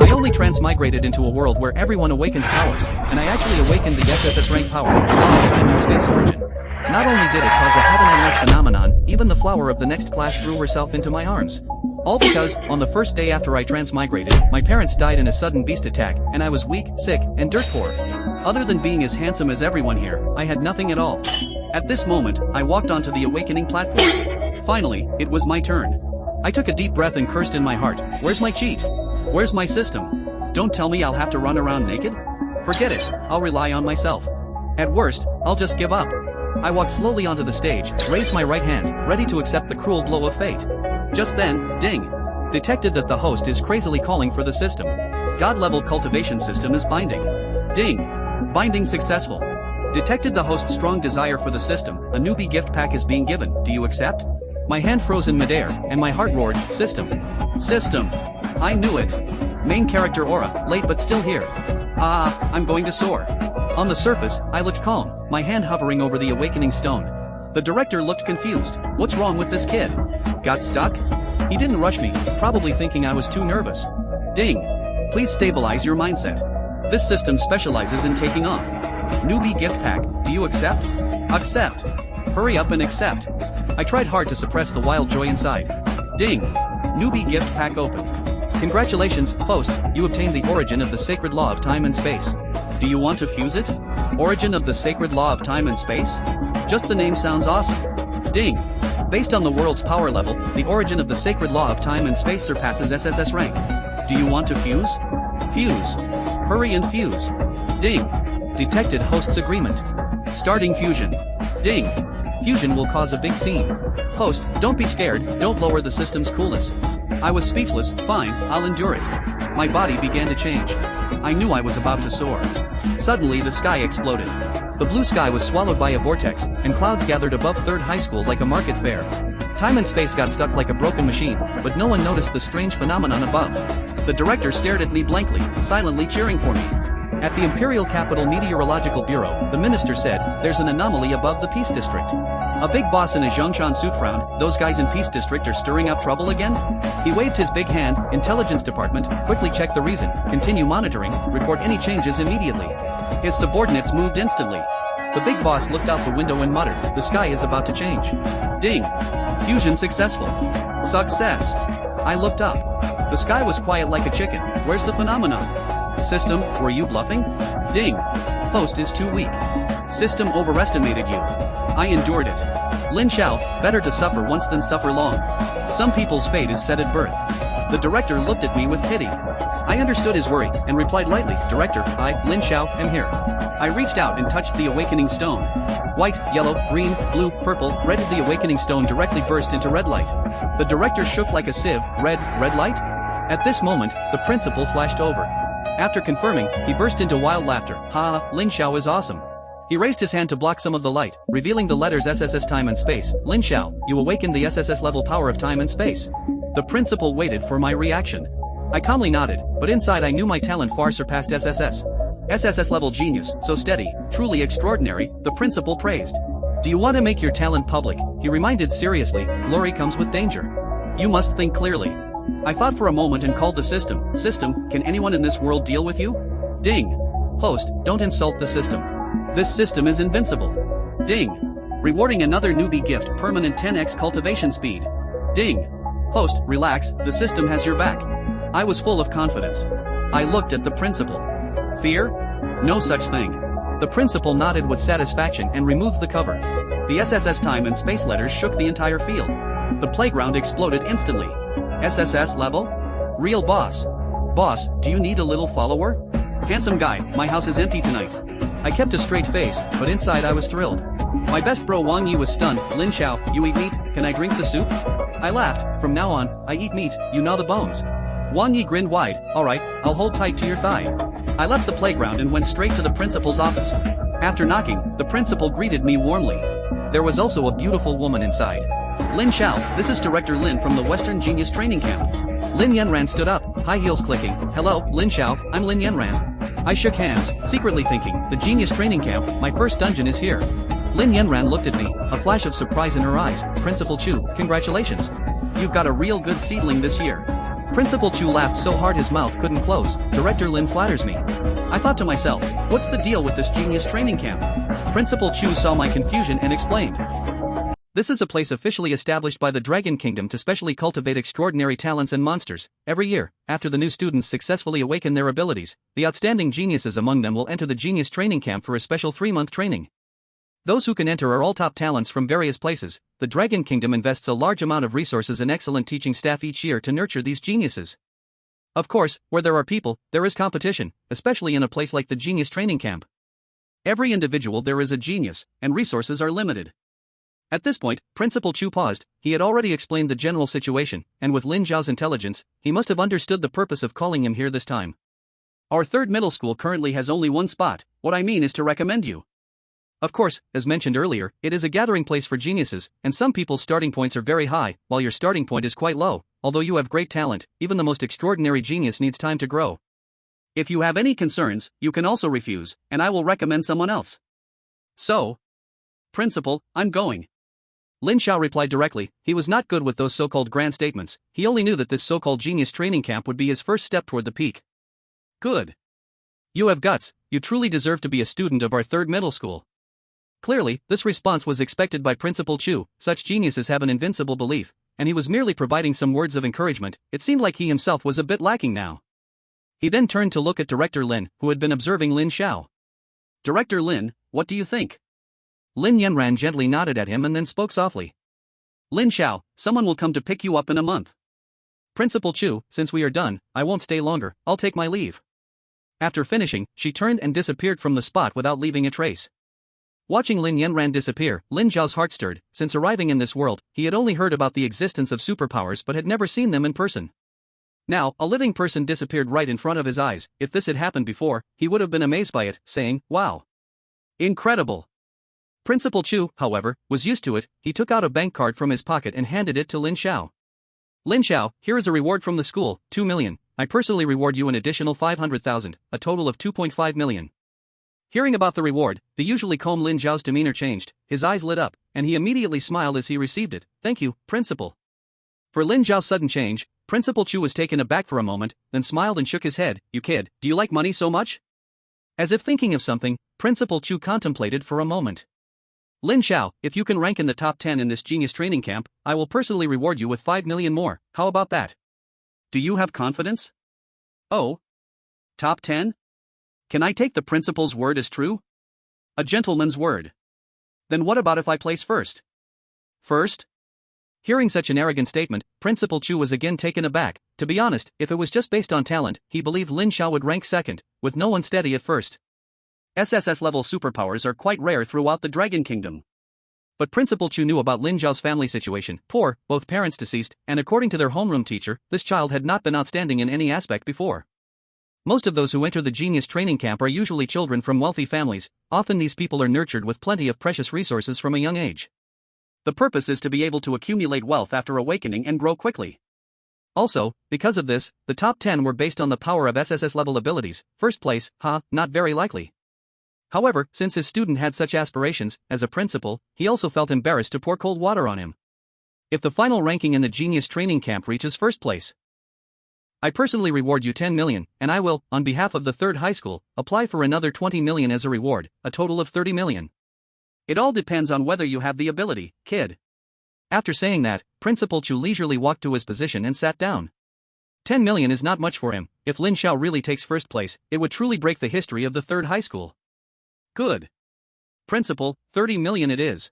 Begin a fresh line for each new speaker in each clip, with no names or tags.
I only transmigrated into a world where everyone awakens powers, and I actually awakened the SSS-rank power, law of time and space origin. Not only did it cause a heaven-and-earth phenomenon, even the flower of the next class threw herself into my arms. All because, on the first day after I transmigrated, my parents died in a sudden beast attack, and I was weak, sick, and dirt poor. Other than being as handsome as everyone here, I had nothing at all. At this moment, I walked onto the awakening platform. Finally, it was my turn. I took a deep breath and cursed in my heart, "Where's my cheat? Where's my system? Don't tell me I'll have to run around naked? Forget it, I'll rely on myself. At worst, I'll just give up." I walked slowly onto the stage, raised my right hand, ready to accept the cruel blow of fate. Just then, ding! Detected that the host is crazily calling for the system. God-level cultivation system is binding. Ding! Binding successful. Detected the host's strong desire for the system, a newbie gift pack is being given, do you accept? My hand froze in midair, and my heart roared, system. System. I knew it. Main character aura, late but still here. I'm going to soar. On the surface, I looked calm, my hand hovering over the awakening stone. The director looked confused. What's wrong with this kid? Got stuck? He didn't rush me, probably thinking I was too nervous. Ding! Please stabilize your mindset. This system specializes in taking off. Newbie gift pack, do you accept? Accept. Hurry up and accept. I tried hard to suppress the wild joy inside. Ding! Newbie gift pack opened. Congratulations, host, you obtained the origin of the sacred law of time and space. Do you want to fuse it? Origin of the sacred law of time and space? Just the name sounds awesome. Ding! Based on the world's power level, the origin of the sacred law of time and space surpasses SSS rank. Do you want to fuse? Fuse. Hurry and fuse. Ding! Detected host's agreement. Starting fusion. Ding! Fusion will cause a big scene. Host, don't be scared, don't lower the system's coolness. I was speechless, fine, I'll endure it. My body began to change. I knew I was about to soar. Suddenly the sky exploded. The blue sky was swallowed by a vortex, and clouds gathered above 3rd high school like a market fair. Time and space got stuck like a broken machine, but no one noticed the strange phenomenon above. The director stared at me blankly, silently cheering for me. At the Imperial Capital Meteorological Bureau, the minister said, "There's an anomaly above the Peace District." A big boss in a Zhongshan suit frowned, "Those guys in Peace District are stirring up trouble again?" He waved his big hand, "Intelligence Department, quickly check the reason, continue monitoring, report any changes immediately." His subordinates moved instantly. The big boss looked out the window and muttered, "The sky is about to change." Ding! Fusion successful. Success! I looked up. The sky was quiet like a chicken. Where's the phenomenon? System, were you bluffing? Ding! Host is too weak. System overestimated you. I endured it. Lin Xiao, better to suffer once than suffer long. Some people's fate is set at birth. The director looked at me with pity. I understood his worry, and replied lightly, "Director, I, Lin Xiao, am here." I reached out and touched the awakening stone. White, yellow, green, blue, purple, red. The awakening stone directly burst into red light. The director shook like a sieve. Red light? At this moment, the principal flashed over. After confirming, he burst into wild laughter. "Ha, Lin Xiao is awesome." He raised his hand to block some of the light, revealing the letters SSS time and space. "Lin Xiao, you awakened the SSS level power of time and space." The principal waited for my reaction. I calmly nodded, but inside I knew my talent far surpassed SSS. SSS level genius, so steady, truly extraordinary, the principal praised. "Do you want to make your talent public?" he reminded seriously. "Glory comes with danger. You must think clearly." I thought for a moment and called the system. "System, can anyone in this world deal with you?" Ding! Host, don't insult the system. This system is invincible. Ding! Rewarding another newbie gift, permanent 10x cultivation speed. Ding! Host, relax, the system has your back. I was full of confidence. I looked at the principal. Fear? No such thing. The principal nodded with satisfaction and removed the cover. The SSS time and space letters shook the entire field. The playground exploded instantly. SSS level? Real boss. Boss, do you need a little follower? Handsome guy, my house is empty tonight. I kept a straight face, but inside I was thrilled. My best bro Wang Yi was stunned. "Lin Xiao, you eat meat, can I drink the soup?" I laughed. "From now on, I eat meat, you gnaw the bones." Wang Yi grinned wide. "Alright, I'll hold tight to your thigh." I left the playground and went straight to the principal's office. After knocking, the principal greeted me warmly. There was also a beautiful woman inside. "Lin Xiao, this is Director Lin from the Western Genius Training Camp." Lin Yanran stood up, high heels clicking. "Hello, Lin Xiao, I'm Lin Yanran." I shook hands, secretly thinking, the Genius Training Camp, my first dungeon is here. Lin Yanran looked at me, a flash of surprise in her eyes. "Principal Chu, congratulations. You've got a real good seedling this year." Principal Chu laughed so hard his mouth couldn't close. Director Lin flatters me. I thought to myself, what's the deal with this genius training camp? Principal Chu saw my confusion and explained. This is a place officially established by the Dragon Kingdom to specially cultivate extraordinary talents and monsters. Every year, after the new students successfully awaken their abilities, the outstanding geniuses among them will enter the genius training camp for a special 3-month training. Those who can enter are all top talents from various places. The Dragon Kingdom invests a large amount of resources and excellent teaching staff each year to nurture these geniuses. Of course, where there are people, there is competition, especially in a place like the genius training camp. Every individual there is a genius, and resources are limited. At this point, Principal Chu paused. He had already explained the general situation, and with Lin Zhao's intelligence, he must have understood the purpose of calling him here this time. Our third middle school currently has only one spot. What I mean is to recommend you. Of course, as mentioned earlier, it is a gathering place for geniuses, and some people's starting points are very high, while your starting point is quite low. Although you have great talent, even the most extraordinary genius needs time to grow. If you have any concerns, you can also refuse, and I will recommend someone else. So, Principal, I'm going. Lin Xiao replied directly. He was not good with those so-called grand statements. He only knew that this so-called genius training camp would be his first step toward the peak. Good. You have guts. You truly deserve to be a student of our third middle school. Clearly, this response was expected by Principal Chu. Such geniuses have an invincible belief, and he was merely providing some words of encouragement. It seemed like he himself was a bit lacking now. He then turned to look at Director Lin, who had been observing Lin Xiao. Director Lin, what do you think? Lin Yanran gently nodded at him and then spoke softly. Lin Xiao, someone will come to pick you up in a month. Principal Chu, since we are done, I won't stay longer, I'll take my leave. After finishing, she turned and disappeared from the spot without leaving a trace. Watching Lin Yanran disappear, Lin Zhao's heart stirred. Since arriving in this world, he had only heard about the existence of superpowers but had never seen them in person. Now, a living person disappeared right in front of his eyes. If this had happened before, he would have been amazed by it, saying, wow. Incredible. Principal Chu, however, was used to it. He took out a bank card from his pocket and handed it to Lin Xiao. Lin Xiao, here is a reward from the school, 2 million. I personally reward you an additional 500,000, a total of 2.5 million. Hearing about the reward, the usually calm Lin Zhao's demeanor changed. His eyes lit up, and he immediately smiled as he received it. Thank you, Principal. For Lin Zhao's sudden change, Principal Chu was taken aback for a moment, then smiled and shook his head. You kid, do you like money so much? As if thinking of something, Principal Chu contemplated for a moment. Lin Xiao, if you can rank in the top 10 in this genius training camp, I will personally reward you with 5 million more. How about that? Do you have confidence? Oh? Top 10? Can I take the principal's word as true? A gentleman's word. Then what about if I place first? First? Hearing such an arrogant statement, Principal Chu was again taken aback. To be honest, if it was just based on talent, he believed Lin Xiao would rank second, with no one steady at first. SSS-level superpowers are quite rare throughout the Dragon Kingdom. But Principal Chu knew about Lin Zhao's family situation, poor, both parents deceased, and according to their homeroom teacher, this child had not been outstanding in any aspect before. Most of those who enter the genius training camp are usually children from wealthy families. Often these people are nurtured with plenty of precious resources from a young age. The purpose is to be able to accumulate wealth after awakening and grow quickly. Also, because of this, the top 10 were based on the power of SSS-level abilities. First place, not very likely. However, since his student had such aspirations, as a principal, he also felt embarrassed to pour cold water on him. If the final ranking in the genius training camp reaches first place, I personally reward you 10 million, and I will, on behalf of the third high school, apply for another 20 million as a reward, a total of 30 million. It all depends on whether you have the ability, kid. After saying that, Principal Chu leisurely walked to his position and sat down. 10 million is not much for him. If Lin Xiao really takes first place, it would truly break the history of the third high school. Good. Principal, 30 million it is.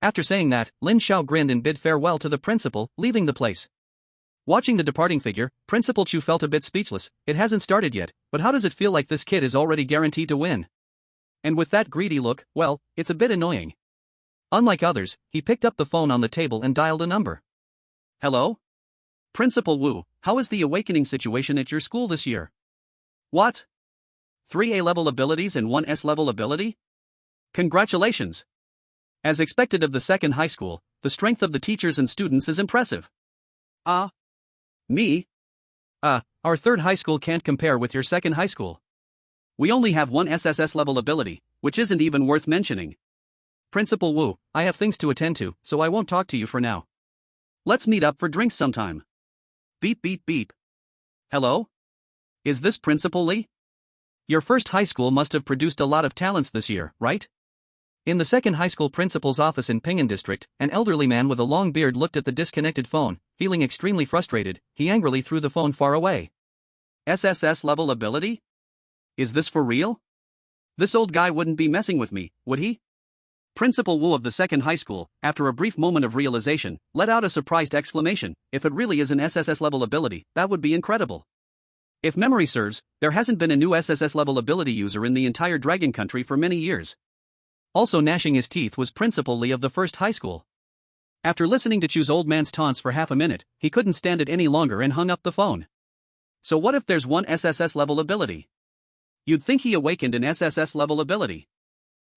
After saying that, Lin Xiao grinned and bid farewell to the principal, leaving the place. Watching the departing figure, Principal Chu felt a bit speechless. It hasn't started yet, but how does it feel like this kid is already guaranteed to win? And with that greedy look, well, it's a bit annoying. Unlike others, he picked up the phone on the table and dialed a number. Hello? Principal Wu, how is the awakening situation at your school this year? What? 3 A-level abilities and 1 S-level ability? Congratulations! As expected of the second high school, the strength of the teachers and students is impressive. Me? Our third high school can't compare with your second high school. We only have 1 SSS-level ability, which isn't even worth mentioning. Principal Wu, I have things to attend to, so I won't talk to you for now. Let's meet up for drinks sometime. Beep beep beep. Hello? Is this Principal Lee? Your first high school must have produced a lot of talents this year, right? In the second high school principal's office in Pingan District, an elderly man with a long beard looked at the disconnected phone. Feeling extremely frustrated, he angrily threw the phone far away. SSS level ability? Is this for real? This old guy wouldn't be messing with me, would he? Principal Wu of the second high school, after a brief moment of realization, let out a surprised exclamation. If it really is an SSS level ability, that would be incredible. If memory serves, there hasn't been a new SSS level ability user in the entire Dragon Country for many years. Also gnashing his teeth was Principal Lee of the first high school. After listening to Chu's old man's taunts for half a minute, he couldn't stand it any longer and hung up the phone. So what if there's one SSS level ability? You'd think he awakened an SSS level ability.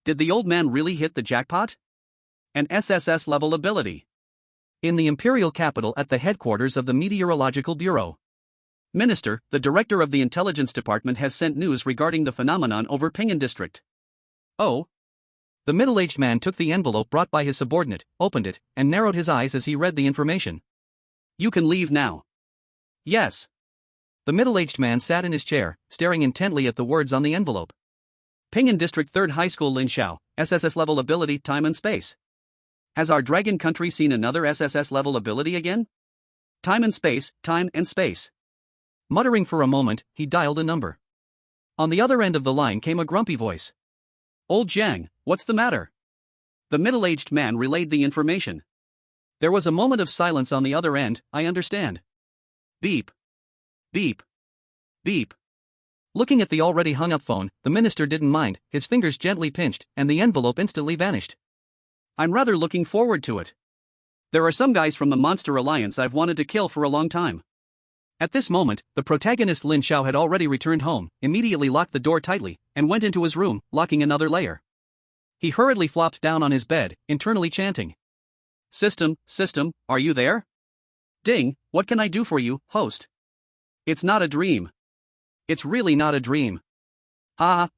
Did the old man really hit the jackpot? An SSS level ability. In the imperial capital at the headquarters of the Meteorological Bureau. Minister, the director of the intelligence department has sent news regarding the phenomenon over Pingan District. Oh? The middle-aged man took the envelope brought by his subordinate, opened it, and narrowed his eyes as he read the information. You can leave now. Yes. The middle-aged man sat in his chair, staring intently at the words on the envelope. Pingan District 3rd High School Lin Xiao, SSS level ability, time and space. Has our Dragon Country seen another SSS level ability again? Time and space, time and space. Muttering for a moment, he dialed a number. On the other end of the line came a grumpy voice. Old Jiang, what's the matter? The middle-aged man relayed the information. There was a moment of silence on the other end. I understand. Beep. Beep. Beep. Looking at the already hung-up phone, the minister didn't mind. His fingers gently pinched, and the envelope instantly vanished. I'm rather looking forward to it. There are some guys from the Monster Alliance I've wanted to kill for a long time. At this moment, the protagonist Lin Xiao had already returned home, immediately locked the door tightly, and went into his room, locking another layer. He hurriedly flopped down on his bed, internally chanting. System, are you there? Ding, what can I do for you, host? It's not a dream. It's really not a dream.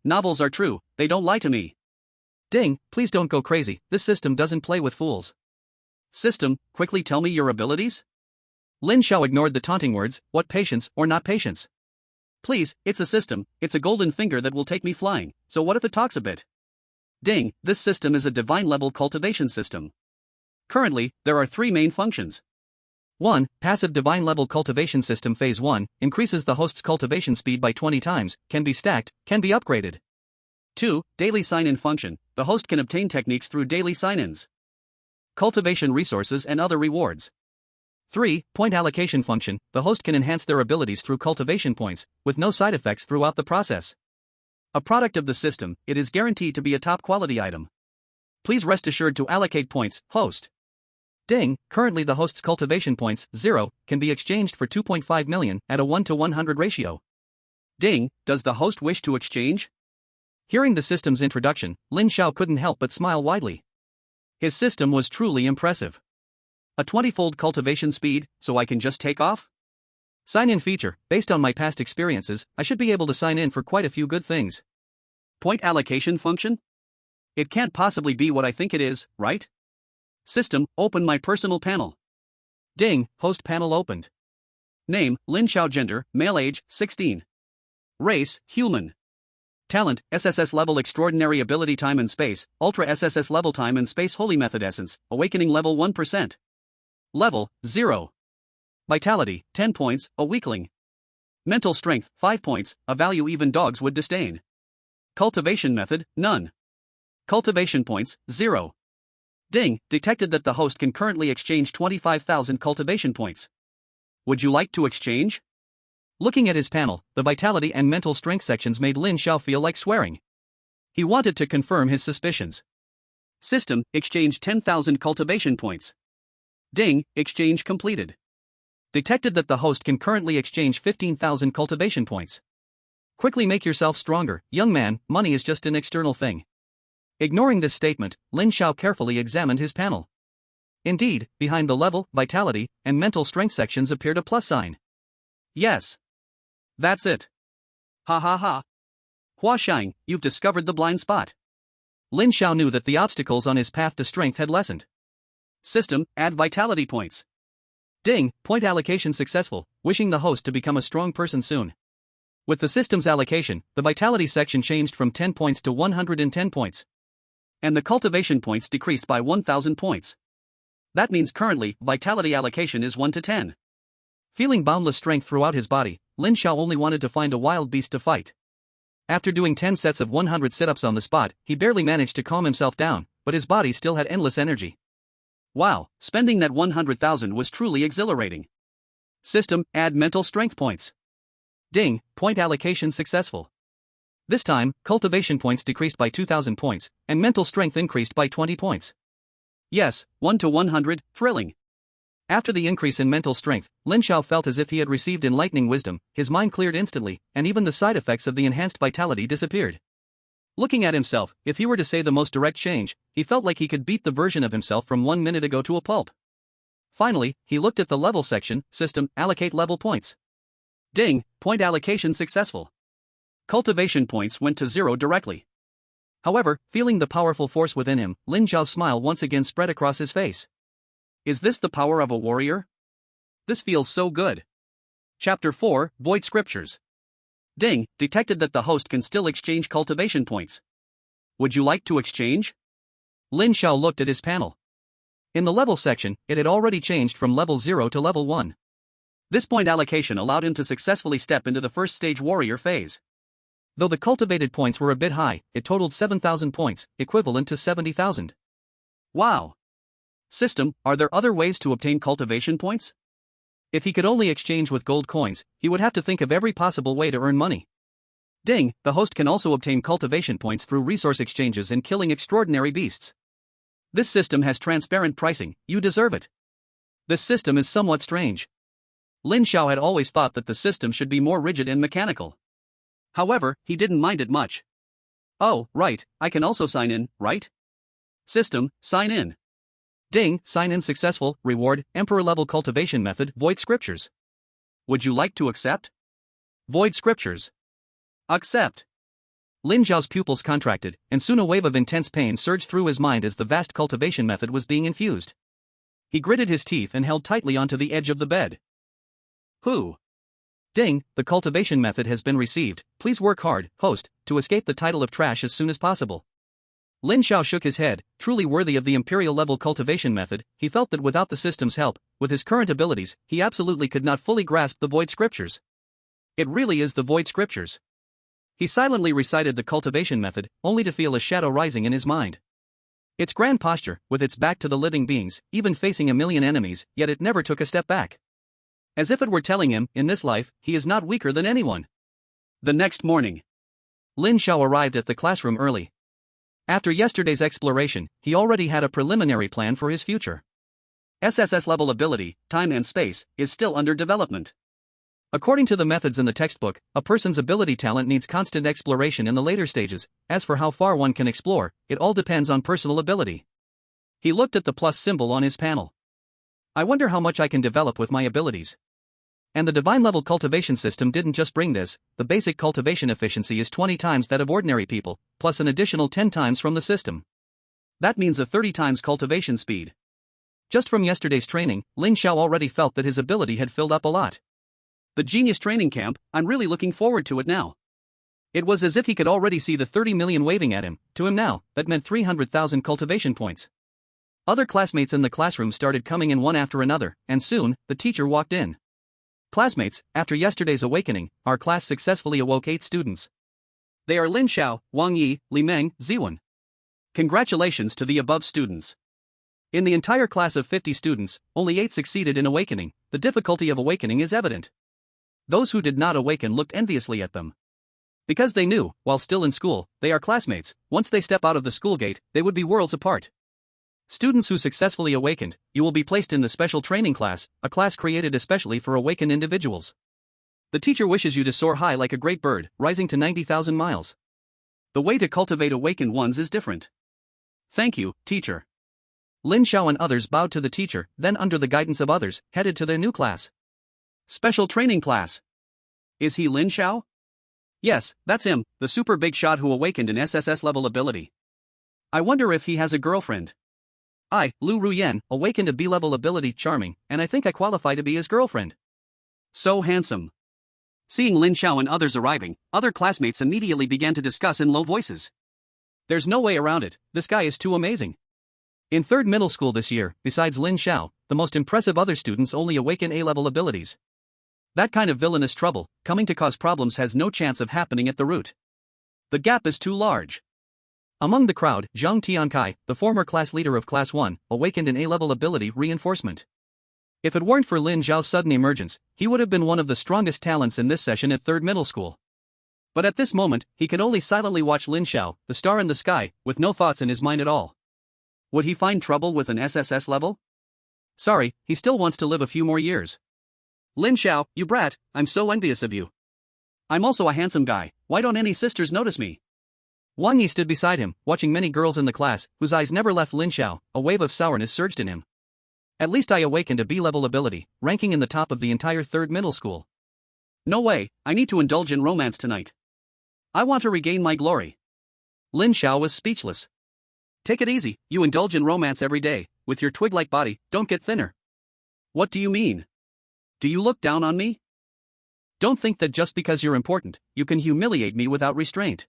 Novels are true, they don't lie to me. Ding, please don't go crazy, this system doesn't play with fools. System, quickly tell me your abilities? Lin Xiao ignored the taunting words, what patience or not patience? Please, it's a system, it's a golden finger that will take me flying, so what if it talks a bit? Ding, this system is a divine level cultivation system. Currently, there are 3 main functions. 1. Passive divine level cultivation system phase 1, increases the host's cultivation speed by 20 times, can be stacked, can be upgraded. 2. Daily sign-in function, the host can obtain techniques through daily sign-ins. Cultivation resources and other rewards. 3. Point allocation function, the host can enhance their abilities through cultivation points, with no side effects throughout the process. A product of the system, it is guaranteed to be a top quality item. Please rest assured to allocate points, host. Ding, currently the host's cultivation points, 0, can be exchanged for 2.5 million at a 1:100 ratio. Ding, does the host wish to exchange? Hearing the system's introduction, Lin Xiao couldn't help but smile widely. His system was truly impressive. A 20-fold cultivation speed, so I can just take off? Sign-in feature, based on my past experiences, I should be able to sign in for quite a few good things. Point allocation function? It can't possibly be what I think it is, right? System, open my personal panel. Ding, host panel opened. Name, Lin Xiao. Gender, male. Age, 16. Race, human. Talent, SSS level extraordinary ability, time and space, ultra SSS level, time and space, holy method essence, awakening level 1%. Level, 0. Vitality, 10 points, a weakling. Mental strength, 5 points, a value even dogs would disdain. Cultivation method, none. Cultivation points, 0. Ding, detected that the host can currently exchange 25,000 cultivation points. Would you like to exchange? Looking at his panel, the vitality and mental strength sections made Lin Xiao feel like swearing. He wanted to confirm his suspicions. System, exchange 10,000 cultivation points. Ding, exchange completed. Detected that the host can currently exchange 15,000 cultivation points. Quickly make yourself stronger, young man, money is just an external thing. Ignoring this statement, Lin Xiao carefully examined his panel. Indeed, behind the level, vitality, and mental strength sections appeared a plus sign. Yes. That's it. Ha ha ha. Hua Shang, you've discovered the blind spot. Lin Xiao knew that the obstacles on his path to strength had lessened. System, add vitality points. Ding, point allocation successful, wishing the host to become a strong person soon. With the system's allocation, the vitality section changed from 10 points to 110 points. And the cultivation points decreased by 1000 points. That means currently, vitality allocation is 1 to 10. Feeling boundless strength throughout his body, Lin Xiao only wanted to find a wild beast to fight. After doing 10 sets of 100 sit-ups on the spot, he barely managed to calm himself down, but his body still had endless energy. Wow, spending that 100,000 was truly exhilarating. System, add mental strength points. Ding, point allocation successful. This time, cultivation points decreased by 2000 points, and mental strength increased by 20 points. Yes, 1 to 100, thrilling. After the increase in mental strength, Lin Xiao felt as if he had received enlightening wisdom, his mind cleared instantly, and even the side effects of the enhanced vitality disappeared. Looking at himself, if he were to say the most direct change, he felt like he could beat the version of himself from 1 minute ago to a pulp. Finally, he looked at the level section, system, allocate level points. Ding, point allocation successful. Cultivation points went to 0 directly. However, feeling the powerful force within him, Lin Xiao's smile once again spread across his face. Is this the power of a warrior? This feels so good. Chapter 4, Void Scriptures. Ding, detected that the host can still exchange cultivation points. Would you like to exchange? Lin Xiao looked at his panel. In the level section, it had already changed from level 0 to level 1. This point allocation allowed him to successfully step into the first stage warrior phase. Though the cultivated points were a bit high, it totaled 7,000 points, equivalent to 70,000. Wow! System, are there other ways to obtain cultivation points? If he could only exchange with gold coins, he would have to think of every possible way to earn money. Ding, the host can also obtain cultivation points through resource exchanges and killing extraordinary beasts. This system has transparent pricing, you deserve it. This system is somewhat strange. Lin Xiao had always thought that the system should be more rigid and mechanical. However, he didn't mind it much. Oh, right, I can also sign in, right? System, sign in. Ding, sign in successful, reward, Emperor-level cultivation method, Void Scriptures. Would you like to accept? Void Scriptures. Accept. Lin Xiao's pupils contracted, and soon a wave of intense pain surged through his mind as the vast cultivation method was being infused. He gritted his teeth and held tightly onto the edge of the bed. Who? Ding, the cultivation method has been received, please work hard, host, to escape the title of trash as soon as possible. Lin Xiao shook his head, truly worthy of the imperial-level cultivation method. He felt that without the system's help, with his current abilities, he absolutely could not fully grasp the Void Scriptures. It really is the Void Scriptures. He silently recited the cultivation method, only to feel a shadow rising in his mind. Its grand posture, with its back to the living beings, even facing a million enemies, yet it never took a step back. As if it were telling him, in this life, he is not weaker than anyone. The next morning, Lin Xiao arrived at the classroom early. After yesterday's exploration, he already had a preliminary plan for his future. SSS level ability, time and space, is still under development. According to the methods in the textbook, a person's ability talent needs constant exploration in the later stages. As for how far one can explore, it all depends on personal ability. He looked at the plus symbol on his panel. I wonder how much I can develop with my abilities. And the divine level cultivation system didn't just bring this. The basic cultivation efficiency is 20 times that of ordinary people, plus an additional 10 times from the system. That means a 30 times cultivation speed. Just from yesterday's training, Lin Xiao already felt that his ability had filled up a lot. The genius training camp, I'm really looking forward to it now. It was as if he could already see the 30 million waving at him. To him now, that meant 300,000 cultivation points. Other classmates in the classroom started coming in one after another, and soon, the teacher walked in. Classmates, after yesterday's awakening, our class successfully awoke 8 students. They are Lin Xiao, Wang Yi, Li Meng, Ziwen. Congratulations to the above students. In the entire class of 50 students, only 8 succeeded in awakening. The difficulty of awakening is evident. Those who did not awaken looked enviously at them. Because they knew, while still in school, they are classmates. Once they step out of the school gate, they would be worlds apart. Students who successfully awakened, you will be placed in the special training class, a class created especially for awakened individuals. The teacher wishes you to soar high like a great bird, rising to 90,000 miles. The way to cultivate awakened ones is different. Thank you, teacher. Lin Xiao and others bowed to the teacher, then under the guidance of others, headed to their new class. Special training class. Is he Lin Xiao? Yes, that's him, the super big shot who awakened an SSS level ability. I wonder if he has a girlfriend. I, Lu Ruyen, awakened a B-level ability charming, and I think I qualify to be his girlfriend.
So handsome. Seeing Lin Xiao and others arriving, other classmates immediately began to discuss in low voices.
There's no way around it, this guy is too amazing. In 3rd middle school this year, besides Lin Xiao, the most impressive other students only awaken A-level abilities. That kind of villainous trouble, coming to cause problems, has no chance of happening at the root. The gap is too large. Among the crowd, Zhang Tiankai, the former class leader of Class 1, awakened an A-level ability reinforcement. If it weren't for Lin Xiao's sudden emergence, he would have been one of the strongest talents in this session at 3rd middle school. But at this moment, he could only silently watch Lin Xiao, the star in the sky, with no thoughts in his mind at all. Would he find trouble with an SSS level? Sorry, he still wants to live a few more years. Lin Xiao, you brat, I'm so envious of you. I'm also a handsome guy, why don't any sisters notice me? Wang Yi stood beside him, watching many girls in the class, whose eyes never left Lin Xiao. A wave of sourness surged in him. At least I awakened a B-level ability, ranking in the top of the entire 3rd middle school. No way, I need to indulge in romance tonight. I want to regain my glory. Lin Xiao was speechless. Take it easy, you indulge in romance every day, with your twig-like body, don't get thinner. What do you mean? Do you look down on me? Don't think that just because you're important, you can humiliate me without restraint.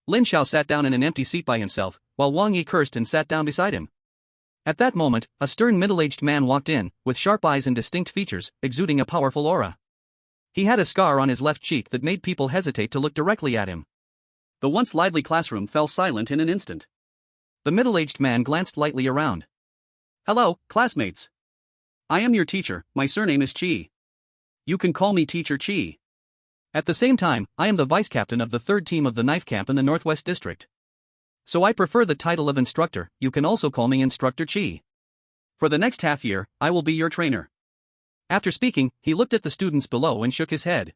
Lin Xiao sat down in an empty seat by himself, while Wang Yi cursed and sat down beside him. At that moment, a stern middle-aged man walked in, with sharp eyes and distinct features, exuding a powerful aura. He had a scar on his left cheek that made people hesitate to look directly at him. The once lively classroom fell silent in an instant. The middle-aged man glanced lightly around. Hello, classmates. I am your teacher, my surname is Qi. You can call me Teacher Qi. At the same time, I am the vice-captain of the 3rd team of the knife camp in the Northwest District. So I prefer the title of instructor, you can also call me Instructor Qi. For the next half year, I will be your trainer. After speaking, he looked at the students below and shook his head.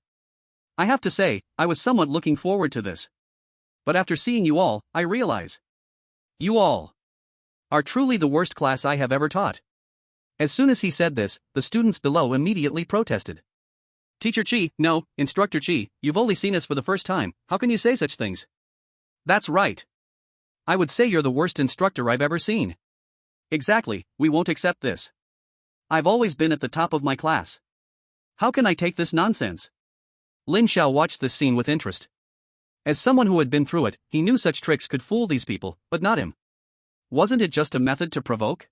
I have to say, I was somewhat looking forward to this. But after seeing you all, I realize. You all are truly the worst class I have ever taught. As soon as he said this, the students below immediately protested. Teacher Qi, no, Instructor Qi, you've only seen us for the first time, how can you say such things? That's right. I would say you're the worst instructor I've ever seen. Exactly, we won't accept this. I've always been at the top of my class. How can I take this nonsense? Lin Xiao watched this scene with interest. As someone who had been through it, he knew such tricks could fool these people, but not him. Wasn't it just a method to provoke?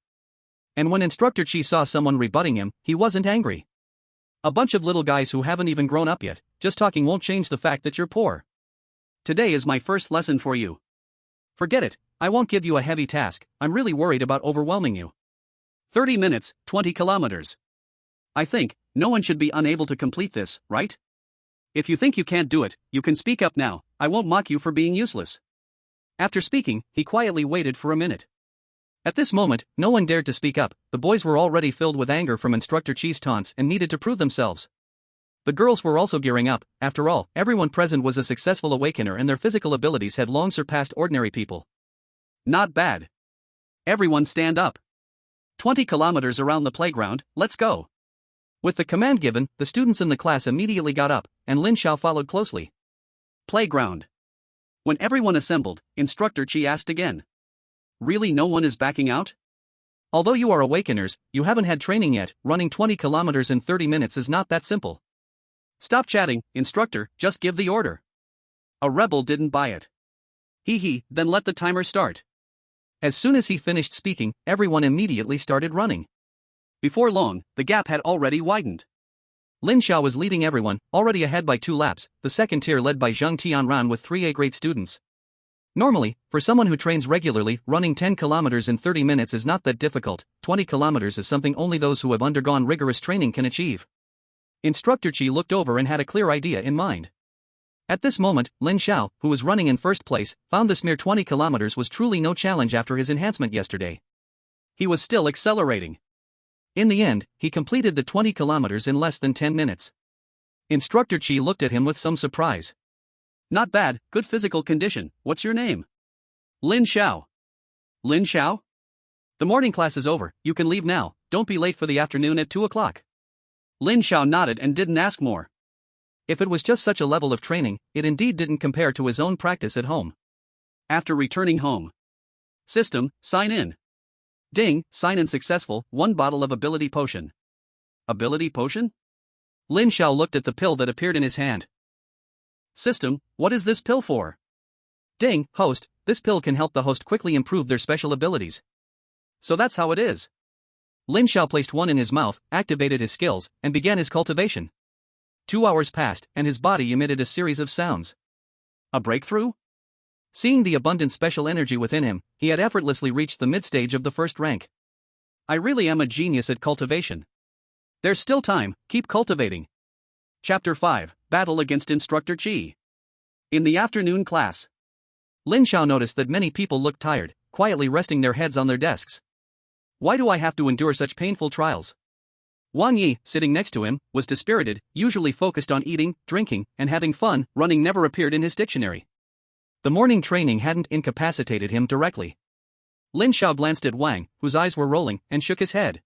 And when Instructor Qi saw someone rebutting him, he wasn't angry. A bunch of little guys who haven't even grown up yet, just talking won't change the fact that you're poor. Today is my first lesson for you. Forget it, I won't give you a heavy task, I'm really worried about overwhelming you. 30 minutes, 20 kilometers. I think, no one should be unable to complete this, right? If you think you can't do it, you can speak up now, I won't mock you for being useless. After speaking, he quietly waited for a minute. At this moment, no one dared to speak up, the boys were already filled with anger from Instructor Qi's taunts and needed to prove themselves. The girls were also gearing up, after all, everyone present was a successful awakener and their physical abilities had long surpassed ordinary people. Not bad. Everyone stand up. 20 kilometers around the playground, let's go. With the command given, the students in the class immediately got up, and Lin Xiao followed closely. Playground. When everyone assembled, Instructor Qi asked again. Really no one is backing out? Although you are awakeners, you haven't had training yet, running 20 kilometers in 30 minutes is not that simple. Stop chatting, instructor, just give the order. A rebel didn't buy it. Then let the timer start. As soon as he finished speaking, everyone immediately started running. Before long, the gap had already widened. Lin Xiao was leading everyone, already ahead by 2 laps, the second tier led by Zhang Tianran with 3 A-grade students. Normally, for someone who trains regularly, running 10 kilometers in 30 minutes is not that difficult, 20 kilometers is something only those who have undergone rigorous training can achieve. Instructor Qi looked over and had a clear idea in mind. At this moment, Lin Xiao, who was running in first place, found this mere 20 kilometers was truly no challenge after his enhancement yesterday. He was still accelerating. In the end, he completed the 20 kilometers in less than 10 minutes. Instructor Qi looked at him with some surprise. Not bad, good physical condition, what's your name? Lin Xiao. Lin Xiao? The morning class is over, you can leave now, don't be late for the afternoon at 2 o'clock. Lin Xiao nodded and didn't ask more. If it was just such a level of training, it indeed didn't compare to his own practice at home. After returning home. System, sign in.
Ding, sign in successful, 1 bottle of ability potion. Ability potion? Lin Xiao looked at the pill that appeared in his hand. System, what is this pill for? Ding, host, this pill can help the host quickly improve their special abilities. So that's how it is. Lin Xiao placed one in his mouth, activated his skills, and began his cultivation. 2 hours passed, and his body emitted a series of sounds. A breakthrough? Seeing the abundant special energy within him, he had effortlessly reached the mid-stage of the first rank. I really am a genius at cultivation. There's still time, keep cultivating. Chapter 5, Battle Against Instructor Qi. In the afternoon class, Lin Xiao noticed that many people looked tired, quietly resting their heads on their desks. Why do I have to endure such painful trials? Wang Yi, sitting next to him, was dispirited, usually focused on eating, drinking, and having fun. Running never appeared in his dictionary. The morning training hadn't incapacitated him directly. Lin Xiao glanced at Wang, whose eyes were rolling, and shook his head.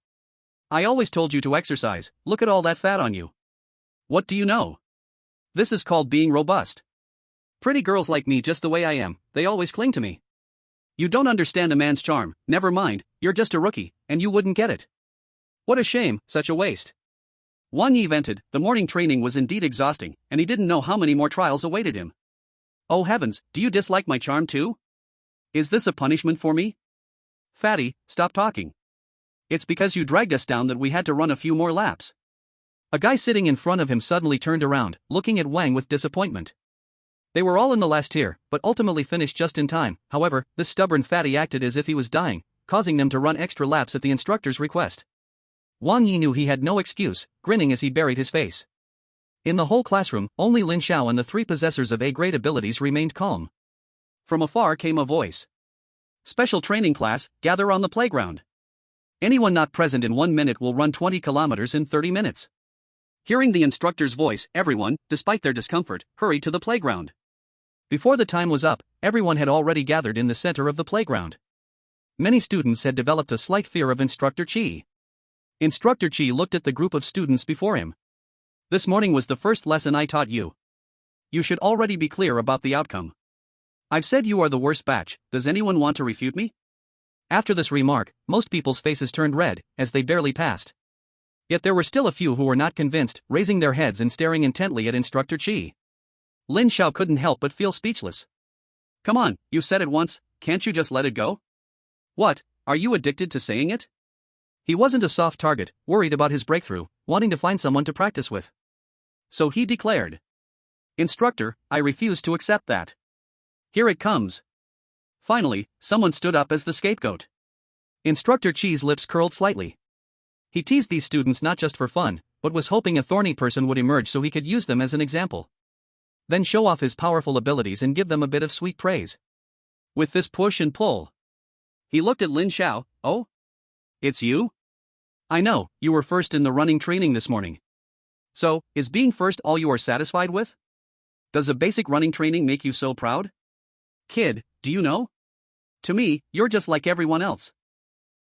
I always told you to exercise, look at all that fat on you. What do you know? This is called being robust. Pretty girls like me just the way I am, they always cling to me. You don't understand a man's charm, never mind, you're just a rookie, and you wouldn't get it. What a shame, such a waste. Wang Yi vented, the morning training was indeed exhausting, and he didn't know how many more trials awaited him. Oh heavens, do you dislike my charm too? Is this a punishment for me? Fatty, stop talking. It's because you dragged us down that we had to run a few more laps. A guy sitting in front of him suddenly turned around, looking at Wang with disappointment. They were all in the last tier, but ultimately finished just in time. However, this stubborn fatty acted as if he was dying, causing them to run extra laps at the instructor's request. Wang Yi knew he had no excuse, grinning as he buried his face. In the whole classroom, only Lin Xiao and the 3 possessors of A-grade abilities remained calm. From afar came a voice. Special training class, gather on the playground. Anyone not present in 1 minute will run 20 kilometers in 30 minutes. Hearing the instructor's voice, everyone, despite their discomfort, hurried to the playground. Before the time was up, everyone had already gathered in the center of the playground. Many students had developed a slight fear of Instructor Qi. Instructor Qi looked at the group of students before him. This morning was the first lesson I taught you. You should already be clear about the outcome. I've said you are the worst batch, does anyone want to refute me? After this remark, most people's faces turned red, as they barely passed. Yet there were still a few who were not convinced, raising their heads and staring intently at Instructor Qi. Lin Xiao couldn't help but feel speechless. Come on, you said it once, can't you just let it go? What, are you addicted to saying it? He wasn't a soft target, worried about his breakthrough, wanting to find someone to practice with. So he declared. Instructor, I refuse to accept that. Here it comes. Finally, someone stood up as the scapegoat. Instructor Qi's lips curled slightly. He teased these students not just for fun, but was hoping a thorny person would emerge so he could use them as an example. Then show off his powerful abilities and give them a bit of sweet praise. With this push and pull. He looked at Lin Xiao. Oh? It's you? I know, you were first in the running training this morning. So, is being first all you are satisfied with? Does a basic running training make you so proud? Kid, do you know? To me, you're just like everyone else.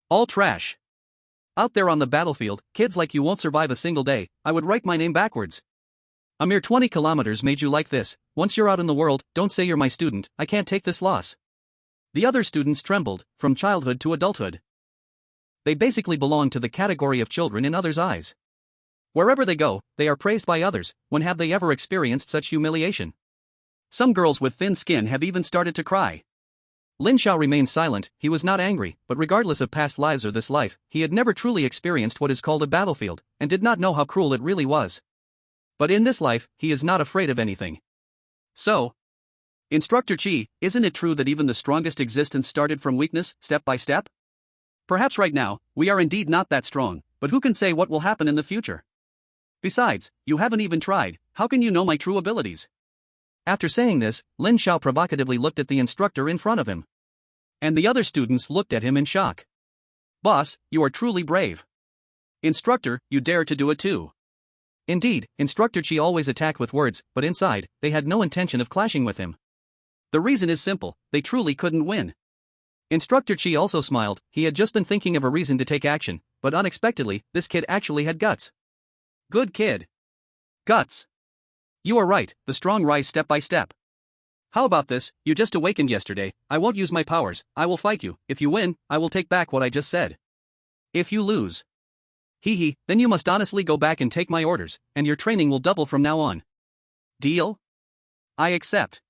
All trash. Out there on the battlefield, kids like you won't survive a single day. I would write my name backwards. A mere 20 kilometers made you like this. Once you're out in the world, don't say you're my student, I can't take this loss. The other students trembled, from childhood to adulthood. They basically belong to the category of children in others' eyes. Wherever they go, they are praised by others. When have they ever experienced such humiliation? Some girls with thin skin have even started to cry. Lin Xiao remained silent. He was not angry, but regardless of past lives or this life, he had never truly experienced what is called a battlefield, and did not know how cruel it really was. But in this life, he is not afraid of anything. So, Instructor Qi, isn't it true that even the strongest existence started from weakness, step by step? Perhaps right now, we are indeed not that strong, but who can say what will happen in the future? Besides, you haven't even tried, how can you know my true abilities? After saying this, Lin Xiao provocatively looked at the instructor in front of him. And the other students looked at him in shock. Boss, you are truly brave. Instructor, you dare to do it too. Indeed, Instructor Qi always attacked with words, but inside, they had no intention of clashing with him. The reason is simple, they truly couldn't win. Instructor Qi also smiled. He had just been thinking of a reason to take action, but unexpectedly, this kid actually had guts. Good kid. Guts. You are right, the strong rise step by step. How about this? You just awakened yesterday, I won't use my powers, I will fight you. If you win, I will take back what I just said. If you lose, hee, then you must honestly go back and take my orders, and your training will double from now on. Deal? I accept.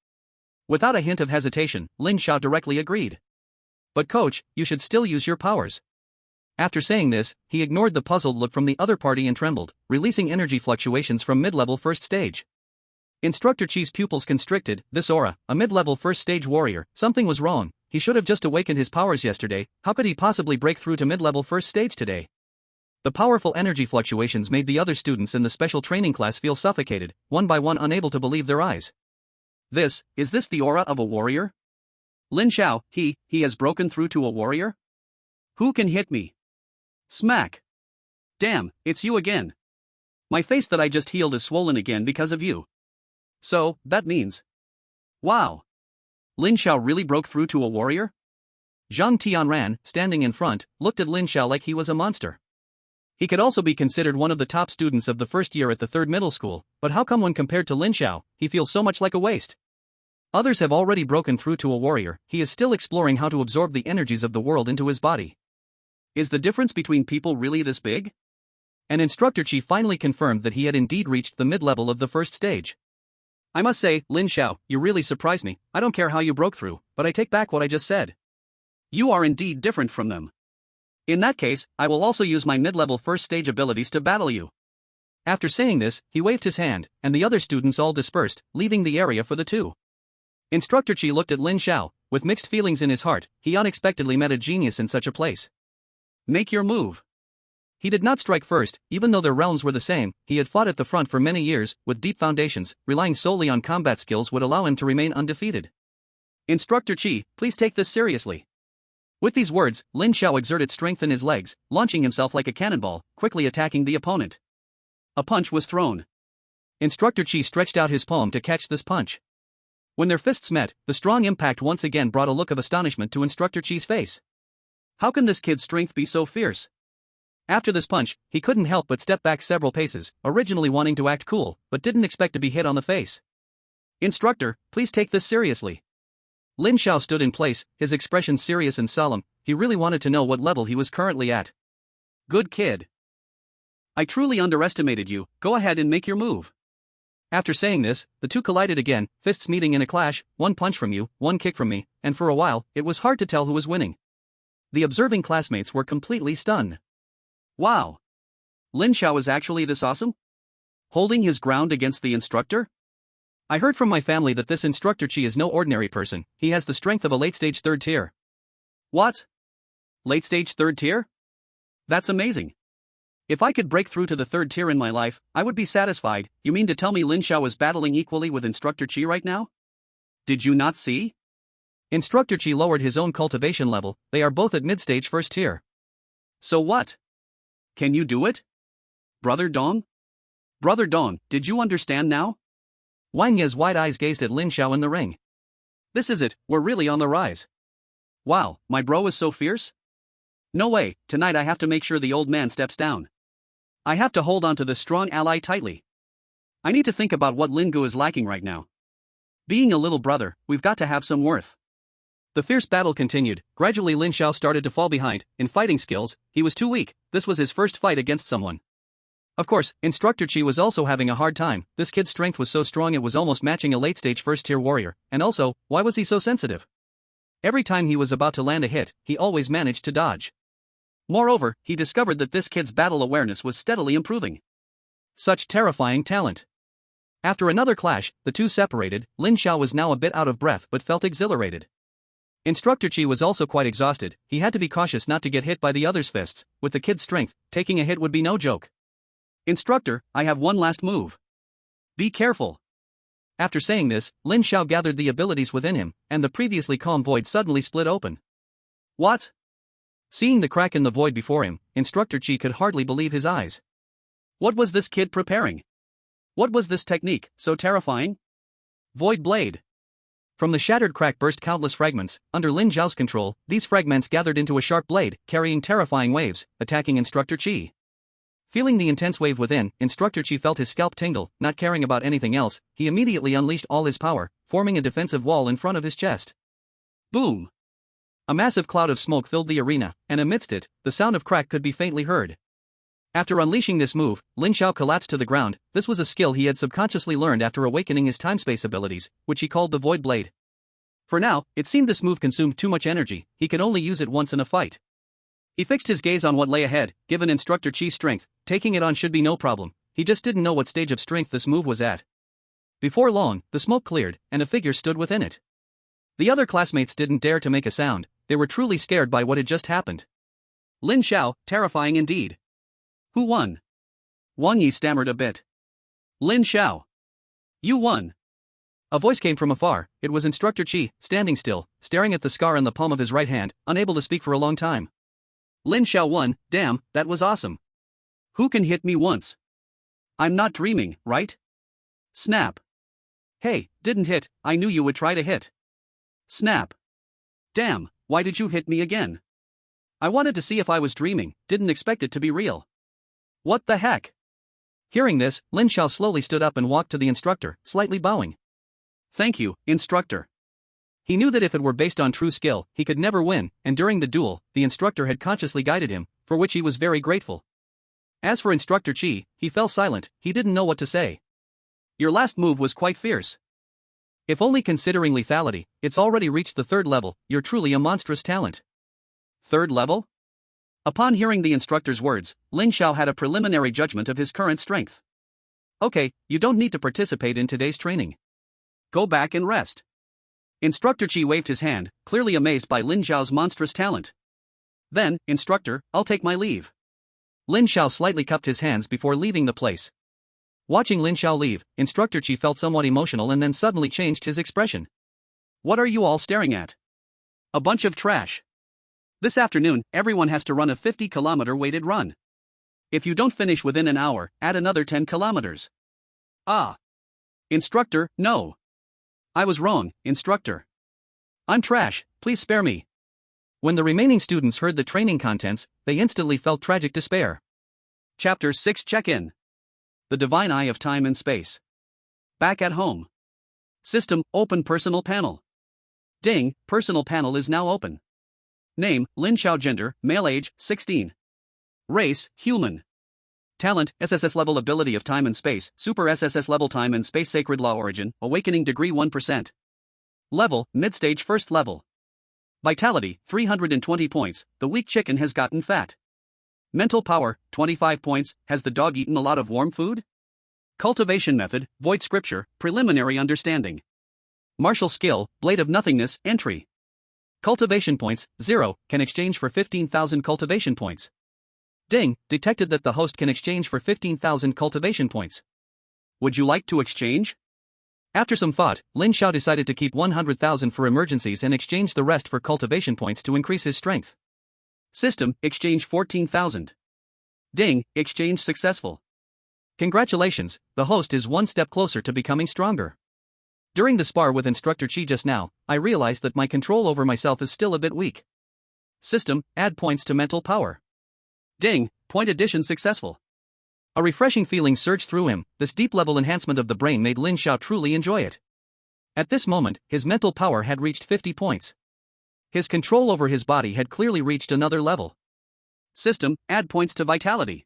Without a hint of hesitation, Lin Xiao directly agreed. But coach, you should still use your powers. After saying this, he ignored the puzzled look from the other party and trembled, releasing energy fluctuations from mid-level first stage. Instructor Chi's pupils constricted. This aura, a mid-level first stage warrior, something was wrong. He should have just awakened his powers yesterday. How could he possibly break through to mid-level first stage today? The powerful energy fluctuations made the other students in the special training class feel suffocated, one by one unable to believe their eyes. Is this the aura of a warrior? Lin Xiao, he has broken through to a warrior? Who can hit me? Smack. Damn, it's you again. My face that I just healed is swollen again because of you. So, that means. Wow. Lin Xiao really broke through to a warrior? Zhang Tianran, standing in front, looked at Lin Xiao like he was a monster. He could also be considered one of the top students of the first year at the third middle school, but how come when compared to Lin Xiao, he feels so much like a waste? Others have already broken through to a warrior, he is still exploring how to absorb the energies of the world into his body. Is the difference between people really this big? An instructor Chi finally confirmed that he had indeed reached the mid-level of the first stage. I must say, Lin Xiao, you really surprised me. I don't care how you broke through, but I take back what I just said. You are indeed different from them. In that case, I will also use my mid-level first stage abilities to battle you. After saying this, he waved his hand, and the other students all dispersed, leaving the area for the two. Instructor Chi looked at Lin Xiao, with mixed feelings in his heart. He unexpectedly met a genius in such a place. Make your move. He did not strike first, even though their realms were the same. He had fought at the front for many years, with deep foundations. Relying solely on combat skills would allow him to remain undefeated. Instructor Chi, please take this seriously. With these words, Lin Xiao exerted strength in his legs, launching himself like a cannonball, quickly attacking the opponent. A punch was thrown. Instructor Chi stretched out his palm to catch this punch. When their fists met, the strong impact once again brought a look of astonishment to Instructor Chi's face. How can this kid's strength be so fierce? After this punch, he couldn't help but step back several paces, originally wanting to act cool, but didn't expect to be hit on the face. Instructor, please take this seriously. Lin Xiao stood in place, his expression serious and solemn. He really wanted to know what level he was currently at. Good kid. I truly underestimated you. Go ahead and make your move. After saying this, the two collided again, fists meeting in a clash, one punch from you, one kick from me, and for a while, it was hard to tell who was winning. The observing classmates were completely stunned. Wow. Lin Xiao is actually this awesome? Holding his ground against the instructor? I heard from my family that this Instructor Chi is no ordinary person. He has the strength of a late-stage third tier. What? Late-stage third tier? That's amazing. If I could break through to the third tier in my life, I would be satisfied. You mean to tell me Lin Xiao is battling equally with Instructor Chi right now? Did you not see? Instructor Chi lowered his own cultivation level. They are both at mid-stage first tier. So what? Can you do it? Brother Dong? Brother Dong, did you understand now? Wang Ye's wide eyes gazed at Lin Xiao in the ring. This is it, we're really on the rise. Wow, my bro is so fierce? No way, tonight I have to make sure the old man steps down. I have to hold on to this strong ally tightly. I need to think about what Lin Gu is lacking right now. Being a little brother, we've got to have some worth. The fierce battle continued. Gradually Lin Xiao started to fall behind. In fighting skills, he was too weak. This was his first fight against someone. Of course, Instructor Chi was also having a hard time. This kid's strength was so strong it was almost matching a late-stage first-tier warrior. And also, why was he so sensitive? Every time he was about to land a hit, he always managed to dodge. Moreover, he discovered that this kid's battle awareness was steadily improving. Such terrifying talent. After another clash, the two separated. Lin Xiao was now a bit out of breath but felt exhilarated. Instructor Chi was also quite exhausted. He had to be cautious not to get hit by the other's fists. With the kid's strength, taking a hit would be no joke. Instructor, I have one last move. Be careful. After saying this, Lin Xiao gathered the abilities within him, and the previously calm void suddenly split open. What? Seeing the crack in the void before him, Instructor Chi could hardly believe his eyes. What was this kid preparing? What was this technique, so terrifying? Void Blade. From the shattered crack burst countless fragments. Under Lin Xiao's control, these fragments gathered into a sharp blade, carrying terrifying waves, attacking Instructor Chi.
Feeling the intense wave within, Instructor Chi felt his scalp tingle. Not caring about anything else, he immediately unleashed all his power, forming a defensive wall in front of his chest. Boom! A massive cloud of smoke filled the arena, and amidst it, the sound of crack could be faintly heard. After unleashing this move, Lin Xiao collapsed to the ground. This was a skill he had subconsciously learned after awakening his time-space abilities, which he called the Void Blade. For now, it seemed this move consumed too much energy. He could only use it once in a fight. He fixed his gaze on what lay ahead. Given Instructor Chi's strength, taking it on should be no problem. He just didn't know what stage of strength this move was at. Before long, the smoke cleared, and a figure stood within it. The other classmates didn't dare to make a sound. They were truly scared by what had just happened. Lin Xiao, terrifying indeed. Who won? Wang Yi stammered a bit. Lin Xiao. You won. A voice came from afar. It was Instructor Chi, standing still, staring at the scar on the palm of his right hand, unable to speak for a long time. Lin Xiao won. Damn, that was awesome. Who can hit me once? I'm not dreaming, right? Snap. Hey, didn't hit, I knew you would try to hit. Snap. Damn, why did you hit me again? I wanted to see if I was dreaming, didn't expect it to be real. What the heck? Hearing this, Lin Xiao slowly stood up and walked to the instructor, slightly bowing. Thank you, instructor. He knew that if it were based on true skill, he could never win, and during the duel, the instructor had consciously guided him, for which he was very grateful. As for Instructor Chi, he fell silent. He didn't know what to say. Your last move was quite fierce. If only considering lethality, it's already reached the 3rd level. You're truly a monstrous talent. 3rd level? Upon hearing the instructor's words, Lin Xiao had a preliminary judgment of his current strength. Okay, you don't need to participate in today's training. Go back and rest. Instructor Chi waved his hand, clearly amazed by Lin Xiao's monstrous talent. Then, instructor, I'll take my leave. Lin Xiao slightly cupped his hands before leaving the place. Watching Lin Xiao leave, Instructor Chi felt somewhat emotional and then suddenly changed his expression. What are you all staring at? A bunch of trash. This afternoon, everyone has to run a 50-kilometer weighted run. If you don't finish within an hour, add another 10 kilometers. Ah. Instructor, no. I was wrong, instructor. I'm trash, please spare me. When the remaining students heard the training contents, they instantly felt tragic despair. Chapter 6 Check-in. The Divine Eye of Time and Space. Back at home. System, open personal panel. Ding, personal panel is now open. Name, Lin Xiao. Gender, male. Age, 16. Race, human. Talent, SSS level. Ability of time and space, super SSS level. Time and space. Sacred law. Origin, awakening degree 1%. Level, mid-stage. 1st level. Vitality, 320 points, the weak chicken has gotten fat. Mental power, 25 points, has the dog eaten a lot of warm food? Cultivation method, void scripture, preliminary understanding. Martial skill, blade of nothingness. Entry. Cultivation points, 0, can exchange for 15,000 cultivation points. Ding, detected that the host can exchange for 15,000 cultivation points. Would you like to exchange? After some thought, Lin Xiao decided to keep 100,000 for emergencies and exchange the rest for cultivation points to increase his strength. System, exchange 14,000. Ding, exchange successful. Congratulations, the host is one step closer to becoming stronger. During the spar with Instructor Chi just now, I realized that my control over myself is still a bit weak. System, add points to mental power. Ding, point addition successful. A refreshing feeling surged through him. This deep-level enhancement of the brain made Lin Xiao truly enjoy it. At this moment, his mental power had reached 50 points. His control over his body had clearly reached another level. System, add points to vitality.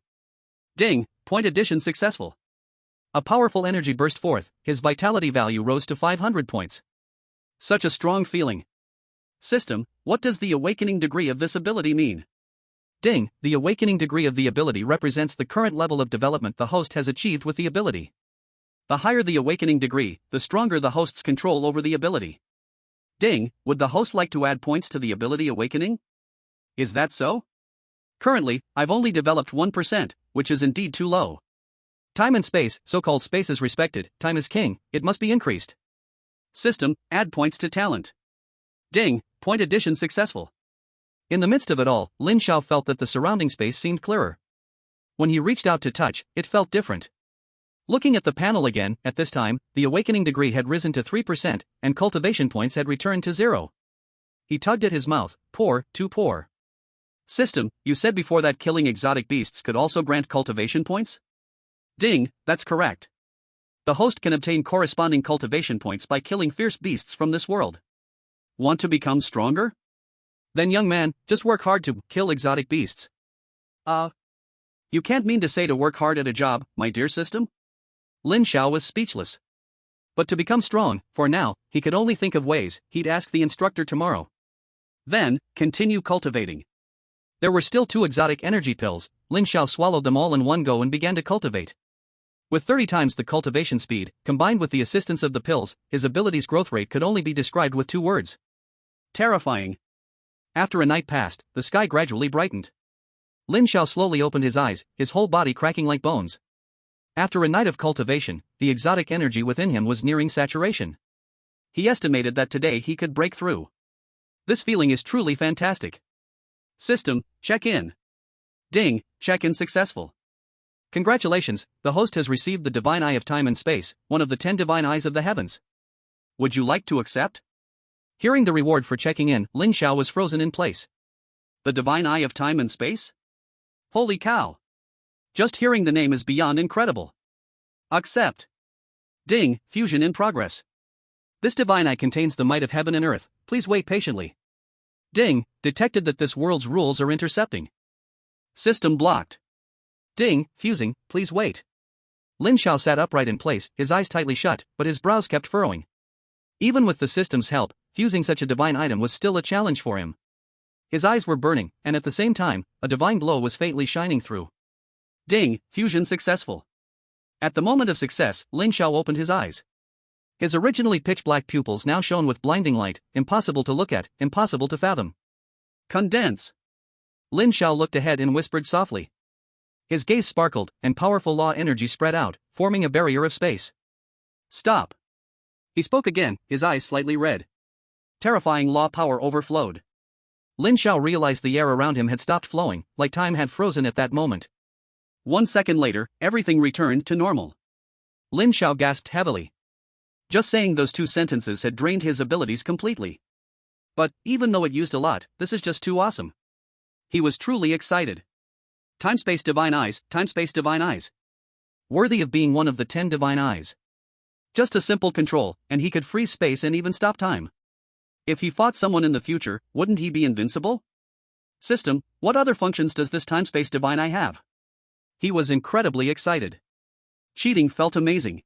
Ding, point addition successful. A powerful energy burst forth, his vitality value rose to 500 points. Such a strong feeling. System, what does the awakening degree of this ability mean? Ding, the awakening degree of the ability represents the current level of development the host has achieved with the ability. The higher the awakening degree, the stronger the host's control over the ability. Ding, would the host like to add points to the ability awakening? Is that so? Currently, I've only developed 1%, which is indeed too low. Time and space, so-called space is respected, time is king, it must be increased. System, add points to talent. Ding, point addition successful. In the midst of it all, Lin Xiao felt that the surrounding space seemed clearer. When he reached out to touch, it felt different. Looking at the panel again, at this time, the awakening degree had risen to 3%, and cultivation points had returned to 0. He tugged at his mouth, pour, too poor.
System, you said before that killing exotic beasts could also grant cultivation points? Ding, that's correct. The host can obtain corresponding cultivation points by killing fierce beasts from this world. Want to become stronger? Then young man, just work hard to kill exotic beasts. You can't mean to say to work hard at a job, my dear system? Lin Xiao was speechless. But to become strong, for now, he could only think of ways. He'd ask the instructor tomorrow. Then, continue cultivating. There were still 2 exotic energy pills. Lin Xiao swallowed them all in one go and began to cultivate. With 30 times the cultivation speed, combined with the assistance of the pills, his ability's growth rate could only be described with 2 words. Terrifying. After a night passed, the sky gradually brightened. Lin Xiao slowly opened his eyes, his whole body cracking like bones. After a night of cultivation, the exotic energy within him was nearing saturation. He estimated that today he could break through. This feeling is truly fantastic. System, check in. Ding, check-in successful. Congratulations, the host has received the Divine Eye of Time and Space, one of the 10 Divine Eyes of the heavens. Would you like to accept? Hearing the reward for checking in, Lin Xiao was frozen in place. The Divine Eye of Time and Space? Holy cow! Just hearing the name is beyond incredible. Accept. Ding, fusion in progress. This divine eye contains the might of heaven and earth, please wait patiently. Ding, detected that this world's rules are intercepting. System blocked. Ding, fusing, please wait. Lin Xiao sat upright in place, his eyes tightly shut, but his brows kept furrowing. Even with the system's help, fusing such a divine item was still a challenge for him. His eyes were burning, and at the same time, a divine glow was faintly shining through. Ding, fusion successful. At the moment of success, Lin Xiao opened his eyes. His originally pitch-black pupils now shone with blinding light, impossible to look at, impossible to fathom. Condense. Lin Xiao looked ahead and whispered softly. His gaze sparkled, and powerful law energy spread out, forming a barrier of space. Stop. He spoke again, his eyes slightly red. Terrifying law power overflowed. Lin Xiao realized the air around him had stopped flowing, like time had frozen at that moment. 1 second later, everything returned to normal. Lin Xiao gasped heavily. Just saying those 2 sentences had drained his abilities completely. But, even though it used a lot, this is just too awesome. He was truly excited. Time-space divine eyes, time-space divine eyes. Worthy of being one of the 10 divine eyes. Just a simple control, and he could freeze space and even stop time. If he fought someone in the future, wouldn't he be invincible? System, what other functions does this time-space divine eye have? He was incredibly excited. Cheating felt amazing.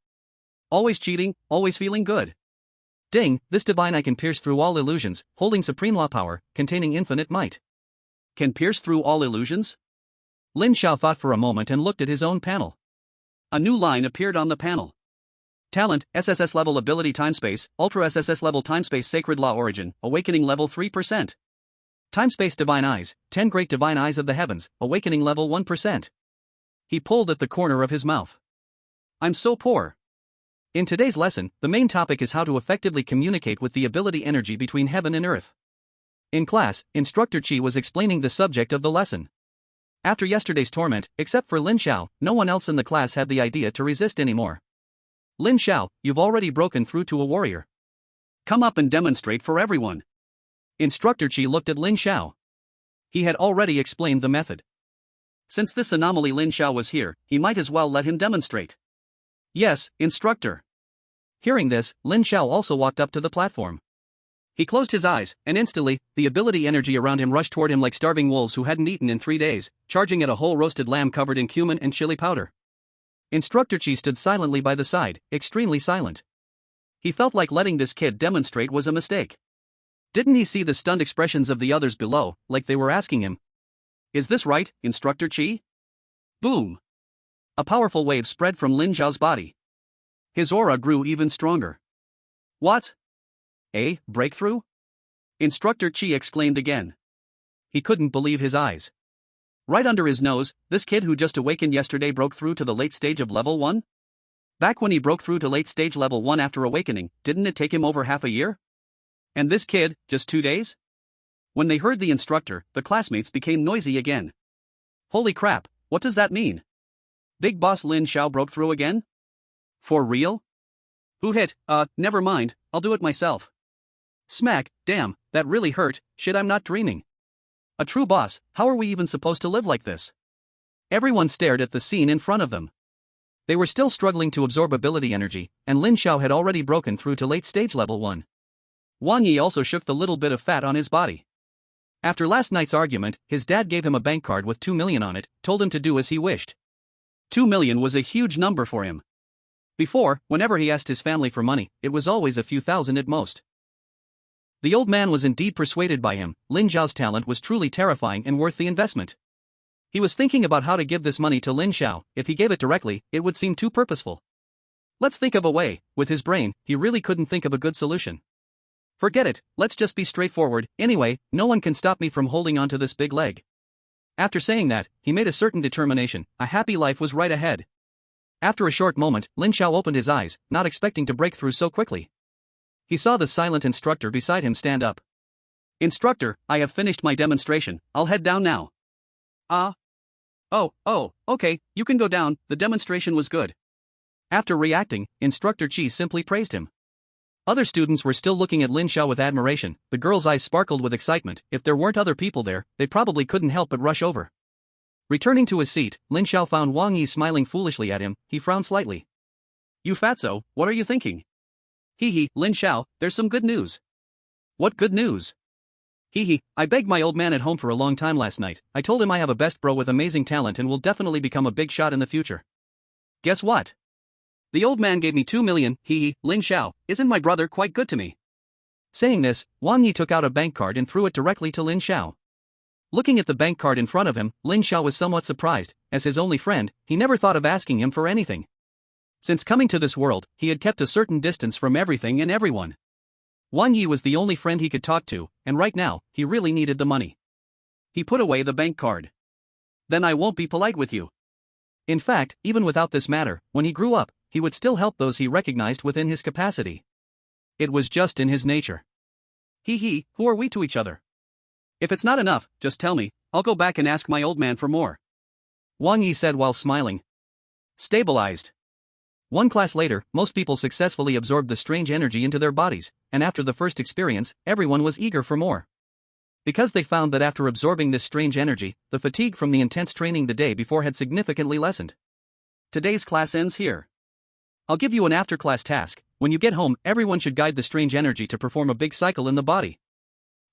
Always cheating, always feeling good. Ding, this divine eye can pierce through all illusions, holding supreme law power, containing infinite might. Can pierce through all illusions? Lin Xiao thought for a moment and looked at his own panel. A new line appeared on the panel. Talent, SSS level ability timespace, Ultra SSS level timespace sacred law origin, awakening level 3%. Timespace divine eyes, 10 great divine eyes of the heavens, awakening level 1%. He pulled at the corner of his mouth. I'm so poor. In today's lesson, the main topic is how to effectively communicate with the ability energy between heaven and earth. In class, Instructor Qi was explaining the subject of the lesson. After yesterday's torment, except for Lin Xiao, no one else in the class had the idea to resist anymore. Lin Xiao, you've already broken through to a warrior. Come up and demonstrate for everyone. Instructor Qi looked at Lin Xiao. He had already explained the method. Since this anomaly Lin Xiao was here, he might as well let him demonstrate. Yes, instructor. Hearing this, Lin Xiao also walked up to the platform. He closed his eyes, and instantly, the ability energy around him rushed toward him like starving wolves who hadn't eaten in 3 days, charging at a whole roasted lamb covered in cumin and chili powder. Instructor Qi stood silently by the side, extremely silent. He felt like letting this kid demonstrate was a mistake. Didn't he see the stunned expressions of the others below, like they were asking him, "Is this right, Instructor Qi?" Boom! A powerful wave spread from Lin Xiao's body. His aura grew even stronger. What? A breakthrough? Instructor Qi exclaimed again. He couldn't believe his eyes. Right under his nose, this kid who just awakened yesterday broke through to the late stage of level 1? Back when he broke through to late stage level 1 after awakening, didn't it take him over half a year? And this kid, just 2 days? When they heard the instructor, the classmates became noisy again. Holy crap, what does that mean? Big Boss Lin Xiao broke through again? For real? Who hit? Never mind, I'll do it myself. Smack, damn, that really hurt, shit I'm not dreaming. A true boss, how are we even supposed to live like this? Everyone stared at the scene in front of them. They were still struggling to absorb ability energy, and Lin Xiao had already broken through to late stage level 1. Wang Yi also shook the little bit of fat on his body. After last night's argument, his dad gave him a bank card with 2 million on it, told him to do as he wished. 2 million was a huge number for him. Before, whenever he asked his family for money, it was always a few thousand at most. The old man was indeed persuaded by him. Lin Xiao's talent was truly terrifying and worth the investment. He was thinking about how to give this money to Lin Xiao. If he gave it directly, it would seem too purposeful. Let's think of a way. With his brain, he really couldn't think of a good solution. Forget it, let's just be straightforward. Anyway, no one can stop me from holding on to this big leg. After saying that, he made a certain determination. A happy life was right ahead. After a short moment, Lin Xiao opened his eyes, not expecting to break through so quickly. He saw the silent instructor beside him stand up. Instructor, I have finished my demonstration, I'll head down now. Okay, you can go down, the demonstration was good. After reacting, Instructor Chi simply praised him. Other students were still looking at Lin Xiao with admiration. The girl's eyes sparkled with excitement. If there weren't other people there, they probably couldn't help but rush over. Returning to his seat, Lin Xiao found Wang Yi smiling foolishly at him. He frowned slightly. You fatso, what are you thinking? Hee, Lin Xiao, there's some good news. What good news? Hee, I begged my old man at home for a long time last night. I told him I have a best bro with amazing talent and will definitely become a big shot in the future. Guess what? The old man gave me 2 million, Lin Xiao, isn't my brother quite good to me? Saying this, Wang Yi took out a bank card and threw it directly to Lin Xiao. Looking at the bank card in front of him, Lin Xiao was somewhat surprised. As his only friend, he never thought of asking him for anything. Since coming to this world, he had kept a certain distance from everything and everyone. Wang Yi was the only friend he could talk to, and right now, he really needed the money. He put away the bank card. Then I won't be polite with you. In fact, even without this matter, when he grew up, he would still help those he recognized within his capacity. It was just in his nature. Who are we to each other? If it's not enough, just tell me, I'll go back and ask my old man for more. Wang Yi said while smiling. Stabilized. One class later, most people successfully absorbed the strange energy into their bodies, and after the first experience, everyone was eager for more. Because they found that after absorbing this strange energy, the fatigue from the intense training the day before had significantly lessened. Today's class ends here. I'll give you an after-class task. When you get home, everyone should guide the strange energy to perform a big cycle in the body.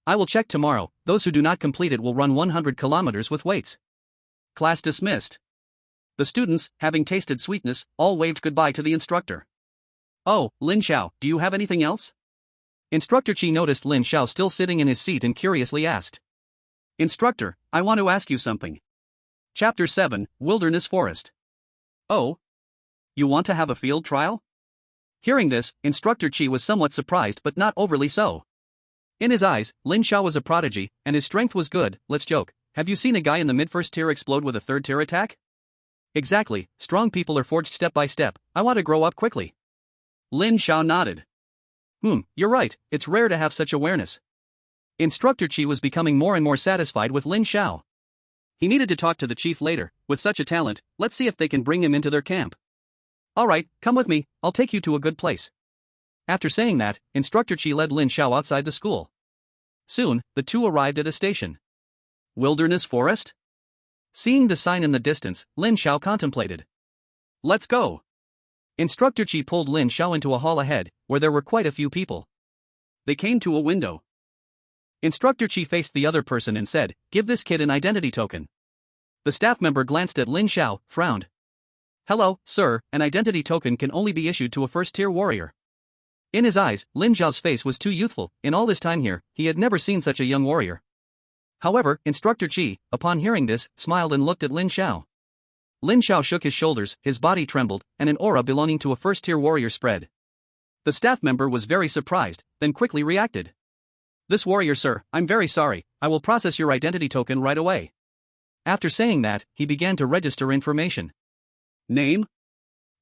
I will check tomorrow. Those who do not complete it will run 100 kilometers with weights. Class dismissed. The students, having tasted sweetness, all waved goodbye to the instructor. Oh, Lin Xiao, do you have anything else? Instructor Chi noticed Lin Xiao still sitting in his seat and curiously asked. Instructor, I want to ask you something. Chapter 7, Wilderness Forest. Oh? You want to have a field trial? Hearing this, Instructor Chi was somewhat surprised but not overly so. In his eyes, Lin Xiao was a prodigy, and his strength was good. Let's joke. Have you seen a guy in the mid-first tier explode with a third tier attack? Exactly, strong people are forged step by step. I want to grow up quickly. Lin Xiao nodded. You're right, it's rare to have such awareness. Instructor Chi was becoming more and more satisfied with Lin Xiao. He needed to talk to the chief later. With such a talent, let's see if they can bring him into their camp. Alright, come with me, I'll take you to a good place. After saying that, Instructor Chi led Lin Xiao outside the school. Soon, the two arrived at a station. Wilderness Forest? Seeing the sign in the distance, Lin Xiao contemplated. Let's go. Instructor Chi pulled Lin Xiao into a hall ahead, where there were quite a few people. They came to a window. Instructor Chi faced the other person and said, "Give this kid an identity token." The staff member glanced at Lin Xiao, frowned. "Hello, sir, an identity token can only be issued to a first-tier warrior." In his eyes, Lin Xiao's face was too youthful. In all this time here, he had never seen such a young warrior. However, Instructor Chi, upon hearing this, smiled and looked at Lin Xiao. Lin Xiao shook his shoulders, his body trembled, and an aura belonging to a first-tier warrior spread. The staff member was very surprised, then quickly reacted. "This warrior, sir, I'm very sorry, I will process your identity token right away." After saying that, he began to register information. Name?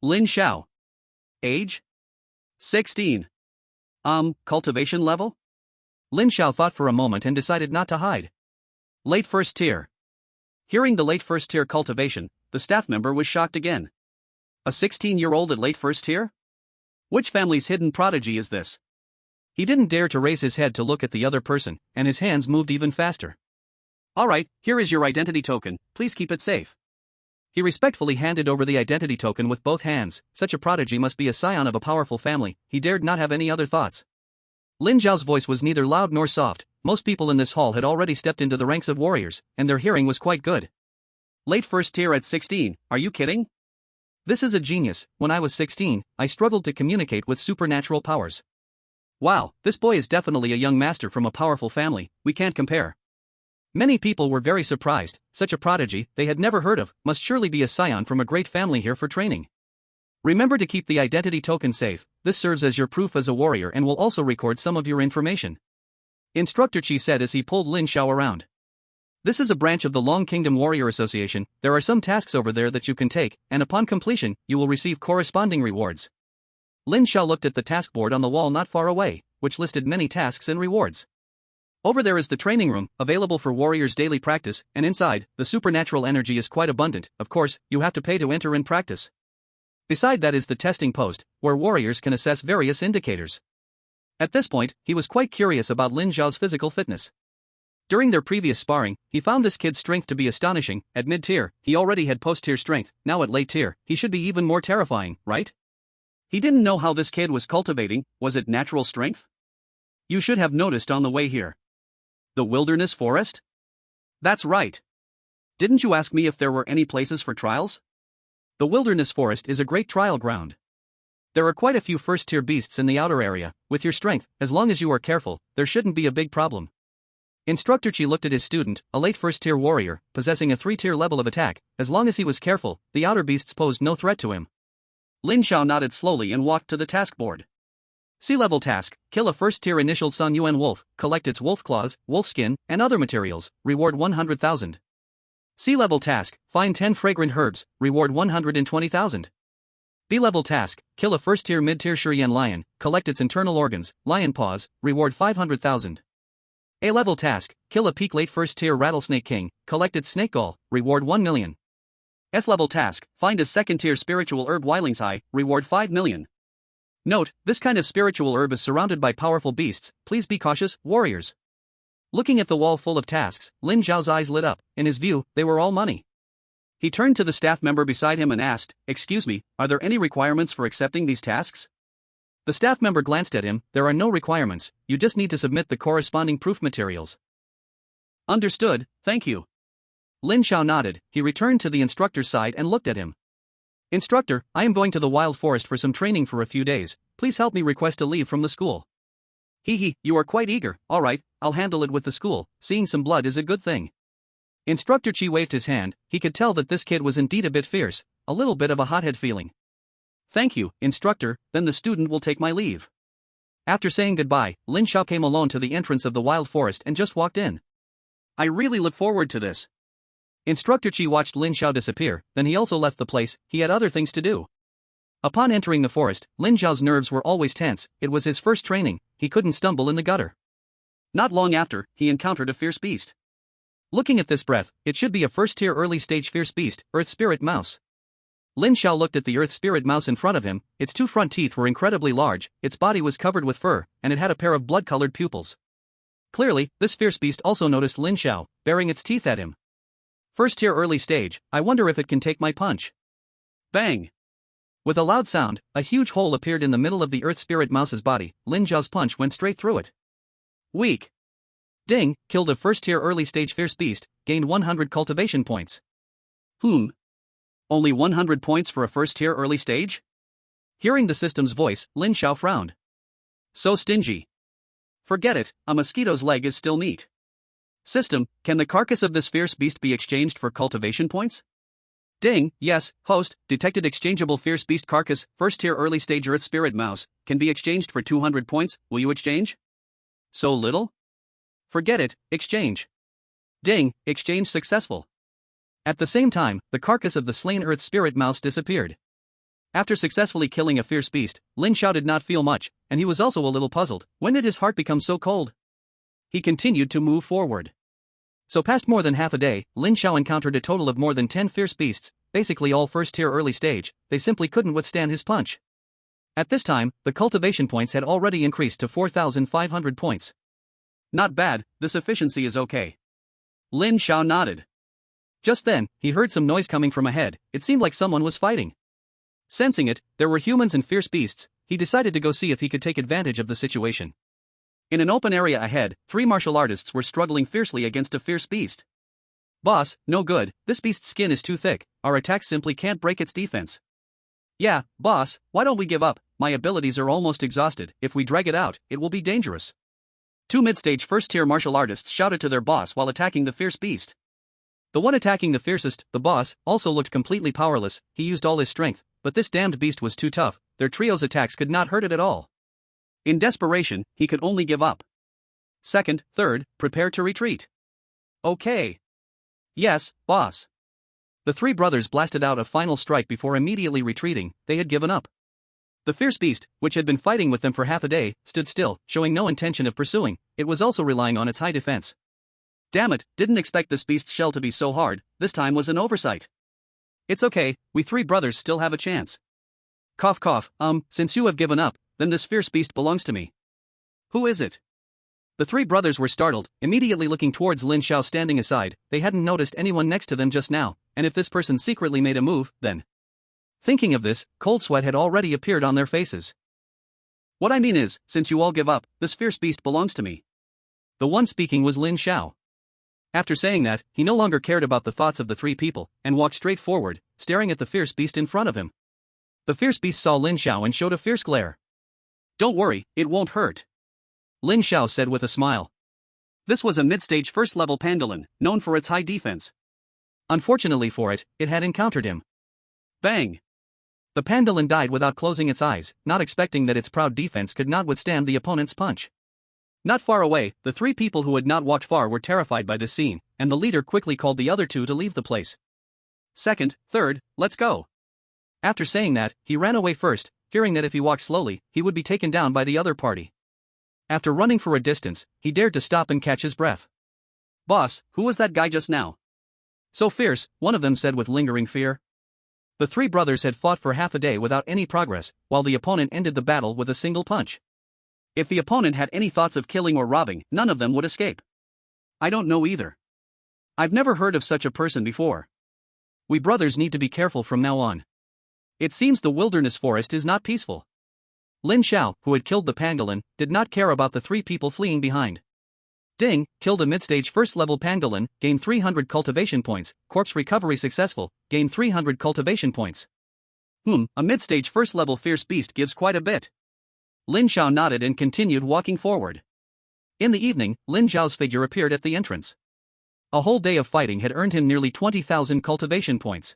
Lin Xiao. Age? 16. Cultivation level? Lin Xiao thought for a moment and decided not to hide. Late first tier. Hearing the late first tier cultivation, the staff member was shocked again. A 16-year-old at late first tier? Which family's hidden prodigy is this? He didn't dare to raise his head to look at the other person, and his hands moved even faster. Alright, here is your identity token, please keep it safe. He respectfully handed over the identity token with both hands. Such a prodigy must be a scion of a powerful family, he dared not have any other thoughts. Lin Zhao's voice was neither loud nor soft. Most people in this hall had already stepped into the ranks of warriors, and their hearing was quite good. Late first tier at 16, are you kidding? This is a genius. When I was 16, I struggled to communicate with supernatural powers. Wow, this boy is definitely a young master from a powerful family, we can't compare. Many people were very surprised. Such a prodigy, they had never heard of, must surely be a scion from a great family here for training. Remember to keep the identity token safe, this serves as your proof as a warrior and will also record some of your information. Instructor Qi said as he pulled Lin Zhao around. This is a branch of the Long Kingdom Warrior Association, there are some tasks over there that you can take, and upon completion, you will receive corresponding rewards. Lin Zhao looked at the task board on the wall not far away, which listed many tasks and rewards. Over there is the training room, available for warriors' daily practice, and inside, the supernatural energy is quite abundant. Of course, you have to pay to enter and practice. Beside that is the testing post, where warriors can assess various indicators. At this point, he was quite curious about Lin Zhao's physical fitness. During their previous sparring, he found this kid's strength to be astonishing. At mid-tier, he already had post-tier strength, now at late tier, he should be even more terrifying, right? He didn't know how this kid was cultivating, was it natural strength? You should have noticed on the way here. The wilderness forest? That's right. Didn't you ask me if there were any places for trials? The wilderness forest is a great trial ground. There are quite a few first-tier beasts in the outer area. With your strength, as long as you are careful, there shouldn't be a big problem. Instructor Qi looked at his student, a late first-tier warrior, possessing a 3-tier level of attack. As long as he was careful, the outer beasts posed no threat to him. Lin Zhao nodded slowly and walked to the task board. Sea-level task, kill a first-tier initialed Sun Yuan wolf, collect its wolf claws, wolf skin, and other materials, reward 100,000. Sea-level task, find 10 fragrant herbs, reward 120,000. B-level task, kill a first-tier mid-tier Shurian lion, collect its internal organs, lion paws, reward 500,000. A-level task, kill a peak late first-tier rattlesnake king, collect its snake gall, reward 1 million. S-level task, find a second-tier spiritual herb Weiling's Eye, reward 5 million. Note, this kind of spiritual herb is surrounded by powerful beasts, please be cautious, warriors. Looking at the wall full of tasks, Lin Zhao's eyes lit up. In his view, they were all money. He turned to the staff member beside him and asked, "Excuse me, are there any requirements for accepting these tasks?" The staff member glanced at him. "There are no requirements, you just need to submit the corresponding proof materials." "Understood, thank you." Lin Zhao nodded. He returned to the instructor's side and looked at him. "Instructor, I am going to the wild forest for some training for a few days, please help me request a leave from the school." You are quite eager, alright, I'll handle it with the school, seeing some blood is a good thing." Instructor Qi waved his hand. He could tell that this kid was indeed a bit fierce, a little bit of a hothead feeling. "Thank you, instructor, then the student will take my leave." After saying goodbye, Lin Zhao came alone to the entrance of the wild forest and just walked in. "I really look forward to this." Instructor Qi watched Lin Zhao disappear, then he also left the place. He had other things to do. Upon entering the forest, Lin Zhao's nerves were always tense. It was his first training, he couldn't stumble in the gutter. Not long after, he encountered a fierce beast. Looking at this breath, it should be a first-tier early-stage fierce beast, Earth Spirit Mouse. Lin Zhao looked at the Earth Spirit Mouse in front of him. Its 2 front teeth were incredibly large, its body was covered with fur, and it had a pair of blood-colored pupils. Clearly, this fierce beast also noticed Lin Zhao, baring its teeth at him. "First-tier early stage, I wonder if it can take my punch." Bang! With a loud sound, a huge hole appeared in the middle of the Earth Spirit Mouse's body. Lin Zhao's punch went straight through it. Weak. Ding, killed a first-tier early-stage fierce beast, gained 100 cultivation points. Only 100 points for a first-tier early stage? Hearing the system's voice, Lin Zhao frowned. So stingy. Forget it, a mosquito's leg is still meat. System, can the carcass of this fierce beast be exchanged for cultivation points? Ding, yes, host, detected exchangeable fierce beast carcass, first-tier early-stage Earth Spirit Mouse, can be exchanged for 200 points, will you exchange? So little? Forget it, exchange. Ding, exchange successful. At the same time, the carcass of the slain Earth Spirit Mouse disappeared. After successfully killing a fierce beast, Lin Zhao did not feel much, and he was also a little puzzled. When did his heart become so cold? He continued to move forward. So past more than half a day, Lin Zhao encountered a total of more than 10 fierce beasts, basically all first-tier early stage. They simply couldn't withstand his punch. At this time, the cultivation points had already increased to 4,500 points. Not bad, this efficiency is okay. Lin Xiao nodded. Just then, he heard some noise coming from ahead. It seemed like someone was fighting. Sensing it, there were humans and fierce beasts. He decided to go see if he could take advantage of the situation. In an open area ahead, 3 martial artists were struggling fiercely against a fierce beast. Boss, no good, this beast's skin is too thick, our attacks simply can't break its defense. Yeah, boss, why don't we give up? My abilities are almost exhausted. If we drag it out, it will be dangerous. 2 mid-stage first-tier martial artists shouted to their boss while attacking the fierce beast. The one attacking the fiercest, the boss, also looked completely powerless. He used all his strength, but this damned beast was too tough. Their trio's attacks could not hurt it at all. In desperation, he could only give up. Second, third, prepare to retreat. Okay. Yes, boss. The 3 brothers blasted out a final strike before immediately retreating. They had given up. The fierce beast, which had been fighting with them for half a day, stood still, showing no intention of pursuing. It was also relying on its high defense. Damn it, didn't expect this beast's shell to be so hard. This time was an oversight. It's okay, we 3 brothers still have a chance. Cough cough, since you have given up, then this fierce beast belongs to me. Who is it? The 3 brothers were startled, immediately looking towards Lin Xiao standing aside. They hadn't noticed anyone next to them just now, and if this person secretly made a move, then... Thinking of this, cold sweat had already appeared on their faces. What I mean is, since you all give up, this fierce beast belongs to me. The one speaking was Lin Xiao. After saying that, he no longer cared about the thoughts of the 3 people, and walked straight forward, staring at the fierce beast in front of him. The fierce beast saw Lin Xiao and showed a fierce glare. Don't worry, it won't hurt. Lin Xiao said with a smile. This was a mid-stage first-level pangolin, known for its high defense. Unfortunately for it, it had encountered him. Bang! The pangolin died without closing its eyes, not expecting that its proud defense could not withstand the opponent's punch. Not far away, the 3 people who had not walked far were terrified by this scene, and the leader quickly called the other 2 to leave the place. Second, third, let's go. After saying that, he ran away first, fearing that if he walked slowly, he would be taken down by the other party. After running for a distance, he dared to stop and catch his breath. Boss, who was that guy just now? So fierce, one of them said with lingering fear. The 3 brothers had fought for half a day without any progress, while the opponent ended the battle with a single punch. If the opponent had any thoughts of killing or robbing, none of them would escape. I don't know either. I've never heard of such a person before. We brothers need to be careful from now on. It seems the wilderness forest is not peaceful. Lin Xiao, who had killed the pangolin, did not care about the 3 people fleeing behind. Ding, killed a mid-stage first-level pangolin, gained 300 cultivation points. Corpse recovery successful, gained 300 cultivation points. A mid-stage first-level fierce beast gives quite a bit. Lin Xiao nodded and continued walking forward. In the evening, Lin Xiao's figure appeared at the entrance. A whole day of fighting had earned him nearly 20,000 cultivation points.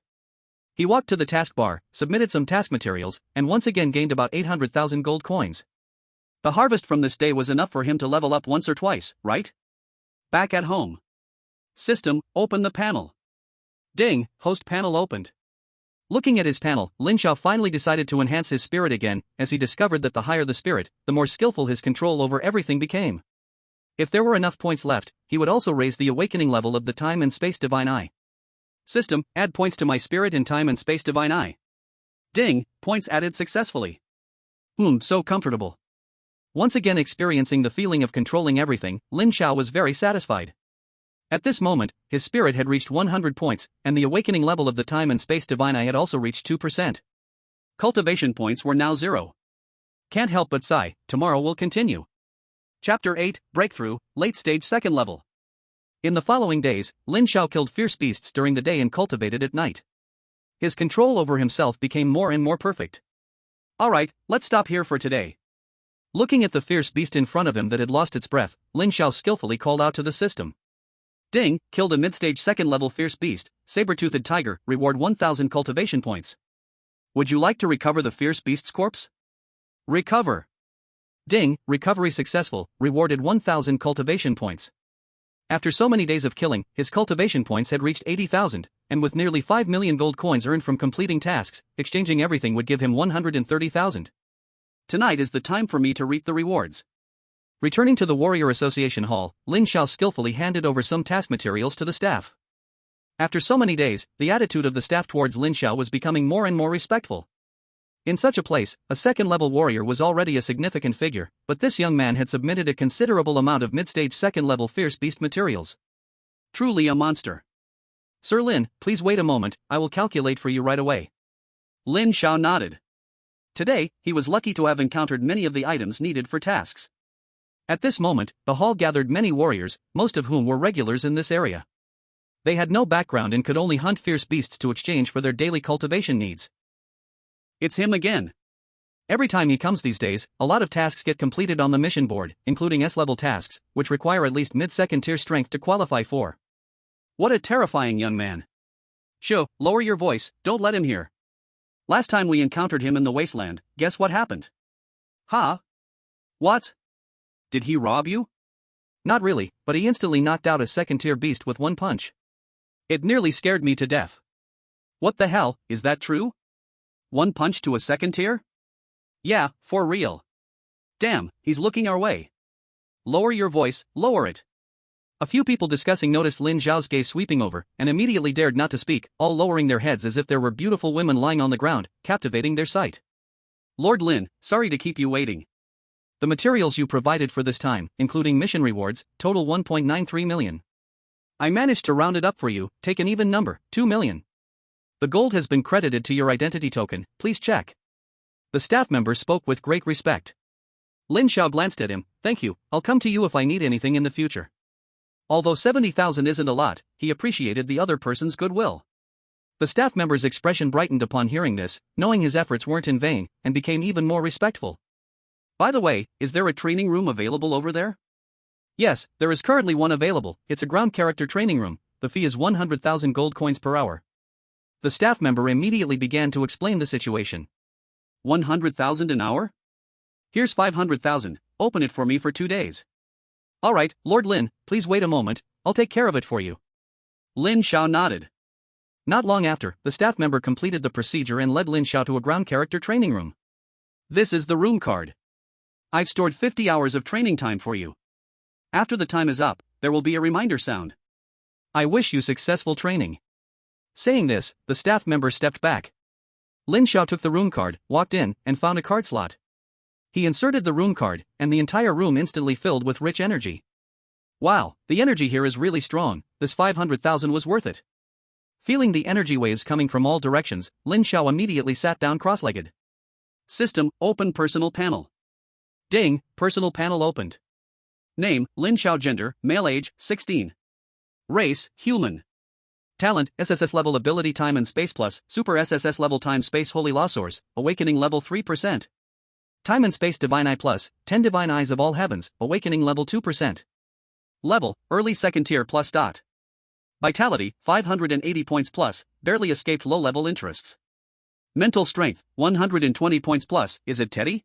He walked to the taskbar, submitted some task materials, and once again gained about 800,000 gold coins. The harvest from this day was enough for him to level up once or twice, right? Back at home. System, open the panel. Ding, host panel opened. Looking at his panel, Lin Xiao finally decided to enhance his spirit again, as he discovered that the higher the spirit, the more skillful his control over everything became. If there were enough points left, he would also raise the awakening level of the Time and Space Divine Eye. System, add points to my spirit in Time and Space Divine Eye. Ding, points added successfully. So comfortable. Once again experiencing the feeling of controlling everything, Lin Xiao was very satisfied. At this moment, his spirit had reached 100 points, and the awakening level of the Time and Space Divine Eye had also reached 2%. Cultivation points were now 0. Can't help but sigh, tomorrow will continue. Chapter 8, Breakthrough, Late Stage Second Level. In the following days, Lin Xiao killed fierce beasts during the day and cultivated at night. His control over himself became more and more perfect. Alright, let's stop here for today. Looking at the fierce beast in front of him that had lost its breath, Lin Xiao skillfully called out to the system. Ding, killed a mid-stage second-level fierce beast, saber-toothed tiger, reward 1,000 cultivation points. Would you like to recover the fierce beast's corpse? Recover. Ding, recovery successful, rewarded 1,000 cultivation points. After so many days of killing, his cultivation points had reached 80,000, and with nearly 5 million gold coins earned from completing tasks, exchanging everything would give him 130,000. Tonight is the time for me to reap the rewards. Returning to the Warrior Association Hall, Lin Xiao skillfully handed over some task materials to the staff. After so many days, the attitude of the staff towards Lin Xiao was becoming more and more respectful. In such a place, a second-level warrior was already a significant figure, but this young man had submitted a considerable amount of mid-stage second-level fierce beast materials. Truly a monster. Sir Lin, please wait a moment, I will calculate for you right away. Lin Xiao nodded. Today, he was lucky to have encountered many of the items needed for tasks. At this moment, the hall gathered many warriors, most of whom were regulars in this area. They had no background and could only hunt fierce beasts to exchange for their daily cultivation needs. It's him again. Every time he comes these days, a lot of tasks get completed on the mission board, including S-level tasks, which require at least mid-second tier strength to qualify for. What a terrifying young man. Sho, lower your voice, don't let him hear. Last time we encountered him in the wasteland, guess what happened? Huh? What? Did he rob you? Not really, but he instantly knocked out a second-tier beast with one punch. It nearly scared me to death. What the hell, is that true? One punch to a second tier? Yeah, for real. Damn, he's looking our way. Lower your voice, lower it. A few people discussing noticed Lin Xiao's gaze sweeping over, and immediately dared not to speak, all lowering their heads as if there were beautiful women lying on the ground, captivating their sight. Lord Lin, sorry to keep you waiting. The materials you provided for this time, including mission rewards, total 1.93 million. I managed to round it up for you, take an even number, 2 million. The gold has been credited to your identity token, please check. The staff member spoke with great respect. Lin Xiao glanced at him, thank you, I'll come to you if I need anything in the future. Although 70,000 isn't a lot, he appreciated the other person's goodwill. The staff member's expression brightened upon hearing this, knowing his efforts weren't in vain, and became even more respectful. By the way, is there a training room available over there? Yes, there is currently one available, it's a ground character training room, the fee is 100,000 gold coins per hour. The staff member immediately began to explain the situation. 100,000 an hour? Here's 500,000, open it for me for 2 days. Alright, Lord Lin, please wait a moment, I'll take care of it for you. Lin Xiao nodded. Not long after, the staff member completed the procedure and led Lin Xiao to a ground character training room. This is the room card. I've stored 50 hours of training time for you. After the time is up, there will be a reminder sound. I wish you successful training. Saying this, the staff member stepped back. Lin Xiao took the room card, walked in, and found a card slot. He inserted the room card, and the entire room instantly filled with rich energy. Wow, the energy here is really strong, this 500,000 was worth it. Feeling the energy waves coming from all directions, Lin Xiao immediately sat down cross-legged. System, open personal panel. Ding, personal panel opened. Name, Lin Xiao. Gender, male. Age, 16. Race, human. Talent, SSS level ability time and space plus, super SSS level time space holy law source, awakening level 3%. Time and space divine eye plus, 10 divine eyes of all heavens, awakening level 2%. Level, early second tier plus dot. Vitality, 580 points plus, barely escaped low level interests. Mental strength, 120 points plus, is it Teddy?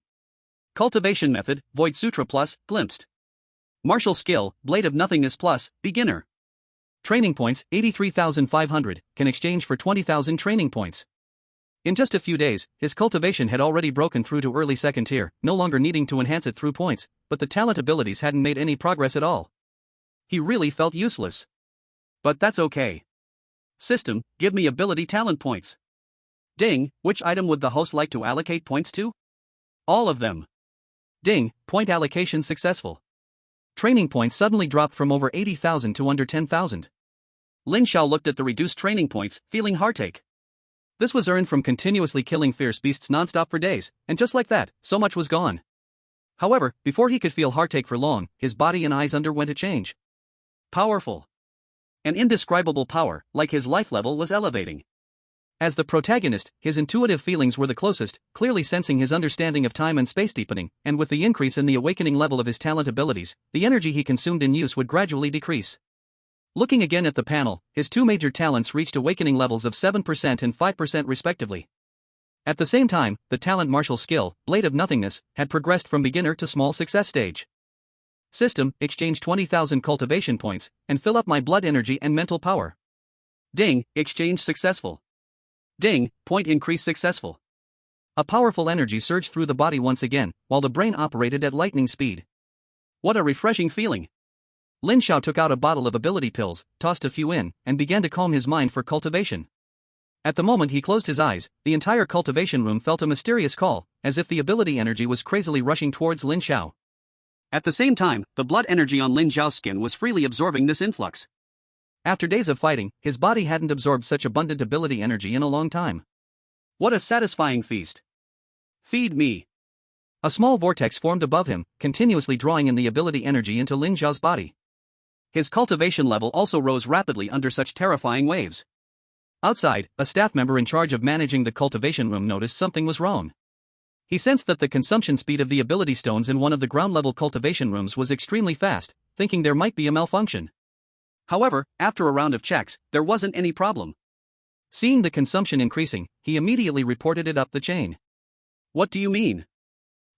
Cultivation method, Void Sutra plus, glimpsed. Martial skill, Blade of Nothingness plus, beginner. Training points, 83,500, can exchange for 20,000 training points. In just a few days, his cultivation had already broken through to early second tier, no longer needing to enhance it through points, but the talent abilities hadn't made any progress at all. He really felt useless. But that's okay. System, give me ability talent points. Ding, which item would the host like to allocate points to? All of them. Ding, point allocation successful. Training points suddenly dropped from over 80,000 to under 10,000. Lin Xiao looked at the reduced training points, feeling heartache. This was earned from continuously killing fierce beasts non-stop for days, and just like that, so much was gone. However, before he could feel heartache for long, his body and eyes underwent a change. Powerful. An indescribable power, like his life level was elevating. As the protagonist, his intuitive feelings were the closest, clearly sensing his understanding of time and space deepening, and with the increase in the awakening level of his talent abilities, the energy he consumed in use would gradually decrease. Looking again at the panel, his two major talents reached awakening levels of 7% and 5% respectively. At the same time, the talent martial skill, Blade of Nothingness, had progressed from beginner to small success stage. System, exchange 20,000 cultivation points, and fill up my blood energy and mental power. Ding, exchange successful. Ding, point increase successful. A powerful energy surged through the body once again, while the brain operated at lightning speed. What a refreshing feeling. Lin Xiao took out a bottle of ability pills, tossed a few in, and began to calm his mind for cultivation. At the moment he closed his eyes, the entire cultivation room felt a mysterious call, as if the ability energy was crazily rushing towards Lin Xiao. At the same time, the blood energy on Lin Xiao's skin was freely absorbing this influx.
After days of fighting, his body hadn't absorbed such abundant ability energy in a long time.
What a satisfying feast. Feed me.
A small vortex formed above him, continuously drawing in the ability energy into Lin Xiao's body.
His cultivation level also rose rapidly under such terrifying waves.
Outside, a staff member in charge of managing the cultivation room noticed something was wrong. He sensed that the consumption speed of the ability stones in one of the ground-level cultivation rooms was extremely fast, thinking there might be a malfunction.
However, after a round of checks, there wasn't any problem.
Seeing the consumption increasing, he immediately reported it up the chain.
What do you mean?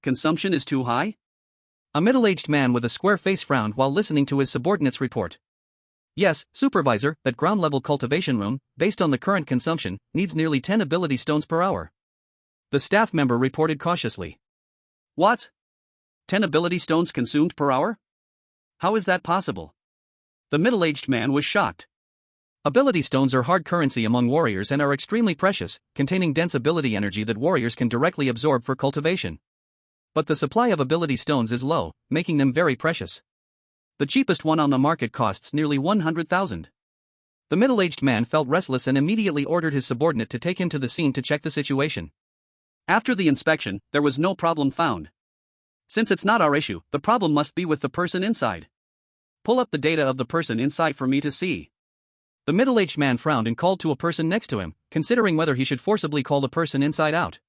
Consumption is too high?
A middle-aged man with a square face frowned while listening to his subordinate's report. Yes, supervisor, that ground-level cultivation room, based on the current consumption, needs nearly 10 ability stones per hour. The staff member reported cautiously.
What? 10 ability stones consumed per hour? How is that possible? The middle-aged man was shocked.
Ability stones are hard currency among warriors and are extremely precious, containing dense ability energy that warriors can directly absorb for cultivation. But the supply of ability stones is low, making them very precious. The cheapest one on the market costs nearly 100,000. The middle-aged man felt restless and immediately ordered his subordinate to take him to the scene to check the situation.
After the inspection, there was no problem found. Since it's not our issue, the problem must be with the person inside. Pull up the data of the person inside for me to see.
The middle-aged man frowned and called to a person next to him, considering whether he should forcibly call the person inside out.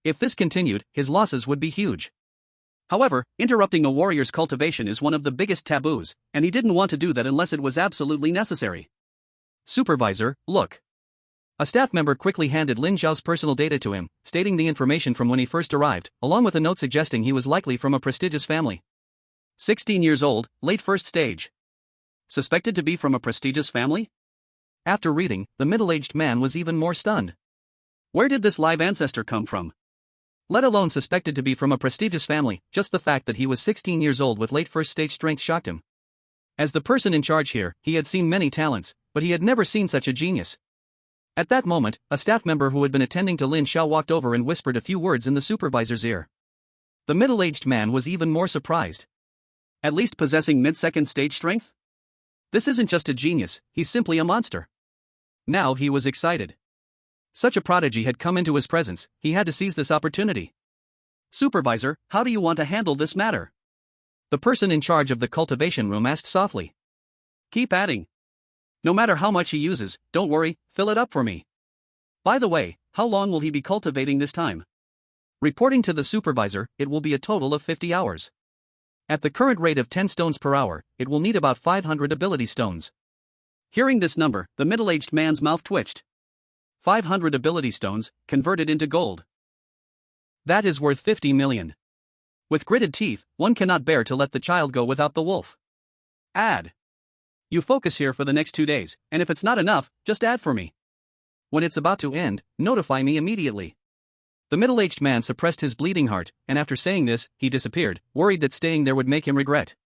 If this continued, his losses would be huge.
However, interrupting a warrior's cultivation is one of the biggest taboos, and he didn't want to do that unless it was absolutely necessary.
Supervisor, look. A staff member quickly handed Lin Xiao's personal data to him, stating the information from when he first arrived, along with a note suggesting he was likely from a prestigious family.
16 years old, late first stage. Suspected to be from a prestigious family?
After reading, the middle-aged man was even more stunned.
Where did this live ancestor come from?
Let alone suspected to be from a prestigious family, just the fact that he was 16 years old with late first stage strength shocked him. As the person in charge here, he had seen many talents, but he had never seen such a genius. At that moment, a staff member who had been attending to Lin Xiao walked over and whispered a few words in the supervisor's ear. The middle-aged man was even more surprised.
At least possessing mid-second stage strength? This isn't just a genius, he's simply a monster.
Now he was excited. Such a prodigy had come into his presence, he had to seize this opportunity.
Supervisor, how do you want to handle this matter?
The person in charge of the cultivation room asked softly.
Keep adding. No matter how much he uses, don't worry, fill it up for me. By the way, how long will he be cultivating this time?
Reporting to the supervisor, it will be a total of 50 hours. At the current rate of 10 stones per hour, it will need about 500 ability stones.
Hearing this number, the middle-aged man's mouth twitched. 500 ability stones, converted into gold.
That is worth 50 million. With gritted teeth, one cannot bear to let the child go without the wolf.
Add. You focus here for the next 2 days, and if it's not enough, just add for me.
When it's about to end, notify me immediately. The middle-aged man suppressed his bleeding heart, and after saying this, he disappeared, worried that staying there would make him regret.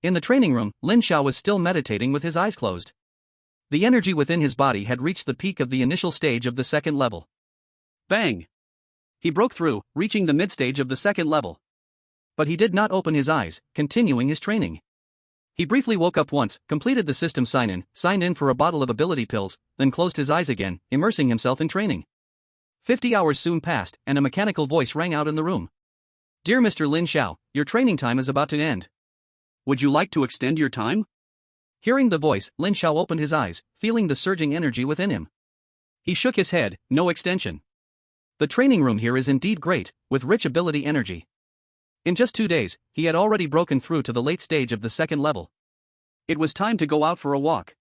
In the training room, Lin Xiao was still meditating with his eyes closed. The energy within his body had reached the peak of the initial stage of the second level.
Bang! He broke through, reaching the mid-stage of the second level.
But he did not open his eyes, continuing his training. He briefly woke up once, completed the system sign-in, signed in for a bottle of ability pills, then closed his eyes again, immersing himself in training. 50 hours soon passed, and a mechanical voice rang out in the room. Dear Mr. Lin Xiao, your training time is about to end.
Would you like to extend your time?
Hearing the voice, Lin Xiao opened his eyes, feeling the surging energy within him. He shook his head, no extension. The training room here is indeed great, with rich ability energy. In just 2 days, he had already broken through to the late stage of the second level.
It was time to go out for a walk.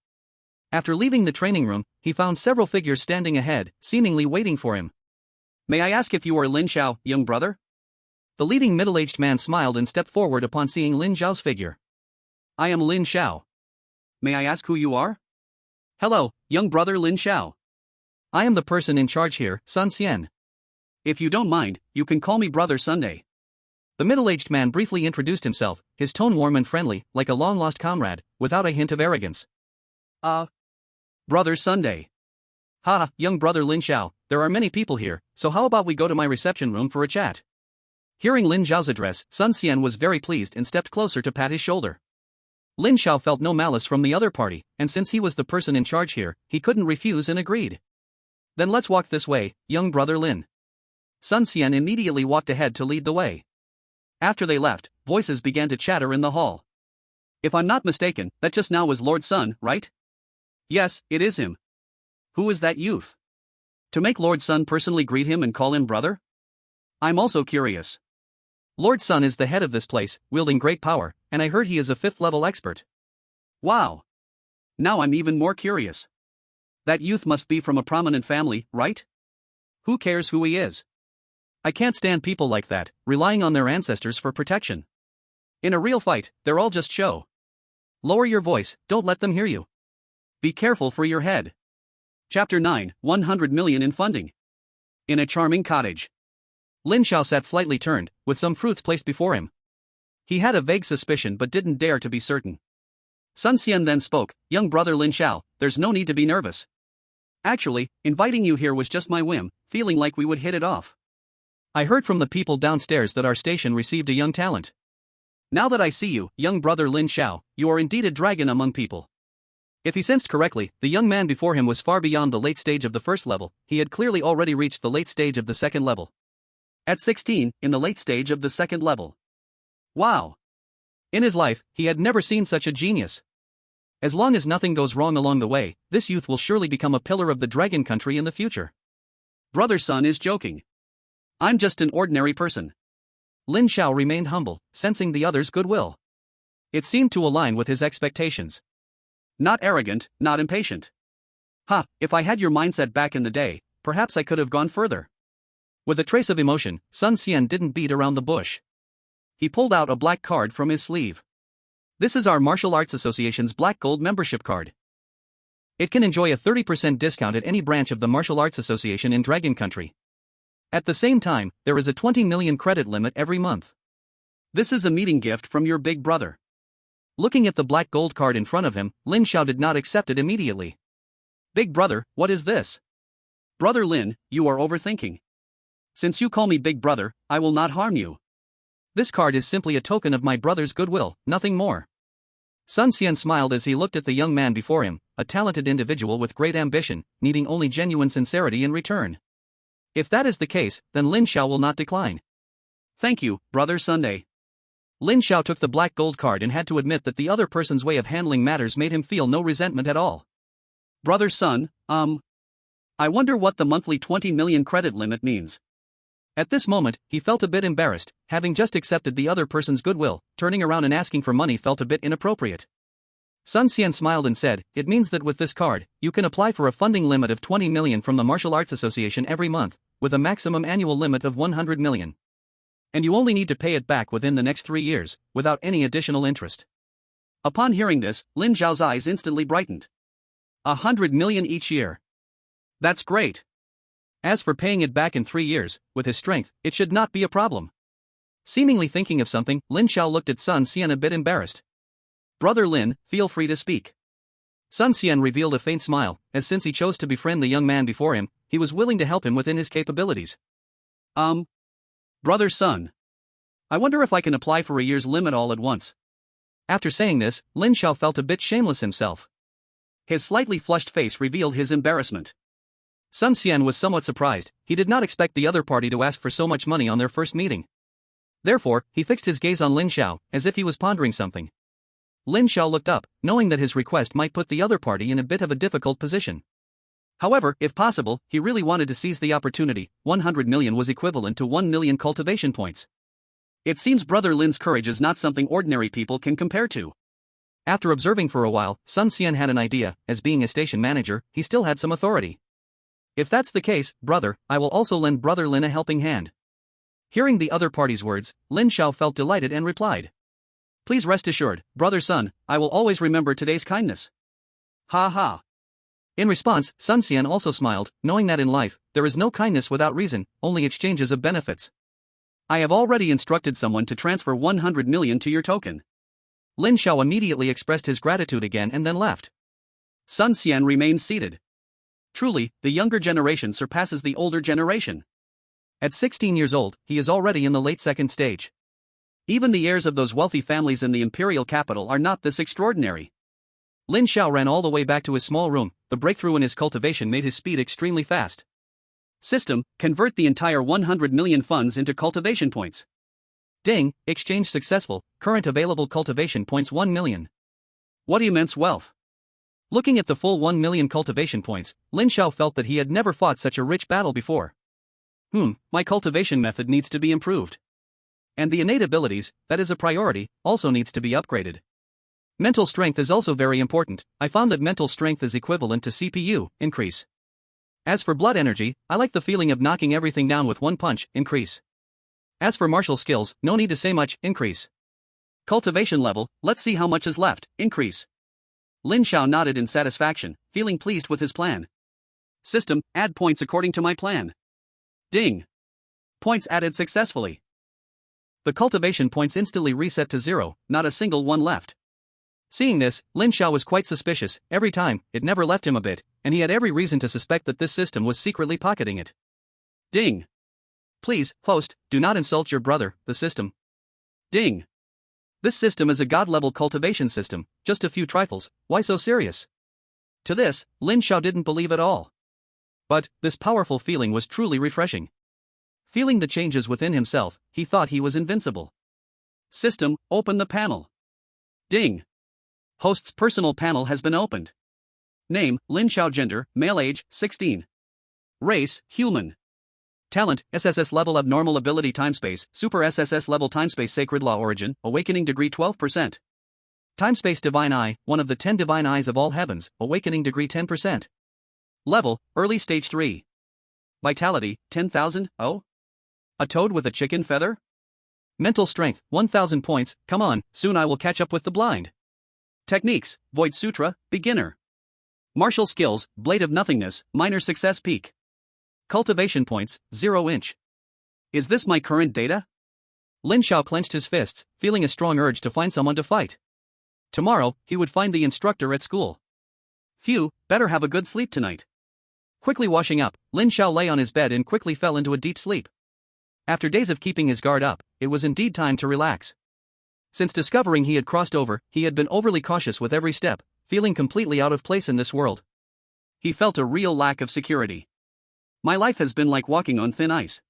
After leaving the training room, he found several figures standing ahead, seemingly waiting for him.
May I ask if you are Lin Xiao, young brother?
The leading middle-aged man smiled and stepped forward upon seeing Lin Xiao's figure.
I am Lin Xiao. May I ask who you are?
Hello, young brother Lin Xiao. I am the person in charge here, Sun Xian.
If you don't mind, you can call me Brother Sunday.
The middle-aged man briefly introduced himself, his tone warm and friendly, like a long-lost comrade, without a hint of arrogance.
Brother Sunday.
Ha, young brother Lin Xiao, there are many people here, so how about we go to my reception room for a chat? Hearing Lin Xiao's address, Sun Xian was very pleased and stepped closer to pat his shoulder.
Lin Xiao felt no malice from the other party, and since he was the person in charge here, he couldn't refuse and agreed. Then let's walk this way, young brother Lin. Sun Xian immediately walked ahead to lead the way. After they left, voices began to chatter in the hall. If I'm not mistaken, that just now was Lord Sun, right? Yes, it is him. Who is that youth? To make Lord Sun personally greet him and call him brother? I'm also curious. Lord Sun is the head of this place, wielding great power, and I heard he is a 5th level expert. Wow. Now I'm even more curious. That youth must be from a prominent family, right? Who cares who he is? I can't stand people like that, relying on their ancestors for protection. In a real fight, they're all just show. Lower your voice, don't let them hear you. Be careful for your head. Chapter 9, 100 million in funding. In a charming cottage. Lin Xiao sat slightly turned, with some fruits placed before him. He had a vague suspicion but didn't dare to be certain. Sun Xian then spoke, young brother Lin Xiao, there's no need to be nervous. Actually, inviting you here was just my whim, feeling like we would hit it off. I heard from the people downstairs that our station received a young talent. Now that I see you, young brother Lin Xiao, you are indeed a dragon among people. If he sensed correctly, the young man before him was far beyond the late stage of the 1st level, he had clearly already reached the late stage of the 2nd level. At 16, in the late stage of the 2nd level. Wow! In his life, he had never seen such a genius. As long as nothing goes wrong along the way, this youth will surely become a pillar of the dragon country in the future. Brother Sun is joking. I'm just an ordinary person. Lin Xiao remained humble, sensing the other's goodwill. It seemed to align with his expectations. Not arrogant, not impatient. If I had your mindset back in the day, perhaps I could have gone further. With a trace of emotion, Sun Xian didn't beat around the bush. He pulled out a black card from his sleeve. This is our Martial Arts Association's Black Gold membership card. It can enjoy a 30% discount at any branch of the Martial Arts Association in Dragon Country. At the same time, there is a 20 million credit limit every month. This is a meeting gift from your big brother. Looking at the black gold card in front of him, Lin Xiao did not accept it immediately. Big brother, what is this? Brother Lin, you are overthinking. Since you call me big brother, I will not harm you. This card is simply a token of my brother's goodwill, nothing more. Sun Xian smiled as he looked at the young man before him, a talented individual with great ambition, needing only genuine sincerity in return. If that is the case, then Lin Xiao will not decline. Thank you, brother Sunday. Lin Xiao took the black gold card and had to admit that the other person's way of handling matters made him feel no resentment at all. Brother Sun, I wonder what the monthly 20 million credit limit means. At this moment, he felt a bit embarrassed, having just accepted the other person's goodwill, turning around and asking for money felt a bit inappropriate. Sun Xian smiled and said, it means that with this card, you can apply for a funding limit of 20 million from the Martial Arts Association every month, with a maximum annual limit of 100 million. And you only need to pay it back within the next 3 years, without any additional interest. Upon hearing this, Lin Xiao's eyes instantly brightened. 100 million each year. That's great. As for paying it back in 3 years, with his strength, it should not be a problem. Seemingly thinking of something, Lin Xiao looked at Sun Xian a bit embarrassed. Brother Lin, feel free to speak. Sun Xian revealed a faint smile, as since he chose to befriend the young man before him, he was willing to help him within his capabilities. Brother Sun. I wonder if I can apply for a year's limit all at once. After saying this, Lin Xiao felt a bit shameless himself. His slightly flushed face revealed his embarrassment. Sun Xian was somewhat surprised, he did not expect the other party to ask for so much money on their first meeting. Therefore, he fixed his gaze on Lin Xiao, as if he was pondering something. Lin Xiao looked up, knowing that his request might put the other party in a bit of a difficult position. However, if possible, he really wanted to seize the opportunity. 100 million was equivalent to 1 million cultivation points. It seems Brother Lin's courage is not something ordinary people can compare to. After observing for a while, Sun Xian had an idea. As being a station manager, he still had some authority. If that's the case, brother, I will also lend Brother Lin a helping hand. Hearing the other party's words, Lin Xiao felt delighted and replied. Please rest assured, Brother Sun, I will always remember today's kindness. Ha ha. In response, Sun Xian also smiled, knowing that in life, there is no kindness without reason, only exchanges of benefits. I have already instructed someone to transfer 100 million to your token. Lin Xiao immediately expressed his gratitude again and then left. Sun Xian remained seated. Truly, the younger generation surpasses the older generation. At 16 years old, he is already in the late second stage. Even the heirs of those wealthy families in the imperial capital are not this extraordinary. Lin Xiao ran all the way back to his small room. The breakthrough in his cultivation made his speed extremely fast. System, convert the entire 100 million funds into cultivation points. Ding, exchange successful, current available cultivation points 1 million. What immense wealth! Looking at the full 1 million cultivation points, Lin Xiao felt that he had never fought such a rich battle before. My cultivation method needs to be improved. And the innate abilities, that is a priority, also needs to be upgraded. Mental strength is also very important. I found that mental strength is equivalent to CPU, increase. As for blood energy, I like the feeling of knocking everything down with one punch, increase. As for martial skills, no need to say much, increase. Cultivation level, let's see how much is left, increase. Lin Xiao nodded in satisfaction, feeling pleased with his plan. System, add points according to my plan. Ding. Points added successfully. The cultivation points instantly reset to 0, not a single one left. Seeing this, Lin Xiao was quite suspicious. Every time, it never left him a bit, and he had every reason to suspect that this system was secretly pocketing it. Ding. Please, host, do not insult your brother, the system. Ding. This system is a god-level cultivation system, just a few trifles, why so serious? To this, Lin Xiao didn't believe at all. But, this powerful feeling was truly refreshing. Feeling the changes within himself, he thought he was invincible. System, open the panel. Ding. Host's personal panel has been opened. Name, Lin Xiao. Gender, male. Age, 16. Race, human. Talent, SSS level. Abnormal ability. Timespace, super SSS level. Timespace. Sacred law. Origin, awakening degree 12%. Timespace. Divine eye, one of the 10 divine eyes of all heavens, awakening degree 10%. Level, early stage 3. Vitality, 10,000, oh? A toad with a chicken feather? Mental strength, 1,000 points, come on, soon I will catch up with the blind. Techniques, Void Sutra, beginner. Martial skills, Blade of Nothingness, minor success peak. Cultivation points, 0 inch. Is this my current data? Lin Xiao clenched his fists, feeling a strong urge to find someone to fight. Tomorrow, he would find the instructor at school. Phew, better have a good sleep tonight. Quickly washing up, Lin Xiao lay on his bed and quickly fell into a deep sleep. After days of keeping his guard up, it was indeed time to relax. Since discovering he had crossed over, he had been overly cautious with every step, feeling completely out of place in this world. He felt a real lack of security. My life has been like walking on thin ice.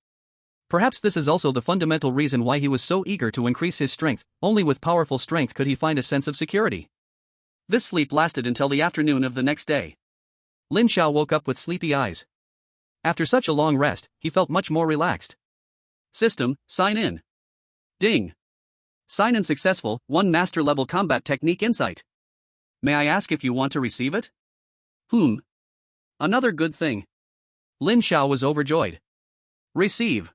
Perhaps this is also the fundamental reason why he was so eager to increase his strength. Only with powerful strength could he find a sense of security. This sleep lasted until the afternoon of the next day. Lin Xiao woke up with sleepy eyes. After such a long rest, he felt much more relaxed. System, sign in. Ding. Sign in successful, 1 master level combat technique insight. May I ask if you want to receive it? Another good thing. Lin Xiao was overjoyed. Receive.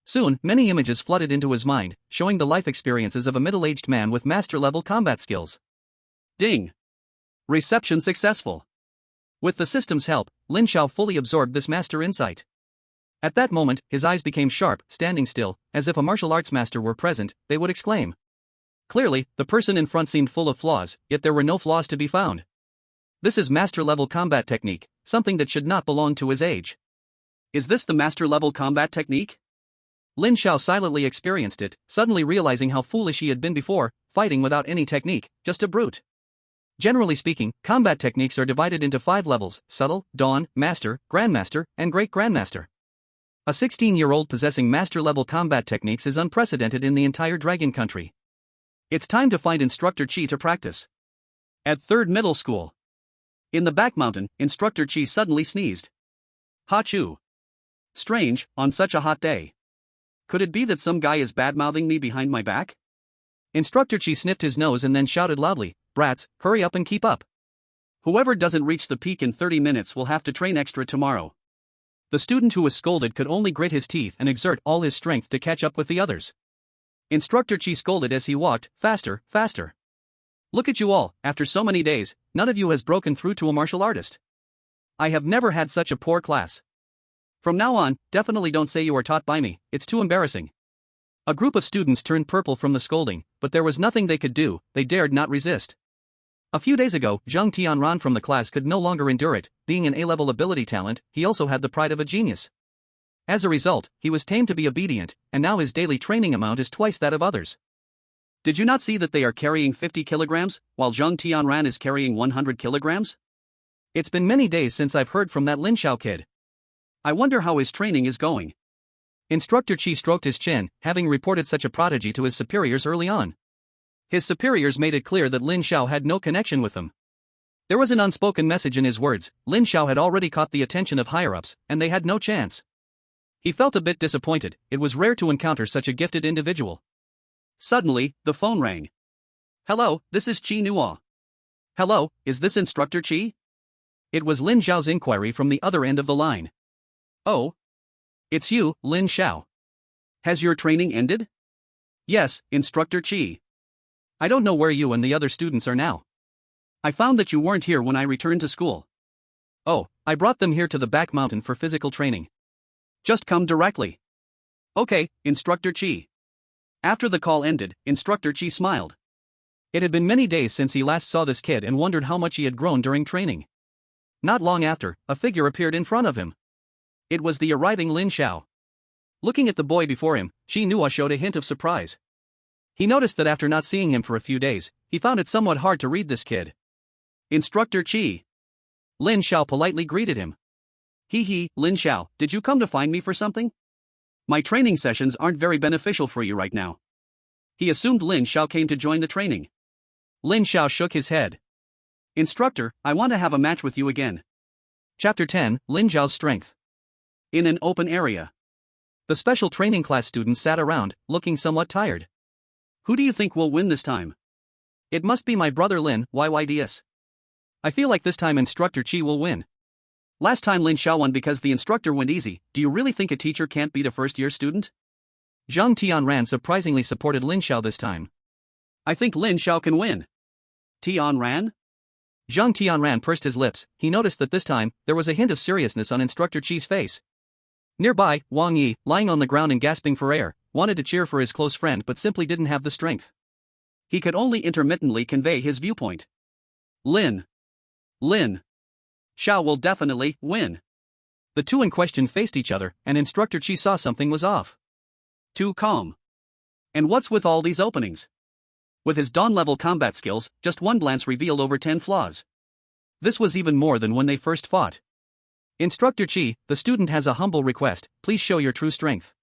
Soon, many images flooded into his mind, showing the life experiences of a middle-aged man with master-level combat skills. Ding. Reception successful. With the system's help, Lin Xiao fully absorbed this master insight. At that moment, his eyes became sharp, standing still, as if a martial arts master were present, they would exclaim. Clearly, the person in front seemed full of flaws, yet there were no flaws to be found. This is master-level combat technique, something that should not belong to his age. Is this the master-level combat technique? Lin Xiao silently experienced it, suddenly realizing how foolish he had been before, fighting without any technique, just a brute. Generally speaking, combat techniques are divided into 5 levels: subtle, dawn, master, grandmaster, and great grandmaster. A 16-year-old possessing master-level combat techniques is unprecedented in the entire Dragon Country. It's time to find Instructor Chi to practice. At 3rd middle school. In the back mountain, Instructor Chi suddenly sneezed. Hachu. Strange, on such a hot day. Could it be that some guy is bad-mouthing me behind my back? Instructor Chi sniffed his nose and then shouted loudly, "Brats, hurry up and keep up. Whoever doesn't reach the peak in 30 minutes will have to train extra tomorrow." The student who was scolded could only grit his teeth and exert all his strength to catch up with the others. Instructor Chi scolded as he walked, "Faster, faster. Look at you all, after so many days, none of you has broken through to a martial artist. I have never had such a poor class. From now on, definitely don't say you are taught by me, it's too embarrassing." A group of students turned purple from the scolding, but there was nothing they could do, they dared not resist. A few days ago, Zhang Tianran from the class could no longer endure it. Being an A-level ability talent, he also had the pride of a genius. As a result, he was tamed to be obedient, and now his daily training amount is twice that of others. Did you not see that they are carrying 50 kilograms, while Zhang Tianran is carrying 100 kilograms?
It's been many days since I've heard from that Lin Xiao kid.
I wonder how his training is going.
Instructor Chi stroked his chin, having reported such a prodigy to his superiors early on. His superiors made it clear that Lin Xiao had no connection with them. There was an unspoken message in his words. Lin Xiao had already caught the attention of higher-ups, and they had no chance. He felt a bit disappointed. It was rare to encounter such a gifted individual.
Suddenly, the phone rang. Hello, this is Chi Nuo. Hello, is this Instructor Chi?
It was Lin Xiao's inquiry from the other end of the line.
Oh. It's you, Lin Xiao. Has your training ended?
Yes, Instructor Chi. I don't know where you and the other students are now.
I found that you weren't here when I returned to school.
Oh, I brought them here to the back mountain for physical training.
Just come directly. Okay, Instructor Chi. After the call ended, Instructor Chi smiled.
It had been many days since he last saw this kid and wondered how much he had grown during training. Not long after, a figure appeared in front of him. It was the arriving Lin Xiao. Looking at the boy before him, Chi Nuo showed a hint of surprise. He noticed that after not seeing him for a few days, he found it somewhat hard to read this kid.
Instructor Chi.
Lin Xiao politely greeted him.
Hee, Lin Xiao, did you come to find me for something? My training sessions aren't very beneficial for you right now. He assumed Lin Xiao came to join the training.
Lin Xiao shook his head.
Instructor, I want to have a match with you again.
Chapter 10, Lin Xiao's Strength.
In an open area.
The special training class students sat around, looking somewhat tired.
Who do you think will win this time?
It must be my brother Lin, YYDS. I feel like this time Instructor Chi will win.
Last time Lin Xiao won because the instructor went easy. Do you really think a teacher can't beat a first-year student?
Zhang Tianran surprisingly supported Lin Xiao this time.
I think Lin Xiao can win. Tianran?
Zhang Tianran pursed his lips. He noticed that this time, there was a hint of seriousness on Instructor Chi's face. Nearby, Wang Yi, lying on the ground and gasping for air, wanted to cheer for his close friend but simply didn't have the strength.
He could only intermittently convey his viewpoint. Lin Xiao will definitely win.
The two in question faced each other, and Instructor Chi saw something was off.
Too calm. And what's with all these openings? With his dawn-level combat skills, just one glance revealed over 10 flaws.
This was even more than when they first fought. Instructor Chi, the student has a humble request, please show your true strength.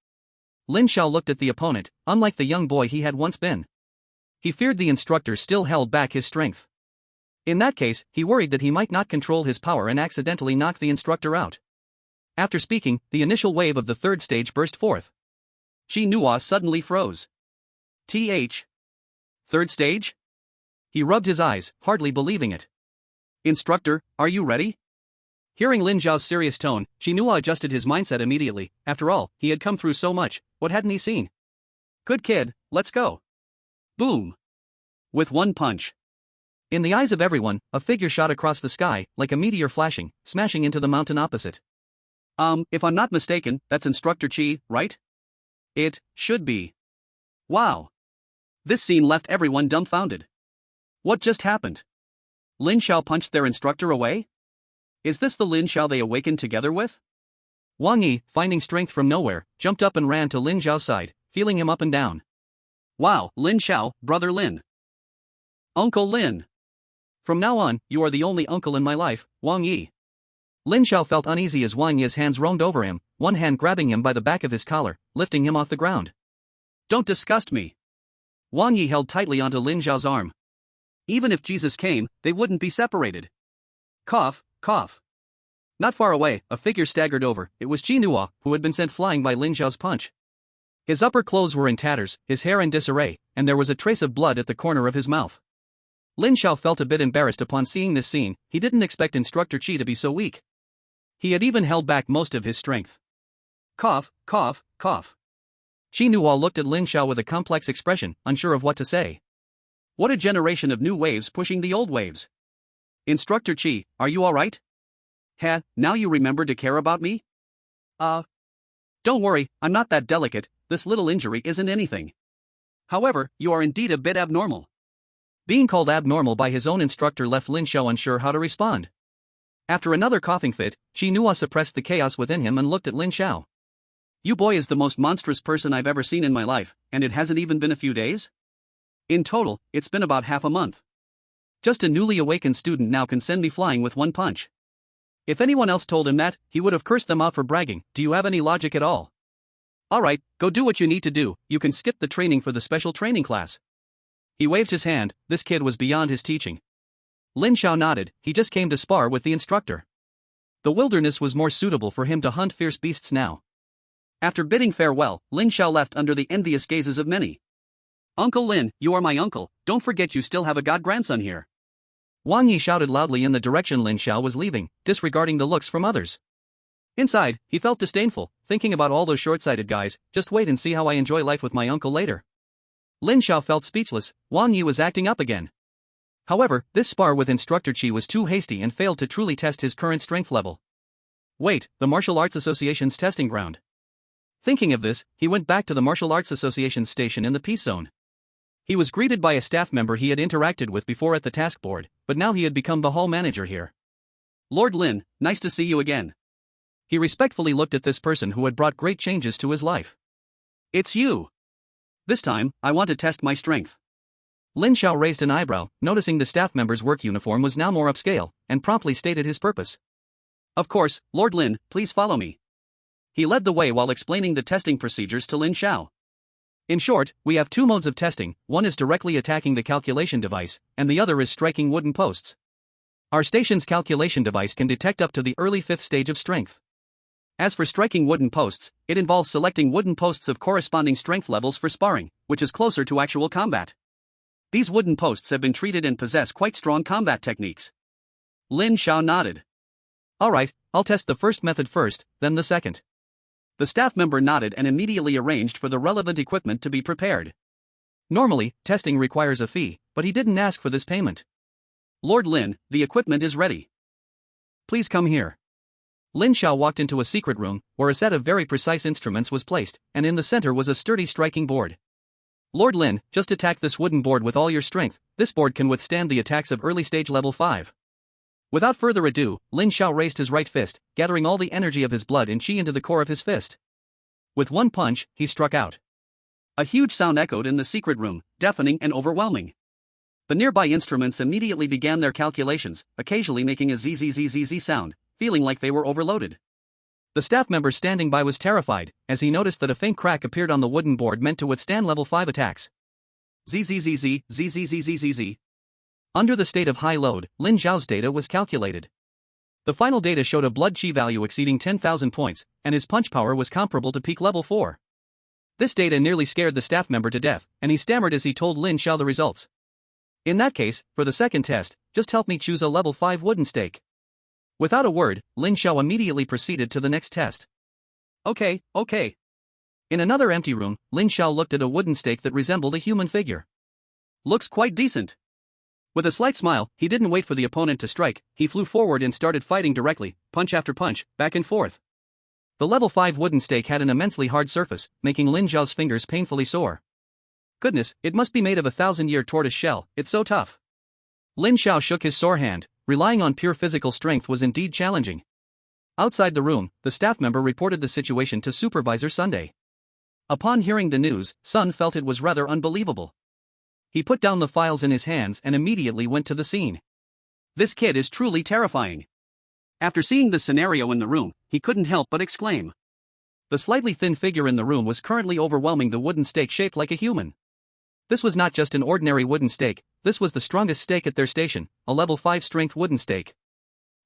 Lin Xiao looked at the opponent, unlike the young boy he had once been. He feared the instructor still held back his strength. In that case, he worried that he might not control his power and accidentally knock the instructor out. After speaking, the initial wave of the third stage burst forth.
Chi Nuo suddenly froze. Third stage?
He rubbed his eyes, hardly believing it.
Instructor, are you ready?
Hearing Lin Xiao's serious tone, Chi Nuo adjusted his mindset immediately. After all, he had come through so much, what hadn't he seen?
Good kid, let's go. Boom. With one punch.
In the eyes of everyone, a figure shot across the sky, like a meteor flashing, smashing into the mountain opposite.
If I'm not mistaken, that's Instructor Chi, right?
It should be.
Wow. This scene left everyone dumbfounded. What just happened? Lin Xiao punched their instructor away? Is this the Lin Xiao they awakened together with?
Wang Yi, finding strength from nowhere, jumped up and ran to Lin Xiao's side, feeling him up and down.
Wow, Lin Xiao, brother Lin. Uncle Lin.
From now on, you are the only uncle in my life, Wang Yi. Lin Xiao felt uneasy as Wang Yi's hands roamed over him, one hand grabbing him by the back of his collar, lifting him off the ground.
Don't disgust me.
Wang Yi held tightly onto Lin Xiao's arm.
Even if Jesus came, they wouldn't be separated.
Cough, cough. Not far away, a figure staggered over. It was Chi Nuo, who had been sent flying by Lin Xiao's punch. His upper clothes were in tatters, his hair in disarray, and there was a trace of blood at the corner of his mouth. Lin Xiao felt a bit embarrassed upon seeing this scene. He didn't expect Instructor Chi to be so weak. He had even held back most of his strength. Cough, cough, cough. Chi Nuo looked at Lin Xiao with a complex expression, unsure of what to say.
What a generation of new waves pushing the old waves. Instructor Chi, are you alright? Now you remember to care about me? Don't worry, I'm not that delicate, this little injury isn't anything. However, you are indeed a bit abnormal.
Being called abnormal by his own instructor left Lin Xiao unsure how to respond. After another coughing fit, Chi Nuo suppressed the chaos within him and looked at Lin Xiao.
You boy is the most monstrous person I've ever seen in my life, and it hasn't even been a few days? In total, it's been about half a month. Just a newly awakened student now can send me flying with one punch. If anyone else told him that, he would have cursed them out for bragging. Do you have any logic at all? Alright, go do what you need to do, you can skip the training for the special training class. He waved his hand, this kid was beyond his teaching. Lin Xiao nodded, he just came to spar with the instructor. The wilderness was more suitable for him to hunt fierce beasts now. After bidding farewell, Lin Xiao left under the envious gazes of many. Uncle Lin, you are my uncle, don't forget you still have a god-grandson here. Wang Yi shouted loudly in the direction Lin Xiao was leaving, disregarding the looks from others. Inside, he felt disdainful, thinking about all those short-sighted guys. Just wait and see how I enjoy life with my uncle later. Lin Xiao felt speechless. Wang Yi was acting up again. However, this spar with Instructor Qi was too hasty and failed to truly test his current strength level. Wait, the Martial Arts Association's testing ground. Thinking of this, he went back to the Martial Arts Association's station in the Peace Zone. He was greeted by a staff member he had interacted with before at the task board, but now he had become the hall manager here. Lord Lin, nice to see you again. He respectfully looked at this person who had brought great changes to his life. It's you. This time, I want to test my strength. Lin Xiao raised an eyebrow, noticing the staff member's work uniform was now more upscale, and promptly stated his purpose. Of course, Lord Lin, please follow me. He led the way while explaining the testing procedures to Lin Xiao. In short, we have two modes of testing, one is directly attacking the calculation device, and the other is striking wooden posts. Our station's calculation device can detect up to the early 5th stage of strength. As for striking wooden posts, it involves selecting wooden posts of corresponding strength levels for sparring, which is closer to actual combat. These wooden posts have been treated and possess quite strong combat techniques. Lin Xiao nodded. Alright, I'll test the first method first, then the second. The staff member nodded and immediately arranged for the relevant equipment to be prepared. Normally, testing requires a fee, but he didn't ask for this payment. Lord Lin, the equipment is ready. Please come here. Lin Xiao walked into a secret room, where a set of very precise instruments was placed, and in the center was a sturdy striking board. Lord Lin, just attack this wooden board with all your strength, this board can withstand the attacks of early stage level 5. Without further ado, Lin Xiao raised his right fist, gathering all the energy of his blood and qi into the core of his fist. With one punch, he struck out. A huge sound echoed in the secret room, deafening and overwhelming. The nearby instruments immediately began their calculations, occasionally making a zzzzz sound, feeling like they were overloaded. The staff member standing by was terrified, as he noticed that a faint crack appeared on the wooden board meant to withstand level 5 attacks. Zzzzz, zzzzz. Under the state of high load, Lin Xiao's data was calculated. The final data showed a blood qi value exceeding 10,000 points, and his punch power was comparable to peak level 4. This data nearly scared the staff member to death, and he stammered as he told Lin Xiao the results. In that case, for the second test, just help me choose a level 5 wooden stake. Without a word, Lin Xiao immediately proceeded to the next test. Okay. In another empty room, Lin Xiao looked at a wooden stake that resembled a human figure. Looks quite decent. With a slight smile, he didn't wait for the opponent to strike, he flew forward and started fighting directly, punch after punch, back and forth. The level 5 wooden stake had an immensely hard surface, making Lin Xiao's fingers painfully sore. Goodness, it must be made of a 1,000-year tortoise shell, it's so tough. Lin Xiao shook his sore hand, relying on pure physical strength was indeed challenging. Outside the room, the staff member reported the situation to Supervisor Sunday. Upon hearing the news, Sun felt it was rather unbelievable. He put down the files in his hands and immediately went to the scene. This kid is truly terrifying. After seeing the scenario in the room, he couldn't help but exclaim. The slightly thin figure in the room was currently overwhelming the wooden stake shaped like a human. This was not just an ordinary wooden stake, this was the strongest stake at their station, a level 5 strength wooden stake.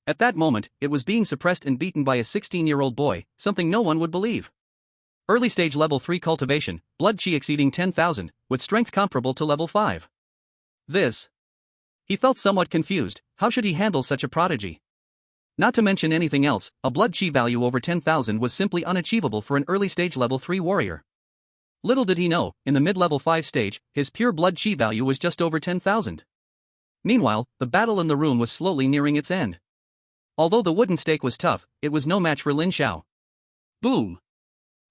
At that moment, it was being suppressed and beaten by a 16-year-old boy, something no one would believe. Early stage level 3 cultivation, blood qi exceeding 10,000, with strength comparable to level 5. He felt somewhat confused, how should he handle such a prodigy? Not to mention anything else, a blood qi value over 10,000 was simply unachievable for an early stage level 3 warrior. Little did he know, in the mid-level 5 stage, his pure blood qi value was just over 10,000. Meanwhile, the battle in the room was slowly nearing its end. Although the wooden stake was tough, it was no match for Lin Xiao. Boom!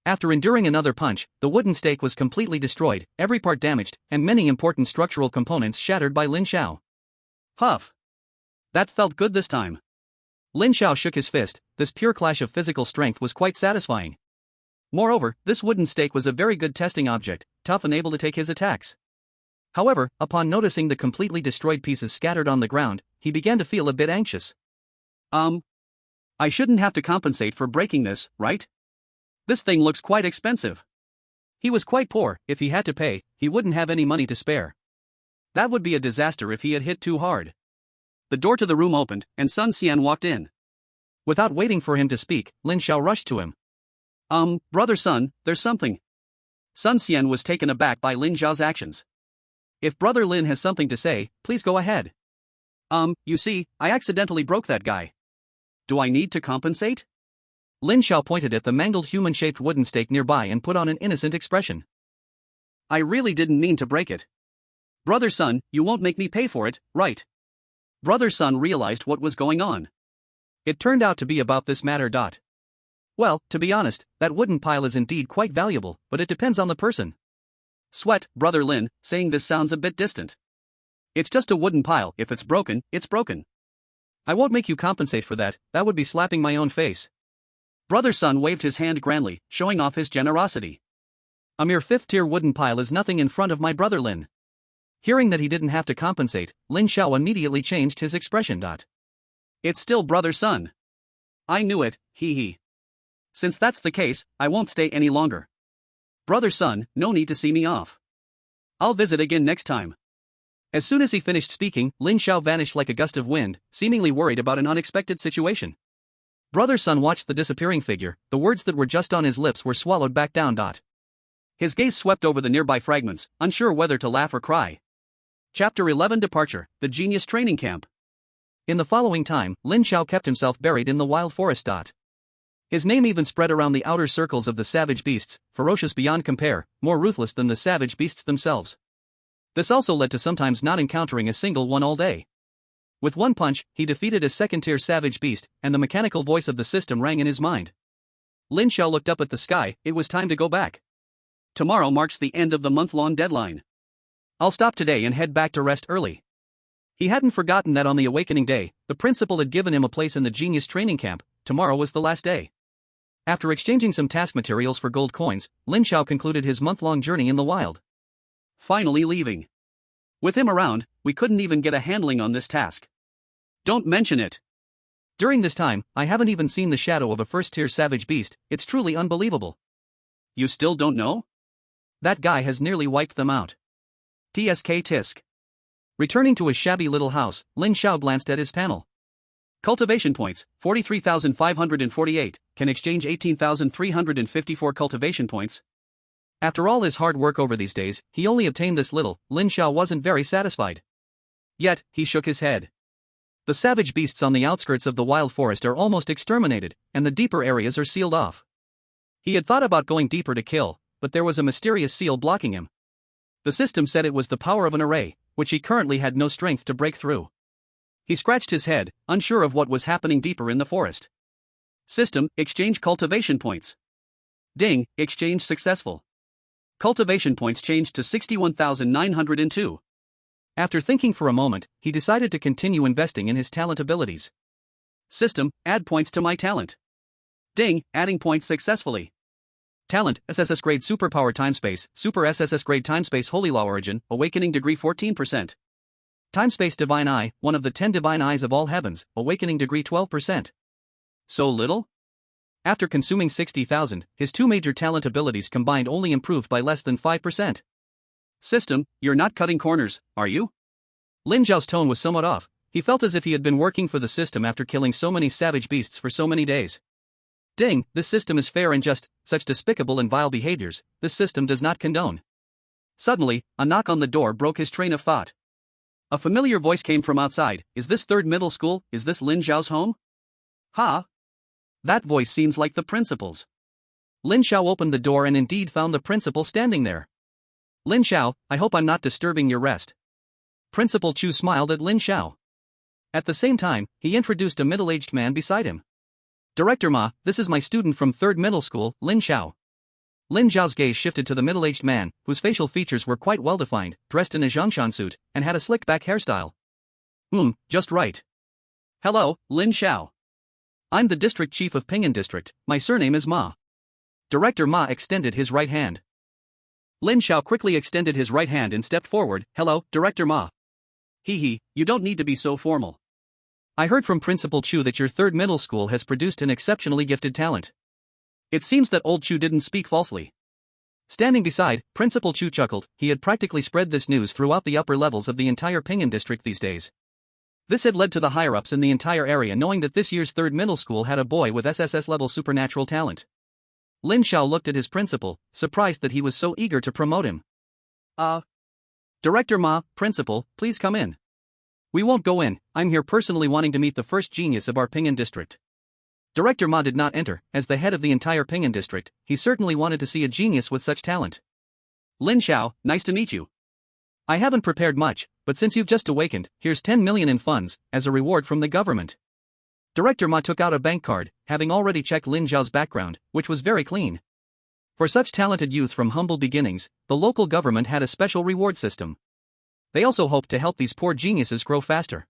After enduring another punch, the wooden stake was completely destroyed, every part damaged, and many important structural components shattered by Lin Xiao. Huff! That felt good this time. Lin Xiao shook his fist, this pure clash of physical strength was quite satisfying. Moreover, this wooden stake was a very good testing object, tough and able to take his attacks.
However, upon noticing the completely destroyed pieces scattered on the ground, he began to feel a bit anxious.
I shouldn't have to compensate for breaking this, right? This thing looks quite expensive. He was quite poor. If he had to pay, he wouldn't have any money to spare. That would be a disaster if he had hit too hard. The door to the room opened, and Sun Xian walked in.
Without waiting for him to speak, Lin Xiao rushed to him.
Brother Sun, there's something. Sun Xian was taken aback by Lin Xiao's actions. If Brother Lin has something to say, please go ahead. You see, I accidentally broke that guy. Do I need to compensate?
Lin Xiao pointed at the mangled human-shaped wooden stake nearby and put on an innocent expression.
I really didn't mean to break it. Brother Sun, you won't make me pay for it, right? Brother Sun realized what was going on.
It turned out to be about this matter. Well, to be honest, that wooden pile is indeed quite valuable, but it depends on the person.
Sweat, Brother Lin, saying this sounds a bit distant. It's just a wooden pile. If it's broken, it's broken.
I won't make you compensate for that. That would be slapping my own face.
Brother Sun waved his hand grandly, showing off his generosity.
A mere 5th-tier wooden pile is nothing in front of my brother Lin. Hearing that he didn't have to compensate, Lin Xiao immediately changed his expression.
It's still Brother Sun. I knew it, hee. Since that's the case, I won't stay any longer. Brother Sun, no need to see me off. I'll visit again next time.
As soon as he finished speaking, Lin Xiao vanished like a gust of wind, seemingly worried about an unexpected situation. Brother Sun watched the disappearing figure. The words that were just on his lips were swallowed back down.
His gaze swept over the nearby fragments, unsure whether to laugh or cry. Chapter 11 Departure, the Genius Training Camp.
In the following time, Lin Xiao kept himself buried in the wild forest. His name even spread around the outer circles of the savage beasts, ferocious beyond compare, more ruthless than the savage beasts themselves. This also led to sometimes not encountering a single one all day. With one punch, he defeated a 2nd-tier savage beast, and the mechanical voice of the system rang in his mind. Lin Xiao looked up at the sky. It was time to go back.
Tomorrow marks the end of the month-long deadline.
I'll stop today and head back to rest early. He hadn't forgotten that on the awakening day, the principal had given him a place in the Genius Training Camp. Tomorrow was the last day. After exchanging some task materials for gold coins, Lin Xiao concluded his month-long journey in the wild.
Finally leaving. With him around, we couldn't even get a handling on this task. Don't mention it.
During this time, I haven't even seen the shadow of a 1st-tier savage beast. It's truly unbelievable.
You still don't know?
That guy has nearly wiped them out. TSK Tisk. Returning to his shabby little house, Lin Xiao glanced at his panel.
Cultivation points, 43,548, can exchange 18,354 cultivation points.
After all his hard work over these days, he only obtained this little. Lin Xiao wasn't very satisfied. Yet, he shook his head. The savage beasts on the outskirts of the wild forest are almost exterminated, and the deeper areas are sealed off. He had thought about going deeper to kill, but there was a mysterious seal blocking him. The system said it was the power of an array, which he currently had no strength to break through. He scratched his head, unsure of what was happening deeper in the forest.
System, exchange cultivation points. Ding, exchange successful. Cultivation points changed to 61,902.
After thinking for a moment, he decided to continue investing in his talent abilities.
System, add points to my talent. Ding, adding points successfully.
Talent, SSS grade superpower timespace, super SSS grade timespace holy law origin, awakening degree 14%. Timespace divine eye, one of the 10 divine eyes of all heavens, awakening degree 12%.
So little?
After consuming 60,000, his 2 major talent abilities combined only improved by less than 5%.
System, you're not cutting corners, are you?
Lin Xiao's tone was somewhat off. He felt as if he had been working for the system after killing so many savage beasts for so many days. Ding, this system is fair and just. Such despicable and vile behaviors, this system does not condone. Suddenly, a knock on the door broke his train of thought. A familiar voice came from outside. Is this 3rd middle school? Is this Lin Xiao's home?
Ha!
That voice seems like the principal's. Lin Xiao opened the door and indeed found the principal standing there. Lin Xiao, I hope I'm not disturbing your rest. Principal Chu smiled at Lin Xiao. At the same time, he introduced a middle-aged man beside him. Director Ma, this is my student from 3rd middle school, Lin Xiao. Lin Xiao's gaze shifted to the middle-aged man, whose facial features were quite well-defined, dressed in a Zhongshan suit, and had a slick-back hairstyle. Just right.
Hello, Lin Xiao.
I'm the district chief of Ping'an district. My surname is Ma. Director Ma extended his right hand.
Lin Xiao quickly extended his right hand and stepped forward. Hello, Director Ma. Hee, you don't need to be so formal. I heard from Principal Chu that your third middle school has produced an exceptionally gifted talent. It seems that old Chu didn't speak falsely. Standing beside, Principal Chu chuckled. He had practically spread this news throughout the upper levels of the entire Pingan district these days. This had led to the higher-ups in the entire area knowing that this year's third middle school had a boy with SSS-level supernatural talent. Lin Xiao looked at his principal, surprised that he was so eager to promote him. Director Ma, Principal, please come in. We won't go in, I'm here personally wanting to meet the first genius of our Pingan district. Director Ma did not enter. As the head of the entire Pingan district, he certainly wanted to see a genius with such talent. Lin Xiao, nice to meet you. I haven't prepared much, but since you've just awakened, here's 10 million in funds, as a reward from the government. Director Ma took out a bank card, having already checked Lin Xiao's background, which was very clean. For such talented youth from humble beginnings, the local government had a special reward system. They also hoped to help these poor geniuses grow faster.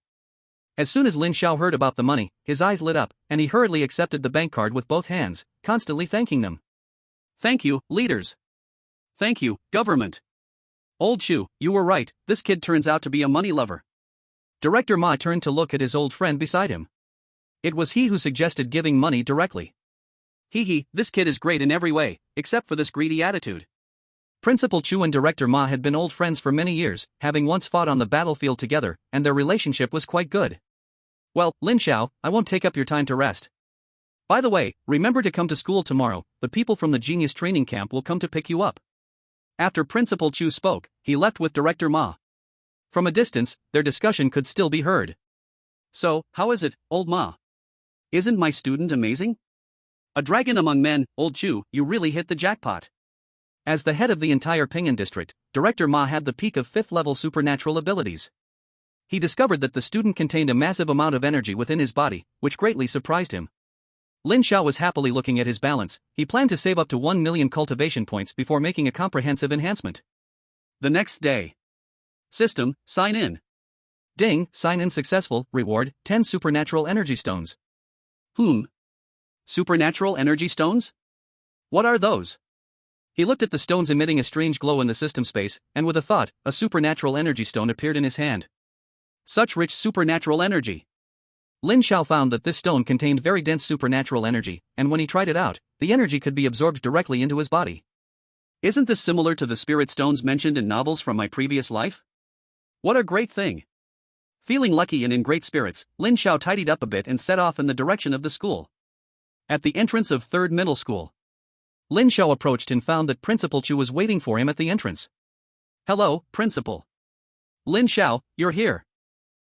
As soon as Lin Xiao heard about the money, his eyes lit up, and he hurriedly accepted the bank card with both hands, constantly thanking them. Thank you, leaders. Thank you, government. Old Chu, you were right, this kid turns out to be a money lover. Director Ma turned to look at his old friend beside him. It was he who suggested giving money directly. This kid is great in every way, except for this greedy attitude. Principal Chu and Director Ma had been old friends for many years, having once fought on the battlefield together, and their relationship was quite good. Well, Lin Xiao, I won't take up your time to rest. By the way, remember to come to school tomorrow, the people from the Genius Training Camp will come to pick you up. After Principal Chu spoke, he left with Director Ma. From a distance, their discussion could still be heard. So, how is it, old Ma? Isn't my student amazing? A dragon among men, old Chu, you really hit the jackpot. As the head of the entire Pingan district, Director Ma had the peak of 5th level supernatural abilities. He discovered that the student contained a massive amount of energy within his body, which greatly surprised him. Lin Xiao was happily looking at his balance. He planned to save up to 1 million cultivation points before making a comprehensive enhancement. The next day. System, sign in. Ding, sign in successful, reward, 10 supernatural energy stones. Supernatural energy stones? What are those? He looked at the stones emitting a strange glow in the system space, and with a thought, a supernatural energy stone appeared in his hand. Such rich supernatural energy. Lin Xiao found that this stone contained very dense supernatural energy, and when he tried it out, the energy could be absorbed directly into his body. Isn't this similar to the spirit stones mentioned in novels from my previous life? What a great thing! Feeling lucky and in great spirits, Lin Xiao tidied up a bit and set off in the direction of the school. At the entrance of 3rd Middle School, Lin Xiao approached and found that Principal Chu was waiting for him at the entrance. Hello, Principal. Lin Xiao, you're here.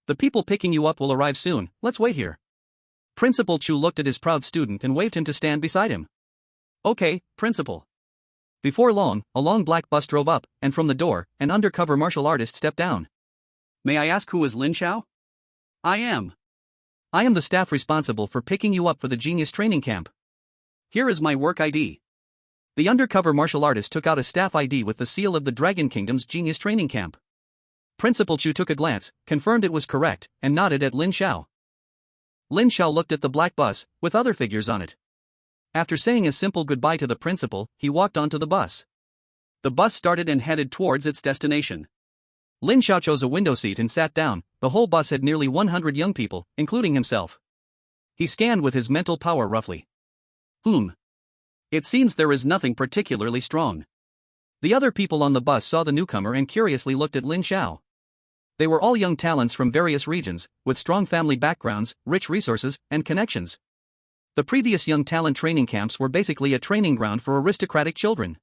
The people picking you up will arrive soon, let's wait here. Principal Chu looked at his proud student and waved him to stand beside him. Okay, Principal. Before long, a long black bus drove up, and from the door, an undercover martial artist stepped down. May I ask who is Lin Xiao? I am the staff responsible for picking you up for the Genius Training Camp. Here is my work ID. The undercover martial artist took out a staff ID with the seal of the Dragon Kingdom's Genius Training Camp. Principal Chu took a glance, confirmed it was correct, and nodded at Lin Xiao. Lin Xiao looked at the black bus, with other figures on it. After saying a simple goodbye to the principal, he walked onto the bus. The bus started and headed towards its destination. Lin Xiao chose a window seat and sat down. The whole bus had nearly 100 young people, including himself. He scanned with his mental power roughly. It seems there is nothing particularly strong. The other people on the bus saw the newcomer and curiously looked at Lin Xiao. They were all young talents from various regions, with strong family backgrounds, rich resources, and connections. The previous young talent training camps were basically a training ground for aristocratic children.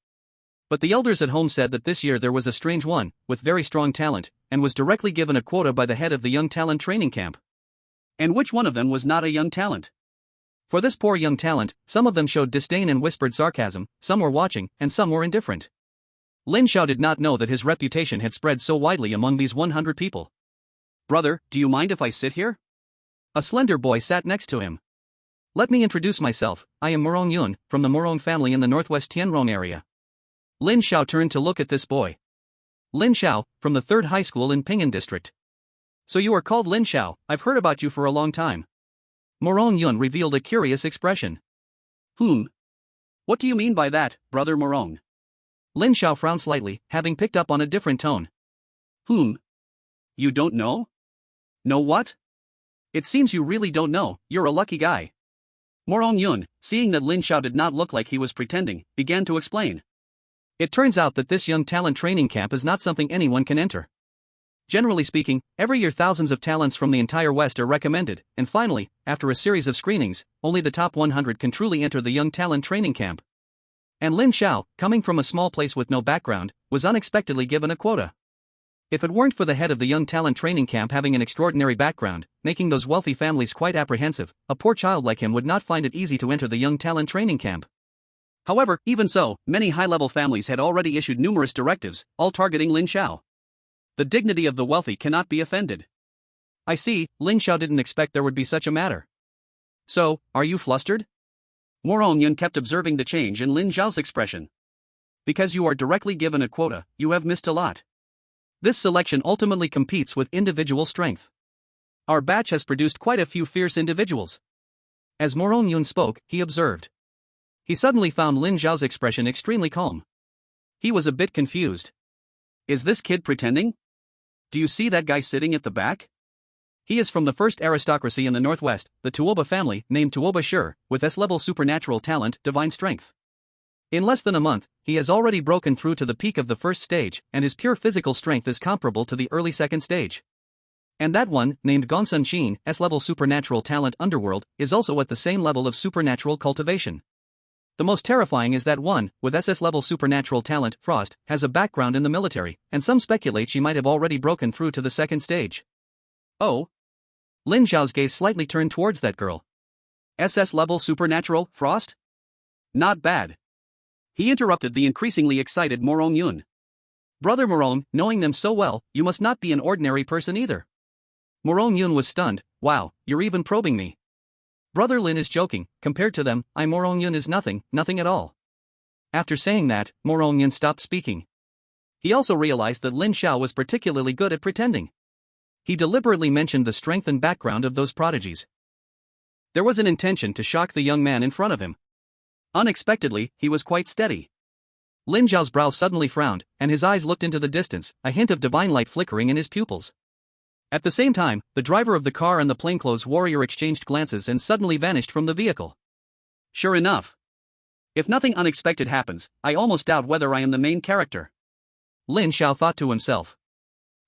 But the elders at home said that this year there was a strange one, with very strong talent, and was directly given a quota by the head of the young talent training camp. And which one of them was not a young talent? For this poor young talent, some of them showed disdain and whispered sarcasm, some were watching, and some were indifferent. Lin Xiao did not know that his reputation had spread so widely among these 100 people. Brother, do you mind if I sit here? A slender boy sat next to him. Let me introduce myself, I am Morong Yun, from the Morong family in the northwest Tianrong area. Lin Xiao turned to look at this boy. Lin Xiao, from the 3rd high school in Pingan district. So you are called Lin Xiao, I've heard about you for a long time. Morong Yun revealed a curious expression. What do you mean by that, brother Morong?
Lin Xiao frowned slightly, having picked up on a different tone.
You don't know? Know what? It seems you really don't know, you're a lucky guy. Morong Yun, seeing that Lin Xiao did not look like he was pretending, began to explain.
It turns out that this young talent training camp is not something anyone can enter. Generally speaking, every year thousands of talents from the entire West are recommended, and finally, after a series of screenings, only the top 100 can truly enter the young talent training camp. And Lin Xiao, coming from a small place with no background, was unexpectedly given a quota. If it weren't for the head of the young talent training camp having an extraordinary background, making those wealthy families quite apprehensive, a poor child like him would not find it easy to enter the young talent training camp.
However, even so, many high-level families had already issued numerous directives, all targeting Lin Xiao. The dignity of the wealthy cannot be offended.
I see, Lin Xiao didn't expect there would be such a matter.
So, are you flustered? Morong Yun kept observing the change in Lin Xiao's expression. Because you are directly given a quota, you have missed a lot. This selection ultimately competes with individual strength. Our batch has produced quite a few fierce individuals. As Morong Yun spoke, he observed. He suddenly found Lin Xiao's expression extremely calm. He was a bit confused. Is this kid pretending? Do you see that guy sitting at the back? He is from the first aristocracy in the Northwest, the Tuoba family, named Tuoba Shi, with S-level supernatural talent, divine strength. In less than a month, he has already broken through to the peak of the first stage, and his pure physical strength is comparable to the early second stage. And that one, named Gongsun Xin, S-level supernatural talent underworld, is also at the same level of supernatural cultivation. The most terrifying is that one, with SS-level supernatural talent, Frost, has a background in the military, and some speculate she might have already broken through to the second stage. Oh?
Lin Xiao's gaze slightly turned towards that girl.
SS-level supernatural, Frost? Not bad. He interrupted the increasingly excited Morong Yun.
Brother Morong, knowing them so well, you must not be an ordinary person either. Morong Yun was stunned. Wow, you're even probing me. Brother Lin is joking, compared to them, Morong Yun is nothing at all. After saying that, Morong Yun stopped speaking. He also realized that Lin Xiao was particularly good at pretending. He deliberately mentioned the strength and background of those prodigies. There was an intention to shock the young man in front of him. Unexpectedly, he was quite steady. Lin Xiao's brow suddenly frowned, and his eyes looked into the distance, a hint of divine light flickering in his pupils. At the same time, the driver of the car and the plainclothes warrior exchanged glances and suddenly vanished from the vehicle.
Sure enough. If nothing unexpected happens, I almost doubt whether I am the main character.
Lin Xiao thought to himself.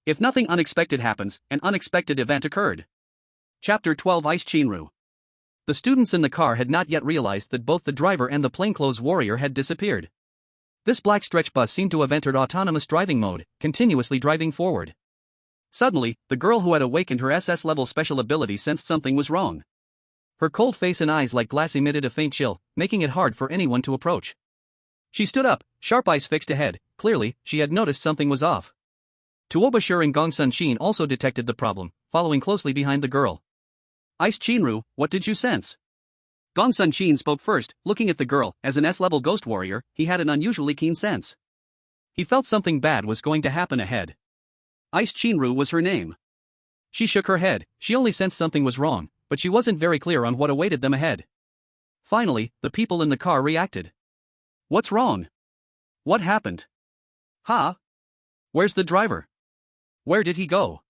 If nothing unexpected happens, an unexpected event occurred. Chapter 12 Ice Chinru.
The students in the car had not yet realized that both the driver and the plainclothes warrior had disappeared. This black stretch bus seemed to have entered autonomous driving mode, continuously driving forward. Suddenly, the girl who had awakened her SS-level special ability sensed something was wrong. Her cold face and eyes like glass emitted a faint chill, making it hard for anyone to approach. She stood up, sharp eyes fixed ahead. Clearly, she had noticed something was off. Tuoba Shi and Gongsun Xin also detected the problem, following closely behind the girl.
Ice Chinru, what did you sense? Gongsun Xin spoke first, looking at the girl. As an S-level ghost warrior, he had an unusually keen sense. He felt something bad was going to happen ahead. Ice Chinru was her name. She shook her head. She only sensed something was wrong, but she wasn't very clear on what awaited them ahead. Finally, the people in the car reacted. What's wrong? What happened? Huh? Where's the driver? Where did he go?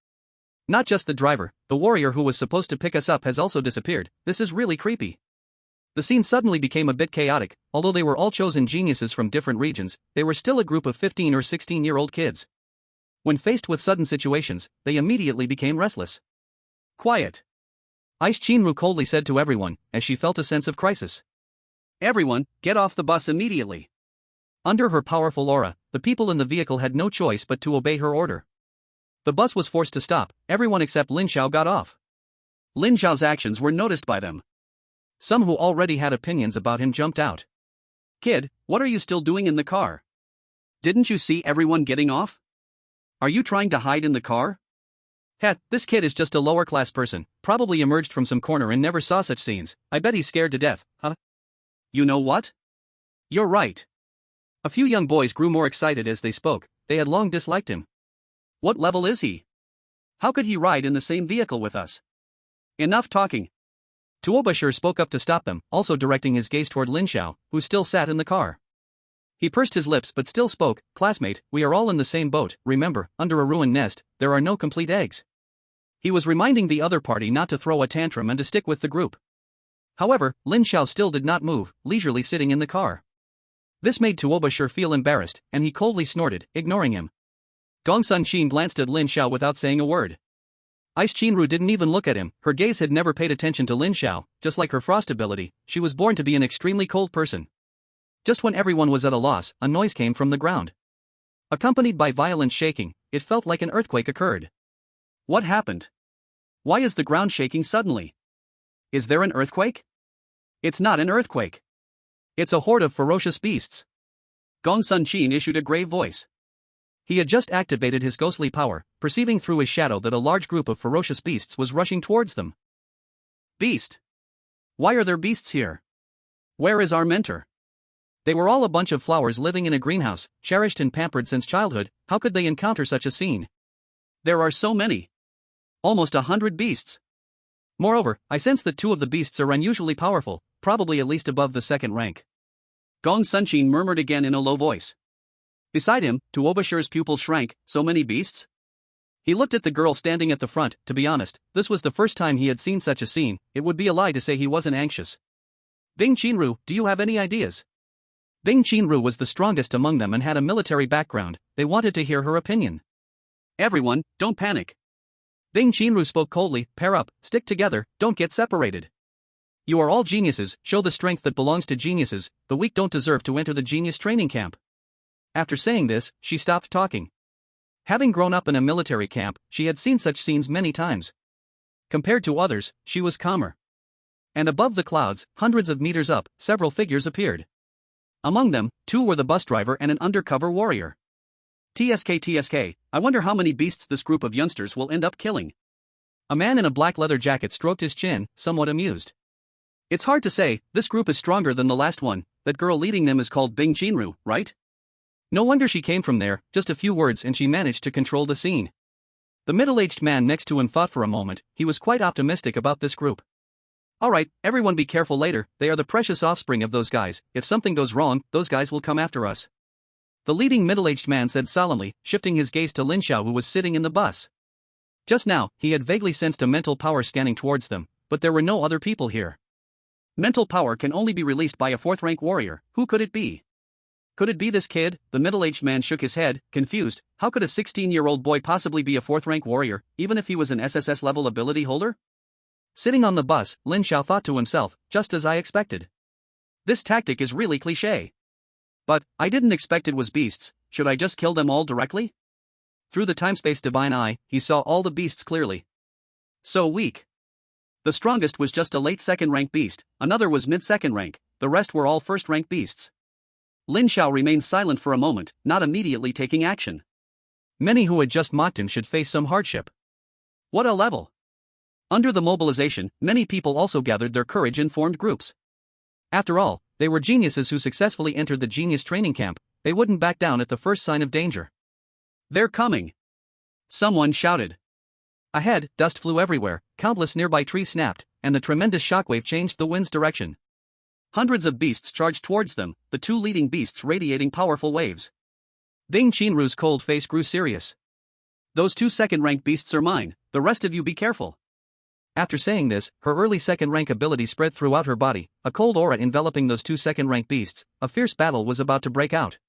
Not just the driver, the warrior who was supposed to pick us up has also disappeared. This is really creepy. The scene suddenly became a bit chaotic. Although they were all chosen geniuses from different regions, they were still a group of 15 or 16-year-old kids. When faced with sudden situations, they immediately became restless. Quiet. Ice Chinru coldly said to everyone, as she felt a sense of crisis. Everyone, get off the bus immediately. Under her powerful aura, the people in the vehicle had no choice but to obey her order. The bus was forced to stop. Everyone except Lin Xiao got off. Lin Xiao's actions were noticed by them. Some who already had opinions about him jumped out. Kid, what are you still doing in the car? Didn't you see everyone getting off? Are you trying to hide in the car? Heh, this kid is just a lower-class person, probably emerged from some corner and never saw such scenes. I bet he's scared to death, huh? You know what? You're right. A few young boys grew more excited as they spoke. They had long disliked him. What level is he? How could he ride in the same vehicle with us? Enough talking. Tuoba Shi spoke up to stop them, also directing his gaze toward Lin Xiao, who still sat in the car. He pursed his lips but still spoke, "Classmate, we are all in the same boat, remember, under a ruined nest, there are no complete eggs." He was reminding the other party not to throw a tantrum and to stick with the group. However, Lin Xiao still did not move, leisurely sitting in the car. This made Tuobashir feel embarrassed, and he coldly snorted, ignoring him. Gong Sun Qin glanced at Lin Xiao without saying a word. Ice Qinru didn't even look at him, her gaze had never paid attention to Lin Xiao, just like her frost ability, she was born to be an extremely cold person. Just when everyone was at a loss, a noise came from the ground. Accompanied by violent shaking, it felt like an earthquake occurred. What happened? Why is the ground shaking suddenly? Is there an earthquake? It's not an earthquake. It's a horde of ferocious beasts. Gong Sun Qin issued a grave voice. He had just activated his ghostly power, perceiving through his shadow that a large group of ferocious beasts was rushing towards them. Beast! Why are there beasts here? Where is our mentor? They were all a bunch of flowers living in a greenhouse, cherished and pampered since childhood, how could they encounter such a scene? There are so many. Almost 100 beasts. Moreover, I sense that 2 of the beasts are unusually powerful, probably at least above the 2nd rank. Gong Sun Qin murmured again in a low voice. Beside him, Tuobashir's pupils shrank, so many beasts? He looked at the girl standing at the front, to be honest, this was the first time he had seen such a scene, it would be a lie to say he wasn't anxious. Bing Qinru, do you have any ideas? Bing Qinru was the strongest among them and had a military background, they wanted to hear her opinion. Everyone, don't panic. Bing Qinru spoke coldly, pair up, stick together, don't get separated. You are all geniuses, show the strength that belongs to geniuses, the weak don't deserve to enter the genius training camp. After saying this, she stopped talking. Having grown up in a military camp, she had seen such scenes many times. Compared to others, she was calmer. And above the clouds, hundreds of meters up, several figures appeared. Among them, 2 were the bus driver and an undercover warrior. TSK, I wonder how many beasts this group of youngsters will end up killing. A man in a black leather jacket stroked his chin, somewhat amused. It's hard to say, this group is stronger than the last one, that girl leading them is called Bing Qinru, right? No wonder she came from there, just a few words and she managed to control the scene. The middle-aged man next to him thought for a moment, he was quite optimistic about this group. Alright, everyone be careful later, they are the precious offspring of those guys, if something goes wrong, those guys will come after us. The leading middle-aged man said solemnly, shifting his gaze to Lin Xiao who was sitting in the bus. Just now, he had vaguely sensed a mental power scanning towards them, but there were no other people here. Mental power can only be released by a 4th-rank warrior, who could it be? Could it be this kid? The middle-aged man shook his head, confused, how could a 16-year-old boy possibly be a 4th-rank warrior, even if he was an SSS-level ability holder? Sitting on the bus, Lin Xiao thought to himself, just as I expected. This tactic is really cliché. But, I didn't expect it was beasts, should I just kill them all directly? Through the time-space divine eye, he saw all the beasts clearly. So weak. The strongest was just a late 2nd-rank beast, another was mid-2nd rank, the rest were all 1st-rank beasts. Lin Xiao remained silent for a moment, not immediately taking action. Many who had just mocked him should face some hardship. What a level! Under the mobilization, many people also gathered their courage and formed groups. After all, they were geniuses who successfully entered the genius training camp, they wouldn't back down at the first sign of danger. They're coming! Someone shouted. Ahead, dust flew everywhere, countless nearby trees snapped, and the tremendous shockwave changed the wind's direction. Hundreds of beasts charged towards them, the 2 leading beasts radiating powerful waves. Bing Qinru's cold face grew serious. Those 2 2nd-rank beasts are mine, the rest of you be careful. After saying this, her early 2nd-rank ability spread throughout her body, a cold aura enveloping those 2 2nd-rank beasts, a fierce battle was about to break out.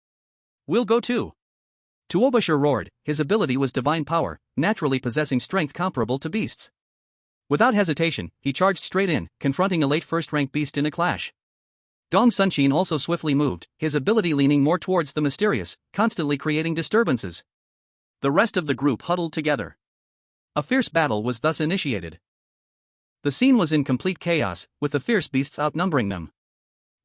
We'll go too. Tuobashir roared, his ability was divine power, naturally possessing strength comparable to beasts. Without hesitation, he charged straight in, confronting a late 1st-rank beast in a clash. Gong Sun Qin also swiftly moved, his ability leaning more towards the mysterious, constantly creating disturbances. The rest of the group huddled together. A fierce battle was thus initiated. The scene was in complete chaos, with the fierce beasts outnumbering them.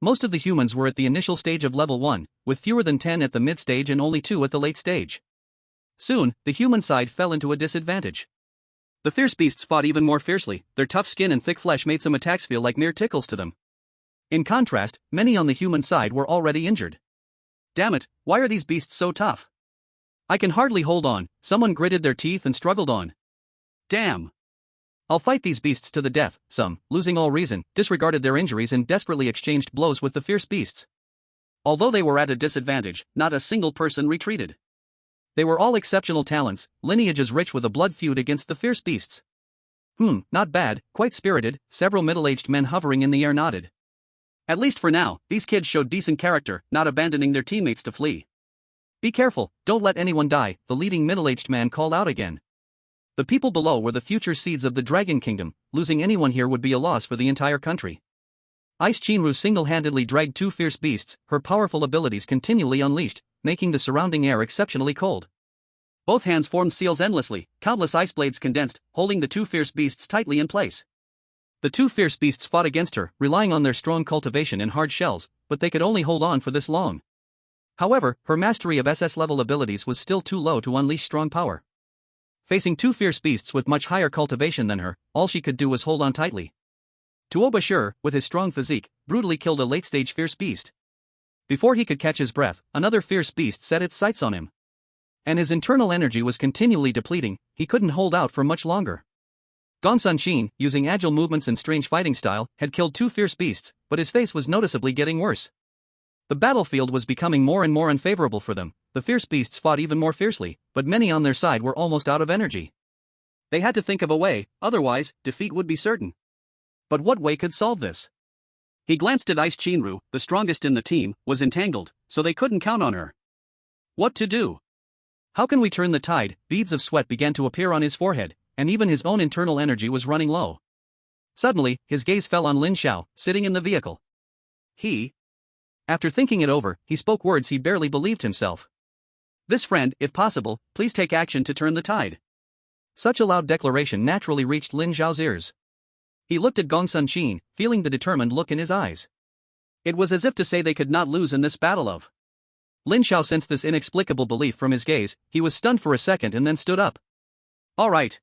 Most of the humans were at the initial stage of level 1, with fewer than 10 at the mid-stage and only 2 at the late stage. Soon, the human side fell into a disadvantage. The fierce beasts fought even more fiercely, their tough skin and thick flesh made some attacks feel like mere tickles to them. In contrast, many on the human side were already injured. Damn it, why are these beasts so tough? I can hardly hold on, someone gritted their teeth and struggled on. Damn! I'll fight these beasts to the death, some, losing all reason, disregarded their injuries and desperately exchanged blows with the fierce beasts. Although they were at a disadvantage, not a single person retreated. They were all exceptional talents, lineages rich with a blood feud against the fierce beasts. Not bad, quite spirited, several middle-aged men hovering in the air nodded. At least for now, these kids showed decent character, not abandoning their teammates to flee. Be careful, don't let anyone die, the leading middle-aged man called out again. The people below were the future seeds of the Dragon Kingdom, losing anyone here would be a loss for the entire country. Ice Chinru single-handedly dragged two fierce beasts, her powerful abilities continually unleashed, making the surrounding air exceptionally cold. Both hands formed seals endlessly, countless ice blades condensed, holding the two fierce beasts tightly in place. The two fierce beasts fought against her, relying on their strong cultivation and hard shells, but they could only hold on for this long. However, her mastery of SS-level abilities was still too low to unleash strong power. Facing two fierce beasts with much higher cultivation than her, all she could do was hold on tightly. Tuobashir, with his strong physique, brutally killed a late-stage fierce beast. Before he could catch his breath, another fierce beast set its sights on him. And his internal energy was continually depleting, he couldn't hold out for much longer. Gongsun Shin, using agile movements and strange fighting style, had killed two fierce beasts, but his face was noticeably getting worse. The battlefield was becoming more and more unfavorable for them, the fierce beasts fought even more fiercely, but many on their side were almost out of energy. They had to think of a way, otherwise, defeat would be certain. But what way could solve this? He glanced at Ice Chinru, the strongest in the team, was entangled, so they couldn't count on her. What to do? How can we turn the tide? Beads of sweat began to appear on his forehead, and even his own internal energy was running low. Suddenly, his gaze fell on Lin Xiao, sitting in the vehicle. After thinking it over, he spoke words he barely believed himself. This friend, if possible, please take action to turn the tide. Such a loud declaration naturally reached Lin Xiao's ears. He looked at Gongsun Shin, feeling the determined look in his eyes. It was as if to say they could not lose in this battle of. Lin Xiao sensed this inexplicable belief from his gaze, he was stunned for a second and then stood up. All right.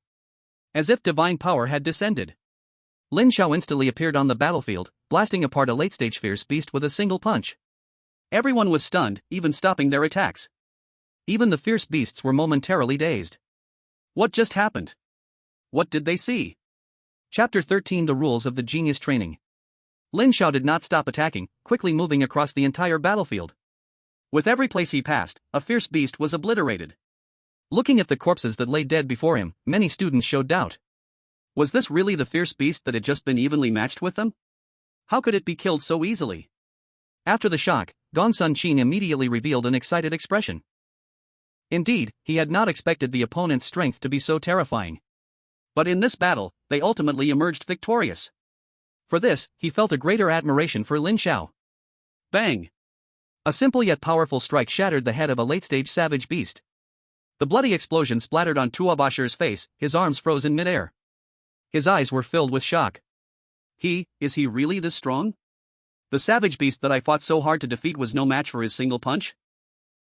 As if divine power had descended. Lin Xiao instantly appeared on the battlefield, blasting apart a late-stage fierce beast with a single punch. Everyone was stunned, even stopping their attacks. Even the fierce beasts were momentarily dazed. What just happened? What did they see? Chapter 13 The Rules of the Genius Training. Lin Xiao did not stop attacking, quickly moving across the entire battlefield. With every place he passed, a fierce beast was obliterated. Looking at the corpses that lay dead before him, many students showed doubt. Was this really the fierce beast that had just been evenly matched with them? How could it be killed so easily? After the shock, Gongsun Shin immediately revealed an excited expression. Indeed, he had not expected the opponent's strength to be so terrifying. But in this battle, they ultimately emerged victorious. For this, he felt a greater admiration for Lin Xiao. Bang! A simple yet powerful strike shattered the head of a late-stage savage beast. The bloody explosion splattered on Tuobashir's face, his arms froze in midair. His eyes were filled with shock. Is he really this strong? The savage beast that I fought so hard to defeat was no match for his single punch?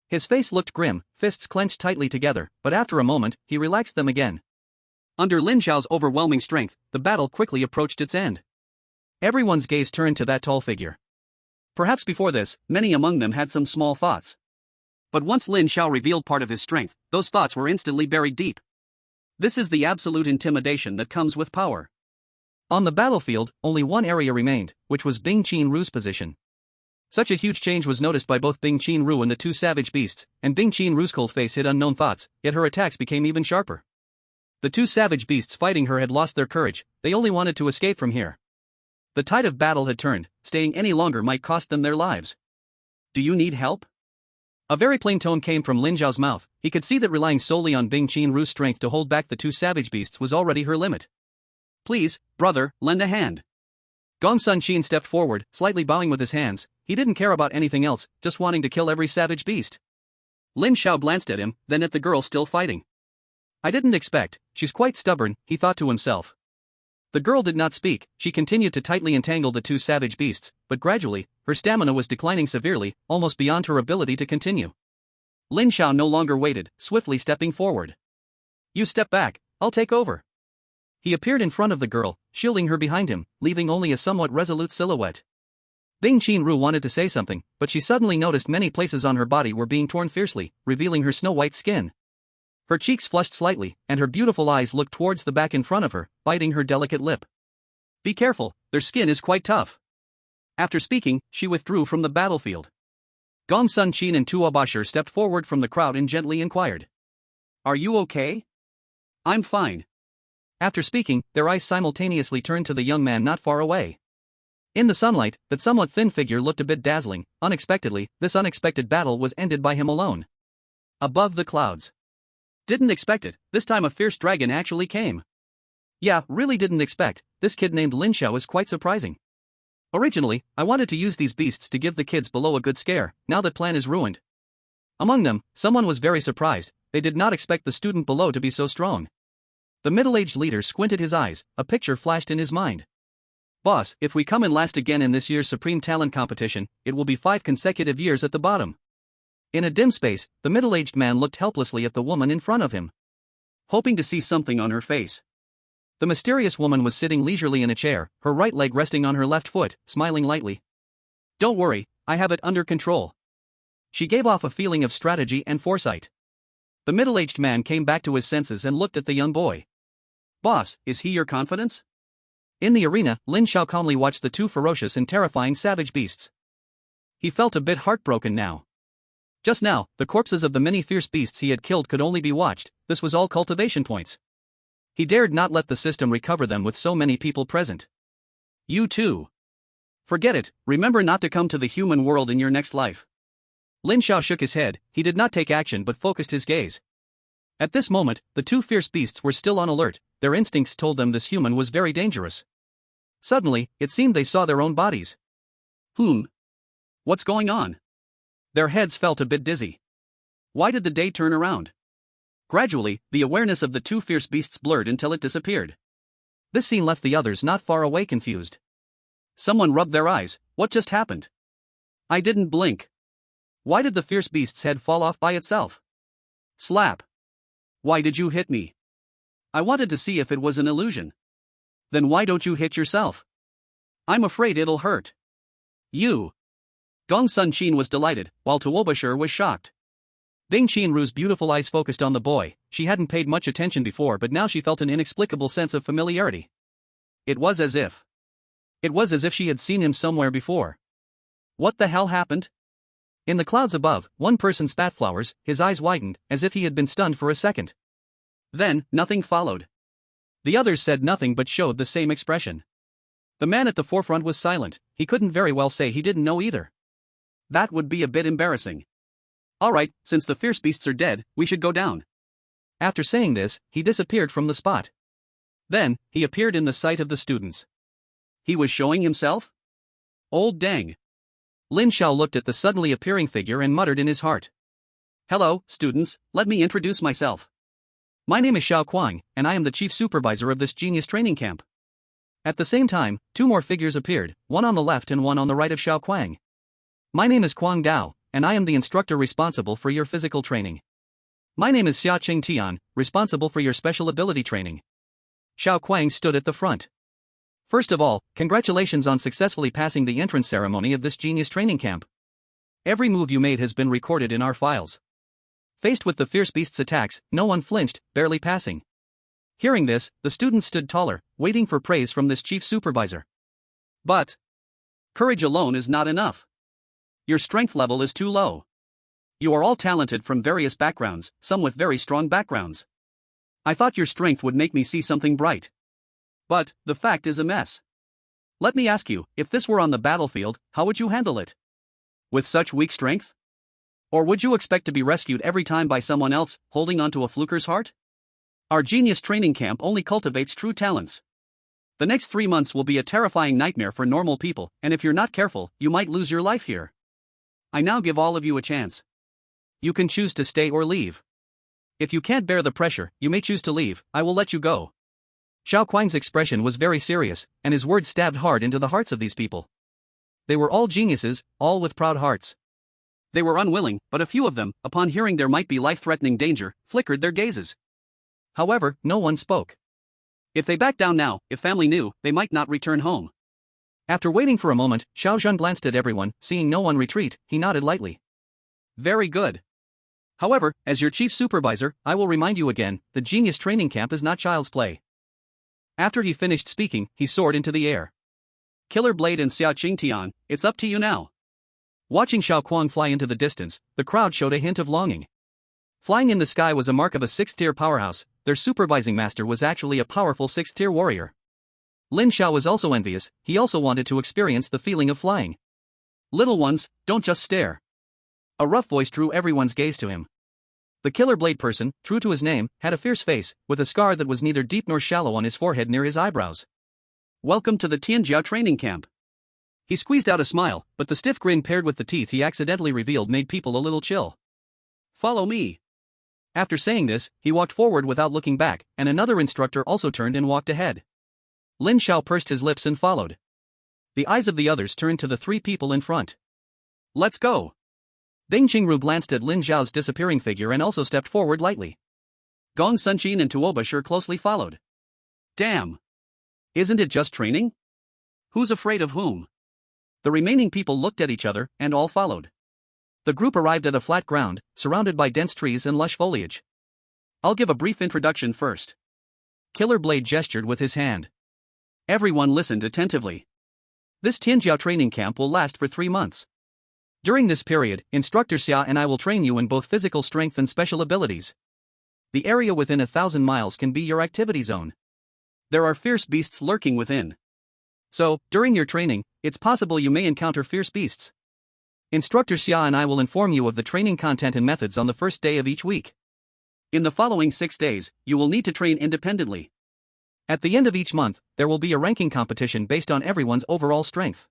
His face looked grim, fists clenched tightly together, but after a moment, he relaxed them again. Under Lin Xiao's overwhelming strength, the battle quickly approached its end. Everyone's gaze turned to that tall figure. Perhaps before this, many among them had some small thoughts. But once Lin Xiao revealed part of his strength, those thoughts were instantly buried deep. This is the absolute intimidation that comes with power. On the battlefield, only one area remained, which was Bing Qinru's position. Such a huge change was noticed by both Bing Qinru and the two savage beasts, and Bing Qinru's cold face hid unknown thoughts, yet her attacks became even sharper. The two savage beasts fighting her had lost their courage, they only wanted to escape from here. The tide of battle had turned, staying any longer might cost them their lives. Do you need help? A very plain tone came from Lin Xiao's mouth, he could see that relying solely on Bing Qinru's strength to hold back the two savage beasts was already her limit. Please, brother, lend a hand. Gongsun Shin stepped forward, slightly bowing with his hands, he didn't care about anything else, just wanting to kill every savage beast. Lin Xiao glanced at him, then at the girl still fighting. I didn't expect, she's quite stubborn, he thought to himself. The girl did not speak, she continued to tightly entangle the two savage beasts, but gradually, her stamina was declining severely, almost beyond her ability to continue. Lin Xiao no longer waited, swiftly stepping forward. You step back, I'll take over. He appeared in front of the girl, shielding her behind him, leaving only a somewhat resolute silhouette. Bing Qinru wanted to say something, but she suddenly noticed many places on her body were being torn fiercely, revealing her snow-white skin. Her cheeks flushed slightly, and her beautiful eyes looked towards the back in front of her, biting her delicate lip. Be careful, their skin is quite tough. After speaking, she withdrew from the battlefield. Gong Sun Qin and Tuo Bashir stepped forward from the crowd and gently inquired. Are you okay? I'm fine. After speaking, their eyes simultaneously turned to the young man not far away. In the sunlight, that somewhat thin figure looked a bit dazzling. Unexpectedly, this unexpected battle was ended by him alone. Above the clouds. Didn't expect it, this time a fierce dragon actually came. Yeah, really didn't expect, this kid named Lin Xiao is quite surprising. Originally, I wanted to use these beasts to give the kids below a good scare, now that plan is ruined. Among them, someone was very surprised, they did not expect the student below to be so strong. The middle-aged leader squinted his eyes, a picture flashed in his mind. Boss, if we come in last again in this year's Supreme Talent Competition, it will be 5 consecutive years at the bottom. In a dim space, the middle-aged man looked helplessly at the woman in front of him, hoping to see something on her face. The mysterious woman was sitting leisurely in a chair, her right leg resting on her left foot, smiling lightly. Don't worry, I have it under control. She gave off a feeling of strategy and foresight. The middle-aged man came back to his senses and looked at the young boy. Boss, is he your confidence? In the arena, Lin Xiao calmly watched the 2 ferocious and terrifying savage beasts. He felt a bit heartbroken now. Just now, the corpses of the many fierce beasts he had killed could only be watched, this was all cultivation points. He dared not let the system recover them with so many people present. You too. Forget it, remember not to come to the human world in your next life. Lin Xiao shook his head, he did not take action but focused his gaze. At this moment, the 2 fierce beasts were still on alert, their instincts told them this human was very dangerous. Suddenly, it seemed they saw their own bodies. What's going on? Their heads felt a bit dizzy. Why did the day turn around? Gradually, the awareness of the 2 fierce beasts blurred until it disappeared. This scene left the others not far away confused. Someone rubbed their eyes, what just happened? I didn't blink. Why did the fierce beast's head fall off by itself? Slap. Why did you hit me? I wanted to see if it was an illusion. Then why don't you hit yourself? I'm afraid it'll hurt. You. Gong Sun Qin was delighted, while Tuobashir was shocked. Bing Qianru's beautiful eyes focused on the boy, she hadn't paid much attention before but now she felt an inexplicable sense of familiarity. It was as if she had seen him somewhere before. What the hell happened? In the clouds above, one person spat flowers, his eyes widened, as if he had been stunned for a second. Then, nothing followed. The others said nothing but showed the same expression. The man at the forefront was silent, he couldn't very well say he didn't know either. That would be a bit embarrassing. Alright, since the fierce beasts are dead, we should go down. After saying this, he disappeared from the spot. Then, he appeared in the sight of the students. He was showing himself? Old dang. Lin Xiao looked at the suddenly appearing figure and muttered in his heart. Hello, students, let me introduce myself. My name is Xiao Kuang, and I am the chief supervisor of this genius training camp. At the same time, 2 more figures appeared, one on the left and one on the right of Xiao Kuang. My name is Kuang Dao, and I am the instructor responsible for your physical training. My name is Xia Qing Tian, responsible for your special ability training. Xiao Kuang stood at the front. First of all, congratulations on successfully passing the entrance ceremony of this genius training camp. Every move you made has been recorded in our files. Faced with the fierce beast's attacks, no one flinched, barely passing. Hearing this, the students stood taller, waiting for praise from this chief supervisor. But courage alone is not enough. Your strength level is too low. You are all talented from various backgrounds, some with very strong backgrounds. I thought your strength would make me see something bright. But the fact is a mess. Let me ask you, if this were on the battlefield, how would you handle it? With such weak strength? Or would you expect to be rescued every time by someone else, holding onto a fluker's heart? Our genius training camp only cultivates true talents. The next 3 months will be a terrifying nightmare for normal people, and if you're not careful, you might lose your life here. I now give all of you a chance. You can choose to stay or leave. If you can't bear the pressure, you may choose to leave, I will let you go. Xiao Kuang's expression was very serious, and his words stabbed hard into the hearts of these people. They were all geniuses, all with proud hearts. They were unwilling, but a few of them, upon hearing there might be life-threatening danger, flickered their gazes. However, no one spoke. If they backed down now, if family knew, they might not return home. After waiting for a moment, Xiao Zhan glanced at everyone, seeing no one retreat, he nodded lightly. Very good. However, as your chief supervisor, I will remind you again, the genius training camp is not child's play. After he finished speaking, he soared into the air. Killer Blade and Xia Qingtian, it's up to you now. Watching Xiao Kuang fly into the distance, the crowd showed a hint of longing. Flying in the sky was a mark of a 6th-tier powerhouse. Their supervising master was actually a powerful 6th-tier warrior. Lin Xiao was also envious. He also wanted to experience the feeling of flying. Little ones, don't just stare. A rough voice drew everyone's gaze to him. The Killer Blade person, true to his name, had a fierce face, with a scar that was neither deep nor shallow on his forehead near his eyebrows. Welcome to the Tianjiao training camp. He squeezed out a smile, but the stiff grin paired with the teeth he accidentally revealed made people a little chill. Follow me. After saying this, he walked forward without looking back, and another instructor also turned and walked ahead. Lin Xiao pursed his lips and followed. The eyes of the others turned to the 3 people in front. Let's go. Ding Qingru glanced at Lin Xiao's disappearing figure and also stepped forward lightly. Gong Sunqin and Tuoba Shi closely followed. Damn. Isn't it just training? Who's afraid of whom? The remaining people looked at each other, and all followed. The group arrived at a flat ground, surrounded by dense trees and lush foliage. I'll give a brief introduction first. Killer Blade gestured with his hand. Everyone listened attentively. This Tianjiao training camp will last for 3 months. During this period, Instructor Xia and I will train you in both physical strength and special abilities. The area within 1,000 miles can be your activity zone. There are fierce beasts lurking within. So, during your training, it's possible you may encounter fierce beasts. Instructor Xia and I will inform you of the training content and methods on the first day of each week. In the following 6 days, you will need to train independently. At the end of each month, there will be a ranking competition based on everyone's overall strength.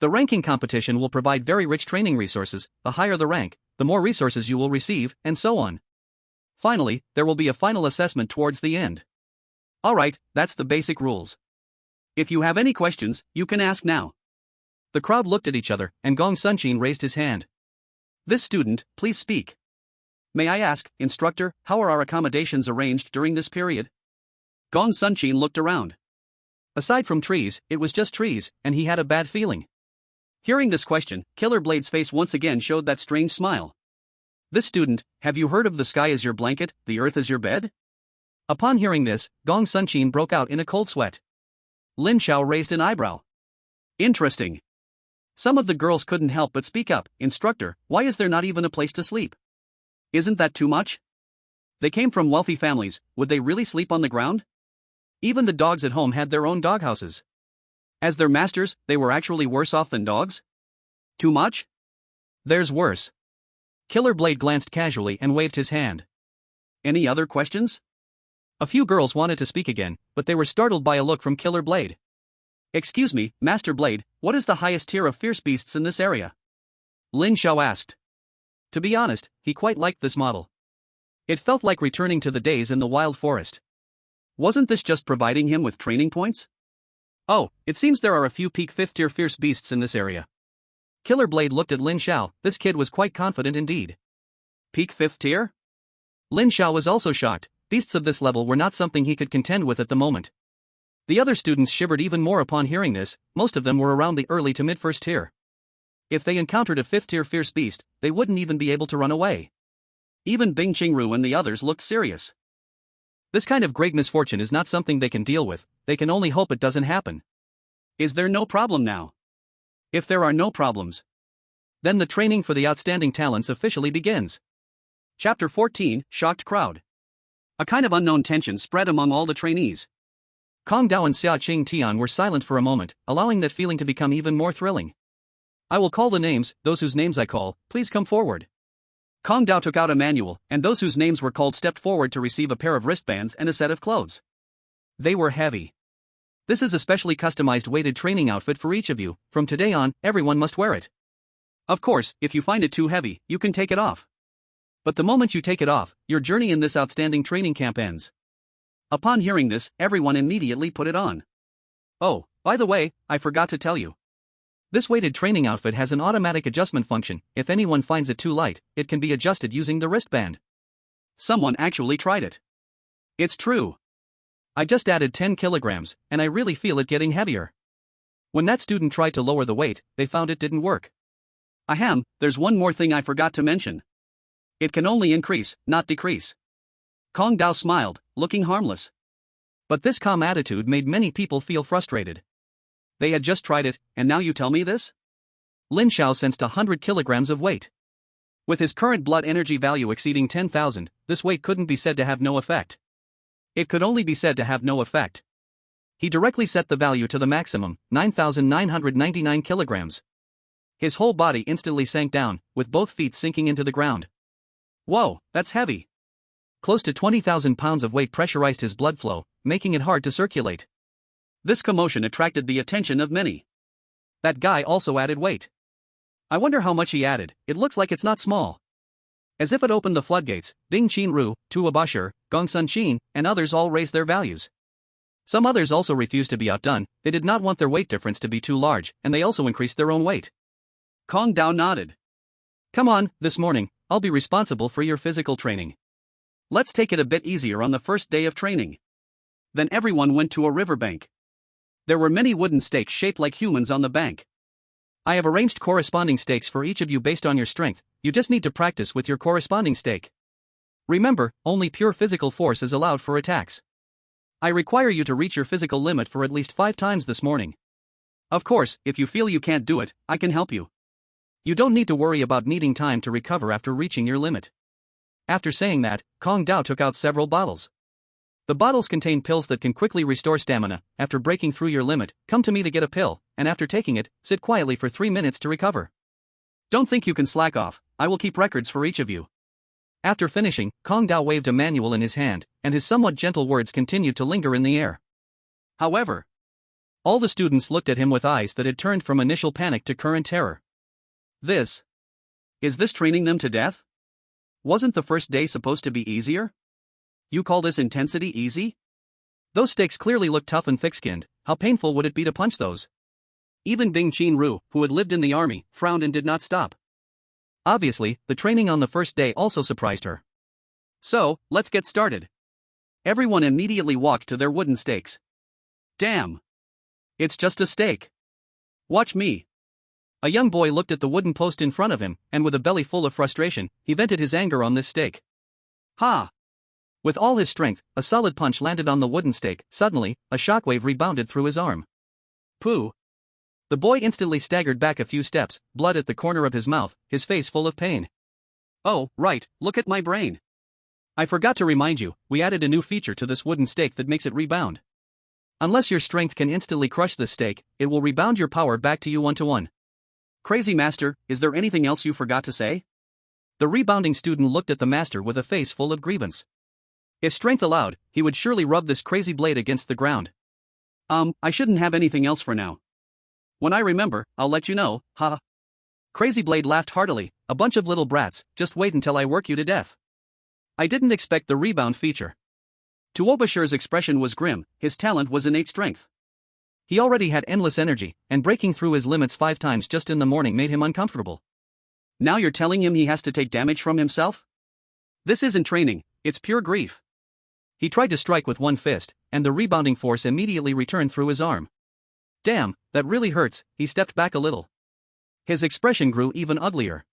The ranking competition will provide very rich training resources. The higher the rank, the more resources you will receive, and so on. Finally, there will be a final assessment towards the end. Alright, that's the basic rules. If you have any questions, you can ask now. The crowd looked at each other, and Gong Sunqin raised his hand. This student, please speak. May I ask, instructor, how are our accommodations arranged during this period? Gong Sunqin looked around. Aside from trees, it was just trees, and he had a bad feeling. Hearing this question, Killer Blade's face once again showed that strange smile. This student, have you heard of the sky as your blanket, the earth as your bed? Upon hearing this, Gong Sunqin broke out in a cold sweat. Lin Xiao raised an eyebrow. Interesting. Some of the girls couldn't help but speak up. Instructor, why is there not even a place to sleep? Isn't that too much? They came from wealthy families, would they really sleep on the ground? Even the dogs at home had their own doghouses. As their masters, they were actually worse off than dogs? Too much? There's worse. Killer Blade glanced casually and waved his hand. Any other questions? A few girls wanted to speak again, but they were startled by a look from Killer Blade. Excuse me, Master Blade, what is the highest tier of fierce beasts in this area? Lin Xiao asked. To be honest, he quite liked this model. It felt like returning to the days in the wild forest. Wasn't this just providing him with training points? Oh, it seems there are a few peak 5th tier fierce beasts in this area. Killer Blade looked at Lin Xiao. This kid was quite confident indeed. Peak 5th tier? Lin Xiao was also shocked. Beasts of this level were not something he could contend with at the moment. The other students shivered even more upon hearing this. Most of them were around the early to mid-first tier. If they encountered a 5th tier fierce beast, they wouldn't even be able to run away. Even Bing Qingru and the others looked serious. This kind of great misfortune is not something they can deal with. They can only hope it doesn't happen. Is there no problem now? If there are no problems, then the training for the outstanding talents officially begins. Chapter 14, Shocked Crowd. A kind of unknown tension spread among all the trainees. Kong Dao and Xia Qing Tian were silent for a moment, allowing that feeling to become even more thrilling. I will call the names. Those whose names I call, please come forward. Kong Dao took out a manual, and those whose names were called stepped forward to receive a pair of wristbands and a set of clothes. They were heavy. This is a specially customized weighted training outfit for each of you. From today on, everyone must wear it. Of course, if you find it too heavy, you can take it off. But the moment you take it off, your journey in this outstanding training camp ends. Upon hearing this, everyone immediately put it on. Oh, by the way, I forgot to tell you. This weighted training outfit has an automatic adjustment function. If anyone finds it too light, it can be adjusted using the wristband. Someone actually tried it. It's true. I just added 10 kilograms, and I really feel it getting heavier. When that student tried to lower the weight, they found it didn't work. Ahem, there's one more thing I forgot to mention. It can only increase, not decrease. Kong Dao smiled, looking harmless. But this calm attitude made many people feel frustrated. They had just tried it, and now you tell me this? Lin Xiao sensed 100 kilograms of weight. With his current blood energy value exceeding 10,000, this weight couldn't be said to have no effect. It could only be said to have no effect. He directly set the value to the maximum, 9,999 kilograms. His whole body instantly sank down, with both feet sinking into the ground. Whoa, that's heavy. Close to 20,000 pounds of weight pressurized his blood flow, making it hard to circulate. This commotion attracted the attention of many. That guy also added weight. I wonder how much he added. It looks like it's not small. As if it opened the floodgates, Bing Qinru, Tu Abashir, Gongsun Qin, and others all raised their values. Some others also refused to be outdone. They did not want their weight difference to be too large, and they also increased their own weight. Kong Dao nodded. Come on, this morning, I'll be responsible for your physical training. Let's take it a bit easier on the first day of training. Then everyone went to a riverbank. There were many wooden stakes shaped like humans on the bank. I have arranged corresponding stakes for each of you based on your strength. You just need to practice with your corresponding stake. Remember, only pure physical force is allowed for attacks. I require you to reach your physical limit for at least 5 times this morning. Of course, if you feel you can't do it, I can help you. You don't need to worry about needing time to recover after reaching your limit. After saying that, Kong Dao took out several bottles. The bottles contain pills that can quickly restore stamina. After breaking through your limit, come to me to get a pill, and after taking it, sit quietly for 3 minutes to recover. Don't think you can slack off, I will keep records for each of you. After finishing, Kong Dao waved a manual in his hand, and his somewhat gentle words continued to linger in the air. However, all the students looked at him with eyes that had turned from initial panic to current terror. Is this training them to death? Wasn't the first day supposed to be easier? You call this intensity easy? Those stakes clearly look tough and thick-skinned. How painful would it be to punch those? Even Bing Qinru, who had lived in the army, frowned and did not stop. Obviously, the training on the first day also surprised her. So, let's get started. Everyone immediately walked to their wooden stakes. Damn! It's just a stake. Watch me. A young boy looked at the wooden post in front of him, and with a belly full of frustration, he vented his anger on this stake. Ha! With all his strength, a solid punch landed on the wooden stake. Suddenly, a shockwave rebounded through his arm. Pooh! The boy instantly staggered back a few steps, blood at the corner of his mouth, his face full of pain. Oh, right, look at my brain. I forgot to remind you, we added a new feature to this wooden stake that makes it rebound. Unless your strength can instantly crush this stake, it will rebound your power back to you 1-to-1. Crazy Master, is there anything else you forgot to say? The rebounding student looked at the master with a face full of grievance. If strength allowed, he would surely rub this crazy blade against the ground. I shouldn't have anything else for now. When I remember, I'll let you know, ha. Crazy Blade laughed heartily. A bunch of little brats, just wait until I work you to death. I didn't expect the rebound feature. Tuobashir's expression was grim. His talent was innate strength. He already had endless energy, and breaking through his limits 5 times just in the morning made him uncomfortable. Now you're telling him he has to take damage from himself? This isn't training, it's pure grief. He tried to strike with one fist, and the rebounding force immediately returned through his arm. Damn, that really hurts. He stepped back a little. His expression grew even uglier.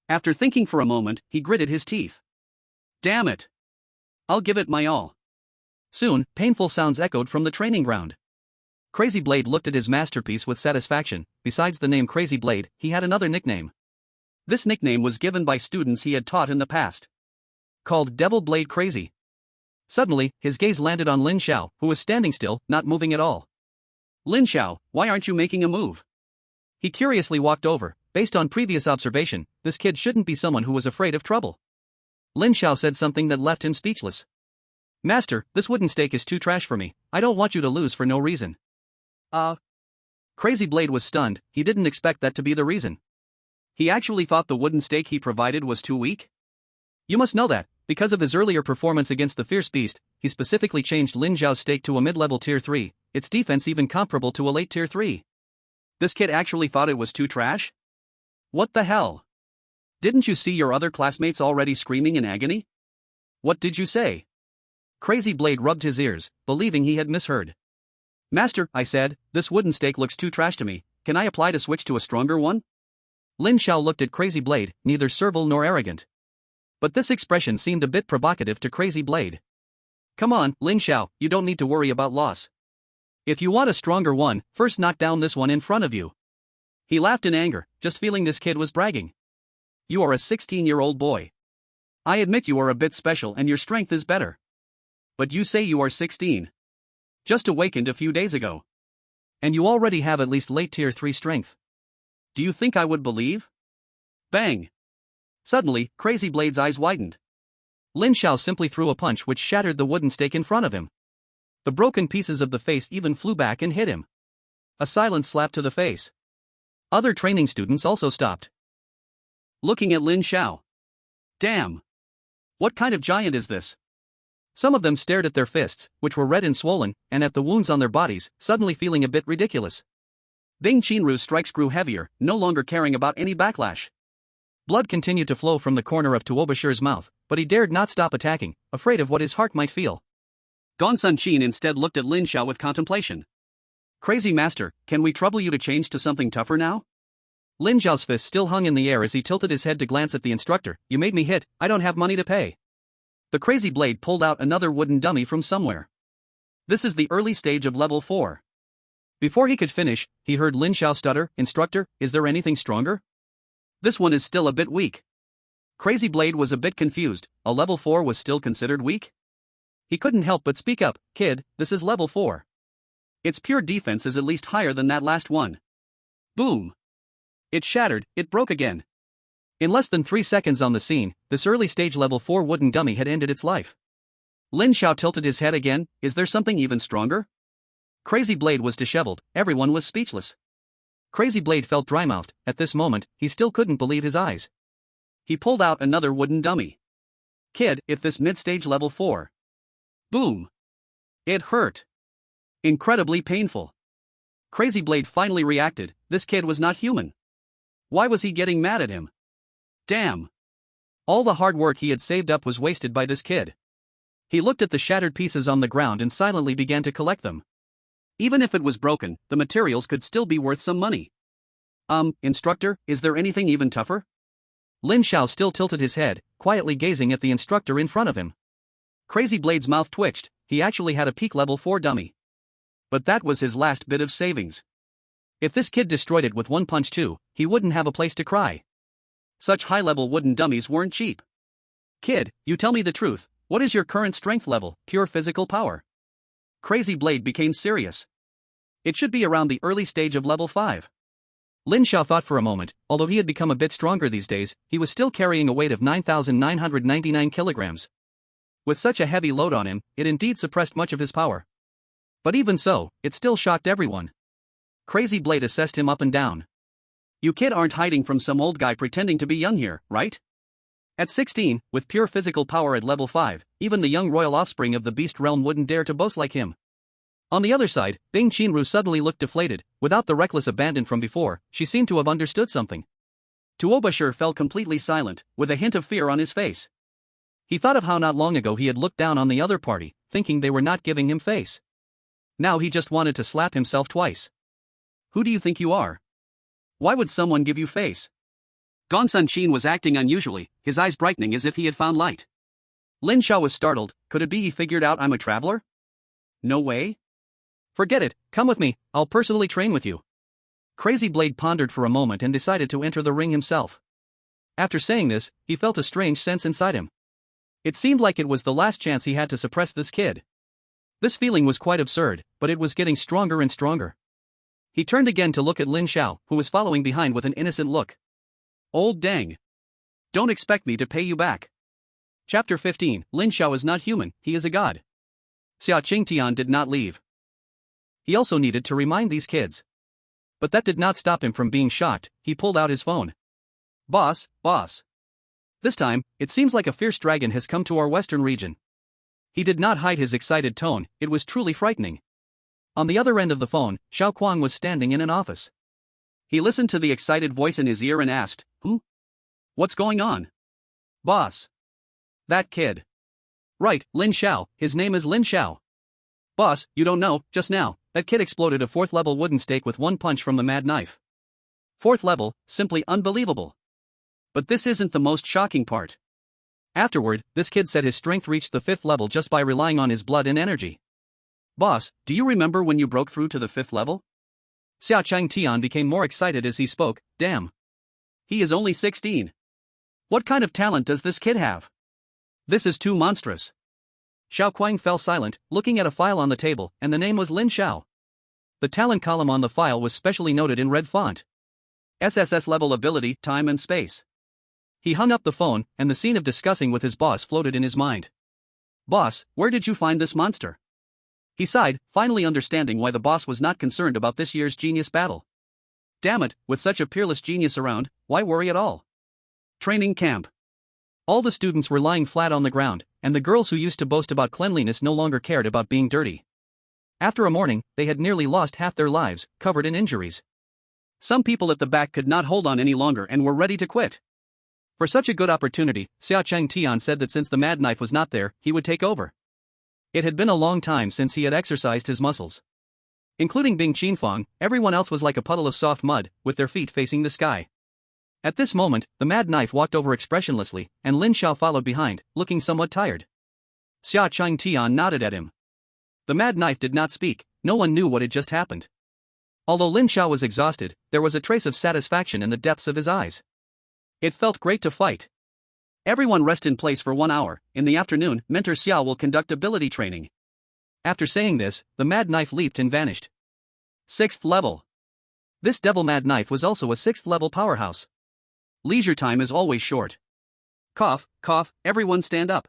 After thinking for a moment, he gritted his teeth. Damn it! I'll give it my all. Soon, painful sounds echoed from the training ground. Crazy Blade looked at his masterpiece with satisfaction. Besides the name Crazy Blade, he had another nickname. This nickname was given by students he had taught in the past. Called Devil Blade Crazy. Suddenly, his gaze landed on Lin Xiao, who was standing still, not moving at all. Lin Xiao, why aren't you making a move? He curiously walked over. Based on previous observation, this kid shouldn't be someone who was afraid of trouble. Lin Xiao said something that left him speechless. Master, this wooden stake is too trash for me. I don't want you to lose for no reason. Crazy Blade was stunned. He didn't expect that to be the reason. He actually thought the wooden stake he provided was too weak? You must know that, because of his earlier performance against the Fierce Beast, he specifically changed Lin Xiao's stake to a mid-level Tier 3, its defense even comparable to a late Tier 3. This kid actually thought it was too trash? What the hell? Didn't you see your other classmates already screaming in agony? What did you say? Crazy Blade rubbed his ears, believing he had misheard. Master, I said, this wooden stake looks too trash to me. Can I apply to switch to a stronger one? Lin Xiao looked at Crazy Blade, neither servile nor arrogant. But this expression seemed a bit provocative to Crazy Blade. Come on, Lin Xiao, you don't need to worry about loss. If you want a stronger one, first knock down this one in front of you. He laughed in anger, just feeling this kid was bragging. You are a 16-year-old boy. I admit you are a bit special and your strength is better. But you say you are 16. Just awakened a few days ago. And you already have at least late tier 3 strength. Do you think I would believe? Bang! Suddenly, Crazy Blade's eyes widened. Lin Xiao simply threw a punch which shattered the wooden stake in front of him. The broken pieces of the face even flew back and hit him. A silent slap to the face. Other training students also stopped, looking at Lin Xiao. Damn! What kind of giant is this? Some of them stared at their fists, which were red and swollen, and at the wounds on their bodies, suddenly feeling a bit ridiculous. Ding Qinru's strikes grew heavier, no longer caring about any backlash. Blood continued to flow from the corner of Tuobashir's mouth, but he dared not stop attacking, afraid of what his heart might feel. Gonsun Qin instead looked at Lin Xiao with contemplation. Crazy Master, can we trouble you to change to something tougher now? Lin Xiao's fist still hung in the air as he tilted his head to glance at the instructor. You made me hit, I don't have money to pay. The Crazy Blade pulled out another wooden dummy from somewhere. This is the early stage of level 4. Before he could finish, he heard Lin Xiao stutter, Instructor, is there anything stronger? This one is still a bit weak. Crazy Blade was a bit confused, a level 4 was still considered weak? He couldn't help but speak up, kid, this is level 4. Its pure defense is at least higher than that last one. Boom! It shattered, it broke again. In less than 3 seconds on the scene, this early stage level 4 wooden dummy had ended its life. Lin Xiao tilted his head again, is there something even stronger? Crazy Blade was disheveled, everyone was speechless. Crazy Blade felt dry-mouthed. At this moment, he still couldn't believe his eyes. He pulled out another wooden dummy. Kid, if this mid-stage level 4. Boom! It hurt. Incredibly painful. Crazy Blade finally reacted, this kid was not human. Why was he getting mad at him? Damn! All the hard work he had saved up was wasted by this kid. He looked at the shattered pieces on the ground and silently began to collect them. Even if it was broken, the materials could still be worth some money. Instructor, is there anything even tougher? Lin Xiao still tilted his head, quietly gazing at the instructor in front of him. Crazy Blade's mouth twitched, he actually had a peak level 4 dummy. But that was his last bit of savings. If this kid destroyed it with one punch too, he wouldn't have a place to cry. Such high-level wooden dummies weren't cheap. Kid, you tell me the truth, what is your current strength level, pure physical power? Crazy Blade became serious. It should be around the early stage of level 5. Lin Xiao thought for a moment, although he had become a bit stronger these days, he was still carrying a weight of 9,999 kilograms. With such a heavy load on him, it indeed suppressed much of his power. But even so, it still shocked everyone. Crazy Blade assessed him up and down. You kid aren't hiding from some old guy pretending to be young here, right? At 16, with pure physical power at level 5, even the young royal offspring of the beast realm wouldn't dare to boast like him. On the other side, Bing Qinru suddenly looked deflated. Without the reckless abandon from before, she seemed to have understood something. Tuobashir fell completely silent, with a hint of fear on his face. He thought of how not long ago he had looked down on the other party, thinking they were not giving him face. Now he just wanted to slap himself twice. Who do you think you are? Why would someone give you face? Gonsun Qin was acting unusually, his eyes brightening as if he had found light. Lin Xiao was startled, could it be he figured out I'm a traveler? No way? Forget it, come with me, I'll personally train with you. Crazy Blade pondered for a moment and decided to enter the ring himself. After saying this, he felt a strange sense inside him. It seemed like it was the last chance he had to suppress this kid. This feeling was quite absurd, but it was getting stronger and stronger. He turned again to look at Lin Xiao, who was following behind with an innocent look. Old dang. Don't expect me to pay you back. Chapter 15, Lin Xiao is not human, he is a god. Xia Qingtian did not leave. He also needed to remind these kids. But that did not stop him from being shocked, he pulled out his phone. Boss. This time, it seems like a fierce dragon has come to our western region. He did not hide his excited tone, it was truly frightening. On the other end of the phone, Xiao Kuang was standing in an office. He listened to the excited voice in his ear and asked, What's going on? Boss. That kid. Right, Lin Xiao, his name is Lin Xiao. Boss, you don't know, just now, that kid exploded a 4th level wooden stake with one punch from the mad knife. 4th level, simply unbelievable. But this isn't the most shocking part. Afterward, this kid said his strength reached the 5th level just by relying on his blood and energy. Boss, do you remember when you broke through to the 5th level? Xiao Chang Tian became more excited as he spoke. Damn. He is only 16. What kind of talent does this kid have? This is too monstrous. Xiao Kuang fell silent, looking at a file on the table, and the name was Lin Xiao. The talent column on the file was specially noted in red font. SSS level ability, time and space. He hung up the phone, and the scene of discussing with his boss floated in his mind. Boss, where did you find this monster? He sighed, finally understanding why the boss was not concerned about this year's genius battle. Damn it, with such a peerless genius around, why worry at all? Training camp. All the students were lying flat on the ground, and the girls who used to boast about cleanliness no longer cared about being dirty. After a morning, they had nearly lost half their lives, covered in injuries. Some people at the back could not hold on any longer and were ready to quit. For such a good opportunity, Xiao Chang Tian said that since the mad knife was not there, he would take over. It had been a long time since he had exercised his muscles. Including Bing Qinfang, everyone else was like a puddle of soft mud, with their feet facing the sky. At this moment, the mad knife walked over expressionlessly, and Lin Xiao followed behind, looking somewhat tired. Xiao Chang Tian nodded at him. The mad knife did not speak, no one knew what had just happened. Although Lin Xiao was exhausted, there was a trace of satisfaction in the depths of his eyes. It felt great to fight. Everyone rest in place for 1 hour. In the afternoon, Mentor Xiao will conduct ability training. After saying this, the mad knife leaped and vanished. 6th level. This devil mad knife was also a 6th level powerhouse. Leisure time is always short. Cough, cough, everyone stand up.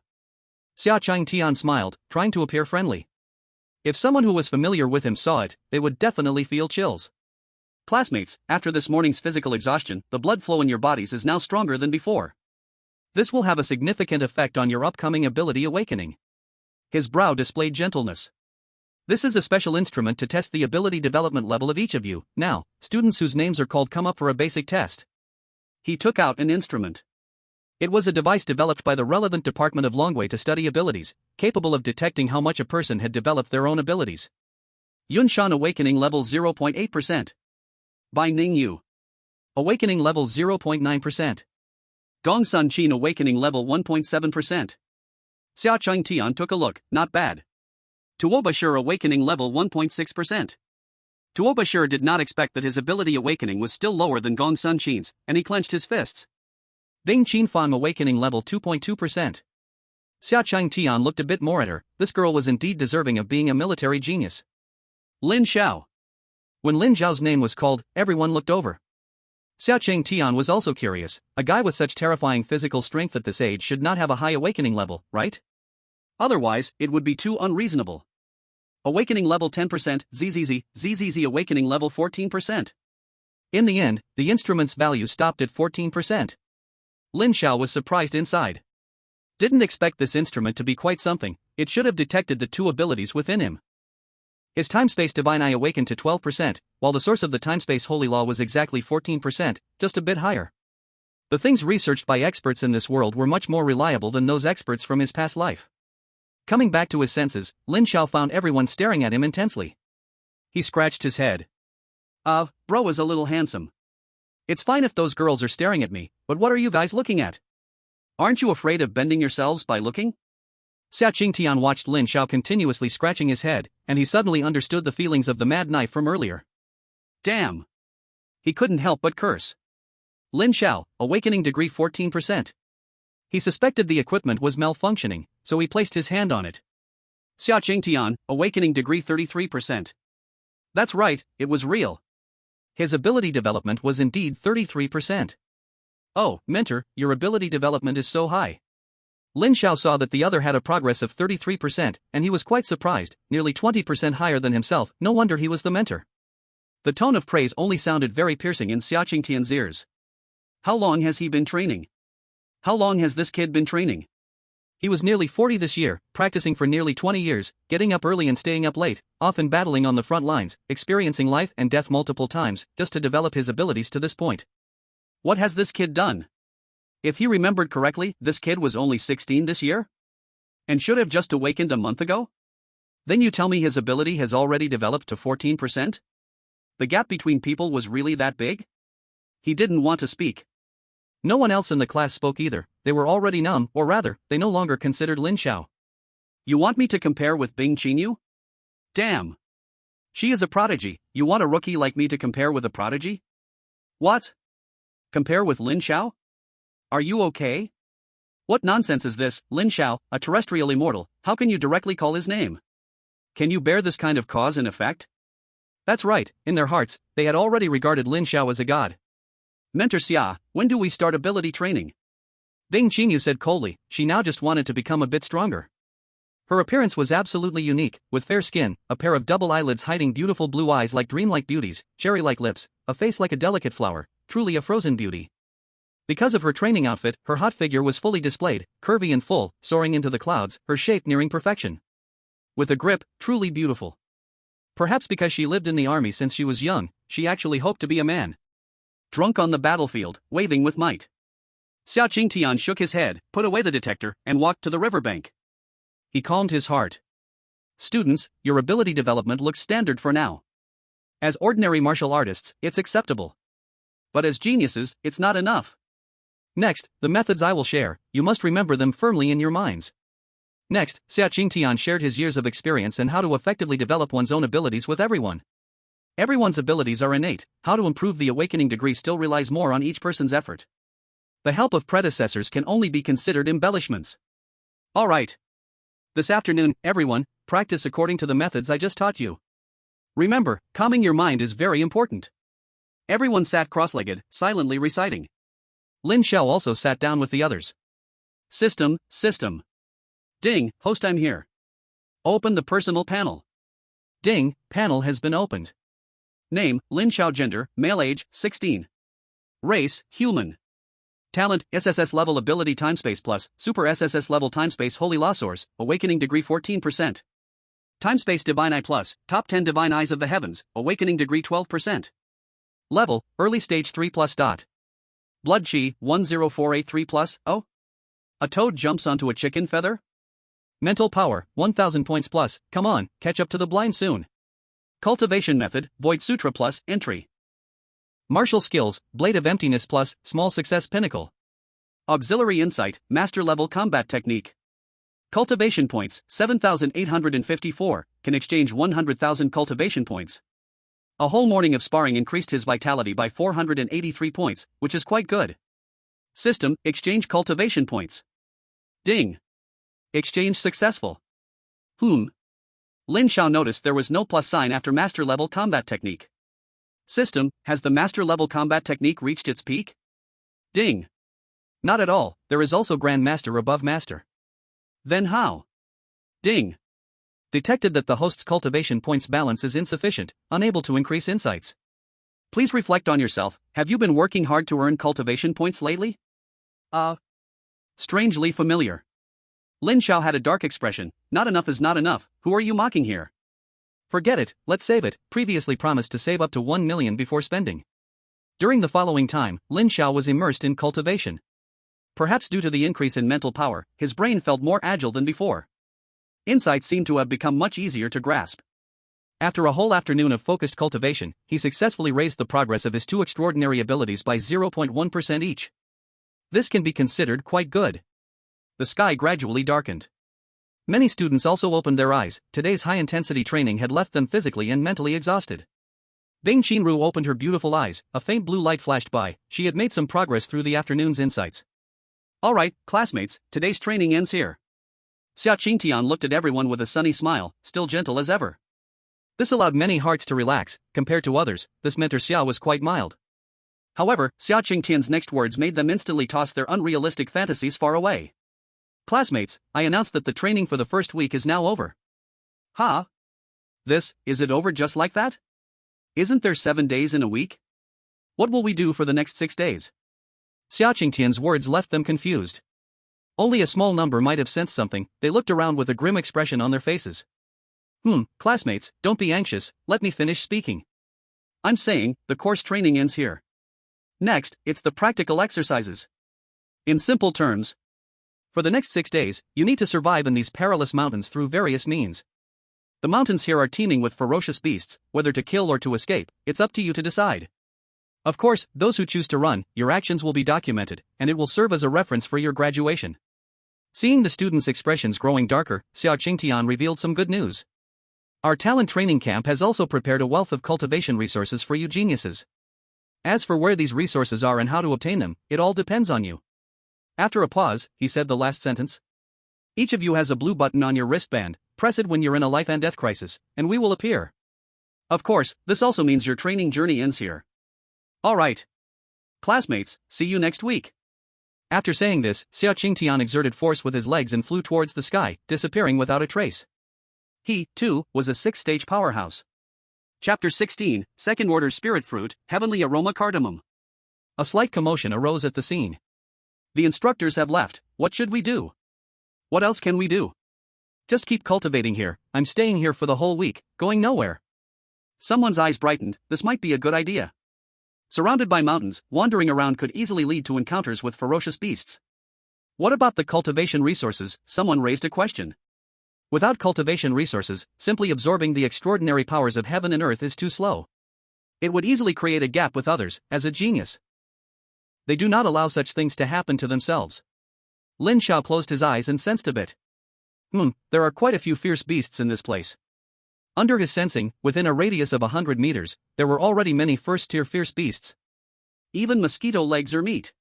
Xiao Chang Tian smiled, trying to appear friendly. If someone who was familiar with him saw it, they would definitely feel chills. Classmates, after this morning's physical exhaustion, the blood flow in your bodies is now stronger than before. This will have a significant effect on your upcoming ability awakening. His brow displayed gentleness. This is a special instrument to test the ability development level of each of you. Now, students whose names are called come up for a basic test. He took out an instrument. It was a device developed by the relevant department of Longwei to study abilities, capable of detecting how much a person had developed their own abilities. Yunshan Awakening level 0.8%. By Ning Yu. Awakening level 0.9%. Gongsun Qin Awakening level 1.7%. Xiao Chang Tian took a look, not bad. Tuobashir Awakening level 1.6%. Tuobashir did not expect that his ability awakening was still lower than Gongsun Qin's, and he clenched his fists. Bing Qinfang Awakening level 2.2%. Xiao Chang Tian looked a bit more at her. This girl was indeed deserving of being a military genius. Lin Xiao. When Lin Xiao's name was called, everyone looked over. Xiao Chang Tian was also curious. A guy with such terrifying physical strength at this age should not have a high awakening level, right? Otherwise, it would be too unreasonable. Awakening level 10%, ZZZ awakening level 14%. In the end, the instrument's value stopped at 14%. Lin Xiao was surprised inside. Didn't expect this instrument to be quite something. It should have detected the two abilities within him. His time-space divine eye awakened to 12%, while the source of the time-space holy law was exactly 14%, just a bit higher. The things researched by experts in this world were much more reliable than those experts from his past life. Coming back to his senses, Lin Xiao found everyone staring at him intensely. He scratched his head. Bro is a little handsome. It's fine if those girls are staring at me, but what are you guys looking at? Aren't you afraid of bending yourselves by looking? Xiao Qingtian watched Lin Xiao continuously scratching his head, and he suddenly understood the feelings of the mad knife from earlier. Damn! He couldn't help but curse. Lin Xiao, awakening degree 14%. He suspected the equipment was malfunctioning, so he placed his hand on it. Xiao Qingtian, awakening degree 33%. That's right, it was real. His ability development was indeed 33%. Oh, mentor, your ability development is so high. Lin Xiao saw that the other had a progress of 33%, and he was quite surprised, nearly 20% higher than himself. No wonder he was the mentor. The tone of praise only sounded very piercing in Xiao Qingtian's ears. How long has he been training? How long has this kid been training? He was nearly 40 this year, practicing for nearly 20 years, getting up early and staying up late, often battling on the front lines, experiencing life and death multiple times, just to develop his abilities to this point. What has this kid done? If he remembered correctly, this kid was only 16 this year? And should have just awakened a month ago? Then you tell me his ability has already developed to 14%? The gap between people was really that big? He didn't want to speak. No one else in the class spoke either. They were already numb, or rather, they no longer considered Lin Xiao. You want me to compare with Bing Qinyu? Damn! She is a prodigy. You want a rookie like me to compare with a prodigy? What? Compare with Lin Xiao? Are you okay? What nonsense is this, Lin Xiao, a terrestrial immortal, how can you directly call his name? Can you bear this kind of cause and effect? That's right, in their hearts, they had already regarded Lin Xiao as a god. Mentor Xia, when do we start ability training? Bing Qingyu said coldly, she now just wanted to become a bit stronger. Her appearance was absolutely unique, with fair skin, a pair of double eyelids hiding beautiful blue eyes like dreamlike beauties, cherry-like lips, a face like a delicate flower, truly a frozen beauty. Because of her training outfit, her hot figure was fully displayed, curvy and full, soaring into the clouds, her shape nearing perfection. With a grip, truly beautiful. Perhaps because she lived in the army since she was young, she actually hoped to be a man. Drunk on the battlefield, waving with might. Xiao Qingtian shook his head, put away the detector, and walked to the riverbank. He calmed his heart. Students, your ability development looks standard for now. As ordinary martial artists, it's acceptable. But as geniuses, it's not enough. Next, the methods I will share, you must remember them firmly in your minds. Next, Xiao Qingtian shared his years of experience and how to effectively develop one's own abilities with everyone. Everyone's abilities are innate, how to improve the awakening degree still relies more on each person's effort. The help of predecessors can only be considered embellishments. Alright. This afternoon, everyone, practice according to the methods I just taught you. Remember, calming your mind is very important. Everyone sat cross-legged, silently reciting. Lin Xiao also sat down with the others. System. Ding, host, I'm here. Open the personal panel. Ding, panel has been opened. Name, Lin Xiao. Gender, male. Age, 16. Race, human. Talent, SSS level ability timespace plus, super SSS level timespace holy law source, awakening degree 14%. Timespace divine eye plus, top 10 divine eyes of the heavens, awakening degree 12%. Level, early stage 3 plus. Blood chi, 10483 plus, oh? A toad jumps onto a chicken feather? Mental power, 1000 points plus, come on, catch up to the blind soon. Cultivation method, Void Sutra plus, entry. Martial skills, Blade of Emptiness plus, small success pinnacle. Auxiliary insight, master level combat technique. Cultivation points, 7,854, can exchange 100,000 cultivation points. A whole morning of sparring increased his vitality by 483 points, which is quite good. System, exchange cultivation points. Ding. Exchange successful. Lin Xiao noticed there was no plus sign after master level combat technique. System, has the master level combat technique reached its peak? Ding. Not at all, there is also Grand Master above Master. Then how? Ding. Detected that the host's cultivation points balance is insufficient, unable to increase insights. Please reflect on yourself, have you been working hard to earn cultivation points lately? Strangely familiar. Lin Xiao had a dark expression, not enough is not enough, who are you mocking here? Forget it, let's save it, previously promised to save up to 1 million before spending. During the following time, Lin Xiao was immersed in cultivation. Perhaps due to the increase in mental power, his brain felt more agile than before. Insights seemed to have become much easier to grasp. After a whole afternoon of focused cultivation, he successfully raised the progress of his two extraordinary abilities by 0.1% each. This can be considered quite good. The sky gradually darkened. Many students also opened their eyes, today's high-intensity training had left them physically and mentally exhausted. Bing Qinru opened her beautiful eyes, a faint blue light flashed by, she had made some progress through the afternoon's insights. Alright, classmates, today's training ends here. Xiao Qingtian looked at everyone with a sunny smile, still gentle as ever. This allowed many hearts to relax, compared to others, this mentor Xiao was quite mild. However, Xiao Qingtian's next words made them instantly toss their unrealistic fantasies far away. Classmates, I announce that the training for the first week is now over. Huh? Is it over just like that? Isn't there 7 days in a week? What will we do for the next 6 days? Xiao Qingtian's words left them confused. Only a small number might have sensed something, they looked around with a grim expression on their faces. Classmates, don't be anxious, let me finish speaking. I'm saying, the course training ends here. Next, it's the practical exercises. In simple terms, for the next 6 days, you need to survive in these perilous mountains through various means. The mountains here are teeming with ferocious beasts, whether to kill or to escape, it's up to you to decide. Of course, those who choose to run, your actions will be documented, and it will serve as a reference for your graduation. Seeing the students' expressions growing darker, Xiao Qingtian revealed some good news.
Our talent training camp has also prepared a wealth of cultivation resources for you geniuses. As for where these resources are and how to obtain them, it all depends on you. After a pause, he said the last sentence. Each of you has a blue button on your wristband, press it when you're in a life and death crisis, and we will appear. Of course, this also means your training journey ends here. Alright. Classmates, see you next week. After saying this, Xiao Qingtian exerted force with his legs and flew towards the sky, disappearing without a trace. He, too, was a 6-stage powerhouse. Chapter 16, Second Order Spirit Fruit, Heavenly Aroma Cardamom. A slight commotion arose at the scene. The instructors have left, what should we do? What else can we do? Just keep cultivating here, I'm staying here for the whole week, going nowhere. Someone's eyes brightened, this might be a good idea. Surrounded by mountains, wandering around could easily lead to encounters with ferocious beasts. What about the cultivation resources? Someone raised a question. Without cultivation resources, simply absorbing the extraordinary powers of heaven and earth is too slow. It would easily create a gap with others, as a genius. They do not allow such things to happen to themselves. Lin Xiao closed his eyes and sensed a bit. There are quite a few fierce beasts in this place. Under his sensing, within a radius of 100 meters, there were already many first-tier fierce beasts. Even mosquito legs are meat.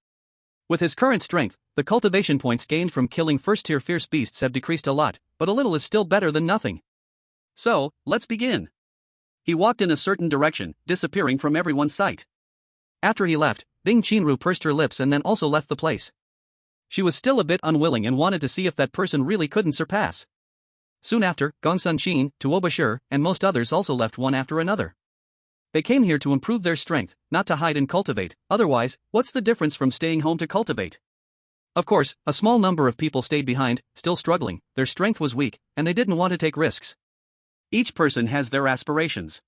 With his current strength, the cultivation points gained from killing first-tier fierce beasts have decreased a lot, but a little is still better than nothing. So, let's begin. He walked in a certain direction, disappearing from everyone's sight. After he left, Bing Qinru pursed her lips and then also left the place. She was still a bit unwilling and wanted to see if that person really couldn't surpass. Soon after, Gongsun Qin, Tuo Bashir, and most others also left one after another. They came here to improve their strength, not to hide and cultivate, otherwise, what's the difference from staying home to cultivate? Of course, a small number of people stayed behind, still struggling, their strength was weak, and they didn't want to take risks. Each person has their aspirations.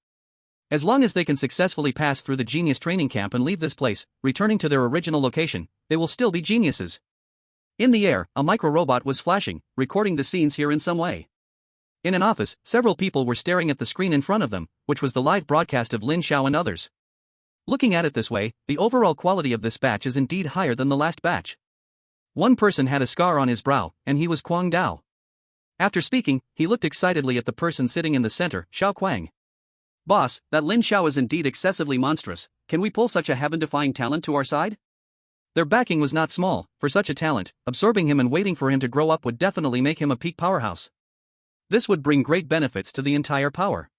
As long as they can successfully pass through the genius training camp and leave this place, returning to their original location, they will still be geniuses. In the air, a micro-robot was flashing, recording the scenes here in some way. In an office, several people were staring at the screen in front of them, which was the live broadcast of Lin Xiao and others. Looking at it this way, the overall quality of this batch is indeed higher than the last batch. One person had a scar on his brow, and he was Quang Dao. After speaking, he looked excitedly at the person sitting in the center, Xiao Quang. Boss, that Lin Xiao is indeed excessively monstrous, can we pull such a heaven-defying talent to our side? Their backing was not small, for such a talent, absorbing him and waiting for him to grow up would definitely make him a peak powerhouse. This would bring great benefits to the entire power.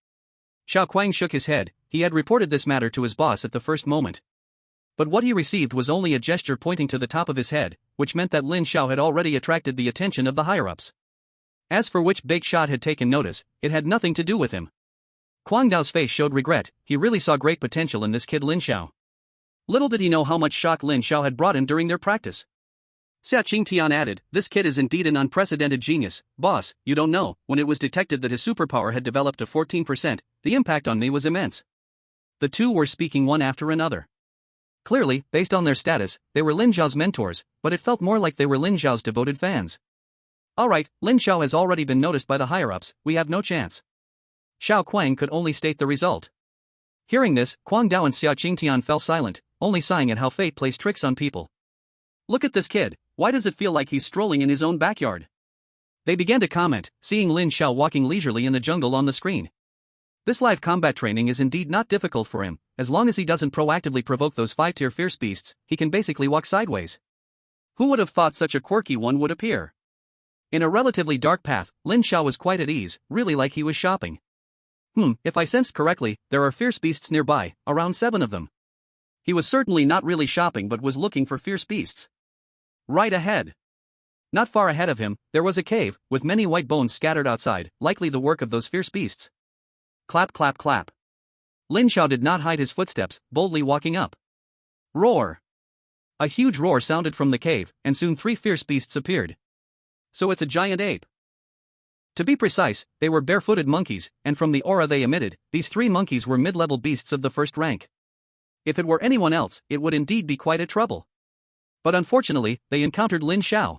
Xiao Quang shook his head, he had reported this matter to his boss at the first moment. But what he received was only a gesture pointing to the top of his head, which meant that Lin Xiao had already attracted the attention of the higher-ups. As for which Big Shot had taken notice, it had nothing to do with him. Quang Dao's face showed regret, he really saw great potential in this kid Lin Xiao. Little did he know how much shock Lin Xiao had brought him during their practice. Xia Qingtian added, this kid is indeed an unprecedented genius, boss, you don't know, when it was detected that his superpower had developed to 14%, the impact on me was immense. The two were speaking one after another. Clearly, based on their status, they were Lin Xiao's mentors, but it felt more like they were Lin Xiao's devoted fans. Alright, Lin Xiao has already been noticed by the higher-ups, we have no chance. Xiao Quang could only state the result. Hearing this, Quang Dao and Xia Qingtian fell silent, only sighing at how fate plays tricks on people. Look at this kid, why does it feel like he's strolling in his own backyard? They began to comment, seeing Lin Xiao walking leisurely in the jungle on the screen. This live combat training is indeed not difficult for him, as long as he doesn't proactively provoke those 5-tier fierce beasts, he can basically walk sideways. Who would have thought such a quirky one would appear? In a relatively dark path, Lin Xiao was quite at ease, really like he was shopping. If I sensed correctly, there are fierce beasts nearby, around 7 of them. He was certainly not really shopping but was looking for fierce beasts. Right ahead. Not far ahead of him, there was a cave, with many white bones scattered outside, likely the work of those fierce beasts. Clap clap clap. Lin Xiao did not hide his footsteps, boldly walking up. Roar. A huge roar sounded from the cave, and soon 3 fierce beasts appeared. So it's a giant ape. To be precise, they were barefooted monkeys, and from the aura they emitted, these 3 monkeys were mid-level beasts of the first rank. If it were anyone else, it would indeed be quite a trouble. But unfortunately, they encountered Lin Xiao.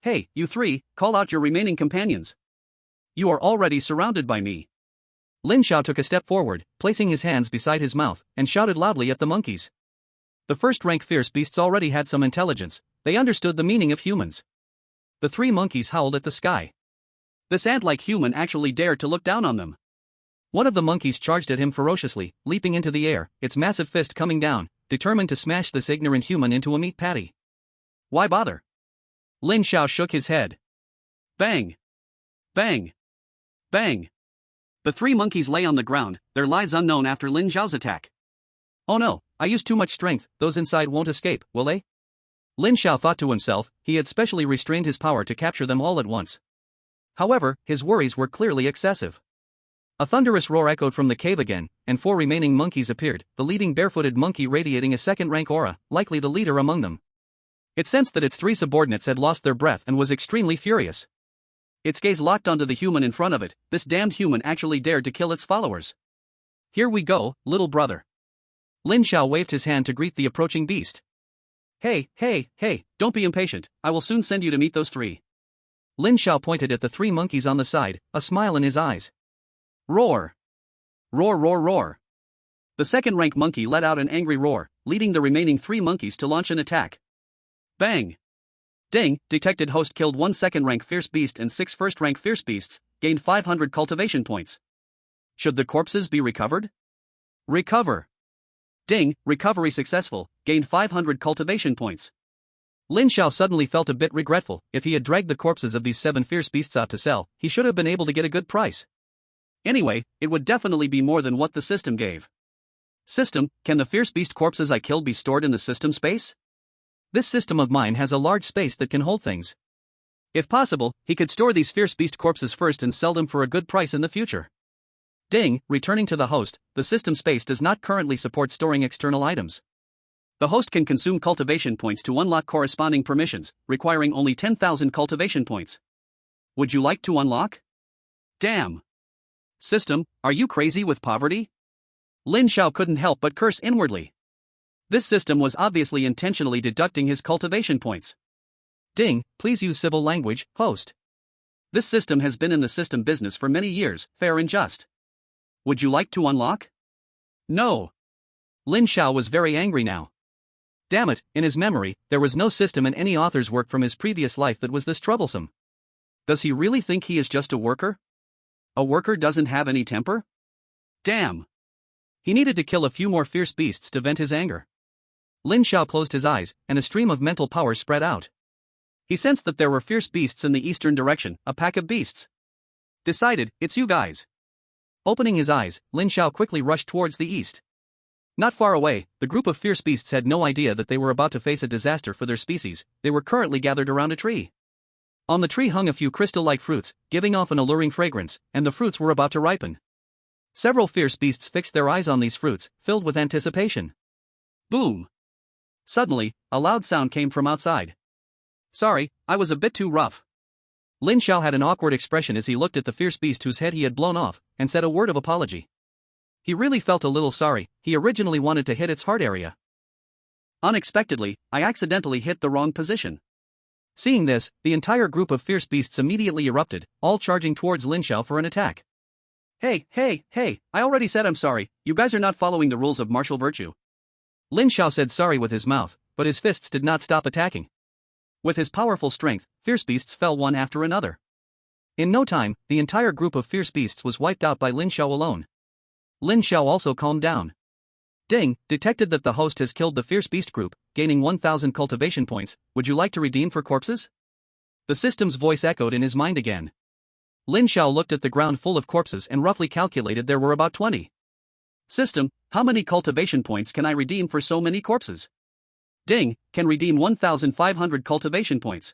Hey, you 3, call out your remaining companions. You are already surrounded by me. Lin Xiao took a step forward, placing his hands beside his mouth, and shouted loudly at the monkeys. The first-rank fierce beasts already had some intelligence, they understood the meaning of humans. The 3 monkeys howled at the sky. This ant-like human actually dared to look down on them. One of the monkeys charged at him ferociously, leaping into the air, its massive fist coming down, determined to smash this ignorant human into a meat patty.
Why bother?
Lin Xiao shook his head.
Bang! Bang! Bang! The three monkeys lay on the ground, their lives unknown after Lin Xiao's attack.
Oh no, I used too much strength, those inside won't escape, will they? Lin Xiao thought to himself, he had specially restrained his power to capture them all at once. However, his worries were clearly excessive. A thunderous roar echoed from the cave again, and 4 remaining monkeys appeared, the leading barefooted monkey radiating a second-rank aura, likely the leader among them. It sensed that its 3 subordinates had lost their breath and was extremely furious.
Its gaze locked onto the human in front of it. This damned human actually dared to kill its followers.
Here we go, little brother. Lin Xiao waved his hand to greet the approaching beast.
Hey, don't be impatient, I will soon send you to meet those 3.
Lin Xiao pointed at the 3 monkeys on the side, a smile in his eyes.
Roar! Roar, roar, roar! The second-rank monkey let out an angry roar, leading the remaining 3 monkeys to launch an attack. Bang! Ding! Detected host killed 1 second-rank fierce beast and 6 first-rank fierce beasts, gained 500 cultivation points. Should the corpses be recovered? Recover! Ding! Recovery successful, gained 500 cultivation points.
Lin Xiao suddenly felt a bit regretful. If he had dragged the corpses of these 7 fierce beasts out to sell, he should have been able to get a good price.
Anyway, it would definitely be more than what the system gave. System, can the fierce beast corpses I killed be stored in the system space?
This system of mine has a large space that can hold things.
If possible, he could store these fierce beast corpses first and sell them for a good price in the future.
Ding! Returning to the host, the system space does not currently support storing external items.
The host can consume cultivation points to unlock corresponding permissions, requiring only 10,000 cultivation points. Would you like to unlock? Damn! System, are you crazy with poverty?
Lin Xiao couldn't help but curse inwardly.
This system was obviously intentionally deducting his cultivation points.
Ding! Please use civil language, host.
This system has been in the system business for many years, fair and just. Would you like to unlock? No.
Lin Xiao was very angry now. Damn it, in his memory, there was no system in any author's work from his previous life that was this troublesome.
Does he really think he is just a worker? A worker doesn't have any temper? Damn!
He needed to kill a few more fierce beasts to vent his anger. Lin Xiao closed his eyes, and a stream of mental power spread out.
He sensed that there were fierce beasts in the eastern direction, a pack of beasts. Decided, it's you guys.
Opening his eyes, Lin Xiao quickly rushed towards the east. Not far away, the group of fierce beasts had no idea that they were about to face a disaster for their species. They were currently gathered around a tree. On the tree hung a few crystal-like fruits, giving off an alluring fragrance, and the fruits were about to ripen. Several fierce beasts fixed their eyes on these fruits, filled with anticipation.
Boom! Suddenly, a loud sound came from outside. Sorry, I was a bit too rough.
Lin Xiao had an awkward expression as he looked at the fierce beast whose head he had blown off, and said a word of apology. He really felt a little sorry. He originally wanted to hit its heart area.
Unexpectedly, I accidentally hit the wrong position.
Seeing this, the entire group of fierce beasts immediately erupted, all charging towards Lin Xiao for an attack.
Hey, I already said I'm sorry, you guys are not following the rules of martial virtue.
Lin Xiao said sorry with his mouth, but his fists did not stop attacking. With his powerful strength, fierce beasts fell one after another. In no time, the entire group of fierce beasts was wiped out by Lin Xiao alone. Lin Xiao also calmed down. Ding! Detected that the host has killed the fierce beast group, gaining 1,000 cultivation points. Would you like to redeem for corpses? The system's voice echoed in his mind again. Lin Xiao looked at the ground full of corpses and roughly calculated there were about 20.
System, how many cultivation points can I redeem for so many corpses? Ding! Can redeem 1,500 cultivation points.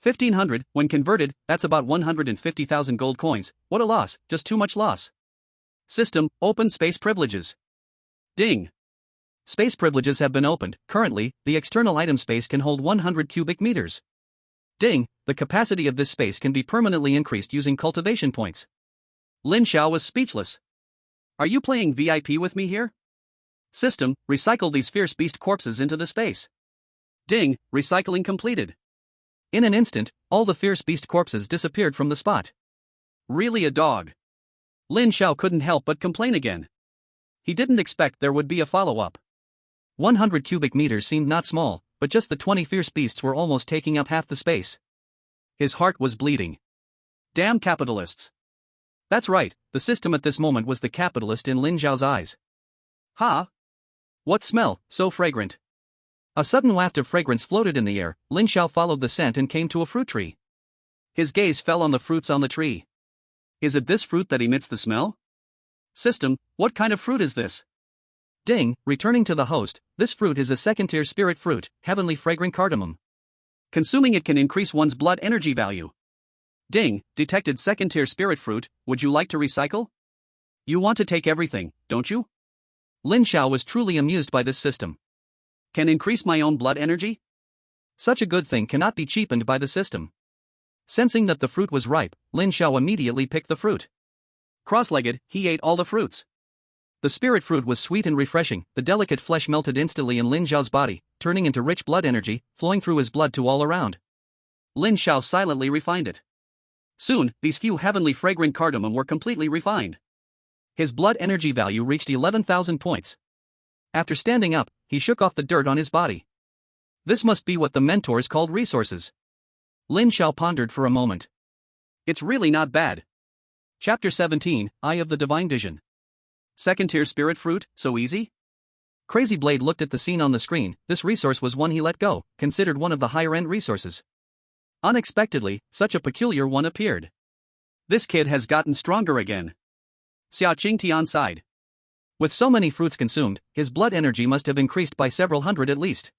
1,500, when converted, that's about 150,000 gold coins. What a loss, just too much loss. System, open space privileges. Ding!
Space privileges have been opened. Currently, the external item space can hold 100 cubic meters. Ding! The capacity of this space can be permanently increased using cultivation points.
Lin Xiao was speechless. Are you playing VIP with me here? System, recycle these fierce beast corpses into the space. Ding! Recycling completed.
In an instant, all the fierce beast corpses disappeared from the spot.
Really a dog. Lin Xiao couldn't help but complain again. He didn't expect there would be a follow-up.
100 cubic meters seemed not small, but just the 20 fierce beasts were almost taking up half the space. His heart was bleeding.
Damn capitalists. That's right, the system at this moment was the capitalist in Lin Zhao's eyes. Ha! What smell, so fragrant? A sudden waft of fragrance floated in the air. Lin Zhao followed the scent and came to a fruit tree. His gaze fell on the fruits on the tree. Is it this fruit that emits the smell? System, what kind of fruit is this? Ding, returning to the host, this fruit is a second-tier spirit fruit, heavenly fragrant cardamom. Consuming it can increase one's blood energy value. Ding, detected second-tier spirit fruit, would you like to recycle? You want to take everything, don't you? Lin Zhao was truly amused by this system. Can increase my own blood energy? Such a good thing cannot be cheapened by the system. Sensing that the fruit was ripe, Lin Zhao immediately picked the fruit. Cross-legged, he ate all the fruits. The spirit fruit was sweet and refreshing. The delicate flesh melted instantly in Lin Zhao's body, turning into rich blood energy, flowing through his blood to all around. Lin Zhao silently refined it. Soon, these few heavenly fragrant cardamom were completely refined. His blood energy value reached 11,000 points. After standing up, he shook off the dirt on his body. This must be what the mentors called resources. Lin Zhao pondered for a moment. It's really not bad. Chapter 17, Eye of the Divine Vision. Second-tier spirit fruit, so easy? Crazy Blade looked at the scene on the screen. This resource was one he let go, considered one of the higher-end resources. Unexpectedly, such a peculiar one appeared. This kid has gotten stronger again. Xiao Qingtian sighed. With so many fruits consumed, his blood energy must have increased by several hundred at least.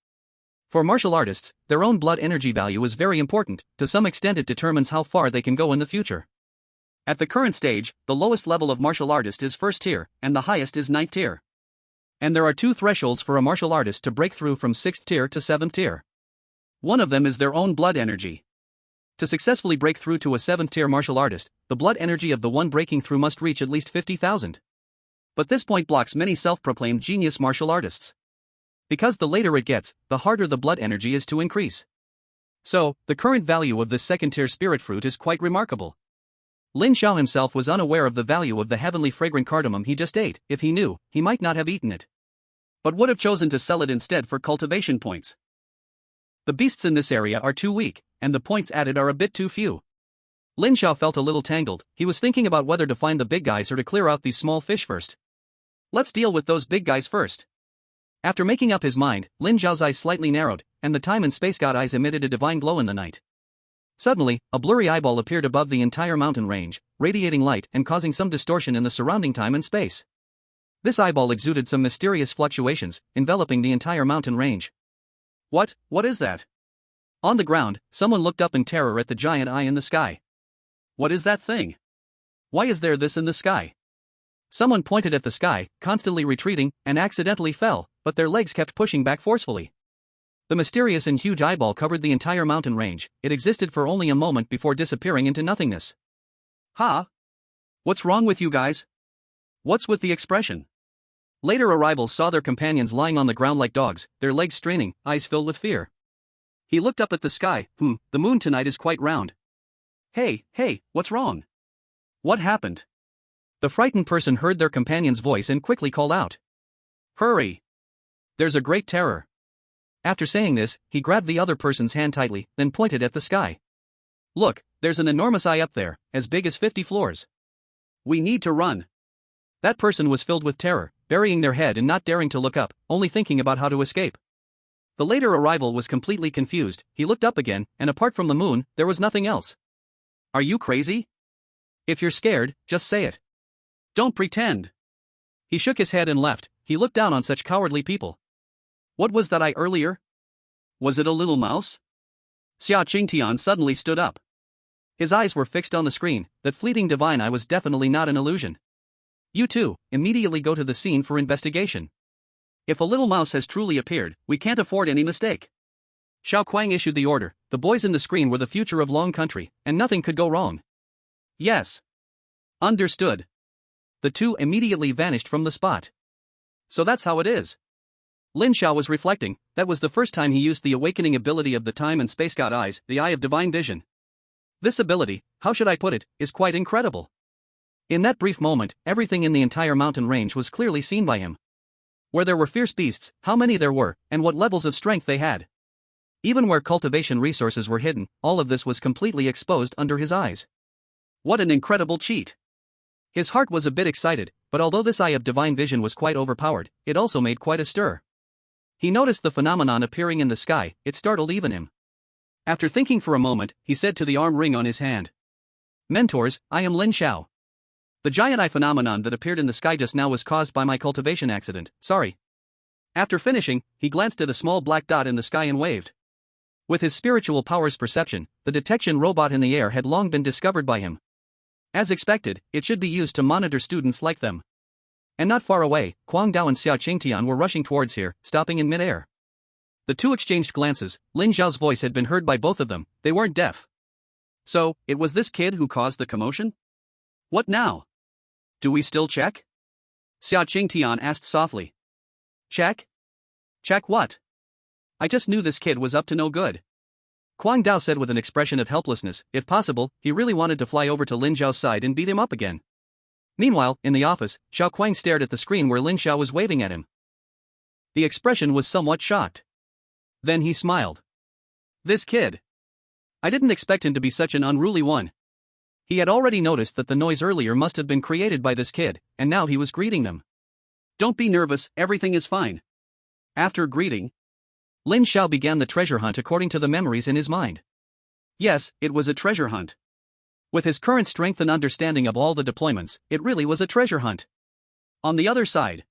For martial artists, their own blood energy value is very important. To some extent it determines how far they can go in the future. At the current stage, the lowest level of martial artist is first tier, and the highest is 9th tier. And there are two thresholds for a martial artist to break through from 6th tier to 7th tier. One of them is their own blood energy. To successfully break through to a 7th tier martial artist, the blood energy of the one breaking through must reach at least 50,000. But this point blocks many self-proclaimed genius martial artists. Because the later it gets, the harder the blood energy is to increase. So, the current value of this second-tier spirit fruit is quite remarkable. Lin Zhao himself was unaware of the value of the heavenly fragrant cardamom he just ate. If he knew, he might not have eaten it, but would have chosen to sell it instead for cultivation points. The beasts in this area are too weak, and the points added are a bit too few. Lin Zhao felt a little tangled. He was thinking about whether to find the big guys or to clear out these small fish first. Let's deal with those big guys first. After making up his mind, Lin Zhao's eyes slightly narrowed, and the time and space god eyes emitted a divine glow in the night. Suddenly, a blurry eyeball appeared above the entire mountain range, radiating light and causing some distortion in the surrounding time and space. This eyeball exuded some mysterious fluctuations, enveloping the entire mountain range. What is that? On the ground, someone looked up in terror at the giant eye in the sky. What is that thing? Why is there this in the sky? Someone pointed at the sky, constantly retreating, and accidentally fell, but their legs kept pushing back forcefully. The mysterious and huge eyeball covered the entire mountain range. It existed for only a moment before disappearing into nothingness. Ha! What's wrong with you guys? What's with the expression? Later arrivals saw their companions lying on the ground like dogs, their legs straining, eyes filled with fear. He looked up at the sky. The moon tonight is quite round. Hey, what's wrong? What happened? The frightened person heard their companion's voice and quickly called out. Hurry! There's a great terror. After saying this, he grabbed the other person's hand tightly, then pointed at the sky. Look, there's an enormous eye up there, as big as 50 floors. We need to run. That person was filled with terror, burying their head and not daring to look up, only thinking about how to escape. The later arrival was completely confused. He looked up again, and apart from the moon, there was nothing else. Are you crazy? If you're scared, just say it. Don't pretend. He shook his head and left. He looked down on such cowardly people. What was that eye earlier? Was it a little mouse? Xiao Qingtian suddenly stood up. His eyes were fixed on the screen. That fleeting divine eye was definitely not an illusion. You two, immediately go to the scene for investigation. If a little mouse has truly appeared, we can't afford any mistake. Xiao Kuang issued the order. The boys in the screen were the future of Long Country, and nothing could go wrong. Yes. Understood. The two immediately vanished from the spot. So that's how it is. Lin Zhao was reflecting. That was the first time he used the awakening ability of the time and space god eyes, the Eye of Divine Vision. This ability, how should I put it, is quite incredible. In that brief moment, everything in the entire mountain range was clearly seen by him. Where there were fierce beasts, how many there were, and what levels of strength they had. Even where cultivation resources were hidden, all of this was completely exposed under his eyes. What an incredible cheat! His heart was a bit excited, but although this eye of divine vision was quite overpowered, it also made quite a stir. He noticed the phenomenon appearing in the sky, it startled even him. After thinking for a moment, he said to the arm ring on his hand. Mentors, I am Lin Xiao. The giant eye phenomenon that appeared in the sky just now was caused by my cultivation accident, sorry. After finishing, he glanced at a small black dot in the sky and waved. With his spiritual powers perception, the detection robot in the air had long been discovered by him. As expected, it should be used to monitor students like them. And not far away, Guang Dao and Xiao Qingtian were rushing towards here, stopping in midair. The two exchanged glances. Lin Xiao's voice had been heard by both of them, they weren't deaf. So, it was this kid who caused the commotion? What now? Do we still check? Xiao Qingtian asked softly. Check? Check what? I just knew this kid was up to no good. Guang Dao said with an expression of helplessness. If possible, he really wanted to fly over to Lin Xiao's side and beat him up again. Meanwhile, in the office, Xiao Kuang stared at the screen where Lin Xiao was waving at him. The expression was somewhat shocked. Then he smiled. This kid. I didn't expect him to be such an unruly one. He had already noticed that the noise earlier must have been created by this kid, and now he was greeting them. Don't be nervous, everything is fine. After greeting, Lin Xiao began the treasure hunt according to the memories in his mind. Yes, it was a treasure hunt. With his current strength and understanding of all the deployments, it really was a treasure hunt. On the other side,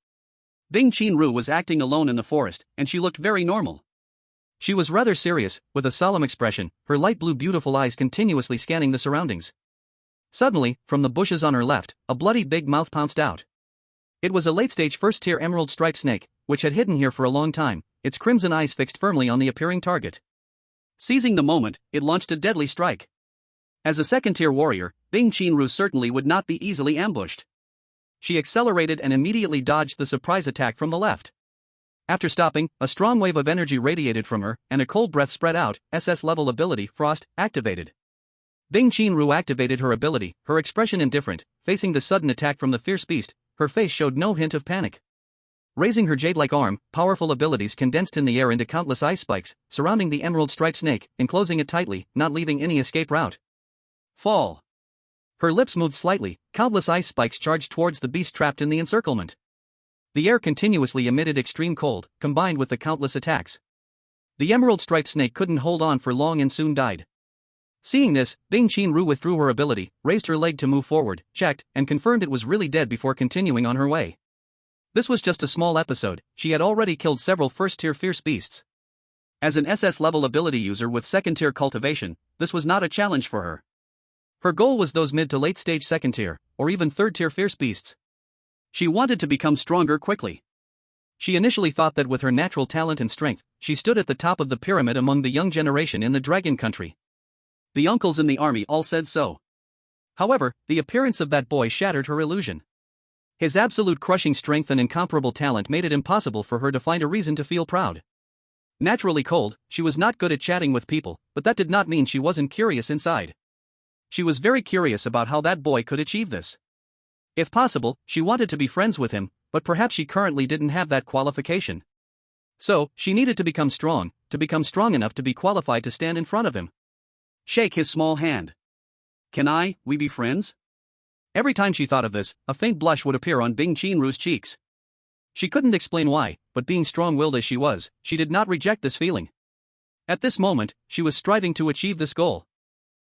Bing Qinru was acting alone in the forest, and she looked very normal. She was rather serious, with a solemn expression, her light blue beautiful eyes continuously scanning the surroundings. Suddenly, from the bushes on her left, a bloody big mouth pounced out. It was a late-stage first-tier emerald striped snake, which had hidden here for a long time, its crimson eyes fixed firmly on the appearing target. Seizing the moment, it launched a deadly strike. As a second-tier warrior, Bing Qinru certainly would not be easily ambushed. She accelerated and immediately dodged the surprise attack from the left. After stopping, a strong wave of energy radiated from her, and a cold breath spread out. SS-level ability, Frost, activated. Bing Qinru activated her ability, her expression indifferent, facing the sudden attack from the fierce beast, her face showed no hint of panic. Raising her jade-like arm, powerful abilities condensed in the air into countless ice spikes, surrounding the emerald-striped snake, enclosing it tightly, not leaving any escape route. Fall. Her lips moved slightly, countless ice spikes charged towards the beast trapped in the encirclement. The air continuously emitted extreme cold, combined with the countless attacks. The emerald-striped snake couldn't hold on for long and soon died. Seeing this, Bing Qinru withdrew her ability, raised her leg to move forward, checked, and confirmed it was really dead before continuing on her way. This was just a small episode, she had already killed several first-tier fierce beasts. As an SS-level ability user with second-tier cultivation, this was not a challenge for her. Her goal was those mid to late-stage second-tier, or even third-tier fierce beasts. She wanted to become stronger quickly. She initially thought that with her natural talent and strength, she stood at the top of the pyramid among the young generation in the Dragon Country. The uncles in the army all said so. However, the appearance of that boy shattered her illusion. His absolute crushing strength and incomparable talent made it impossible for her to find a reason to feel proud. Naturally cold, she was not good at chatting with people, but that did not mean she wasn't curious inside. She was very curious about how that boy could achieve this. If possible, she wanted to be friends with him, but perhaps she currently didn't have that qualification. So, she needed to become strong enough to be qualified to stand in front of him. Shake his small hand. Can we be friends? Every time she thought of this, a faint blush would appear on Bing Qinru's cheeks. She couldn't explain why, but being strong-willed as she was, she did not reject this feeling. At this moment, she was striving to achieve this goal.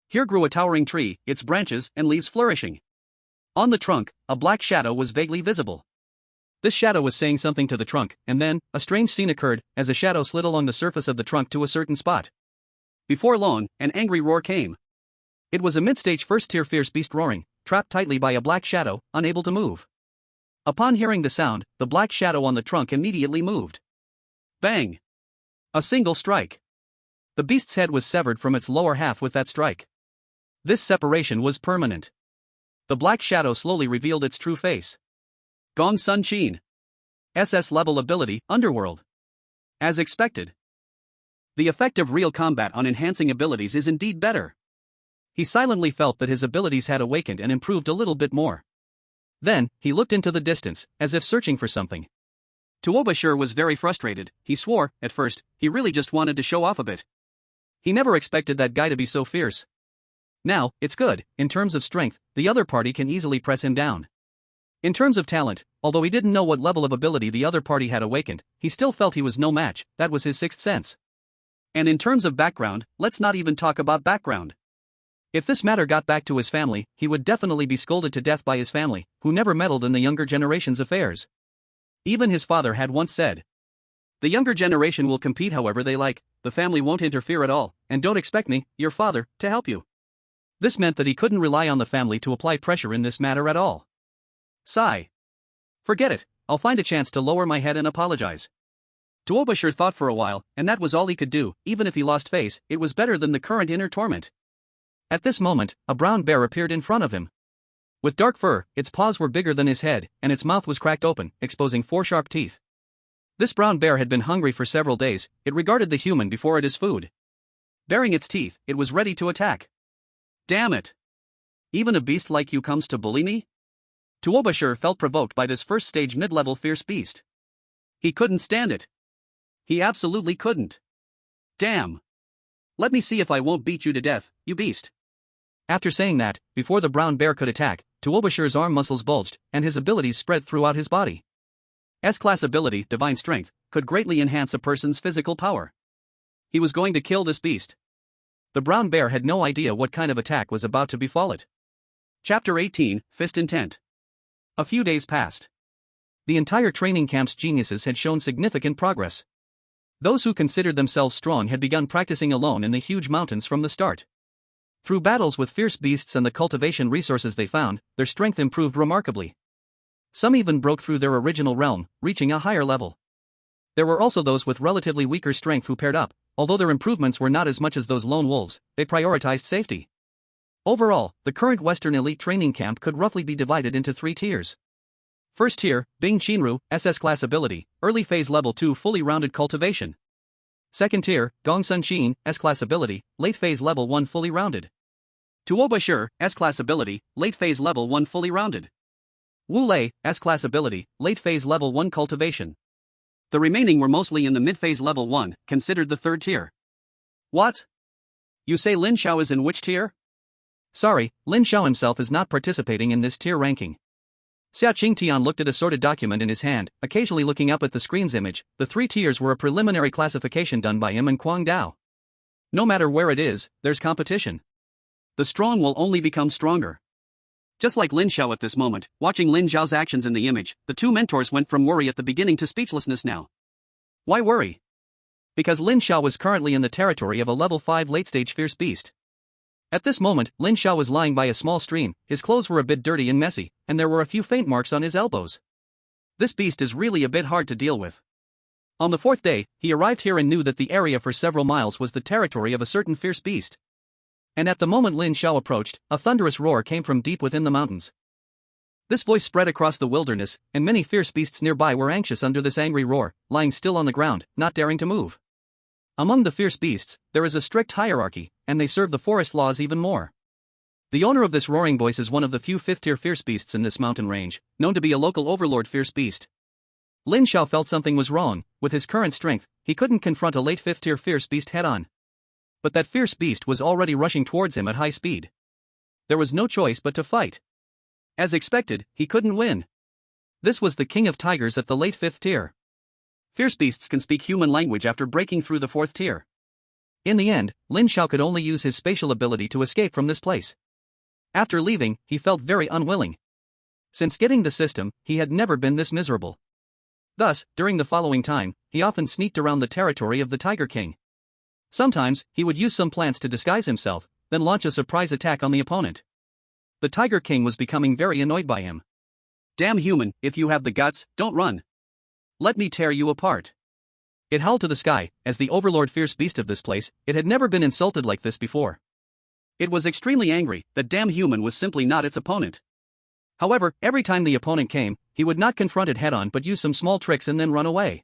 Here grew a towering tree, its branches and leaves flourishing. On the trunk, a black shadow was vaguely visible. This shadow was saying something to the trunk, and then, a strange scene occurred, as a shadow slid along the surface of the trunk to a certain spot. Before long, an angry roar came. It was a mid-stage first-tier fierce beast roaring, trapped tightly by a black shadow, unable to move. Upon hearing the sound, the black shadow on the trunk immediately moved. Bang! A single strike. The beast's head was severed from its lower half with that strike. This separation was permanent. The black shadow slowly revealed its true face. Gong Sun Qin. SS-level ability, Underworld. As expected. The effect of real combat on enhancing abilities is indeed better. He silently felt that his abilities had awakened and improved a little bit more. Then, he looked into the distance, as if searching for something. Tuobashir was very frustrated. He swore, at first, he really just wanted to show off a bit. He never expected that guy to be so fierce. Now, it's good. In terms of strength, the other party can easily press him down. In terms of talent, although he didn't know what level of ability the other party had awakened, he still felt he was no match. That was his sixth sense. And in terms of background, let's not even talk about background. If this matter got back to his family, he would definitely be scolded to death by his family, who never meddled in the younger generation's affairs. Even his father had once said, "The younger generation will compete however they like, the family won't interfere at all, and don't expect me, your father, to help you." This meant that he couldn't rely on the family to apply pressure in this matter at all. Sigh. Forget it, I'll find a chance to lower my head and apologize. Tuobashir thought for a while, and that was all he could do. Even if he lost face, it was better than the current inner torment. At this moment, a brown bear appeared in front of him. With dark fur, its paws were bigger than his head, and its mouth was cracked open, exposing 4 sharp teeth. This brown bear had been hungry for several days. It regarded the human before it as food. Baring its teeth, it was ready to attack. Damn it! Even a beast like you comes to bully me? Tuobashir felt provoked by this first-stage mid-level fierce beast. He couldn't stand it. He absolutely couldn't. Damn! Let me see if I won't beat you to death, you beast. After saying that, before the brown bear could attack, Tuobashir's arm muscles bulged, and his abilities spread throughout his body. S-class ability, Divine Strength, could greatly enhance a person's physical power. He was going to kill this beast. The brown bear had no idea what kind of attack was about to befall it. Chapter 18, Fist Intent. A few days passed. The entire training camp's geniuses had shown significant progress. Those who considered themselves strong had begun practicing alone in the huge mountains from the start. Through battles with fierce beasts and the cultivation resources they found, their strength improved remarkably. Some even broke through their original realm, reaching a higher level. There were also those with relatively weaker strength who paired up. Although their improvements were not as much as those lone wolves, they prioritized safety. Overall, the current Western Elite Training Camp could roughly be divided into 3 tiers. First tier, Bing Shinru, SS Class Ability, Early Phase Level 2 Fully Rounded Cultivation. Second tier, Gongsun Shin, S-Class Ability, Late Phase Level 1 Fully Rounded. Tuobashir, S-Class Ability, Late Phase Level 1 Fully Rounded. Wu Lei, S-Class Ability, Late Phase Level 1 Cultivation. The remaining were mostly in the mid-phase level 1, considered the third tier. What? You say Lin Xiao is in which tier? Sorry, Lin Xiao himself is not participating in this tier ranking. Xia Qingtian looked at a sorted document in his hand, occasionally looking up at the screen's image. The 3 tiers were a preliminary classification done by him and Quang Dao. No matter where it is, there's competition. The strong will only become stronger. Just like Lin Xiao at this moment, watching Lin Xiao's actions in the image, the 2 mentors went from worry at the beginning to speechlessness now. Why worry? Because Lin Xiao was currently in the territory of a level 5 late-stage fierce beast. At this moment, Lin Xiao was lying by a small stream. His clothes were a bit dirty and messy, and there were a few faint marks on his elbows. This beast is really a bit hard to deal with. On the 4th day, he arrived here and knew that the area for several miles was the territory of a certain fierce beast. And at the moment Lin Xiao approached, a thunderous roar came from deep within the mountains. This voice spread across the wilderness, and many fierce beasts nearby were anxious under this angry roar, lying still on the ground, not daring to move. Among the fierce beasts, there is a strict hierarchy, and they serve the forest laws even more. The owner of this roaring voice is one of the few 5th-tier fierce beasts in this mountain range, known to be a local overlord fierce beast. Lin Xiao felt something was wrong. With his current strength, he couldn't confront a late 5th-tier fierce beast head-on. But that fierce beast was already rushing towards him at high speed. There was no choice but to fight. As expected, he couldn't win. This was the king of tigers at the late 5th tier. Fierce beasts can speak human language after breaking through the 4th tier. In the end, Lin Xiao could only use his spatial ability to escape from this place. After leaving, he felt very unwilling. Since getting the system, he had never been this miserable. Thus, during the following time, he often sneaked around the territory of the Tiger King. Sometimes, he would use some plants to disguise himself, then launch a surprise attack on the opponent. The Tiger King was becoming very annoyed by him. "Damn human, if you have the guts, don't run. Let me tear you apart." It howled to the sky. As the overlord fierce beast of this place, it had never been insulted like this before. It was extremely angry that damn human was simply not its opponent. However, every time the opponent came, he would not confront it head-on but use some small tricks and then run away.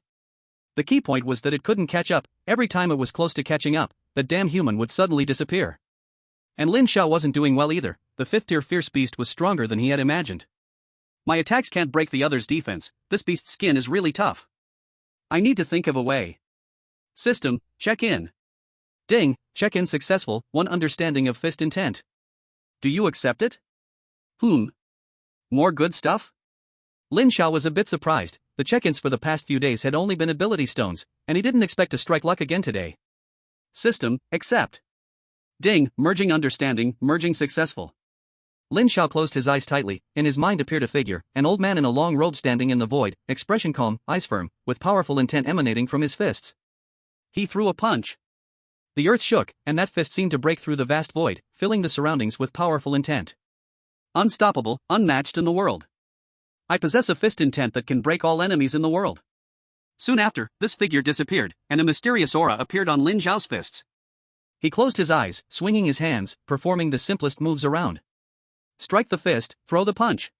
The key point was that it couldn't catch up. Every time it was close to catching up, the damn human would suddenly disappear. And Lin Xiao wasn't doing well either. The 5th-tier fierce beast was stronger than he had imagined. "My attacks can't break the other's defense. This beast's skin is really tough. I need to think of a way." System, check in. Ding, check-in successful, 1 understanding of fist intent. Do you accept it? More good stuff? Lin Xiao was a bit surprised. The check-ins for the past few days had only been ability stones, and he didn't expect to strike luck again today. System, accept. Ding, merging understanding, merging successful. Lin Xiao closed his eyes tightly. In his mind appeared a figure, an old man in a long robe standing in the void, expression calm, eyes firm, with powerful intent emanating from his fists. He threw a punch. The earth shook, and that fist seemed to break through the vast void, filling the surroundings with powerful intent. Unstoppable, unmatched in the world. I possess a fist intent that can break all enemies in the world. Soon after, this figure disappeared, and a mysterious aura appeared on Lin Xiao's fists. He closed his eyes, swinging his hands, performing the simplest moves around. Strike the fist, throw the punch.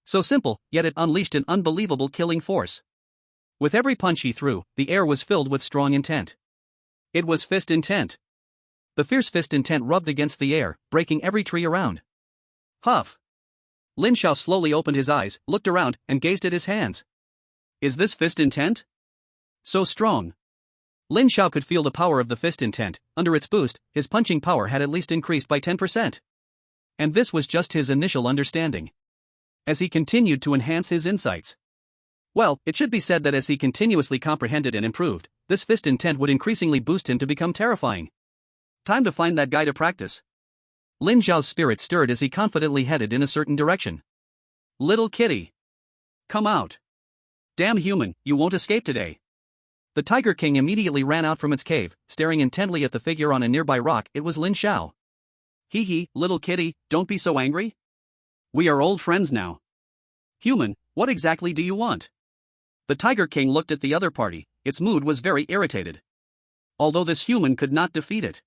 So simple, yet it unleashed an unbelievable killing force. With every punch he threw, the air was filled with strong intent. It was fist intent. The fierce fist intent rubbed against the air, breaking every tree around. Huff! Lin Xiao slowly opened his eyes, looked around, and gazed at his hands. Is this fist intent? So strong. Lin Xiao could feel the power of the fist intent. Under its boost, his punching power had at least increased by 10%. And this was just his initial understanding. As he continued to enhance his insights. Well, it should be said that as he continuously comprehended and improved, this fist intent would increasingly boost him to become terrifying. Time to find that guy to practice. Lin Xiao's spirit stirred as he confidently headed in a certain direction. Little kitty. Come out. Damn human, you won't escape today. The Tiger King immediately ran out from its cave, staring intently at the figure on a nearby rock. It was Lin Xiao. Hee hee, little kitty, don't be so angry. We are old friends now. Human, what exactly do you want? The Tiger King looked at the other party. Its mood was very irritated. Although this human could not defeat it.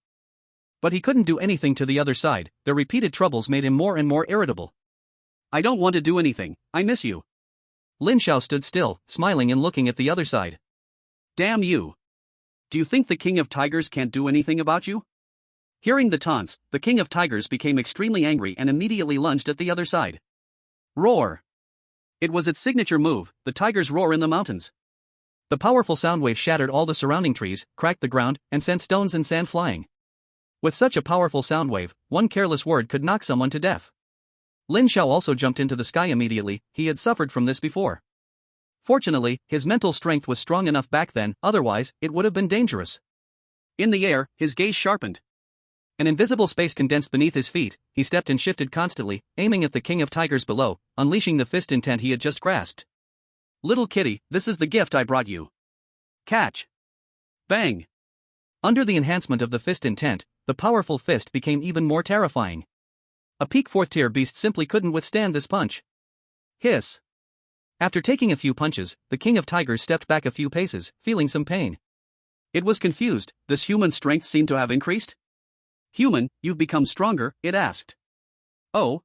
But he couldn't do anything to the other side. Their repeated troubles made him more and more irritable. I don't want to do anything, I miss you. Lin Xiao stood still, smiling and looking at the other side. Damn you. Do you think the King of Tigers can't do anything about you? Hearing the taunts, the King of Tigers became extremely angry and immediately lunged at the other side. Roar. It was its signature move, the tiger's roar in the mountains. The powerful sound wave shattered all the surrounding trees, cracked the ground, and sent stones and sand flying. With such a powerful sound wave, one careless word could knock someone to death. Lin Xiao also jumped into the sky immediately. He had suffered from this before. Fortunately, his mental strength was strong enough back then, otherwise, it would have been dangerous. In the air, his gaze sharpened. An invisible space condensed beneath his feet. He stepped and shifted constantly, aiming at the King of Tigers below, unleashing the fist intent he had just grasped. Little kitty, this is the gift I brought you. Catch. Bang. Under the enhancement of the fist intent, the powerful fist became even more terrifying. A peak 4th tier beast simply couldn't withstand this punch. Hiss. After taking a few punches, the King of Tigers stepped back a few paces, feeling some pain. It was confused. This human strength seemed to have increased? Human, you've become stronger, it asked. Oh.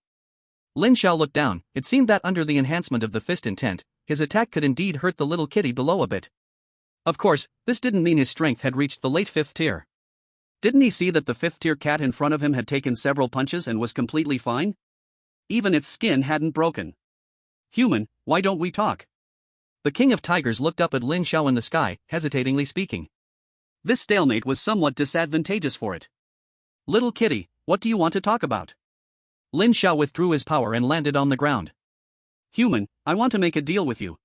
Lin Xiao looked down. It seemed that under the enhancement of the fist intent, his attack could indeed hurt the little kitty below a bit. Of course, this didn't mean his strength had reached the late 5th tier. Didn't he see that the 5th tier cat in front of him had taken several punches and was completely fine? Even its skin hadn't broken. Human, why don't we talk? The King of Tigers looked up at Lin Xiao in the sky, hesitatingly speaking. This stalemate was somewhat disadvantageous for it. Little kitty, what do you want to talk about? Lin Xiao withdrew his power and landed on the ground. Human, I want to make a deal with you.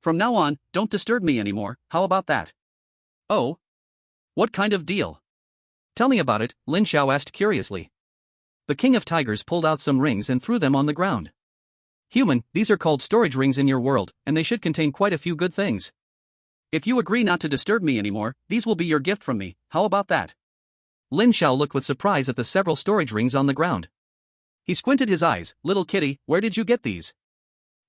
From now on, don't disturb me anymore, how about that? Oh? What kind of deal? Tell me about it, Lin Xiao asked curiously. The King of Tigers pulled out some rings and threw them on the ground. Human, these are called storage rings in your world, and they should contain quite a few good things. If you agree not to disturb me anymore, these will be your gift from me, how about that? Lin Xiao looked with surprise at the several storage rings on the ground. He squinted his eyes. Little kitty, where did you get these?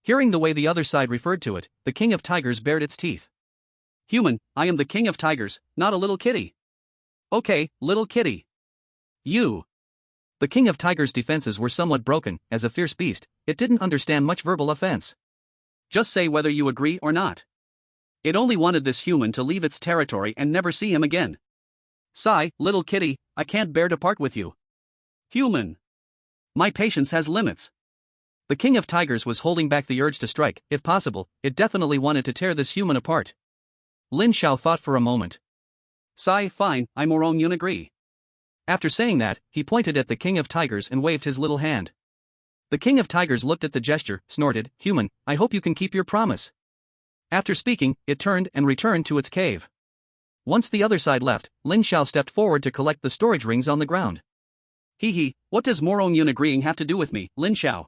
Hearing the way the other side referred to it, the King of Tigers bared its teeth. Human, I am the King of Tigers, not a little kitty. Okay, little kitty. You. The King of Tigers' defenses were somewhat broken. As a fierce beast, it didn't understand much verbal offense. Just say whether you agree or not. It only wanted this human to leave its territory and never see him again. Sigh, little kitty, I can't bear to part with you. Human. My patience has limits. The King of Tigers was holding back the urge to strike. If possible, it definitely wanted to tear this human apart. Lin Xiao thought for a moment. Sigh, fine, I'm wrong, you agree. After saying that, he pointed at the King of Tigers and waved his little hand. The King of Tigers looked at the gesture, snorted, "Human, I hope you can keep your promise." After speaking, it turned and returned to its cave. Once the other side left, Lin Xiao stepped forward to collect the storage rings on the ground. Hee, what does Morong Yun agreeing have to do with me, Lin Xiao?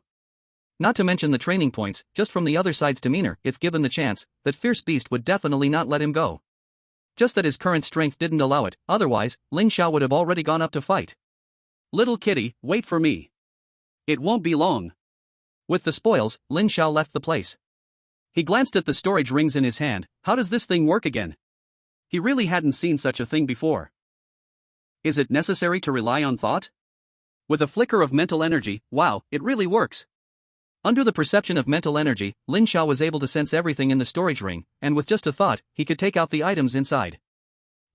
Not to mention the training points, just from the other side's demeanor, if given the chance, that fierce beast would definitely not let him go. Just that his current strength didn't allow it, otherwise, Lin Xiao would have already gone up to fight. Little kitty, wait for me. It won't be long. With the spoils, Lin Xiao left the place. He glanced at the storage rings in his hand. How does this thing work again? He really hadn't seen such a thing before. Is it necessary to rely on thought? With a flicker of mental energy, wow, it really works. Under the perception of mental energy, Lin Xiao was able to sense everything in the storage ring, and with just a thought, he could take out the items inside.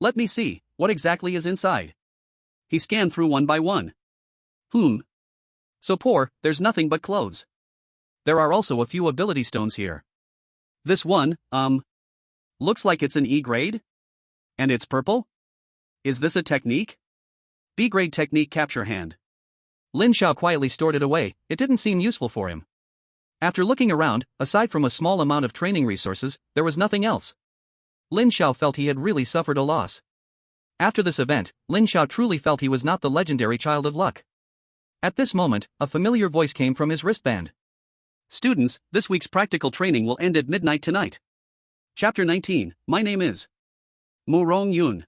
Let me see, what exactly is inside? He scanned through one by one. So poor, there's nothing but clothes. There are also a few ability stones here. This one, looks like it's an E grade? And it's purple? Is this a technique? B grade technique capture hand. Lin Xiao quietly stored it away, it didn't seem useful for him. After looking around, aside from a small amount of training resources, there was nothing else. Lin Xiao felt he had really suffered a loss. After this event, Lin Xiao truly felt he was not the legendary child of luck. At this moment, a familiar voice came from his wristband. Students, this week's practical training will end at midnight tonight. Chapter 19, my name is Morong Yun.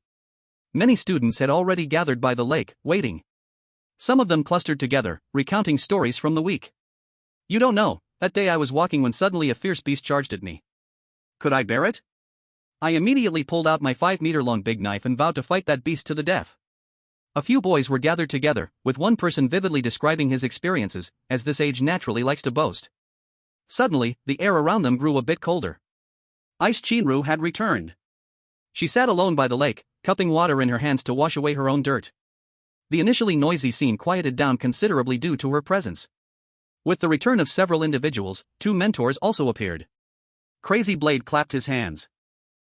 Many students had already gathered by the lake, waiting. Some of them clustered together, recounting stories from the week. You don't know, that day I was walking when suddenly a fierce beast charged at me. Could I bear it? I immediately pulled out my 5-meter-long big knife and vowed to fight that beast to the death. A few boys were gathered together, with one person vividly describing his experiences, as this age naturally likes to boast. Suddenly, the air around them grew a bit colder. Ice Chinru had returned. She sat alone by the lake, cupping water in her hands to wash away her own dirt. The initially noisy scene quieted down considerably due to her presence. With the return of several individuals, 2 mentors also appeared. Crazy Blade clapped his hands.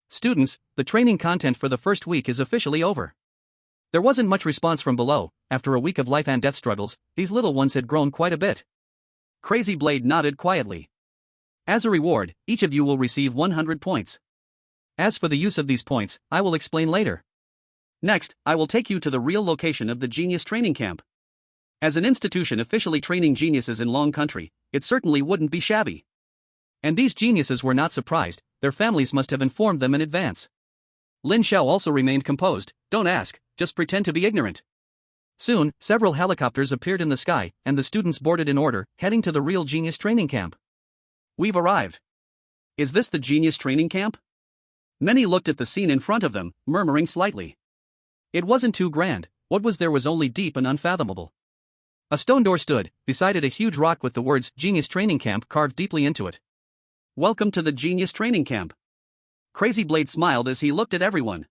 Students, the training content for the first week is officially over. There wasn't much response from below. After a week of life and death struggles, these little ones had grown quite a bit. Crazy Blade nodded quietly. As a reward, each of you will receive 100 points. As for the use of these points, I will explain later. Next, I will take you to the real location of the Genius Training Camp. As an institution officially training geniuses in Long Country, it certainly wouldn't be shabby. And these geniuses were not surprised, their families must have informed them in advance. Lin Xiao also remained composed. Don't ask, just pretend to be ignorant. Soon, several helicopters appeared in the sky, and the students boarded in order, heading to the real Genius Training Camp. We've arrived. Is this the Genius Training Camp? Many looked at the scene in front of them, murmuring slightly. It wasn't too grand, what was there was only deep and unfathomable. A stone door stood, beside it a huge rock with the words Genius Training Camp carved deeply into it. Welcome to the Genius Training Camp. Crazy Blade smiled as he looked at everyone.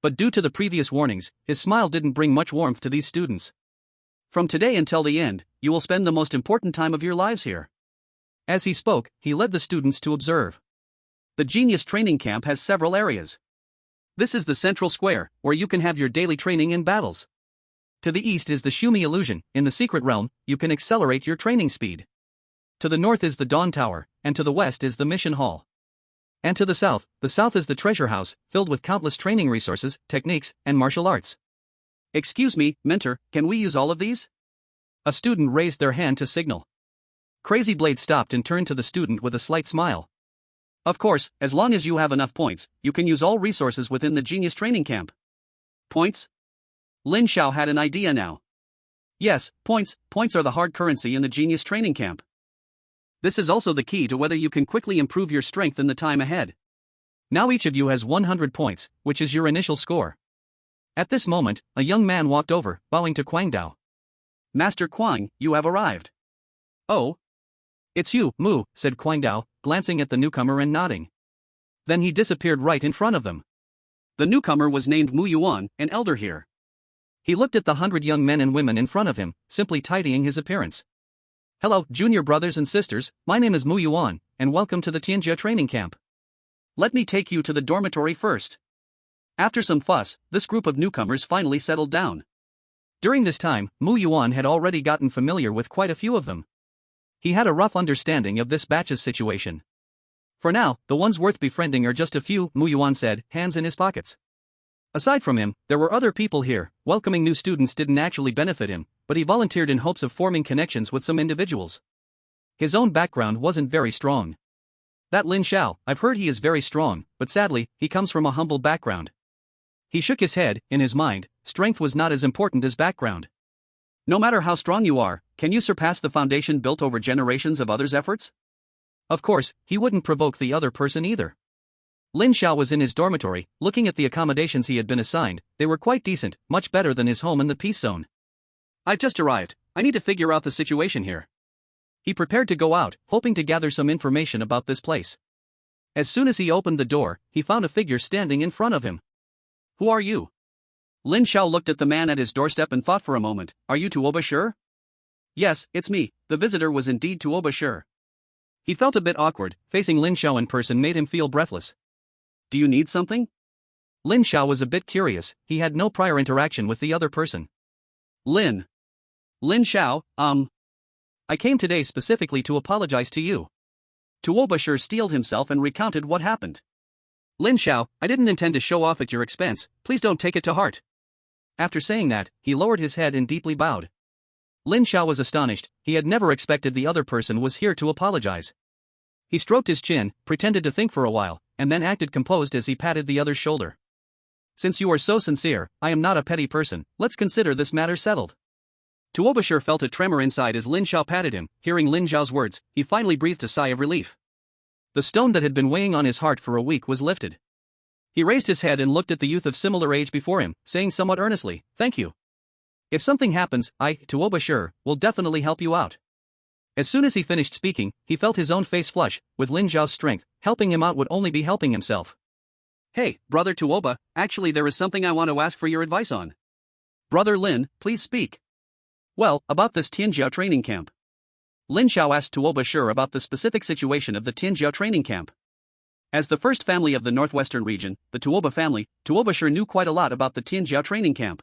But due to the previous warnings, his smile didn't bring much warmth to these students. From today until the end, you will spend the most important time of your lives here. As he spoke, he led the students to observe. The Genius Training Camp has several areas. This is the central square, where you can have your daily training in battles. To the east is the Shumi Illusion. In the Secret Realm, you can accelerate your training speed. To the north is the Dawn Tower, and to the west is the Mission Hall. And to the south is the Treasure House, filled with countless training resources, techniques, and martial arts. Excuse me, mentor, can we use all of these? A student raised their hand to signal. Crazy Blade stopped and turned to the student with a slight smile. Of course, as long as you have enough points, you can use all resources within the Genius Training Camp. Points? Lin Xiao had an idea now. Yes, points are the hard currency in the Genius Training Camp. This is also the key to whether you can quickly improve your strength in the time ahead. Now each of you has 100 points, which is your initial score. At this moment, a young man walked over, bowing to Quang Dao. Master Quang, you have arrived. Oh. It's you, Mu, said Quang Dao, glancing at the newcomer and nodding. Then he disappeared right in front of them. The newcomer was named Mu Yuan, an elder here. He looked at the 100 young men and women in front of him, simply tidying his appearance. Hello, junior brothers and sisters, my name is Mu Yuan, and welcome to the Tianjia training camp. Let me take you to the dormitory first. After some fuss, this group of newcomers finally settled down. During this time, Mu Yuan had already gotten familiar with quite a few of them. He had a rough understanding of this batch's situation. For now, the ones worth befriending are just a few, Mu Yuan said, hands in his pockets. Aside from him, there were other people here. Welcoming new students didn't actually benefit him, but he volunteered in hopes of forming connections with some individuals. His own background wasn't very strong. That Lin Xiao, I've heard he is very strong, but sadly, he comes from a humble background. He shook his head. In his mind, strength was not as important as background. No matter how strong you are, can you surpass the foundation built over generations of others' efforts? Of course, he wouldn't provoke the other person either. Lin Xiao was in his dormitory, looking at the accommodations he had been assigned. They were quite decent, much better than his home in the peace zone. I've just arrived. I need to figure out the situation here. He prepared to go out, hoping to gather some information about this place. As soon as he opened the door, he found a figure standing in front of him. Who are you? Lin Xiao looked at the man at his doorstep and thought for a moment. Are you Tuoba Sure? Yes, it's me. The visitor was indeed Tuoba Sure. He felt a bit awkward. Facing Lin Xiao in person made him feel breathless. Do you need something? Lin Xiao was a bit curious. He had no prior interaction with the other person. Lin Xiao, I came today specifically to apologize to you. Tuoba Sure steeled himself and recounted what happened. Lin Xiao, I didn't intend to show off at your expense. Please don't take it to heart. After saying that, he lowered his head and deeply bowed. Lin Xiao was astonished. He had never expected the other person was here to apologize. He stroked his chin, pretended to think for a while, and then acted composed as he patted the other's shoulder. Since you are so sincere, I am not a petty person. Let's consider this matter settled. Tuoba Sure felt a tremor inside as Lin Xiao patted him. Hearing Lin Xiao's words, he finally breathed a sigh of relief. The stone that had been weighing on his heart for a week was lifted. He raised his head and looked at the youth of similar age before him, saying somewhat earnestly, "Thank you. If something happens, I, Tuoba Sure, will definitely help you out." As soon as he finished speaking, he felt his own face flush. With Lin Xiao's strength, helping him out would only be helping himself. Hey, brother Tuoba, actually there is something I want to ask for your advice on. Brother Lin, please speak. Well, about this Tianjiao training camp. Lin Xiao asked Tuoba Sure about the specific situation of the Tianjiao training camp. As the first family of the northwestern region, the Tuoba family, Tuoba Sure knew quite a lot about the Tianjiao training camp.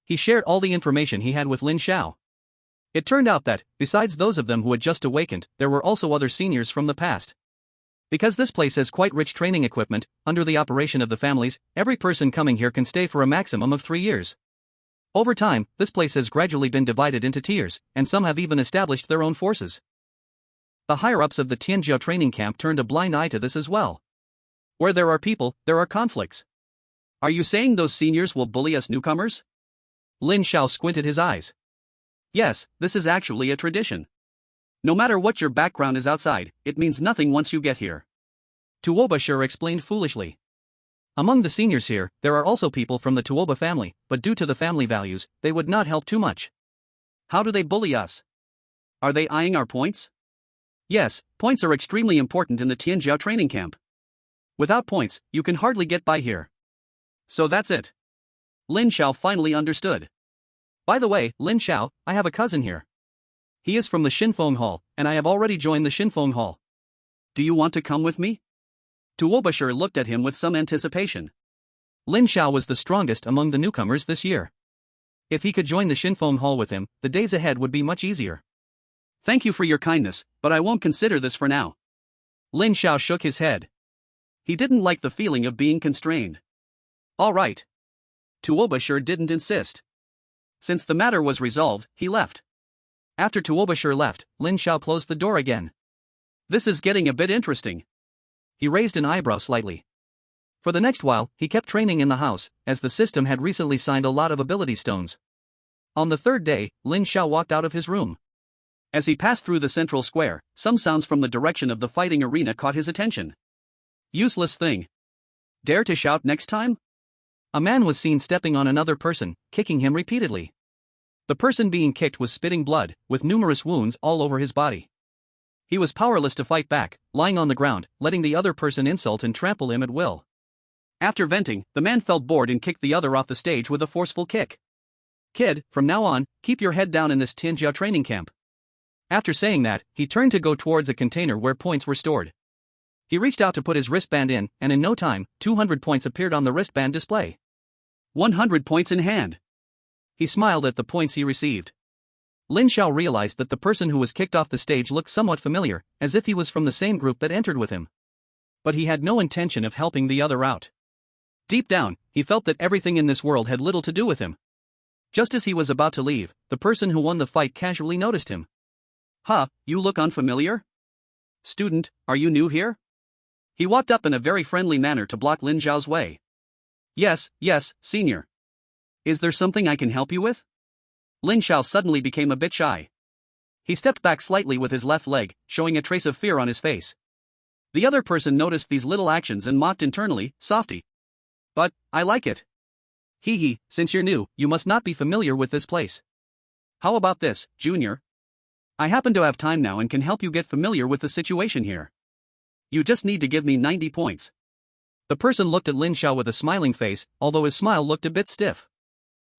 He shared all the information he had with Lin Xiao. It turned out that, besides those of them who had just awakened, there were also other seniors from the past. Because this place has quite rich training equipment, under the operation of the families, every person coming here can stay for a maximum of 3 years. Over time, this place has gradually been divided into tiers, and some have even established their own forces. The higher-ups of the Tianjiao training camp turned a blind eye to this as well. Where there are people, there are conflicts. Are you saying those seniors will bully us newcomers? Lin Xiao squinted his eyes. Yes, this is actually a tradition. No matter what your background is outside, it means nothing once you get here. Tuoba Sure explained foolishly. Among the seniors here, there are also people from the Tuoba family, but due to the family values, they would not help too much. How do they bully us? Are they eyeing our points? Yes, points are extremely important in the Tianjiao training camp. Without points, you can hardly get by here. So that's it. Lin Xiao finally understood. By the way, Lin Xiao, I have a cousin here. He is from the Xinfeng Hall, and I have already joined the Xinfeng Hall. Do you want to come with me? Tuoba Sure looked at him with some anticipation. Lin Xiao was the strongest among the newcomers this year. If he could join the Xinfeng Hall with him, the days ahead would be much easier. Thank you for your kindness, but I won't consider this for now. Lin Xiao shook his head. He didn't like the feeling of being constrained. All right. Tuoba Sure didn't insist. Since the matter was resolved, he left. After Tuoba Sure left, Lin Xiao closed the door again. This is getting a bit interesting. He raised an eyebrow slightly. For the next while, he kept training in the house, as the system had recently signed a lot of ability stones. On the third day, Lin Xiao walked out of his room. As he passed through the central square, some sounds from the direction of the fighting arena caught his attention. Useless thing. Dare to shout next time? A man was seen stepping on another person, kicking him repeatedly. The person being kicked was spitting blood, with numerous wounds all over his body. He was powerless to fight back, lying on the ground, letting the other person insult and trample him at will. After venting, the man felt bored and kicked the other off the stage with a forceful kick. Kid, from now on, keep your head down in this Tianjiao training camp. After saying that, he turned to go towards a container where points were stored. He reached out to put his wristband in, and in no time, 200 points appeared on the wristband display. 100 points in hand. He smiled at the points he received. Lin Xiao realized that the person who was kicked off the stage looked somewhat familiar, as if he was from the same group that entered with him. But he had no intention of helping the other out. Deep down, he felt that everything in this world had little to do with him. Just as he was about to leave, the person who won the fight casually noticed him. "Huh, you look unfamiliar? Student, are you new here?" He walked up in a very friendly manner to block Lin Xiao's way. Yes, senior. Is there something I can help you with?" Lin Xiao suddenly became a bit shy. He stepped back slightly with his left leg, showing a trace of fear on his face. The other person noticed these little actions and mocked internally, "Softy. But, I like it. Hee, since you're new, you must not be familiar with this place. How about this, Junior? I happen to have time now and can help you get familiar with the situation here. You just need to give me 90 points. The person looked at Lin Xiao with a smiling face, although his smile looked a bit stiff.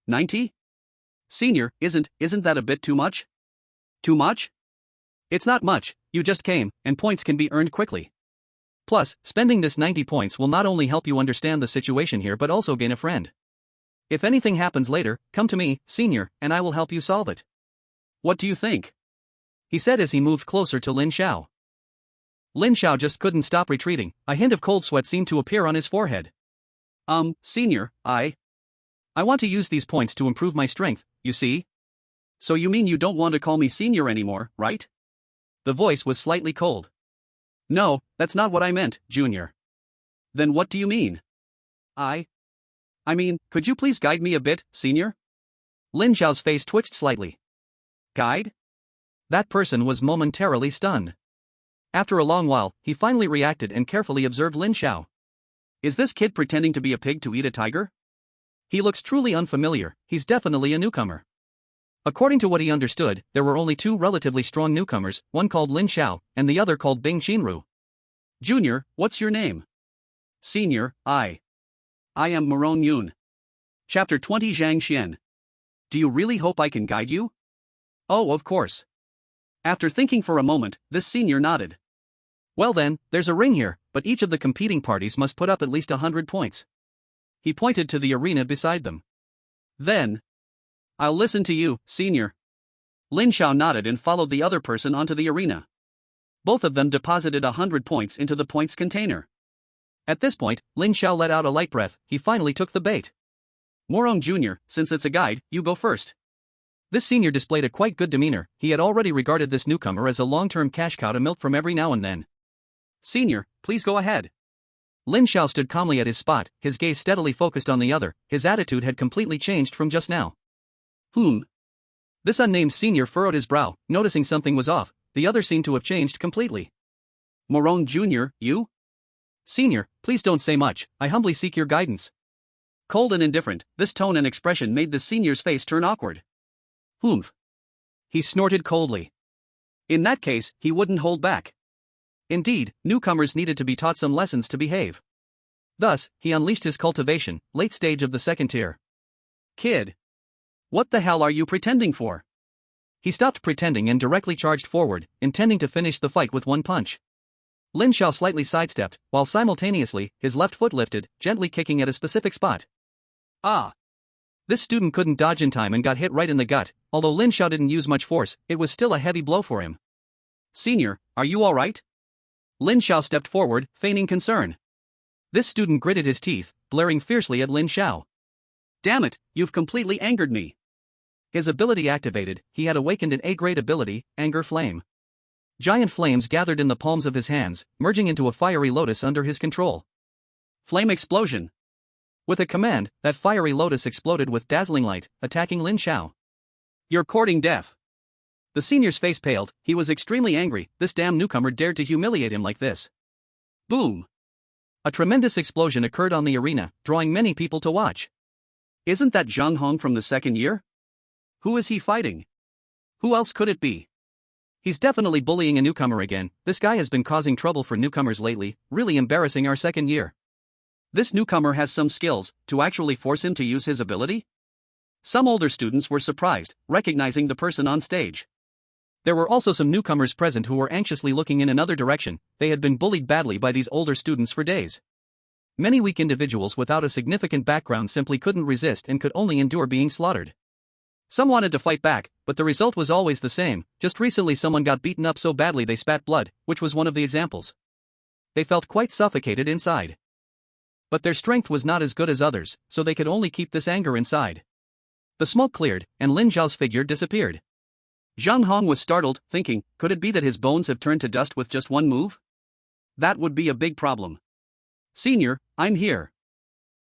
90? Senior, isn't that a bit too much? Too much? It's not much, you just came, and points can be earned quickly. Plus, spending this 90 points will not only help you understand the situation here but also gain a friend. If anything happens later, come to me, senior, and I will help you solve it. What do you think?" he said as he moved closer to Lin Xiao. Lin Xiao just couldn't stop retreating. A hint of cold sweat seemed to appear on his forehead. Senior, I want to use these points to improve my strength, you see? So you mean you don't want to call me senior anymore, right?" The voice was slightly cold. "No, that's not what I meant, Junior." "Then what do you mean?" I mean, could you please guide me a bit, senior?" Lin Xiao's face twitched slightly. Guide? That person was momentarily stunned. After a long while, he finally reacted and carefully observed Lin Xiao. Is this kid pretending to be a pig to eat a tiger? He looks truly unfamiliar, he's definitely a newcomer. According to what he understood, there were only two relatively strong newcomers, one called Lin Xiao, and the other called Bing Xinru. "Junior, what's your name?" "Senior, I am Maron Yun." Chapter 20 Zhang Xian. Do you really hope I can guide you? Oh, of course. After thinking for a moment, this senior nodded. Well then, there's a ring here, but each of the competing parties must put up at least 100 points. He pointed to the arena beside them. Then, I'll listen to you, senior. Lin Xiao nodded and followed the other person onto the arena. Both of them deposited 100 points into the points container. At this point, Lin Xiao let out a light breath. He finally took the bait. Morong Jr., since it's a guide, you go first. This senior displayed a quite good demeanor. He had already regarded this newcomer as a long-term cash cow to milk from every now and then. Senior, please go ahead. Lin Xiao stood calmly at his spot, his gaze steadily focused on the other. His attitude had completely changed from just now. This unnamed senior furrowed his brow, noticing something was off. The other seemed to have changed completely. Morong Jr., you? Senior, please don't say much, I humbly seek your guidance. Cold and indifferent, this tone and expression made the senior's face turn awkward. He snorted coldly. In that case, he wouldn't hold back. Indeed, newcomers needed to be taught some lessons to behave. Thus, he unleashed his cultivation, late stage of the second tier. Kid. What the hell are you pretending for? He stopped pretending and directly charged forward, intending to finish the fight with one punch. Lin Xiao slightly sidestepped, while simultaneously, his left foot lifted, gently kicking at a specific spot. This student couldn't dodge in time and got hit right in the gut. Although Lin Xiao didn't use much force, it was still a heavy blow for him. Senior, are you alright? Lin Xiao stepped forward, feigning concern. This student gritted his teeth, glaring fiercely at Lin Xiao. Damn it, you've completely angered me. His ability activated, he had awakened an A-grade ability, Anger Flame. Giant flames gathered in the palms of his hands, merging into a fiery lotus under his control. Flame explosion. With a command, that fiery lotus exploded with dazzling light, attacking Lin Xiao. You're courting death. The senior's face paled. He was extremely angry. This damn newcomer dared to humiliate him like this. Boom. A tremendous explosion occurred on the arena, drawing many people to watch. Isn't that Zhang Hong from the second year? Who is he fighting? Who else could it be? He's definitely bullying a newcomer again. This guy has been causing trouble for newcomers lately, really embarrassing our second year. This newcomer has some skills, to actually force him to use his ability? Some older students were surprised, recognizing the person on stage. There were also some newcomers present who were anxiously looking in another direction. They had been bullied badly by these older students for days. Many weak individuals without a significant background simply couldn't resist and could only endure being slaughtered. Some wanted to fight back, but the result was always the same. Just recently someone got beaten up so badly they spat blood, which was one of the examples. They felt quite suffocated inside. But their strength was not as good as others, so they could only keep this anger inside. The smoke cleared, and Lin Zhao's figure disappeared. Zhang Hong was startled, thinking, could it be that his bones have turned to dust with just one move? That would be a big problem. Senior, I'm here.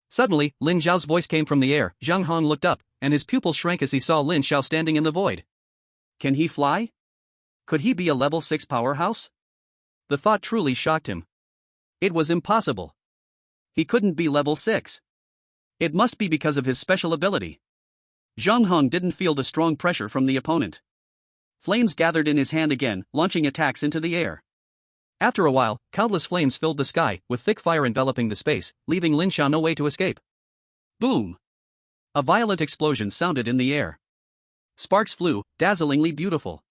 Suddenly, Lin Zhao's voice came from the air. Zhang Hong looked up, and his pupils shrank as he saw Lin Zhao standing in the void. Can he fly? Could he be a level 6 powerhouse? The thought truly shocked him. It was impossible. He couldn't be level 6. It must be because of his special ability. Zhang Hong didn't feel the strong pressure from the opponent. Flames gathered in his hand again, launching attacks into the air. After a while, countless flames filled the sky, with thick fire enveloping the space, leaving Lin Zhao no way to escape. Boom! A violent explosion sounded in the air. Sparks flew, dazzlingly beautiful.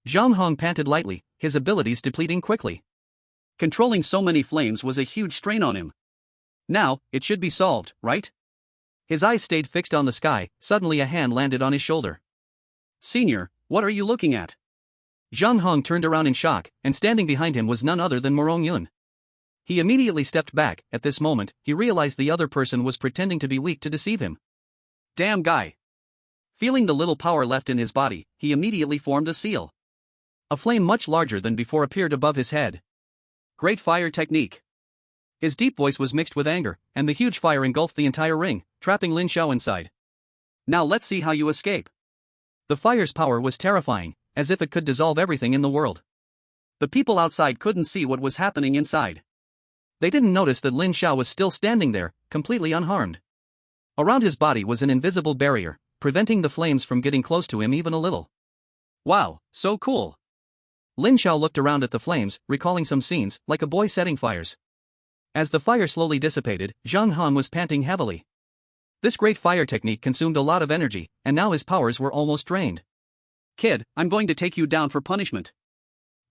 Zhang Hong panted lightly, his abilities depleting quickly. Controlling so many flames was a huge strain on him. Now, it should be solved, right? His eyes stayed fixed on the sky. Suddenly a hand landed on his shoulder. Senior, what are you looking at? Zhang Hong turned around in shock, and standing behind him was none other than Morong Yun. He immediately stepped back. At this moment, he realized the other person was pretending to be weak to deceive him. Damn guy! Feeling the little power left in his body, he immediately formed a seal. A flame much larger than before appeared above his head. Great fire technique. His deep voice was mixed with anger, and the huge fire engulfed the entire ring, trapping Lin Zhao inside. Now let's see how you escape. The fire's power was terrifying, as if it could dissolve everything in the world. The people outside couldn't see what was happening inside. They didn't notice that Lin Zhao was still standing there, completely unharmed. Around his body was an invisible barrier, preventing the flames from getting close to him even a little. Wow, so cool. Lin Zhao looked around at the flames, recalling some scenes, like a boy setting fires. As the fire slowly dissipated, Zhang Han was panting heavily. This great fire technique consumed a lot of energy, and now his powers were almost drained. Kid, I'm going to take you down for punishment.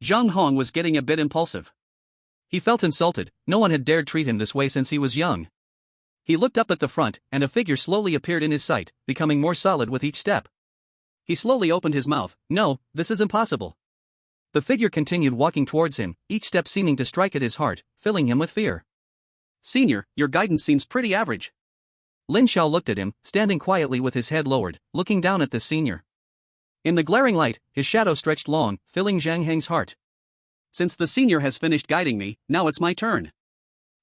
Zhang Hong was getting a bit impulsive. He felt insulted. No one had dared treat him this way since he was young. He looked up at the front, and a figure slowly appeared in his sight, becoming more solid with each step. He slowly opened his mouth. No, this is impossible. The figure continued walking towards him, each step seeming to strike at his heart, filling him with fear. Senior, your guidance seems pretty average. Lin Zhao looked at him, standing quietly with his head lowered, looking down at the senior. In the glaring light, his shadow stretched long, filling Zhang Heng's heart. Since the senior has finished guiding me, now it's my turn.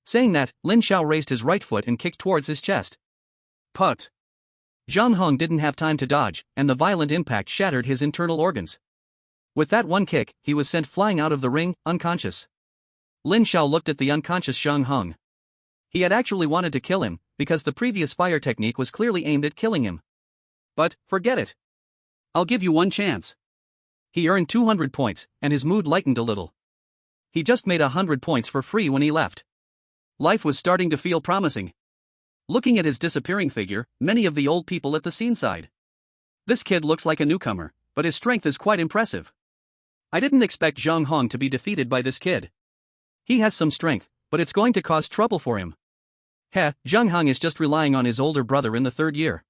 Saying that, Lin Zhao raised his right foot and kicked towards his chest. Put! Zhang Hong didn't have time to dodge, and the violent impact shattered his internal organs. With that one kick, he was sent flying out of the ring, unconscious. Lin Zhao looked at the unconscious Zhang Hong. He had actually wanted to kill him, because the previous fire technique was clearly aimed at killing him. But, forget it. I'll give you one chance. He earned 200 points, and his mood lightened a little. He just made 100 points for free when he left. Life was starting to feel promising. Looking at his disappearing figure, many of the old people at the scene sighed. This kid looks like a newcomer, but his strength is quite impressive. I didn't expect Zhang Hong to be defeated by this kid. He has some strength, but it's going to cause trouble for him. Zhang Hong is just relying on his older brother in the 3rd year.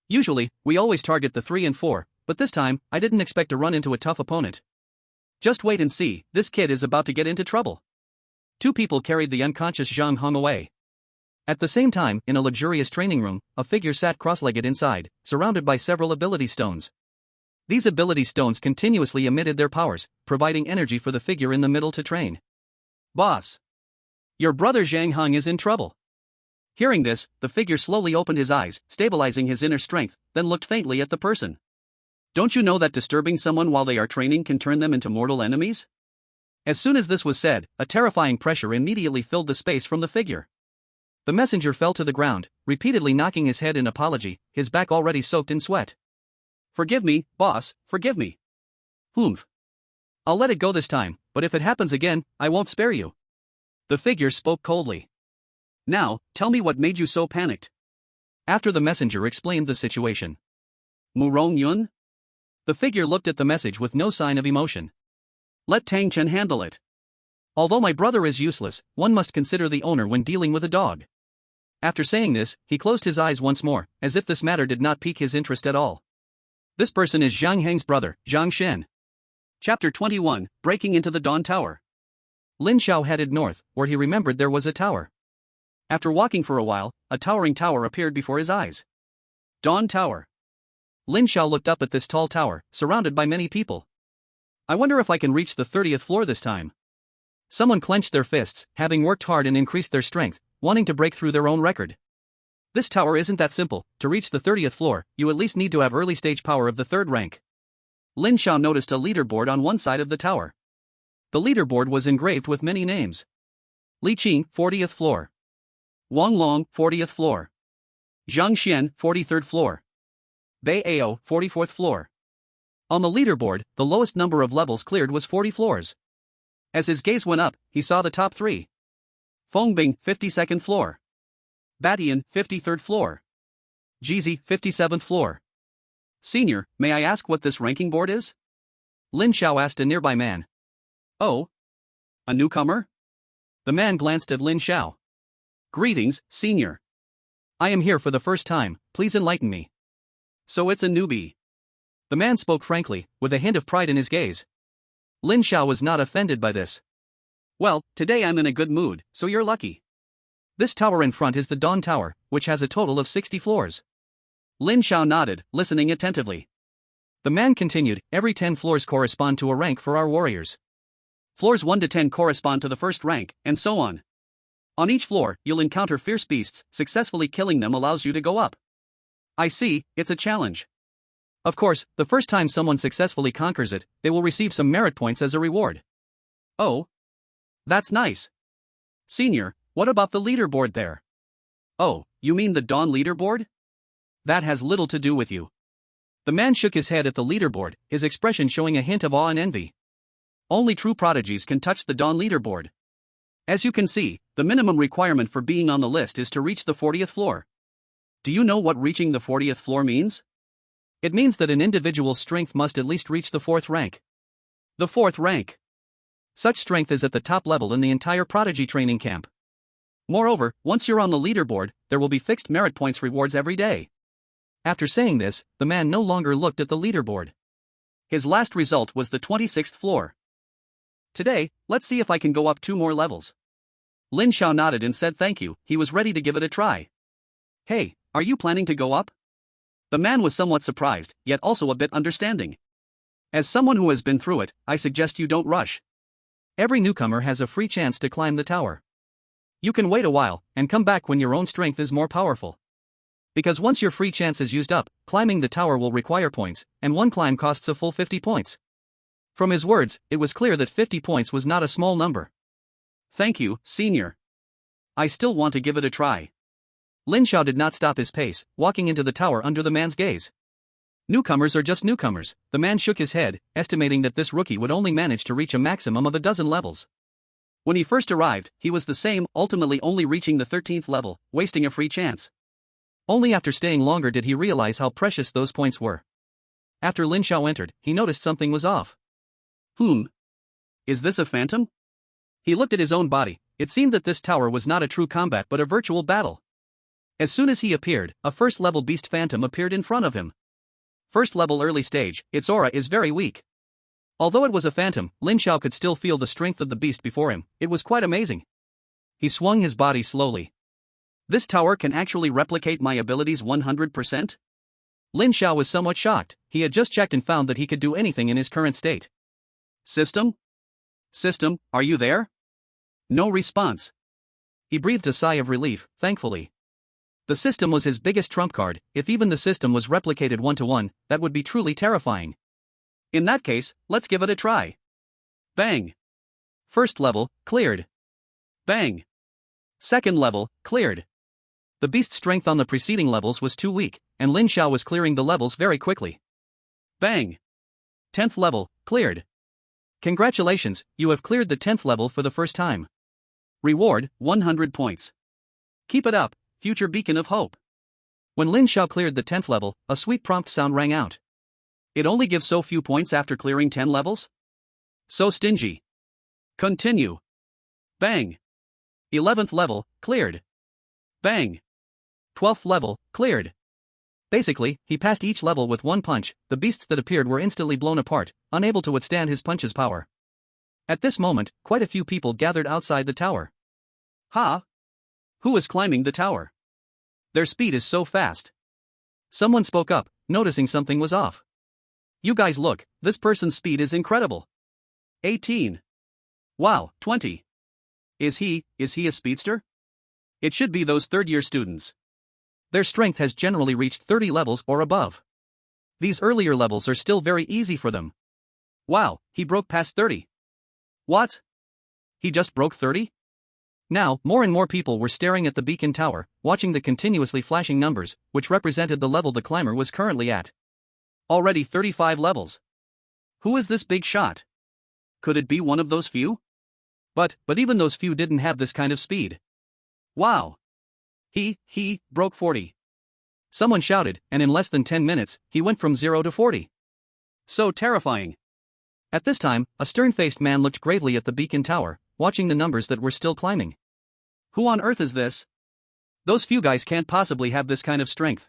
Usually, we always target the 3 and 4, but this time, I didn't expect to run into a tough opponent. Just wait and see, this kid is about to get into trouble. 2 people carried the unconscious Zhang Hong away. At the same time, in a luxurious training room, a figure sat cross-legged inside, surrounded by several ability stones. These ability stones continuously emitted their powers, providing energy for the figure in the middle to train. Boss! Your brother Zhang Hong is in trouble. Hearing this, the figure slowly opened his eyes, stabilizing his inner strength, then looked faintly at the person. Don't you know that disturbing someone while they are training can turn them into mortal enemies? As soon as this was said, a terrifying pressure immediately filled the space from the figure. The messenger fell to the ground, repeatedly knocking his head in apology, his back already soaked in sweat. Forgive me, boss, forgive me. Humph. I'll let it go this time, but if it happens again, I won't spare you. The figure spoke coldly. Now, tell me what made you so panicked. After the messenger explained the situation. Murong Yun? The figure looked at the message with no sign of emotion. Let Tang Chen handle it. Although my brother is useless, one must consider the owner when dealing with a dog. After saying this, he closed his eyes once more, as if this matter did not pique his interest at all. This person is Zhang Heng's brother, Zhang Shen. Chapter 21, Breaking into the Dawn Tower. Lin Xiao headed north, where he remembered there was a tower. After walking for a while, a towering tower appeared before his eyes. Dawn Tower. Lin Xiao looked up at this tall tower, surrounded by many people. I wonder if I can reach the 30th floor this time. Someone clenched their fists, having worked hard and increased their strength, wanting to break through their own record. This tower isn't that simple. To reach the 30th floor, you at least need to have early stage power of the 3rd rank. Lin Xiao noticed a leaderboard on one side of the tower. The leaderboard was engraved with many names. Li Qing, 40th floor. Wang Long, 40th floor. Zhang Xian, 43rd floor. Bei Ao, 44th floor. On the leaderboard, the lowest number of levels cleared was 40 floors. As his gaze went up, he saw the top 3. Fengbing, 52nd floor. Batian, 53rd floor. Jizi, 57th floor. Senior, may I ask what this ranking board is? Lin Xiao asked a nearby man. Oh? A newcomer? The man glanced at Lin Xiao. Greetings, senior. I am here for the first time, please enlighten me. So it's a newbie. The man spoke frankly, with a hint of pride in his gaze. Lin Xiao was not offended by this. Well, today I'm in a good mood, so you're lucky. This tower in front is the Dawn Tower, which has a total of 60 floors. Lin Xiao nodded, listening attentively. The man continued, every 10 floors correspond to a rank for our warriors. Floors 1 to 10 correspond to the 1st rank, and so on. On each floor, you'll encounter fierce beasts, successfully killing them allows you to go up. I see, it's a challenge. Of course, the first time someone successfully conquers it, they will receive some merit points as a reward. Oh? That's nice. Senior, what about the leaderboard there? Oh, you mean the Dawn leaderboard? That has little to do with you. The man shook his head at the leaderboard, his expression showing a hint of awe and envy. Only true prodigies can touch the Dawn leaderboard. As you can see, the minimum requirement for being on the list is to reach the 40th floor. Do you know what reaching the 40th floor means? It means that an individual's strength must at least reach the 4th rank. The 4th rank. Such strength is at the top level in the entire prodigy training camp. Moreover, once you're on the leaderboard, there will be fixed merit points rewards every day. After saying this, the man no longer looked at the leaderboard. His last result was the 26th floor. Today, let's see if I can go up 2 more levels. Lin Xiao nodded and said thank you, he was ready to give it a try. Hey, are you planning to go up? The man was somewhat surprised, yet also a bit understanding. As someone who has been through it, I suggest you don't rush. Every newcomer has a free chance to climb the tower. You can wait a while, and come back when your own strength is more powerful. Because once your free chance is used up, climbing the tower will require points, and one climb costs a full 50 points. From his words, it was clear that 50 points was not a small number. Thank you, senior. I still want to give it a try. Lin Xiao did not stop his pace, walking into the tower under the man's gaze. Newcomers are just newcomers, the man shook his head, estimating that this rookie would only manage to reach a maximum of a dozen levels. When he first arrived, he was the same, ultimately only reaching the 13th level, wasting a free chance. Only after staying longer did he realize how precious those points were. After Lin Xiao entered, he noticed something was off. Is this a phantom? He looked at his own body. It seemed that this tower was not a true combat but a virtual battle. As soon as he appeared, a first-level beast phantom appeared in front of him. First-level early stage, its aura is very weak. Although it was a phantom, Lin Xiao could still feel the strength of the beast before him. It was quite amazing. He swung his body slowly. This tower can actually replicate my abilities 100%? Lin Xiao was somewhat shocked. He had just checked and found that he could do anything in his current state. System? System, are you there? No response. He breathed a sigh of relief, thankfully. The system was his biggest trump card. If even the system was replicated 1-to-1, that would be truly terrifying. In that case, let's give it a try. Bang. First level, cleared. Bang. Second level, cleared. The beast's strength on the preceding levels was too weak, and Lin Xiao was clearing the levels very quickly. Bang. 10th level, cleared. Congratulations, you have cleared the 10th level for the first time. Reward, 100 points. Keep it up, future beacon of hope. When Lin Xiao cleared the 10th level, a sweet prompt sound rang out. It only gives so few points after clearing 10 levels? So stingy. Continue. Bang. 11th level, cleared. Bang. 12th level, cleared. Basically, he passed each level with one punch. The beasts that appeared were instantly blown apart, unable to withstand his punch's power. At this moment, quite a few people gathered outside the tower. Ha! Who is climbing the tower? Their speed is so fast. Someone spoke up, noticing something was off. You guys look, this person's speed is incredible. 18. Wow, 20. Is he a speedster? It should be those third-year students. Their strength has generally reached 30 levels or above. These earlier levels are still very easy for them. Wow, he broke past 30. What? He just broke 30? Now, more and more people were staring at the beacon tower, watching the continuously flashing numbers, which represented the level the climber was currently at. Already 35 levels. Who is this big shot? Could it be one of those few? But even those few didn't have this kind of speed. Wow! He broke 40. Someone shouted, and in less than 10 minutes, he went from 0 to 40. So terrifying. At this time, a stern-faced man looked gravely at the beacon tower, watching the numbers that were still climbing. Who on earth is this? Those few guys can't possibly have this kind of strength.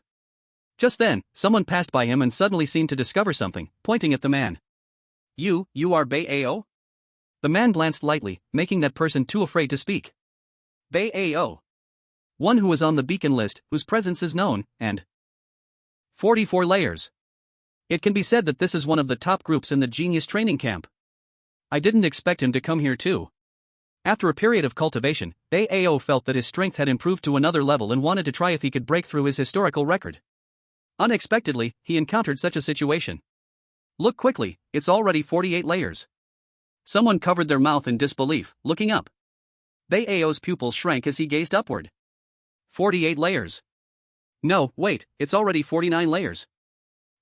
Just then, someone passed by him and suddenly seemed to discover something, pointing at the man. You are Bei Ao? The man glanced lightly, making that person too afraid to speak. Bei Ao. One who is on the beacon list, whose presence is known, and 44 layers. It can be said that this is one of the top groups in the genius training camp. I didn't expect him to come here too. After a period of cultivation, Bei Ao felt that his strength had improved to another level and wanted to try if he could break through his historical record. Unexpectedly, he encountered such a situation. Look quickly, it's already 48 layers. Someone covered their mouth in disbelief, looking up. Bei Ao's pupils shrank as he gazed upward. 48 layers. No, wait, it's already 49 layers.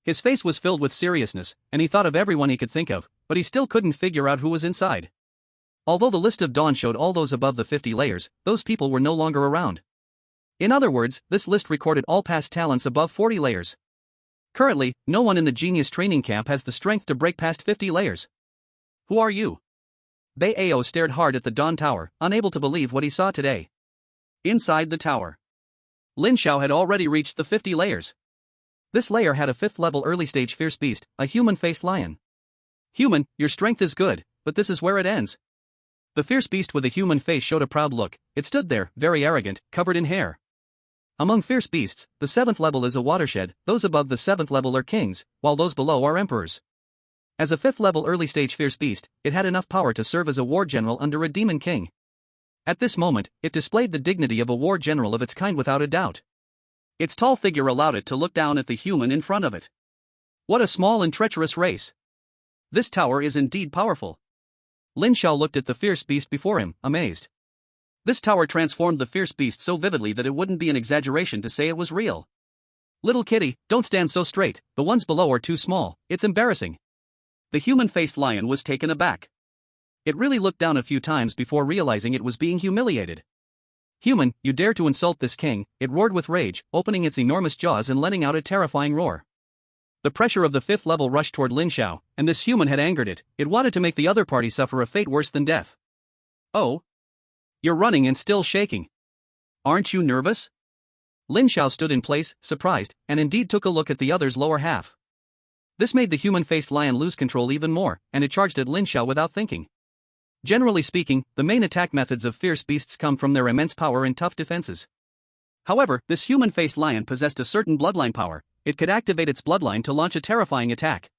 His face was filled with seriousness, and he thought of everyone he could think of, but he still couldn't figure out who was inside. Although the list of Dawn showed all those above the 50 layers, those people were no longer around. In other words, this list recorded all past talents above 40 layers. Currently, no one in the genius training camp has the strength to break past 50 layers. Who are you? Bei Ao stared hard at the Dawn Tower, unable to believe what he saw today. Inside the tower, Lin Xiao had already reached the 50 layers. This layer had a 5th level early stage fierce beast, a human-faced lion. Human, your strength is good, but this is where it ends. The fierce beast with a human face showed a proud look. It stood there, very arrogant, covered in hair. Among fierce beasts, the 7th level is a watershed, those above the 7th level are kings, while those below are emperors. As a 5th level early stage fierce beast, it had enough power to serve as a war general under a demon king. At this moment, it displayed the dignity of a war general of its kind without a doubt. Its tall figure allowed it to look down at the human in front of it. What a small and treacherous race. This tower is indeed powerful. Lin Xiao looked at the fierce beast before him, amazed. This tower transformed the fierce beast so vividly that it wouldn't be an exaggeration to say it was real. Little kitty, don't stand so straight, the ones below are too small, it's embarrassing. The human-faced lion was taken aback. It really looked down a few times before realizing it was being humiliated. Human, you dare to insult this king, it roared with rage, opening its enormous jaws and letting out a terrifying roar. The pressure of the 5th level rushed toward Lin Xiao, and this human had angered it. It wanted to make the other party suffer a fate worse than death. Oh? You're running and still shaking. Aren't you nervous? Lin Xiao stood in place, surprised, and indeed took a look at the other's lower half. This made the human-faced lion lose control even more, and it charged at Lin Xiao without thinking. Generally speaking, the main attack methods of fierce beasts come from their immense power and tough defenses. However, this human-faced lion possessed a certain bloodline power. It could activate its bloodline to launch a terrifying attack.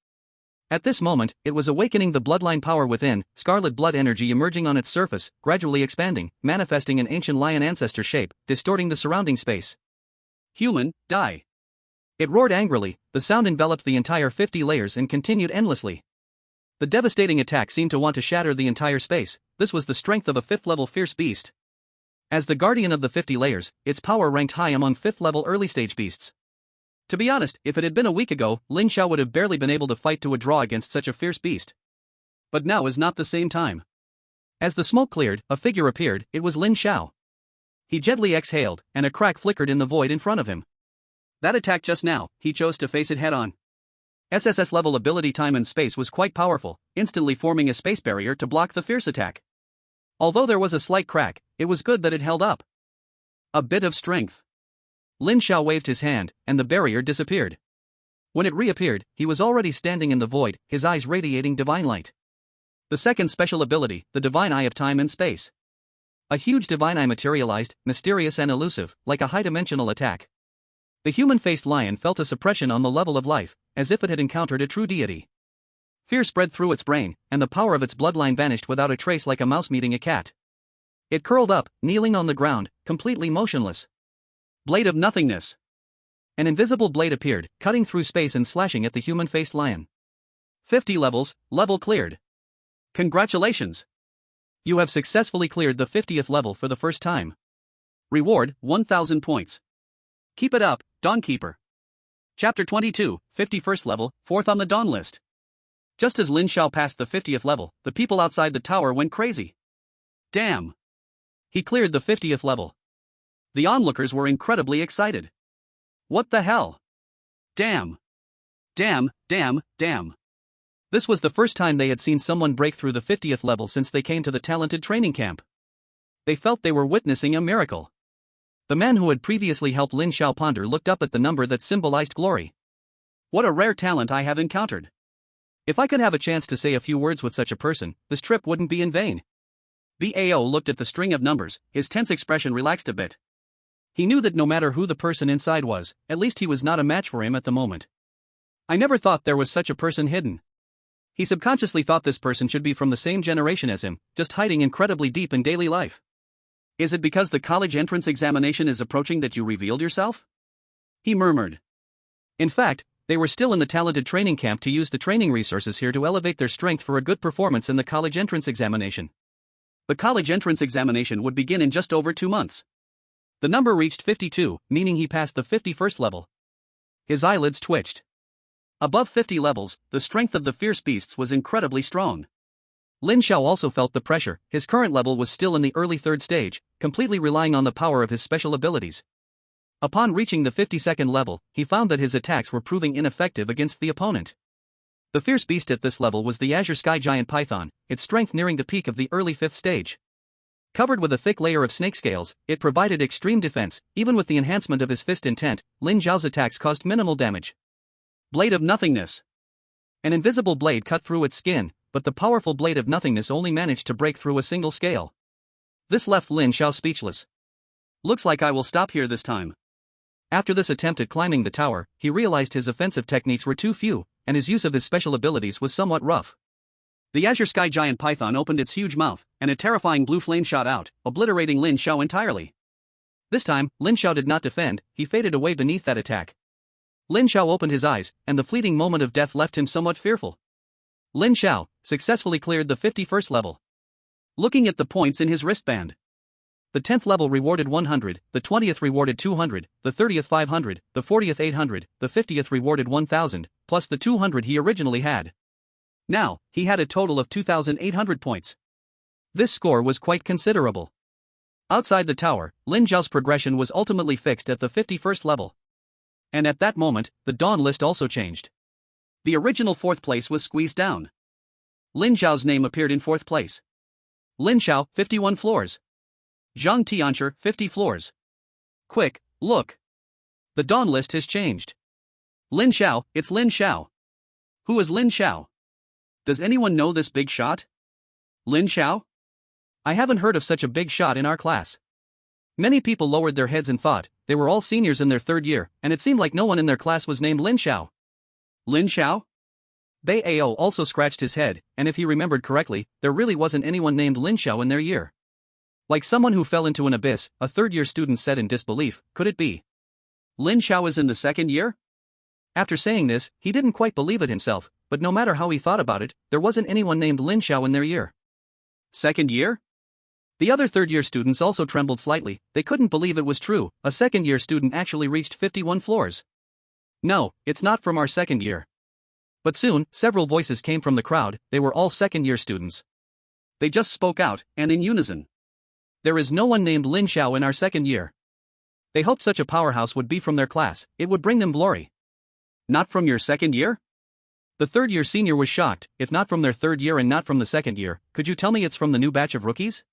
At this moment, it was awakening the bloodline power within, scarlet blood energy emerging on its surface, gradually expanding, manifesting an ancient lion ancestor shape, distorting the surrounding space. Human, die. It roared angrily, the sound enveloped the entire 50 layers and continued endlessly. The devastating attack seemed to want to shatter the entire space. This was the strength of a 5th level fierce beast. As the guardian of the 50 layers, its power ranked high among 5th level early stage beasts. To be honest, if it had been a week ago, Lin Xiao would have barely been able to fight to a draw against such a fierce beast. But now is not the same time. As the smoke cleared, a figure appeared. It was Lin Xiao. He gently exhaled, and a crack flickered in the void in front of him. That attack just now, he chose to face it head-on. SSS level ability time and space was quite powerful, instantly forming a space barrier to block the fierce attack. Although there was a slight crack, it was good that it held up. A bit of strength. Lin Xiao waved his hand, and the barrier disappeared. When it reappeared, he was already standing in the void, his eyes radiating divine light. The second special ability, the Divine Eye of Time and Space. A huge divine eye materialized, mysterious and elusive, like a high-dimensional attack. The human-faced lion felt a suppression on the level of life, as if it had encountered a true deity. Fear spread through its brain, and the power of its bloodline vanished without a trace, like a mouse meeting a cat. It curled up, kneeling on the ground, completely motionless. Blade of Nothingness. An invisible blade appeared, cutting through space and slashing at the human-faced lion. 50 levels, level cleared. Congratulations! You have successfully cleared the 50th level for the first time. Reward, 1,000 points. Keep it up, Dawnkeeper. Chapter 22, 51st level, 4th on the Dawn list. Just as Lin Xiao passed the 50th level, the people outside the tower went crazy. Damn! He cleared the 50th level. The onlookers were incredibly excited. What the hell? Damn! Damn, damn, damn. This was the first time they had seen someone break through the 50th level since they came to the talented training camp. They felt they were witnessing a miracle. The man who had previously helped Lin Xiao ponder looked up at the number that symbolized glory. What a rare talent I have encountered. If I could have a chance to say a few words with such a person, this trip wouldn't be in vain. Bao looked at the string of numbers, his tense expression relaxed a bit. He knew that no matter who the person inside was, at least he was not a match for him at the moment. I never thought there was such a person hidden. He subconsciously thought this person should be from the same generation as him, just hiding incredibly deep in daily life. Is it because the college entrance examination is approaching that you revealed yourself? He murmured. In fact, they were still in the talented training camp to use the training resources here to elevate their strength for a good performance in the college entrance examination. The college entrance examination would begin in just over 2 months. The number reached 52, meaning he passed the 51st level. His eyelids twitched. Above 50 levels, the strength of the fierce beasts was incredibly strong. Lin Xiao also felt the pressure. His current level was still in the early 3rd stage, completely relying on the power of his special abilities. Upon reaching the 52nd level, he found that his attacks were proving ineffective against the opponent. The fierce beast at this level was the Azure Sky Giant Python, its strength nearing the peak of the early 5th stage. Covered with a thick layer of snake scales, it provided extreme defense. Even with the enhancement of his fist intent, Lin Xiao's attacks caused minimal damage. Blade of Nothingness. An invisible blade cut through its skin, but the powerful Blade of Nothingness only managed to break through a single scale. This left Lin Xiao speechless. Looks like I will stop here this time. After this attempt at climbing the tower, he realized his offensive techniques were too few, and his use of his special abilities was somewhat rough. The Azure Sky Giant Python opened its huge mouth, and a terrifying blue flame shot out, obliterating Lin Xiao entirely. This time, Lin Xiao did not defend, he faded away beneath that attack. Lin Xiao opened his eyes, and the fleeting moment of death left him somewhat fearful. Lin Xiao successfully cleared the 51st level. Looking at the points in his wristband. The 10th level rewarded 100, the 20th rewarded 200, the 30th 500, the 40th 800, the 50th rewarded 1000, plus the 200 he originally had. Now, he had a total of 2,800 points. This score was quite considerable. Outside the tower, Lin Xiao's progression was ultimately fixed at the 51st level. And at that moment, the Dawn list also changed. The original 4th place was squeezed down. Lin Xiao's name appeared in 4th place. Lin Xiao, 51 floors. Zhang Tianshi, 50 floors. Quick, look. The Dawn list has changed. Lin Xiao, it's Lin Xiao. Who is Lin Xiao? Does anyone know this big shot? Lin Xiao? I haven't heard of such a big shot in our class. Many people lowered their heads and thought, they were all seniors in their 3rd year, and it seemed like no one in their class was named Lin Xiao. Lin Xiao? Bao also scratched his head, and if he remembered correctly, there really wasn't anyone named Lin Xiao in their year. Like someone who fell into an abyss, a 3rd-year student said in disbelief, could it be? Lin Xiao is in the 2nd year? After saying this, he didn't quite believe it himself, but no matter how he thought about it, there wasn't anyone named Lin Xiao in their year. 2nd year? The other 3rd-year students also trembled slightly. They couldn't believe it was true, a 2nd-year student actually reached 51 floors. No, it's not from our 2nd year. But soon, several voices came from the crowd. They were all 2nd-year students. They just spoke out, and in unison. There is no one named Lin Xiao in our 2nd year. They hoped such a powerhouse would be from their class, it would bring them glory. Not from your 2nd year? The 3rd-year senior was shocked. If not from their 3rd year and not from the 2nd year, could you tell me it's from the new batch of rookies?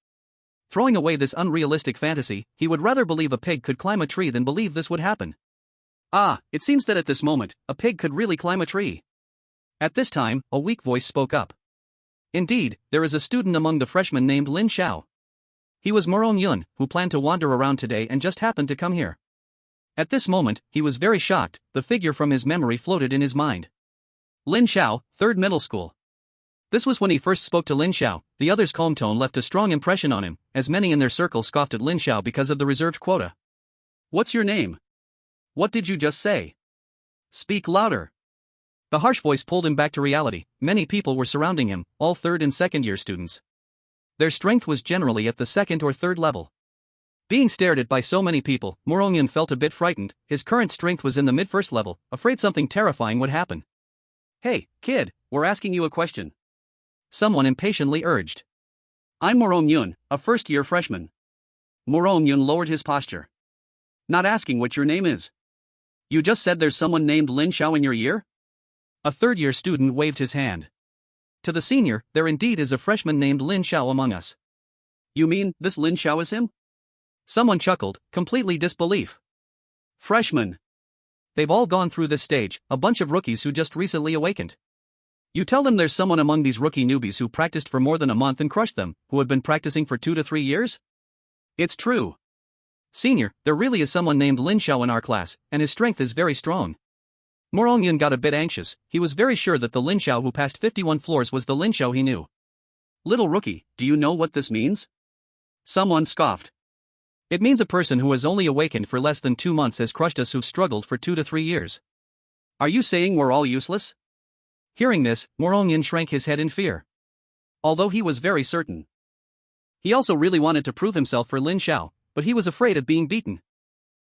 Throwing away this unrealistic fantasy, he would rather believe a pig could climb a tree than believe this would happen. Ah, it seems that at this moment, a pig could really climb a tree. At this time, a weak voice spoke up. Indeed, there is a student among the freshmen named Lin Xiao. He was Morong Yun, who planned to wander around today and just happened to come here. At this moment, he was very shocked. The figure from his memory floated in his mind. Lin Xiao, 3rd middle school. This was when he first spoke to Lin Xiao. The other's calm tone left a strong impression on him, as many in their circle scoffed at Lin Xiao because of the reserved quota. What's your name? What did you just say? Speak louder. The harsh voice pulled him back to reality. Many people were surrounding him, all 3rd and 2nd year students. Their strength was generally at the 2nd or 3rd level. Being stared at by so many people, Morongyun felt a bit frightened. His current strength was in the mid-1st level, afraid something terrifying would happen. Hey, kid, we're asking you a question. Someone impatiently urged. I'm Morongyun, a 1st-year freshman. Morongyun lowered his posture. Not asking what your name is. You just said there's someone named Lin Xiao in your year? A 3rd-year student waved his hand. To the senior, there indeed is a freshman named Lin Xiao among us. You mean, this Lin Xiao is him? Someone chuckled, completely disbelief. Freshman. They've all gone through this stage, a bunch of rookies who just recently awakened. You tell them there's someone among these rookie newbies who practiced for more than a month and crushed them, who have been practicing for 2 to 3 years? It's true. Senior, there really is someone named Lin Xiao in our class, and his strength is very strong. Morongyun got a bit anxious. He was very sure that the Lin Xiao who passed 51 floors was the Lin Xiao he knew. Little rookie, do you know what this means? Someone scoffed. It means a person who has only awakened for less than 2 months has crushed us who've struggled for 2 to 3 years. Are you saying we're all useless? Hearing this, Morongyun shrank his head in fear. Although he was very certain. He also really wanted to prove himself for Lin Xiao, but he was afraid of being beaten.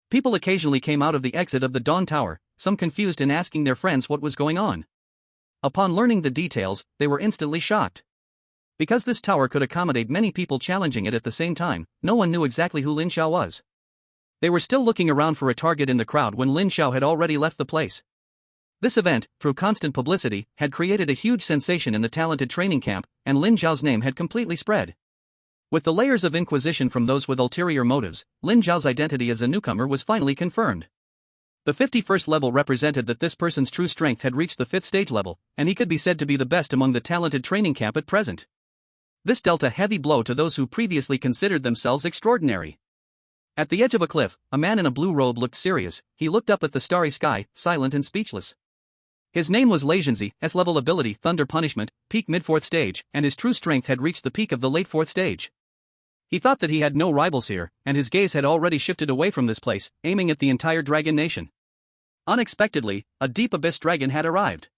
People occasionally came out of the exit of the Dawn Tower, some confused and asking their friends what was going on. Upon learning the details, they were instantly shocked. Because this tower could accommodate many people challenging it at the same time, no one knew exactly who Lin Xiao was. They were still looking around for a target in the crowd when Lin Xiao had already left the place. This event, through constant publicity, had created a huge sensation in the talented training camp, and Lin Xiao's name had completely spread. With the layers of inquisition from those with ulterior motives, Lin Xiao's identity as a newcomer was finally confirmed. The 51st level represented that this person's true strength had reached the 5th stage level, and he could be said to be the best among the talented training camp at present. This dealt a heavy blow to those who previously considered themselves extraordinary. At the edge of a cliff, a man in a blue robe looked serious. He looked up at the starry sky, silent and speechless. His name was Lei Zhenzi, S-level ability, Thunder Punishment, peak mid-4th stage, and his true strength had reached the peak of the late 4th stage. He thought that he had no rivals here, and his gaze had already shifted away from this place, aiming at the entire Dragon Nation. Unexpectedly, a deep abyss dragon had arrived.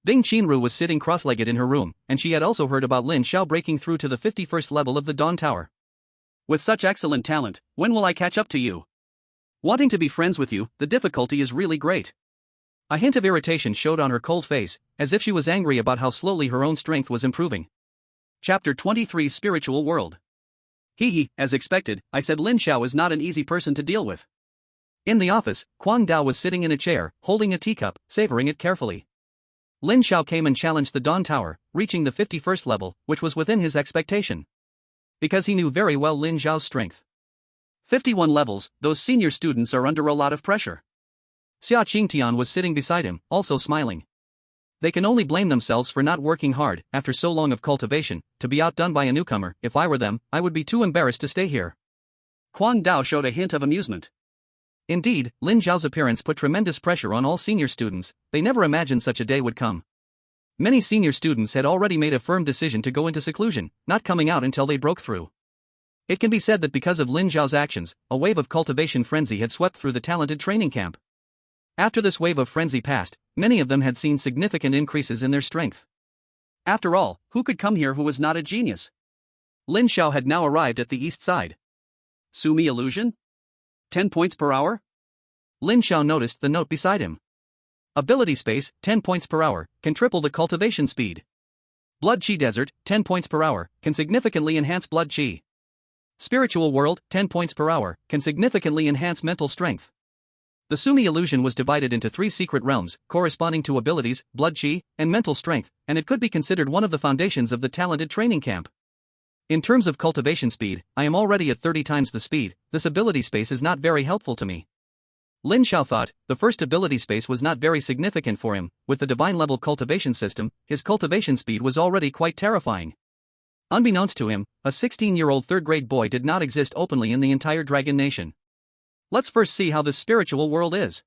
Ding Qinru was sitting cross-legged in her room, and she had also heard about Lin Xiao breaking through to the 51st level of the Dawn Tower. With such excellent talent, when will I catch up to you? Wanting to be friends with you, the difficulty is really great. A hint of irritation showed on her cold face, as if she was angry about how slowly her own strength was improving. Chapter 23 Spiritual World. As expected, I said Lin Xiao is not an easy person to deal with. In the office, Quang Dao was sitting in a chair, holding a teacup, savoring it carefully. Lin Xiao came and challenged the Dawn Tower, reaching the 51st level, which was within his expectation. Because he knew very well Lin Xiao's strength. 51 levels, those senior students are under a lot of pressure. Xia Qingtian was sitting beside him, also smiling. They can only blame themselves for not working hard, after so long of cultivation, to be outdone by a newcomer. If I were them, I would be too embarrassed to stay here. Quang Dao showed a hint of amusement. Indeed, Lin Xiao's appearance put tremendous pressure on all senior students. They never imagined such a day would come. Many senior students had already made a firm decision to go into seclusion, not coming out until they broke through. It can be said that because of Lin Xiao's actions, a wave of cultivation frenzy had swept through the talented training camp. After this wave of frenzy passed, many of them had seen significant increases in their strength. After all, who could come here who was not a genius? Lin Xiao had now arrived at the east side. Sumi illusion? 10 points per hour? Lin Xiao noticed the note beside him. Ability space, 10 points per hour, can triple the cultivation speed. Blood Qi Desert, 10 points per hour, can significantly enhance blood Qi. Spiritual World, 10 points per hour, can significantly enhance mental strength. The Sumi illusion was divided into 3 secret realms, corresponding to abilities, blood Qi, and mental strength, and it could be considered one of the foundations of the talented training camp.
In terms of cultivation speed, I am already at 30 times the speed. This ability space is not very helpful to me. Lin Xiao thought. The first ability space was not very significant for him. With the divine level cultivation system, his cultivation speed was already quite terrifying. Unbeknownst to him, a 16-year-old third-grade boy did not exist openly in the entire Dragon Nation. Let's first see how this spiritual world is.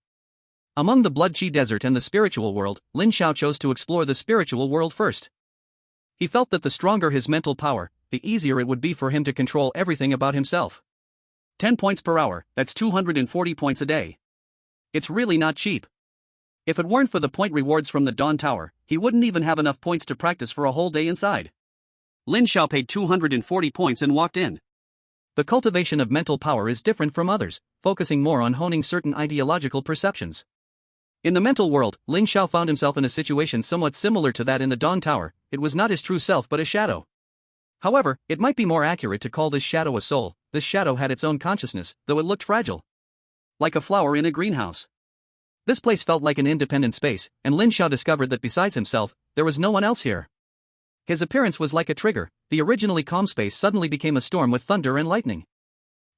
Among the Blood Chi Desert and the spiritual world, Lin Xiao chose to explore the spiritual world first. He felt that the stronger his mental power, the easier it would be for him to control everything about himself. 10 points per hour, that's 240 points a day. It's really not cheap. If it weren't for the point rewards from the Dawn Tower, he wouldn't even have enough points to practice for a whole day inside. Lin Xiao paid 240 points and walked in. The cultivation of mental power is different from others, focusing more on honing certain ideological perceptions. In the mental world, Lin Xiao found himself in a situation somewhat similar to that in the Dawn Tower. It was not his true self but a shadow. However, it might be more accurate to call this shadow a soul. This shadow had its own consciousness, though it looked fragile. Like a flower in a greenhouse. This place felt like an independent space, and Lin Xiao discovered that besides himself, there was no one else here. His appearance was like a trigger. The originally calm space suddenly became a storm with thunder and lightning.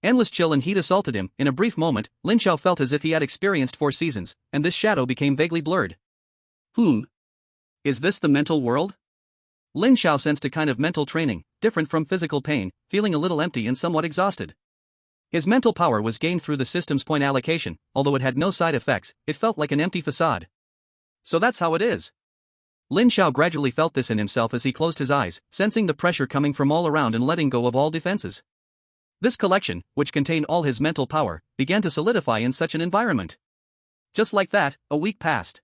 Endless chill and heat assaulted him. In a brief moment, Lin Xiao felt as if he had experienced 4 seasons, and this shadow became vaguely blurred. Is this the mental world? Lin Xiao sensed a kind of mental training, different from physical pain, feeling a little empty and somewhat exhausted. His mental power was gained through the system's point allocation. Although it had no side effects, it felt like an empty facade. So that's how it is. Lin Xiao gradually felt this in himself as he closed his eyes, sensing the pressure coming from all around and letting go of all defenses. This collection, which contained all his mental power, began to solidify in such an environment. Just like that, a week passed.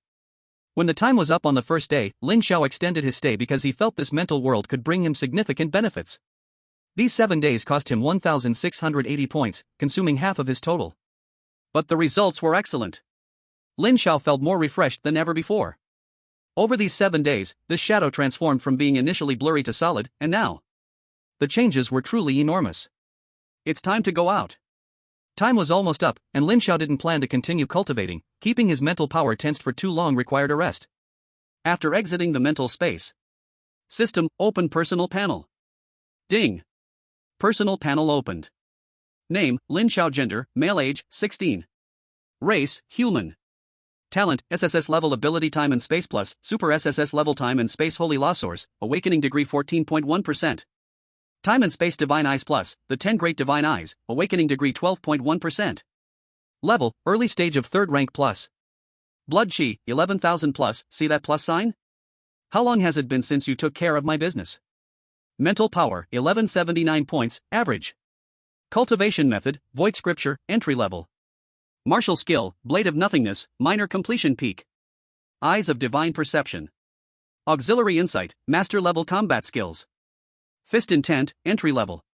When the time was up on the first day, Lin Xiao extended his stay because he felt this mental world could bring him significant benefits. These 7 days cost him 1,680 points, consuming half of his total. But the results were excellent. Lin Xiao felt more refreshed than ever before. Over these 7 days, this shadow transformed from being initially blurry to solid, and now the changes were truly enormous. It's time to go out. Time was almost up, and Lin Xiao didn't plan to continue cultivating. Keeping his mental power tensed for too long required a rest. After exiting the mental space. System, open personal panel. Ding. Personal panel opened. Name, Lin Xiao. Gender, male. Age, 16. Race, human. Talent, SSS level ability time and space plus, super SSS level time and space holy law source, awakening degree 14.1%. Time and space divine eyes plus, the 10 great divine eyes, awakening degree 12.1%. Level, early stage of 3rd rank plus. Blood chi, 11,000 plus, see that plus sign? How long has it been since you took care of my business? Mental power, 1179 points, average. Cultivation method, void scripture, entry level. Martial skill, blade of nothingness, minor completion peak. Eyes of divine perception. Auxiliary insight, master level combat skills. Fist intent, entry level.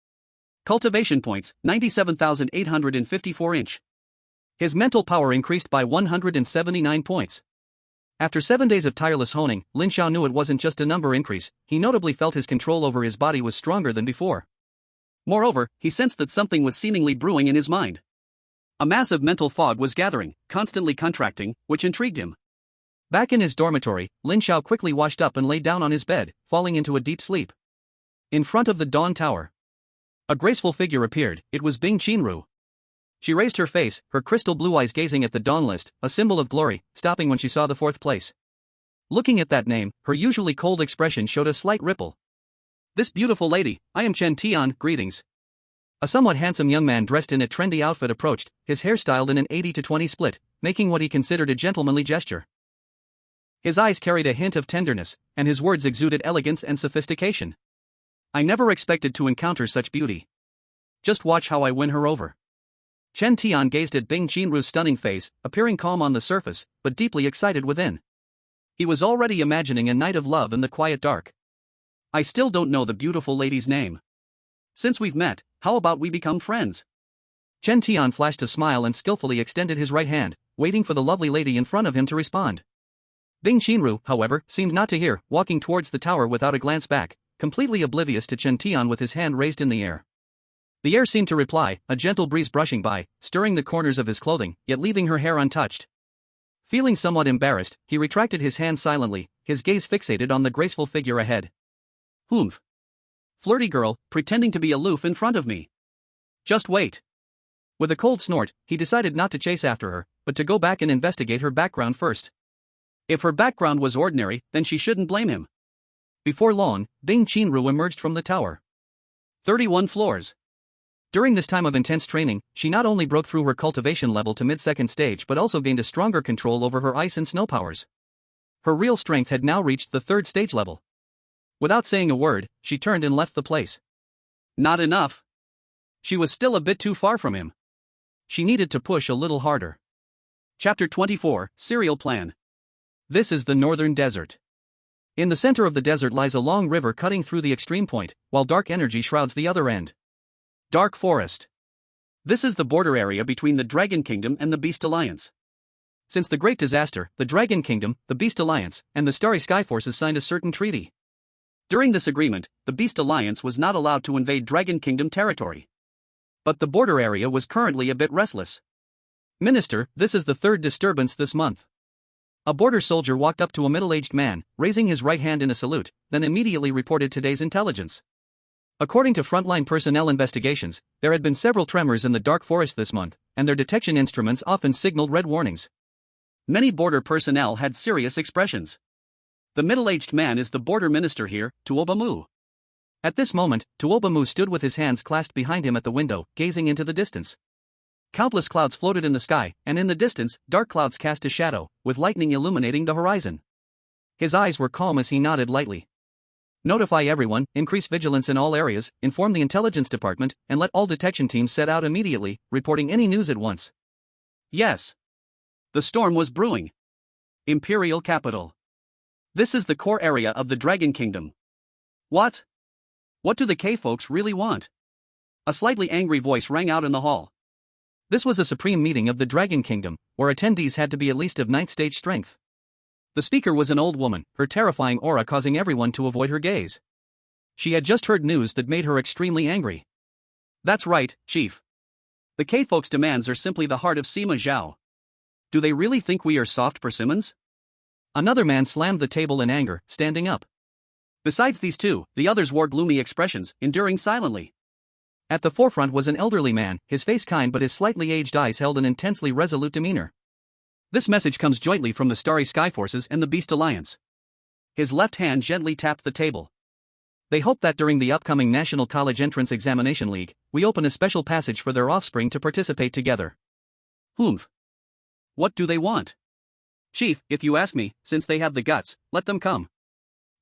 Cultivation points, 97,854 inch. His mental power increased by 179 points. After 7 days of tireless honing, Lin Xiao knew it wasn't just a number increase. He notably felt his control over his body was stronger than before. Moreover, he sensed that something was seemingly brewing in his mind. A massive mental fog was gathering, constantly contracting, which intrigued him. Back in his dormitory, Lin Xiao quickly washed up and lay down on his bed, falling into a deep sleep. In front of the Dawn Tower, a graceful figure appeared. It was Bing Qinru. She raised her face, her crystal blue eyes gazing at the Dawn list, a symbol of glory, stopping when she saw the 4th place. Looking at that name, her usually cold expression showed a slight ripple. This beautiful lady, I am Chen Tian, greetings. A somewhat handsome young man dressed in a trendy outfit approached, his hair styled in an 80-20 split, making what he considered a gentlemanly gesture. His eyes carried a hint of tenderness, and his words exuded elegance and sophistication. I never expected to encounter such beauty. Just watch how I win her over. Chen Tian gazed at Bing Qinru's stunning face, appearing calm on the surface, but deeply excited within. He was already imagining a night of love in the quiet dark. I still don't know the beautiful lady's name. Since we've met, how about we become friends? Chen Tian flashed a smile and skillfully extended his right hand, waiting for the lovely lady in front of him to respond. Bing Qinru, however, seemed not to hear, walking towards the tower without a glance back, completely oblivious to Chen Tian with his hand raised in the air. The air seemed to reply, a gentle breeze brushing by, stirring the corners of his clothing, yet leaving her hair untouched. Feeling somewhat embarrassed, he retracted his hand silently, his gaze fixated on the graceful figure ahead.
Flirty girl, pretending to be aloof in front of me. Just wait. With a cold snort, he decided not to chase after her, but to go back and investigate her background first. If her background was ordinary, then she shouldn't blame him. Before long, Ding Qinru emerged from the tower. 31 floors. During this time of intense training, she not only broke through her cultivation level to mid-second stage but also gained a stronger control over her ice and snow powers. Her real strength had now reached the 3rd stage level. Without saying a word, she turned and left the place. Not enough. She was still a bit too far from him. She needed to push a little harder. Chapter 24, Serial Plan. This is the northern desert. In the center of the desert lies a long river cutting through the extreme point, while dark energy shrouds the other end. Dark Forest. This is the border area between the Dragon Kingdom and the Beast Alliance. Since the Great Disaster, the Dragon Kingdom, the Beast Alliance, and the Starry Sky Forces signed a certain treaty. During this agreement, the Beast Alliance was not allowed to invade Dragon Kingdom territory. But the border area was currently a bit restless. Minister, this is the 3rd disturbance this month. A border soldier walked up to a middle-aged man, raising his right hand in a salute, then immediately reported today's intelligence. According to frontline personnel investigations, there had been several tremors in the Dark Forest this month, and their detection instruments often signaled red warnings. Many border personnel had serious expressions. The middle-aged man is the border minister here, Tuobamu. At this moment, Tuobamu stood with his hands clasped behind him at the window, gazing into the distance. Countless clouds floated in the sky, and in the distance, dark clouds cast a shadow, with lightning illuminating the horizon. His eyes were calm as he nodded lightly. Notify everyone, increase vigilance in all areas, inform the intelligence department, and let all detection teams set out immediately, reporting any news at once. Yes. The storm was brewing. Imperial capital. This is the core area of the Dragon Kingdom. What? What do the K-folks really want? A slightly angry voice rang out in the hall. This was a supreme meeting of the Dragon Kingdom, where attendees had to be at least of 9th stage strength. The speaker was an old woman, her terrifying aura causing everyone to avoid her gaze. She had just heard news that made her extremely angry. That's right, Chief. The K-folks' demands are simply the heart of Sima Zhao. Do they really think we are soft persimmons? Another man slammed the table in anger, standing up. Besides these two, the others wore gloomy expressions, enduring silently. At the forefront was an elderly man, his face kind but his slightly aged eyes held an intensely resolute demeanor. This message comes jointly from the Starry Sky Forces and the Beast Alliance. His left hand gently tapped the table. They hope that during the upcoming National College Entrance Examination League, we open a special passage for their offspring to participate together. Humph. What do they want? Chief, if you ask me, since they have the guts, let them come.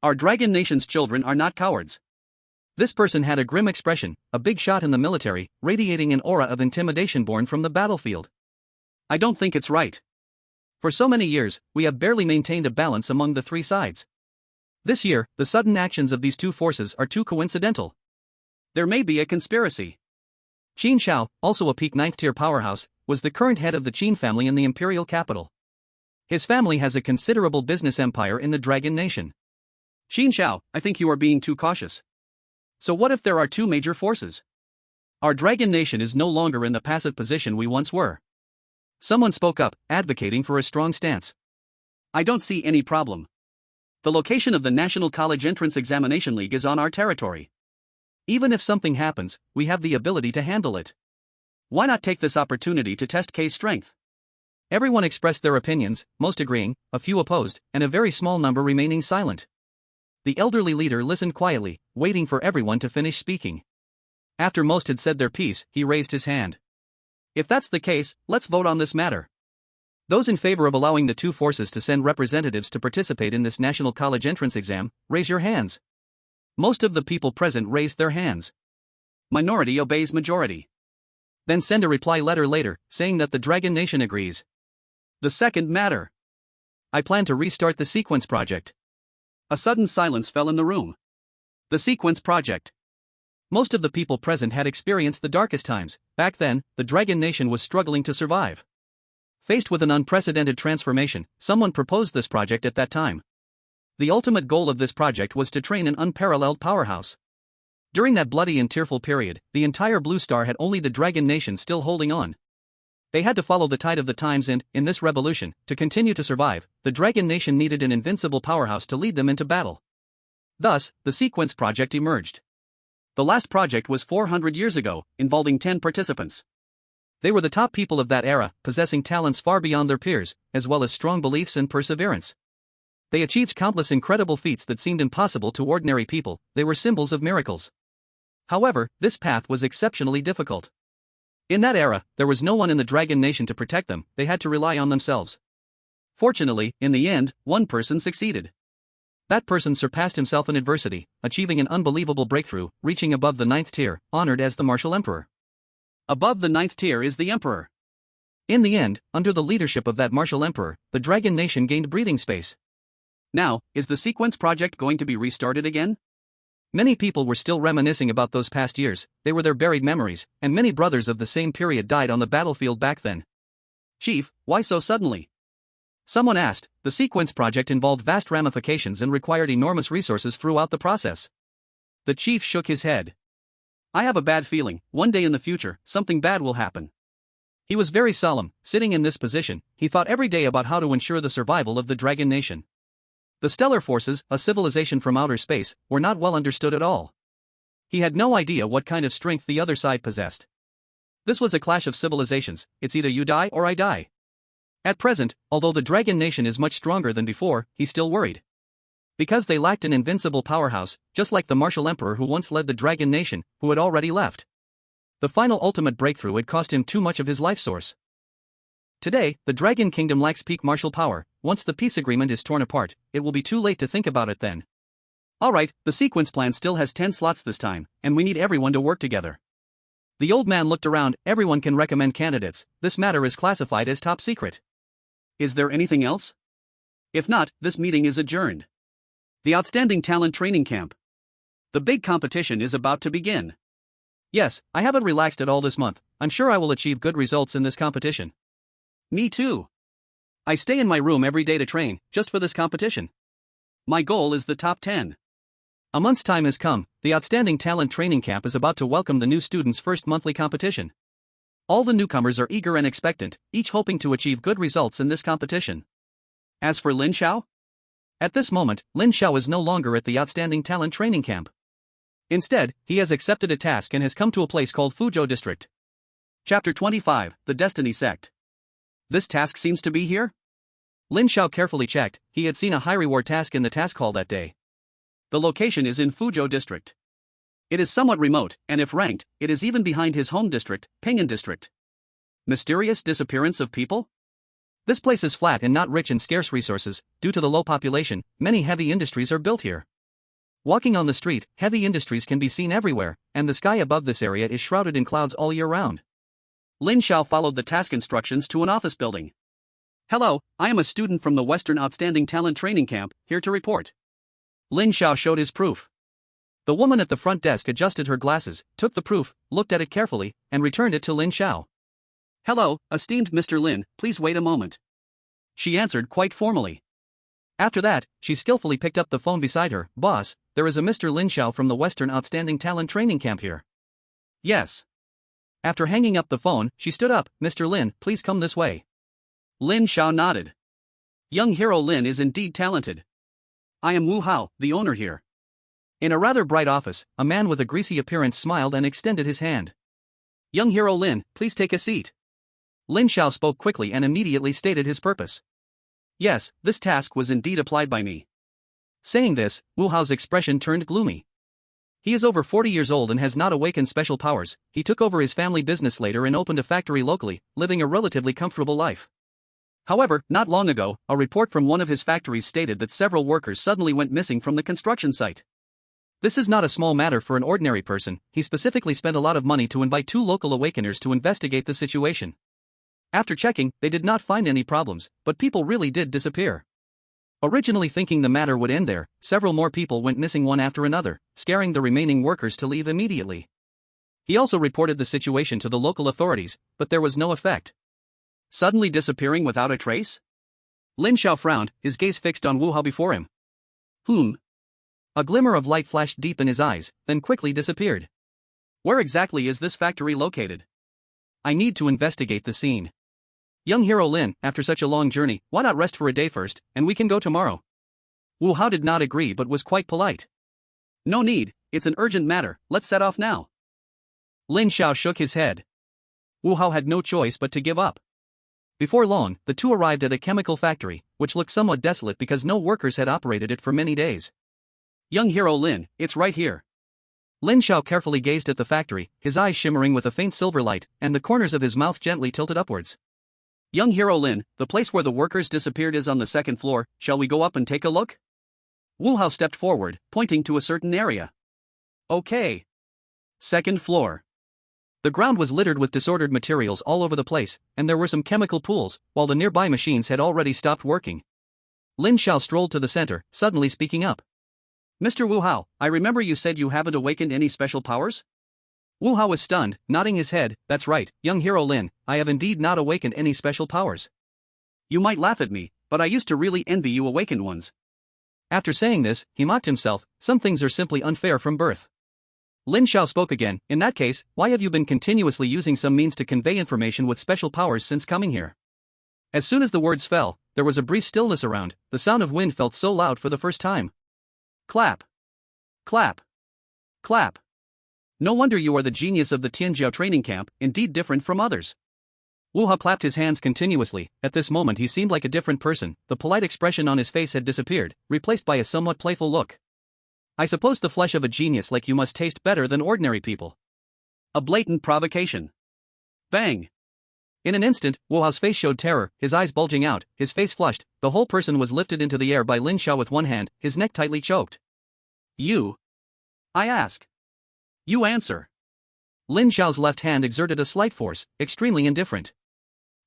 Our Dragon Nation's children are not cowards. This person had a grim expression, a big shot in the military, radiating an aura of intimidation born from the battlefield. I don't think it's right. For so many years, we have barely maintained a balance among the 3 sides. This year, the sudden actions of these 2 forces are too coincidental. There may be a conspiracy. Qin Shao, also a peak 9th tier powerhouse, was the current head of the Qin family in the imperial capital. His family has a considerable business empire in the Dragon Nation. Qin Shao, I think you are being too cautious. So what if there are 2 major forces? Our Dragon Nation is no longer in the passive position we once were. Someone spoke up, advocating for a strong stance. I don't see any problem. The location of the National College Entrance Examination League is on our territory. Even if something happens, we have the ability to handle it. Why not take this opportunity to test K's strength? Everyone expressed their opinions, most agreeing, a few opposed, and a very small number remaining silent. The elderly leader listened quietly, waiting for everyone to finish speaking. After most had said their piece, he raised his hand. If that's the case, let's vote on this matter. Those in favor of allowing the 2 forces to send representatives to participate in this National College Entrance exam, raise your hands. Most of the people present raised their hands. Minority obeys majority. Then send a reply letter later, saying that the Dragon Nation agrees. The second matter. I plan to restart the Sequence Project. A sudden silence fell in the room. The Sequence Project. Most of the people present had experienced the darkest times. Back then, the Dragon Nation was struggling to survive. Faced with an unprecedented transformation, someone proposed this project at that time. The ultimate goal of this project was to train an unparalleled powerhouse. During that bloody and tearful period, the entire Blue Star had only the Dragon Nation still holding on. They had to follow the tide of the times and, in this revolution, to continue to survive, the Dragon Nation needed an invincible powerhouse to lead them into battle. Thus, the Sequence Project emerged. The last project was 400 years ago, involving 10 participants. They were the top people of that era, possessing talents far beyond their peers, as well as strong beliefs and perseverance. They achieved countless incredible feats that seemed impossible to ordinary people. They were symbols of miracles. However, this path was exceptionally difficult. In that era, there was no one in the Dragon Nation to protect them. They had to rely on themselves. Fortunately, in the end, one person succeeded. That person surpassed himself in adversity, achieving an unbelievable breakthrough, reaching above the 9th tier, honored as the Martial Emperor. Above the 9th tier is the Emperor. In the end, under the leadership of that Martial Emperor, the Dragon Nation gained breathing space. Now, is the Sequence project going to be restarted again? Many people were still reminiscing about those past years. They were their buried memories, and many brothers of the same period died on the battlefield back then. Chief, why so suddenly? Someone asked. The Sequence project involved vast ramifications and required enormous resources throughout the process. The chief shook his head. I have a bad feeling, one day in the future, something bad will happen. He was very solemn. Sitting in this position, he thought every day about how to ensure the survival of the Dragon Nation. The Stellar Forces, a civilization from outer space, were not well understood at all. He had no idea what kind of strength the other side possessed. This was a clash of civilizations. It's either you die or I die. At present, although the Dragon Nation is much stronger than before, he's still worried. Because they lacked an invincible powerhouse, just like the Martial Emperor who once led the Dragon Nation, who had already left. The final ultimate breakthrough had cost him too much of his life source. Today, the Dragon Kingdom lacks peak martial power. Once the peace agreement is torn apart, it will be too late to think about it then. Alright, the Sequence plan still has 10 slots this time, and we need everyone to work together. The old man looked around. Everyone can recommend candidates. This matter is classified as top secret. Is there anything else? If not, this meeting is adjourned. The Outstanding Talent Training Camp. The big competition is about to begin. Yes, I haven't relaxed at all this month. I'm sure I will achieve good results in this competition. Me too. I stay in my room every day to train, just for this competition. My goal is the top 10. A month's time has come. The Outstanding Talent Training Camp is about to welcome the new students' first monthly competition. All the newcomers are eager and expectant, each hoping to achieve good results in this competition. As for Lin Xiao? At this moment, Lin Xiao is no longer at the Outstanding Talent Training Camp. Instead, he has accepted a task and has come to a place called Fuzhou District. Chapter 25, The Destiny Sect. This task seems to be here? Lin Xiao carefully checked. He had seen a high-reward task in the task hall that day. The location is in Fuzhou District. It is somewhat remote, and if ranked, it is even behind his home district, Ping'an District. Mysterious disappearance of people? This place is flat and not rich in scarce resources. Due to the low population, many heavy industries are built here. Walking on the street, heavy industries can be seen everywhere, and the sky above this area is shrouded in clouds all year round. Lin Xiao followed the task instructions to an office building. Hello, I am a student from the Western Outstanding Talent Training Camp, here to report. Lin Xiao showed his proof. The woman at the front desk adjusted her glasses, took the proof, looked at it carefully, and returned it to Lin Xiao. Hello, esteemed Mr. Lin, please wait a moment. She answered quite formally. After that, she skillfully picked up the phone beside her. Boss, there is a Mr. Lin Xiao from the Western Outstanding Talent Training Camp here. Yes. After hanging up the phone, she stood up. Mr. Lin, please come this way. Lin Xiao nodded. Young hero Lin is indeed talented. I am Wu Hao, the owner here. In a rather bright office, a man with a greasy appearance smiled and extended his hand. Young hero Lin, please take a seat. Lin Xiao spoke quickly and immediately stated his purpose. Yes, this task was indeed applied by me. Saying this, Wu Hao's expression turned gloomy. He is over 40 years old and has not awakened special powers. He took over his family business later and opened a factory locally, living a relatively comfortable life. However, not long ago, a report from one of his factories stated that several workers suddenly went missing from the construction site. This is not a small matter for an ordinary person. He specifically spent a lot of money to invite 2 local awakeners to investigate the situation. After checking, they did not find any problems, but people really did disappear. Originally thinking the matter would end there, several more people went missing one after another, scaring the remaining workers to leave immediately. He also reported the situation to the local authorities, but there was no effect. Suddenly disappearing without a trace? Lin Xiao frowned, his gaze fixed on Wu Hao before him. A glimmer of light flashed deep in his eyes, then quickly disappeared. Where exactly is this factory located? I need to investigate the scene. Young hero Lin, after such a long journey, why not rest for a day first, and we can go tomorrow? Wu Hao did not agree but was quite polite. No need, it's an urgent matter, let's set off now. Lin Xiao shook his head. Wu Hao had no choice but to give up. Before long, the two arrived at a chemical factory, which looked somewhat desolate because no workers had operated it for many days. Young hero Lin, it's right here. Lin Xiao carefully gazed at the factory, his eyes shimmering with a faint silver light, and the corners of his mouth gently tilted upwards. Young hero Lin, the place where the workers disappeared is on the second floor, shall we go up and take a look? Wu Hao stepped forward, pointing to a certain area. Okay. Second floor. The ground was littered with disordered materials all over the place, and there were some chemical pools, while the nearby machines had already stopped working. Lin Xiao strolled to the center, suddenly speaking up. Mr. Wu Hao, I remember you said you haven't awakened any special powers? Wu Hao was stunned, nodding his head. That's right, young hero Lin, I have indeed not awakened any special powers. You might laugh at me, but I used to really envy you awakened ones. After saying this, he mocked himself. Some things are simply unfair from birth. Lin Xiao spoke again. In that case, why have you been continuously using some means to convey information with special powers since coming here? As soon as the words fell, there was a brief stillness around. The sound of wind felt so loud for the first time. Clap. Clap. Clap. No wonder you are the genius of the Tianjiao training camp, indeed different from others. Wu Hao clapped his hands continuously. At this moment he seemed like a different person. The polite expression on his face had disappeared, replaced by a somewhat playful look. I suppose the flesh of a genius like you must taste better than ordinary people. A blatant provocation. Bang. In an instant, Wu Hao's face showed terror, his eyes bulging out, his face flushed. The whole person was lifted into the air by Lin Xiao with one hand, his neck tightly choked. You? I ask. You answer. Lin Xiao's left hand exerted a slight force, extremely indifferent.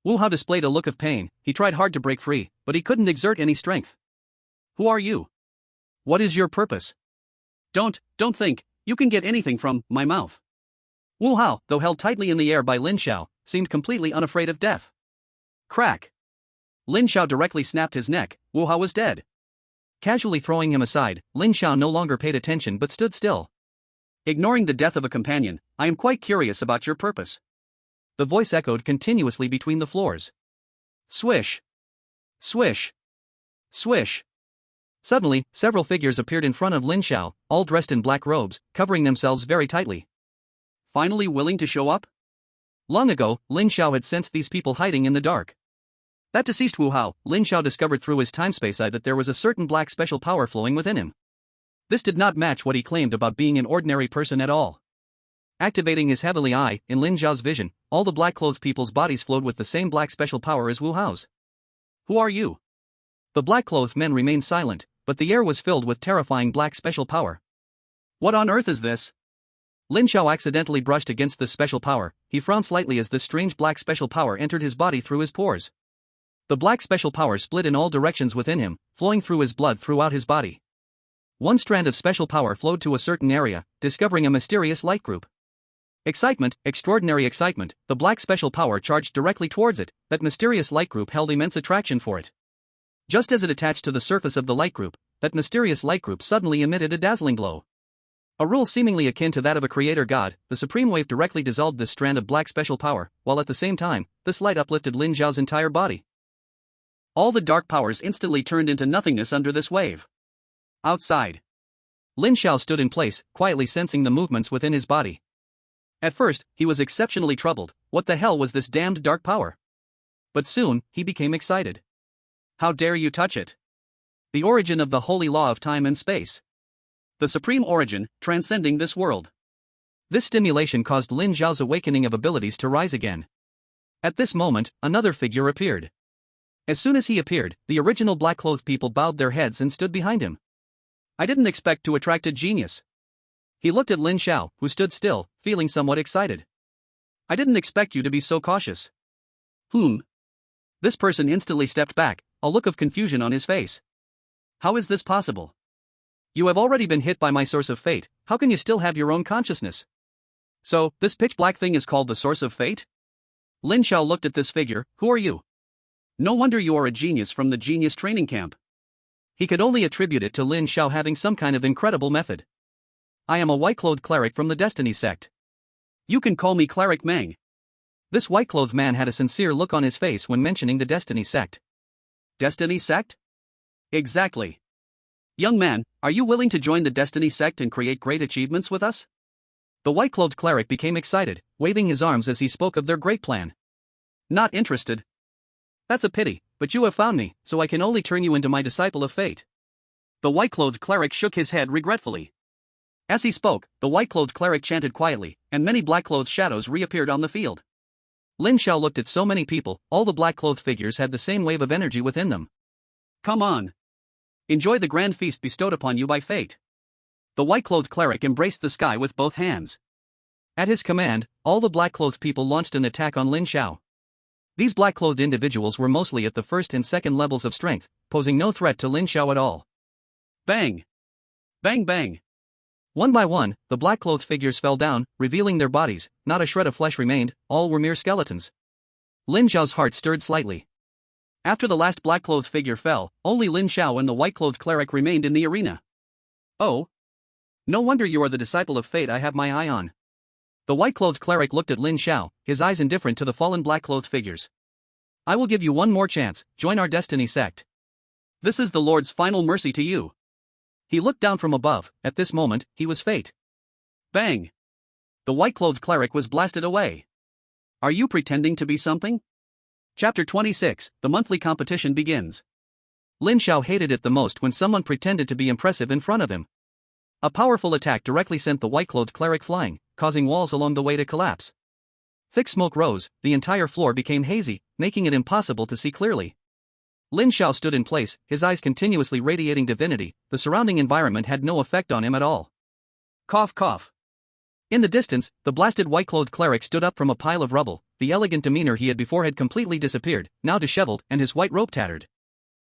Wu Hao displayed a look of pain. He tried hard to break free, but he couldn't exert any strength. Who are you? What is your purpose? Don't think, you can get anything from my mouth. Wu Hao, though held tightly in the air by Lin Xiao, seemed completely unafraid of death. Crack. Lin Xiao directly snapped his neck. Wu Hao was dead. Casually throwing him aside, Lin Xiao no longer paid attention but stood still. Ignoring the death of a companion, I am quite curious about your purpose. The voice echoed continuously between the floors. Swish. Swish. Swish. Suddenly, several figures appeared in front of Lin Xiao, all dressed in black robes, covering themselves very tightly. Finally willing to show up? Long ago, Lin Xiao had sensed these people hiding in the dark. That deceased Wu Hao, Lin Xiao discovered through his time-space eye that there was a certain black special power flowing within him. This did not match what he claimed about being an ordinary person at all. Activating his heavenly eye, in Lin Xiao's vision, all the black-clothed people's bodies flowed with the same black special power as Wu Hao's. Who are you? The black-clothed men remained silent, but the air was filled with terrifying black special power. What on earth is this? Lin Xiao accidentally brushed against this special power. He frowned slightly as this strange black special power entered his body through his pores. The black special power split in all directions within him, flowing through his blood throughout his body. One strand of special power flowed to a certain area, discovering a mysterious light group. Excitement, extraordinary excitement, the black special power charged directly towards it. That mysterious light group held immense attraction for it. Just as it attached to the surface of the light group, that mysterious light group suddenly emitted a dazzling glow. A rule seemingly akin to that of a creator god, the supreme wave directly dissolved this strand of black special power, while at the same time, this light uplifted Lin Xiao's entire body. All the dark powers instantly turned into nothingness under this wave. Outside. Lin Xiao stood in place, quietly sensing the movements within his body. At first, he was exceptionally troubled. What the hell was this damned dark power? But soon, he became excited. How dare you touch it? The origin of the holy law of time and space. The supreme origin, transcending this world. This stimulation caused Lin Xiao's awakening of abilities to rise again. At this moment, another figure appeared. As soon as he appeared, the original black-clothed people bowed their heads and stood behind him. I didn't expect to attract a genius. He looked at Lin Xiao, who stood still, feeling somewhat excited. I didn't expect you to be so cautious. This person instantly stepped back, a look of confusion on his face. How is this possible? You have already been hit by my source of fate, how can you still have your own consciousness? So, this pitch-black thing is called the source of fate? Lin Xiao looked at this figure. Who are you? No wonder you are a genius from the genius training camp. He could only attribute it to Lin Xiao having some kind of incredible method. I am a white-clothed cleric from the Destiny sect. You can call me Cleric Meng. This white-clothed man had a sincere look on his face when mentioning the Destiny sect. Destiny sect? Exactly. Young man, are you willing to join the Destiny sect and create great achievements with us? The white-clothed cleric became excited, waving his arms as he spoke of their great plan. Not interested. That's a pity, but you have found me, so I can only turn you into my disciple of fate. The white-clothed cleric shook his head regretfully. As he spoke, the white-clothed cleric chanted quietly, and many black-clothed shadows reappeared on the field. Lin Xiao looked at so many people, all the black-clothed figures had the same wave of energy within them. Come on. Enjoy the grand feast bestowed upon you by fate. The white-clothed cleric embraced the sky with both hands. At his command, all the black-clothed people launched an attack on Lin Xiao. These black-clothed individuals were mostly at the first and second levels of strength, posing no threat to Lin Xiao at all. Bang! Bang bang! One by one, the black-clothed figures fell down, revealing their bodies. Not a shred of flesh remained, all were mere skeletons. Lin Xiao's heart stirred slightly. After the last black-clothed figure fell, only Lin Xiao and the white-clothed cleric remained in the arena. Oh. No wonder you are the disciple of fate I have my eye on. The white-clothed cleric looked at Lin Xiao, his eyes indifferent to the fallen black-clothed figures. I will give you one more chance, join our Destiny sect. This is the Lord's final mercy to you. He looked down from above, at this moment, he was fate. Bang! The white-clothed cleric was blasted away. Are you pretending to be something? Chapter 26, the monthly competition begins. Lin Xiao hated it the most when someone pretended to be impressive in front of him. A powerful attack directly sent the white-clothed cleric flying, causing walls along the way to collapse. Thick smoke rose, the entire floor became hazy, making it impossible to see clearly. Lin Xiao stood in place, his eyes continuously radiating divinity. The surrounding environment had no effect on him at all. Cough cough. In the distance, the blasted white-clothed cleric stood up from a pile of rubble. The elegant demeanor he had before had completely disappeared, now disheveled, and his white robe tattered.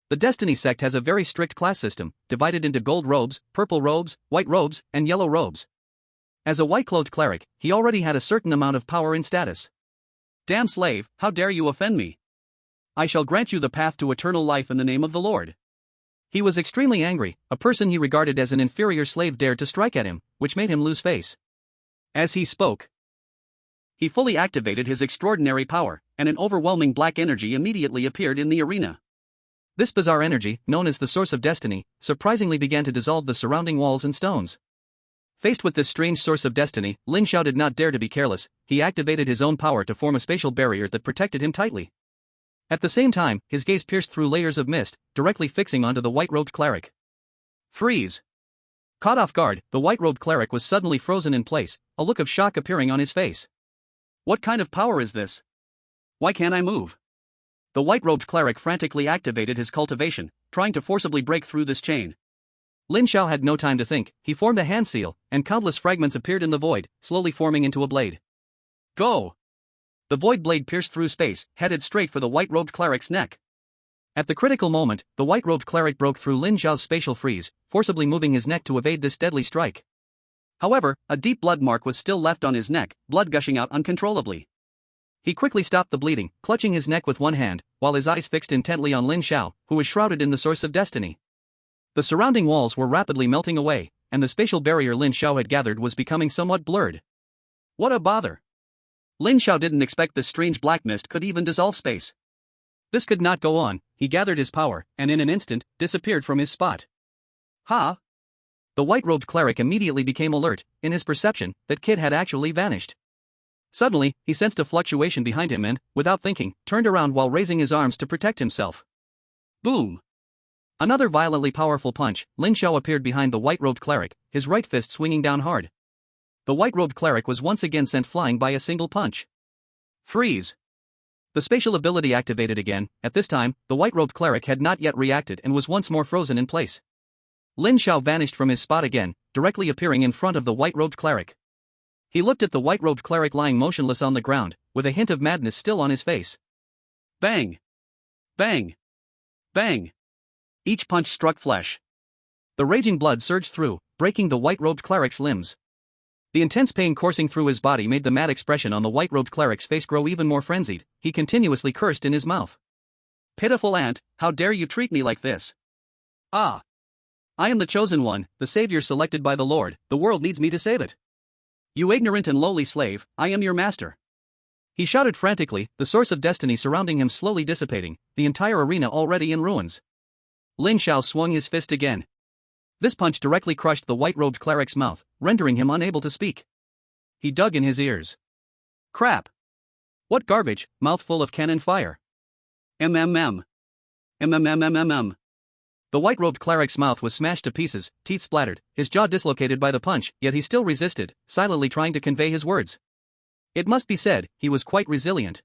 The Destiny sect has a very strict class system, divided into gold robes, purple robes, white robes, and yellow robes. As a white-clothed cleric, he already had a certain amount of power and status. Damn slave, how dare you offend me? I shall grant you the path to eternal life in the name of the Lord. He was extremely angry. A person he regarded as an inferior slave dared to strike at him, which made him lose face. As he spoke, he fully activated his extraordinary power, and an overwhelming black energy immediately appeared in the arena. This bizarre energy, known as the Source of Destiny, surprisingly began to dissolve the surrounding walls and stones. Faced with this strange source of destiny, Lin Xiao did not dare to be careless. He activated his own power to form a spatial barrier that protected him tightly. At the same time, his gaze pierced through layers of mist, directly fixing onto the white-robed cleric. Freeze! Caught off guard, the white-robed cleric was suddenly frozen in place, a look of shock appearing on his face. What kind of power is this? Why can't I move? The white-robed cleric frantically activated his cultivation, trying to forcibly break through this chain. Lin Xiao had no time to think. He formed a hand seal, and countless fragments appeared in the void, slowly forming into a blade. Go! The void blade pierced through space, headed straight for the white-robed cleric's neck. At the critical moment, the white-robed cleric broke through Lin Xiao's spatial freeze, forcibly moving his neck to evade this deadly strike. However, a deep blood mark was still left on his neck, blood gushing out uncontrollably. He quickly stopped the bleeding, clutching his neck with one hand, while his eyes fixed intently on Lin Xiao, who was shrouded in the Source of Destiny. The surrounding walls were rapidly melting away, and the spatial barrier Lin Xiao had gathered was becoming somewhat blurred. What a bother! Lin Xiao didn't expect this strange black mist could even dissolve space. This could not go on. He gathered his power, and in an instant, disappeared from his spot. Ha! The white-robed cleric immediately became alert, in his perception, that Kid had actually vanished. Suddenly, he sensed a fluctuation behind him and, without thinking, turned around while raising his arms to protect himself. Boom! Another violently powerful punch. Lin Xiao appeared behind the white-robed cleric, his right fist swinging down hard. The white-robed cleric was once again sent flying by a single punch. Freeze! The spatial ability activated again. At this time, the white-robed cleric had not yet reacted and was once more frozen in place. Lin Xiao vanished from his spot again, directly appearing in front of the white-robed cleric. He looked at the white-robed cleric lying motionless on the ground, with a hint of madness still on his face. Bang! Bang! Bang! Each punch struck flesh. The raging blood surged through, breaking the white-robed cleric's limbs. The intense pain coursing through his body made the mad expression on the white-robed cleric's face grow even more frenzied. He continuously cursed in his mouth. Pitiful ant, how dare you treat me like this? Ah! I am the chosen one, the savior selected by the Lord. The world needs me to save it. You ignorant and lowly slave, I am your master. He shouted frantically, the source of destiny surrounding him slowly dissipating, the entire arena already in ruins. Lin Xiao swung his fist again. This punch directly crushed the white-robed cleric's mouth, rendering him unable to speak. He dug in his ears. Crap! What garbage, mouth full of cannon fire. MMM. MMMMMM. The white-robed cleric's mouth was smashed to pieces, teeth splattered, his jaw dislocated by the punch, yet he still resisted, silently trying to convey his words. It must be said, he was quite resilient.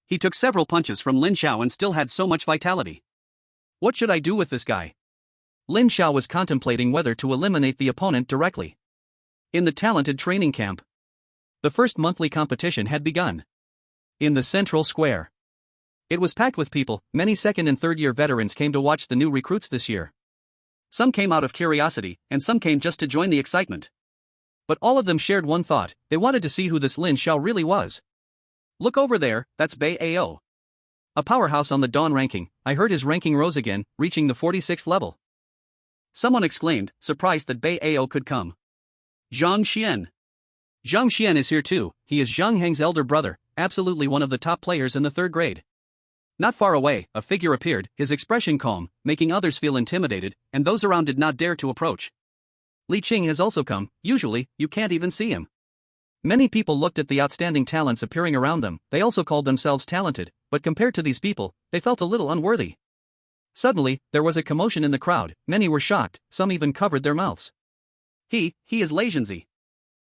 He took several punches from Lin Xiao and still had so much vitality. What should I do with this guy? Lin Xiao was contemplating whether to eliminate the opponent directly. In the talented training camp, the first monthly competition had begun. In the central square, it was packed with people. Many second and third year veterans came to watch the new recruits this year. Some came out of curiosity, and some came just to join the excitement. But all of them shared one thought: they wanted to see who this Lin Xiao really was. Look over there, that's Bei Ao. A powerhouse on the Dawn ranking. I heard his ranking rose again, reaching the 46th level. Someone exclaimed, surprised that Bei Ao could come. Zhang Xian. Zhang Xian is here too. He is Zhang Heng's elder brother, absolutely one of the top players in the third grade. Not far away, a figure appeared, his expression calm, making others feel intimidated, and those around did not dare to approach. Li Qing has also come. Usually, you can't even see him. Many people looked at the outstanding talents appearing around them. They also called themselves talented, but compared to these people, they felt a little unworthy. Suddenly, there was a commotion in the crowd. Many were shocked, some even covered their mouths. He is Lei Zhenzi.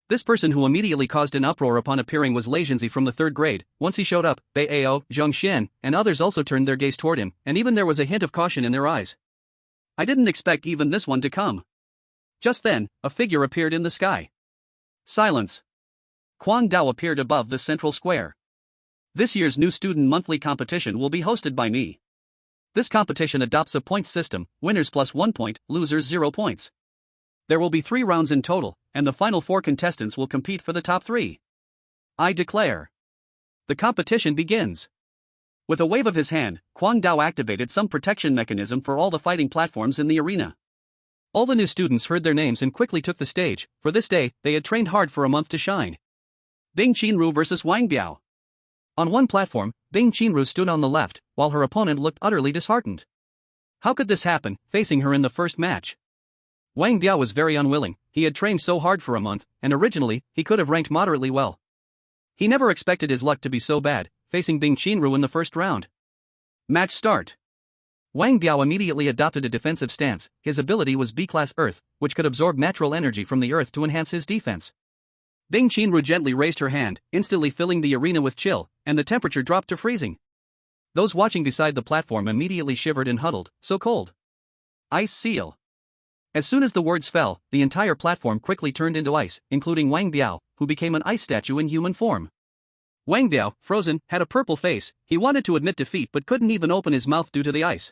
This person who immediately caused an uproar upon appearing was Lei Zhenzi from the third grade. Once he showed up, Bei Ao, Zhang Xian, and others also turned their gaze toward him, and even there was a hint of caution in their eyes. I didn't expect even this one to come. Just then, a figure appeared in the sky. Silence. Quang Dao appeared above the central square. This year's new student monthly competition will be hosted by me. This competition adopts a points system: winners plus 1 point, losers 0 points. There will be 3 rounds in total, and the final 4 contestants will compete for the top 3. I declare. The competition begins. With a wave of his hand, Quang Dao activated some protection mechanism for all the fighting platforms in the arena. All the new students heard their names and quickly took the stage. For this day, they had trained hard for a month to shine. Bing Qinru vs. Wang Biao. On one platform, Bing Qinru stood on the left, while her opponent looked utterly disheartened. How could this happen, facing her in the first match? Wang Biao was very unwilling. He had trained so hard for a month, and originally, he could have ranked moderately well. He never expected his luck to be so bad, facing Bing Qinru in the first round. Match start. Wang Biao immediately adopted a defensive stance. His ability was B-class Earth, which could absorb natural energy from the Earth to enhance his defense. Bing Qinru gently raised her hand, instantly filling the arena with chill, and the temperature dropped to freezing. Those watching beside the platform immediately shivered and huddled, so cold. Ice seal. As soon as the words fell, the entire platform quickly turned into ice, including Wang Biao, who became an ice statue in human form. Wang Biao, frozen, had a purple face. He wanted to admit defeat but couldn't even open his mouth due to the ice.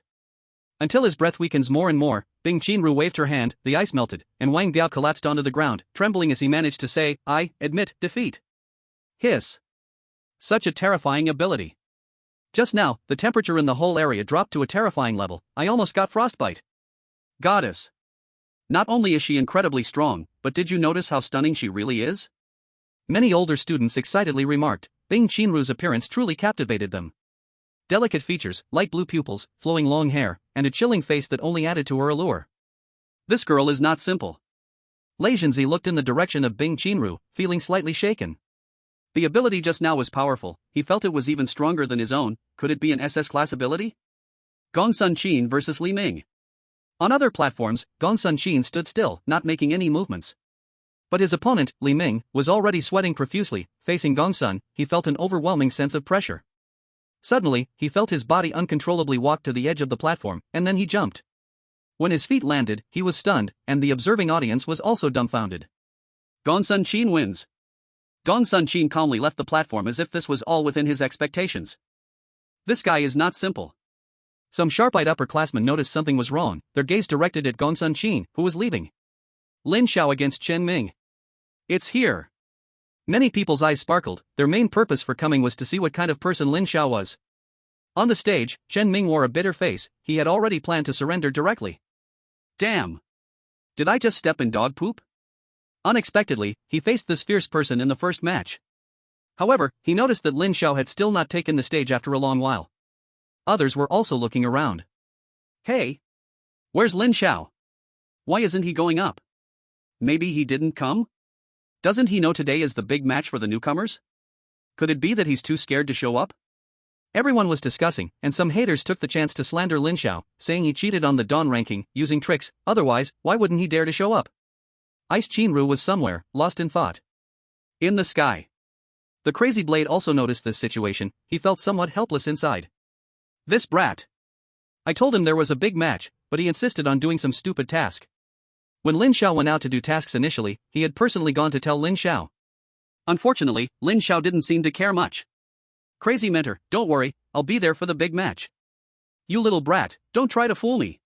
Until his breath weakens more and more, Bing Qinru waved her hand, the ice melted, and Wang Biao collapsed onto the ground, trembling as he managed to say, "I admit defeat." Hiss. Such a terrifying ability. Just now, the temperature in the whole area dropped to a terrifying level. I almost got frostbite. Goddess. Not only is she incredibly strong, but did you notice how stunning she really is? Many older students excitedly remarked. Bing Qinru's appearance truly captivated them. Delicate features, light blue pupils, flowing long hair, and a chilling face that only added to her allure. This girl is not simple. Lei Zhenzi looked in the direction of Bing Qinru, feeling slightly shaken. The ability just now was powerful. He felt it was even stronger than his own. Could it be an SS class ability? Gongsun Qin vs. Li Ming. On other platforms, Gongsun Qin stood still, not making any movements. But his opponent, Li Ming, was already sweating profusely. Facing Gongsun, he felt an overwhelming sense of pressure. Suddenly, he felt his body uncontrollably walk to the edge of the platform, and then he jumped. When his feet landed, he was stunned, and the observing audience was also dumbfounded. Gongsun Qin wins. Gongsun Qin calmly left the platform as if this was all within his expectations. This guy is not simple. Some sharp-eyed upperclassmen noticed something was wrong, their gaze directed at Gongsun Qin, who was leaving. Lin Xiao against Chen Ming. It's here. Many people's eyes sparkled. Their main purpose for coming was to see what kind of person Lin Xiao was. On the stage, Chen Ming wore a bitter face. He had already planned to surrender directly. Damn. Did I just step in dog poop? Unexpectedly, he faced this fierce person in the first match. However, he noticed that Lin Xiao had still not taken the stage after a long while. Others were also looking around. Hey! Where's Lin Xiao? Why isn't he going up? Maybe he didn't come? Doesn't he know today is the big match for the newcomers? Could it be that he's too scared to show up?
Everyone was discussing, and some haters took the chance to slander Lin Xiao, saying he cheated on the Dawn ranking, using tricks, otherwise, why wouldn't he dare to show up? Ice Chinru was somewhere, lost in thought.
In the sky.
The Crazy Blade also noticed this situation, he felt somewhat helpless inside.
This brat.
I told him there was a big match, but he insisted on doing some stupid task. When Lin Xiao went out to do tasks initially, he had personally gone to tell Lin Xiao.
Unfortunately, Lin Xiao didn't seem to care much.
Crazy mentor, don't worry, I'll be there for the big match.
You little brat, don't try to fool me.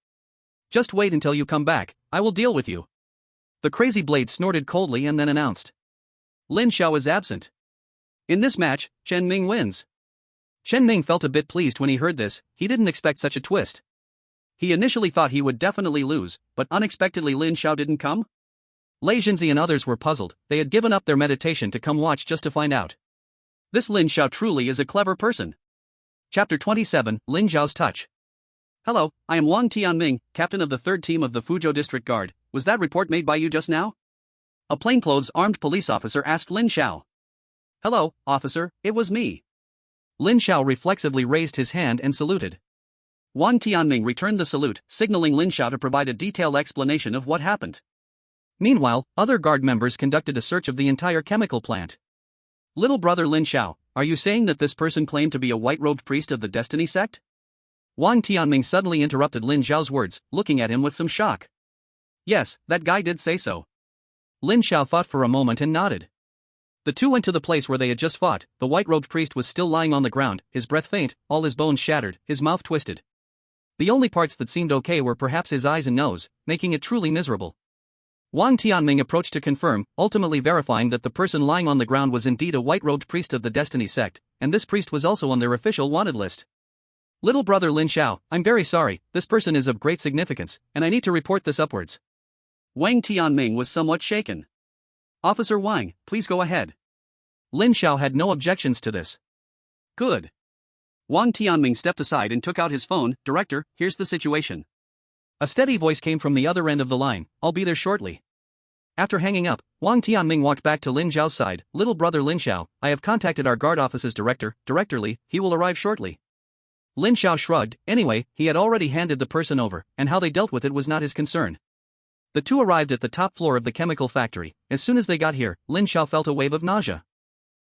Just wait until you come back, I will deal with you. The Crazy Blade snorted coldly and then announced.
Lin Xiao is absent. In this match, Chen Ming wins.
Chen Ming felt a bit pleased when he heard this, he didn't expect such a twist.
He initially thought he would definitely lose, but unexpectedly Lin Xiao didn't come?
Lei Jinzi and others were puzzled, they had given up their meditation to come watch just to find out.
This Lin Xiao truly is a clever person.
Chapter 27, Lin Xiao's Touch.
Hello, I am Wang Tianming, captain of the 3rd team of the Fuzhou District Guard. Was that report made by you just now? A plainclothes armed police officer asked Lin Xiao.
Hello, officer, it was me.
Lin Xiao reflexively raised his hand and saluted. Wang Tianming returned the salute, signaling Lin Xiao to provide a detailed explanation of what happened.
Meanwhile, other guard members conducted a search of the entire chemical plant.
Little brother Lin Xiao, are you saying that this person claimed to be a white-robed priest of the Destiny sect?
Wang Tianming suddenly interrupted Lin Xiao's words, looking at him with some shock.
Yes, that guy did say so.
Lin Xiao thought for a moment and nodded. The two went to the place where they had just fought. The white-robed priest was still lying on the ground, his breath faint, all his bones shattered, his mouth twisted. The only parts that seemed okay were perhaps his eyes and nose, making it truly miserable. Wang Tianming approached to confirm, ultimately verifying that the person lying on the ground was indeed a white-robed priest of the Destiny sect, and this priest was also on their official wanted list. Little brother Lin Xiao, I'm very sorry, this person is of great significance, and I need to report this upwards.
Wang Tianming was somewhat shaken. Officer Wang, please go ahead.
Lin Xiao had no objections to this.
Good. Wang Tianming stepped aside and took out his phone. Director, here's the situation.
A steady voice came from the other end of the line, I'll be there shortly. After hanging up, Wang Tianming walked back to Lin Xiao's side. Little brother Lin Xiao, I have contacted our guard office's director, Director Li, he will arrive shortly. Lin Xiao shrugged, anyway, he had already handed the person over, and how they dealt with it was not his concern. The two arrived at the top floor of the chemical factory. As soon as they got here, Lin Xiao felt a wave of nausea.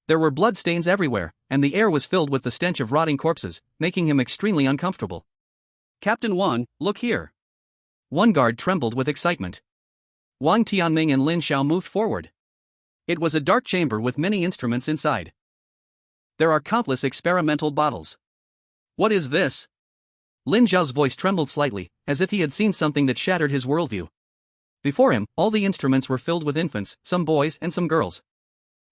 There were blood stains everywhere, and the air was filled with the stench of rotting corpses, making him extremely uncomfortable.
Captain Wang, look here.
One guard trembled with excitement. Wang Tianming and Lin Xiao moved forward.
It was a dark chamber with many instruments inside. There are countless experimental bottles. What is this?
Lin Xiao's voice trembled slightly, as if he had seen something that shattered his worldview. Before him, all the instruments were filled with infants, some boys and some girls.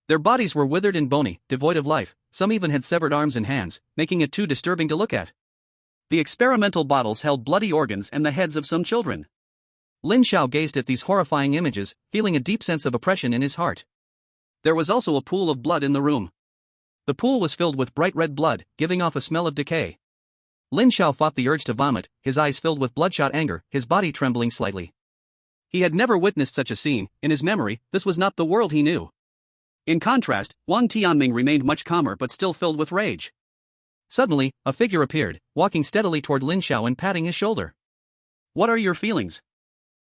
Their bodies were withered and bony, devoid of life, some even had severed arms and hands, making it too disturbing to look at.
The experimental bottles held bloody organs and the heads of some children.
Lin Xiao gazed at these horrifying images, feeling a deep sense of oppression in his heart.
There was also a pool of blood in the room.
The pool was filled with bright red blood, giving off a smell of decay. Lin Xiao fought the urge to vomit, his eyes filled with bloodshot anger, his body trembling slightly.
He had never witnessed such a scene. In his memory, this was not the world he knew. In contrast, Wang Tianming remained much calmer but still filled with rage.
Suddenly, a figure appeared, walking steadily toward Lin Xiao and patting his shoulder.
What are your feelings?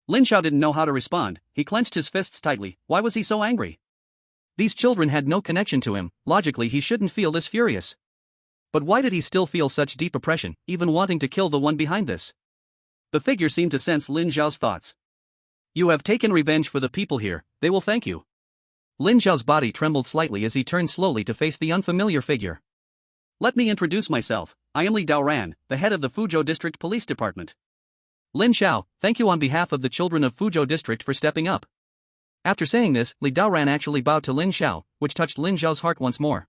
Lin Xiao didn't know how to respond. He clenched his fists tightly. Why was he so angry?
These children had no connection to him, logically he shouldn't feel this furious. But why did he still feel such deep oppression, even wanting to kill the one behind this?
The figure seemed to sense Lin Xiao's thoughts. You have taken revenge for the people here, they will thank you.
Lin Xiao's body trembled slightly as he turned slowly to face the unfamiliar figure.
Let me introduce myself, I am Li Daoran, the head of the Fuzhou District Police Department.
Lin Xiao, thank you on behalf of the children of Fuzhou District for stepping up. After saying this, Li Daoran actually bowed to Lin Xiao, which touched Lin Xiao's heart once more.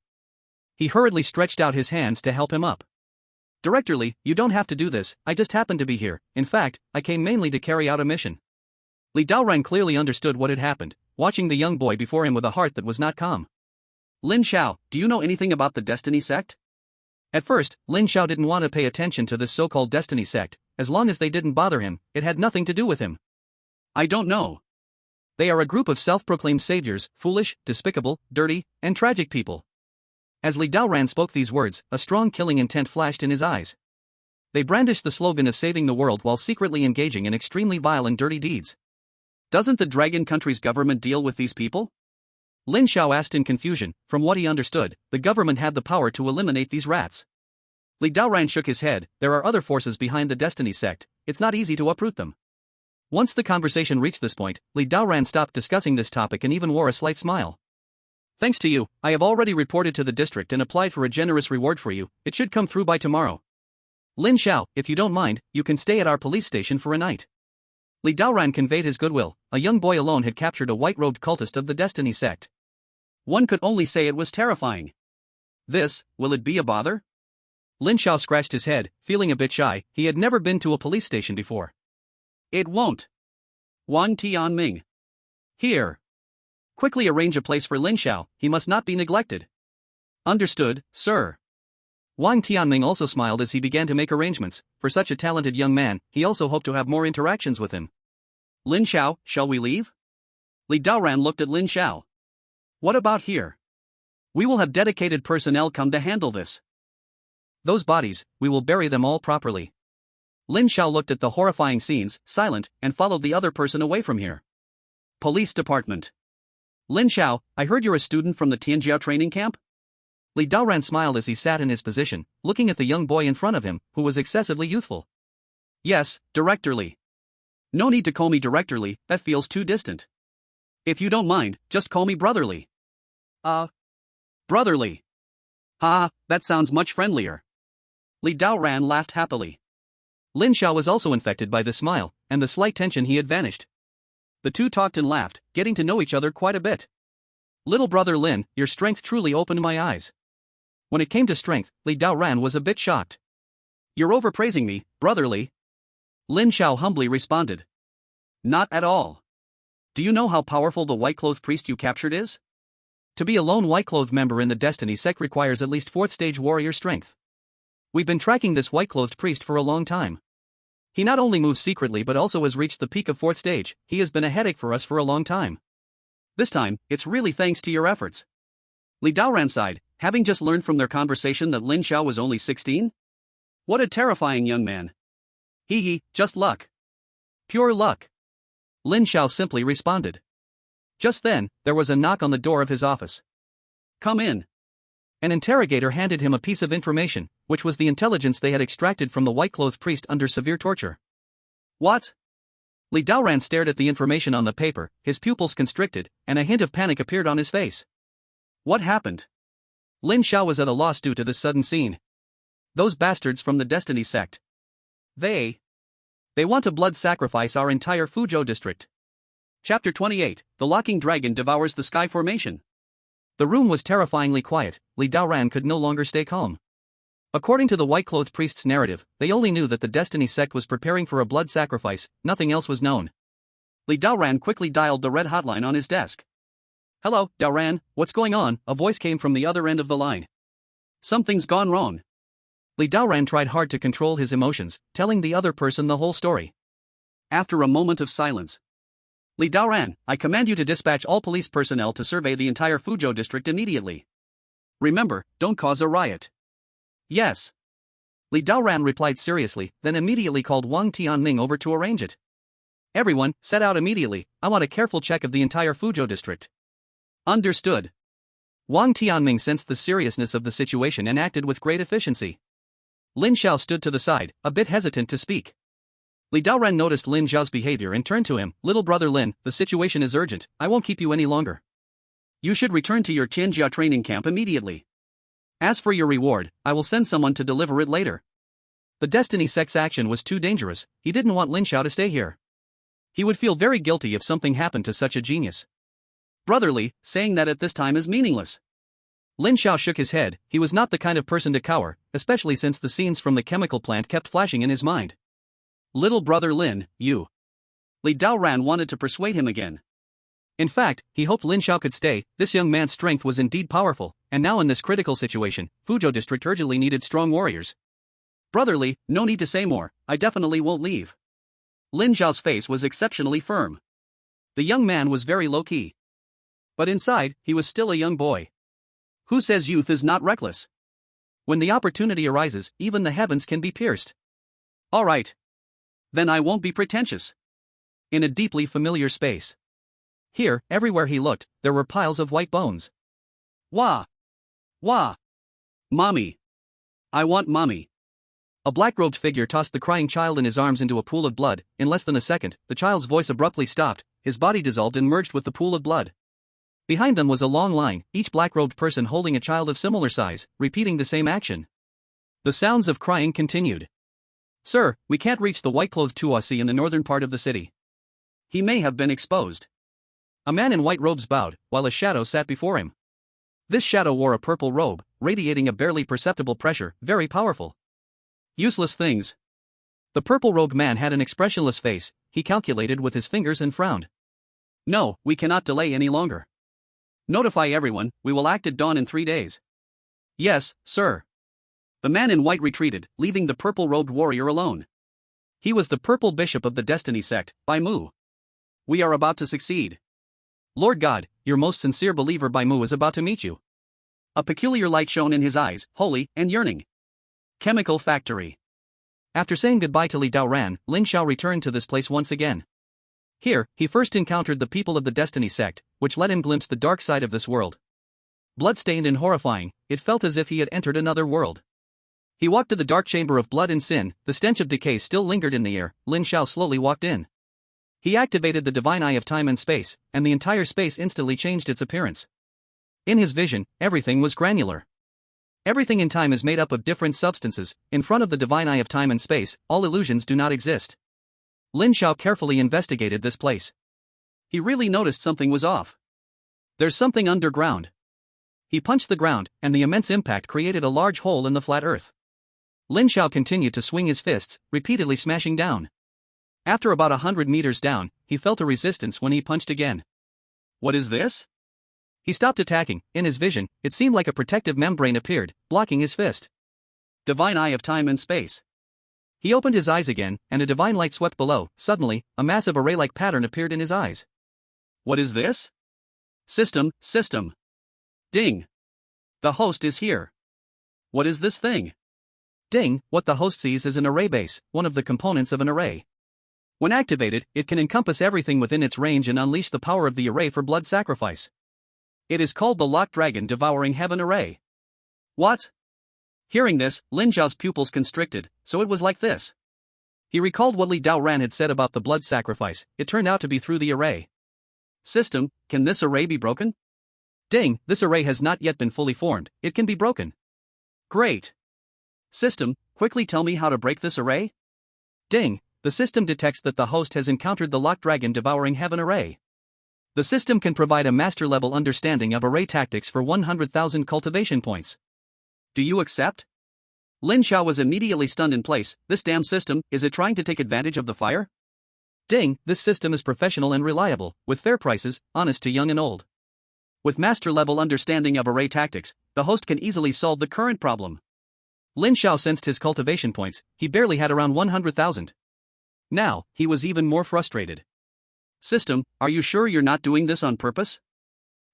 He hurriedly stretched out his hands to help him up. Director Li, you don't have to do this, I just happened to be here, in fact, I came mainly to carry out a mission. Li Daoran clearly understood what had happened, watching the young boy before him with a heart that was not calm.
Lin Xiao, do you know anything about the Destiny sect?
At first, Lin Xiao didn't want to pay attention to this so-called Destiny sect, as long as they didn't bother him, it had nothing to do with him.
I don't know.
They are a group of self-proclaimed saviors, foolish, despicable, dirty, and tragic people. As Li Daoran spoke these words, a strong killing intent flashed in his eyes. They brandished the slogan of saving the world while secretly engaging in extremely vile and dirty deeds.
Doesn't the Dragon Country's government deal with these people?
Lin Xiao asked in confusion. From what he understood, the government had the power to eliminate these rats.
Li Daoran shook his head. There are other forces behind the Destiny sect, it's not easy to uproot them.
Once the conversation reached this point, Li Daoran stopped discussing this topic and even wore a slight smile.
Thanks to you, I have already reported to the district and applied for a generous reward for you. It should come through by tomorrow.
Lin Xiao, if you don't mind, you can stay at our police station for a night.
Li Daoran conveyed his goodwill. A young boy alone had captured a white-robed cultist of the Destiny sect. One could only say it was terrifying. Will it be a bother?
Lin Xiao scratched his head, feeling a bit shy. He had never been to a police station before.
It won't. Wang Tianming. Here. Quickly arrange a place for Lin Xiao, he must not be neglected.
Understood, sir. Wang Tianming also smiled as he began to make arrangements. For such a talented young man, he also hoped to have more interactions with him.
Lin Xiao, shall we leave? Li Daoran looked at Lin Xiao. What about here? We will have dedicated personnel come to handle this.
Those bodies, we will bury them all properly.
Lin Xiao looked at the horrifying scenes, silent, and followed the other person away from here. Police Department. Lin Xiao, I heard you're a student from the Tianjiao training camp?
Li Daoran smiled as he sat in his position, looking at the young boy in front of him, who was excessively youthful.
Yes, Director Li. No need to call me Director Li, that feels too distant. If you don't mind, just call me Brother Li. Brother Li. Ha, that sounds much friendlier. Li Daoran laughed happily.
Lin Xiao was also infected by this smile, and the slight tension he had vanished.
The two talked and laughed, getting to know each other quite a bit.
Little brother Lin, your strength truly opened my eyes. When it came to strength, Li Daoran was a bit shocked.
You're overpraising me, Brother Li.
Lin Xiao humbly responded.
Not at all. Do you know how powerful the white-clothed priest you captured is?
To be a lone white-clothed member in the Destiny sect requires at least 4th stage warrior strength. We've been tracking this white-clothed priest for a long time. He not only moves secretly but also has reached the peak of 4th stage. He has been a headache for us for a long time.
This time, it's really thanks to your efforts. Li Daoran sighed, having just learned from their conversation that Lin Xiao was only 16? What a terrifying young man. Just luck.
Pure luck. Lin Xiao simply responded. Just then, there was a knock on the door of his office.
Come in.
An interrogator handed him a piece of information, which was the intelligence they had extracted from the white-clothed priest under severe torture.
What?
Li Daoran stared at the information on the paper, his pupils constricted, and a hint of panic appeared on his face.
What happened?
Lin Xiao was at a loss due to this sudden scene. Those bastards from the Destiny sect. They want to blood sacrifice our entire Fuzhou district.
Chapter 28, The Locking Dragon Devours the Sky Formation.
The room was terrifyingly quiet. Li Daoran could no longer stay calm. According to the white-clothed priest's narrative, they only knew that the Destiny sect was preparing for a blood sacrifice, nothing else was known.
Li Daoran quickly dialed the red hotline on his desk. Hello, Daoran, what's going on? A voice came from the other end of the line. Something's gone wrong.
Li Daoran tried hard to control his emotions, telling the other person the whole story.
After a moment of silence. Li Daoran, I command you to dispatch all police personnel to survey the entire Fuzhou district immediately. Remember, don't cause a riot.
Yes. Li Daoran replied seriously, then immediately called Wang Tianming over to arrange it. Everyone, set out immediately. I want a careful check of the entire Fuzhou district.
Understood.
Wang Tianming sensed the seriousness of the situation and acted with great efficiency. Lin Xiao stood to the side, a bit hesitant to speak. Li Daoran noticed Lin Xiao's behavior and turned to him. Little brother Lin, the situation is urgent, I won't keep you any longer.
You should return to your Tianjia training camp immediately.
As for your reward, I will send someone to deliver it later. The Destiny sect's action was too dangerous, he didn't want Lin Xiao to stay here. He would feel very guilty if something happened to such a genius.
Brother Li, saying that at this time is meaningless.
Lin Xiao shook his head. He was not the kind of person to cower, especially since the scenes from the chemical plant kept flashing in his mind.
Little brother Lin, you. Li Daoran wanted to persuade him again.
In fact, he hoped Lin Xiao could stay. This young man's strength was indeed powerful, and now in this critical situation, Fuzhou district urgently needed strong warriors.
Brother Li, no need to say more, I definitely won't leave. Lin Xiao's face was exceptionally firm. The young man was very low-key. But inside, he was still a young boy. Who says youth is not reckless? When the opportunity arises, even the heavens can be pierced. All right. Then I won't be pretentious. In a deeply familiar space. Here, everywhere he looked, there were piles of white bones. Wah! Wah! Mommy! I want mommy! A black-robed figure tossed the crying child in his arms into a pool of blood. In less than a second, the child's voice abruptly stopped, his body dissolved and merged with the pool of blood. Behind them was a long line, each black-robed person holding a child of similar size, repeating the same action. The sounds of crying continued. Sir, we can't reach the white-clothed Tuasi in the northern part of the city. He may have been exposed. A man in white robes bowed, while a shadow sat before him. This shadow wore a purple robe, radiating a barely perceptible pressure, very powerful. Useless things. The purple-robed man had an expressionless face, he calculated with his fingers and frowned. No, we cannot delay any longer. Notify everyone, we will act at dawn in 3 days. Yes, sir. The man in white retreated, leaving the purple-robed warrior alone. He was the purple bishop of the Destiny sect, Bai Mu. We are about to succeed. Lord God, your most sincere believer Bai Mu is about to meet you. A peculiar light shone in his eyes, holy and yearning. Chemical factory. After saying goodbye to Li Daoran, Lin Xiao returned to this place once again. Here, he first encountered the people of the Destiny sect, which let him glimpse the dark side of this world. Bloodstained and horrifying, it felt as if he had entered another world. He walked to the dark chamber of blood and sin, the stench of decay still lingered in the air. Lin Xiao slowly walked in. He activated the divine eye of time and space, and the entire space instantly changed its appearance. In his vision, everything was granular. Everything in time is made up of different substances. In front of the divine eye of time and space, all illusions do not exist. Lin Xiao carefully investigated this place. He really noticed something was off. There's something underground. He punched the ground, and the immense impact created a large hole in the flat earth. Lin Xiao continued to swing his fists, repeatedly smashing down. After about 100 meters down, he felt a resistance when he punched again. What is this? He stopped attacking. In his vision, it seemed like a protective membrane appeared, blocking his fist. Divine eye of time and space. He opened his eyes again, and a divine light swept below. Suddenly, a massive array-like pattern appeared in his eyes. What is this? System. Ding. The host is here. What is this thing? Ding, what the host sees is an array base, one of the components of an array. When activated, it can encompass everything within its range and unleash the power of the array for blood sacrifice. It is called the Locked Dragon Devouring Heaven Array. What? Hearing this, Lin Xiao's pupils constricted. So it was like this. He recalled what Li Daoran had said about the blood sacrifice. It turned out to be through the array. System, can this array be broken? Ding, this array has not yet been fully formed. It can be broken. Great. System, quickly tell me how to break this array? Ding, the system detects that the host has encountered the Locked Dragon Devouring Heaven Array. The system can provide a master-level understanding of array tactics for 100,000 cultivation points. Do you accept? Lin Xiao was immediately stunned in place. This damn system, is it trying to take advantage of the fire? Ding, this system is professional and reliable, with fair prices, honest to young and old. With master-level understanding of array tactics, the host can easily solve the current problem. Lin Xiao sensed his cultivation points. He barely had around 100,000. Now, he was even more frustrated. System, are you sure you're not doing this on purpose?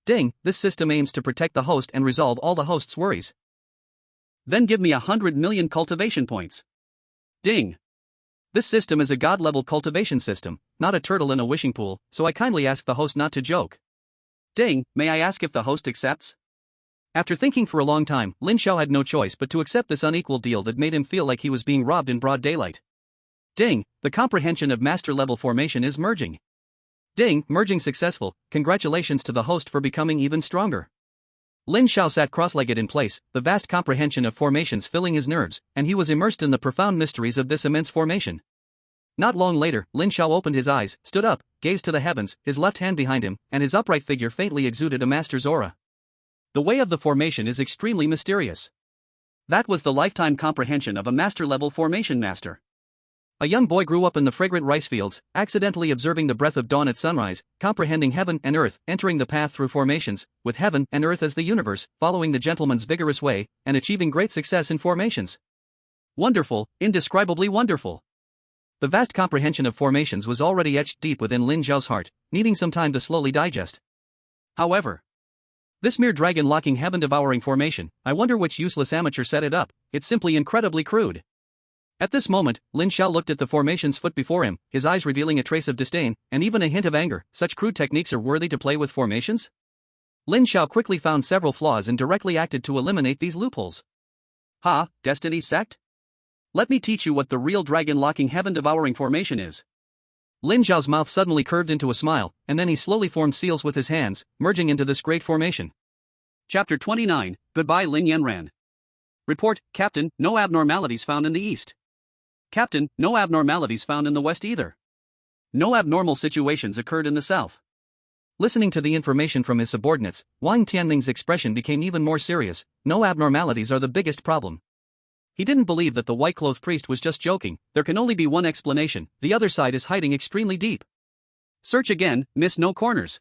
Ding, this system aims to protect the host and resolve all the host's worries. Then give me 100 million cultivation points. Ding. This system is a god-level cultivation system, not a turtle in a wishing pool, so I kindly ask the host not to joke. Ding, may I ask if the host accepts? After thinking for a long time, Lin Xiao had no choice but to accept this unequal deal that made him feel like he was being robbed in broad daylight. Ding, the comprehension of master-level formation is merging. Ding, merging successful. Congratulations to the host for becoming even stronger. Lin Xiao sat cross-legged in place, the vast comprehension of formations filling his nerves, and he was immersed in the profound mysteries of this immense formation. Not long later, Lin Xiao opened his eyes, stood up, gazed to the heavens, his left hand behind him, and his upright figure faintly exuded a master's aura. The way of the formation is extremely mysterious. That was the lifetime comprehension of a master-level formation master. A young boy grew up in the fragrant rice fields, accidentally observing the breath of dawn at sunrise, comprehending heaven and earth, entering the path through formations, with heaven and earth as the universe, following the gentleman's vigorous way, and achieving great success in formations. Wonderful, indescribably wonderful.
The vast comprehension of formations was already etched deep within Lin Xiao's heart, needing some time to slowly digest. However, this mere dragon-locking heaven-devouring formation, I wonder which useless amateur set it up, it's simply incredibly crude. At this moment, Lin Xiao looked at the formation's foot before him, his eyes revealing a trace of disdain, and even a hint of anger. Such crude techniques are worthy to play with formations? Lin Xiao quickly found several flaws and directly acted to eliminate these loopholes. Ha, Destiny Sect? Let me teach you what the real dragon-locking heaven-devouring formation is. Lin Xiao's mouth suddenly curved into a smile, and then he slowly formed seals with his hands, merging into this great formation. Chapter 29, Goodbye Lin Yanran. Report, Captain, no abnormalities found in the east. Captain, no abnormalities found in the west either. No abnormal situations occurred in the south. Listening to the information from his subordinates, Wang Tianming's expression became even more serious. No abnormalities are the biggest problem. He didn't believe that the white-clothed priest was just joking. There can only be one explanation: the other side is hiding extremely deep. Search again, miss no corners.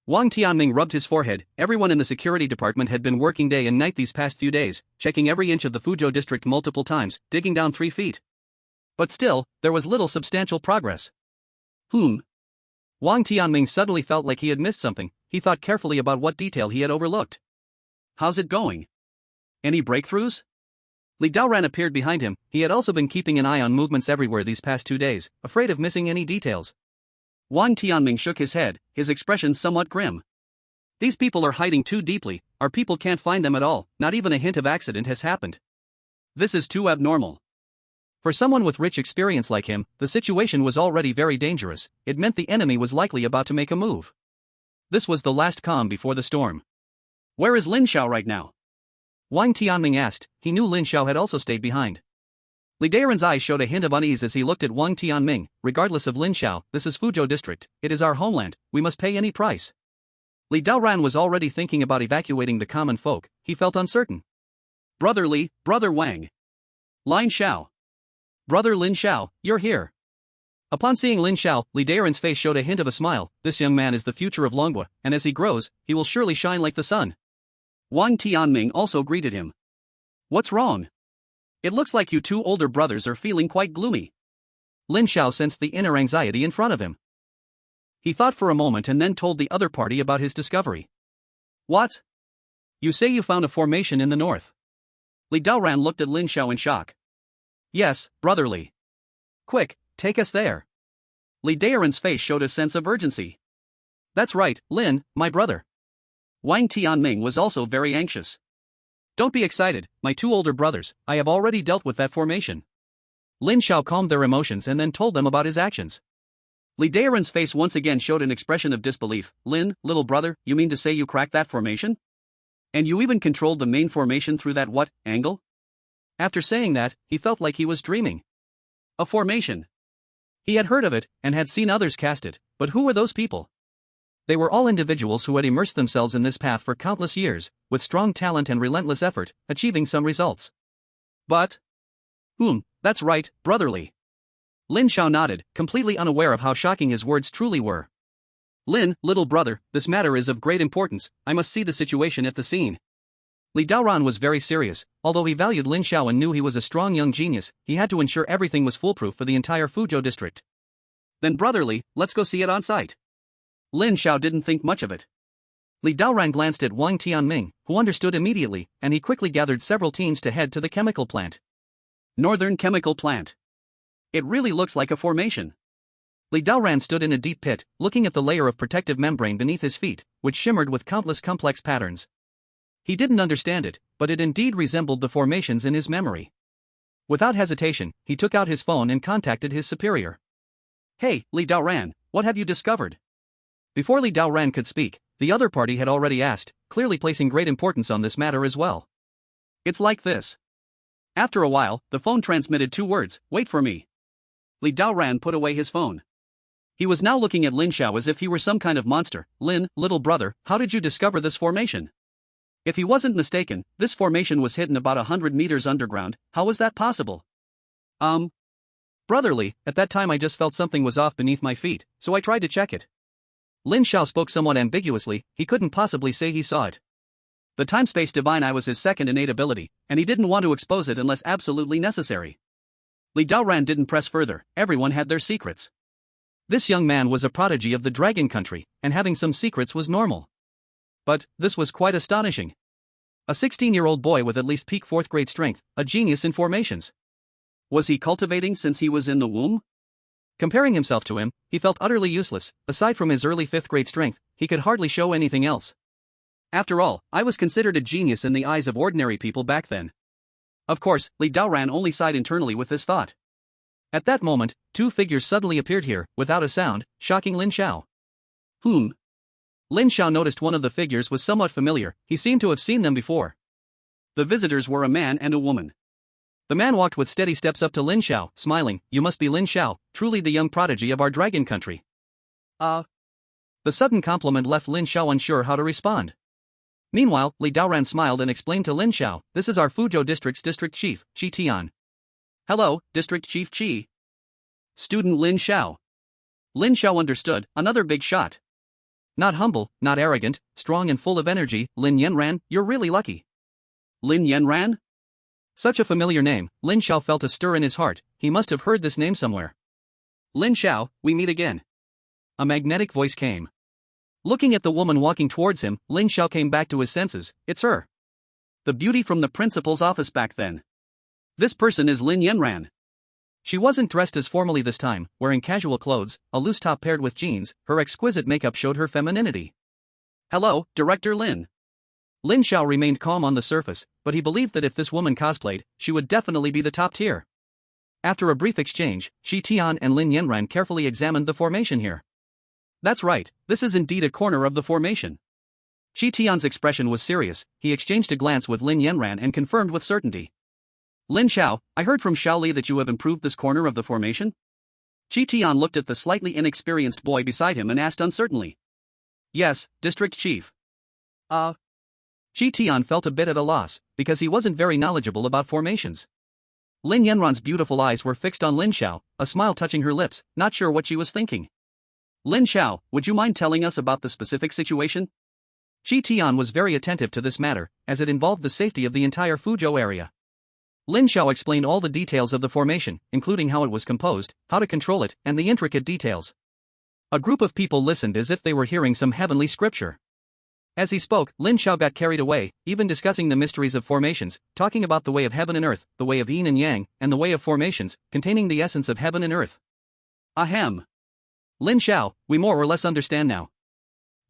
Wang Tianming rubbed his forehead. Everyone in the security department had been working day and night these past few days, checking every inch of the Fuzhou district multiple times, digging down 3 feet. But still, there was little substantial progress. Wang Tianming suddenly felt like he had missed something. He thought carefully about what detail he had overlooked. How's it going? Any breakthroughs? Li Daoran appeared behind him. He had also been keeping an eye on movements everywhere these past 2 days, afraid of missing any details. Wang Tianming shook his head, his expression somewhat grim. These people are hiding too deeply. Our people can't find them at all. Not even a hint of accident has happened. This is too abnormal. For someone with rich experience like him, the situation was already very dangerous. It meant the enemy was likely about to make a move. This was the last calm before the storm. Where is Lin Xiao right now? Wang Tianming asked. He knew Lin Xiao had also stayed behind. Li Daoran's eyes showed a hint of unease as he looked at Wang Tianming. Regardless of Lin Xiao, this is Fuzhou district. It is our homeland. We must pay any price. Li Daoran was already thinking about evacuating the common folk. He felt uncertain. Brother Li, Brother Wang. Lin Xiao. Brother Lin Xiao, you're here. Upon seeing Lin Xiao, Li Daoran's face showed a hint of a smile. This young man is the future of Longhua, and as he grows, he will surely shine like the sun. Wang Tianming also greeted him. What's wrong? It looks like you 2 older brothers are feeling quite gloomy. Lin Xiao sensed the inner anxiety in front of him. He thought for a moment and then told the other party about his discovery. What? You say you found a formation in the north? Li Daoran looked at Lin Xiao in shock. Yes, Brother Li. Quick, take us there. Li Daoran's face showed a sense of urgency. That's right, Lin, my brother. Wang Tianming was also very anxious. Don't be excited, my 2 older brothers, I have already dealt with that formation. Lin Xiao calmed their emotions and then told them about his actions. Li Daoran's face once again showed an expression of disbelief. Lin, little brother, you mean to say you cracked that formation? And you even controlled the main formation through that angle? After saying that, he felt like he was dreaming. A formation. He had heard of it, and had seen others cast it, but who were those people? They were all individuals who had immersed themselves in this path for countless years, with strong talent and relentless effort, achieving some results. But? That's right, Brother Li. Lin Xiao nodded, completely unaware of how shocking his words truly were. Lin, little brother, this matter is of great importance. I must see the situation at the scene. Li Daoran was very serious. Although he valued Lin Xiao and knew he was a strong young genius, he had to ensure everything was foolproof for the entire Fuzhou district. Then Brother Li, let's go see it on site. Lin Xiao didn't think much of it. Li Daoran glanced at Wang Tianming, who understood immediately, and he quickly gathered several teams to head to the chemical plant. Northern Chemical Plant. It really looks like a formation. Li Daoran stood in a deep pit, looking at the layer of protective membrane beneath his feet, which shimmered with countless complex patterns. He didn't understand it, but it indeed resembled the formations in his memory. Without hesitation, he took out his phone and contacted his superior. Hey, Li Daoran, what have you discovered? Before Li Daoran could speak, the other party had already asked, clearly placing great importance on this matter as well. It's like this. After a while, the phone transmitted 2 words, wait for me. Li Daoran put away his phone. He was now looking at Lin Xiao as if he were some kind of monster. Lin, little brother, how did you discover this formation? If he wasn't mistaken, this formation was hidden about 100 meters underground. How was that possible? Brother Li, at that time I just felt something was off beneath my feet, so I tried to check it. Lin Xiao spoke somewhat ambiguously. He couldn't possibly say he saw it. The time-space divine eye was his second innate ability, and he didn't want to expose it unless absolutely necessary.
Li Daoran didn't press further, everyone had their secrets. This young man was a prodigy of the dragon country, and having some secrets was normal. But this was quite astonishing. A 16-year-old boy with at least peak 4th grade strength, a genius in formations. Was he cultivating since he was in the womb? Comparing himself to him, he felt utterly useless. Aside from his early 5th grade strength, he could hardly show anything else. After all, I was considered a genius in the eyes of ordinary people back then. Of course, Li Daoran only sighed internally with this thought. At that moment, 2 figures suddenly appeared here, without a sound, shocking Lin Xiao. Lin Xiao noticed one of the figures was somewhat familiar, he seemed to have seen them before. The visitors were a man and a woman. The man walked with steady steps up to Lin Xiao, smiling. "You must be Lin Xiao, truly the young prodigy of our dragon country." The sudden compliment left Lin Xiao unsure how to respond. Meanwhile, Li Daoran smiled and explained to Lin Xiao, "This is our Fuzhou district's district chief, Qi Tian." "Hello, District Chief Qi." "Student Lin Xiao." Lin Xiao understood, another big shot. Not humble, not arrogant, strong and full of energy, Lin Yanran, you're really lucky. Lin Yanran? Such a familiar name, Lin Xiao felt a stir in his heart, he must have heard this name somewhere. "Lin Xiao, we meet again." A magnetic voice came. Looking at the woman walking towards him, Lin Xiao came back to his senses. It's her. The beauty from the principal's office back then. This person is Lin Yanran. She wasn't dressed as formally this time, wearing casual clothes, a loose top paired with jeans, her exquisite makeup showed her femininity. "Hello, Director Lin." Lin Xiao remained calm on the surface, but he believed that if this woman cosplayed, she would definitely be the top tier. After a brief exchange, Qi Tian and Lin Yanran carefully examined the formation here. That's right, this is indeed a corner of the formation. Qi Tian's expression was serious, he exchanged a glance with Lin Yanran and confirmed with certainty. "Lin Xiao, I heard from Xiao Li that you have improved this corner of the formation?" Qi Tian looked at the slightly inexperienced boy beside him and asked uncertainly. "Yes, District Chief." Qi Tian felt a bit at a loss, because he wasn't very knowledgeable about formations. Lin Yanran's beautiful eyes were fixed on Lin Xiao, a smile touching her lips, not sure what she was thinking. "Lin Xiao, would you mind telling us about the specific situation?" Qi Tian was very attentive to this matter, as it involved the safety of the entire Fuzhou area. Lin Xiao explained all the details of the formation, including how it was composed, how to control it, and the intricate details. A group of people listened as if they were hearing some heavenly scripture. As he spoke, Lin Xiao got carried away, even discussing the mysteries of formations, talking about the way of heaven and earth, the way of yin and yang, and the way of formations, containing the essence of heaven and earth. Ahem. Lin Xiao, we more or less understand now.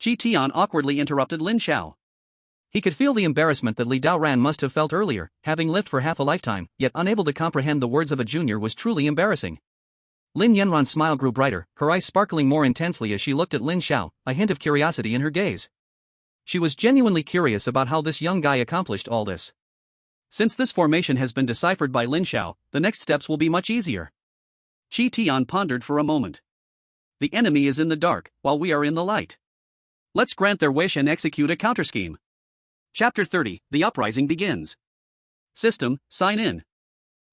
Qi Tian awkwardly interrupted Lin Xiao. He could feel the embarrassment that Li Daoran must have felt earlier, having lived for half a lifetime, yet unable to comprehend the words of a junior was truly embarrassing. Lin Yanran's smile grew brighter, her eyes sparkling more intensely as she looked at Lin Xiao, a hint of curiosity in her gaze. She was genuinely curious about how this young guy accomplished all this. Since this formation has been deciphered by Lin Xiao, the next steps will be much easier. Qi Tian pondered for a moment. The enemy is in the dark, while we are in the light. Let's grant their wish and execute a counterscheme. Chapter 30, The Uprising begins. System, sign in.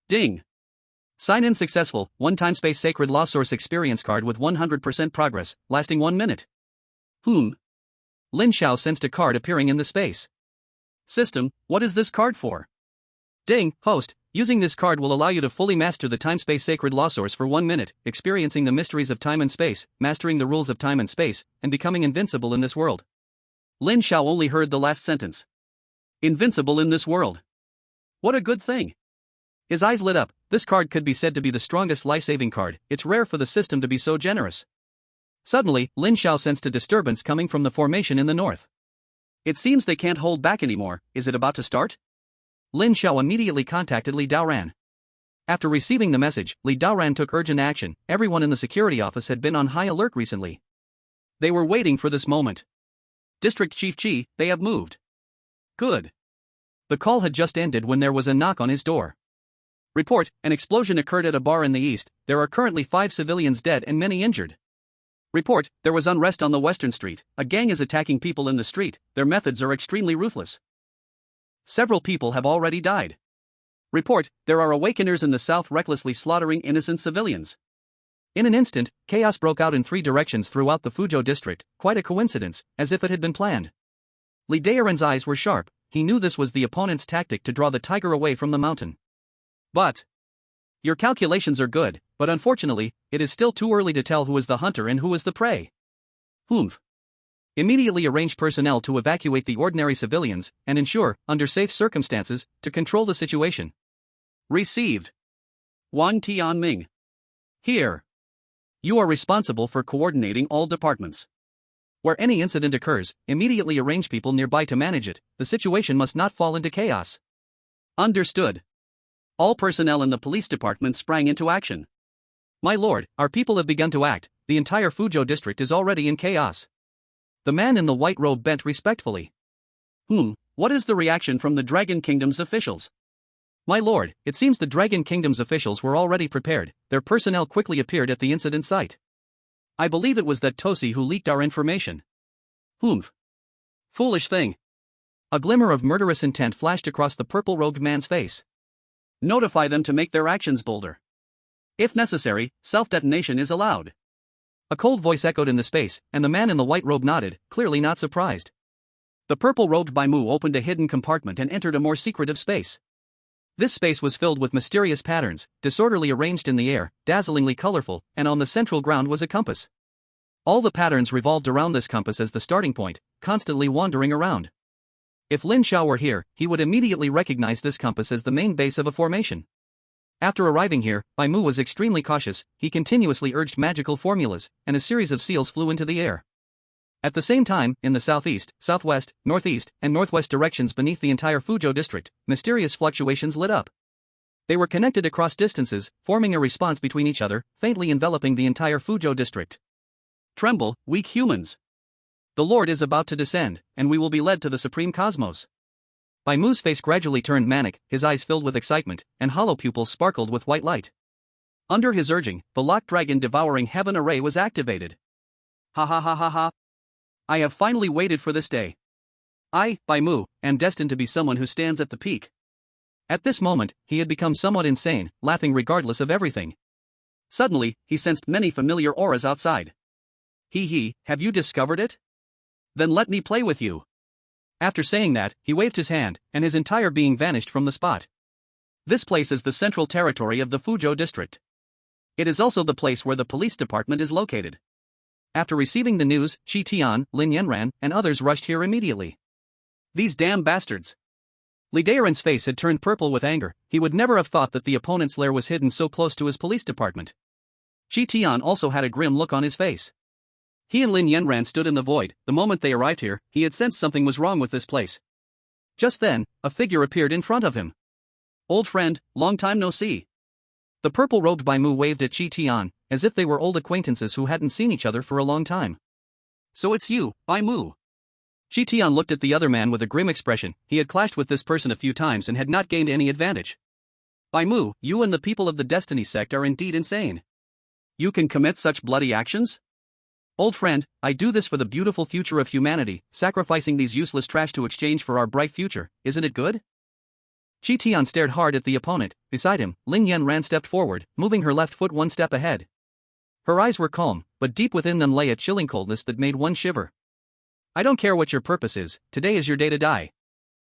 Ding. Sign in successful, 1 space sacred law source experience card with 100% progress, lasting 1 minute. Lin Xiao sensed a card appearing in the space. System, what is this card for? Ding, host, using this card will allow you to fully master the time-space sacred law source for 1 minute, experiencing the mysteries of time and space, mastering the rules of time and space, and becoming invincible in this world. Lin Xiao only heard the last sentence. Invincible in this world. What a good thing. His eyes lit up, this card could be said to be the strongest life-saving card, it's rare for the system to be so generous. Suddenly, Lin Xiao sensed a disturbance coming from the formation in the north. It seems they can't hold back anymore, is it about to start? Lin Xiao immediately contacted Li Daoran. After receiving the message, Li Daoran took urgent action, everyone in the security office had been on high alert recently. They were waiting for this moment. District Chief Qi, they have moved. Good. The call had just ended when there was a knock on his door. Report, an explosion occurred at a bar in the east, there are currently 5 civilians dead and many injured. Report, there was unrest on the western street, a gang is attacking people in the street, their methods are extremely ruthless. Several people have already died. Report, there are awakeners in the south recklessly slaughtering innocent civilians. In an instant, chaos broke out in 3 directions throughout the Fuzhou district, quite a coincidence, as if it had been planned. Li Daoran's eyes were sharp, he knew this was the opponent's tactic to draw the tiger away from the mountain. But Your calculations are good, but unfortunately, it is still too early to tell who is the hunter and who is the prey. Humph. Immediately arrange personnel to evacuate the ordinary civilians and ensure, under safe circumstances, to control the situation. Received. Wang Tianming. Here. You are responsible for coordinating all departments. Where any incident occurs, immediately arrange people nearby to manage it. The situation must not fall into chaos. Understood. All personnel in the police department sprang into action. My lord, our people have begun to act. The entire Fuzhou district is already in chaos. The man in the white robe bent respectfully. What is the reaction from the Dragon Kingdom's officials? My lord, it seems the Dragon Kingdom's officials were already prepared. Their personnel quickly appeared at the incident site. I believe it was that Tosi who leaked our information. Foolish thing. A glimmer of murderous intent flashed across the purple-robed man's face. Notify them to make their actions bolder. If necessary, self-detonation is allowed. A cold voice echoed in the space, and the man in the white robe nodded, clearly not surprised. The purple-robed Baimu opened a hidden compartment and entered a more secretive space. This space was filled with mysterious patterns, disorderly arranged in the air, dazzlingly colorful, and on the central ground was a compass. All the patterns revolved around this compass as the starting point, constantly wandering around. If Lin Xiao were here, he would immediately recognize this compass as the main base of a formation. After arriving here, Baimu was extremely cautious. He continuously urged magical formulas, and a series of seals flew into the air. At the same time, in the southeast, southwest, northeast, and northwest directions beneath the entire Fuzhou district, mysterious fluctuations lit up. They were connected across distances, forming a response between each other, faintly enveloping the entire Fuzhou district. Tremble, weak humans. The Lord is about to descend, and we will be led to the supreme cosmos. Baimu's face gradually turned manic, his eyes filled with excitement, and hollow pupils sparkled with white light. Under his urging, the locked dragon devouring heaven array was activated. Ha ha ha ha ha. I have finally waited for this day. I, Baimu, am destined to be someone who stands at the peak. At this moment, he had become somewhat insane, laughing regardless of everything. Suddenly, he sensed many familiar auras outside. Have you discovered it? Then let me play with you. After saying that, he waved his hand, and his entire being vanished from the spot. This place is the central territory of the Fuzhou district. It is also the place where the police department is located. After receiving the news, Qi Tian, Lin Yanran, and others rushed here immediately. These damn bastards. Li Daoran's face had turned purple with anger. He would never have thought that the opponent's lair was hidden so close to his police department. Qi Tian also had a grim look on his face. He and Lin Yanran stood in the void. The moment they arrived here, he had sensed something was wrong with this place. Just then, a figure appeared in front of him. Old friend, long time no see. The purple-robed Baimu waved at Qi Tian, as if they were old acquaintances who hadn't seen each other for a long time. So it's you, Baimu. Qi Tian looked at the other man with a grim expression. He had clashed with this person a few times and had not gained any advantage. Baimu, you and the people of the Destiny sect are indeed insane. You can commit such bloody actions? Old friend, I do this for the beautiful future of humanity, sacrificing these useless trash to exchange for our bright future, isn't it good? Qi Tian stared hard at the opponent. Beside him, Lin Yanran stepped forward, moving her left foot one step ahead. Her eyes were calm, but deep within them lay a chilling coldness that made one shiver. I don't care what your purpose is, today is your day to die.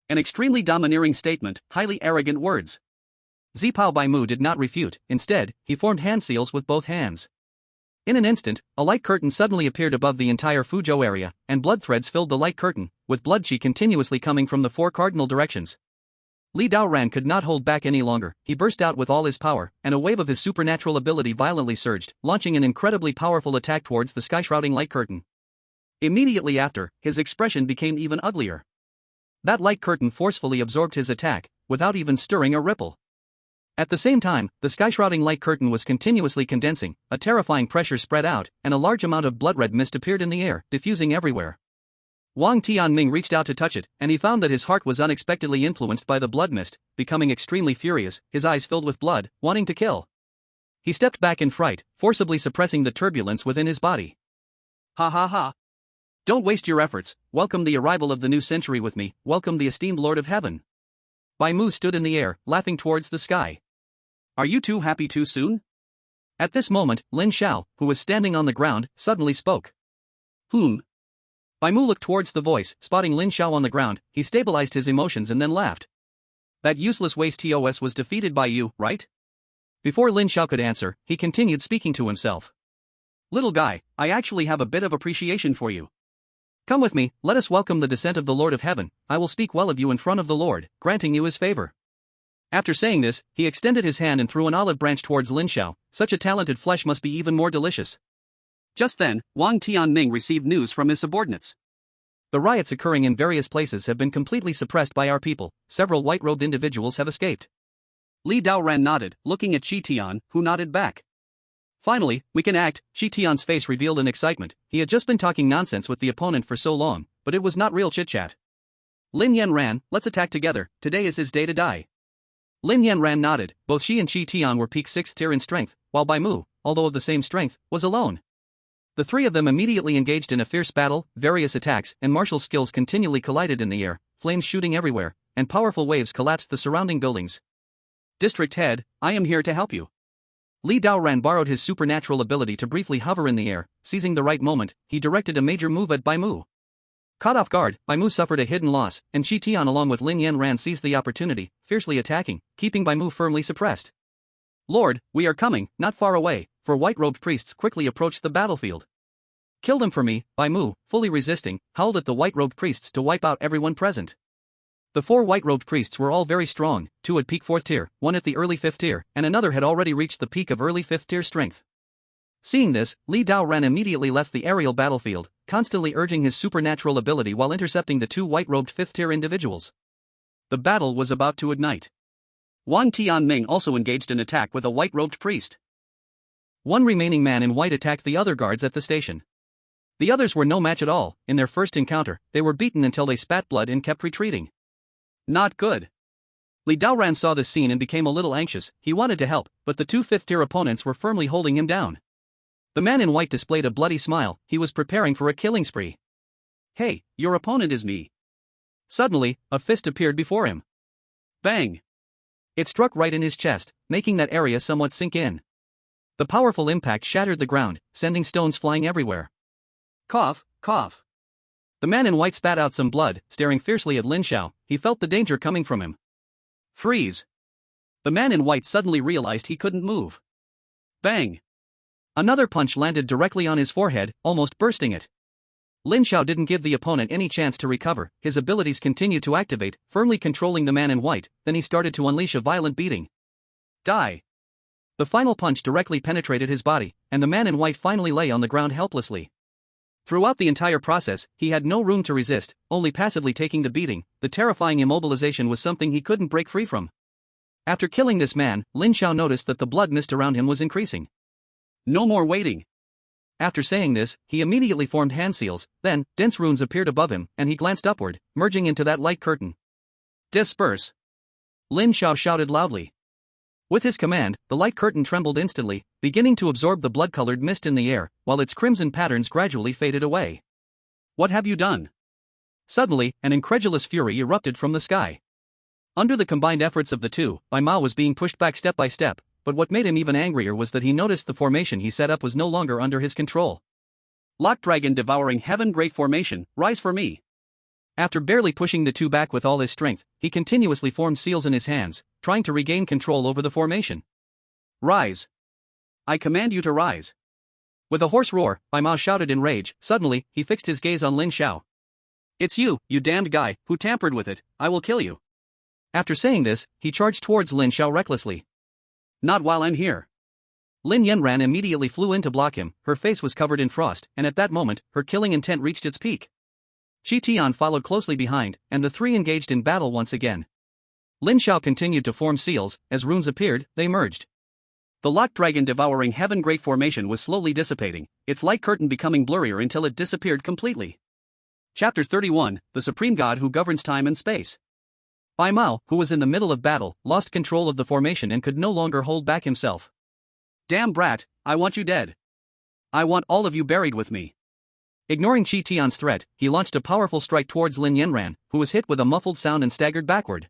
An extremely domineering statement, highly arrogant words. Zipao Baimu did not refute. Instead, he formed hand seals with both hands. In an instant, a light curtain suddenly appeared above the entire Fuzhou area, and blood threads filled the light curtain, with blood chi continuously coming from the four cardinal directions. Li Daoran could not hold back any longer. He burst out with all his power, and a wave of his supernatural ability violently surged, launching an incredibly powerful attack towards the sky-shrouding light curtain. Immediately after, his expression became even uglier. That light curtain forcefully absorbed his attack, without even stirring a ripple. At the same time, the sky-shrouding light curtain was continuously condensing, a terrifying pressure spread out, and a large amount of blood-red mist appeared in the air, diffusing everywhere. Wang Tianming reached out to touch it, and he found that his heart was unexpectedly influenced by the blood mist, becoming extremely furious, his eyes filled with blood, wanting to kill. He stepped back in fright, forcibly suppressing the turbulence within his body. Ha ha ha. Don't waste your efforts, welcome the arrival of the new century with me, welcome the esteemed Lord of Heaven. Baimu stood in the air, laughing towards the sky. Are you too happy too soon? At this moment, Lin Xiao, who was standing on the ground, suddenly spoke. Baimu looked towards the voice, spotting Lin Xiao on the ground. He stabilized his emotions and then laughed. That useless waste TOS was defeated by you, right? Before Lin Xiao could answer, he continued speaking to himself. Little guy, I actually have a bit of appreciation for you. Come with me, let us welcome the descent of the Lord of Heaven. I will speak well of you in front of the Lord, granting you his favor. After saying this, he extended his hand and threw an olive branch towards Lin Xiao. Such a talented flesh must be even more delicious. Just then, Wang Tianming received news from his subordinates. The riots occurring in various places have been completely suppressed by our people. Several white-robed individuals have escaped. Li Daoran nodded, looking at Shi Tian, who nodded back. Finally, we can act. Shi Tian's face revealed in excitement. He had just been talking nonsense with the opponent for so long, but it was not real chit-chat. Lin Yanran, let's attack together. Today is his day to die. Lin Yanran nodded. Both Shi and Shi Tian were peak 6th tier in strength, while Bai Mu, although of the same strength, was alone. The three of them immediately engaged in a fierce battle. Various attacks and martial skills continually collided in the air, flames shooting everywhere, and powerful waves collapsed the surrounding buildings. District Head, I am here to help you. Li Daoran borrowed his supernatural ability to briefly hover in the air. Seizing the right moment, he directed a major move at Bai Mu. Caught off guard, Bai Mu suffered a hidden loss, and Shi Tian along with Lin Yanran seized the opportunity, fiercely attacking, keeping Bai Mu firmly suppressed. Lord, we are coming, not far away. 4 white-robed priests quickly approached the battlefield. Kill them for me, Bai Mu, fully resisting, howled at the white-robed priests to wipe out everyone present. The 4 white-robed priests were all very strong, 2 at peak 4th tier, 1 at the early 5th tier, and another had already reached the peak of early 5th tier strength. Seeing this, Li Daoran immediately left the aerial battlefield, constantly urging his supernatural ability while intercepting the 2 white-robed 5th tier individuals. The battle was about to ignite. Wang Tianming also engaged in attack with a white-robed priest. One remaining man in white attacked the other guards at the station. The others were no match at all. In their first encounter, they were beaten until they spat blood and kept retreating. Not good. Li Daoran saw this scene and became a little anxious. He wanted to help, but the 2 5th-tier opponents were firmly holding him down. The man in white displayed a bloody smile. He was preparing for a killing spree. Hey, your opponent is me. Suddenly, a fist appeared before him. Bang! It struck right in his chest, making that area somewhat sink in. The powerful impact shattered the ground, sending stones flying everywhere. Cough, cough. The man in white spat out some blood, staring fiercely at Lin Xiao. He felt the danger coming from him. Freeze. The man in white suddenly realized he couldn't move. Bang. Another punch landed directly on his forehead, almost bursting it. Lin Xiao didn't give the opponent any chance to recover. His abilities continued to activate, firmly controlling the man in white. Then he started to unleash a violent beating. Die. The final punch directly penetrated his body, and the man in white finally lay on the ground helplessly. Throughout the entire process, he had no room to resist, only passively taking the beating. The terrifying immobilization was something he couldn't break free from. After killing this man, Lin Xiao noticed that the blood mist around him was increasing. No more waiting. After saying this, he immediately formed hand seals. Then, dense runes appeared above him, and he glanced upward, merging into that light curtain. Disperse! Lin Xiao shouted loudly. With his command, the light curtain trembled instantly, beginning to absorb the blood-colored mist in the air, while its crimson patterns gradually faded away. What have you done? Suddenly, an incredulous fury erupted from the sky. Under the combined efforts of the two, Bai Mao was being pushed back step by step, but what made him even angrier was that he noticed the formation he set up was no longer under his control. Lock Dragon Devouring Heaven Great Formation, rise for me. After barely pushing the two back with all his strength, he continuously formed seals in his hands, trying to regain control over the formation. Rise. I command you to rise. With a hoarse roar, Bai Mao shouted in rage. Suddenly, he fixed his gaze on Lin Xiao. It's you damned guy, who tampered with it. I will kill you. After saying this, he charged towards Lin Xiao recklessly. Not while I'm here. Lin Yanran immediately flew in to block him. Her face was covered in frost, and at that moment, her killing intent reached its peak. Shi Tian followed closely behind, and the three engaged in battle once again. Lin Xiao continued to form seals. As runes appeared, they merged. The Lock Dragon Devouring Heaven Great Formation was slowly dissipating, its light curtain becoming blurrier until it disappeared completely. Chapter 31, The Supreme God Who Governs Time and Space. Bai Mao, who was in the middle of battle, lost control of the formation and could no longer hold back himself. Damn brat, I want you dead. I want all of you buried with me. Ignoring Shi Tian's threat, he launched a powerful strike towards Lin Yanran, who was hit with a muffled sound and staggered backward.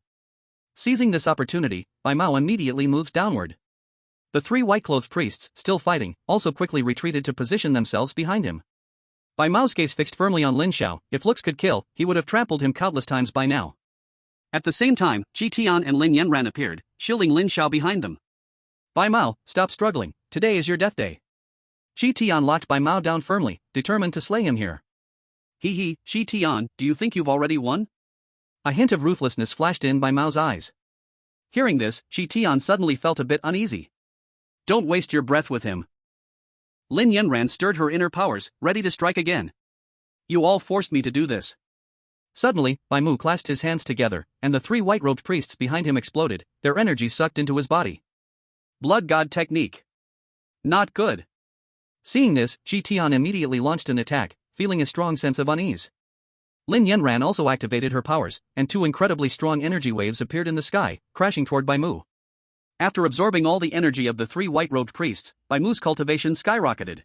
Seizing this opportunity, Bai Mao immediately moved downward. The three white-clothed priests, still fighting, also quickly retreated to position themselves behind him. Bai Mao's gaze fixed firmly on Lin Xiao. If looks could kill, he would have trampled him countless times by now. At the same time, Shi Tian and Lin Yanran appeared, shielding Lin Xiao behind them. Bai Mao, stop struggling, today is your death day. Shi Tian locked Bai Mao down firmly, determined to slay him here. He, Shi Tian, do you think you've already won? A hint of ruthlessness flashed in Bai Mao's eyes. Hearing this, Shi Tian suddenly felt a bit uneasy. Don't waste your breath with him. Lin Yanran stirred her inner powers, ready to strike again. You all forced me to do this. Suddenly, Bai Mu clasped his hands together, and the three white-robed priests behind him exploded, their energy sucked into his body. Blood God technique. Not good. Seeing this, Shi Tian immediately launched an attack, feeling a strong sense of unease. Lin Yanran also activated her powers, and two incredibly strong energy waves appeared in the sky, crashing toward Bai Mu. After absorbing all the energy of the three white-robed priests, Bai Mu's cultivation skyrocketed.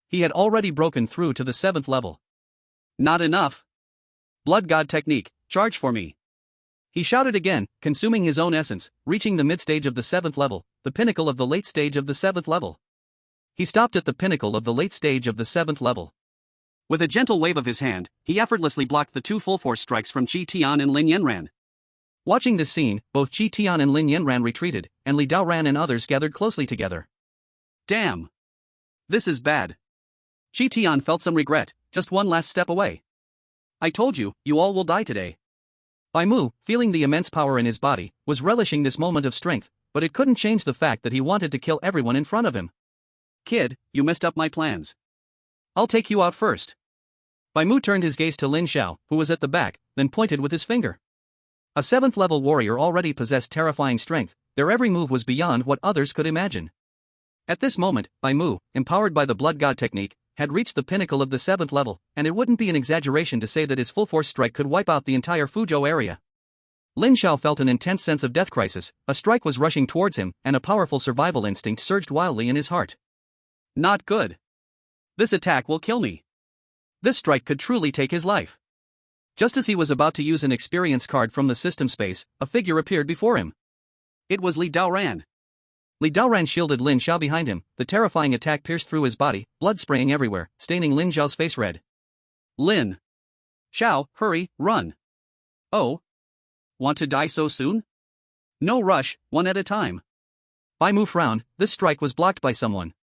He had already broken through to the 7th level. Not enough. Blood God technique, charge for me. He shouted again, consuming his own essence, reaching the mid-stage of the 7th level, the pinnacle of the late stage of the 7th level. He stopped at the pinnacle of the late stage of the 7th level. With a gentle wave of his hand, he effortlessly blocked the two full-force strikes from Shi Tian and Lin Yanran. Watching this scene, both Shi Tian and Lin Yanran retreated, and Li Daoran and others gathered closely together. Damn! This is bad. Shi Tian felt some regret, just one last step away. I told you, you all will die today. Bai Mu, feeling the immense power in his body, was relishing this moment of strength, but it couldn't change the fact that he wanted to kill everyone in front of him. Kid, you messed up my plans. I'll take you out first. Bai Mu turned his gaze to Lin Xiao, who was at the back, then pointed with his finger. A 7th-level warrior already possessed terrifying strength, their every move was beyond what others could imagine. At this moment, Bai Mu, empowered by the Blood God technique, had reached the pinnacle of the 7th level, and it wouldn't be an exaggeration to say that his full-force strike could wipe out the entire Fuzhou area. Lin Xiao felt an intense sense of death crisis, a strike was rushing towards him, and a powerful survival instinct surged wildly in his heart. Not good. This attack will kill me. This strike could truly take his life. Just as he was about to use an experience card from the system space, a figure appeared before him. It was Li Daoran. Li Daoran shielded Lin Xiao behind him, the terrifying attack pierced through his body, blood spraying everywhere, staining Lin Xiao's face red. Lin Xiao, hurry, run. Oh? Want to die so soon? No rush, one at a time. Bai Mu frowned, this strike was blocked by someone.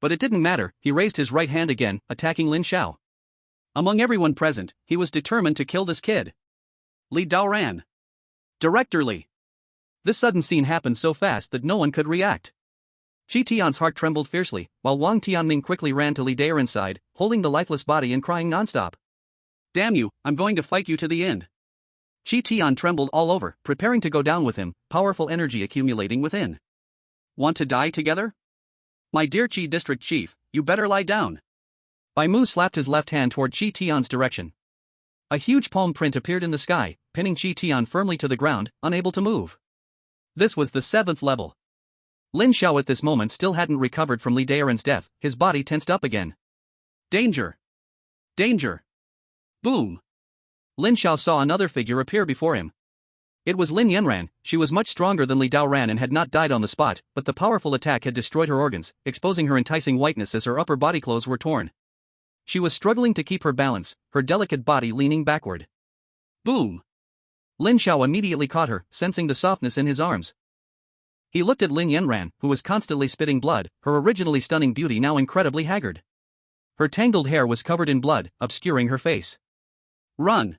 But it didn't matter, he raised his right hand again, attacking Lin Xiao. Among everyone present, he was determined to kill this kid. Li Daoran. Director Li. This sudden scene happened so fast that no one could react. Shi Tian's heart trembled fiercely, while Wang Tianming quickly ran to Li Daoran's side, holding the lifeless body and crying nonstop. Damn you, I'm going to fight you to the end. Shi Tian trembled all over, preparing to go down with him, powerful energy accumulating within. Want to die together? My dear Qi District Chief, you better lie down. Bai Mu slapped his left hand toward Shi Tian's direction. A huge palm print appeared in the sky, pinning Shi Tian firmly to the ground, unable to move. This was the 7th level. Lin Xiao at this moment still hadn't recovered from Li Daoran's death, his body tensed up again. Danger! Danger! Boom! Lin Xiao saw another figure appear before him. It was Lin Yanran. She was much stronger than Li Daoran and had not died on the spot, but the powerful attack had destroyed her organs, exposing her enticing whiteness as her upper body clothes were torn. She was struggling to keep her balance, her delicate body leaning backward. Boom! Lin Xiao immediately caught her, sensing the softness in his arms. He looked at Lin Yanran, who was constantly spitting blood, her originally stunning beauty now incredibly haggard. Her tangled hair was covered in blood, obscuring her face. Run!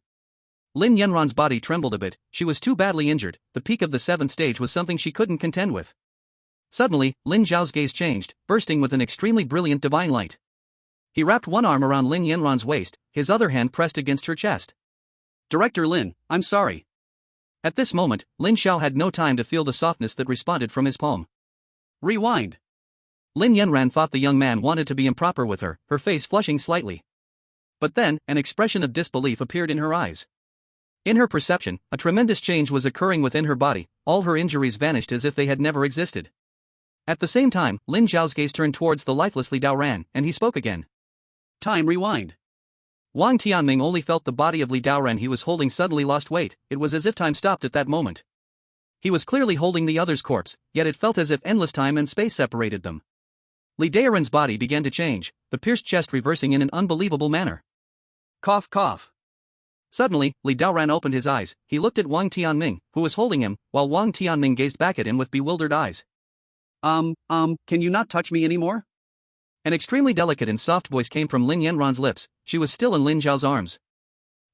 Lin Yanran's body trembled a bit, she was too badly injured, the peak of the 7th stage was something she couldn't contend with. Suddenly, Lin Xiao's gaze changed, bursting with an extremely brilliant divine light. He wrapped one arm around Lin Yanran's waist, his other hand pressed against her chest. Director Lin, I'm sorry. At this moment, Lin Xiao had no time to feel the softness that responded from his palm. Rewind. Lin Yanran thought the young man wanted to be improper with her, her face flushing slightly. But then, an expression of disbelief appeared in her eyes. In her perception, a tremendous change was occurring within her body, all her injuries vanished as if they had never existed. At the same time, Lin Xiao's gaze turned towards the lifeless Li Daoran, and he spoke again. Time rewind. Wang Tianming only felt the body of Li Daoran he was holding suddenly lost weight, it was as if time stopped at that moment. He was clearly holding the other's corpse, yet it felt as if endless time and space separated them. Li Daoran's body began to change, the pierced chest reversing in an unbelievable manner. Cough cough. Suddenly, Li Daoran opened his eyes, he looked at Wang Tianming, who was holding him, while Wang Tianming gazed back at him with bewildered eyes. Can you not touch me anymore?
An extremely delicate and soft voice came from Lin Yanran's lips. She was still in Lin Zhao's arms.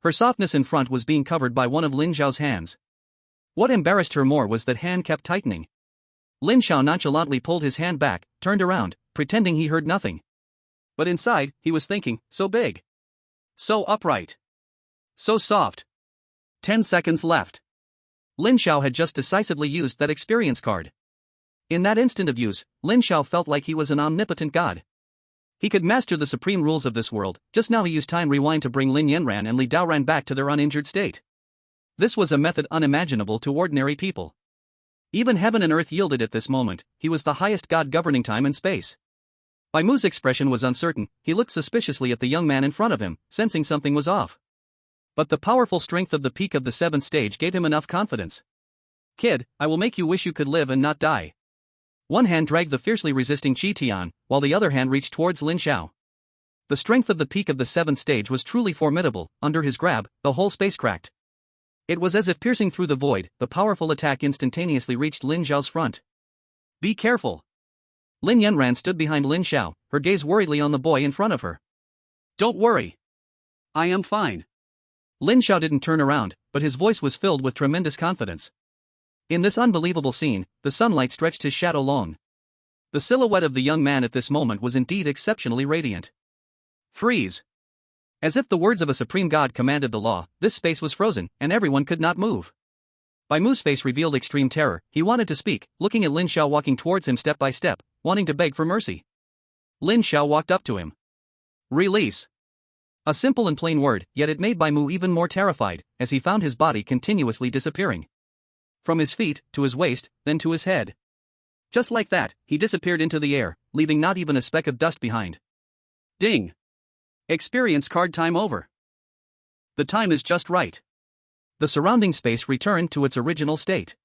Her softness in front was being covered by one of Lin Zhao's hands. What embarrassed her more was that hand kept tightening. Lin Zhao nonchalantly pulled his hand back, turned around, pretending he heard nothing. But inside, he was thinking, so big. So upright. So soft. 10 seconds left. Lin Zhao had just decisively used that experience card. In that instant of use, Lin Zhao felt like he was an omnipotent god. He could master the supreme rules of this world. Just now he used time rewind to bring Lin Yanran and Li Daoran back to their uninjured state. This was a method unimaginable to ordinary people. Even heaven and earth yielded at this moment. He was the highest god governing time and space. Bai Mu's expression was uncertain. He looked suspiciously at the young man in front of him, sensing something was off. But the powerful strength of the peak of the 7th stage gave him enough confidence. Kid, I will make you wish you could live and not die. One hand dragged the fiercely resisting Qi Tian, while the other hand reached towards Lin Zhao. The strength of the peak of the 7th stage was truly formidable. Under his grab, the whole space cracked. It was as if piercing through the void. The powerful attack instantaneously reached Lin Zhao's front. Be careful. Lin Yanran stood behind Lin Zhao, her gaze worriedly on the boy in front of her. Don't worry. I am fine. Lin Zhao didn't turn around, but his voice was filled with tremendous confidence. In this unbelievable scene, the sunlight stretched his shadow long. The silhouette of the young man at this moment was indeed exceptionally radiant. Freeze. As if the words of a supreme god commanded the law, this space was frozen, and everyone could not move. Bai Mu's face revealed extreme terror. He wanted to speak, looking at Lin Zhao walking towards him step by step, wanting to beg for mercy. Lin Zhao walked up to him. Release. A simple and plain word, yet it made Bai Mu even more terrified, as he found his body continuously disappearing. From his feet, to his waist, then to his head. Just like that, he disappeared into the air, leaving not even a speck of dust behind. Ding! Experience card time over. The time is just right. The surrounding space returned to its original state.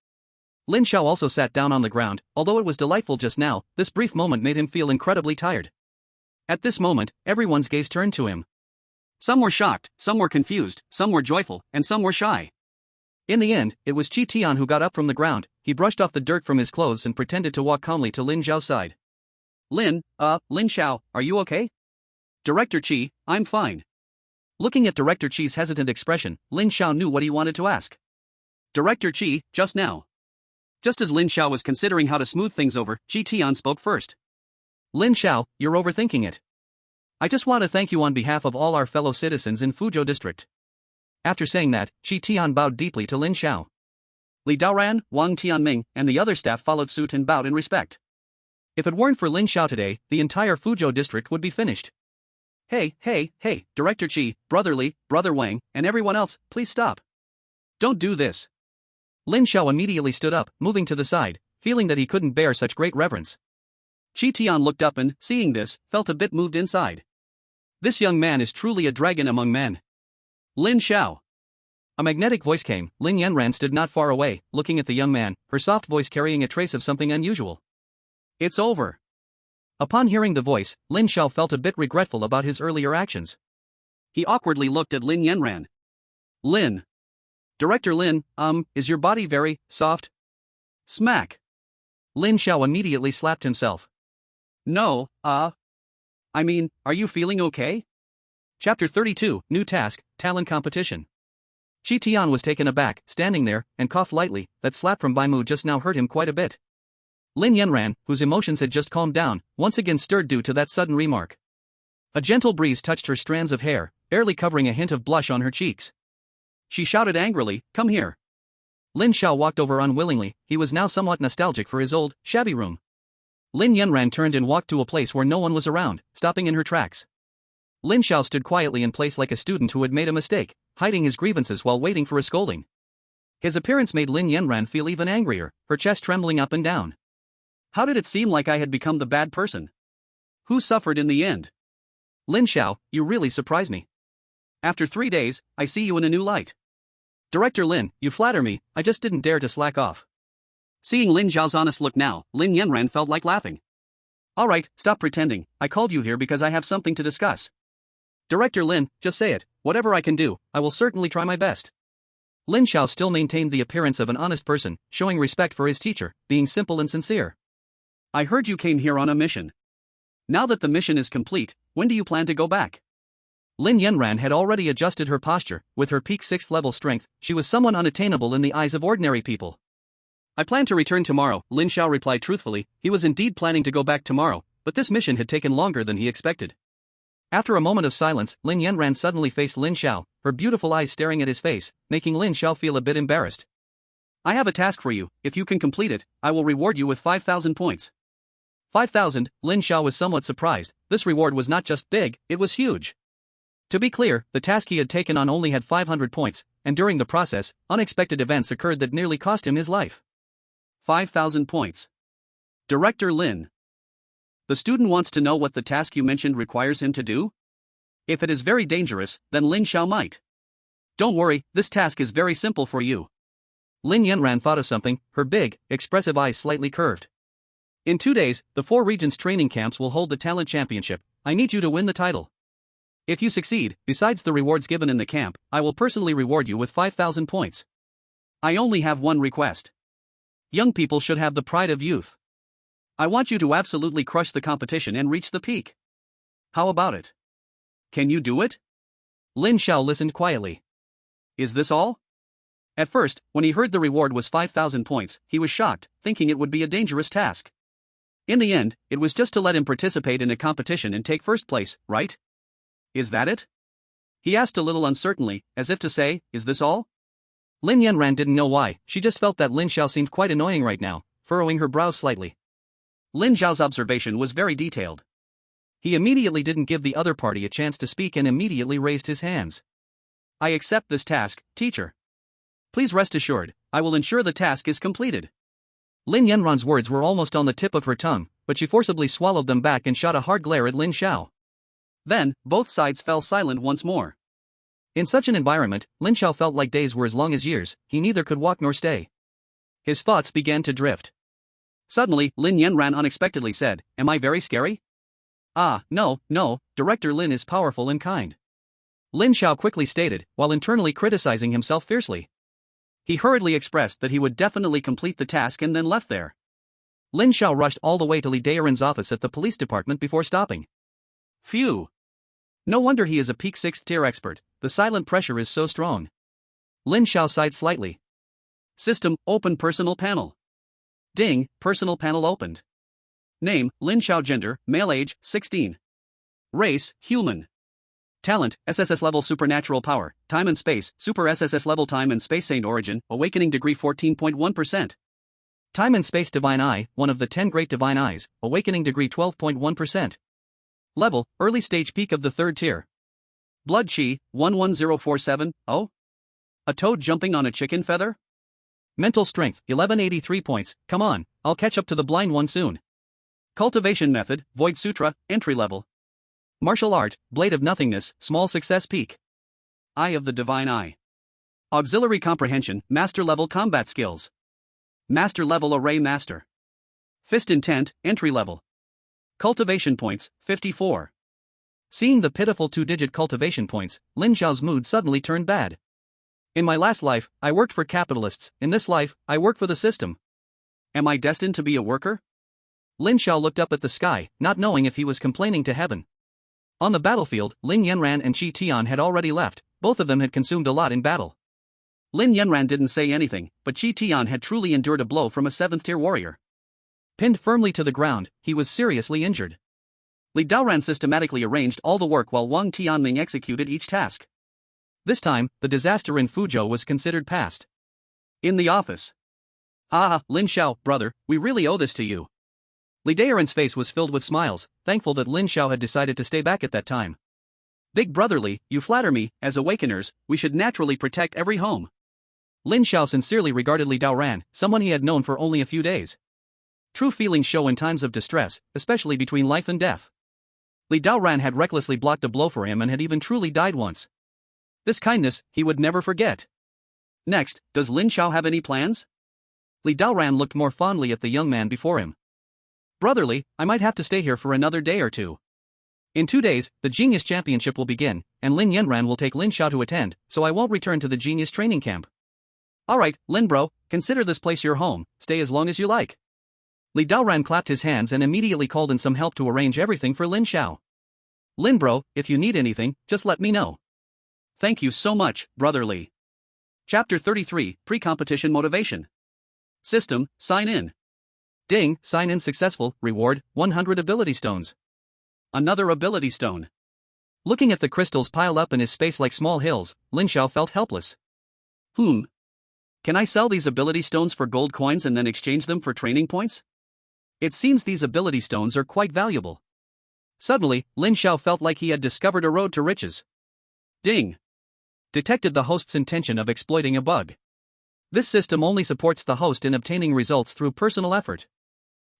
Lin Zhao also sat down on the ground. Although it was delightful just now, this brief moment made him feel incredibly tired. At this moment, everyone's gaze turned to him. Some were shocked, some were confused, some were joyful, and some were shy. In the end, it was Qi Tian who got up from the ground. He brushed off the dirt from his clothes and pretended to walk calmly to Lin Zhao's side. Lin Zhao, are you okay? Director Qi, I'm fine. Looking at Director Qi's hesitant expression, Lin Zhao knew what he wanted to ask. Director Qi, just now. Just as Lin Zhao was considering how to smooth things over, Qi Tian spoke first. Lin Zhao, you're overthinking it. I just want to thank you on behalf of all our fellow citizens in Fuzhou District. After saying that, Qi Tian bowed deeply to Lin Zhao. Li Daoran, Wang Tianming, and the other staff followed suit and bowed in respect. If it weren't for Lin Zhao today, the entire Fuzhou District would be finished. Hey, Director Qi, Brother Li, Brother Wang, and everyone else, please stop. Don't do this. Lin Zhao immediately stood up, moving to the side, feeling that he couldn't bear such great reverence. Qi Tian looked up and, seeing this, felt a bit moved inside. This young man is truly a dragon among men. Lin Zhao. A magnetic voice came. Lin Yanran stood not far away, looking at the young man, her soft voice carrying a trace of something unusual. It's over. Upon hearing the voice, Lin Zhao felt a bit regretful about his earlier actions. He awkwardly looked at Lin Yanran. Lin. Director Lin, is your body very soft? Smack. Lin Zhao immediately slapped himself. No, I mean, are you feeling okay? Chapter 32, New Task, Talent Competition. Qi Tian was taken aback, standing there, and coughed lightly. That slap from Bai Mu just now hurt him quite a bit. Lin Yanran, whose emotions had just calmed down, once again stirred due to that sudden remark. A gentle breeze touched her strands of hair, barely covering a hint of blush on her cheeks. She shouted angrily, "Come here." Lin Zhao walked over unwillingly. He was now somewhat nostalgic for his old, shabby room. Lin Yanran turned and walked to a place where no one was around, stopping in her tracks. Lin Zhao stood quietly in place like a student who had made a mistake, hiding his grievances while waiting for a scolding. His appearance made Lin Yanran feel even angrier, her chest trembling up and down. How did it seem like I had become the bad person? Who suffered in the end? Lin Zhao, you really surprised me. After 3 days, I see you in a new light. Director Lin, you flatter me, I just didn't dare to slack off. Seeing Lin Zhao's honest look now, Lin Yanran felt like laughing. Alright, stop pretending, I called you here because I have something to discuss. Director Lin, just say it, whatever I can do, I will certainly try my best. Lin Zhao still maintained the appearance of an honest person, showing respect for his teacher, being simple and sincere.
I heard you came here on a mission. Now that the mission is complete, when do you plan to go back?
Lin Yanran had already adjusted her posture. With her peak 6th level strength, she was someone unattainable in the eyes of ordinary people.
I plan to return tomorrow, Lin Xiao replied truthfully. He was indeed planning to go back tomorrow, but this mission had taken longer than he expected.
After a moment of silence, Lin Yanran suddenly faced Lin Xiao, her beautiful eyes staring at his face, making Lin Xiao feel a bit embarrassed.
I have a task for you. If you can complete it, I will reward you with 5,000 points.
5,000, Lin Xiao was somewhat surprised. This reward was not just big, it was huge. To be clear, the task he had taken on only had 500 points, and during the process, unexpected events occurred that nearly cost him his life.
5,000 points. Director Lin. The student wants to know what the task you mentioned requires him to do? If it is very dangerous, then Lin Xiao might. Don't worry, this task is very simple for you.
Lin Yanran thought of something, her big, expressive eyes slightly curved.
In 2 days, the 4 regions training camps will hold the talent championship. I need you to win the title. If you succeed, besides the rewards given in the camp, I will personally reward you with 5,000 points. I only have one request. Young people should have the pride of youth. I want you to absolutely crush the competition and reach the peak. How about it? Can you do it?
Lin Xiao listened quietly.
Is this all? At first, when he heard the reward was 5,000 points, he was shocked, thinking it would be a dangerous task. In the end, it was just to let him participate in a competition and take first place, right? Is that it? He asked a little uncertainly, as if to say, is this all?
Lin Yanran didn't know why, she just felt that Lin Xiao seemed quite annoying right now, furrowing her brows slightly.
Lin Xiao's observation was very detailed.
He immediately didn't give the other party a chance to speak and immediately raised his hands.
I accept this task, teacher. Please rest assured, I will ensure the task is completed.
Lin Yanran's words were almost on the tip of her tongue, but she forcibly swallowed them back and shot a hard glare at Lin Xiao.
Then, both sides fell silent once more.
In such an environment, Lin Xiao felt like days were as long as years. He neither could walk nor stay. His thoughts began to drift.
Suddenly, Lin Yanran unexpectedly said, Am I very scary?
Ah, no, Director Lin is powerful and kind. Lin Xiao quickly stated, while internally criticizing himself fiercely.
He hurriedly expressed that he would definitely complete the task and then left there.
Lin Xiao rushed all the way to Li Daoren's office at the police department before stopping.
Phew. No wonder he is a peak 6th tier expert, the silent pressure is so strong.
Lin Xiao sighed slightly.
System, open personal panel. Ding, personal panel opened. Name, Lin Xiao. Gender, male. Age, 16. Race, human. Talent, SSS level supernatural power, time and space, super SSS level time and space. Saint origin, awakening degree 14.1%.
Time and space divine eye, one of the 10 great divine eyes, awakening degree 12.1%.
Level, early stage peak of the 3rd tier. Blood chi, 11047, oh? A toad jumping on a chicken feather?
Mental strength, 1183 points, come on, I'll catch up to the blind one soon.
Cultivation method, Void Sutra, entry level.
Martial art, Blade of Nothingness, small success peak.
Eye of the Divine Eye. Auxiliary comprehension, master level combat skills. Master level array master. Fist intent, entry level. Cultivation points, 54.
Seeing the pitiful 2-digit cultivation points, Lin Xiao's mood suddenly turned bad. In my last life, I worked for capitalists, in this life, I work for the system.
Am I destined to be a worker?
Lin Xiao looked up at the sky, not knowing if he was complaining to heaven. On the battlefield, Lin Yanran and Qi Tian had already left, both of them had consumed a lot in battle.
Lin Yanran didn't say anything, but Qi Tian had truly endured a blow from a 7th tier warrior.
Pinned firmly to the ground, he was seriously injured.
Li Daoran systematically arranged all the work while Wang Tianming executed each task.
This time, the disaster in Fuzhou was considered past.
In the office. Lin Xiao, brother, we really owe this to you.
Li Daoren's face was filled with smiles, thankful that Lin Xiao had decided to stay back at that time.
Big brotherly, you flatter me, as awakeners, we should naturally protect every home.
Lin Xiao sincerely regarded Li Daoran, someone he had known for only a few days. True feelings show in times of distress, especially between life and death. Li Daoran had recklessly blocked a blow for him and had even truly died once. This kindness, he would never forget.
Next, does Lin Xiao have any plans?
Li Daoran looked more fondly at the young man before him. Brotherly, I might have to stay here for another day or two. In 2 days, the Genius Championship will begin, and Lin Yanran will take Lin Xiao to attend, so I won't return to the Genius training camp.
Alright, Lin bro, consider this place your home, stay as long as you like. Li Daoran clapped his hands and immediately called in some help to arrange everything for Lin Xiao. Lin bro, if you need anything, just let me know. Thank you so much, brother Li. Chapter 33, Pre-Competition Motivation. System, sign in. Ding, sign in successful, reward, 100 ability stones. Another ability stone. Looking at the crystals piled up in his space like small hills, Lin Xiao felt helpless. Can I sell these ability stones for gold coins and then exchange them for training points? It seems these ability stones are quite valuable. Suddenly, Lin Xiao felt like he had discovered a road to riches. Ding. Detected the host's intention of exploiting a bug. This system only supports the host in obtaining results through personal effort.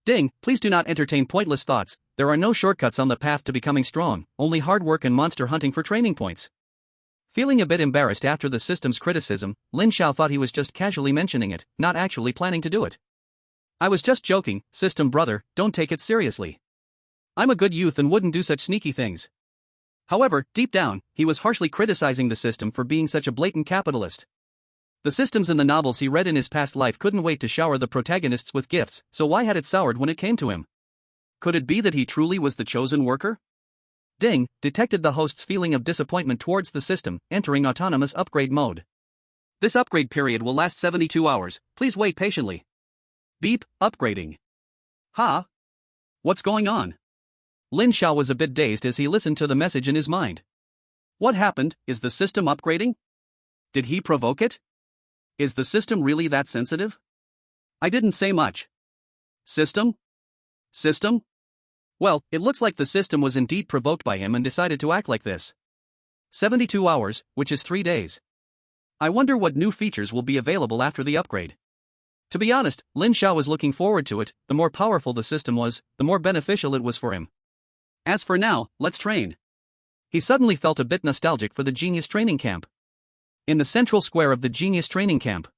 Ding, please do not entertain pointless thoughts. There are no shortcuts on the path to becoming strong, only hard work and monster hunting for training points. Feeling a bit embarrassed after the system's criticism, Lin Xiao thought he was just casually mentioning it, not actually planning to do it. I was just joking, system brother, don't take it seriously. I'm a good youth and wouldn't do such sneaky things. However, deep down, he was harshly criticizing the system for being such a blatant capitalist. The systems in the novels he read in his past life couldn't wait to shower the protagonists with gifts, so why had it soured when it came to him? Could it be that he truly was the chosen worker? Ding, detected the host's feeling of disappointment towards the system, entering autonomous upgrade mode. This upgrade period will last 72 hours, please wait patiently. Beep, upgrading. Ha? What's going on? Lin Xiao was a bit dazed as he listened to the message in his mind. What happened? Is the system upgrading? Did he provoke it? Is the system really that sensitive? I didn't say much. System? System? Well, it looks like the system was indeed provoked by him and decided to act like this. 72 hours, which is 3 days. I wonder what new features will be available after the upgrade. To be honest, Lin Xiao was looking forward to it. The more powerful the system was, the more beneficial it was for him. As for now, let's train. He suddenly felt a bit nostalgic for the Genius Training Camp. In the central square of the Genius Training Camp,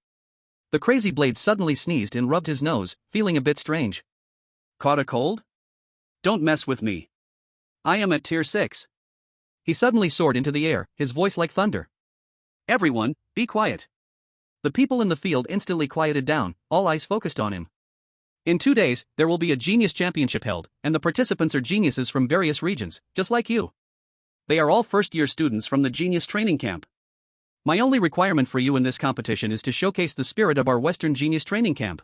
the Crazy Blade suddenly sneezed and rubbed his nose, feeling a bit strange. Caught a cold? Don't mess with me. I am at tier 6. He suddenly soared into the air, his voice like thunder. Everyone, be quiet. The people in the field instantly quieted down, all eyes focused on him. In 2 days, there will be a Genius Championship held, and the participants are geniuses from various regions, just like you. They are all first-year students from the Genius Training Camp. My only requirement for you in this competition is to showcase the spirit of our Western Genius Training Camp.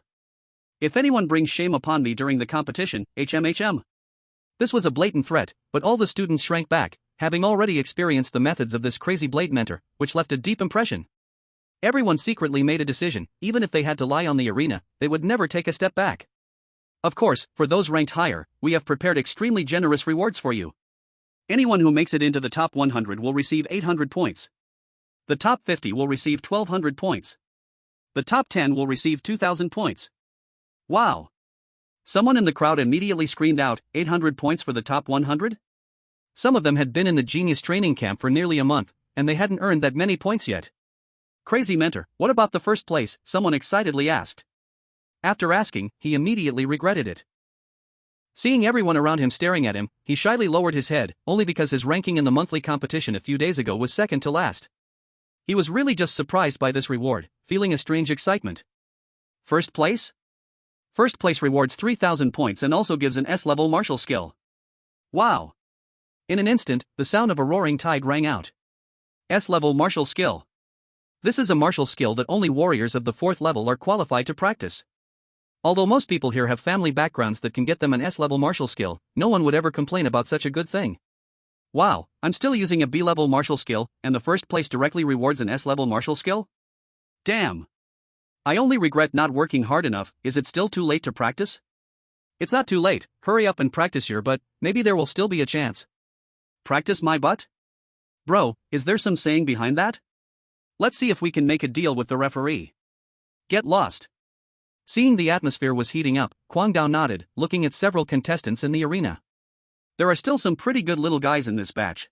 If anyone brings shame upon me during the competition, HMHM. This was a blatant threat, but all the students shrank back, having already experienced the methods of this Crazy Blade mentor, which left a deep impression. Everyone secretly made a decision, even if they had to lie on the arena, they would never take a step back. Of course, for those ranked higher, we have prepared extremely generous rewards for you. Anyone who makes it into the top 100 will receive 800 points. The top 50 will receive 1200 points. The top 10 will receive 2000 points. Wow! Someone in the crowd immediately screamed out, 800 points for the top 100? Some of them had been in the Genius Training Camp for nearly a month, and they hadn't earned that many points yet. Crazy mentor, what about the first place? Someone excitedly asked. After asking, he immediately regretted it. Seeing everyone around him staring at him, he shyly lowered his head, only because his ranking in the monthly competition a few days ago was second to last. He was really just surprised by this reward, feeling a strange excitement. First place? First place rewards 3000 points and also gives an S-level martial skill. Wow! In an instant, the sound of a roaring tide rang out. S-level martial skill. This is a martial skill that only warriors of the 4th level are qualified to practice. Although most people here have family backgrounds that can get them an S-level martial skill, no one would ever complain about such a good thing. Wow, I'm still using a B-level martial skill, and the first place directly rewards an S-level martial skill? Damn! I only regret not working hard enough. Is it still too late to practice? It's not too late, hurry up and practice your butt, maybe there will still be a chance. Practice my butt? Bro, is there some saying behind that? Let's see if we can make a deal with the referee. Get lost. Seeing the atmosphere was heating up, Kwang Dao nodded, looking at several contestants in the arena. There are still some pretty good little guys in this batch.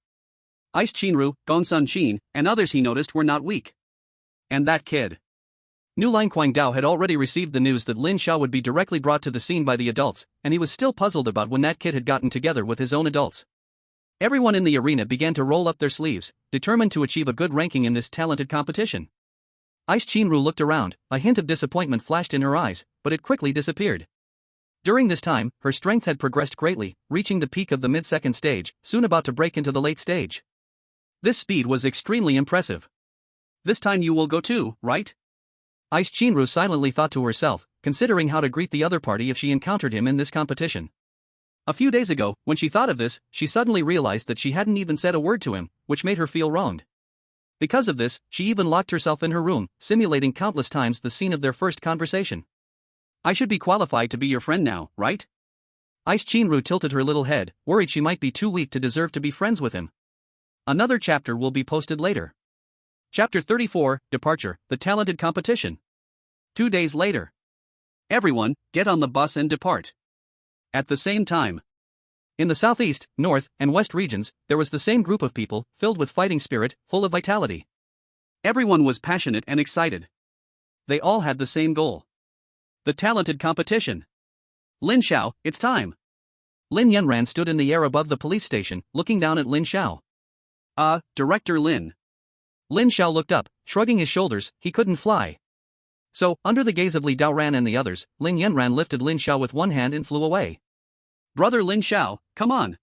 Ice Chinru, Gongsun Qin, and others he noticed were not weak. And that kid. New Line Kwang Dao had already received the news that Lin Xiao would be directly brought to the scene by the adults, and he was still puzzled about when that kid had gotten together with his own adults. Everyone in the arena began to roll up their sleeves, determined to achieve a good ranking in this talented competition. Ice Chinru looked around, a hint of disappointment flashed in her eyes, but it quickly disappeared.
During this time, her strength had progressed greatly, reaching the peak of the mid-second stage, soon about to break into the late stage. This speed was extremely impressive.
This time you will go too, right?
Ice Chinru silently thought to herself, considering how to greet the other party if she encountered him in this competition.
A few days ago, when she thought of this, she suddenly realized that she hadn't even said a word to him, which made her feel wronged. Because of this, she even locked herself in her room, simulating countless times the scene of their first conversation.
I should be qualified to be your friend now, right? Ice Chinru tilted her little head, worried she might be too weak to deserve to be friends with him. Another chapter will be posted later. Chapter 34, Departure, the Talented Competition. 2 days later.
Everyone, get on the bus and depart. At the same time.
In the southeast, north, and west regions, there was the same group of people, filled with fighting spirit, full of vitality.
Everyone was passionate and excited. They all had the same goal. The talented competition. Lin Xiao, it's time.
Lin Yanran stood in the air above the police station, looking down at Lin Xiao.
Director Lin.
Lin Xiao looked up, shrugging his shoulders, he couldn't fly. So, under the gaze of Li Daoran and the others, Lin Yanran lifted Lin Xiao with one hand and flew away.
Brother Lin Xiao, come on.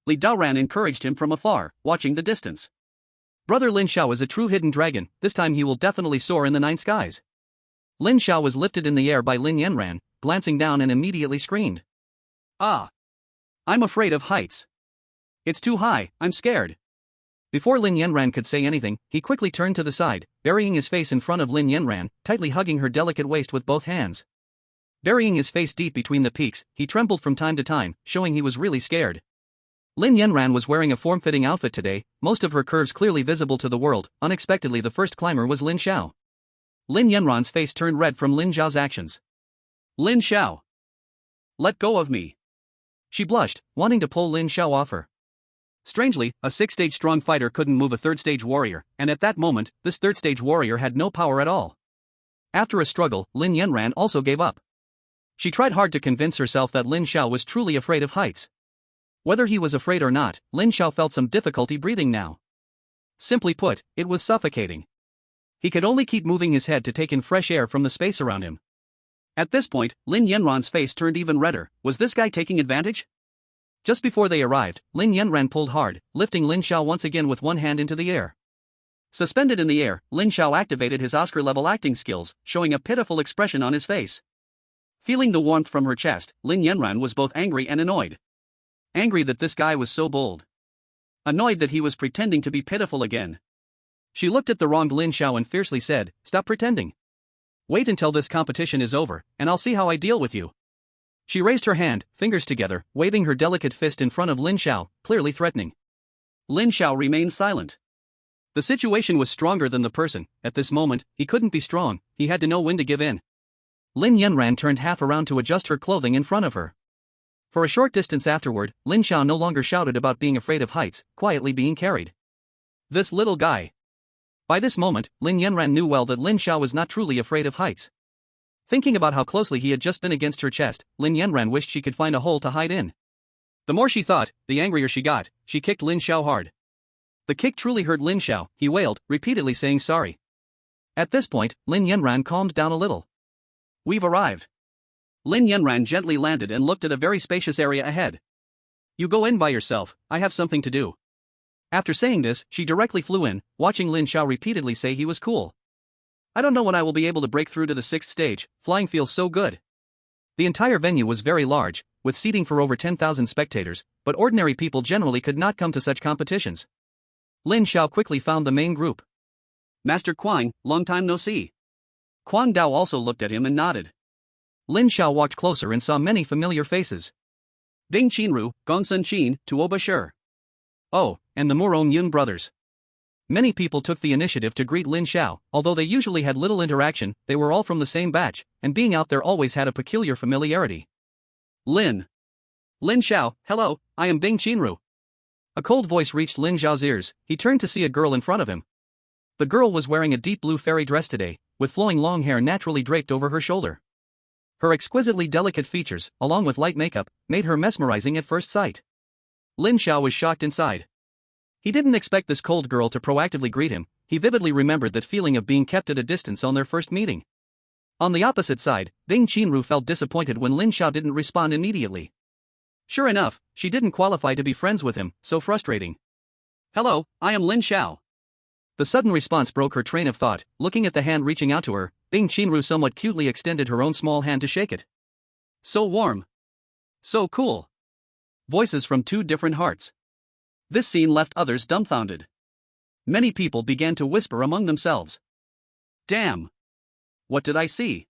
Li Daoran encouraged him from afar, watching the distance.
Brother Lin Xiao is a true hidden dragon, this time he will definitely soar in the night skies. Lin Xiao was lifted in the air by Lin Yanran, glancing down and immediately screamed.
I'm afraid of heights. It's too high, I'm scared.
Before Lin Yanran could say anything, he quickly turned to the side, burying his face in front of Lin Yanran, tightly hugging her delicate waist with both hands. Burying his face deep between the peaks, he trembled from time to time, showing he was really scared. Lin Yanran was wearing a form-fitting outfit today, most of her curves clearly visible to the world. Unexpectedly the first climber was Lin Xiao. Lin Yanran's face turned red from Lin Xiao's actions.
Lin Xiao. Let go of me.
She blushed, wanting to pull Lin Xiao off her. Strangely, a 6-stage strong fighter couldn't move a 3rd-stage warrior, and at that moment, this 3rd-stage warrior had no power at all. After a struggle, Lin Yanran also gave up. She tried hard to convince herself that Lin Xiao was truly afraid of heights. Whether he was afraid or not, Lin Xiao felt some difficulty breathing now. Simply put, it was suffocating. He could only keep moving his head to take in fresh air from the space around him. At this point, Lin Yanran's face turned even redder. Was this guy taking advantage? Just before they arrived, Lin Yanran pulled hard, lifting Lin Xiao once again with one hand into the air. Suspended in the air, Lin Xiao activated his Oscar-level acting skills, showing a pitiful expression on his face. Feeling the warmth from her chest, Lin Yanran was both angry and annoyed. Angry that this guy was so bold. Annoyed that he was pretending to be pitiful again. She looked at the wronged Lin Xiao and fiercely said, "Stop pretending. Wait until this competition is over, and I'll see how I deal with you." She raised her hand, fingers together, waving her delicate fist in front of Lin Xiao, clearly threatening.
Lin Xiao remained silent.
The situation was stronger than the person. At this moment, he couldn't be strong, he had to know when to give in. Lin Yanran turned half around to adjust her clothing in front of her. For a short distance afterward, Lin Xiao no longer shouted about being afraid of heights, quietly being carried. This little guy. By this moment, Lin Yanran knew well that Lin Xiao was not truly afraid of heights. Thinking about how closely he had just been against her chest, Lin Yanran wished she could find a hole to hide in. The more she thought, the angrier she got. She kicked Lin Xiao hard. The kick truly hurt Lin Xiao, he wailed, repeatedly saying sorry. At this point, Lin Yanran calmed down a little.
We've arrived. Lin Yanran gently landed and looked at a very spacious area ahead.
You go in by yourself, I have something to do. After saying this, she directly flew in, watching Lin Xiao repeatedly say he was cool. I don't know when I will be able to break through to the 6th stage, flying feels so good. The entire venue was very large, with seating for over 10,000 spectators, but ordinary people generally could not come to such competitions. Lin Xiao quickly found the main group.
Master Quang, long time no see. Quang Dao also looked at him and nodded.
Lin Xiao walked closer and saw many familiar faces.
Bing Qinru, Gongsun Qin, Tuoba Shi.
Oh, and the Murong Yun brothers. Many people took the initiative to greet Lin Xiao. Although they usually had little interaction, they were all from the same batch, and being out there always had a peculiar familiarity.
Lin Xiao, hello, I am Bing Qinru.
A cold voice reached Lin Xiao's ears. He turned to see a girl in front of him. The girl was wearing a deep blue fairy dress today, with flowing long hair naturally draped over her shoulder. Her exquisitely delicate features, along with light makeup, made her mesmerizing at first sight. Lin Xiao was shocked inside. He didn't expect this cold girl to proactively greet him. He vividly remembered that feeling of being kept at a distance on their first meeting.
On the opposite side, Bing Qinru felt disappointed when Lin Xiao didn't respond immediately. Sure enough, she didn't qualify to be friends with him, so frustrating. Hello, I am Lin Xiao. The sudden response broke her train of thought. Looking at the hand reaching out to her, Bing Qinru somewhat cutely extended her own small hand to shake it. So warm. So cool. Voices from two different hearts. This scene left others dumbfounded. Many people began to whisper among themselves. Damn. What did I see?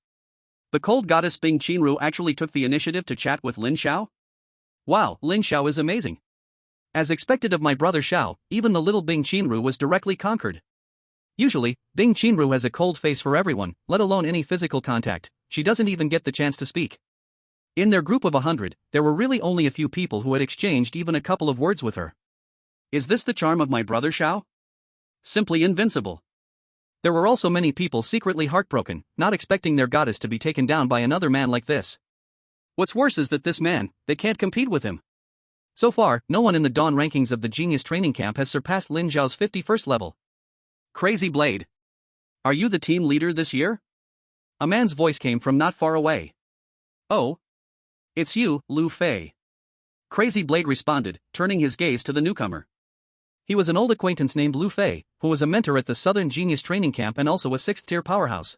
The cold goddess Bing Qinru actually took the initiative to chat with Lin Xiao? Wow, Lin Xiao is amazing. As expected of my brother Xiao, even the little Bing Qinru was directly conquered. Usually, Bing Qinru has a cold face for everyone, let alone any physical contact. She doesn't even get the chance to speak. In their group of 100, there were really only a few people who had exchanged even a couple of words with her. Is this the charm of my brother Xiao? Simply invincible. There were also many people secretly heartbroken, not expecting their goddess to be taken down by another man like this. What's worse is that this man, they can't compete with him. So far, no one in the Dawn rankings of the Genius Training Camp has surpassed Lin Xiao's 51st level. Crazy Blade. Are you the team leader this year? A man's voice came from not far away. Oh. It's you, Lu Fei. Crazy Blade responded, turning his gaze to the newcomer. He was an old acquaintance named Lu Fei, who was a mentor at the Southern Genius Training Camp and also a 6th-tier powerhouse.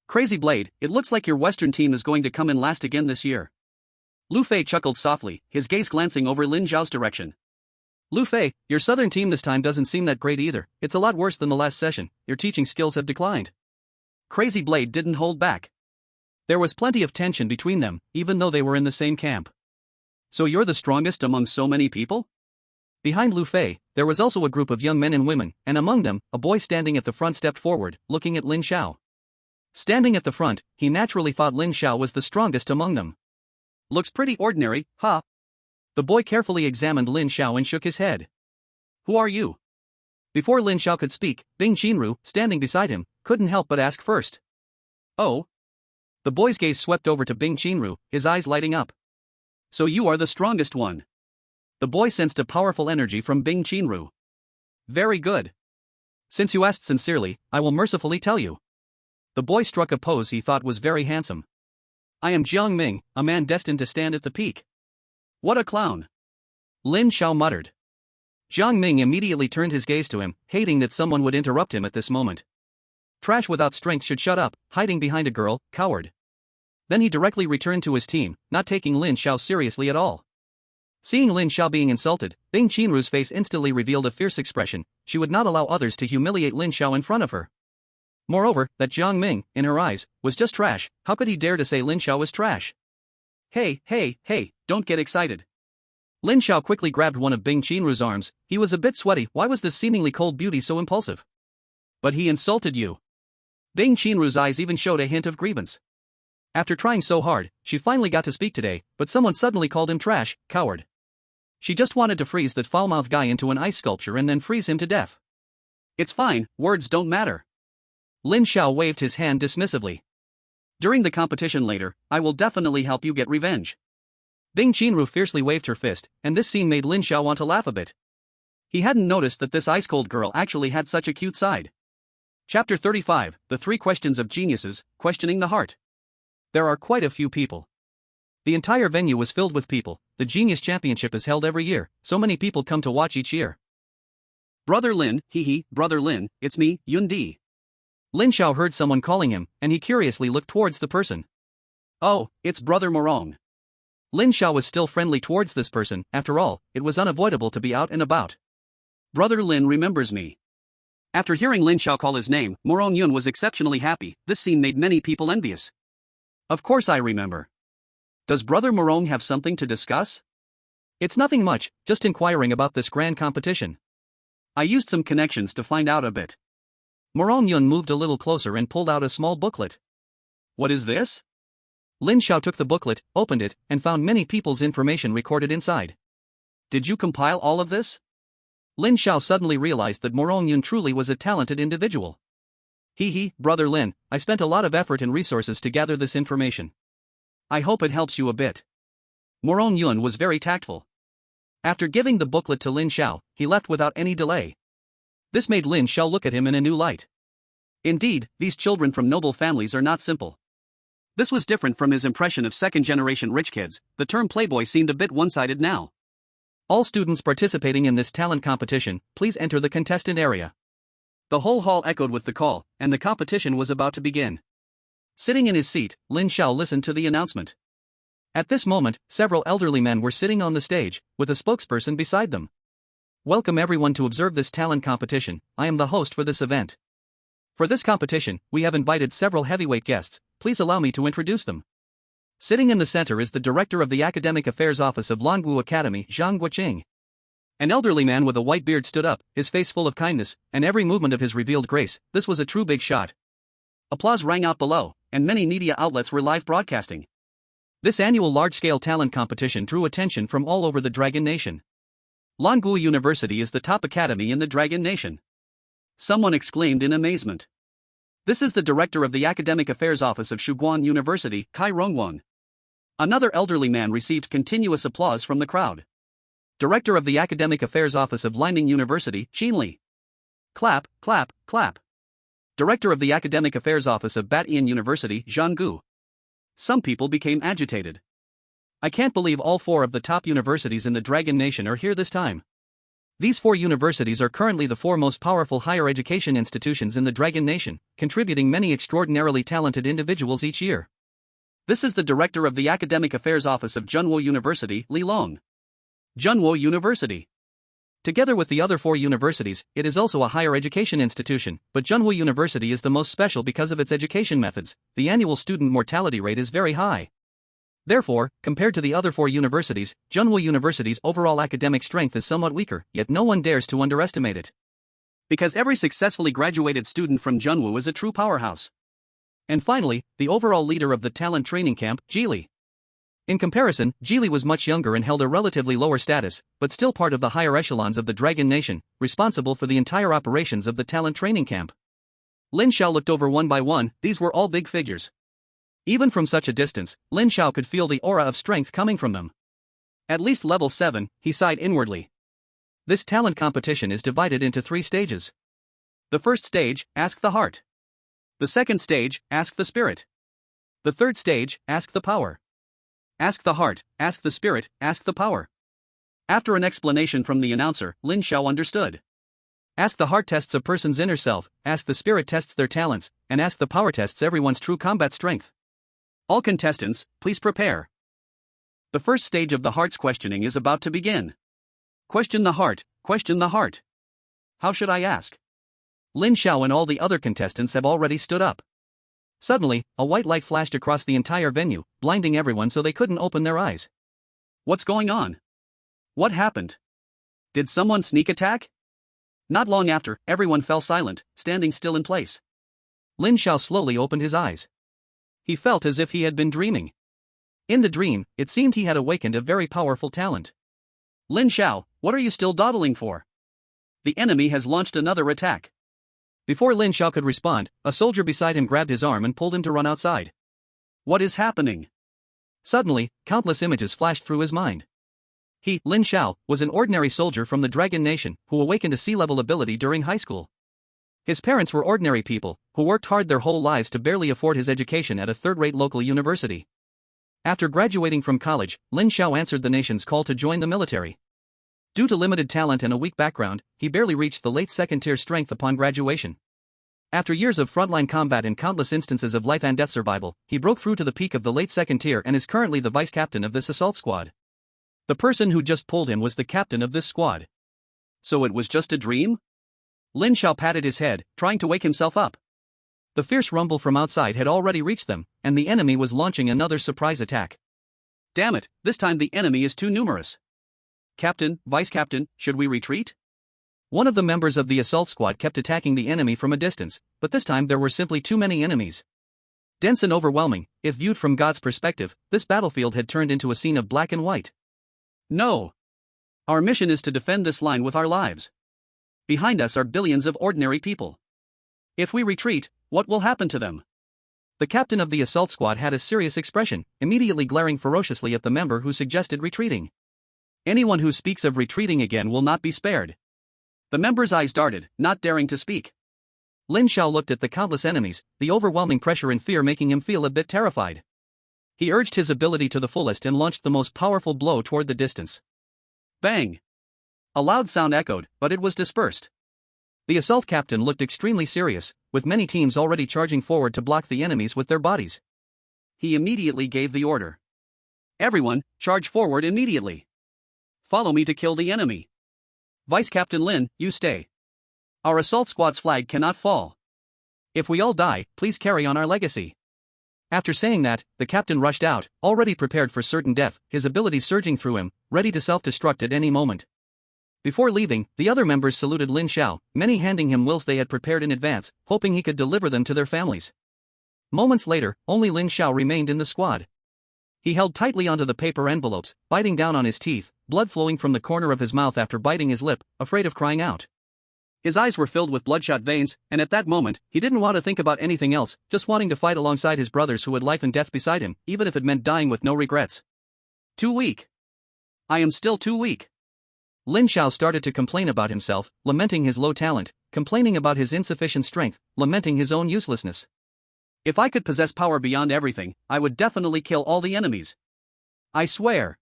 Crazy Blade, it looks like your Western team is going to come in last again this year. Lu Fei chuckled softly, his gaze glancing over Lin Xiao's direction. Lu Fei, your Southern team this time doesn't seem that great either. It's a lot worse than the last session. Your teaching skills have declined. Crazy Blade didn't hold back. There was plenty of tension between them, even though they were in the same camp. So you're the strongest among so many people? Behind Lu Fei, there was also a group of young men and women, and among them, a boy standing at the front stepped forward, looking at Lin Xiao. Standing at the front, he naturally thought Lin Xiao was the strongest among them. Looks pretty ordinary, huh? The boy carefully examined Lin Xiao and shook his head. Who are you? Before Lin Xiao could speak, Bing Qinru, standing beside him, couldn't help but ask first. Oh? The boy's gaze swept over to Bing Qinru, his eyes lighting up. So you are the strongest one. The boy sensed a powerful energy from Bing Qinru. Very good. Since you asked sincerely, I will mercifully tell you. The boy struck a pose he thought was very handsome. I am Jiang Ming, a man destined to stand at the peak. What a clown. Lin Xiao muttered. Jiang Ming immediately turned his gaze to him, hating that someone would interrupt him at this moment. Trash without strength should shut up, hiding behind a girl, coward. Then he directly returned to his team, not taking Lin Xiao seriously at all. Seeing Lin Xiao being insulted, Bing Qinru's face instantly revealed a fierce expression. She would not allow others to humiliate Lin Xiao in front of her. Moreover, that Jiang Ming, in her eyes, was just trash. How could he dare to say Lin Xiao was trash? Hey, don't get excited. Lin Xiao quickly grabbed one of Bing Qinru's arms. He was a bit sweaty. Why was this seemingly cold beauty so impulsive? But he insulted you. Bing Qinru's eyes even showed a hint of grievance. After trying so hard, she finally got to speak today, but someone suddenly called him trash, coward. She just wanted to freeze that foul-mouthed guy into an ice sculpture and then freeze him to death. It's fine, words don't matter. Lin Xiao waved his hand dismissively. During the competition later, I will definitely help you get revenge. Bing Qinru fiercely waved her fist, and this scene made Lin Xiao want to laugh a bit. He hadn't noticed that this ice-cold girl actually had such a cute side. Chapter 35, The 3 Questions of Geniuses, Questioning the Heart. There are quite a few people. The entire venue was filled with people. The Genius Championship is held every year, so many people come to watch each year. Brother Lin, Brother Lin, it's me, Yun Di. Lin Xiao heard someone calling him, and he curiously looked towards the person. Oh, it's Brother Morong. Lin Xiao was still friendly towards this person. After all, it was unavoidable to be out and about. Brother Lin remembers me. After hearing Lin Xiao call his name, Morong Yun was exceptionally happy. This scene made many people envious. Of course I remember. Does Brother Morong have something to discuss? It's nothing much, just inquiring about this grand competition. I used some connections to find out a bit. Morong Yun moved a little closer and pulled out a small booklet. What is this? Lin Xiao took the booklet, opened it, and found many people's information recorded inside. Did you compile all of this? Lin Xiao suddenly realized that Morong Yun truly was a talented individual. Brother Lin, I spent a lot of effort and resources to gather this information. I hope it helps you a bit. Morong Yun was very tactful. After giving the booklet to Lin Xiao, he left without any delay. This made Lin Xiao look at him in a new light. Indeed, these children from noble families are not simple. This was different from his impression of second-generation rich kids. The term playboy seemed a bit one-sided now.
All students participating in this talent competition, please enter the contestant area.
The whole hall echoed with the call, and the competition was about to begin. Sitting in his seat, Lin Xiao listened to the announcement. At this moment, several elderly men were sitting on the stage, with a spokesperson beside them. Welcome everyone to observe this talent competition. I am the host for this event. For this competition, we have invited several heavyweight guests. Please allow me to introduce them. Sitting in the center is the director of the Academic Affairs Office of Langu Academy, Zhang Guoqing. An elderly man with a white beard stood up, his face full of kindness, and every movement of his revealed grace. This was a true big shot. Applause rang out below, and many media outlets were live broadcasting. This annual large-scale talent competition drew attention from all over the Dragon Nation. Langu University is the top academy in the Dragon Nation. Someone exclaimed in amazement. This is the director of the Academic Affairs Office of Shuguan University, Kai Rongwang. Another elderly man received continuous applause from the crowd. Director of the Academic Affairs Office of Lining University, Xin Li. Clap, clap, clap. Director of the Academic Affairs Office of Batian University, Zhang Gu. Some people became agitated. I can't believe all four of the top universities in the Dragon Nation are here this time. These four universities are currently the four most powerful higher education institutions in the Dragon Nation, contributing many extraordinarily talented individuals each year. This is the director of the Academic Affairs Office of Junwo University, Li Long. Junwo University. Together with the other four universities, it is also a higher education institution, but Junwo University is the most special because of its education methods. The annual student mortality rate is very high. Therefore, compared to the other four universities, Junwo University's overall academic strength is somewhat weaker, yet no one dares to underestimate it. Because every successfully graduated student from Junwo is a true powerhouse. And finally, the overall leader of the talent training camp, Jili. In comparison, Jili was much younger and held a relatively lower status, but still part of the higher echelons of the Dragon Nation, responsible for the entire operations of the talent training camp. Lin Xiao looked over one by one. These were all big figures. Even from such a distance, Lin Xiao could feel the aura of strength coming from them. At least level 7, he sighed inwardly. This talent competition is divided into 3 stages. The first stage, ask the heart. The second stage, ask the spirit. The third stage, ask the power. Ask the heart, ask the spirit, ask the power. After an explanation from the announcer, Lin Xiao understood. Ask the heart tests a person's inner self, ask the spirit tests their talents, and ask the power tests everyone's true combat strength. All contestants, please prepare. The first stage of the heart's questioning is about to begin. Question the heart, question the heart. How should I ask? Lin Xiao and all the other contestants have already stood up. Suddenly, a white light flashed across the entire venue, blinding everyone so they couldn't open their eyes. What's going on? What happened? Did someone sneak attack? Not long after, everyone fell silent, standing still in place. Lin Xiao slowly opened his eyes. He felt as if he had been dreaming. In the dream, it seemed he had awakened a very powerful talent. Lin Xiao, what are you still dawdling for? The enemy has launched another attack. Before Lin Xiao could respond, a soldier beside him grabbed his arm and pulled him to run outside. What is happening? Suddenly, countless images flashed through his mind. He, Lin Xiao, was an ordinary soldier from the Dragon Nation who awakened a sea-level ability during high school. His parents were ordinary people who worked hard their whole lives to barely afford his education at a third-rate local university. After graduating from college, Lin Xiao answered the nation's call to join the military. Due to limited talent and a weak background, he barely reached the late second-tier strength upon graduation. After years of frontline combat and countless instances of life and death survival, he broke through to the peak of the late second tier and is currently the vice captain of this assault squad. The person who just pulled him was the captain of this squad. So it was just a dream? Lin Xiao patted his head, trying to wake himself up. The fierce rumble from outside had already reached them, and the enemy was launching another surprise attack. Damn it, this time the enemy is too numerous. Captain, Vice Captain, should we retreat? One of the members of the assault squad kept attacking the enemy from a distance, but this time there were simply too many enemies. Dense and overwhelming, if viewed from God's perspective, this battlefield had turned into a scene of black and white. No. Our mission is to defend this line with our lives. Behind us are billions of ordinary people. If we retreat, what will happen to them? The captain of the assault squad had a serious expression, immediately glaring ferociously at the member who suggested retreating. Anyone who speaks of retreating again will not be spared. The member's eyes darted, not daring to speak. Lin Xiao looked at the countless enemies, the overwhelming pressure and fear making him feel a bit terrified. He urged his ability to the fullest and launched the most powerful blow toward the distance. Bang! A loud sound echoed, but it was dispersed. The assault captain looked extremely serious, with many teams already charging forward to block the enemies with their bodies. He immediately gave the order. Everyone, charge forward immediately. Follow me to kill the enemy. Vice Captain Lin, you stay. Our assault squad's flag cannot fall. If we all die, please carry on our legacy. After saying that, the captain rushed out, already prepared for certain death, his abilities surging through him, ready to self-destruct at any moment. Before leaving, the other members saluted Lin Xiao, many handing him wills they had prepared in advance, hoping he could deliver them to their families. Moments later, only Lin Xiao remained in the squad. He held tightly onto the paper envelopes, biting down on his teeth, blood flowing from the corner of his mouth after biting his lip, afraid of crying out. His eyes were filled with bloodshot veins, and at that moment, he didn't want to think about anything else, just wanting to fight alongside his brothers who had life and death beside him, even if it meant dying with no regrets. Too weak. I am still too weak. Lin Xiao started to complain about himself, lamenting his low talent, complaining about his insufficient strength, lamenting his own uselessness. If I could possess power beyond everything, I would definitely kill all the enemies. I swear.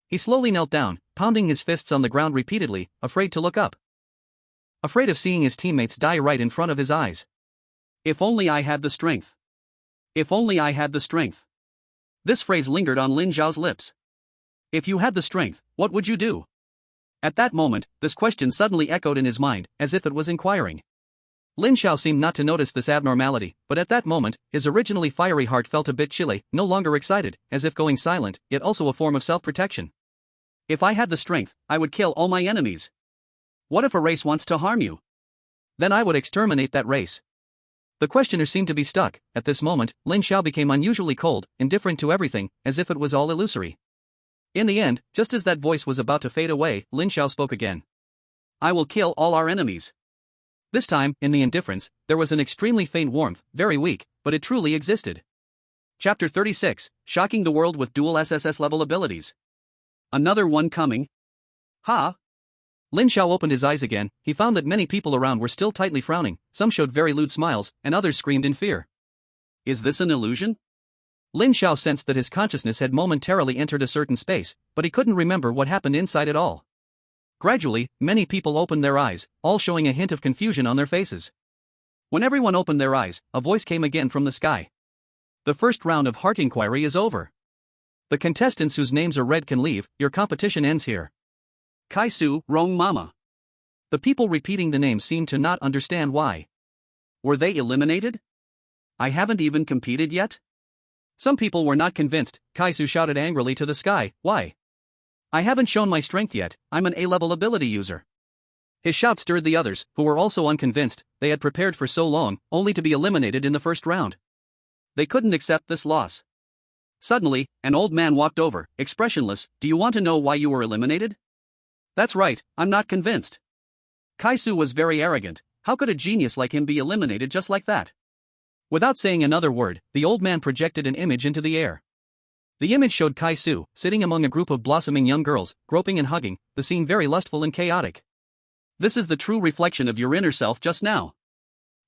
He slowly knelt down, pounding his fists on the ground repeatedly, afraid to look up. Afraid of seeing his teammates die right in front of his eyes. If only I had the strength. If only I had the strength. This phrase lingered on Lin Xiao's lips. If you had the strength, what would you do? At that moment, this question suddenly echoed in his mind, as if it was inquiring. Lin Xiao seemed not to notice this abnormality, but at that moment, his originally fiery heart felt a bit chilly, no longer excited, as if going silent, yet also a form of self-protection. If I had the strength, I would kill all my enemies. What if a race wants to harm you? Then I would exterminate that race. The questioner seemed to be stuck. At this moment, Lin Xiao became unusually cold, indifferent to everything, as if it was all illusory. In the end, just as that voice was about to fade away, Lin Xiao spoke again. I will kill all our enemies. This time, in the indifference, there was an extremely faint warmth, very weak, but it truly existed. Chapter 36, Shocking the World with Dual SSS level abilities. Another one coming? Ha! Lin Xiao opened his eyes again. He found that many people around were still tightly frowning, some showed very lewd smiles, and others screamed in fear. Is this an illusion? Lin Xiao sensed that his consciousness had momentarily entered a certain space, but he couldn't remember what happened inside it all. Gradually, many people opened their eyes, all showing a hint of confusion on their faces. When everyone opened their eyes, a voice came again from the sky. The first round of heart inquiry is over. The contestants whose names are red can leave, your competition ends here. Kai Su, Rong Mama. The people repeating the name seemed to not understand why. Were they eliminated? I haven't even competed yet? Some people were not convinced. Kai Su shouted angrily to the sky, why? I haven't shown my strength yet, I'm an A-level ability user. His shout stirred the others, who were also unconvinced. They had prepared for so long, only to be eliminated in the first round. They couldn't accept this loss. Suddenly, an old man walked over, expressionless. Do you want to know why you were eliminated? That's right, I'm not convinced. Kai Su was very arrogant. How could a genius like him be eliminated just like that? Without saying another word, the old man projected an image into the air. The image showed Kai Su, sitting among a group of blossoming young girls, groping and hugging, the scene very lustful and chaotic. This is the true reflection of your inner self just now.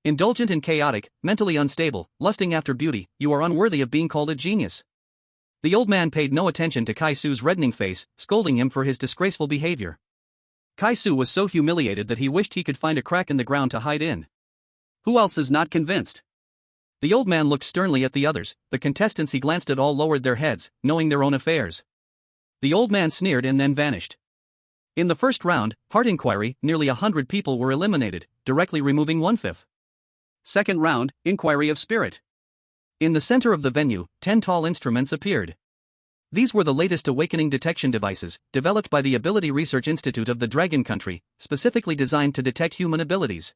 Indulgent and chaotic, mentally unstable, lusting after beauty, you are unworthy of being called a genius. The old man paid no attention to Kai Su's reddening face, scolding him for his disgraceful behavior. Kai Su was so humiliated that he wished he could find a crack in the ground to hide in. Who else is not convinced? The old man looked sternly at the others. The contestants he glanced at all lowered their heads, knowing their own affairs. The old man sneered and then vanished. In the first round, heart inquiry, nearly 100 people were eliminated, directly removing 1/5. Second round, inquiry of spirit. In the center of the venue, 10 tall instruments appeared. These were the latest awakening detection devices, developed by the Ability Research Institute of the Dragon Country, specifically designed to detect human abilities.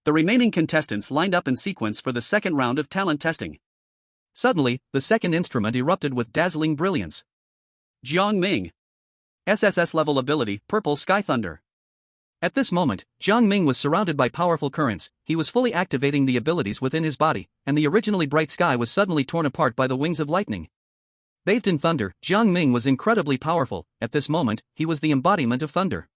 The remaining contestants lined up in sequence for the second round of talent testing. Suddenly, the second instrument erupted with dazzling brilliance. Jiang Ming. SSS level ability, Purple Sky Thunder. At this moment, Jiang Ming was surrounded by powerful currents. He was fully activating the abilities within his body, and the originally bright sky was suddenly torn apart by the wings of lightning. Bathed in thunder, Jiang Ming was incredibly powerful. At this moment, he was the embodiment of thunder.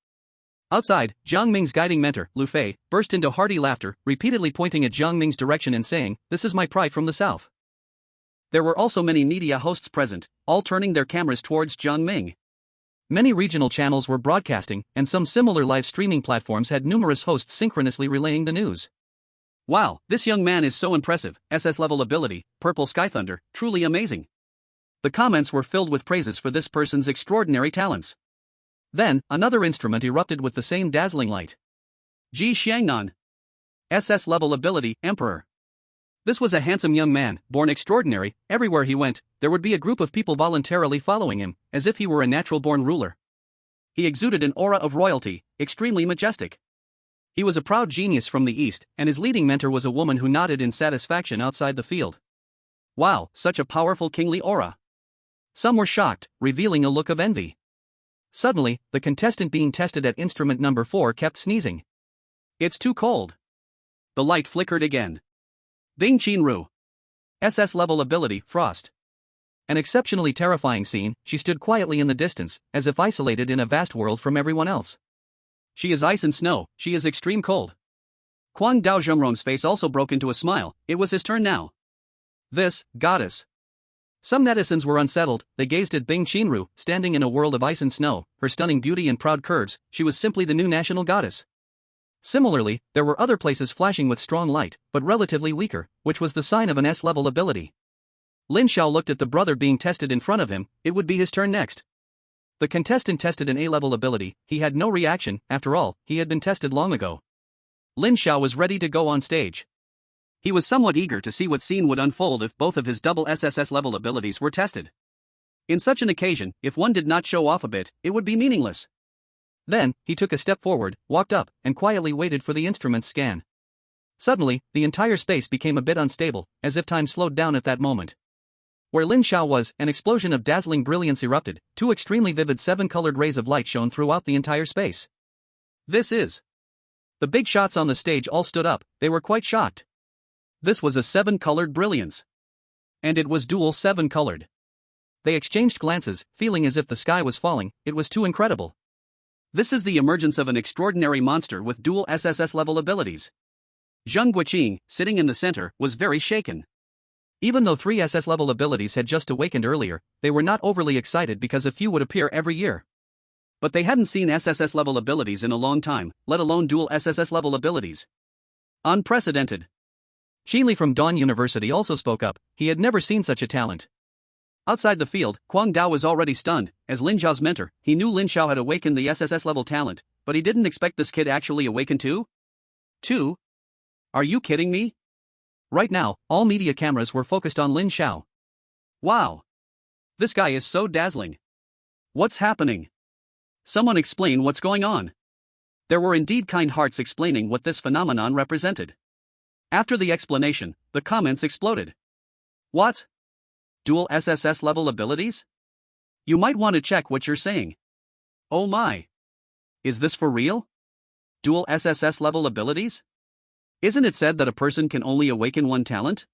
Outside, Jiang Ming's guiding mentor, Lu Fei, burst into hearty laughter, repeatedly pointing at Jiang Ming's direction and saying, "This is my pride from the south." There were also many media hosts present, all turning their cameras towards Jiang Ming. Many regional channels were broadcasting, and some similar live streaming platforms had numerous hosts synchronously relaying the news. "Wow, this young man is so impressive, SS level ability, Purple Sky Thunder, truly amazing." The comments were filled with praises for this person's extraordinary talents. Then, another instrument erupted with the same dazzling light. Ji Xiangnan. SS level ability, Emperor. This was a handsome young man, born extraordinary. Everywhere he went, there would be a group of people voluntarily following him, as if he were a natural-born ruler. He exuded an aura of royalty, extremely majestic. He was a proud genius from the east, and his leading mentor was a woman who nodded in satisfaction outside the field. Wow, such a powerful kingly aura. Some were shocked, revealing a look of envy. Suddenly, the contestant being tested at instrument number 4 kept sneezing. "It's too cold." The light flickered again. Ding Qinru. SS level ability, Frost. An exceptionally terrifying scene. She stood quietly in the distance, as if isolated in a vast world from everyone else. She is ice and snow, she is extreme cold. Quang Dao Zhengrong's face also broke into a smile. It was his turn now. This goddess. Some netizens were unsettled. They gazed at Bing Qinru, standing in a world of ice and snow, her stunning beauty and proud curves. She was simply the new national goddess. Similarly, there were other places flashing with strong light, but relatively weaker, which was the sign of an S-level ability. Lin Xiao looked at the brother being tested in front of him. It would be his turn next. The contestant tested an A-level ability. He had no reaction. After all, he had been tested long ago. Lin Xiao was ready to go on stage. He was somewhat eager to see what scene would unfold if both of his double SSS level abilities were tested. In such an occasion, if one did not show off a bit, it would be meaningless. Then, he took a step forward, walked up, and quietly waited for the instrument's scan. Suddenly, the entire space became a bit unstable, as if time slowed down at that moment. Where Lin Xiao was, an explosion of dazzling brilliance erupted. 2 extremely vivid 7-colored rays of light shone throughout the entire space. This is. The big shots on the stage all stood up. They were quite shocked. This was a 7-colored brilliance. And it was dual 7-colored. They exchanged glances, feeling as if the sky was falling. It was too incredible. This is the emergence of an extraordinary monster with dual SSS level abilities. Zheng Guiqing, sitting in the center, was very shaken. Even though 3 SS level abilities had just awakened earlier, they were not overly excited because a few would appear every year. But they hadn't seen SSS level abilities in a long time, let alone dual SSS level abilities. Unprecedented. Qinli from Dawn University also spoke up. He had never seen such a talent. Outside the field, Quang Dao was already stunned. As Lin Xiao's mentor, he knew Lin Xiao had awakened the SSS level talent, but he didn't expect this kid actually awaken too? Are you kidding me? Right now, all media cameras were focused on Lin Xiao. Wow! This guy is so dazzling. What's happening? Someone explain what's going on. There were indeed kind hearts explaining what this phenomenon represented. After the explanation, the comments exploded. What? Dual SSS level abilities? You might want to check what you're saying. Oh my! Is this for real? Dual SSS level abilities? Isn't it said that a person can only awaken one talent?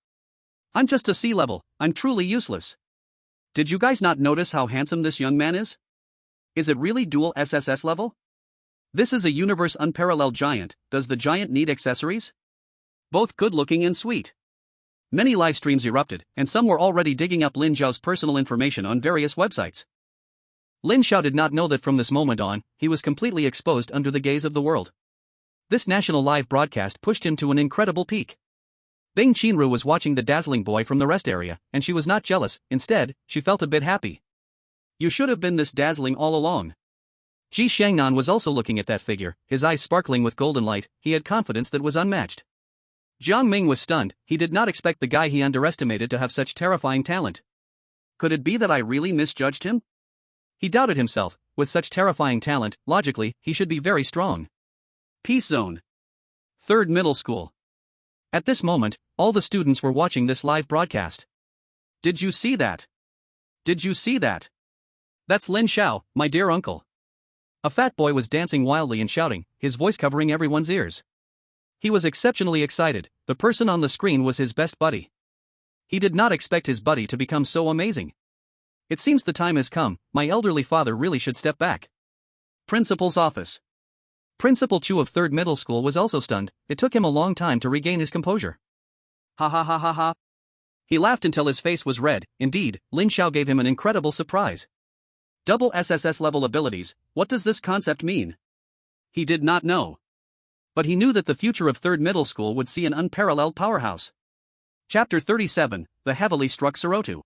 I'm just a C level, I'm truly useless. Did you guys not notice how handsome this young man is? Is it really dual SSS level? This is a universe unparalleled giant. Does the giant need accessories? Both good-looking and sweet. Many live streams erupted, and some were already digging up Lin Xiao's personal information on various websites. Lin Xiao did not know that from this moment on, he was completely exposed under the gaze of the world. This national live broadcast pushed him to an incredible peak. Bing Qinru was watching the dazzling boy from the rest area, and she was not jealous. Instead, she felt a bit happy. You should have been this dazzling all along. Ji Xiangnan was also looking at that figure, his eyes sparkling with golden light. He had confidence that was unmatched. Jiang Ming was stunned. He did not expect the guy he underestimated to have such terrifying talent. Could it be that I really misjudged him? He doubted himself. With such terrifying talent, logically, he should be very strong. Peace Zone. 3rd Middle School. At this moment, all the students were watching this live broadcast. Did you see that? Did you see that? That's Lin Xiao, my dear uncle. A fat boy was dancing wildly and shouting, his voice covering everyone's ears. He was exceptionally excited. The person on the screen was his best buddy. He did not expect his buddy to become so amazing. It seems the time has come. My elderly father really should step back. Principal's office.
Principal Chu of 3rd Middle School was also stunned. It took him a long time to regain his composure.
Ha ha ha ha ha. He laughed until his face was red. Indeed, Lin Xiao gave him an incredible surprise. Double SSS level abilities, what does this concept mean? He did not know. But he knew that the future of 3rd Middle School would see an unparalleled powerhouse. Chapter 37, The Heavily Struck Sorotu.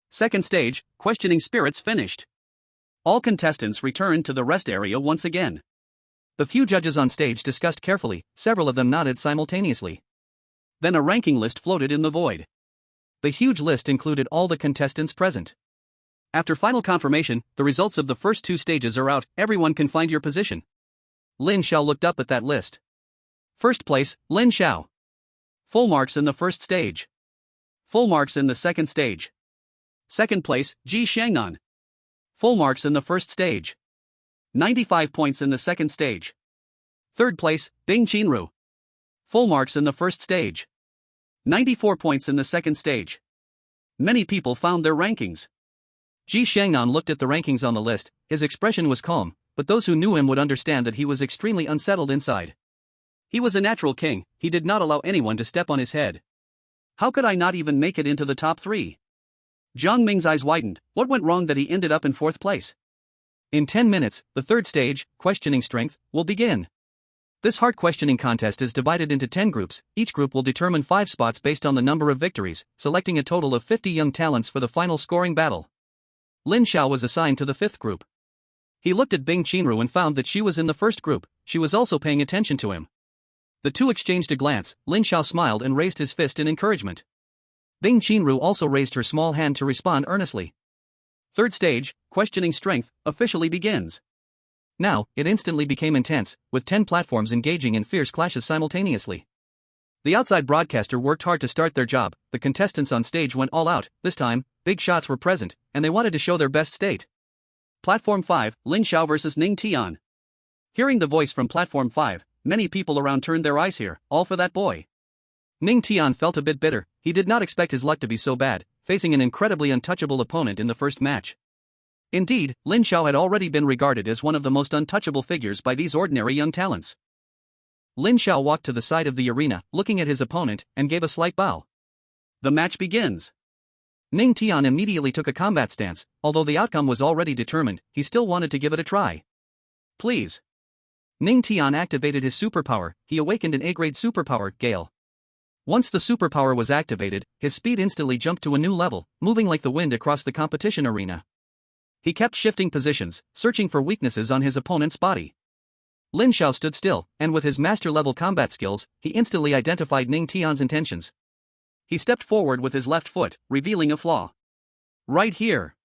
Second stage, Questioning Spirits finished. All contestants returned to the rest area once again.
The few judges on stage discussed carefully, several of them nodded simultaneously.
Then a ranking list floated in the void.
The huge list included all the contestants present.
After final confirmation, the results of the first 2 stages are out, everyone can find your position.
Lin Xiao looked up at that list.
First place, Lin Xiao. Full marks in the first stage. Full marks in the second stage. Second place, Ji Shangnan. Full marks in the first stage. 95 points in the second stage. Third place, Bing Qinru. Full marks in the first stage. 94 points in the second stage. Many people found their rankings.
Ji Shangnan looked at the rankings on the list, his expression was calm, but those who knew him would understand that he was extremely unsettled inside.
He was a natural king, he did not allow anyone to step on his head. How could I not even make it into the top 3? Jiang Ming's eyes widened. What went wrong that he ended up in 4th place?
In 10 minutes, the third stage, Questioning Strength, will begin. This heart questioning contest is divided into 10 groups, each group will determine 5 spots based on the number of victories, selecting a total of 50 young talents for the final scoring battle. Lin Xiao was assigned to the 5th group. He looked at Bing Qinru and found that she was in the first group, she was also paying attention to him. The two exchanged a glance, Lin Xiao smiled and raised his fist in encouragement. Bing Qinru also raised her small hand to respond earnestly.
Third stage, Questioning Strength, officially begins.
Now, it instantly became intense, with 10 platforms engaging in fierce clashes simultaneously. The outside broadcaster worked hard to start their job, the contestants on stage went all out, this time, big shots were present, and they wanted to show their best state.
Platform 5, Lin Xiao vs Ning Tian. Hearing the voice from Platform 5, many people around turned their eyes here, all for that boy.
Ning Tian felt a bit bitter, he did not expect his luck to be so bad, facing an incredibly untouchable opponent in the first match. Indeed, Lin Xiao had already been regarded as one of the most untouchable figures by these ordinary young talents. Lin Xiao walked to the side of the arena, looking at his opponent, and gave a slight bow.
The match begins.
Ning Tian immediately took a combat stance, although the outcome was already determined, he still wanted to give it a try.
Please.
Ning Tian activated his superpower, he awakened an A-grade superpower, Gale. Once the superpower was activated, his speed instantly jumped to a new level, moving like the wind across the competition arena. He kept shifting positions, searching for weaknesses on his opponent's body. Lin Xiao stood still, and with his master-level combat skills, he instantly identified Ning Tian's intentions. He stepped forward with his left foot, revealing a flaw. Right here.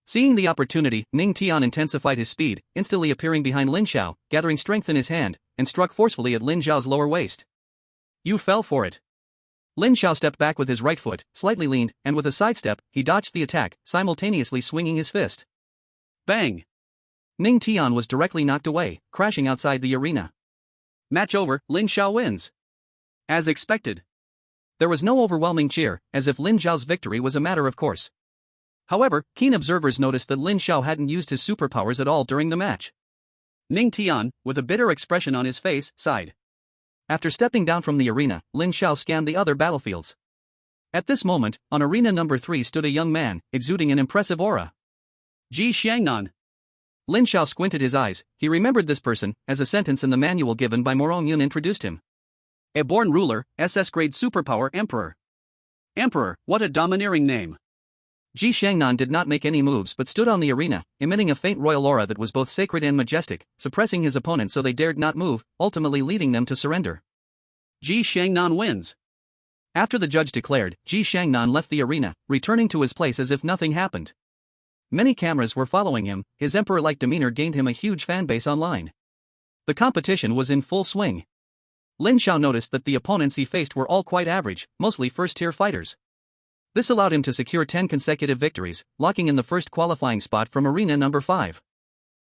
Seeing the opportunity, Ning Tian intensified his speed, instantly appearing behind Lin Xiao, gathering strength in his hand, and struck forcefully at Lin Xiao's lower waist. You fell for it. Lin Xiao stepped back with his right foot, slightly leaned, and with a sidestep, he dodged the attack, simultaneously swinging his fist. Bang! Ning Tian was directly knocked away, crashing outside the arena.
Match over, Lin Xiao wins. As expected.
There was no overwhelming cheer, as if Lin Xiao's victory was a matter of course. However, keen observers noticed that Lin Xiao hadn't used his superpowers at all during the match.
Ning Tian, with a bitter expression on his face, sighed.
After stepping down from the arena, Lin Xiao scanned the other battlefields. At this moment, on arena number 3 stood a young man, exuding an impressive aura.
Ji Shangnan.
Lin Xiao squinted his eyes, he remembered this person, as a sentence in the manual given by Morong Yun introduced him.
A born ruler, SS-grade superpower Emperor. Emperor, what a domineering name.
Ji Shangnan did not make any moves but stood on the arena, emitting a faint royal aura that was both sacred and majestic, suppressing his opponent so they dared not move, ultimately leading them to surrender.
Ji Shangnan wins.
After the judge declared, Ji Shangnan left the arena, returning to his place as if nothing happened. Many cameras were following him, his emperor-like demeanor gained him a huge fanbase online. The competition was in full swing. Lin Xiao noticed that the opponents he faced were all quite average, mostly first-tier fighters. This allowed him to secure 10 consecutive victories, locking in the first qualifying spot from arena number 5.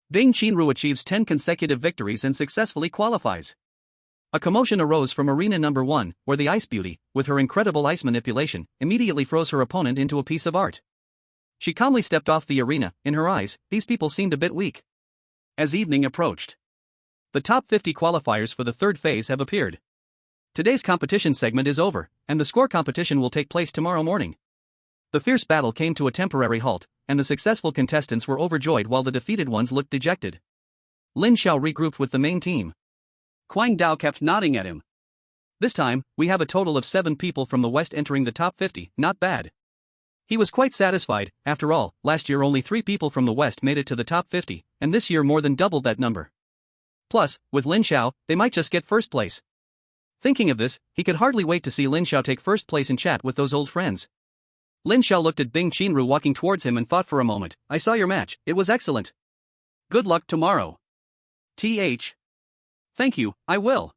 Bing Qinru achieves 10 consecutive victories and successfully qualifies. A commotion arose from arena number 1, where the Ice Beauty, with her incredible ice manipulation, immediately froze her opponent into a piece of art. She calmly stepped off the arena, in her eyes, these people seemed a bit weak.
As evening approached, The top 50 qualifiers for the third phase have appeared. Today's competition segment is over, and the score competition will take place tomorrow morning. The fierce battle came to a temporary halt, and the successful contestants were overjoyed while the defeated ones looked dejected. Lin Xiao regrouped with the main team. Quang Dao kept nodding at him. This time, we have a total of 7 people from the West entering the top 50, not bad. He was quite satisfied. After all, last year only 3 people from the West made it to the top 50, and this year more than doubled that number. Plus, with Lin Xiao, they might just get first place. Thinking of this, he could hardly wait to see Lin Xiao take first place and chat with those old friends. Lin Xiao looked at Bing Qinru walking towards him and thought for a moment. I saw your match, it was excellent. Good luck tomorrow. Th. Thank you, I will.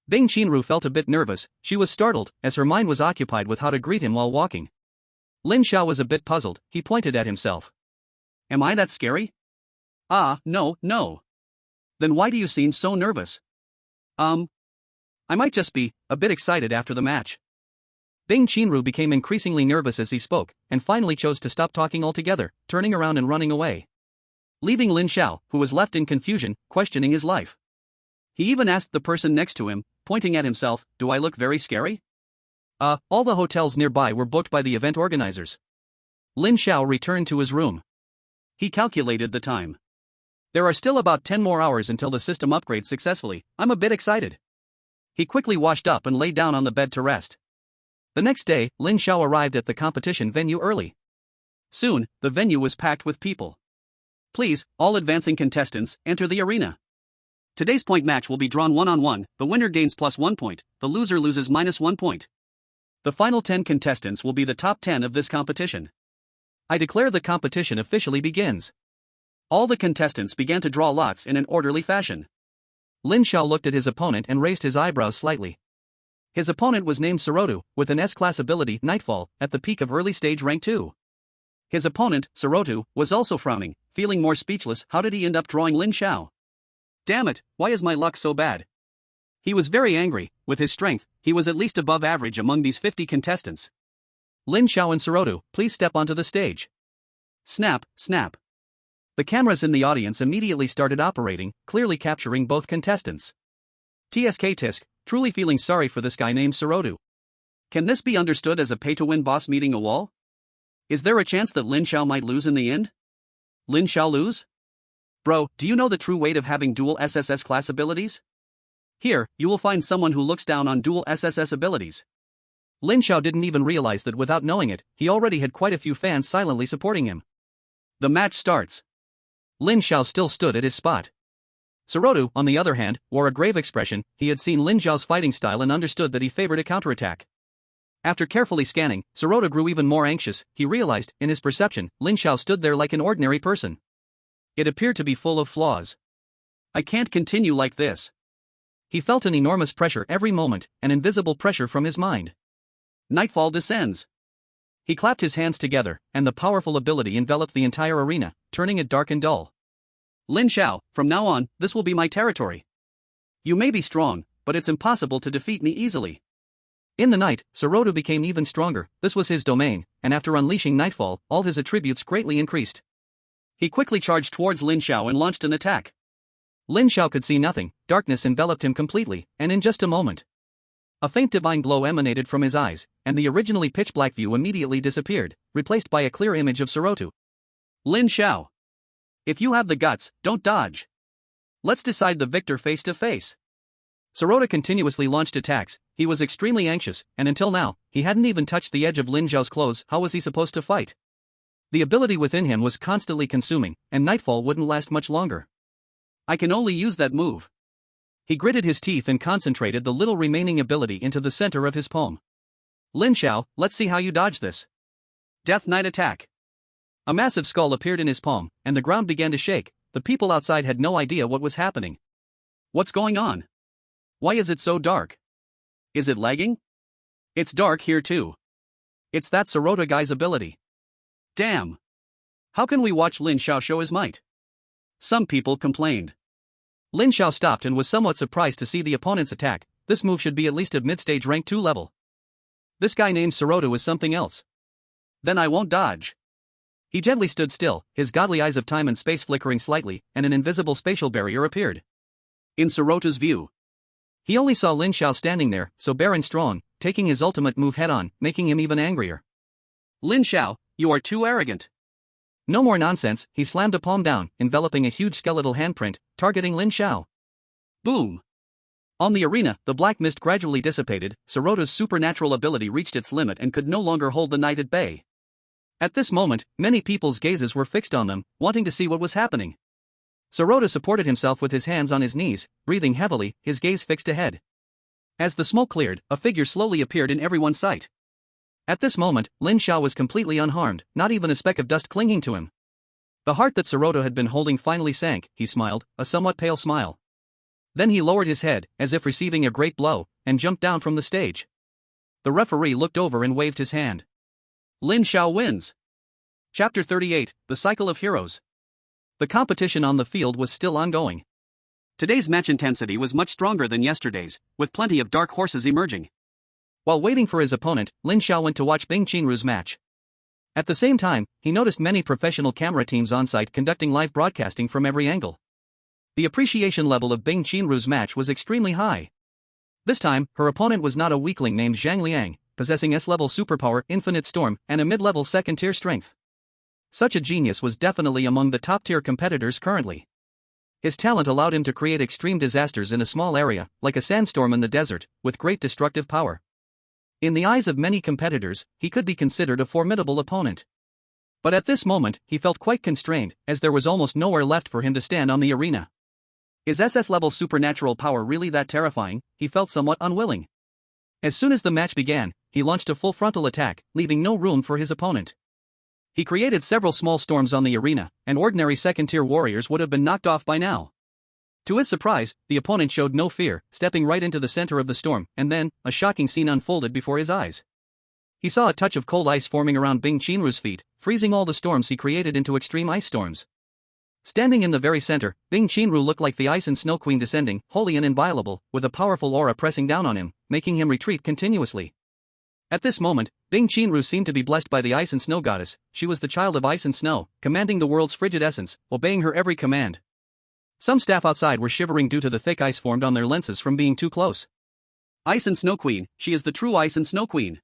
Bing Qinru felt a bit nervous. She was startled, as her mind was occupied with how to greet him while walking. Lin Xiao was a bit puzzled. He pointed at himself. Am I that scary? No. Then why do you seem so nervous? I might just be a bit excited after the match. Bing Qinru became increasingly nervous as he spoke, and finally chose to stop talking altogether, turning around and running away. Leaving Lin Xiao, who was left in confusion, questioning his life. He even asked the person next to him, pointing at himself, do I look very scary? All the hotels nearby were booked by the event organizers. Lin Xiao returned to his room. He calculated the time. There are still about 10 more hours until the system upgrades successfully. I'm a bit excited. He quickly washed up and lay down on the bed to rest. The next day, Lin Xiao arrived at the competition venue early. Soon, the venue was packed with people. Please, all advancing contestants, enter the arena. Today's point match will be drawn one-on-one, the winner gains +1 point, the loser loses -1 point. The final 10 contestants will be the top 10 of this competition. I declare the competition officially begins. All the contestants began to draw lots in an orderly fashion. Lin Xiao looked at his opponent and raised his eyebrows slightly. His opponent was named Sorotu, with an S-class ability, Nightfall, at the peak of early stage rank 2. His opponent, Sorotu, was also frowning, feeling more speechless. How did he end up drawing Lin Xiao? Damn it, why is my luck so bad? He was very angry. With his strength, he was at least above average among these 50 contestants. Lin Xiao and Sorotu, please step onto the stage. Snap, snap. The cameras in the audience immediately started operating, clearly capturing both contestants. Tisk, truly feeling sorry for this guy named Sorotu. Can this be understood as a pay-to-win boss meeting a wall? Is there a chance that Lin Xiao might lose in the end? Lin Xiao lose? Bro, do you know the true weight of having dual SSS class abilities? Here, you will find someone who looks down on dual SSS abilities. Lin Xiao didn't even realize that without knowing it, he already had quite a few fans silently supporting him. The match starts. Lin Xiao still stood at his spot. Sorotu, on the other hand, wore a grave expression. He had seen Lin Xiao's fighting style and understood that he favored a counterattack. After carefully scanning, Sorotu grew even more anxious. He realized, in his perception, Lin Xiao stood there like an ordinary person. It appeared to be full of flaws. I can't continue like this. He felt an enormous pressure every moment, an invisible pressure from his mind. Nightfall descends. He clapped his hands together, and the powerful ability enveloped the entire arena, turning it dark and dull. Lin Xiao, from now on, this will be my territory. You may be strong, but it's impossible to defeat me easily. In the night, Sorotu became even stronger. This was his domain, and after unleashing Nightfall, all his attributes greatly increased. He quickly charged towards Lin Xiao and launched an attack. Lin Xiao could see nothing. Darkness enveloped him completely, and in just a moment, a faint divine glow emanated from his eyes, and the originally pitch-black view immediately disappeared, replaced by a clear image of Sorotu. Lin Xiao. If you have the guts, don't dodge. Let's decide the victor face to face. Sorotu continuously launched attacks. He was extremely anxious, and until now, he hadn't even touched the edge of Lin Xiao's clothes. How was he supposed to fight? The ability within him was constantly consuming, and Nightfall wouldn't last much longer. I can only use that move. He gritted his teeth and concentrated the little remaining ability into the center of his palm. Lin Xiao, let's see how you dodge this. Death Knight attack. A massive skull appeared in his palm, and the ground began to shake. The people outside had no idea what was happening. What's going on? Why is it so dark? Is it lagging? It's dark here too. It's that Sorotu guy's ability. Damn. How can we watch Lin Xiao show his might? Some people complained. Lin Xiao stopped and was somewhat surprised to see the opponent's attack. This move should be at least of mid-stage rank 2 level. This guy named Sorotu is something else. Then I won't dodge. He gently stood still, his godly eyes of time and space flickering slightly, and an invisible spatial barrier appeared. in Sorota's view.
He only saw Lin Xiao standing there, so bare and strong, taking his ultimate move head-on, making him even angrier.
Lin Xiao, you are too arrogant.
No more nonsense, he slammed a palm down, enveloping a huge skeletal handprint, targeting Lin Xiao.
Boom. On the arena, the black mist gradually dissipated, Sorota's supernatural ability reached its limit and could no longer hold the knight at bay. At this moment, many people's gazes were fixed on them, wanting to see what was happening. Sorota supported himself with his hands on his knees, breathing heavily, his gaze fixed ahead. As the smoke cleared, a figure slowly appeared in everyone's sight. At this moment, Lin Xiao was completely unharmed, not even a speck of dust clinging to him. The heart that Sorota had been holding finally sank, he smiled, a somewhat pale smile. Then he lowered his head, as if receiving a great blow, and jumped down from the stage. The referee looked over and waved his hand. Lin Xiao wins.
Chapter 38, The Cycle of Heroes. The competition on the field was still ongoing.
Today's match intensity was much stronger than yesterday's, with plenty of dark horses emerging.
While waiting for his opponent, Lin Xiao went to watch Bing Qinru's match. At the same time, he noticed many professional camera teams on site conducting live broadcasting from every angle. The appreciation level of Bing Qinru's match was extremely high. This time, her opponent was not a weakling named Zhang Liang, possessing S-level superpower, infinite storm, and a mid-level second-tier strength. Such a genius was definitely among the top-tier competitors currently. His talent allowed him to create extreme disasters in a small area, like a sandstorm in the desert, with great destructive power. In the eyes of many competitors, he could be considered a formidable opponent. But at this moment, he felt quite constrained, as there was almost nowhere left for him to stand on the arena. Is SS-level supernatural power really that terrifying? He felt somewhat unwilling. As soon as the match began, he launched a full frontal attack, leaving no room for his opponent. He created several small storms on the arena, and ordinary second-tier warriors would have been knocked off by now. To his surprise, the opponent showed no fear, stepping right into the center of the storm, and then, a shocking scene unfolded before his eyes. He saw a touch of cold ice forming around Bing Qinru's feet, freezing all the storms he created into extreme ice storms. Standing in the very center, Bing Qinru looked like the ice and snow queen descending, holy and inviolable, with a powerful aura pressing down on him, making him retreat continuously. At this moment, Bing Qinru seemed to be blessed by the ice and snow goddess. She was the child of ice and snow, commanding the world's frigid essence, obeying her every command. Some staff outside were shivering due to the thick ice formed on their lenses from being too close.
Ice and Snow Queen, she is the true Ice and Snow Queen.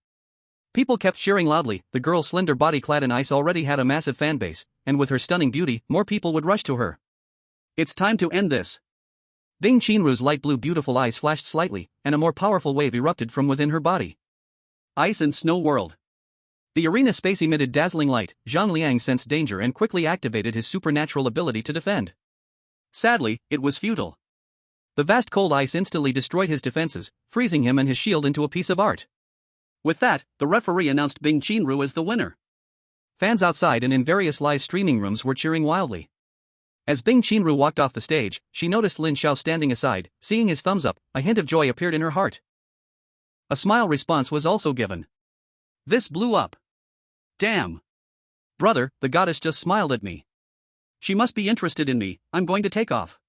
People kept cheering loudly. The girl's slender body clad in ice already had a massive fan base, and with her stunning beauty, more people would rush to her.
It's time to end this.
Bing Qinru's light blue beautiful eyes flashed slightly, and a more powerful wave erupted from within her body.
Ice and Snow World.
The arena space emitted dazzling light. Zhang Liang sensed danger and quickly activated his supernatural ability to defend.
Sadly, it was futile.
The vast cold ice instantly destroyed his defenses, freezing him and his shield into a piece of art.
With that, the referee announced Bing Qinru as the winner.
Fans outside and in various live streaming rooms were cheering wildly. As Bing Qinru walked off the stage, she noticed Lin Xiao standing aside. Seeing his thumbs up, a hint of joy appeared in her heart. A smile response was also given.
This blew up. Damn.
Brother, the goddess just smiled at me.
She must be interested in me. I'm going to take off.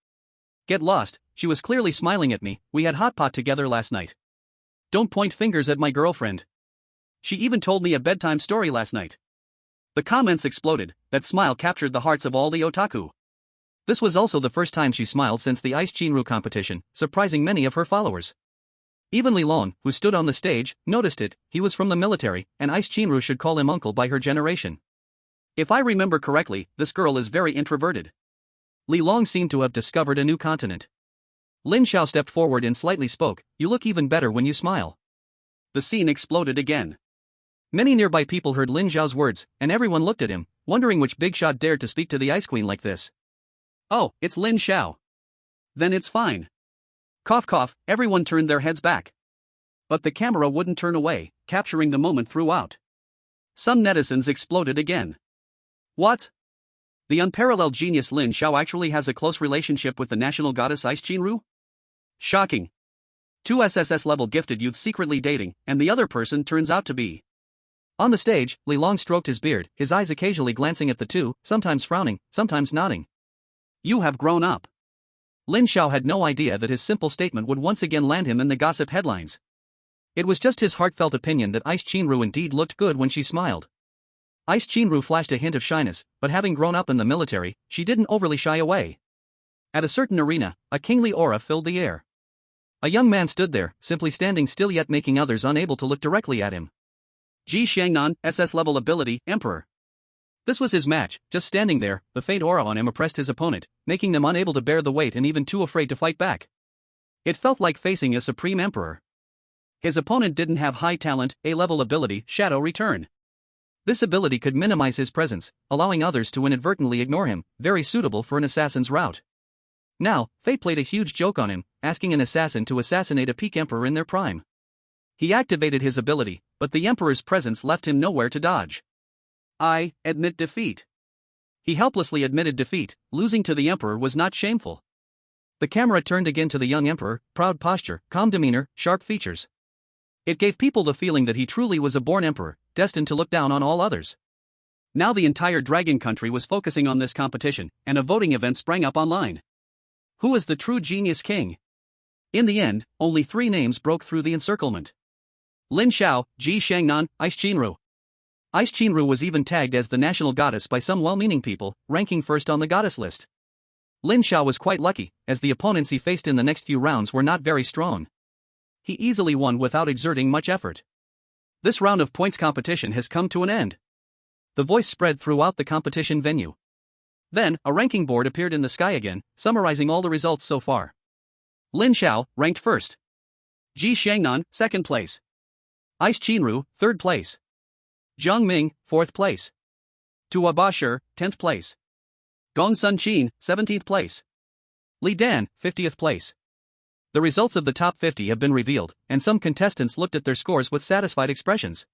Get lost, she was clearly smiling at me. We had hot pot together last night. Don't point fingers at my girlfriend.
She even told me a bedtime story last night. The comments exploded. That smile captured the hearts of all the otaku.
This was also the first time she smiled since the Ice Qinru competition, surprising many of her followers. Even Li Long, who stood on the stage, noticed it. He was from the military, and Ice Qinru should call him uncle by her generation.
If I remember correctly, this girl is very introverted.
Li Long seemed to have discovered a new continent. Lin Xiao stepped forward and slightly spoke. You look even better when you smile.
The scene exploded again.
Many nearby people heard Lin Xiao's words, and everyone looked at him, wondering which big shot dared to speak to the Ice Queen like this.
Oh, it's Lin Xiao. Then it's fine. Cough cough, everyone turned their heads back. But the camera wouldn't turn away, capturing the moment throughout. Some netizens exploded again. What? The unparalleled genius Lin Xiao actually has a close relationship with the national goddess Ice Qinru? Shocking. Two SSS-level gifted youths secretly dating, and the other person turns out to be.
On the stage, Li Long stroked his beard, his eyes occasionally glancing at the two, sometimes frowning, sometimes nodding.
You have grown up.
Lin Xiao had no idea that his simple statement would once again land him in the gossip headlines. It was just his heartfelt opinion that Ice Qinru indeed looked good when she smiled. Ice Qinru flashed a hint of shyness, but having grown up in the military, she didn't overly shy away.
At a certain arena, a kingly aura filled the air. A young man stood there, simply standing still yet making others unable to look directly at him. Ji Shangnan, SS level ability, Emperor. This was his match, just standing there, the faint aura on him oppressed his opponent, making them unable to bear the weight and even too afraid to fight back. It felt like facing a supreme emperor. His opponent didn't have high talent, A-level ability, Shadow Return. This ability could minimize his presence, allowing others to inadvertently ignore him, very suitable for an assassin's route. Now, Fate played a huge joke on him, asking an assassin to assassinate a peak emperor in their prime. He activated his ability, but the emperor's presence left him nowhere to dodge. I admit defeat. He helplessly admitted defeat. Losing to the emperor was not shameful. The camera turned again to the young emperor, proud posture, calm demeanor, sharp features. It gave people the feeling that he truly was a born emperor, destined to look down on all others. Now the entire dragon country was focusing on this competition, and a voting event sprang up online. Who is the true genius king? In the end, only 3 names broke through the encirclement. Lin Xiao, Ji Shangnan, Ice Chinru. Ice Chinru was even tagged as the national goddess by some well-meaning people, ranking first on the goddess list. Lin Xiao was quite lucky, as the opponents he faced in the next few rounds were not very strong. He easily won without exerting much effort. This round of points competition has come to an end. The voice spread throughout the competition venue. Then, a ranking board appeared in the sky again, summarizing all the results so far. Lin Xiao, ranked first. Ji Shangnan, second place. Ice Chinru, third place. Zhang Ming, fourth place. Tua Bashir, 10th place. Gong Sun Qin, 17th place. Li Dan, 50th place. The results of the top 50 have been revealed, and some contestants looked at their scores with satisfied expressions.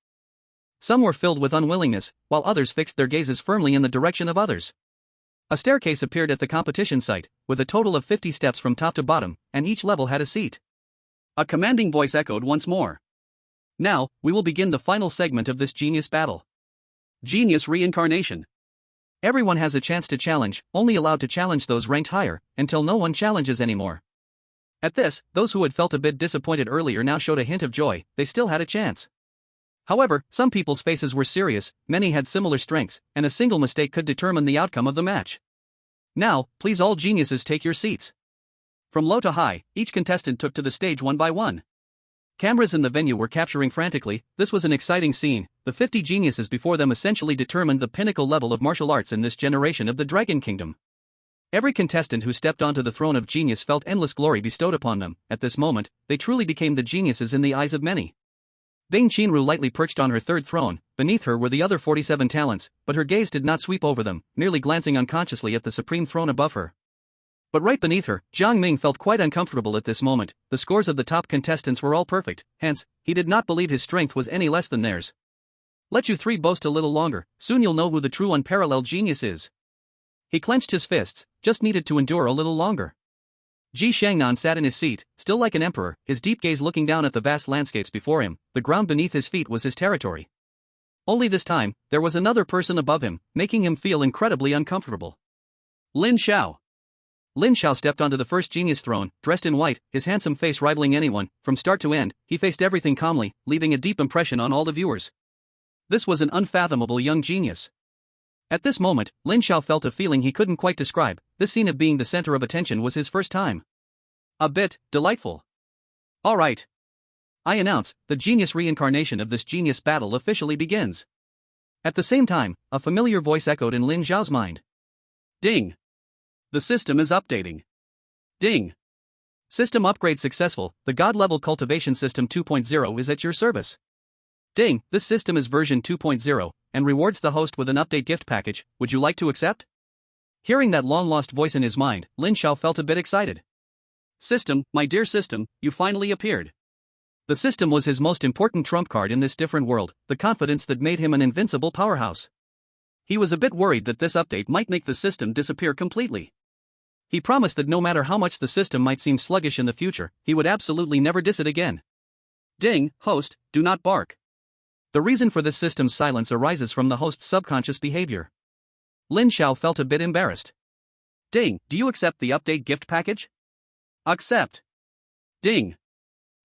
Some were filled with unwillingness, while others fixed their gazes firmly in the direction of others. A staircase appeared at the competition site, with a total of 50 steps from top to bottom, and each level had a seat. A commanding voice echoed once more. Now, we will begin the final segment of this genius battle. Genius reincarnation. Everyone has a chance to challenge, only allowed to challenge those ranked higher, until no one challenges anymore. At this, those who had felt a bit disappointed earlier now showed a hint of joy, they still had a chance. However, some people's faces were serious, many had similar strengths, and a single mistake could determine the outcome of the match. Now, please all geniuses take your seats. From low to high, each contestant took to the stage one by one. Cameras in the venue were capturing frantically. This was an exciting scene. The 50 geniuses before them essentially determined the pinnacle level of martial arts in this generation of the Dragon Kingdom. Every contestant who stepped onto the throne of genius felt endless glory bestowed upon them. At this moment, they truly became the geniuses in the eyes of many. Bing Qinru lightly perched on her third throne. Beneath her were the other 47 talents, but her gaze did not sweep over them, merely glancing unconsciously at the supreme throne above her. But right beneath her, Zhang Ming felt quite uncomfortable at this moment. The scores of the top contestants were all perfect, hence, he did not believe his strength was any less than theirs. Let you 3 boast a little longer, soon you'll know who the true unparalleled genius is. He clenched his fists, just needed to endure a little longer. Ji Shangnan sat in his seat, still like an emperor, his deep gaze looking down at the vast landscapes before him. The ground beneath his feet was his territory. Only this time, there was another person above him, making him feel incredibly uncomfortable. Lin Xiao. Lin Xiao stepped onto the first genius throne, dressed in white, his handsome face rivaling anyone. From start to end, he faced everything calmly, leaving a deep impression on all the viewers. This was an unfathomable young genius. At this moment, Lin Xiao felt a feeling he couldn't quite describe. This scene of being the center of attention was his first time. A bit delightful. All right. I announce, the genius reincarnation of this genius battle officially begins. At the same time, a familiar voice echoed in Lin Xiao's mind. Ding. The system is updating. Ding. System upgrade successful. The God-level cultivation system 2.0 is at your service. Ding, this system is version 2.0, and rewards the host with an update gift package. Would you like to accept? Hearing that long-lost voice in his mind, Lin Xiao felt a bit excited. System, my dear system, you finally appeared. The system was his most important trump card in this different world, the confidence that made him an invincible powerhouse. He was a bit worried that this update might make the system disappear completely. He promised that no matter how much the system might seem sluggish in the future, he would absolutely never diss it again. Ding, host, do not bark. The reason for this system's silence arises from the host's subconscious behavior. Lin Xiao felt a bit embarrassed. Ding, do you accept the update gift package? Accept. Ding.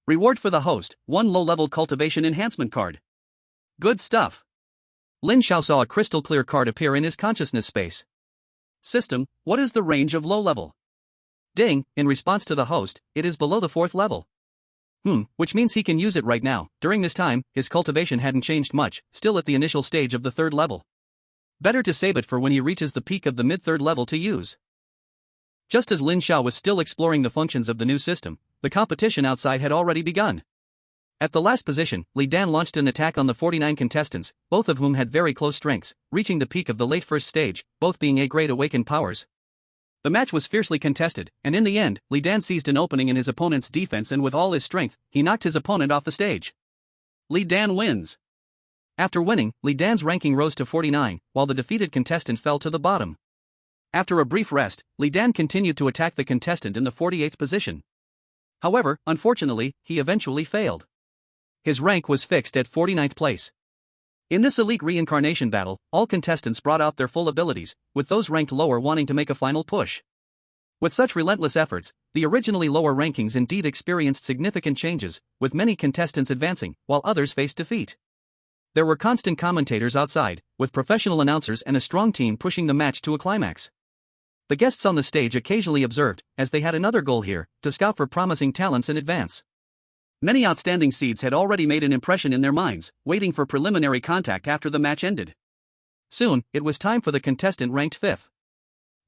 Reward for the host, 1 low-level cultivation enhancement card. Good stuff. Lin Xiao saw a crystal-clear card appear in his consciousness space. System, what is the range of low-level? Ding, in response to the host, it is below the 4th level. Which means he can use it right now. During this time, his cultivation hadn't changed much, still at the initial stage of the 3rd level. Better to save it for when he reaches the peak of the mid-3rd level to use. Just as Lin Xiao was still exploring the functions of the new system, the competition outside had already begun. At the last position, Li Dan launched an attack on the 49 contestants, both of whom had very close strengths, reaching the peak of the late first stage, both being A-grade awakened powers. The match was fiercely contested, and in the end, Li Dan seized an opening in his opponent's defense and with all his strength, he knocked his opponent off the stage. Li Dan wins. After winning, Li Dan's ranking rose to 49, while the defeated contestant fell to the bottom. After a brief rest, Li Dan continued to attack the contestant in the 48th position. However, unfortunately, he eventually failed. His rank was fixed at 49th place. In this elite reincarnation battle, all contestants brought out their full abilities, with those ranked lower wanting to make a final push. With such relentless efforts, the originally lower rankings indeed experienced significant changes, with many contestants advancing, while others faced defeat. There were constant commentators outside, with professional announcers and a strong team pushing the match to a climax. The guests on the stage occasionally observed, as they had another goal here, to scout for promising talents in advance. Many outstanding seeds had already made an impression in their minds, waiting for preliminary contact after the match ended. Soon, it was time for the contestant ranked 5th.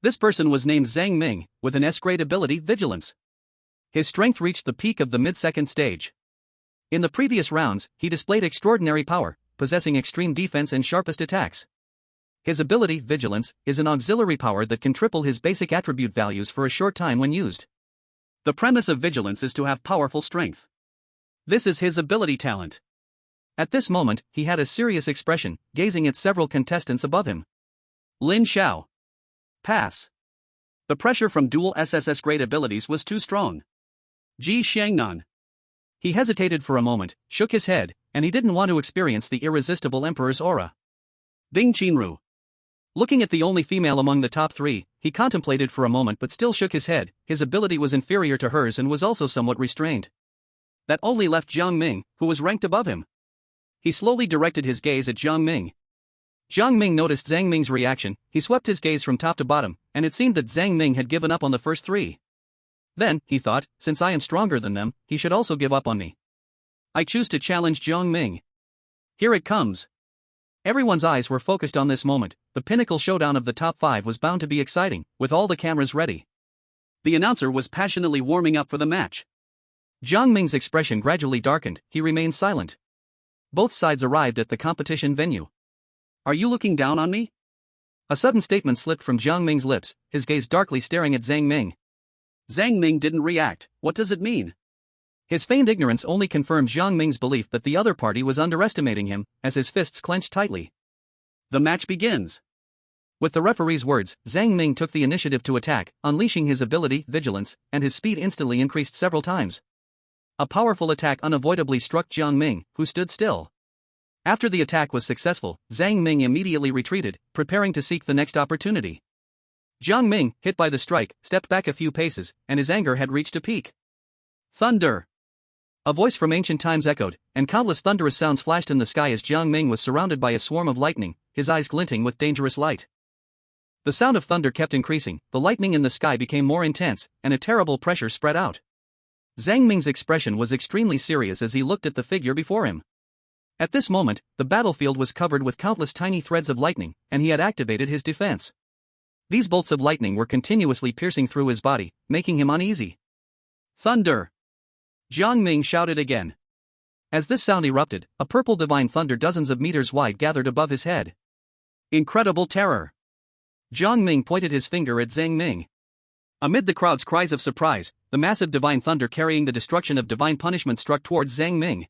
This person was named Zhang Ming, with an S-grade ability, Vigilance. His strength reached the peak of the mid-2nd stage. In the previous rounds, he displayed extraordinary power, possessing extreme defense and sharpest attacks. His ability, Vigilance, is an auxiliary power that can triple his basic attribute values for a short time when used. The premise of Vigilance is to have powerful strength. This is his ability talent. At this moment, he had a serious expression, gazing at several contestants above him. Lin Xiao. Pass. The pressure from dual SSS grade abilities was too strong. Ji Xiangnan. He hesitated for a moment, shook his head, and he didn't want to experience the irresistible Emperor's aura. Ding Qinru. Looking at the only female among the top 3, he contemplated for a moment but still shook his head. His ability was inferior to hers and was also somewhat restrained. That only left Jiang Ming, who was ranked above him. He slowly directed his gaze at Jiang Ming. Jiang Ming noticed Zhang Ming's reaction, he swept his gaze from top to bottom, and it seemed that Zhang Ming had given up on the first 3. Then, he thought, since I am stronger than them, he should also give up on me. I choose to challenge Jiang Ming. Here it comes. Everyone's eyes were focused on this moment. The pinnacle showdown of the top 5 was bound to be exciting, with all the cameras ready. The announcer was passionately warming up for the match. Jiang Ming's expression gradually darkened, he remained silent. Both sides arrived at the competition venue. Are you looking down on me? A sudden statement slipped from Jiang Ming's lips, his gaze darkly staring at Zhang Ming. Zhang Ming didn't react. What does it mean? His feigned ignorance only confirmed Jiang Ming's belief that the other party was underestimating him, as his fists clenched tightly. The match begins. With the referee's words, Zhang Ming took the initiative to attack, unleashing his ability, Vigilance, and his speed instantly increased several times. A powerful attack unavoidably struck Jiang Ming, who stood still. After the attack was successful, Zhang Ming immediately retreated, preparing to seek the next opportunity. Jiang Ming, hit by the strike, stepped back a few paces, and his anger had reached a peak. Thunder! A voice from ancient times echoed, and countless thunderous sounds flashed in the sky as Jiang Ming was surrounded by a swarm of lightning, his eyes glinting with dangerous light. The sound of thunder kept increasing, the lightning in the sky became more intense, and a terrible pressure spread out. Zhang Ming's expression was extremely serious as he looked at the figure before him. At this moment, the battlefield was covered with countless tiny threads of lightning, and he had activated his defense. These bolts of lightning were continuously piercing through his body, making him uneasy. Thunder! Jiang Ming shouted again. As this sound erupted, a purple divine thunder dozens of meters wide gathered above his head. Incredible terror! Jiang Ming pointed his finger at Zhang Ming. Amid the crowd's cries of surprise, the massive divine thunder carrying the destruction of divine punishment struck towards Zhang Ming.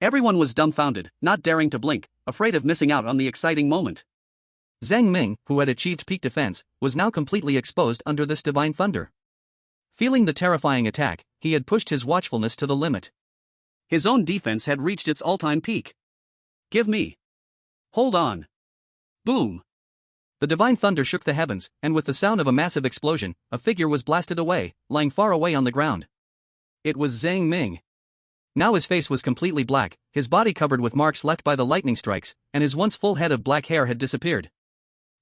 Everyone was dumbfounded, not daring to blink, afraid of missing out on the exciting moment. Zhang Ming, who had achieved peak defense, was now completely exposed under this divine thunder. Feeling the terrifying attack, he had pushed his watchfulness to the limit. His own defense had reached its all-time peak. Give me. Hold on. Boom. The divine thunder shook the heavens, and with the sound of a massive explosion, a figure was blasted away, lying far away on the ground. It was Zhang Ming. Now his face was completely black, his body covered with marks left by the lightning strikes, and his once full head of black hair had disappeared.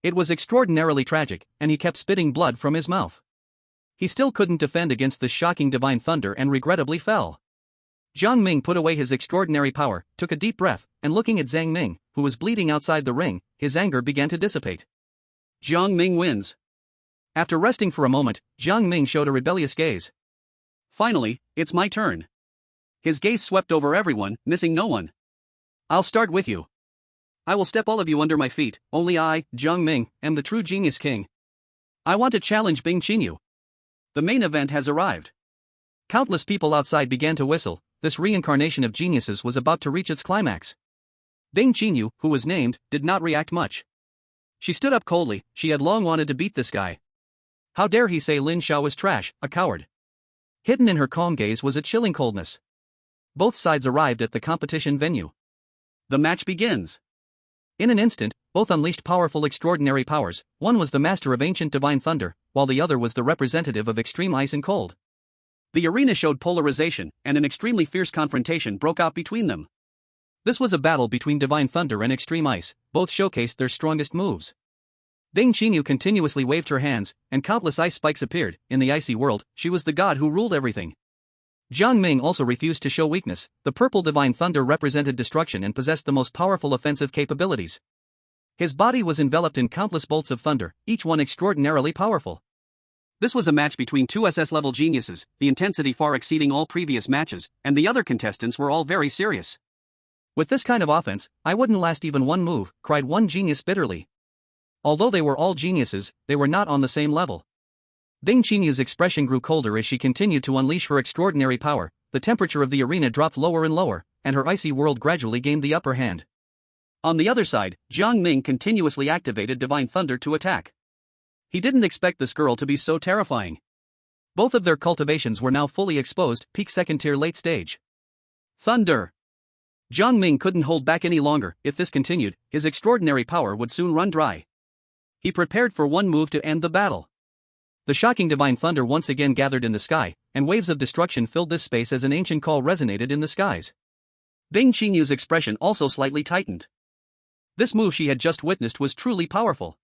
It was extraordinarily tragic, and he kept spitting blood from his mouth. He still couldn't defend against this shocking divine thunder and regrettably fell. Jiang Ming put away his extraordinary power, took a deep breath, and looking at Zhang Ming, who was bleeding outside the ring, his anger began to dissipate. Jiang Ming wins. After resting for a moment, Jiang Ming showed a rebellious gaze. Finally, it's my turn. His gaze swept over everyone, missing no one. I'll start with you. I will step all of you under my feet, only I, Jiang Ming, am the true genius king. I want to challenge Bing Qinyu. The main event has arrived. Countless people outside began to whistle. This reincarnation of geniuses was about to reach its climax. Bing Qinyu, who was named, did not react much. She stood up coldly. She had long wanted to beat this guy. How dare he say Lin Xiao was trash, a coward. Hidden in her calm gaze was a chilling coldness. Both sides arrived at the competition venue. The match begins. In an instant, both unleashed powerful extraordinary powers. One was the master of ancient divine thunder, while the other was the representative of extreme ice and cold. The arena showed polarization, and an extremely fierce confrontation broke out between them. This was a battle between divine thunder and extreme ice. Both showcased their strongest moves. Bing Qinyu continuously waved her hands, and countless ice spikes appeared. In the icy world, she was the god who ruled everything. Jiang Ming also refused to show weakness. The purple divine thunder represented destruction and possessed the most powerful offensive capabilities. His body was enveloped in countless bolts of thunder, each one extraordinarily powerful. This was a match between two SS-level geniuses, the intensity far exceeding all previous matches, and the other contestants were all very serious. With this kind of offense, I wouldn't last even one move, cried one genius bitterly. Although they were all geniuses, they were not on the same level. Bing Qinyu's expression grew colder as she continued to unleash her extraordinary power. The temperature of the arena dropped lower and lower, and her icy world gradually gained the upper hand. On the other side, Jiang Ming continuously activated divine thunder to attack. He didn't expect this girl to be so terrifying. Both of their cultivations were now fully exposed, peak second tier late stage. Thunder! Jiang Ming couldn't hold back any longer. If this continued, his extraordinary power would soon run dry. He prepared for one move to end the battle. The shocking divine thunder once again gathered in the sky, and waves of destruction filled this space as an ancient call resonated in the skies. Bing Qinyu's expression also slightly tightened. This move she had just witnessed was truly powerful.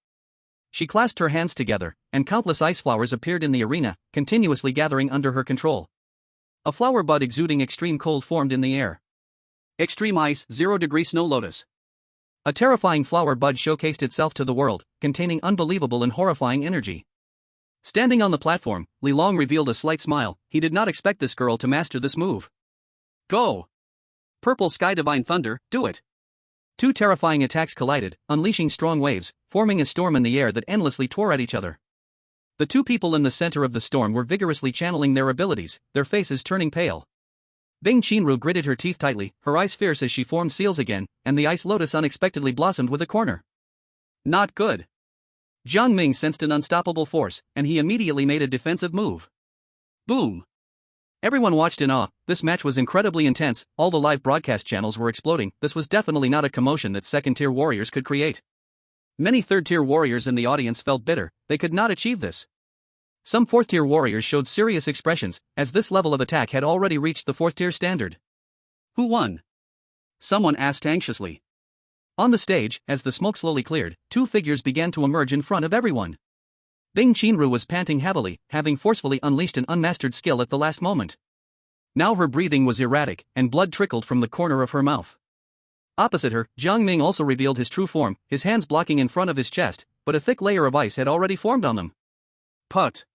She clasped her hands together, and countless ice flowers appeared in the arena, continuously gathering under her control. A flower bud exuding extreme cold formed in the air. Extreme ice, 0-degree snow lotus. A terrifying flower bud showcased itself to the world, containing unbelievable and horrifying energy. Standing on the platform, Li Long revealed a slight smile. He did not expect this girl to master this move. Go! Purple sky divine thunder, do it! Two terrifying attacks collided, unleashing strong waves, forming a storm in the air that endlessly tore at each other. The two people in the center of the storm were vigorously channeling their abilities, their faces turning pale. Bing Qinyu gritted her teeth tightly, her eyes fierce as she formed seals again, and the ice lotus unexpectedly blossomed with a corner. Not good. Jiang Ming sensed an unstoppable force, and he immediately made a defensive move. Boom! Everyone watched in awe. This match was incredibly intense. All the live broadcast channels were exploding. This was definitely not a commotion that second-tier warriors could create. Many third-tier warriors in the audience felt bitter. They could not achieve this. Some fourth-tier warriors showed serious expressions, as this level of attack had already reached the fourth-tier standard. Who won? Someone asked anxiously. On the stage, as the smoke slowly cleared, two figures began to emerge in front of everyone. Bing Qinyu was panting heavily, having forcefully unleashed an unmastered skill at the last moment. Now her breathing was erratic, and blood trickled from the corner of her mouth. Opposite her, Jiang Ming also revealed his true form, his hands blocking in front of his chest, but a thick layer of ice had already formed on them. Put!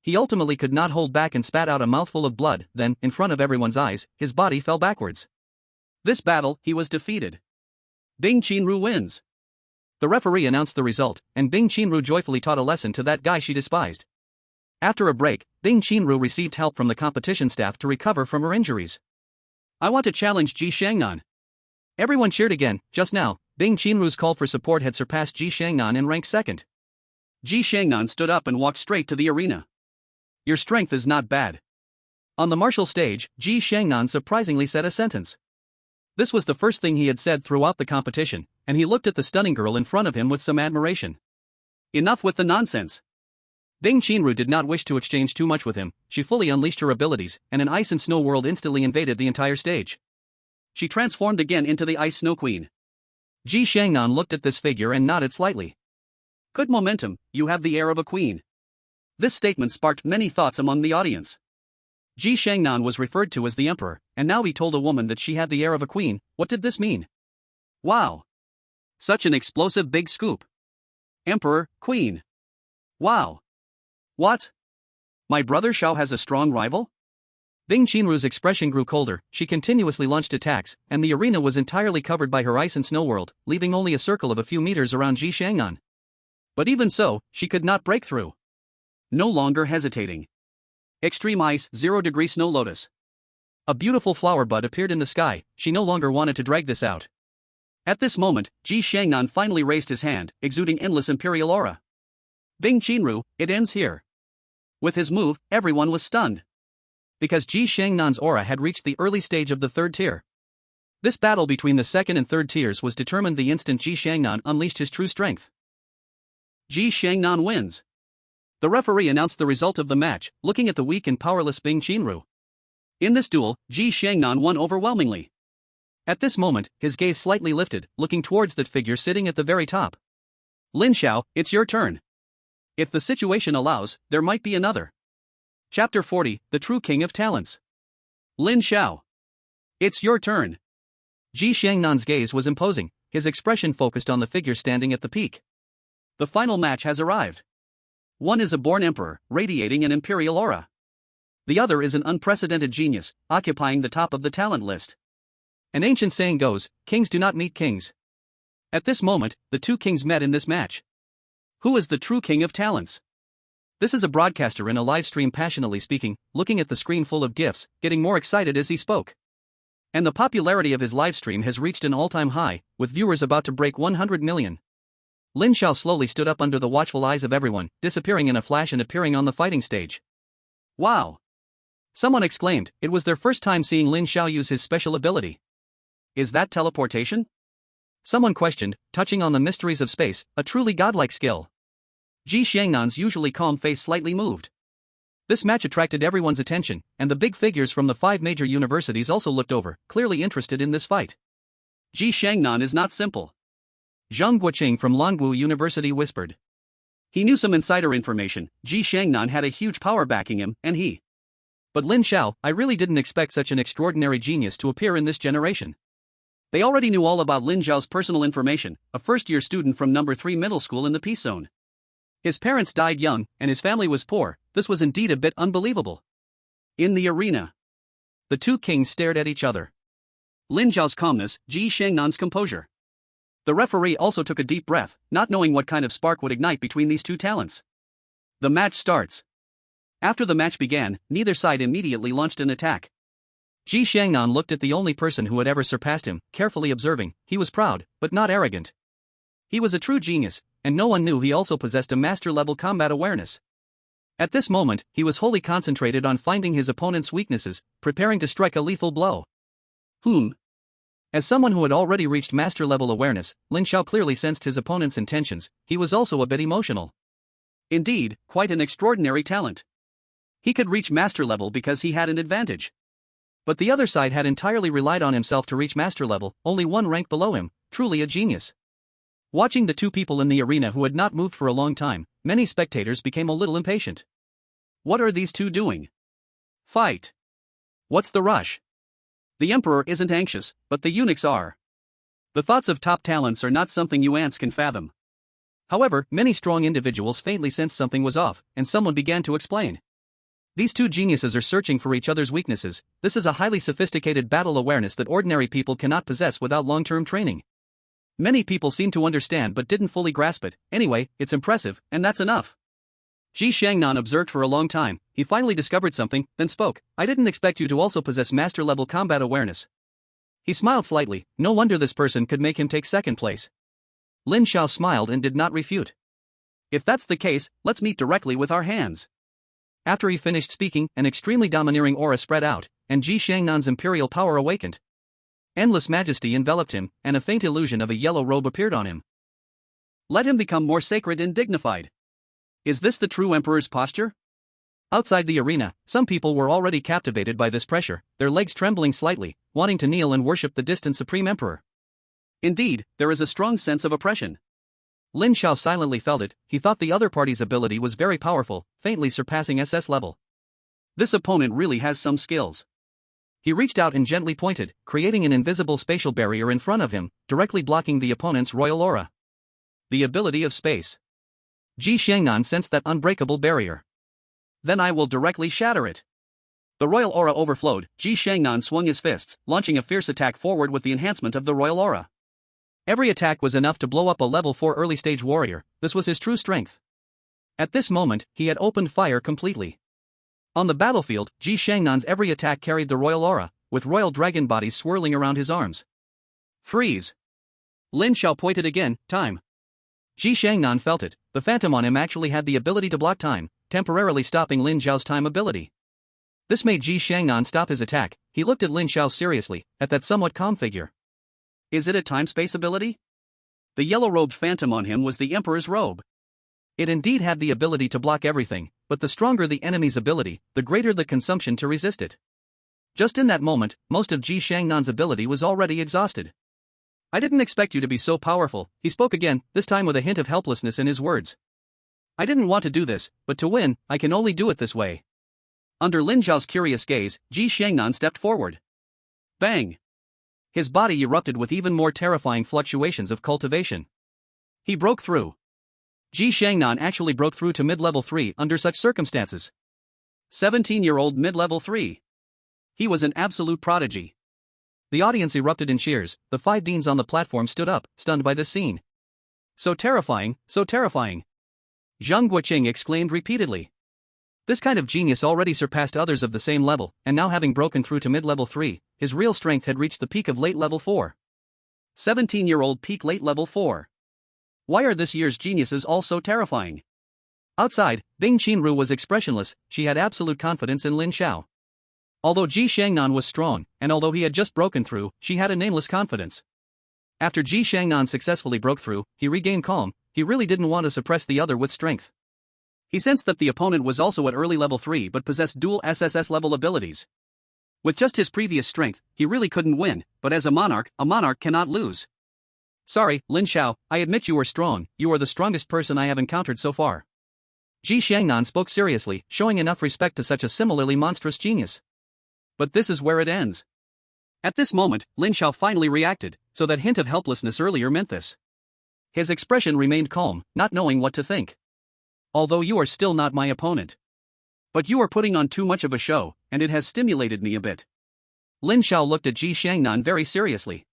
He ultimately could not hold back and spat out a mouthful of blood. Then, in front of everyone's eyes, his body fell backwards. This battle, he was defeated. Bing Qinyu wins. The referee announced the result, and Bing Qinyu joyfully taught a lesson to that guy she despised. After a break, Bing Qinyu received help from the competition staff to recover from her injuries. I want to challenge Ji Shangnan. Everyone cheered again. Just now, Bing Qinyu's call for support had surpassed Ji Shangnan and ranked second. Ji Shangnan stood up and walked straight to the arena. Your strength is not bad. On the martial stage, Ji Shangnan surprisingly said a sentence. This was the first thing he had said throughout the competition, and he looked at the stunning girl in front of him with some admiration. Enough with the nonsense. Bing Qinyu did not wish to exchange too much with him. She fully unleashed her abilities, and an ice and snow world instantly invaded the entire stage. She transformed again into the Ice Snow Queen. Ji Shangnan looked at this figure and nodded slightly. Good momentum, you have the air of a queen. This statement sparked many thoughts among the audience. Ji Shangnan was referred to as the emperor, and now he told a woman that she had the air of a queen. What did this mean? Wow! Such an explosive big scoop. Emperor, queen. Wow! What? My brother Xiao has a strong rival? Bing Qinru's expression grew colder. She continuously launched attacks, and the arena was entirely covered by her ice and snow world, leaving only a circle of a few meters around Ji Shangnan. But even so, she could not break through. No longer hesitating. Extreme ice, 0-degree snow lotus. A beautiful flower bud appeared in the sky. She no longer wanted to drag this out. At this moment, Ji Shangnan finally raised his hand, exuding endless imperial aura. Bing Qinru, it ends here. With his move, everyone was stunned. Because Ji Shangnan's aura had reached the early stage of the third tier. This battle between the second and third tiers was determined the instant Ji Shangnan unleashed his true strength. Ji Shangnan wins. The referee announced the result of the match, looking at the weak and powerless Bing Qinru. In this duel, Ji Shangnan won overwhelmingly. At this moment, his gaze slightly lifted, looking towards that figure sitting at the very top. Lin Xiao, it's your turn. If the situation allows, there might be another. Chapter 40, The True King of Talents. Lin Xiao. It's your turn. Ji Shangnan's gaze was imposing, his expression focused on the figure standing at the peak. The final match has arrived. One is a born emperor, radiating an imperial aura. The other is an unprecedented genius, occupying the top of the talent list. An ancient saying goes, kings do not meet kings. At this moment, the two kings met in this match. Who is the true king of talents? This is a broadcaster in a live stream passionately speaking, looking at the screen full of gifs, getting more excited as he spoke. And the popularity of his live stream has reached an all-time high, with viewers about to break 100 million. Lin Xiao slowly stood up under the watchful eyes of everyone, disappearing in a flash and appearing on the fighting stage. Wow! Someone exclaimed, it was their first time seeing Lin Xiao use his special ability. Is that teleportation? Someone questioned, touching on the mysteries of space, a truly godlike skill. Ji Shangnan's usually calm face slightly moved. This match attracted everyone's attention, and the big figures from the 5 major universities also looked over, clearly interested in this fight. Ji Shangnan is not simple. Zhang Guoqing from Longwu University whispered. He knew some insider information. Ji Shangnan had a huge power backing him, and he. But Lin Xiao, I really didn't expect such an extraordinary genius to appear in this generation. They already knew all about Lin Xiao's personal information, a first-year student from number 3 middle school in the Peace Zone. His parents died young, and his family was poor. This was indeed a bit unbelievable. In the arena, the two kings stared at each other. Lin Xiao's calmness, Ji Shangnan's composure. The referee also took a deep breath, not knowing what kind of spark would ignite between these two talents. The match starts. After the match began, neither side immediately launched an attack. Ji Shangnan looked at the only person who had ever surpassed him, carefully observing. He was proud, but not arrogant. He was a true genius, and no one knew he also possessed a master-level combat awareness. At this moment, he was wholly concentrated on finding his opponent's weaknesses, preparing to strike a lethal blow. As someone who had already reached master-level awareness, Lin Xiao clearly sensed his opponent's intentions. He was also a bit emotional. Indeed, quite an extraordinary talent. He could reach master level because he had an advantage. But the other side had entirely relied on himself to reach master level, only one rank below him, truly a genius. Watching the two people in the arena who had not moved for a long time, many spectators became a little impatient. What are these two doing? Fight! What's the rush? The emperor isn't anxious, but the eunuchs are. The thoughts of top talents are not something you ants can fathom. However, many strong individuals faintly sensed something was off, and someone began to explain. These two geniuses are searching for each other's weaknesses. This is a highly sophisticated battle awareness that ordinary people cannot possess without long-term training. Many people seem to understand but didn't fully grasp it. Anyway, it's impressive, and that's enough. Ji Shangnan observed for a long time. He finally discovered something, then spoke. I didn't expect you to also possess master-level combat awareness. He smiled slightly. No wonder this person could make him take second place. Lin Xiao smiled and did not refute. If that's the case, let's meet directly with our hands. After he finished speaking, an extremely domineering aura spread out, and Ji Shangnan's imperial power awakened. Endless majesty enveloped him, and a faint illusion of a yellow robe appeared on him. Let him become more sacred and dignified. Is this the true emperor's posture? Outside the arena, some people were already captivated by this pressure, their legs trembling slightly, wanting to kneel and worship the distant supreme emperor. Indeed, there is a strong sense of oppression. Lin Xiao silently felt it. He thought the other party's ability was very powerful, faintly surpassing SS level. This opponent really has some skills. He reached out and gently pointed, creating an invisible spatial barrier in front of him, directly blocking the opponent's royal aura. The ability of space. Ji Xiangnan sensed that unbreakable barrier. Then I will directly shatter it. The royal aura overflowed. Ji Xiangnan swung his fists, launching a fierce attack forward with the enhancement of the royal aura. Every attack was enough to blow up a level 4 early stage warrior. This was his true strength. At this moment, he had opened fire completely. On the battlefield, Ji Xiangnan's every attack carried the royal aura, with royal dragon bodies swirling around his arms. Freeze! Lin Xiao pointed again, time. Ji Xiangnan felt it. The phantom on him actually had the ability to block time, temporarily stopping Lin Xiao's time ability. This made Ji Xiangnan stop his attack. He looked at Lin Xiao seriously, at that somewhat calm figure. Is it a time-space ability? The yellow-robed phantom on him was the Emperor's robe. It indeed had the ability to block everything, but the stronger the enemy's ability, the greater the consumption to resist it. Just in that moment, most of Ji Xiangnan's ability was already exhausted. I didn't expect you to be so powerful, he spoke again, this time with a hint of helplessness in his words. I didn't want to do this, but to win, I can only do it this way. Under Lin Zhao's curious gaze, Ji Xiangnan stepped forward. Bang! His body erupted with even more terrifying fluctuations of cultivation. He broke through. Ji Xiangnan actually broke through to mid-level 3 under such circumstances. 17-year-old mid-level 3. He was an absolute prodigy. The audience erupted in cheers. The 5 deans on the platform stood up, stunned by this scene. So terrifying, so terrifying. Zhang Guoqing exclaimed repeatedly. This kind of genius already surpassed others of the same level, and now having broken through to mid-level 3, his real strength had reached the peak of late level 4. 17-year-old peak late level 4. Why are this year's geniuses all so terrifying? Outside, Bing Qinru was expressionless. She had absolute confidence in Lin Xiao. Although Ji Xiangnan was strong, and although he had just broken through, she had a nameless confidence. After Ji Xiangnan successfully broke through, he regained calm. He really didn't want to suppress the other with strength. He sensed that the opponent was also at early level 3 but possessed dual SSS level abilities. With just his previous strength, he really couldn't win, but as a monarch cannot lose. Sorry, Lin Xiao, I admit you are strong, you are the strongest person I have encountered so far. Ji Xiangnan spoke seriously, showing enough respect to such a similarly monstrous genius. But this is where it ends. At this moment, Lin Xiao finally reacted, so that hint of helplessness earlier meant this. His expression remained calm, not knowing what to think. Although you are still not my opponent. But you are putting on too much of a show, and it has stimulated me a bit. Lin Xiao looked at Ji Xiangnan very seriously.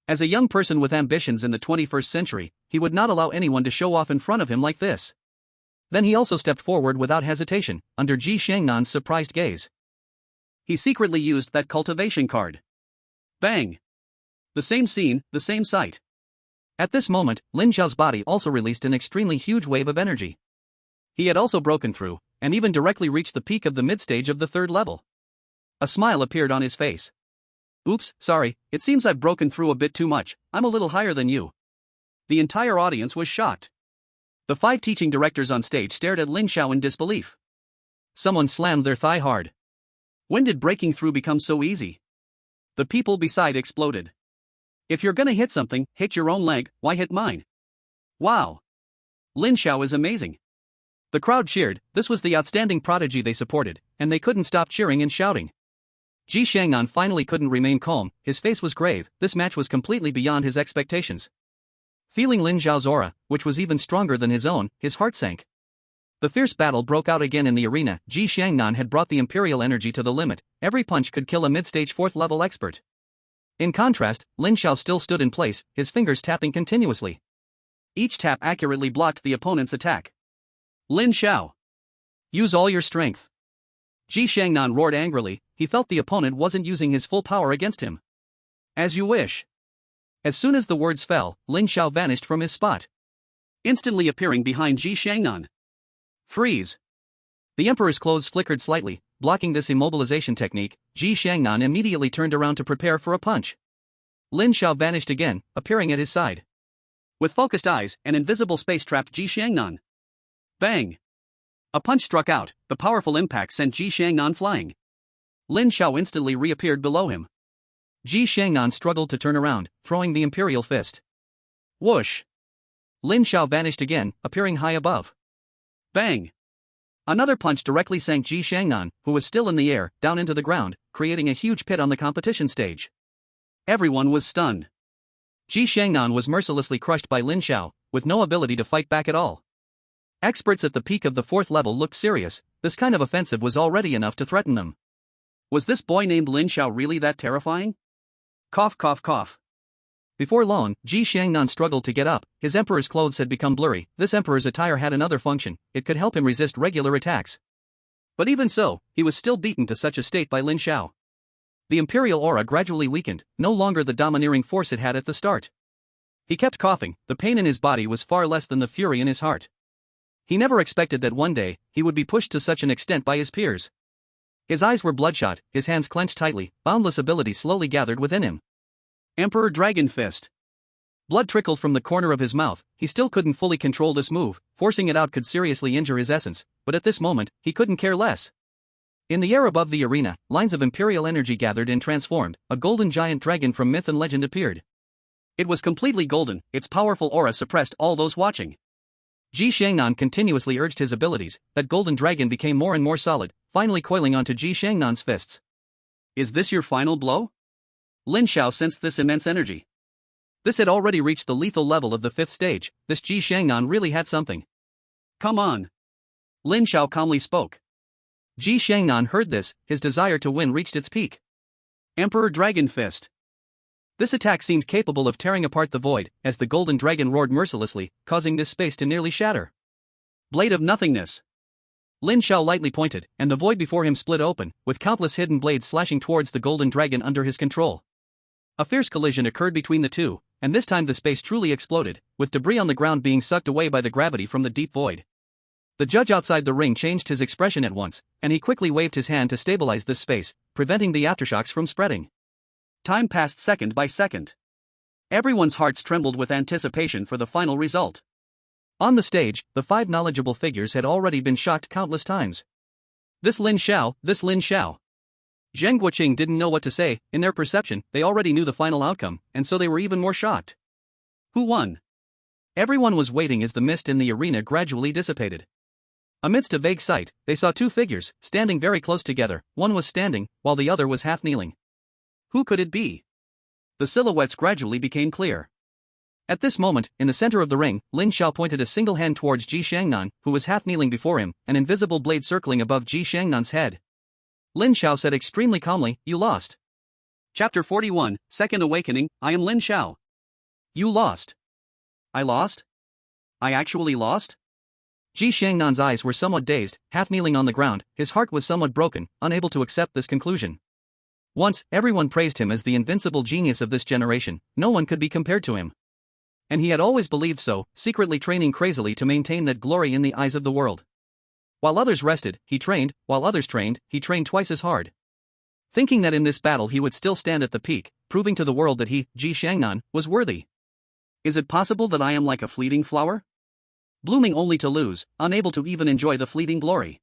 As a young person with ambitions in the 21st century, he would not allow anyone to show off in front of him like this. Then he also stepped forward without hesitation, under Ji Xiangnan's surprised gaze. He secretly used that cultivation card. Bang! The same scene, the same sight. At this moment, Lin Xiao's body also released an extremely huge wave of energy. He had also broken through, and even directly reached the peak of the mid-stage of the 3rd level. A smile appeared on his face. Oops, sorry, it seems I've broken through a bit too much, I'm a little higher than you. The entire audience was shocked. The 5 teaching directors on stage stared at Lin Xiao in disbelief. Someone slammed their thigh hard. When did breaking through become so easy? The people beside exploded. If you're gonna hit something, hit your own leg, why hit mine? Wow! Lin Xiao is amazing. The crowd cheered. This was the outstanding prodigy they supported, and they couldn't stop cheering and shouting. Ji Xiangnan finally couldn't remain calm, his face was grave. This match was completely beyond his expectations. Feeling Lin Xiao's aura, which was even stronger than his own, his heart sank. The fierce battle broke out again in the arena. Ji Xiangnan had brought the imperial energy to the limit. Every punch could kill a mid-stage 4th level expert. In contrast, Lin Xiao still stood in place, his fingers tapping continuously. Each tap accurately blocked the opponent's attack. Lin Xiao! Use all your strength. Ji Xiangnan roared angrily. He felt the opponent wasn't using his full power against him. As you wish. As soon as the words fell, Lin Xiao vanished from his spot, instantly appearing behind Ji Xiangnan. Freeze! The Emperor's clothes flickered slightly, blocking this immobilization technique. Ji Xiangnan immediately turned around to prepare for a punch. Lin Xiao vanished again, appearing at his side. With focused eyes, an invisible space trapped Ji Xiangnan. Bang! A punch struck out. The powerful impact sent Ji Xiangnan flying. Lin Xiao instantly reappeared below him. Ji Xiangnan struggled to turn around, throwing the imperial fist. Whoosh! Lin Xiao vanished again, appearing high above. Bang! Another punch directly sank Ji Shangnan, who was still in the air, down into the ground, creating a huge pit on the competition stage. Everyone was stunned. Ji Shangnan was mercilessly crushed by Lin Xiao, with no ability to fight back at all. Experts at the peak of the 4th level looked serious. This kind of offensive was already enough to threaten them. Was this boy named Lin Xiao really that terrifying? Cough cough cough. Before long, Ji Shangnan struggled to get up. His emperor's clothes had become blurry. This emperor's attire had another function: it could help him resist regular attacks. But even so, he was still beaten to such a state by Lin Xiao. The imperial aura gradually weakened, no longer the domineering force it had at the start. He kept coughing. The pain in his body was far less than the fury in his heart. He never expected that one day, he would be pushed to such an extent by his peers. His eyes were bloodshot, his hands clenched tightly, boundless ability slowly gathered within him. Emperor Dragon Fist. Blood trickled from the corner of his mouth. He still couldn't fully control this move. Forcing it out could seriously injure his essence, but at this moment, he couldn't care less. In the air above the arena, lines of imperial energy gathered and transformed. A golden giant dragon from myth and legend appeared. It was completely golden. Its powerful aura suppressed all those watching. Ji Shangnan continuously urged his abilities. That golden dragon became more and more solid, finally coiling onto Ji Shangnan's fists. Is this your final blow? Lin Xiao sensed this immense energy. This had already reached the lethal level of the 5th stage. This Ji Shangnan really had something. Come on. Lin Xiao calmly spoke. Ji Shangnan heard this, his desire to win reached its peak. Emperor Dragon Fist. This attack seemed capable of tearing apart the void, as the golden dragon roared mercilessly, causing this space to nearly shatter. Blade of Nothingness. Lin Xiao lightly pointed, and the void before him split open, with countless hidden blades slashing towards the golden dragon under his control. A fierce collision occurred between the two, and this time the space truly exploded, with debris on the ground being sucked away by the gravity from the deep void. The judge outside the ring changed his expression at once, and he quickly waved his hand to stabilize this space, preventing the aftershocks from spreading. Time passed second by second. Everyone's hearts trembled with anticipation for the final result. On the stage, the 5 knowledgeable figures had already been shocked countless times. This Lin Xiao. Zheng Guoqing didn't know what to say. In their perception, they already knew the final outcome, and so they were even more shocked. Who won? Everyone was waiting as the mist in the arena gradually dissipated. Amidst a vague sight, they saw 2 figures, standing very close together. One was standing, while the other was half kneeling. Who could it be? The silhouettes gradually became clear. At this moment, in the center of the ring, Lin Xiao pointed a single hand towards Ji Shangnan, who was half kneeling before him, an invisible blade circling above Ji Shangnan's head. Lin Xiao said extremely calmly, "You lost." Chapter 41, Second Awakening. I am Lin Xiao. You lost. I lost? I actually lost? Ji Shangnan's eyes were somewhat dazed, half kneeling on the ground. His heart was somewhat broken, unable to accept this conclusion. Once, everyone praised him as the invincible genius of this generation. No one could be compared to him. And he had always believed so, secretly training crazily to maintain that glory in the eyes of the world. While others rested, he trained. While others trained, he trained twice as hard. Thinking that in this battle he would still stand at the peak, proving to the world that he, Ji Shangnan, was worthy. Is it possible that I am like a fleeting flower? Blooming only to lose, unable to even enjoy the fleeting glory.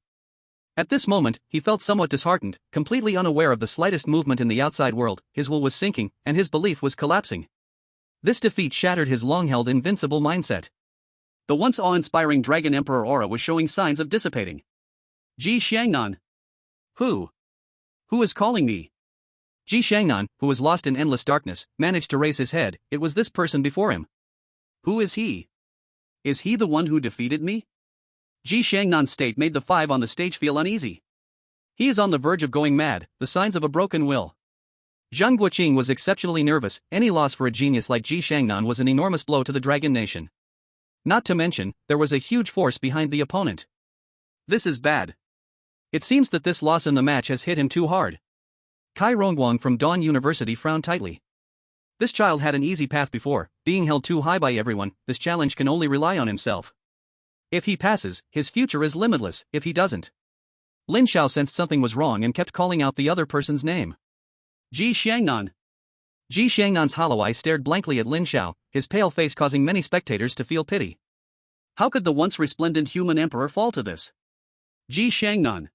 At this moment, he felt somewhat disheartened, completely unaware of the slightest movement in the outside world. His will was sinking, and his belief was collapsing. This defeat shattered his long-held invincible mindset. The once awe-inspiring Dragon Emperor aura was showing signs of dissipating. Ji Shangnan. Who is calling me? Ji Shangnan, who was lost in endless darkness, managed to raise his head. It was this person before him. Who is he? Is he the one who defeated me? Ji Shangnan's state made the 5 on the stage feel uneasy. He is on the verge of going mad, the signs of a broken will. Zheng Guoqing was exceptionally nervous. Any loss for a genius like Ji Shangnan was an enormous blow to the Dragon Nation. Not to mention, there was a huge force behind the opponent. This is bad. It seems that this loss in the match has hit him too hard. Kai Rongguang from Dawn University frowned tightly. This child had an easy path before, being held too high by everyone. This challenge can only rely on himself. If he passes, his future is limitless. If he doesn't. Lin Xiao sensed something was wrong and kept calling out the other person's name. Ji Shangnan. Ji Shangnan's hollow eye stared blankly at Lin Xiao, his pale face causing many spectators to feel pity. How could the once resplendent human emperor fall to this? Ji Shangnan.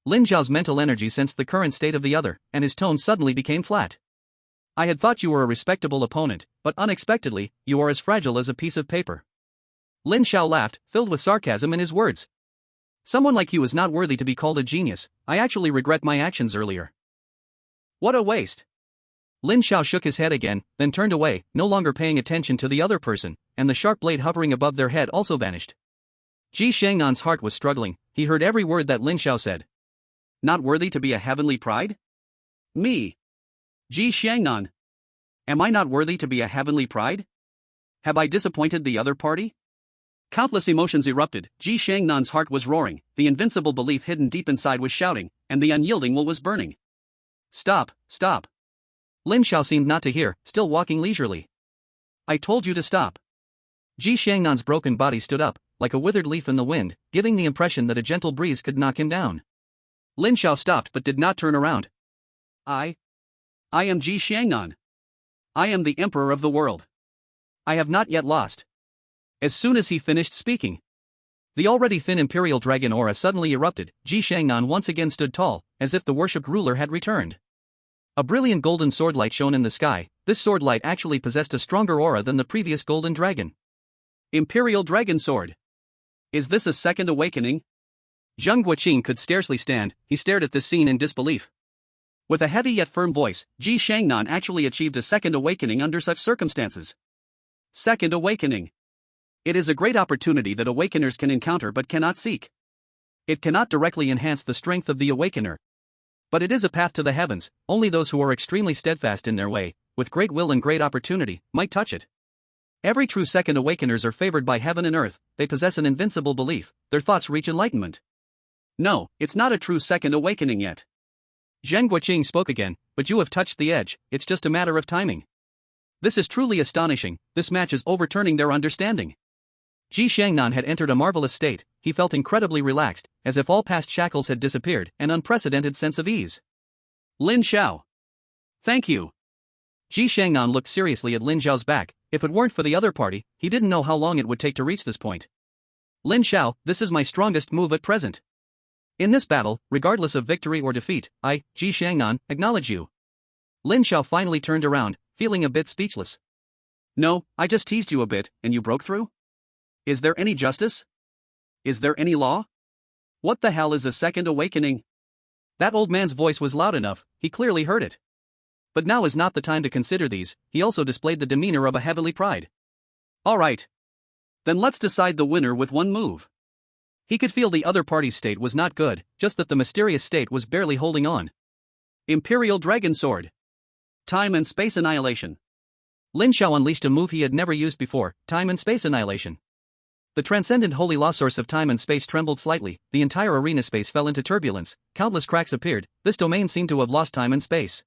Lin Xiao's mental energy sensed the current state of the other, and his tone suddenly became flat. I had thought you were a respectable opponent, but unexpectedly, you are as fragile as a piece of paper. Lin Xiao laughed, filled with sarcasm in his words. Someone like you is not worthy to be called a genius. I actually regret my actions earlier. What a waste. Lin Xiao shook his head again, then turned away, no longer paying attention to the other person, and the sharp blade hovering above their head also vanished. Ji Shangnan's heart was struggling. He heard every word that Lin Xiao said. Not worthy to be a heavenly pride? Me, Ji Shangnan. Am I not worthy to be a heavenly pride? Have I disappointed the other party? Countless emotions erupted. Ji Shangnan's heart was roaring, the invincible belief hidden deep inside was shouting, and the unyielding will was burning. Stop, stop. Lin Xiao seemed not to hear, still walking leisurely. I told you to stop. Ji Shangnan's broken body stood up, like a withered leaf in the wind, giving the impression that a gentle breeze could knock him down. Lin Xiao stopped but did not turn around. I am Ji Shangnan. I am the emperor of the world. I have not yet lost. As soon as he finished speaking, the already thin imperial dragon aura suddenly erupted. Ji Shangnan once again stood tall, as if the worshipped ruler had returned. A brilliant golden swordlight shone in the sky. This swordlight actually possessed a stronger aura than the previous golden dragon. Imperial Dragon Sword. Is this a second awakening? Zheng Guoqing could scarcely stand. He stared at this scene in disbelief. With a heavy yet firm voice, Ji Shangnan actually achieved a second awakening under such circumstances. Second awakening. It is a great opportunity that awakeners can encounter but cannot seek. It cannot directly enhance the strength of the awakener. But it is a path to the heavens. Only those who are extremely steadfast in their way, with great will and great opportunity, might touch it. Every true second awakeners are favored by heaven and earth. They possess an invincible belief. Their thoughts reach enlightenment. No, it's not a true second awakening yet. Zheng Guoqing spoke again, but you have touched the edge. It's just a matter of timing. This is truly astonishing. This match is overturning their understanding. Ji Shangnan had entered a marvelous state. He felt incredibly relaxed, as if all past shackles had disappeared, an unprecedented sense of ease. Lin Xiao. Thank you. Ji Shangnan looked seriously at Lin Xiao's back. If it weren't for the other party, he didn't know how long it would take to reach this point. Lin Xiao, this is my strongest move at present. In this battle, regardless of victory or defeat, I, Ji Shangnan, acknowledge you. Lin Xiao finally turned around, feeling a bit speechless. No, I just teased you a bit, and you broke through? Is there any justice? Is there any law? What the hell is a second awakening? That old man's voice was loud enough, he clearly heard it. But now is not the time to consider these. He also displayed the demeanor of a heavenly pride. Alright. Then let's decide the winner with one move. He could feel the other party's state was not good, just that the mysterious state was barely holding on. Imperial Dragon Sword. Time and Space Annihilation. Lin Xiao unleashed a move he had never used before, Time and Space Annihilation. The transcendent holy law source of time and space trembled slightly, the entire arena space fell into turbulence, countless cracks appeared, this domain seemed to have lost time and space.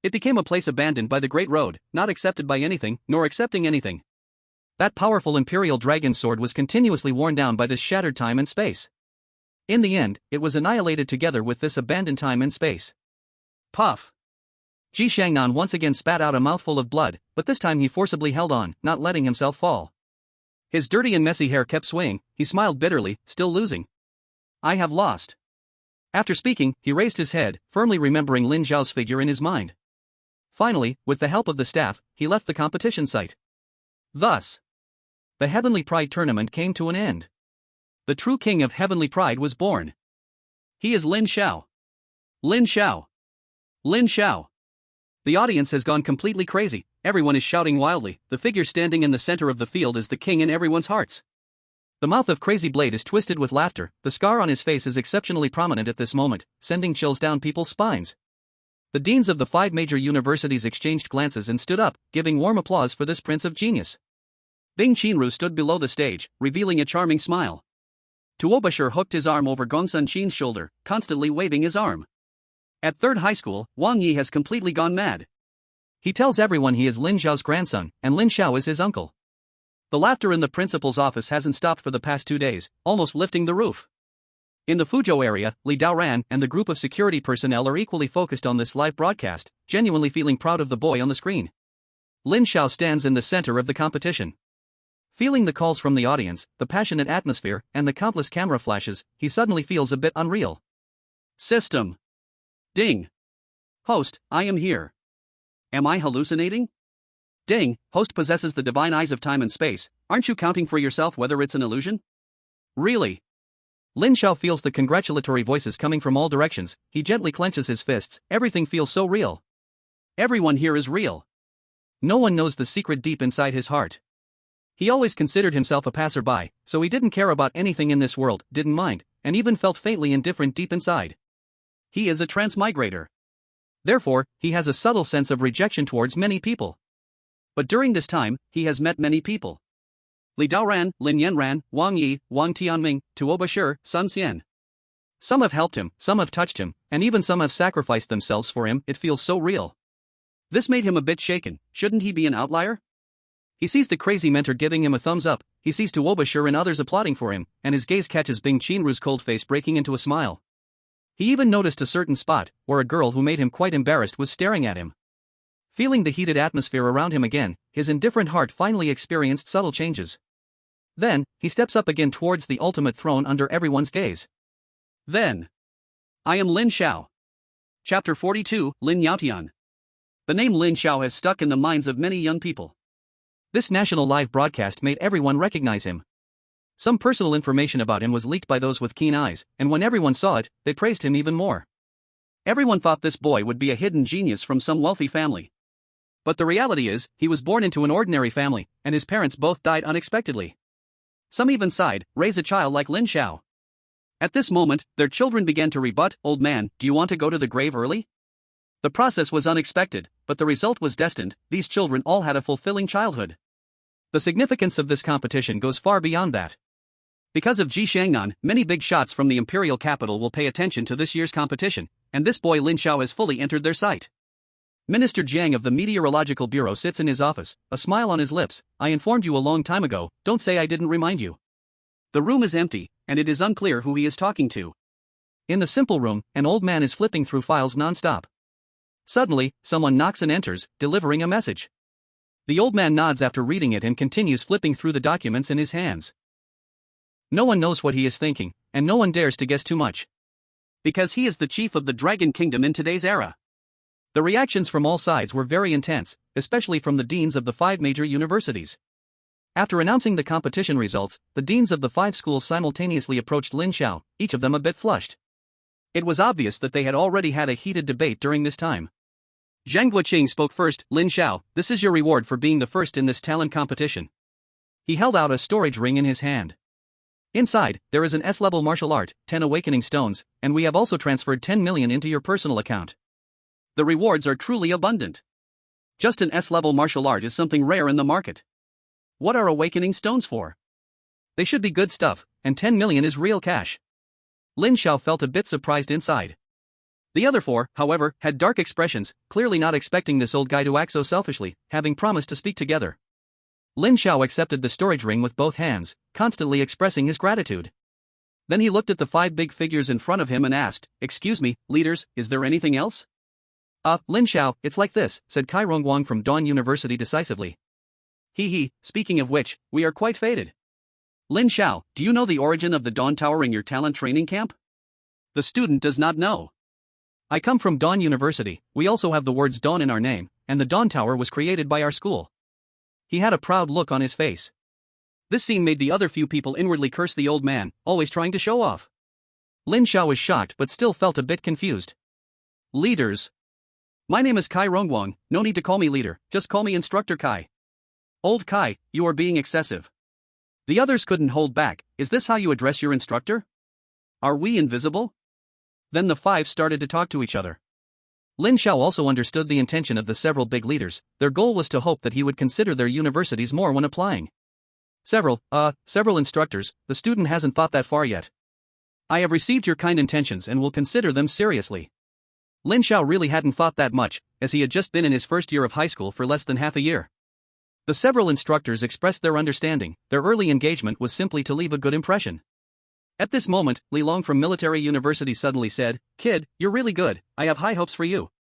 It became a place abandoned by the Great Road, not accepted by anything, nor accepting anything. That powerful Imperial Dragon Sword was continuously worn down by this shattered time and space. In the end, it was annihilated together with this abandoned time and space. Puff! Ji Shangnan once again spat out a mouthful of blood, but this time he forcibly held on, not letting himself fall. His dirty and messy hair kept swaying, he smiled bitterly, still losing. I have lost. After speaking, he raised his head, firmly remembering Lin Xiao's figure in his mind. Finally, with the help of the staff, he left the competition site. Thus, the Heavenly Pride tournament came to an end. The true king of Heavenly Pride was born. He is Lin Xiao. Lin Xiao. Lin Xiao. The audience has gone completely crazy, everyone is shouting wildly, the figure standing in the center of the field is the king in everyone's hearts. The mouth of Crazy Blade is twisted with laughter, the scar on his face is exceptionally prominent at this moment, sending chills down people's spines. The deans of the 5 major universities exchanged glances and stood up, giving warm applause for this prince of genius. Bing Qinru stood below the stage, revealing a charming smile. Tuobashir hooked his arm over Gongsun Qin's shoulder, constantly waving his arm. At 3rd high school, Wang Yi has completely gone mad. He tells everyone he is Lin Xiao's grandson, and Lin Xiao is his uncle. The laughter in the principal's office hasn't stopped for the past 2 days, almost lifting the roof. In the Fuzhou area, Li Daoran and the group of security personnel are equally focused on this live broadcast, genuinely feeling proud of the boy on the screen. Lin Xiao stands in the center of the competition. Feeling the calls from the audience, the passionate atmosphere, and the countless camera flashes, he suddenly feels a bit unreal. System. Ding. Host, I am here. Am I hallucinating? Ding, host possesses the divine eyes of time and space, Aren't you counting for yourself whether it's an illusion? Really?
Lin Xiao feels the congratulatory voices coming from all directions. He gently clenches his fists. Everything feels so real.
Everyone here is real.
No one knows the secret deep inside his heart. He always considered himself a passerby, so he didn't care about anything in this world, didn't mind, and even felt faintly indifferent deep inside.
He is a transmigrator.
Therefore, he has a subtle sense of rejection towards many people.
But during this time, he has met many people. Li Daoran, Lin Yanran, Wang Yi, Wang Tianming, Tuo Bashir, Sun Xian.
Some have helped him, some have touched him, and even some have sacrificed themselves for him. It feels so real.
This made him a bit shaken. Shouldn't he be an outlier?
He sees the crazy mentor giving him a thumbs up, he sees Tuo Bashir and others applauding for him, and his gaze catches Bing Qinru's cold face breaking into a smile. He even noticed a certain spot, where a girl who made him quite embarrassed was staring at him. Feeling the heated atmosphere around him again, his indifferent heart finally experienced subtle changes. Then, he steps up again towards the ultimate throne under everyone's gaze.
Then. I am Lin Xiao. Chapter 42, Lin Yaotian. The name Lin Xiao has stuck in the minds of many young people.
This national live broadcast made everyone recognize him. Some personal information about him was leaked by those with keen eyes, and when everyone saw it, they praised him even more.
Everyone thought this boy would be a hidden genius from some wealthy family. But the reality is, he was born into an ordinary family, and his parents both died unexpectedly. Some even sighed, raise a child like Lin Xiao. At this moment, their children began to rebut, old man, do you want to go to the grave early? The process was unexpected, but the result was destined. These children all had a fulfilling childhood. The significance of this competition goes far beyond that. Because of Ji Shangnan, many big shots from the imperial capital will pay attention to this year's competition, and this boy Lin Xiao has fully entered their sight. Minister Jiang of the Meteorological Bureau sits in his office, a smile on his lips. I informed you a long time ago, don't say I didn't remind you. The room is empty, and it is unclear who he is talking to.
In the simple room, an old man is flipping through files non-stop. Suddenly, someone knocks and enters, delivering a message. The old man nods after reading it and continues flipping through the documents in his hands. No one knows what he is thinking, and no one dares to guess too much.
Because he is the chief of the Dragon Kingdom in today's era.
The reactions from all sides were very intense, especially from the deans of the 5 major universities. After announcing the competition results, the deans of the 5 schools simultaneously approached Lin Xiao, each of them a bit flushed. It was obvious that they had already had a heated debate during this time. Zhang Guoqing spoke first. Lin Xiao, this is your reward for being the first in this talent competition. He held out a storage ring in his hand. Inside, there is an S-level martial art, 10 awakening stones, and we have also transferred 10 million into your personal account.
The rewards are truly abundant. Just an S-level martial art is something rare in the market. What are awakening stones for?
They should be good stuff, and 10 million is real cash. Lin Xiao felt a bit surprised inside. The other 4, however, had dark expressions, clearly not expecting this old guy to act so selfishly, having promised to speak together. Lin Xiao accepted the storage ring with both hands, constantly expressing his gratitude. Then he looked at the 5 big figures in front of him and asked, excuse me, leaders, is there anything else? Lin Xiao, it's like this, said Kai Rongguang from Dawn University decisively.
Speaking of which, we are quite faded. Lin Xiao, do you know the origin of the Dawn Tower in your talent training camp? The student does not know.
I come from Dawn University, we also have the words Dawn in our name, and the Dawn Tower was created by our school. He had a proud look on his face. This scene made the other few people inwardly curse the old man, always trying to show off. Lin Xiao was shocked but still felt a bit confused. Leaders. My name is Kai Rongguang, no need to call me leader, just call me Instructor Kai. Old Kai, you are being excessive. The others couldn't hold back. Is this how you address your instructor? Are we invisible? Then the 5 started to talk to each other. Lin Xiao also understood the intention of the several big leaders. Their goal was to hope that he would consider their universities more when applying. Several instructors, the student hasn't thought that far yet. I have received your kind intentions and will consider them seriously. Lin Xiao really hadn't thought that much, as he had just been in his first year of high school for less than half a year. The several instructors expressed their understanding. Their early engagement was simply to leave a good impression. At this moment, Li Long from Military University suddenly said, Kid, you're really good, I have high hopes for you.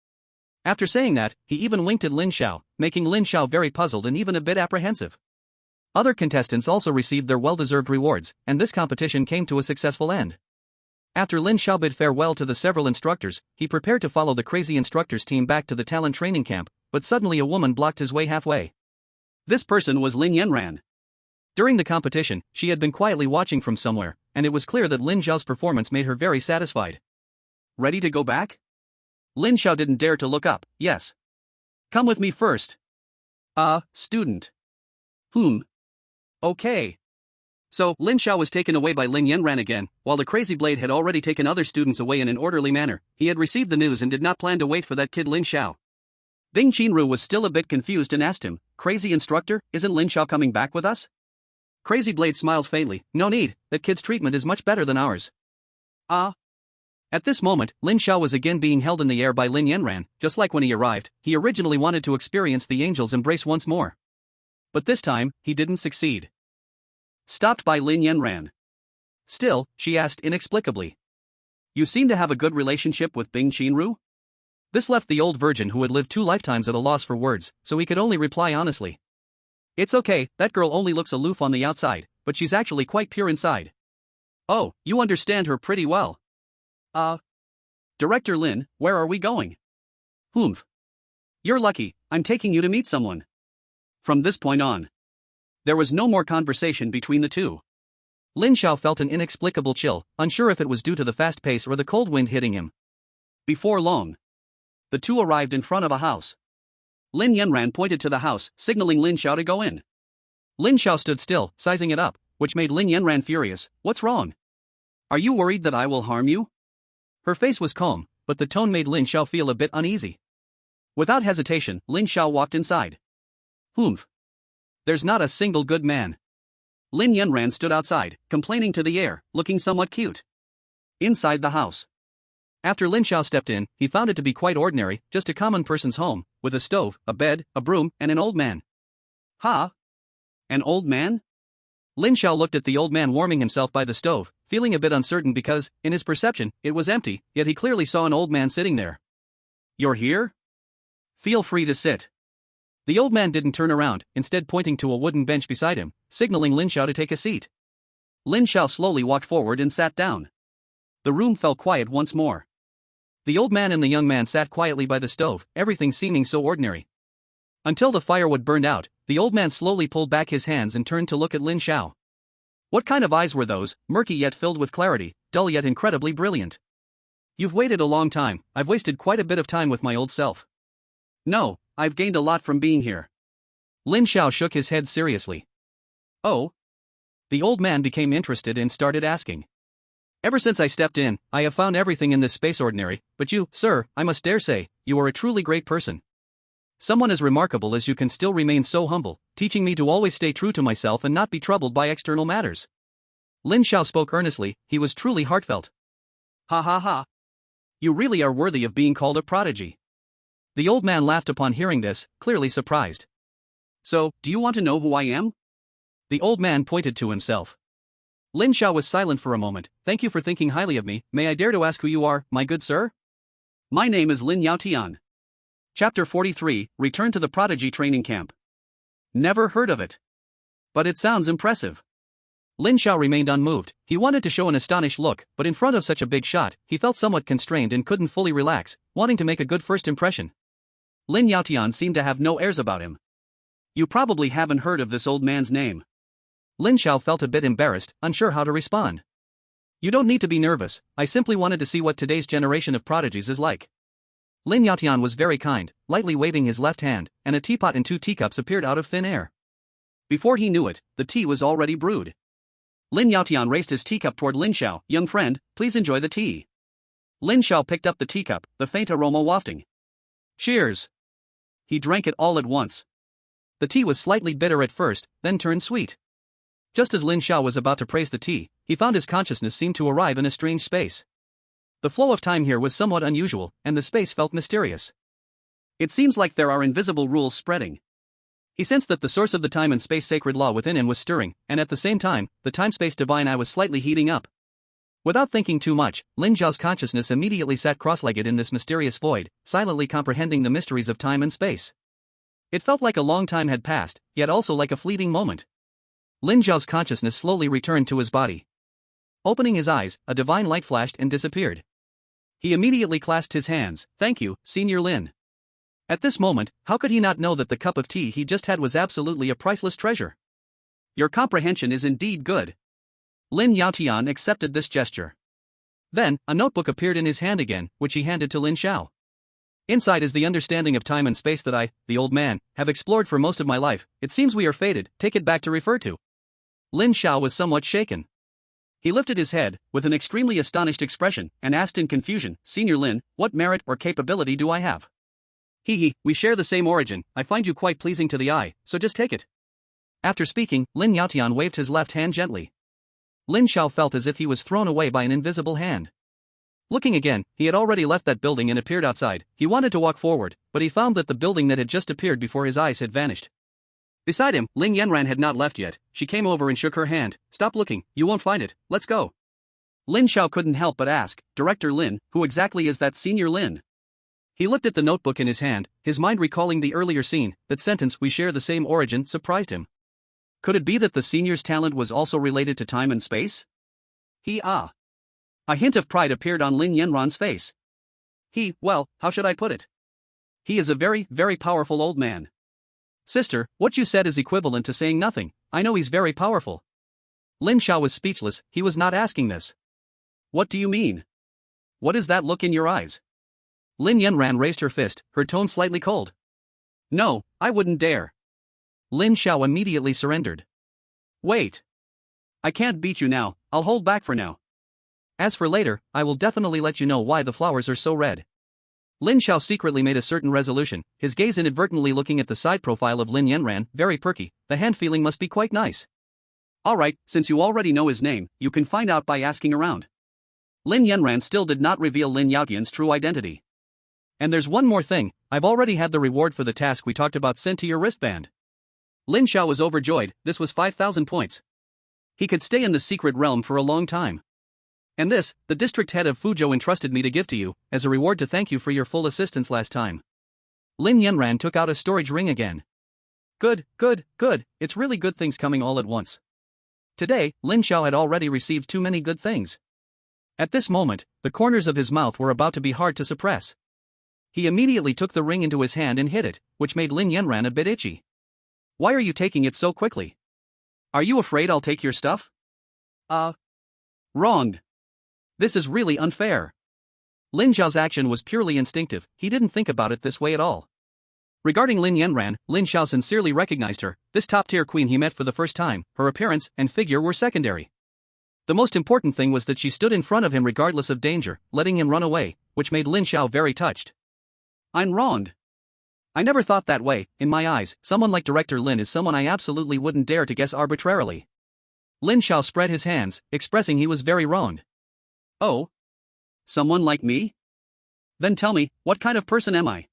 After saying that, he even winked at Lin Xiao, making Lin Xiao very puzzled and even a bit apprehensive. Other contestants also received their well-deserved rewards, and this competition came to a successful end. After Lin Xiao bid farewell to the several instructors, he prepared to follow the crazy instructors team back to the talent training camp, but suddenly a woman blocked his way halfway. This person was Lin Yanran.
During the competition, she had been quietly watching from somewhere, and it was clear that Lin Xiao's performance made her very satisfied. Ready to go back? Lin Xiao didn't dare to look up. Yes. Come with me first. Student. Okay. So, Lin Xiao was taken away by Lin Yanran again, while the Crazy Blade had already taken other students away in an orderly manner. He had received the news and did not plan to wait for that kid Lin Xiao. Ding Qinru was still a bit confused and asked him, "Crazy instructor, isn't Lin Xiao coming back with us?" Crazy Blade smiled faintly. "No need, that kid's treatment is much better than ours." At this moment, Lin Xiao was again being held in the air by Lin Yanran. Just like when he arrived, he originally wanted to experience the angel's embrace once more. But this time, he didn't succeed. Stopped by Lin Yanran. Still, she asked inexplicably. "You seem to have a good relationship with Bing Qinru?" This left the old virgin who had lived 2 lifetimes at a loss for words, so he could only reply honestly. "It's okay, that girl only looks aloof on the outside, but she's actually quite pure inside." "Oh, you understand her pretty well." Director Lin, where are we going?" "You're lucky, I'm taking you to meet someone." From this point on, there was no more conversation between the two. Lin Xiao felt an inexplicable chill, unsure if it was due to the fast pace or the cold wind hitting him. Before long, the two arrived in front of a house. Lin Yanran pointed to the house, signaling Lin Xiao to go in. Lin Xiao stood still, sizing it up, which made Lin Yanran furious. "What's wrong? Are you worried that I will harm you?" Her face was calm, but the tone made Lin Xiao feel a bit uneasy. Without hesitation, Lin Xiao walked inside. There's not a single good man." Lin Yanran stood outside, complaining to the air, looking somewhat cute. Inside the house. After Lin Xiao stepped in, he found it to be quite ordinary, just a common person's home, with a stove, a bed, a broom, and an old man. An old man? Lin Xiao looked at the old man warming himself by the stove, feeling a bit uncertain because, in his perception, it was empty, yet he clearly saw an old man sitting there. "You're here? Feel free to sit." The old man didn't turn around, instead pointing to a wooden bench beside him, signaling Lin Xiao to take a seat. Lin Xiao slowly walked forward and sat down. The room fell quiet once more. The old man and the young man sat quietly by the stove, everything seeming so ordinary. Until the firewood burned out, the old man slowly pulled back his hands and turned to look at Lin Xiao. What kind of eyes were those, murky yet filled with clarity, dull yet incredibly brilliant? "You've waited a long time, I've wasted quite a bit of time with my old self." "No, I've gained a lot from being here." Lin Xiao shook his head seriously. "Oh?" The old man became interested and started asking. "Ever since I stepped in, I have found everything in this space ordinary, but you, sir, I must dare say, you are a truly great person. Someone as remarkable as you can still remain so humble, teaching me to always stay true to myself and not be troubled by external matters." Lin Xiao spoke earnestly, he was truly heartfelt. Ha. You really are worthy of being called a prodigy." The old man laughed upon hearing this, clearly surprised. "So, do you want to know who I am?" The old man pointed to himself. Lin Xiao was silent for a moment. "Thank you for thinking highly of me, may I dare to ask who you are, my good sir?" "My name is Lin Yaotian." Chapter 43, Return to the Prodigy Training Camp. Never heard of it. But it sounds impressive. Lin Xiao remained unmoved. He wanted to show an astonished look, but in front of such a big shot, he felt somewhat constrained and couldn't fully relax, wanting to make a good first impression. Lin Yaotian seemed to have no airs about him. "You probably haven't heard of this old man's name." Lin Xiao felt a bit embarrassed, unsure how to respond. "You don't need to be nervous, I simply wanted to see what today's generation of prodigies is like." Lin Yaotian was very kind, lightly waving his left hand, and a teapot and 2 teacups appeared out of thin air. Before he knew it, the tea was already brewed. Lin Yaotian raised his teacup toward Lin Xiao. "Young friend, please enjoy the tea." Lin Xiao picked up the teacup, the faint aroma wafting. "Cheers." He drank it all at once. The tea was slightly bitter at first, then turned sweet. Just as Lin Xiao was about to praise the tea, he found his consciousness seemed to arrive in a strange space. The flow of time here was somewhat unusual, and the space felt mysterious. It seems like there are invisible rules spreading. He sensed that the source of the time and space sacred law within him was stirring, and at the same time, the time-space divine eye was slightly heating up. Without thinking too much, Lin Xiao's consciousness immediately sat cross-legged in this mysterious void, silently comprehending the mysteries of time and space. It felt like a long time had passed, yet also like a fleeting moment. Lin Xiao's consciousness slowly returned to his body. Opening his eyes, a divine light flashed and disappeared. He immediately clasped his hands. "Thank you, Senior Lin." At this moment, how could he not know that the cup of tea he just had was absolutely a priceless treasure? Your comprehension is indeed good. Lin Yaotian accepted this gesture. Then, a notebook appeared in his hand again, which he handed to Lin Xiao. Inside is the understanding of time and space that I, the old man, have explored for most of my life. It seems we are fated, take it back to refer to. Lin Xiao was somewhat shaken. He lifted his head, with an extremely astonished expression, and asked in confusion, Senior Lin, what merit or capability do I have? We share the same origin, I find you quite pleasing to the eye, so just take it. After speaking, Lin Yaotian waved his left hand gently. Lin Xiao felt as if he was thrown away by an invisible hand. Looking again, he had already left that building and appeared outside. He wanted to walk forward, but he found that the building that had just appeared before his eyes had vanished. Beside him, Ling Yanran had not left yet. She came over and shook her hand. Stop looking, you won't find it, let's go. Lin Xiao couldn't help but ask, Director Lin, who exactly is that Senior Lin? He looked at the notebook in his hand, his mind recalling the earlier scene. That sentence, we share the same origin, surprised him. Could it be that the senior's talent was also related to time and space? A hint of pride appeared on Lin Yanran's face. Well, how should I put it? He is a very, very powerful old man. Sister, what you said is equivalent to saying nothing. I know he's very powerful. Lin Xiao was speechless, he was not asking this. What do you mean? What is that look in your eyes? Lin Yanran raised her fist, her tone slightly cold. No, I wouldn't dare. Lin Xiao immediately surrendered. Wait. I can't beat you now, I'll hold back for now. As for later, I will definitely let you know why the flowers are so red. Lin Xiao secretly made a certain resolution, his gaze inadvertently looking at the side profile of Lin Yanran, very perky, the hand feeling must be quite nice. Alright, since you already know his name, you can find out by asking around. Lin Yanran still did not reveal Lin Yaotian's true identity. And there's one more thing, I've already had the reward for the task we talked about sent to your wristband. Lin Xiao was overjoyed, this was 5,000 points. He could stay in the secret realm for a long time. And this, the district head of Fuzhou entrusted me to give to you, as a reward to thank you for your full assistance last time. Lin Yanran took out a storage ring again. Good, it's really good things coming all at once. Today, Lin Xiao had already received too many good things. At this moment, the corners of his mouth were about to be hard to suppress. He immediately took the ring into his hand and hid it, which made Lin Yanran a bit itchy. Why are you taking it so quickly? Are you afraid I'll take your stuff? Wronged. This is really unfair. Lin Xiao's action was purely instinctive, he didn't think about it this way at all. Regarding Lin Yanran, Lin Xiao sincerely recognized her, this top-tier queen he met for the first time, her appearance and figure were secondary. The most important thing was that she stood in front of him regardless of danger, letting him run away, which made Lin Xiao very touched. I'm wronged. I never thought that way, in my eyes, someone like Director Lin is someone I absolutely wouldn't dare to guess arbitrarily. Lin Xiao spread his hands, expressing he was very wronged. Oh? Someone like me? Then tell me, what kind of person am I?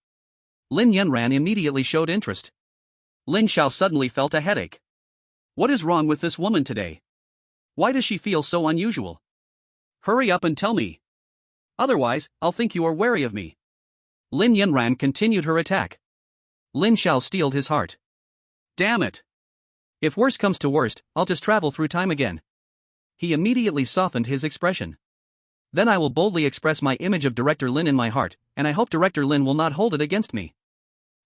Lin Yanran immediately showed interest. Lin Xiao suddenly felt a headache. What is wrong with this woman today? Why does she feel so unusual? Hurry up and tell me. Otherwise, I'll think you are wary of me. Lin Yanran continued her attack. Lin Xiao steeled his heart. Damn it. If worst comes to worst, I'll just travel through time again. He immediately softened his expression. Then I will boldly express my image of Director Lin in my heart, and I hope Director Lin will not hold it against me.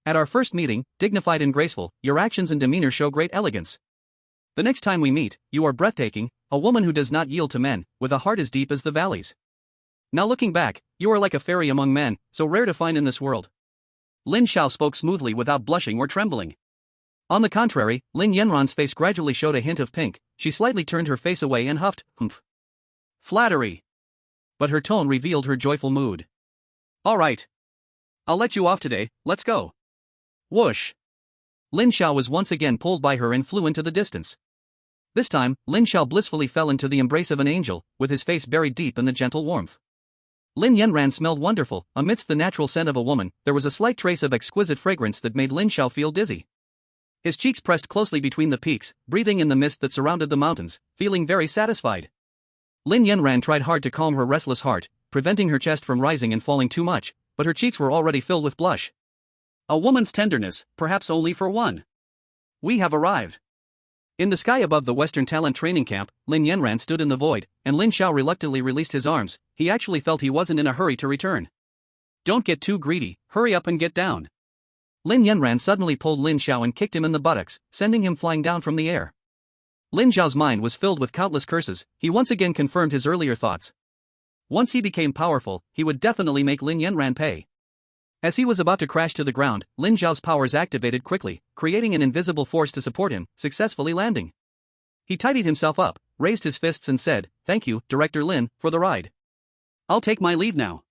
At our first meeting, dignified and graceful, your actions and demeanor show great elegance. The next time we meet, you are breathtaking, a woman who does not yield to men, with a heart as deep as the valleys. Now looking back, you are like a fairy among men, so rare to find in this world. Lin Xiao spoke smoothly without blushing or trembling. On the contrary, Lin Yanran's face gradually showed a hint of pink, she slightly turned her face away and huffed, humph. Flattery. But her tone revealed her joyful mood. Alright. I'll let you off today, let's go. Whoosh. Lin Xiao was once again pulled by her and flew into the distance. This time, Lin Xiao blissfully fell into the embrace of an angel, with his face buried deep in the gentle warmth. Lin Yanran smelled wonderful, amidst the natural scent of a woman, there was a slight trace of exquisite fragrance that made Lin Xiao feel dizzy. His cheeks pressed closely between the peaks, breathing in the mist that surrounded the mountains, feeling very satisfied. Lin Yanran tried hard to calm her restless heart, preventing her chest from rising and falling too much, but her cheeks were already filled with blush. A woman's tenderness, perhaps only for one. We have arrived. In the sky above the Western Talent Training Camp, Lin Yanran stood in the void, and Lin Xiao reluctantly released his arms, he actually felt he wasn't in a hurry to return. Don't get too greedy, hurry up and get down. Lin Yanran suddenly pulled Lin Xiao and kicked him in the buttocks, sending him flying down from the air. Lin Xiao's mind was filled with countless curses. He once again confirmed his earlier thoughts. Once he became powerful, he would definitely make Lin Yanran pay. As he was about to crash to the ground, Lin Xiao's powers activated quickly, creating an invisible force to support him, successfully landing. He tidied himself up, raised his fists and said, "Thank you, Director Lin, for the ride. I'll take my leave now."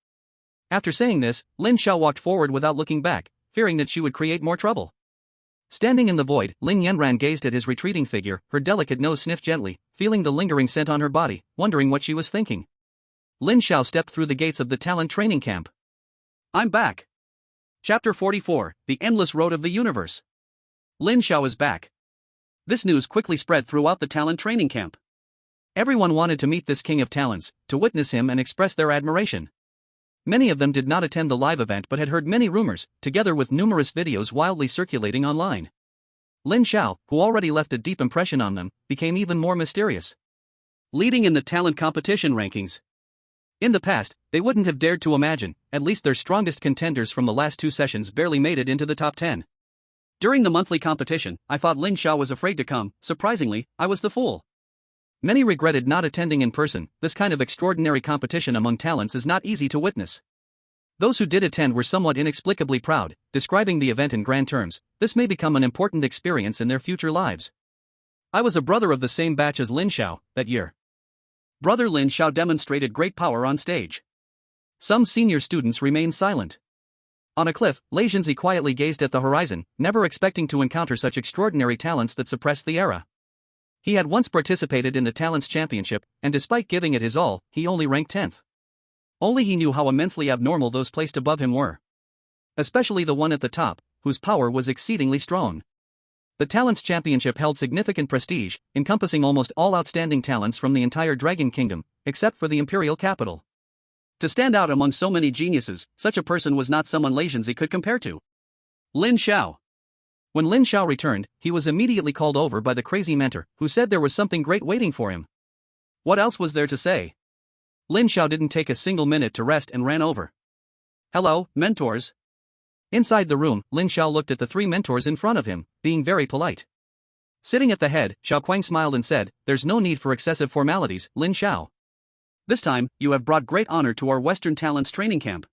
After saying this, Lin Xiao walked forward without looking back, fearing that she would create more trouble. Standing in the void, Lin Yanran gazed at his retreating figure, her delicate nose sniffed gently, feeling the lingering scent on her body, wondering what she was thinking. Lin Xiao stepped through the gates of the talent training camp. I'm back. Chapter 44, The Endless Road of the Universe. Lin Xiao is back. This news quickly spread throughout the talent training camp. Everyone wanted to meet this king of talents, to witness him and express their admiration. Many of them did not attend the live event but had heard many rumors, together with numerous videos wildly circulating online. Lin Xiao, who already left a deep impression on them, became even more mysterious. Leading in the talent competition rankings. In the past, they wouldn't have dared to imagine, at least their strongest contenders from the last two sessions barely made it into the top 10. During the monthly competition, I thought Lin Xiao was afraid to come. Surprisingly, I was the fool. Many regretted not attending in person. This kind of extraordinary competition among talents is not easy to witness. Those who did attend were somewhat inexplicably proud, describing the event in grand terms. This may become an important experience in their future lives. I was a brother of the same batch as Lin Xiao that year. Brother Lin Xiao demonstrated great power on stage. Some senior students remained silent. On a cliff, Lei Zhenzi quietly gazed at the horizon, never expecting to encounter such extraordinary talents that suppressed the era. He had once participated in the Talents Championship, and despite giving it his all, he only ranked 10th. Only he knew how immensely abnormal those placed above him were. Especially the one at the top, whose power was exceedingly strong. The Talents Championship held significant prestige, encompassing almost all outstanding talents from the entire Dragon Kingdom, except for the imperial capital. To stand out among so many geniuses, such a person was not someone Lei Zhenzi could compare to. Lin Xiao. When Lin Xiao returned, he was immediately called over by the crazy mentor, who said there was something great waiting for him. What else was there to say? Lin Xiao didn't take a single minute to rest and ran over. Hello, mentors. Inside the room, Lin Xiao looked at the three mentors in front of him, being very polite. Sitting at the head, Xiao Kuang smiled and said, "There's no need for excessive formalities, Lin Xiao. This time, you have brought great honor to our Western Talents training camp."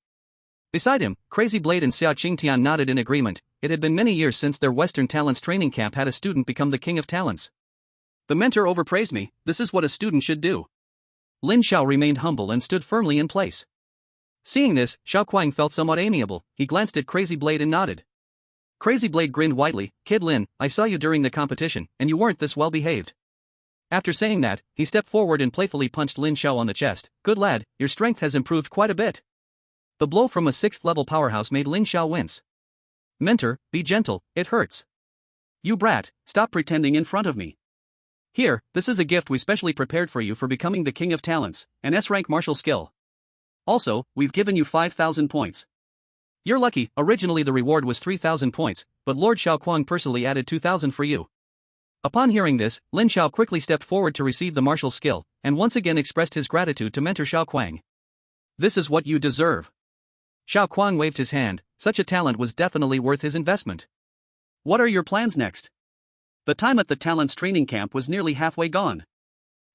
Beside him, Crazy Blade and Xia Qingtian nodded in agreement. It had been many years since their Western Talents training camp had a student become the king of talents. The mentor overpraised me. This is what a student should do. Lin Xiao remained humble and stood firmly in place. Seeing this, Xiao Kuang felt somewhat amiable. He glanced at Crazy Blade and nodded. Crazy Blade grinned widely. "Kid Lin, I saw you during the competition, and you weren't this well behaved." After saying that, he stepped forward and playfully punched Lin Xiao on the chest. "Good lad, your strength has improved quite a bit." The blow from a 6th-level powerhouse made Lin Xiao wince. "Mentor, be gentle, it hurts." "You brat, stop pretending in front of me. Here, this is a gift we specially prepared for you for becoming the King of Talents, an S-rank martial skill. Also, we've given you 5,000 points. You're lucky, originally the reward was 3,000 points, but Lord Xiao Kuang personally added 2,000 for you." Upon hearing this, Lin Xiao quickly stepped forward to receive the martial skill, and once again expressed his gratitude to mentor Xiao Kuang. "This is what you deserve." Xiao Kuang waved his hand. Such a talent was definitely worth his investment. "What are your plans next?" The time at the Talents training camp was nearly halfway gone.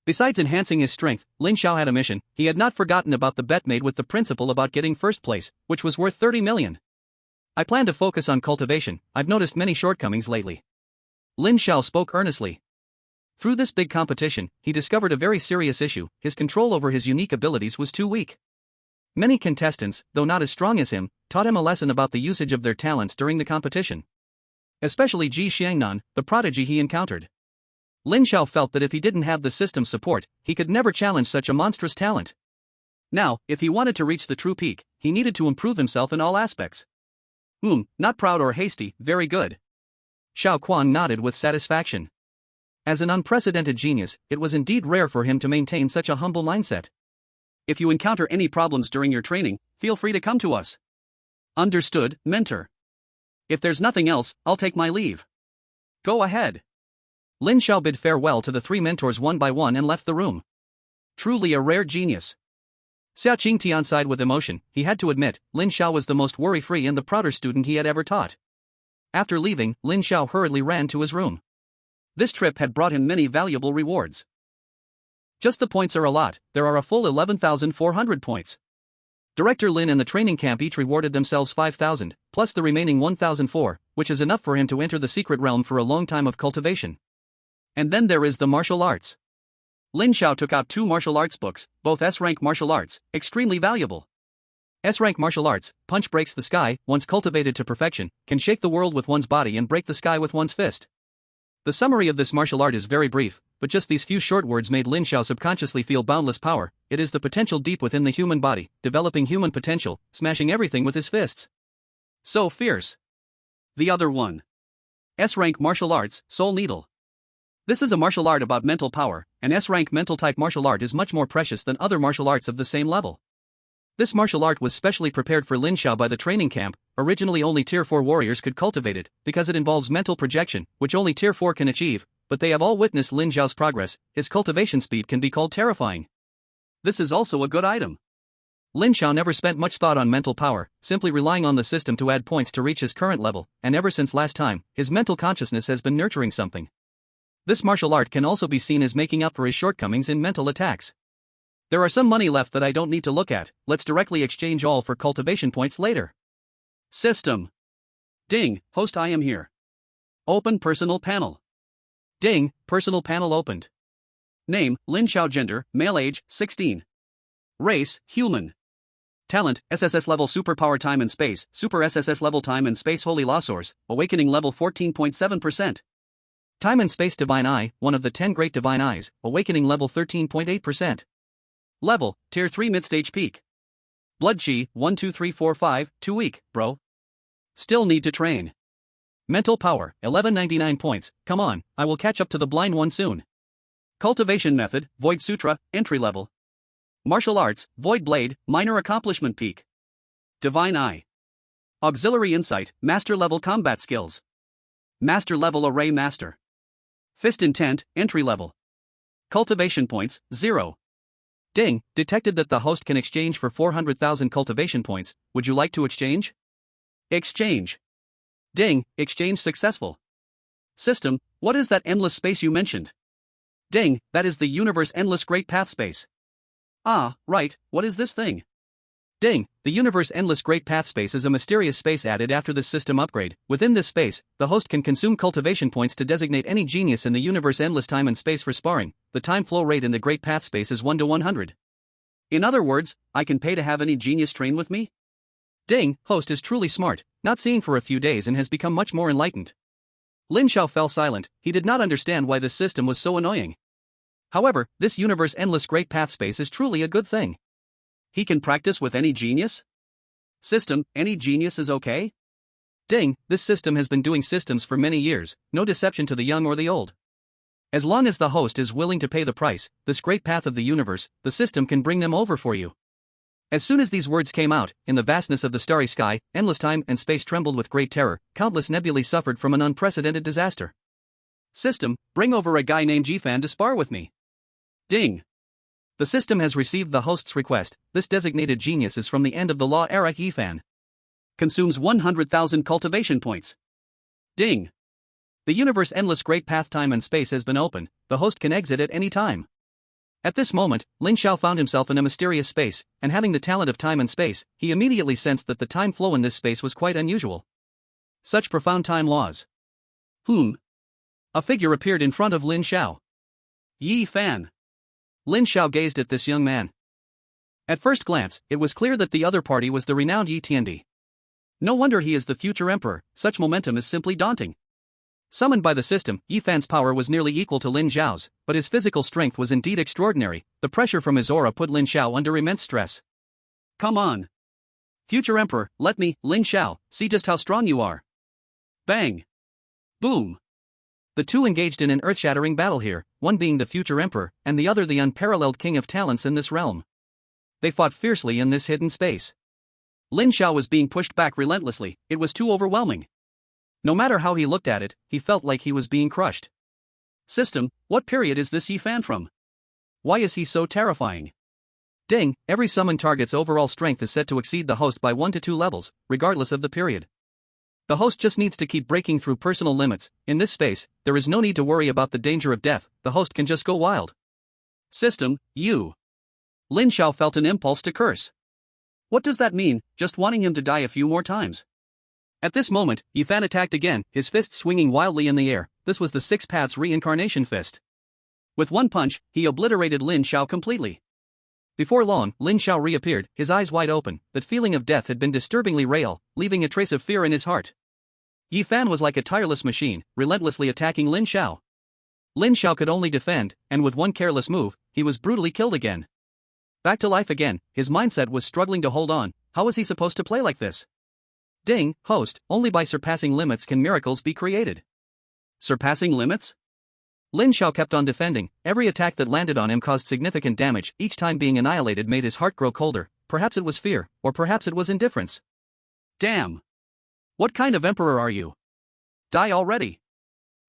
Besides enhancing his strength, Lin Xiao had a mission. He had not forgotten about the bet made with the principal about getting first place, which was worth 30 million. "I plan to focus on cultivation. I've noticed many shortcomings lately." Lin Xiao spoke earnestly. Through this big competition, he discovered a very serious issue. His control over his unique abilities was too weak. Many contestants, though not as strong as him, taught him a lesson about the usage of their talents during the competition. Especially Ji Xiangnan, the prodigy he encountered. Lin Xiao felt that if he didn't have the system's support, he could never challenge such a monstrous talent. Now, if he wanted to reach the true peak, he needed to improve himself in all aspects. Not proud or hasty, very good." Xiao Kuan nodded with satisfaction. As an unprecedented genius, it was indeed rare for him to maintain such a humble mindset. "If you encounter any problems during your training, feel free to come to us." "Understood, mentor. If there's nothing else, I'll take my leave." "Go ahead." Lin Xiao bid farewell to the three mentors one by one and left the room. Truly a rare genius. Xia Qingtian sighed with emotion. He had to admit, Lin Xiao was the most worry-free and the prouder student he had ever taught. After leaving, Lin Xiao hurriedly ran to his room. This trip had brought him many valuable rewards. Just the points are a lot, there are a full 11,400 points. Director Lin and the training camp each rewarded themselves 5,000, plus the remaining 1,004, which is enough for him to enter the secret realm for a long time of cultivation. And then there is the martial arts. Lin Xiao took out 2 martial arts books, both S-rank martial arts, extremely valuable. S-rank martial arts, punch breaks the sky, once cultivated to perfection, can shake the world with one's body and break the sky with one's fist. The summary of this martial art is very brief, but just these few short words made Lin Xiao subconsciously feel boundless power. It is the potential deep within the human body, developing human potential, smashing everything with his fists. So fierce. The other one. S-rank martial arts, Soul Needle. This is a martial art about mental power, and S-rank mental type martial art is much more precious than other martial arts of the same level. This martial art was specially prepared for Lin Xiao by the training camp. Originally only Tier 4 warriors could cultivate it, because it involves mental projection, which only Tier 4 can achieve, but they have all witnessed Lin Xiao's progress. His cultivation speed can be called terrifying. This is also a good item. Lin Xiao never spent much thought on mental power, simply relying on the system to add points to reach his current level, and ever since last time, his mental consciousness has been nurturing something. This martial art can also be seen as making up for his shortcomings in mental attacks. There are some money left that I don't need to look at, let's directly exchange all for cultivation points later. System. Ding, host, I am here. Open personal panel. Ding, personal panel opened. Name, Lin Xiao. Gender, male. Age, 16. Race, human. Talent, SSS level superpower time and space, super SSS level time and space holy law source, awakening level 14.7%. Time and space divine eye, one of the 10 great divine eyes, awakening level 13.8%. Level, Tier 3 mid-stage peak. Blood chi, 1 2 3 4 5, 2 weak, bro. Still need to train. Mental power, 1199 points, come on, I will catch up to the blind one soon. Cultivation method, Void Sutra, entry level. Martial arts, Void Blade, minor accomplishment peak. Divine eye. Auxiliary insight, master level combat skills. Master level array master. Fist intent, entry level. Cultivation points, 0. Ding, detected that the host can exchange for 400,000 cultivation points. Would you like to exchange? Exchange. Ding, exchange successful. System, what is that endless space you mentioned? Ding, that is the universe endless great path space. Ah, right, what is this thing? Ding, the universe endless great path space is a mysterious space added after this system upgrade. Within this space, the host can consume cultivation points to designate any genius in the universe endless time and space for sparring. The time flow rate in the great path space is 1 to 100. In other words, I can pay to have any genius train with me? Ding, host is truly smart, not seen for a few days and has become much more enlightened. Lin Xiao fell silent, he did not understand why this system was so annoying. However, this universe endless great path space is truly a good thing. He can practice with any genius? System, any genius is okay? Ding, this system has been doing systems for many years, no deception to the young or the old. As long as the host is willing to pay the price, this great path of the universe, the system can bring them over for you. As soon as these words came out, in the vastness of the starry sky, endless time and space trembled with great terror, countless nebulae suffered from an unprecedented disaster. System, bring over a guy named Jifan to spar with me. Ding. The system has received the host's request. This designated genius is from the end of the law era. Yifan consumes 100,000 cultivation points. Ding. The universe endless great path time and space has been opened. The host can exit at any time. At this moment, Lin Xiao found himself in a mysterious space, and having the talent of time and space, he immediately sensed that the time flow in this space was quite unusual. Such profound time laws. A figure appeared in front of Lin Xiao. Yi Fan. Lin Xiao gazed at this young man. At first glance, it was clear that the other party was the renowned Yi Tiandi. No wonder he is the future emperor, such momentum is simply daunting. Summoned by the system, Yi Fan's power was nearly equal to Lin Xiao's, but his physical strength was indeed extraordinary. The pressure from his aura put Lin Xiao under immense stress. Come on. Future emperor, let me, Lin Xiao, see just how strong you are. Bang. Boom. The two engaged in an earth-shattering battle here, one being the future emperor, and the other the unparalleled king of talents in this realm. They fought fiercely in this hidden space. Lin Xiao was being pushed back relentlessly, it was too overwhelming. No matter how he looked at it, he felt like he was being crushed. System, what period is this Yifan from? Why is he so terrifying? Ding, every summoned target's overall strength is set to exceed the host by 1 to 2 levels, regardless of the period. The host just needs to keep breaking through personal limits. In this space, there is no need to worry about the danger of death, the host can just go wild. System, you. Lin Xiao felt an impulse to curse. What does that mean, just wanting him to die a few more times? At this moment, Yifan attacked again, his fist swinging wildly in the air. This was the Six Paths Reincarnation Fist. With one punch, he obliterated Lin Xiao completely. Before long, Lin Xiao reappeared, his eyes wide open. That feeling of death had been disturbingly real, leaving a trace of fear in his heart. Yifan was like a tireless machine, relentlessly attacking Lin Xiao. Lin Xiao could only defend, and with one careless move, he was brutally killed again. Back to life again, his mindset was struggling to hold on. How was he supposed to play like this? Ding, host, only by surpassing limits can miracles be created. Surpassing limits? Lin Xiao kept on defending. Every attack that landed on him caused significant damage. Each time being annihilated made his heart grow colder. Perhaps it was fear, or perhaps it was indifference. Damn! What kind of emperor are you? Die already!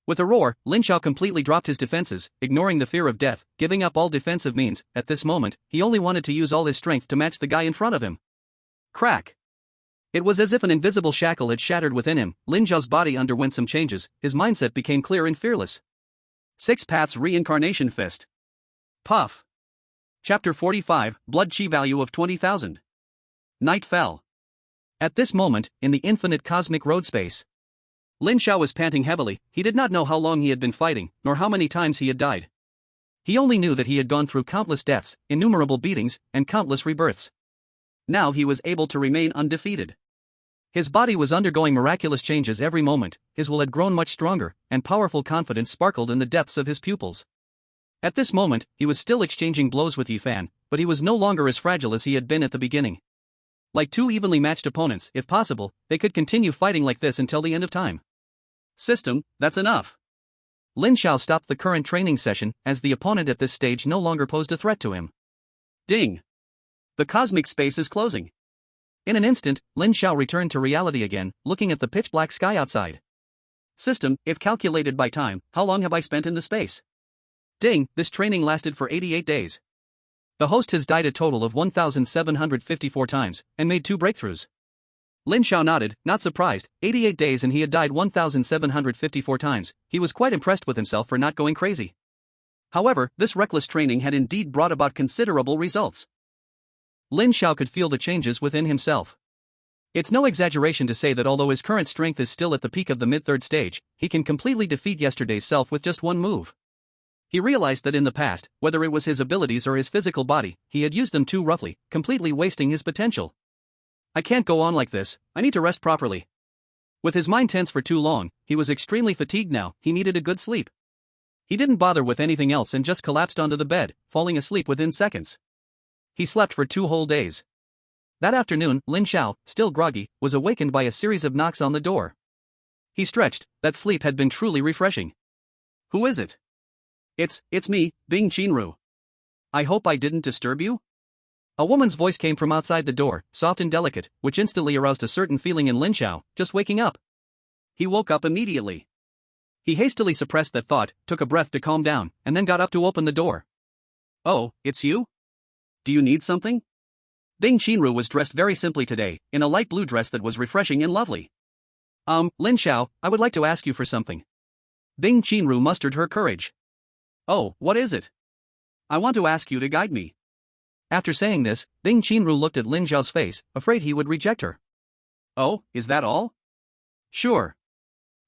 With a roar, Lin Xiao completely dropped his defenses, ignoring the fear of death, giving up all defensive means. At this moment, he only wanted to use all his strength to match the guy in front of him. Crack! It was as if an invisible shackle had shattered within him. Lin Xiao's body underwent some changes, his mindset became clear and fearless. Six Paths Reincarnation Fist. Puff. Chapter 45, Blood Chi value of 20,000. Night fell. At this moment, in the infinite cosmic road space, Lin Xiao was panting heavily. He did not know how long he had been fighting, nor how many times he had died. He only knew that he had gone through countless deaths, innumerable beatings, and countless rebirths. Now he was able to remain undefeated. His body was undergoing miraculous changes every moment, his will had grown much stronger, and powerful confidence sparkled in the depths of his pupils. At this moment, he was still exchanging blows with Yifan, but he was no longer as fragile as he had been at the beginning. Like two evenly matched opponents, if possible, they could continue fighting like this until the end of time. System, that's enough. Lin Xiao stopped the current training session, as the opponent at this stage no longer posed a threat to him. Ding! The cosmic space is closing. In an instant, Lin Xiao returned to reality again, looking at the pitch-black sky outside. System, if calculated by time, how long have I spent in the space? Ding, this training lasted for 88 days. The host has died a total of 1,754 times, and made 2 breakthroughs. Lin Xiao nodded, not surprised. 88 days and he had died 1,754 times. He was quite impressed with himself for not going crazy. However, this reckless training had indeed brought about considerable results. Lin Xiao could feel the changes within himself. It's no exaggeration to say that although his current strength is still at the peak of the mid-third stage, he can completely defeat yesterday's self with just one move. He realized that in the past, whether it was his abilities or his physical body, he had used them too roughly, completely wasting his potential. I can't go on like this, I need to rest properly. With his mind tense for too long, he was extremely fatigued now, he needed a good sleep. He didn't bother with anything else and just collapsed onto the bed, falling asleep within seconds. He slept for 2 whole days. That afternoon, Lin Xiao, still groggy, was awakened by a series of knocks on the door. He stretched, that sleep had been truly refreshing. Who is it? It's me, Bing Qinru. I hope I didn't disturb you? A woman's voice came from outside the door, soft and delicate, which instantly aroused a certain feeling in Lin Xiao, just waking up. He woke up immediately. He hastily suppressed that thought, took a breath to calm down, and then got up to open the door. Oh, it's you? Do you need something? Bing Qinru was dressed very simply today, in a light blue dress that was refreshing and lovely. Lin Xiao, I would like to ask you for something. Bing Qinru mustered her courage. Oh, what is it? I want to ask you to guide me. After saying this, Bing Qinru looked at Lin Xiao's face, afraid he would reject her. Oh, is that all? Sure.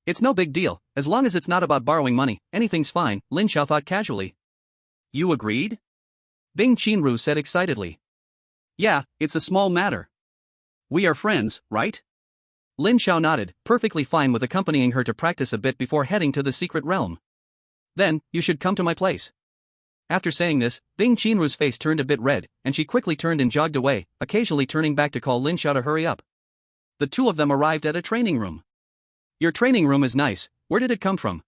It's no big deal, as long as it's not about borrowing money, anything's fine, Lin Xiao thought casually. You agreed? Bing Qinru said excitedly. Yeah, it's a small matter. We are friends, right? Lin Xiao nodded, perfectly fine with accompanying her to practice a bit before heading to the secret realm. Then, you should come to my place. After saying this, Bing Qinru's face turned a bit red, and she quickly turned and jogged away, occasionally turning back to call Lin Xiao to hurry up. The two of them arrived at a training room. Your training room is nice, where did it come from?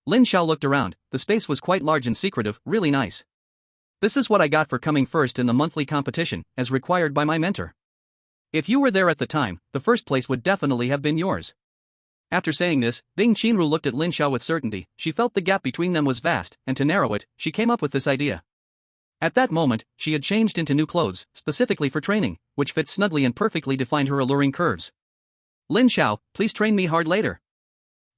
Lin Xiao looked around, the space was quite large and secretive, really nice. This is what I got for coming first in the monthly competition, as required by my mentor. If you were there at the time, the first place would definitely have been yours. After saying this, Bing Qinru looked at Lin Xiao with certainty. She felt the gap between them was vast, and to narrow it, she came up with this idea. At that moment, she had changed into new clothes, specifically for training, which fit snugly and perfectly defined her alluring curves. Lin Xiao, please train me hard later.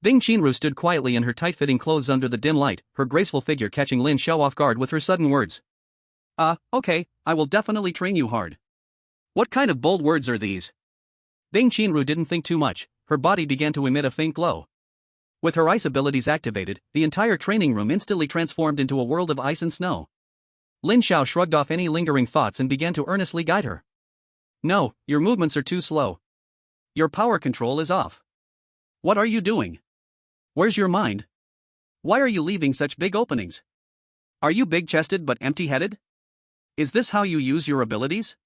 Bing Qianru stood quietly in her tight-fitting clothes under the dim light, her graceful figure catching Lin Xiao off guard with her sudden words. Okay, I will definitely train you hard. What kind of bold words are these? Bing Qianru didn't think too much, her body began to emit a faint glow. With her ice abilities activated, the entire training room instantly transformed into a world of ice and snow. Lin Xiao shrugged off any lingering thoughts and began to earnestly guide her. No, your movements are too slow. Your power control is off. What are you doing? Where's your mind? Why are you leaving such big openings? Are you big-chested but empty-headed? Is this how you use your abilities?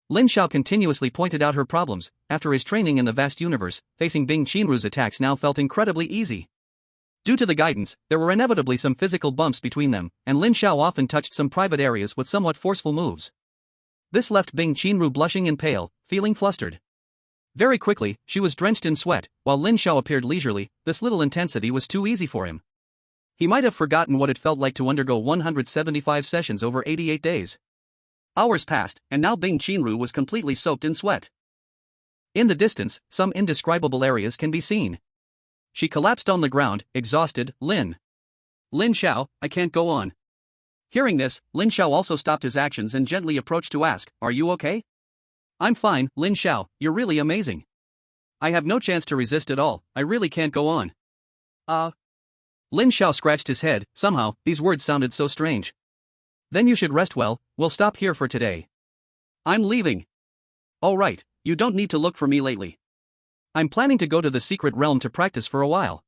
Lin Xiao continuously pointed out her problems. After his training in the vast universe, facing Bing Qianru's attacks now felt incredibly easy. Due to the guidance, there were inevitably some physical bumps between them, and Lin Xiao often touched some private areas with somewhat forceful moves. This left Bing Qianru blushing and pale, feeling flustered. Very quickly, she was drenched in sweat, while Lin Xiao appeared leisurely. This little intensity was too easy for him. He might have forgotten what it felt like to undergo 175 sessions over 88 days. Hours passed, and now Bing Qianru was completely soaked in sweat. In the distance, some indescribable areas can be seen. She collapsed on the ground, exhausted. Lin Xiao, I can't go on. Hearing this, Lin Xiao also stopped his actions and gently approached to ask, are you okay? I'm fine, Lin Xiao, you're really amazing. I have no chance to resist at all, I really can't go on. Lin Xiao scratched his head. Somehow, these words sounded so strange. Then you should rest well, we'll stop here for today. I'm leaving. Oh right, you don't need to look for me lately. I'm planning to go to the secret realm to practice for a while.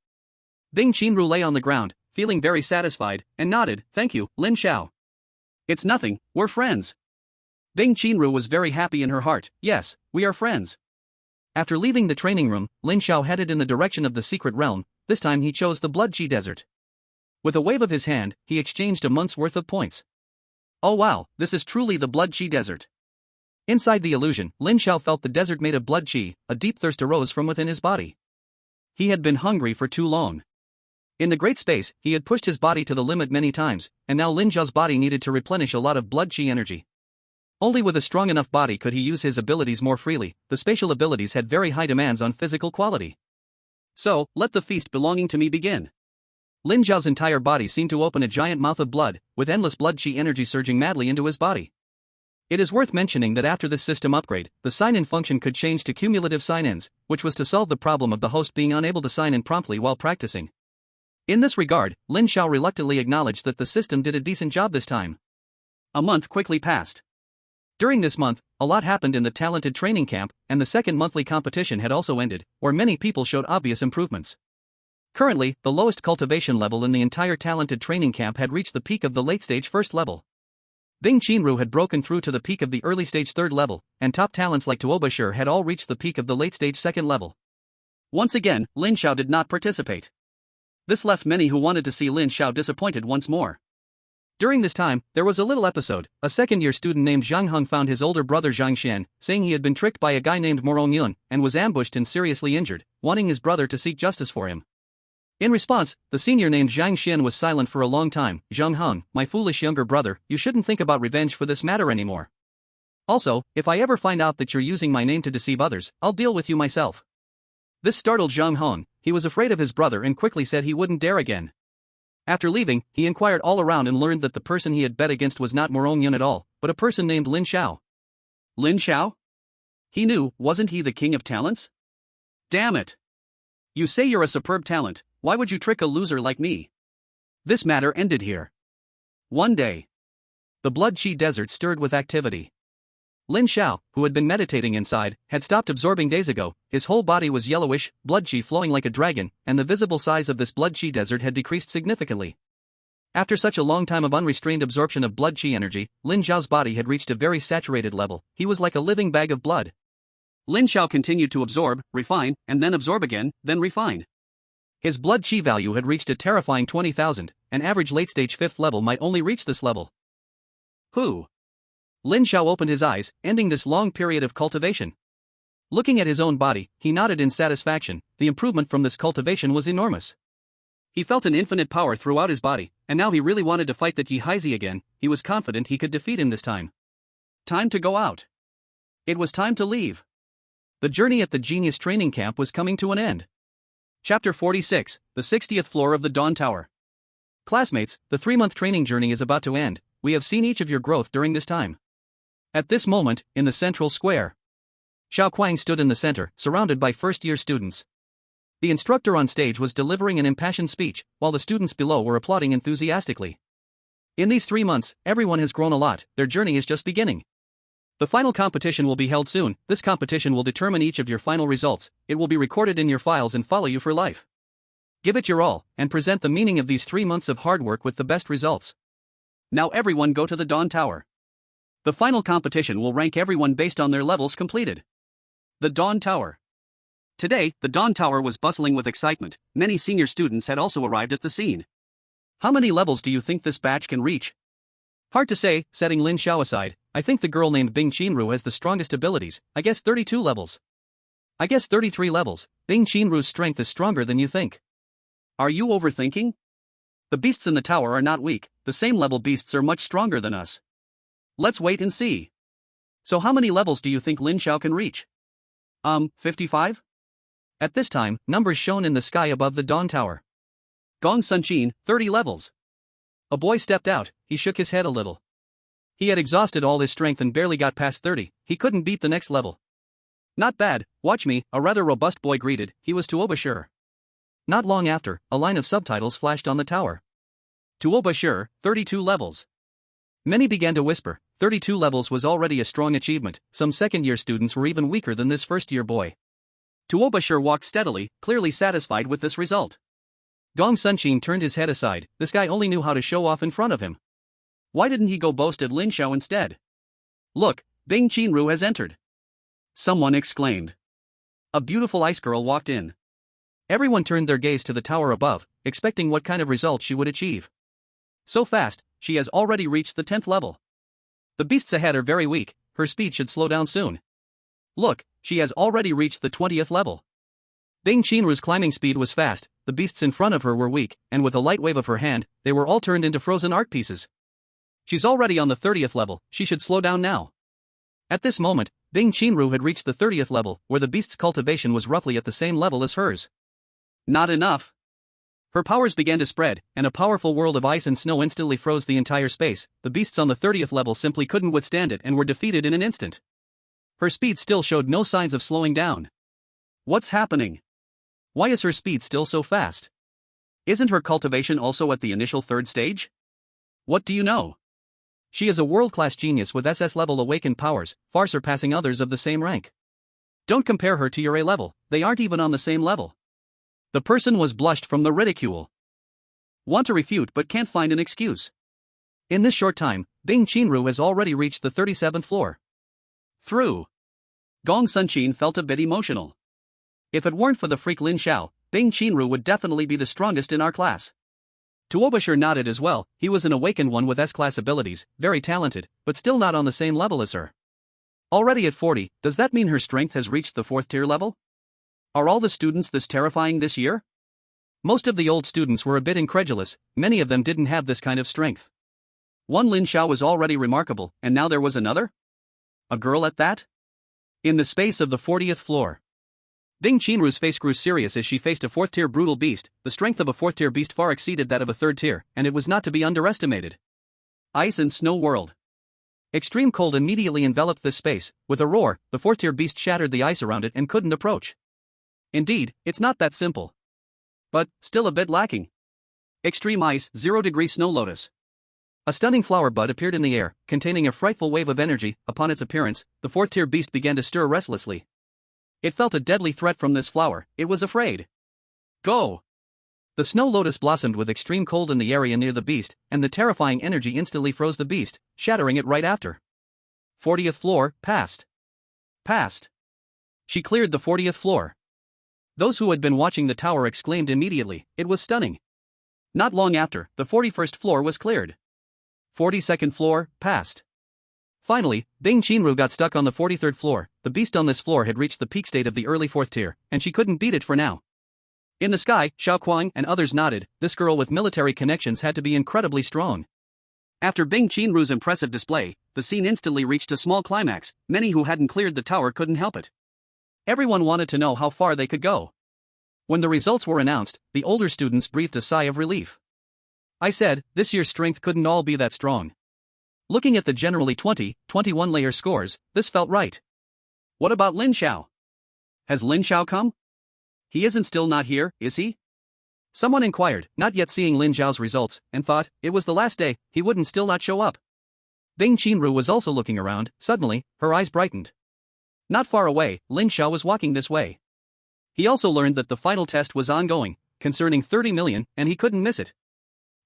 Bing Qianru lay on the ground, feeling very satisfied, and nodded, thank you, Lin Xiao. It's nothing, we're friends. Bing Qianru was very happy in her heart. Yes, we are friends. After leaving the training room, Lin Xiao headed in the direction of the secret realm. This time he chose the Blood Qi Desert. With a wave of his hand, he exchanged a month's worth of points. Oh wow, this is truly the Blood Qi Desert. Inside the illusion, Lin Xiao felt the desert made of blood qi. A deep thirst arose from within his body. He had been hungry for too long. In the great space, he had pushed his body to the limit many times, and now Lin Xiao's body needed to replenish a lot of blood qi energy. Only with a strong enough body could he use his abilities more freely. The spatial abilities had very high demands on physical quality. So, let the feast belonging to me begin. Lin Xiao's entire body seemed to open a giant mouth of blood, with endless blood qi energy surging madly into his body. It is worth mentioning that after this system upgrade, the sign-in function could change to cumulative sign-ins, which was to solve the problem of the host being unable to sign in promptly while practicing. In this regard, Lin Xiao reluctantly acknowledged that the system did a decent job this time. A month quickly passed. During this month, a lot happened in the talented training camp, and the second monthly competition had also ended, where many people showed obvious improvements. Currently, the lowest cultivation level in the entire talented training camp had reached the peak of the late-stage first level. Bing Qianru had broken through to the peak of the early-stage third level, and top talents like Tuoba Shi had all reached the peak of the late-stage second level. Once again, Lin Xiao did not participate. This left many who wanted to see Lin Xiao disappointed once more. During this time, there was a little episode. A second-year student named Zhang Heng found his older brother Zhang Xian, saying he had been tricked by a guy named Morong Yun, and was ambushed and seriously injured, wanting his brother to seek justice for him. In response, the senior named Zhang Xian was silent for a long time. Zhang Heng, my foolish younger brother, you shouldn't think about revenge for this matter anymore. Also, if I ever find out that you're using my name to deceive others, I'll deal with you myself. This startled Zhang Heng. He was afraid of his brother and quickly said he wouldn't dare again. After leaving, he inquired all around and learned that the person he had bet against was not Morong Yun at all, but a person named Lin Xiao. Lin Xiao? He knew, wasn't he the king of talents? Damn it! You say you're a superb talent, why would you trick a loser like me? This matter ended here. One day, the Blood Qi Desert stirred with activity. Lin Xiao, who had been meditating inside, had stopped absorbing days ago. His whole body was yellowish, blood qi flowing like a dragon, and the visible size of this blood qi desert had decreased significantly. After such a long time of unrestrained absorption of blood qi energy, Lin Xiao's body had reached a very saturated level. He was like a living bag of blood. Lin Xiao continued to absorb, refine, and then absorb again, then refine. His blood qi value had reached a terrifying 20,000, an average late-stage 5th level might only reach this level. Who? Lin Xiao opened his eyes, ending this long period of cultivation. Looking at his own body, he nodded in satisfaction. The improvement from this cultivation was enormous. He felt an infinite power throughout his body, and now he really wanted to fight that Yi Haizi again. He was confident he could defeat him this time. Time to go out. It was time to leave. The journey at the genius training camp was coming to an end. Chapter 46, the 60th floor of the Dawn Tower. Classmates, the 3-month training journey is about to end. We have seen each of your growth during this time. At this moment, in the central square, Xiao Kuang stood in the center, surrounded by first-year students. The instructor on stage was delivering an impassioned speech, while the students below were applauding enthusiastically. In these 3 months, everyone has grown a lot. Their journey is just beginning. The final competition will be held soon. This competition will determine each of your final results. It will be recorded in your files and follow you for life. Give it your all, and present the meaning of these 3 months of hard work with the best results. Now everyone go to the Dawn Tower. The final competition will rank everyone based on their levels completed. The Dawn Tower. Today, the Dawn Tower was bustling with excitement. Many senior students had also arrived at the scene. How many levels do you think this batch can reach? Hard to say. Setting Lin Xiao aside, I think the girl named Bing Qinru has the strongest abilities. I guess 32 levels. I guess 33 levels. Bing Qinru's strength is stronger than you think. Are you overthinking? The beasts in the tower are not weak. The same level beasts are much stronger than us. Let's wait and see. So how many levels do you think Lin Xiao can reach? 55? At this time, numbers shone in the sky above the Dawn Tower. Gong Sunqin, 30 levels. A boy stepped out. He shook his head a little. He had exhausted all his strength and barely got past 30. He couldn't beat the next level. Not bad, watch me, a rather robust boy greeted. He was Tuo Bashir. Not long after, a line of subtitles flashed on the tower. Tuo Bashir, 32 levels. Many began to whisper. 32 levels was already a strong achievement. Some second-year students were even weaker than this first-year boy. Tuo Bashir walked steadily, clearly satisfied with this result. Gong Sunqin turned his head aside. This guy only knew how to show off in front of him. Why didn't he go boast at Lin Xiao instead? Look, Bing Qinru has entered. Someone exclaimed. A beautiful ice girl walked in. Everyone turned their gaze to the tower above, expecting what kind of result she would achieve. So fast, she has already reached the 10th level. The beasts ahead are very weak. Her speed should slow down soon. Look, she has already reached the 20th level. Bing Qinru's climbing speed was fast. The beasts in front of her were weak, and with a light wave of her hand, they were all turned into frozen art pieces. She's already on the 30th level. She should slow down now. At this moment, Bing Qinru had reached the 30th level, where the beast's cultivation was roughly at the same level as hers. Not enough. Her powers began to spread, and a powerful world of ice and snow instantly froze the entire space. The beasts on the 30th level simply couldn't withstand it and were defeated in an instant. Her speed still showed no signs of slowing down. What's happening? Why is her speed still so fast? Isn't her cultivation also at the initial 3rd stage? What do you know? She is a world-class genius with SS-level awakened powers, far surpassing others of the same rank. Don't compare her to your A level. They aren't even on the same level. The person was blushed from the ridicule. Want to refute but can't find an excuse. In this short time, Bing Qinru has already reached the 37th floor. Through. Gong Sunqin felt a bit emotional. If it weren't for the freak Lin Xiao, Bing Qinru would definitely be the strongest in our class. Tuo Bashir nodded as well. He was an awakened one with S-class abilities, very talented, but still not on the same level as her. Already at 40, does that mean her strength has reached the 4th tier level? Are all the students this terrifying this year? Most of the old students were a bit incredulous. Many of them didn't have this kind of strength. One Lin Xiao was already remarkable, and now there was another? A girl at that? In the space of the 40th floor. Bing Qinru's face grew serious as she faced a 4th-tier brutal beast. The strength of a 4th-tier beast far exceeded that of a 3rd tier, and it was not to be underestimated. Ice and snow world. Extreme cold immediately enveloped this space. With a roar, the 4th-tier beast shattered the ice around it and couldn't approach. Indeed, it's not that simple. But, still a bit lacking. Extreme ice, 0-degree snow lotus. A stunning flower bud appeared in the air, containing a frightful wave of energy. Upon its appearance, the 4th-tier beast began to stir restlessly. It felt a deadly threat from this flower. It was afraid. Go! The snow lotus blossomed with extreme cold in the area near the beast, and the terrifying energy instantly froze the beast, shattering it right after. 40th floor, passed. Passed. She cleared the 40th floor. Those who had been watching the tower exclaimed immediately. It was stunning. Not long after, the 41st floor was cleared. 42nd floor, passed. Finally, Bing Qinru got stuck on the 43rd floor. The beast on this floor had reached the peak state of the early 4th tier, and she couldn't beat it for now. In the sky, Xiao Kuang and others nodded. This girl with military connections had to be incredibly strong. After Bing Qinru's impressive display, the scene instantly reached a small climax. Many who hadn't cleared the tower couldn't help it. Everyone wanted to know how far they could go. When the results were announced, the older students breathed a sigh of relief. I said, this year's strength couldn't all be that strong. Looking at the generally 21 layer scores, this felt right. What about Lin Xiao? Has Lin Xiao come? He isn't still not here, is he? Someone inquired, not yet seeing Lin Xiao's results, and thought, it was the last day, he wouldn't still not show up. Bing Qinru was also looking around. Suddenly, her eyes brightened. Not far away, Lin Xiao was walking this way. He also learned that the final test was ongoing, concerning 30 million, and he couldn't miss it.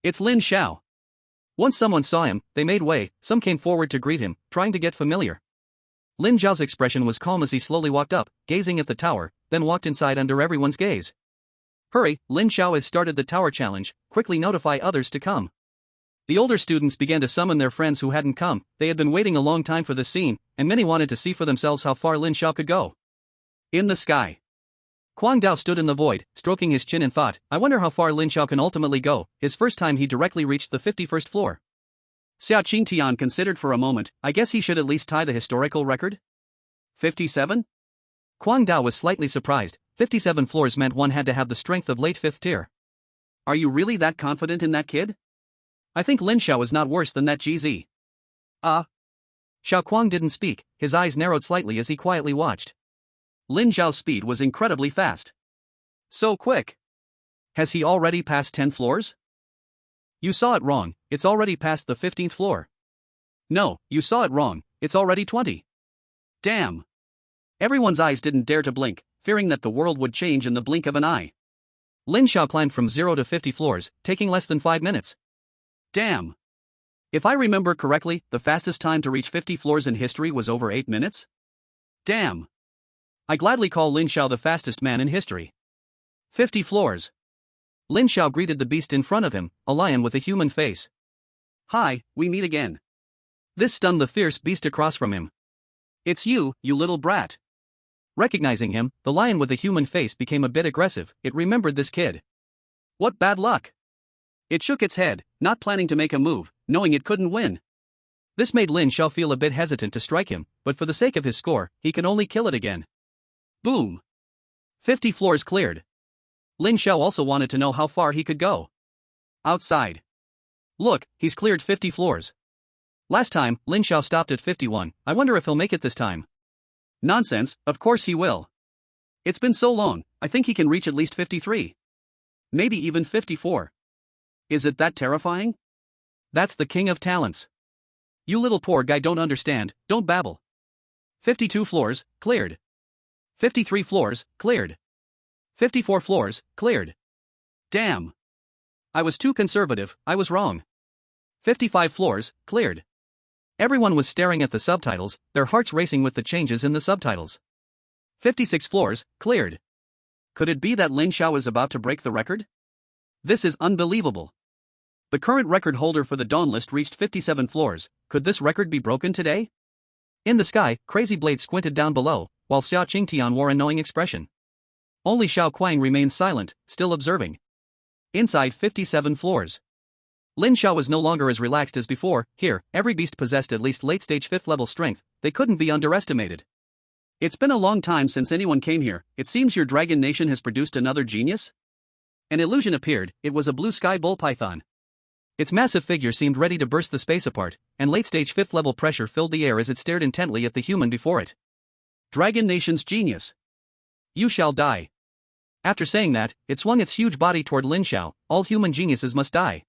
It's Lin Xiao. Once someone saw him, they made way. Some came forward to greet him, trying to get familiar. Lin Xiao's expression was calm as he slowly walked up, gazing at the tower, then walked inside under everyone's gaze. Hurry, Lin Xiao has started the tower challenge, quickly notify others to come. The older students began to summon their friends who hadn't come. They had been waiting a long time for this scene, and many wanted to see for themselves how far Lin Xiao could go. In the sky. Kuang Dao stood in the void, stroking his chin and thought, I wonder how far Lin Xiao can ultimately go. His first time he directly reached the 51st floor. Xiao Qingtian considered for a moment, I guess he should at least tie the historical record? 57? Kuang Dao was slightly surprised. 57 floors meant one had to have the strength of late 5th tier. Are you really that confident in that kid? I think Lin Xiao is not worse than that GZ. Xiao Kuang didn't speak, his eyes narrowed slightly as he quietly watched. Lin Xiao's speed was incredibly fast. So quick. Has he already passed 10 floors? You saw it wrong, it's already past the 15th floor. No, you saw it wrong, it's already 20. Damn. Everyone's eyes didn't dare to blink, fearing that the world would change in the blink of an eye. Lin Xiao climbed from 0 to 50 floors, taking less than 5 minutes. Damn. If I remember correctly, the fastest time to reach 50 floors in history was over 8 minutes? Damn. I gladly call Lin Xiao the fastest man in history. 50 floors. Lin Xiao greeted the beast in front of him, a lion with a human face. Hi, we meet again. This stunned the fierce beast across from him. It's you little brat. Recognizing him, the lion with a human face became a bit aggressive. It remembered this kid. What bad luck. It shook its head, not planning to make a move, knowing it couldn't win. This made Lin Xiao feel a bit hesitant to strike him, but for the sake of his score, he can only kill it again. Boom. 50 floors cleared. Lin Xiao also wanted to know how far he could go. Outside. Look, he's cleared 50 floors. Last time, Lin Xiao stopped at 51, I wonder if he'll make it this time. Nonsense, of course he will. It's been so long, I think he can reach at least 53. Maybe even 54. Is it that terrifying? That's the king of talents. You little poor guy don't understand, don't babble. 52 floors, cleared. 53 floors, cleared. 54 floors, cleared. Damn. I was too conservative, I was wrong. 55 floors, cleared. Everyone was staring at the subtitles, their hearts racing with the changes in the subtitles. 56 floors, cleared. Could it be that Lin Xiao is about to break the record? This is unbelievable. The current record holder for the Dawn list reached 57 floors. Could this record be broken today? In the sky, Crazy Blade squinted down below, while Xiao Qingtian wore a knowing expression. Only Xiao Kuang remained silent, still observing. Inside 57 floors. Lin Xiao was no longer as relaxed as before. Here, every beast possessed at least late-stage 5th level strength, they couldn't be underestimated. It's been a long time since anyone came here, it seems your dragon nation has produced another genius? An illusion appeared, it was a blue sky bull python. Its massive figure seemed ready to burst the space apart, and late-stage 5th level pressure filled the air as it stared intently at the human before it. Dragon Nation's genius. You shall die. After saying that, it swung its huge body toward Lin Xiao. All human geniuses must die.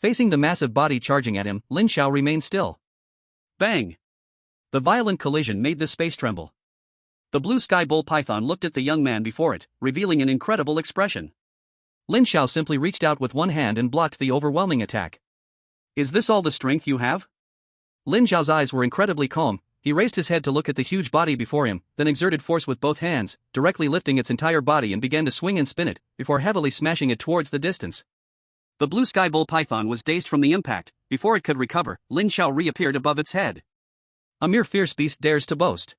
Facing the massive body charging at him, Lin Xiao remained still. Bang! The violent collision made the space tremble. The blue sky bull python looked at the young man before it, revealing an incredible expression. Lin Xiao simply reached out with one hand and blocked the overwhelming attack. Is this all the strength you have? Lin Xiao's eyes were incredibly calm. He raised his head to look at the huge body before him, then exerted force with both hands, directly lifting its entire body and began to swing and spin it, before heavily smashing it towards the distance. The blue sky bull python was dazed from the impact. Before it could recover, Lin Xiao reappeared above its head. A mere fierce beast dares to boast.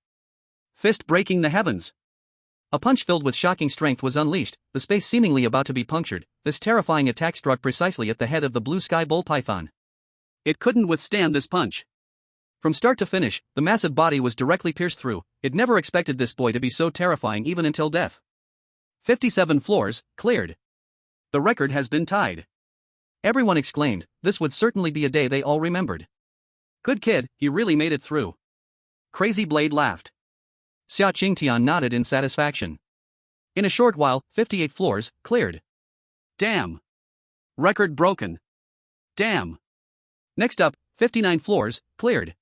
Fist breaking the heavens. A punch filled with shocking strength was unleashed, the space seemingly about to be punctured. This terrifying attack struck precisely at the head of the blue sky bull python. It couldn't withstand this punch. From start to finish, the massive body was directly pierced through. It never expected this boy to be so terrifying even until death. 57 floors, cleared. The record has been tied. Everyone exclaimed, this would certainly be a day they all remembered. Good kid, he really made it through. Crazy Blade laughed. Xia Qingtian nodded in satisfaction. In a short while, 58 floors, cleared. Damn. Record broken. Damn. Next up, 59 floors, cleared.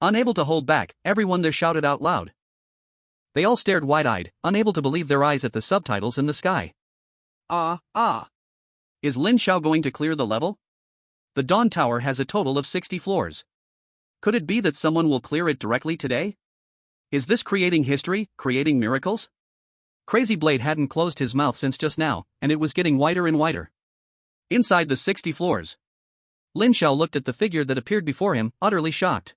Unable to hold back, everyone there shouted out loud. They all stared wide-eyed, unable to believe their eyes at the subtitles in the sky. Is Lin Xiao going to clear the level? The Dawn Tower has a total of 60 floors. Could it be that someone will clear it directly today? Is this creating history, creating miracles? Crazy Blade hadn't closed his mouth since just now, and it was getting wider and wider. Inside the 60 floors, Lin Xiao looked at the figure that appeared before him, utterly shocked.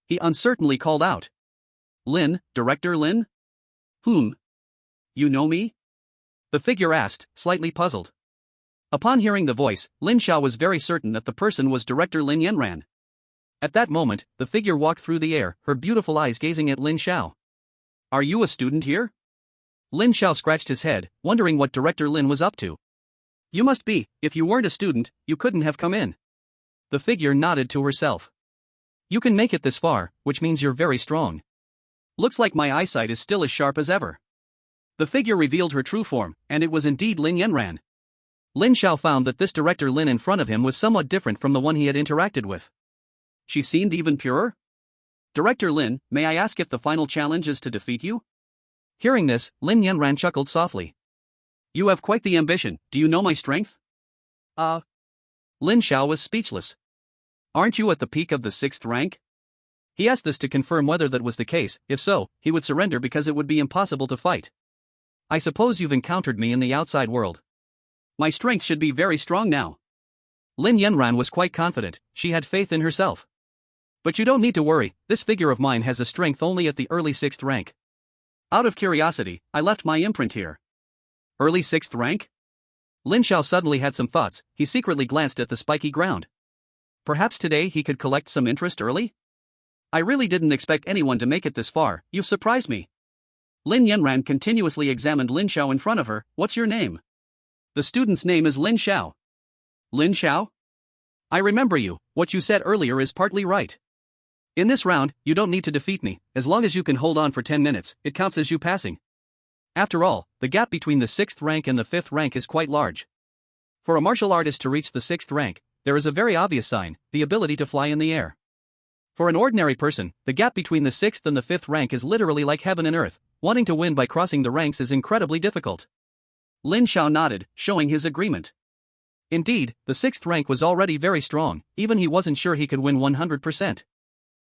He uncertainly called out. Lin, Director Lin? Whom? You know me? The figure asked, slightly puzzled. Upon hearing the voice, Lin Xiao was very certain that the person was Director Lin Yanran. At that moment, the figure walked through the air, her beautiful eyes gazing at Lin Xiao. Are you a student here? Lin Xiao scratched his head, wondering what Director Lin was up to. You must be. If you weren't a student, you couldn't have come in. The figure nodded to herself. You can make it this far, which means you're very strong. Looks like my eyesight is still as sharp as ever. The figure revealed her true form, and it was indeed Lin Yanran. Lin Xiao found that this Director Lin in front of him was somewhat different from the one he had interacted with. She seemed even purer. Director Lin, may I ask if the final challenge is to defeat you? Hearing this, Lin Yanran chuckled softly. You have quite the ambition. Do you know my strength? Lin Xiao was speechless. Aren't you at the peak of the 6th rank? He asked this to confirm whether that was the case. If so, he would surrender because it would be impossible to fight. I suppose you've encountered me in the outside world. My strength should be very strong now. Lin Yanran was quite confident. She had faith in herself. But you don't need to worry, this figure of mine has a strength only at the early 6th rank. Out of curiosity, I left my imprint here. Early 6th rank? Lin Xiao suddenly had some thoughts. He secretly glanced at the spiky ground. Perhaps today he could collect some interest early? I really didn't expect anyone to make it this far. You've surprised me. Lin Yanran continuously examined Lin Xiao in front of her. What's your name? The student's name is Lin Xiao. Lin Xiao? I remember you. What you said earlier is partly right. In this round, you don't need to defeat me. As long as you can hold on for 10 minutes, it counts as you passing. After all, the gap between the 6th rank and the 5th rank is quite large. For a martial artist to reach the 6th rank, there is a very obvious sign, the ability to fly in the air. For an ordinary person, the gap between the 6th and the 5th rank is literally like heaven and earth. Wanting to win by crossing the ranks is incredibly difficult. Lin Xiao nodded, showing his agreement. Indeed, the 6th rank was already very strong, even he wasn't sure he could win 100%.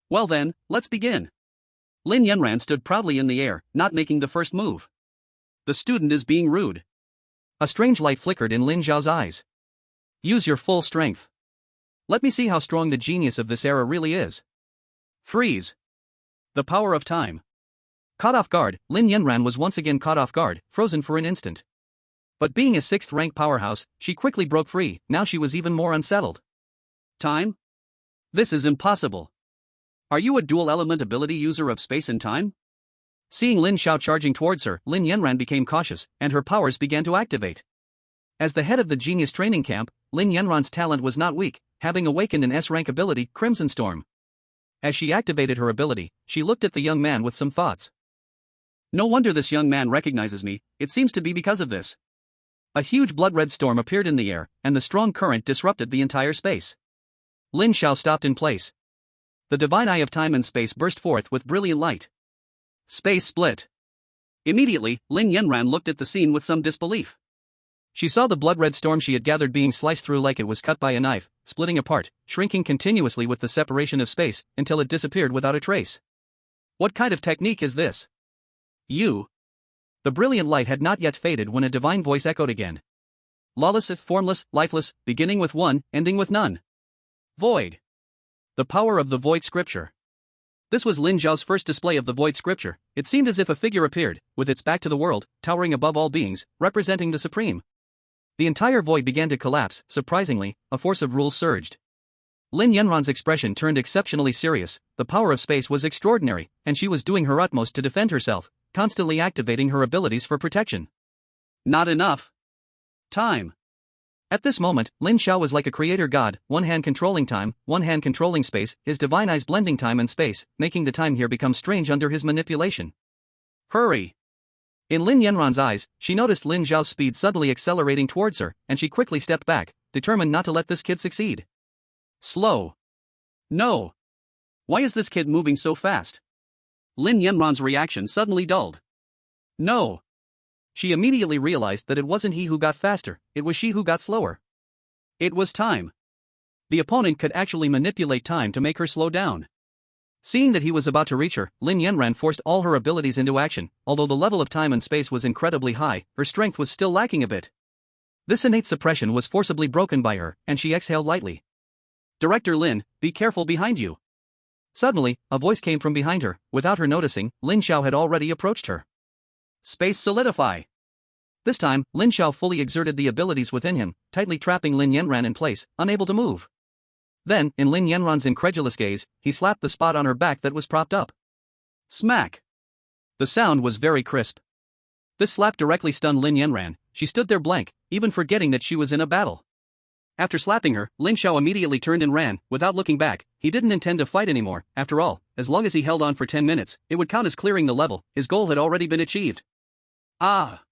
Well then, let's begin. Lin Yanran stood proudly in the air, not making the first move. The student is being rude. A strange light flickered in Lin Xiao's eyes. Use your full strength. Let me see how strong the genius of this era really is. Freeze. The power of time. Caught off guard, Lin Yanran was once again caught off guard, frozen for an instant. But being a 6th rank powerhouse, she quickly broke free. Now she was even more unsettled. Time? This is impossible. Are you a dual-element ability user of space and time? Seeing Lin Xiao charging towards her, Lin Yanran became cautious, and her powers began to activate. As the head of the genius training camp, Lin Yanran's talent was not weak, having awakened an S-rank ability, Crimson Storm. As she activated her ability, she looked at the young man with some thoughts. No wonder this young man recognizes me, it seems to be because of this. A huge blood-red storm appeared in the air, and the strong current disrupted the entire space. Lin Xiao stopped in place. The divine eye of time and space burst forth with brilliant light. Space split. Immediately, Lin Yanran looked at the scene with some disbelief. She saw the blood-red storm she had gathered being sliced through like it was cut by a knife, splitting apart, shrinking continuously with the separation of space, until it disappeared without a trace. What kind of technique is this? You. The brilliant light had not yet faded when a divine voice echoed again. Lawless, formless, lifeless, beginning with one, ending with none. Void. The power of the Void Scripture. This was Lin Xiao's first display of the Void Scripture. It seemed as if a figure appeared, with its back to the world, towering above all beings, representing the Supreme. The entire void began to collapse. Surprisingly, a force of rules surged. Lin Yanran's expression turned exceptionally serious. The power of space was extraordinary, and she was doing her utmost to defend herself, constantly activating her abilities for protection. Not enough time. At this moment, Lin Xiao was like a creator god, one hand controlling time, one hand controlling space, his divine eyes blending time and space, making the time here become strange under his manipulation. Hurry! In Lin Yanran's eyes, she noticed Lin Xiao's speed suddenly accelerating towards her, and she quickly stepped back, determined not to let this kid succeed. Slow. No. Why is this kid moving so fast? Lin Yanran's reaction suddenly dulled. No. She immediately realized that it wasn't he who got faster, it was she who got slower. It was time. The opponent could actually manipulate time to make her slow down. Seeing that he was about to reach her, Lin Yanran forced all her abilities into action. Although the level of time and space was incredibly high, her strength was still lacking a bit. This innate suppression was forcibly broken by her, and she exhaled lightly. Director Lin, be careful behind you. Suddenly, a voice came from behind her. Without her noticing, Lin Xiao had already approached her. Space solidify. This time, Lin Xiao fully exerted the abilities within him, tightly trapping Lin Yanran in place, unable to move. Then, in Lin Yanran's incredulous gaze, he slapped the spot on her back that was propped up. Smack! The sound was very crisp. This slap directly stunned Lin Yanran. She stood there blank, even forgetting that she was in a battle. After slapping her, Lin Xiao immediately turned and ran, without looking back. He didn't intend to fight anymore. After all, as long as he held on for 10 minutes, it would count as clearing the level. His goal had already been achieved. Ah!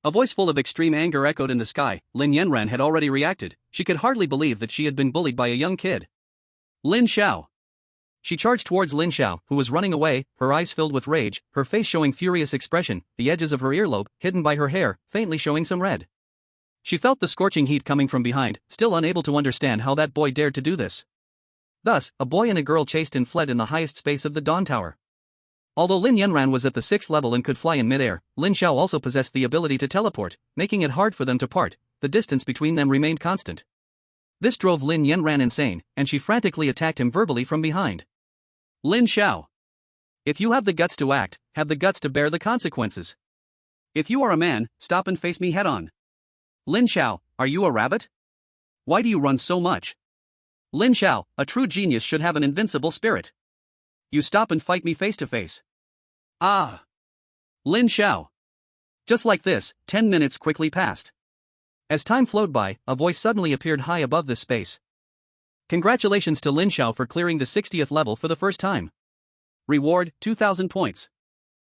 A voice full of extreme anger echoed in the sky. Lin Yanran had already reacted. She could hardly believe that she had been bullied by a young kid. Lin Xiao. She charged towards Lin Xiao, who was running away, her eyes filled with rage, her face showing furious expression, the edges of her earlobe, hidden by her hair, faintly showing some red. She felt the scorching heat coming from behind, still unable to understand how that boy dared to do this. Thus, a boy and a girl chased and fled in the highest space of the Dawn Tower. Although Lin Yanran was at the 6th level and could fly in midair, Lin Xiao also possessed the ability to teleport, making it hard for them to part. The distance between them remained constant. This drove Lin Yanran insane, and she frantically attacked him verbally from behind. Lin Xiao. If you have the guts to act, have the guts to bear the consequences. If you are a man, stop and face me head-on. Lin Xiao, are you a rabbit? Why do you run so much? Lin Xiao, a true genius should have an invincible spirit. You stop and fight me face to face. Ah! Lin Xiao. Just like this, 10 minutes quickly passed. As time flowed by, a voice suddenly appeared high above this space. Congratulations to Lin Xiao for clearing the 60th level for the first time. Reward, 2,000 points.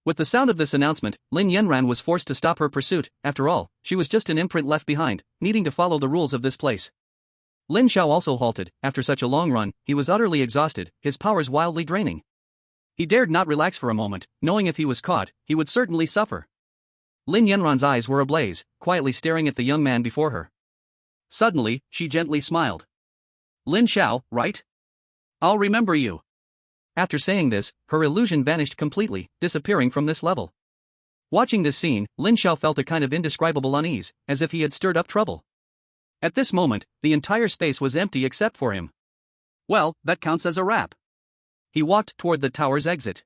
With the sound of this announcement, Lin Yanran was forced to stop her pursuit. After all, she was just an imprint left behind, needing to follow the rules of this place. Lin Xiao also halted. After such a long run, he was utterly exhausted, his powers wildly draining. He dared not relax for a moment, knowing if he was caught, he would certainly suffer. Lin Yanran's eyes were ablaze, quietly staring at the young man before her. Suddenly, she gently smiled. Lin Xiao, right? I'll remember you. After saying this, her illusion vanished completely, disappearing from this level. Watching this scene, Lin Xiao felt a kind of indescribable unease, as if he had stirred up trouble. At this moment, the entire space was empty except for him. Well, that counts as a wrap. He walked toward the tower's exit.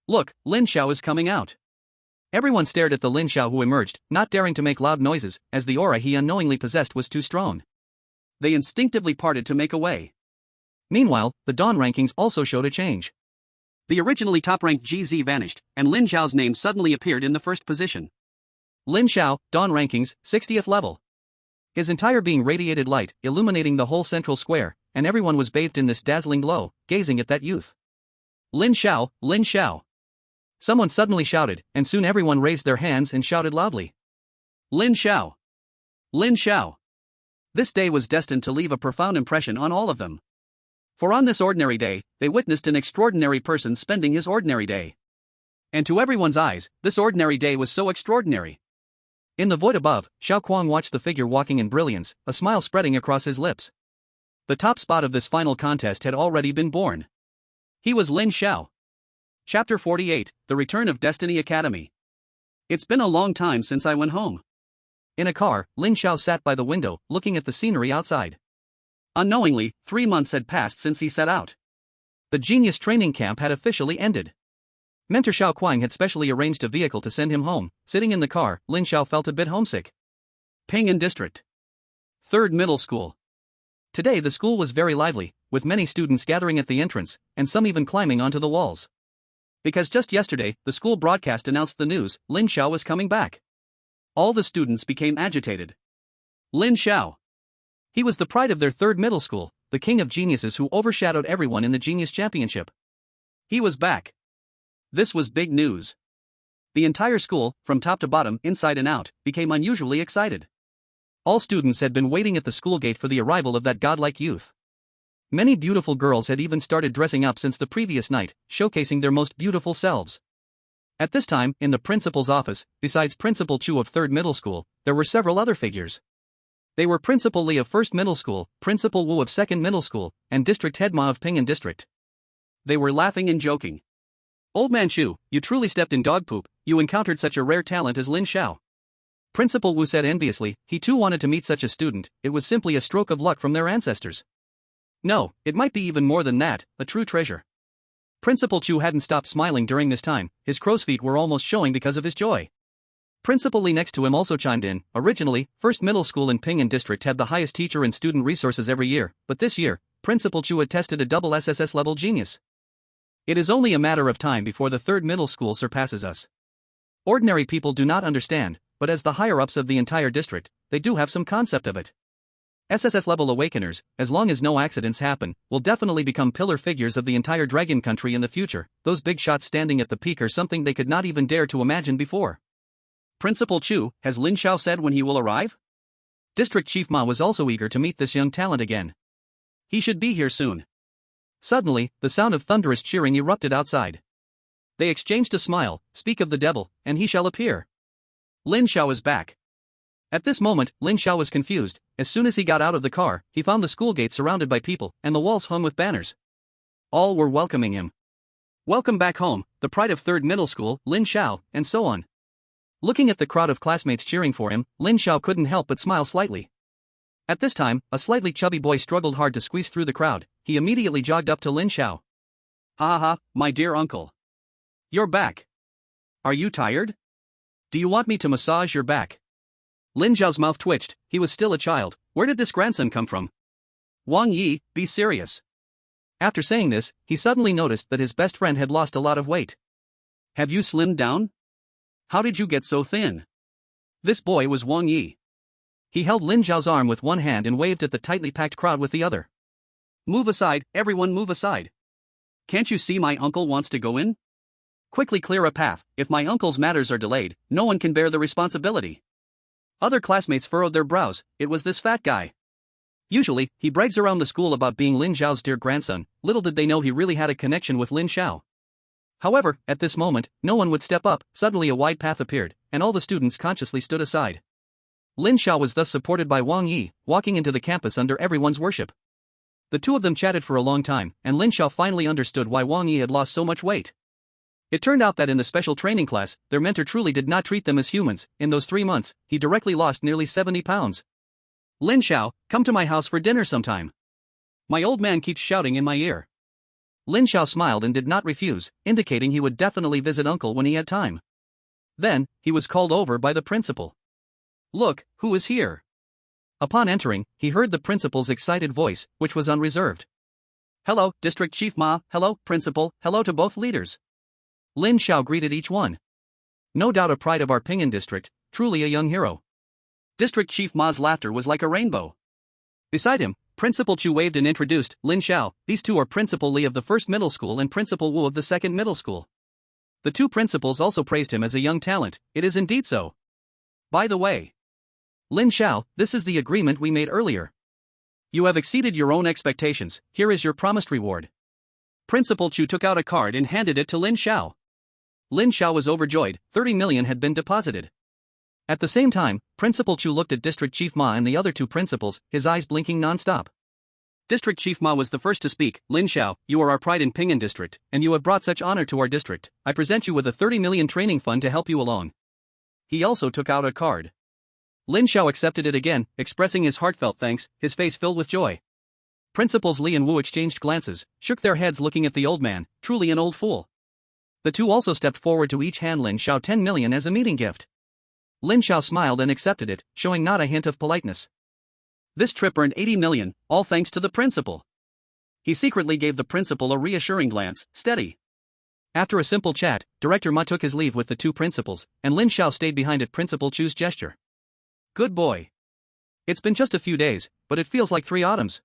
Look, Lin Xiao is coming out. Everyone stared at the Lin Xiao who emerged, not daring to make loud noises, as the aura he unknowingly possessed was too strong. They instinctively parted to make a way. Meanwhile, the Dawn rankings also showed a change. The originally top-ranked GZ vanished, and Lin Xiao's name suddenly appeared in the first position. Lin Xiao, Dawn rankings, 60th level. His entire being radiated light, illuminating the whole central square, and everyone was bathed in this dazzling glow, gazing at that youth. Lin Xiao, Lin Xiao. Someone suddenly shouted, and soon everyone raised their hands and shouted loudly. Lin Xiao. Lin Xiao. This day was destined to leave a profound impression on all of them. For on this ordinary day, they witnessed an extraordinary person spending his ordinary day. And to everyone's eyes, this ordinary day was so extraordinary. In the void above, Xiao Kuang watched the figure walking in brilliance, a smile spreading across his lips. The top spot of this final contest had already been born. He was Lin Xiao. Chapter 48, The Return of Destiny Academy. It's been a long time since I went home. In a car, Lin Xiao sat by the window, looking at the scenery outside. Unknowingly, 3 months had passed since he set out. The genius training camp had officially ended. Mentor Xiao Kuang had specially arranged a vehicle to send him home. Sitting in the car, Lin Xiao felt a bit homesick. Ping'an District. 3rd Middle School. Today the school was very lively, with many students gathering at the entrance, and some even climbing onto the walls. Because just yesterday, the school broadcast announced the news, Lin Xiao was coming back. All the students became agitated. Lin Xiao. He was the pride of their third middle school, the king of geniuses who overshadowed everyone in the Genius Championship. He was back. This was big news. The entire school, from top to bottom, inside and out, became unusually excited. All students had been waiting at the school gate for the arrival of that godlike youth. Many beautiful girls had even started dressing up since the previous night, showcasing their most beautiful selves. At this time, in the principal's office, besides Principal Chu of 3rd Middle School, there were several other figures. They were Principal Li of 1st Middle School, Principal Wu of 2nd Middle School, and District Head Ma of Ping'an District. They were laughing and joking. "Old man Chu, you truly stepped in dog poop, you encountered such a rare talent as Lin Xiao." Principal Wu said enviously, he too wanted to meet such a student, it was simply a stroke of luck from their ancestors. No, it might be even more than that, a true treasure. Principal Chu hadn't stopped smiling during this time, his crow's feet were almost showing because of his joy. Principal Li next to him also chimed in. Originally, 1st Middle School in Ping'an District had the highest teacher and student resources every year, but this year, Principal Chu had tested a double SSS level genius. It is only a matter of time before the 3rd Middle School surpasses us. Ordinary people do not understand, but as the higher-ups of the entire district, they do have some concept of it. SSS-level awakeners, as long as no accidents happen, will definitely become pillar figures of the entire dragon country in the future. Those big shots standing at the peak are something they could not even dare to imagine before. Principal Chu, has Lin Xiao said when he will arrive? District Chief Ma was also eager to meet this young talent again. He should be here soon. Suddenly, the sound of thunderous cheering erupted outside. They exchanged a smile, "Speak of the devil, and he shall appear." Lin Xiao is back. At this moment, Lin Xiao was confused. As soon as he got out of the car, he found the school gate surrounded by people, and the walls hung with banners. All were welcoming him. "Welcome back home, the pride of 3rd Middle School, Lin Xiao," and so on. Looking at the crowd of classmates cheering for him, Lin Xiao couldn't help but smile slightly. At this time, a slightly chubby boy struggled hard to squeeze through the crowd. He immediately jogged up to Lin Xiao. "Ha ha, my dear uncle. You're back. Are you tired? Do you want me to massage your back?" Lin Xiao's mouth twitched. He was still a child. Where did this grandson come from? "Wang Yi, be serious." After saying this, he suddenly noticed that his best friend had lost a lot of weight. "Have you slimmed down? How did you get so thin?" This boy was Wang Yi. He held Lin Xiao's arm with one hand and waved at the tightly packed crowd with the other. "Move aside, everyone move aside. Can't you see my uncle wants to go in? Quickly clear a path, if my uncle's matters are delayed, no one can bear the responsibility." Other classmates furrowed their brows. It was this fat guy. Usually, he brags around the school about being Lin Xiao's dear grandson. Little did they know he really had a connection with Lin Xiao. However, at this moment, no one would step up. Suddenly a wide path appeared, and all the students consciously stood aside. Lin Xiao was thus supported by Wang Yi, walking into the campus under everyone's worship. The two of them chatted for a long time, and Lin Xiao finally understood why Wang Yi had lost so much weight. It turned out that in the special training class, their mentor truly did not treat them as humans. In those 3 months, he directly lost nearly 70 pounds. "Lin Xiao, come to my house for dinner sometime. My old man keeps shouting in my ear." Lin Xiao smiled and did not refuse, indicating he would definitely visit uncle when he had time. Then, he was called over by the principal. "Look, who is here?" Upon entering, he heard the principal's excited voice, which was unreserved. "Hello, District Chief Ma, hello, Principal, hello to both leaders." Lin Xiao greeted each one. No doubt a pride of our Ping'an district, truly a young hero. District Chief Ma's laughter was like a rainbow. Beside him, Principal Chu waved and introduced Lin Xiao. These two are Principal Li of the 1st Middle School and Principal Wu of the 2nd Middle School. The two principals also praised him as a young talent. It is indeed so. By the way, Lin Xiao, this is the agreement we made earlier. You have exceeded your own expectations. Here is your promised reward. Principal Chu took out a card and handed it to Lin Xiao. Lin Xiao was overjoyed. 30 million had been deposited. At the same time, Principal Chu looked at District Chief Ma and the other two principals, his eyes blinking non-stop. District Chief Ma was the first to speak. "Lin Xiao, you are our pride in Ping'an District, and you have brought such honor to our district. I present you with a 30 million training fund to help you along." He also took out a card. Lin Xiao accepted it again, expressing his heartfelt thanks, his face filled with joy. Principals Li and Wu exchanged glances, shook their heads looking at the old man, truly an old fool. The two also stepped forward to each hand Lin Xiao 10 million as a meeting gift. Lin Xiao smiled and accepted it, showing not a hint of politeness. This trip earned 80 million, all thanks to the principal. He secretly gave the principal a reassuring glance, steady. After a simple chat, Director Ma took his leave with the two principals, and Lin Xiao stayed behind at Principal Chu's gesture. Good boy. It's been just a few days, but it feels like 3 autumns.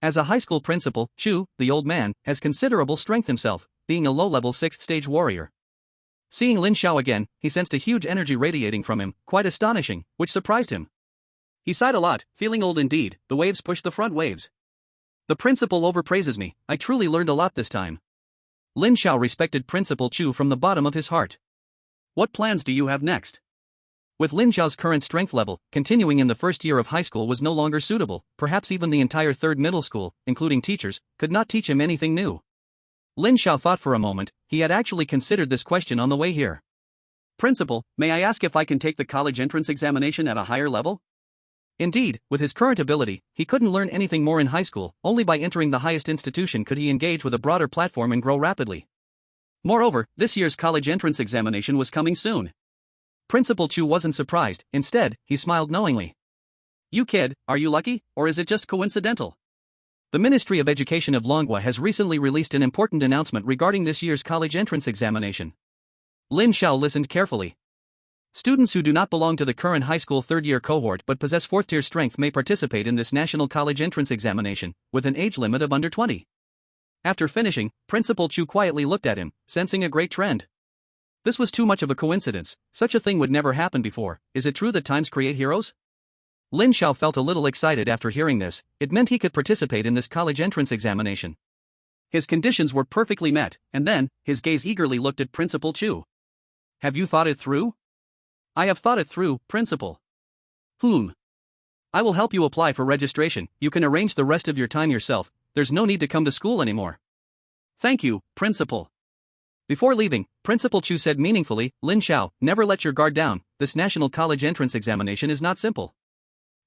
As a high school principal, Chu, the old man, has considerable strength himself, being a low-level 6th-stage warrior. Seeing Lin Xiao again, he sensed a huge energy radiating from him, quite astonishing, which surprised him. He sighed a lot, feeling old indeed. The waves pushed the front waves. The principal overpraises me. I truly learned a lot this time. Lin Xiao respected Principal Chu from the bottom of his heart. What plans do you have next? With Lin Xiao's current strength level, continuing in the first year of high school was no longer suitable. Perhaps even the entire third middle school, including teachers, could not teach him anything new. Lin Xiao thought for a moment. He had actually considered this question on the way here. Principal, may I ask if I can take the college entrance examination at a higher level? Indeed, with his current ability, he couldn't learn anything more in high school. Only by entering the highest institution could he engage with a broader platform and grow rapidly. Moreover, this year's college entrance examination was coming soon. Principal Chu wasn't surprised. Instead, he smiled knowingly. You kid, are you lucky, or is it just coincidental? The Ministry of Education of Longhua has recently released an important announcement regarding this year's college entrance examination. Lin Xiao listened carefully. Students who do not belong to the current high school third-year cohort but possess fourth-tier strength may participate in this national college entrance examination, with an age limit of under 20. After finishing, Principal Chu quietly looked at him, sensing a great trend. This was too much of a coincidence. Such a thing would never happen before. Is it true that times create heroes? Lin Xiao felt a little excited after hearing this. It meant he could participate in this college entrance examination. His conditions were perfectly met, and then, his gaze eagerly looked at Principal Chu. Have you thought it through? I have thought it through, Principal. I will help you apply for registration. You can arrange the rest of your time yourself. There's no need to come to school anymore. Thank you, Principal. Before leaving, Principal Chu said meaningfully, Lin Xiao, never let your guard down. This national college entrance examination is not simple.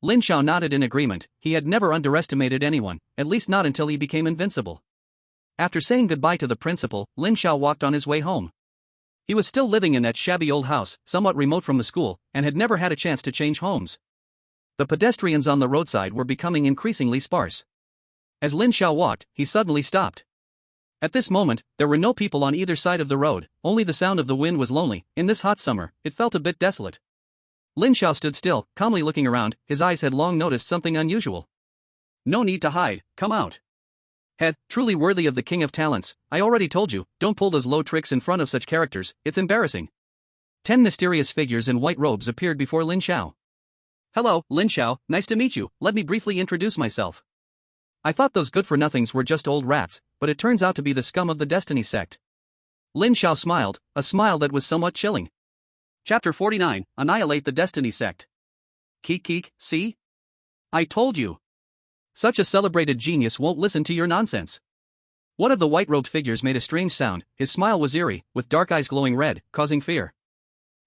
Lin Xiao nodded in agreement. He had never underestimated anyone, at least not until he became invincible. After saying goodbye to the principal, Lin Xiao walked on his way home. He was still living in that shabby old house, somewhat remote from the school, and had never had a chance to change homes. The pedestrians on the roadside were becoming increasingly sparse. As Lin Xiao walked, he suddenly stopped. At this moment, there were no people on either side of the road, only the sound of the wind was lonely. In this hot summer, it felt a bit desolate. Lin Xiao stood still, calmly looking around. His eyes had long noticed something unusual. No need to hide, come out. Head, truly worthy of the king of talents. I already told you, don't pull those low tricks in front of such characters, it's embarrassing. 10 mysterious figures in white robes appeared before Lin Xiao. Hello, Lin Xiao, nice to meet you. Let me briefly introduce myself. I thought those good-for-nothings were just old rats, but it turns out to be the scum of the Destiny sect. Lin Xiao smiled, a smile that was somewhat chilling. Chapter 49, Annihilate the Destiny sect. Keek, see? I told you. Such a celebrated genius won't listen to your nonsense. One of the white-robed figures made a strange sound. His smile was eerie, with dark eyes glowing red, causing fear.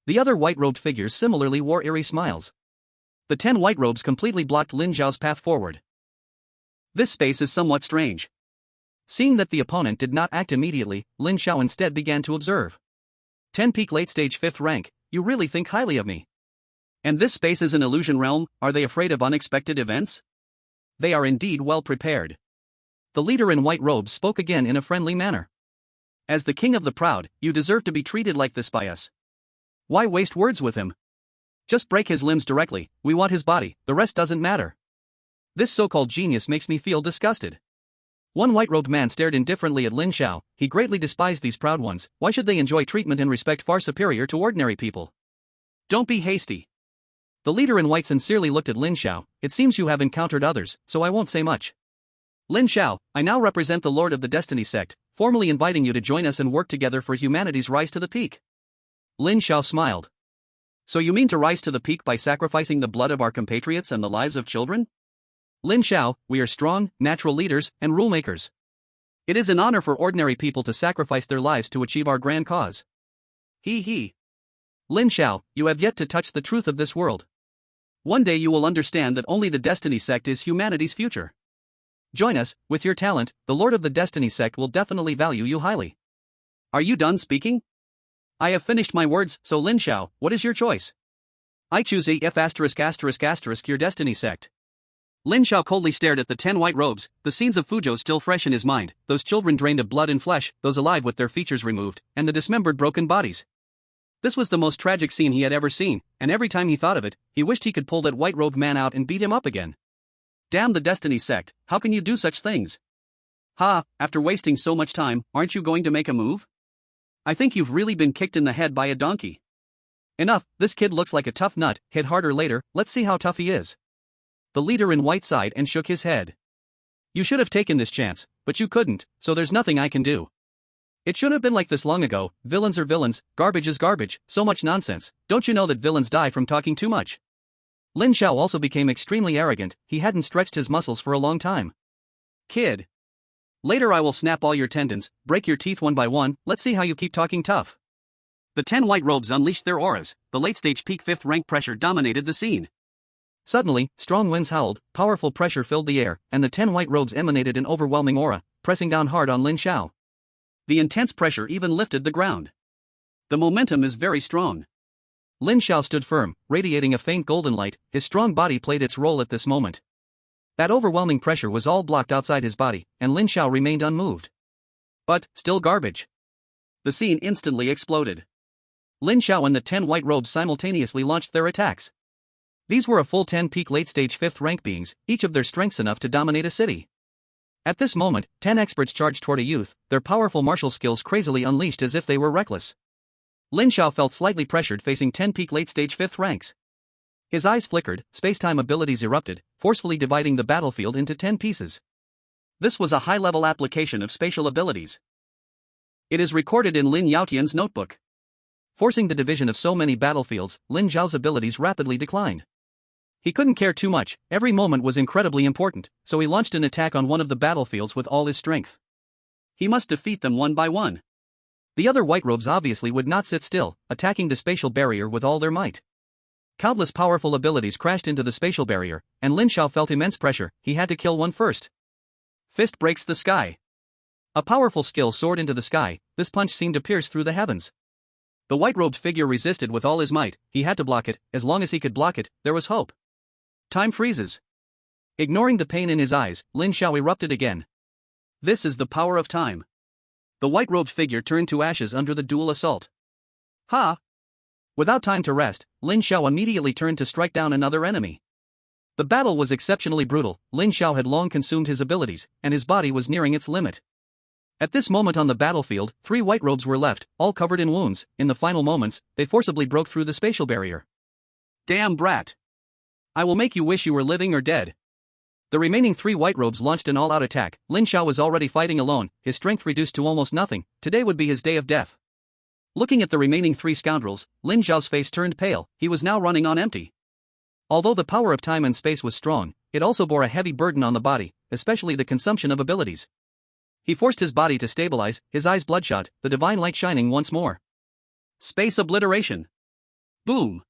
The other white-robed figures similarly wore eerie smiles. The 10 white robes completely blocked Lin Xiao's path forward. This space is somewhat strange. Seeing that the opponent did not act immediately, Lin Xiao instead began to observe. 10 peak late stage 5th rank, you really think highly of me. And this space is an illusion realm, are they afraid of unexpected events? They are indeed well prepared. The leader in white robes spoke again in a friendly manner. As the king of the proud, you deserve to be treated like this by us. Why waste words with him? Just break his limbs directly, we want his body, the rest doesn't matter. This so-called genius makes me feel disgusted. One white-robed man stared indifferently at Lin Xiao. He greatly despised these proud ones. Why should they enjoy treatment and respect far superior to ordinary people? Don't be hasty. The leader in white sincerely looked at Lin Xiao. It seems you have encountered others, so I won't say much. Lin Xiao, I now represent the Lord of the Destiny sect, formally inviting you to join us and work together for humanity's rise to the peak. Lin Xiao smiled. So you mean to rise to the peak by sacrificing the blood of our compatriots and the lives of children? Lin Xiao, we are strong, natural leaders, and rule makers. It is an honor for ordinary people to sacrifice their lives to achieve our grand cause. He. Lin Xiao, you have yet to touch the truth of this world. One day you will understand that only the Destiny sect is humanity's future. Join us, with your talent, the Lord of the Destiny sect will definitely value you highly. Are you done speaking? I have finished my words, so Lin Xiao, what is your choice? I choose your Destiny sect. Lin Xiao coldly stared at the 10 white robes, the scenes of Fuzhou still fresh in his mind, those children drained of blood and flesh, those alive with their features removed, and the dismembered broken bodies. This was the most tragic scene he had ever seen, and every time he thought of it, he wished he could pull that white-robed man out and beat him up again. Damn the Destiny sect, how can you do such things? Ha, after wasting so much time, aren't you going to make a move? I think you've really been kicked in the head by a donkey. Enough, this kid looks like a tough nut, hit harder later, let's see how tough he is. The leader in white sighed and shook his head. You should have taken this chance, but you couldn't, so there's nothing I can do. It should have been like this long ago, villains are villains, garbage is garbage, so much nonsense, don't you know that villains die from talking too much? Lin Xiao also became extremely arrogant, he hadn't stretched his muscles for a long time. Kid. Later I will snap all your tendons, break your teeth one by one, let's see how you keep talking tough. The 10 white robes unleashed their auras, the late-stage peak 5th rank pressure dominated the scene. Suddenly, strong winds howled, powerful pressure filled the air, and the 10 white robes emanated an overwhelming aura, pressing down hard on Lin Xiao. The intense pressure even lifted the ground. The momentum is very strong. Lin Xiao stood firm, radiating a faint golden light, his strong body played its role at this moment. That overwhelming pressure was all blocked outside his body, and Lin Xiao remained unmoved. But, still garbage. The scene instantly exploded. Lin Xiao and the 10 white robes simultaneously launched their attacks. These were a full 10 peak late-stage 5th rank beings, each of their strengths enough to dominate a city. At this moment, 10 experts charged toward a youth, their powerful martial skills crazily unleashed as if they were reckless. Lin Xiao felt slightly pressured facing 10 peak late-stage 5th ranks. His eyes flickered, space-time abilities erupted, forcefully dividing the battlefield into 10 pieces. This was a high-level application of spatial abilities. It is recorded in Lin Yaotian's notebook. Forcing the division of so many battlefields, Lin Zhao's abilities rapidly declined. He couldn't care too much, every moment was incredibly important, so he launched an attack on one of the battlefields with all his strength. He must defeat them one by one. The other white robes obviously would not sit still, attacking the spatial barrier with all their might. Countless powerful abilities crashed into the spatial barrier, and Lin Xiao felt immense pressure, he had to kill one first. Fist breaks the sky. A powerful skill soared into the sky, this punch seemed to pierce through the heavens. The white-robed figure resisted with all his might, he had to block it, as long as he could block it, there was hope. Time freezes. Ignoring the pain in his eyes, Lin Xiao erupted again. This is the power of time. The white-robed figure turned to ashes under the dual assault. Ha! Without time to rest, Lin Xiao immediately turned to strike down another enemy. The battle was exceptionally brutal, Lin Xiao had long consumed his abilities, and his body was nearing its limit. At this moment on the battlefield, 3 white robes were left, all covered in wounds, in the final moments, they forcibly broke through the spatial barrier. Damn brat! I will make you wish you were living or dead. The remaining 3 white robes launched an all-out attack, Lin Xiao was already fighting alone, his strength reduced to almost nothing, today would be his day of death. Looking at the remaining 3 scoundrels, Lin Xiao's face turned pale, he was now running on empty. Although the power of time and space was strong, it also bore a heavy burden on the body, especially the consumption of abilities. He forced his body to stabilize, his eyes bloodshot, the divine light shining once more. Space obliteration. Boom.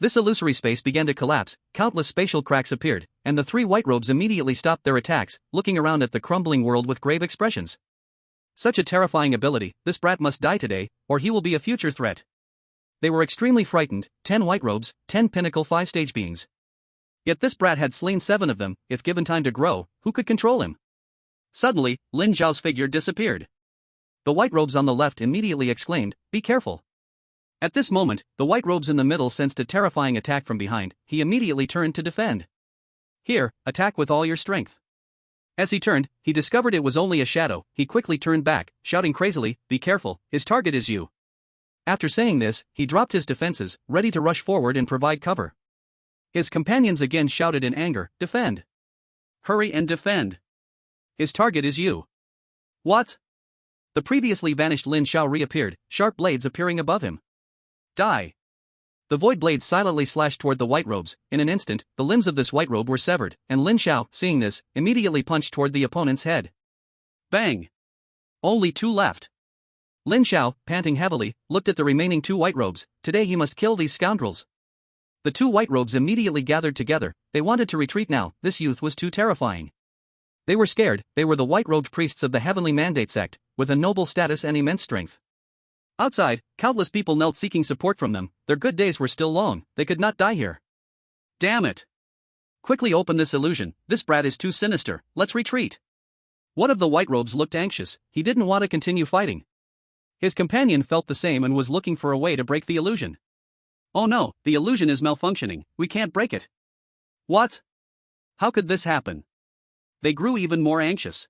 This illusory space began to collapse, countless spatial cracks appeared, and the 3 white robes immediately stopped their attacks, looking around at the crumbling world with grave expressions. Such a terrifying ability, this brat must die today, or he will be a future threat. They were extremely frightened, 10 white robes, 10 pinnacle 5-stage beings. Yet this brat had slain 7 of them, if given time to grow, who could control him? Suddenly, Lin Zhao's figure disappeared. The white robes on the left immediately exclaimed, "Be careful." At this moment, the white robes in the middle sensed a terrifying attack from behind, he immediately turned to defend. Here, attack with all your strength. As he turned, he discovered it was only a shadow, he quickly turned back, shouting crazily, "Be careful, his target is you." After saying this, he dropped his defenses, ready to rush forward and provide cover. His companions again shouted in anger, "Defend! Hurry and defend! His target is you." What? The previously vanished Lin Xiao reappeared, sharp blades appearing above him. Die! The void blade silently slashed toward the white robes, in an instant, the limbs of this white robe were severed, and Lin Xiao, seeing this, immediately punched toward the opponent's head. Bang! Only 2 left. Lin Xiao, panting heavily, looked at the remaining 2 white robes, today he must kill these scoundrels. The 2 white robes immediately gathered together, they wanted to retreat now, this youth was too terrifying. They were scared, they were the white-robed priests of the Heavenly Mandate sect, with a noble status and immense strength. Outside, countless people knelt seeking support from them, their good days were still long, they could not die here. Damn it! Quickly open this illusion, this brat is too sinister, let's retreat. One of the white robes looked anxious, he didn't want to continue fighting. His companion felt the same and was looking for a way to break the illusion. Oh no, the illusion is malfunctioning, we can't break it. What? How could this happen? They grew even more anxious.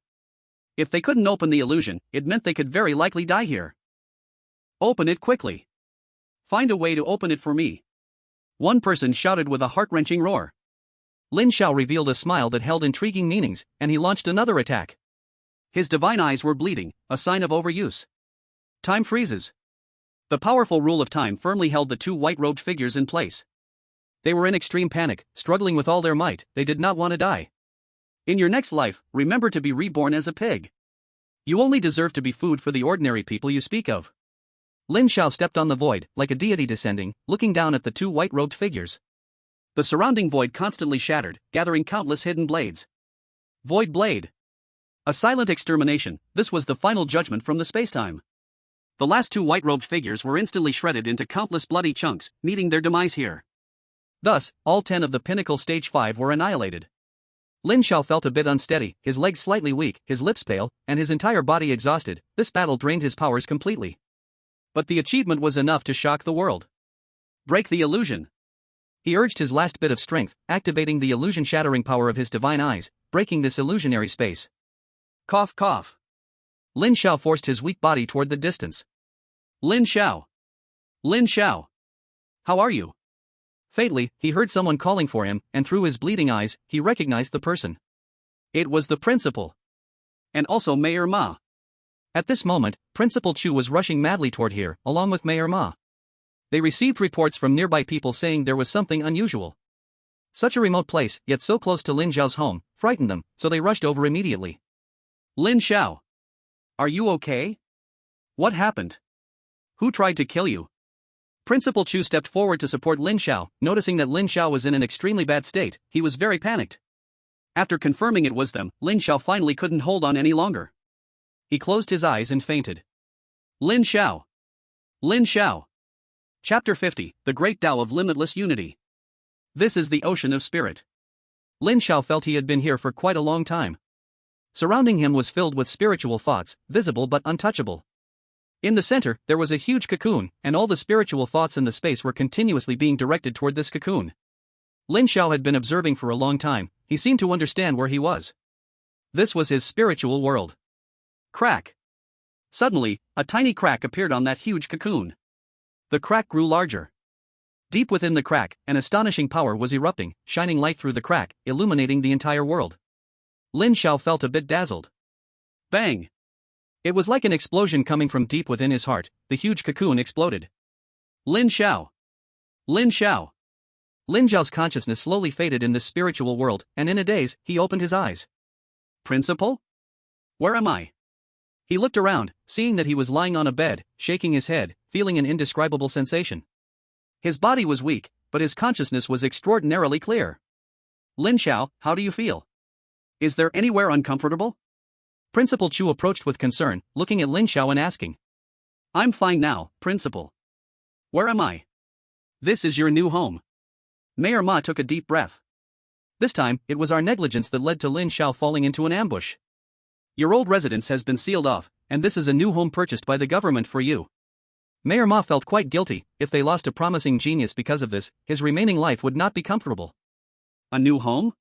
If they couldn't open the illusion, it meant they could very likely die here. Open it quickly. Find a way to open it for me. One person shouted with a heart-wrenching roar. Lin Xiao revealed a smile that held intriguing meanings, and he launched another attack. His divine eyes were bleeding, a sign of overuse. Time freezes. The powerful rule of time firmly held the two white-robed figures in place. They were in extreme panic, struggling with all their might, they did not want to die. In your next life, remember to be reborn as a pig. You only deserve to be food for the ordinary people you speak of. Lin Xiao stepped on the void, like a deity descending, looking down at the two white-robed figures. The surrounding void constantly shattered, gathering countless hidden blades. Void blade. A silent extermination, this was the final judgment from the spacetime. The last two white-robed figures were instantly shredded into countless bloody chunks, meeting their demise here. Thus, all 10 of the Pinnacle Stage 5 were annihilated. Lin Xiao felt a bit unsteady, his legs slightly weak, his lips pale, and his entire body exhausted. This battle drained his powers completely. But the achievement was enough to shock the world. Break the illusion. He urged his last bit of strength, activating the illusion-shattering power of his divine eyes, breaking this illusionary space. Cough cough. Lin Xiao forced his weak body toward the distance. Lin Xiao. Lin Xiao. How are you? Fatally, he heard someone calling for him, and through his bleeding eyes, he recognized the person. It was the principal. And also Mayor Ma. At this moment, Principal Chu was rushing madly toward here, along with Mayor Ma. They received reports from nearby people saying there was something unusual. Such a remote place, yet so close to Lin Xiao's home, frightened them, so they rushed over immediately. Lin Xiao. Are you okay? What happened? Who tried to kill you? Principal Chu stepped forward to support Lin Xiao, noticing that Lin Xiao was in an extremely bad state, he was very panicked. After confirming it was them, Lin Xiao finally couldn't hold on any longer. He closed his eyes and fainted. Lin Xiao. Lin Xiao. Chapter 50, The Great Tao of Limitless Unity. This is the ocean of spirit. Lin Xiao felt he had been here for quite a long time. Surrounding him was filled with spiritual thoughts, visible but untouchable. In the center, there was a huge cocoon, and all the spiritual thoughts in the space were continuously being directed toward this cocoon. Lin Xiao had been observing for a long time, he seemed to understand where he was. This was his spiritual world. Crack. Suddenly, a tiny crack appeared on that huge cocoon. The crack grew larger. Deep within the crack, an astonishing power was erupting, shining light through the crack, illuminating the entire world. Lin Xiao felt a bit dazzled. Bang! It was like an explosion coming from deep within his heart, the huge cocoon exploded. Lin Xiao! Lin Xiao! Lin Xiao's consciousness slowly faded in this spiritual world, and in a daze, he opened his eyes. Principal? Where am I? He looked around, seeing that he was lying on a bed, shaking his head, feeling an indescribable sensation. His body was weak, but his consciousness was extraordinarily clear. Lin Xiao, how do you feel? Is there anywhere uncomfortable? Principal Chu approached with concern, looking at Lin Xiao and asking. I'm fine now, Principal. Where am I? This is your new home. Mayor Ma took a deep breath. This time, it was our negligence that led to Lin Xiao falling into an ambush. Your old residence has been sealed off, and this is a new home purchased by the government for you. Mayor Ma felt quite guilty. If they lost a promising genius because of this, his remaining life would not be comfortable. A new home?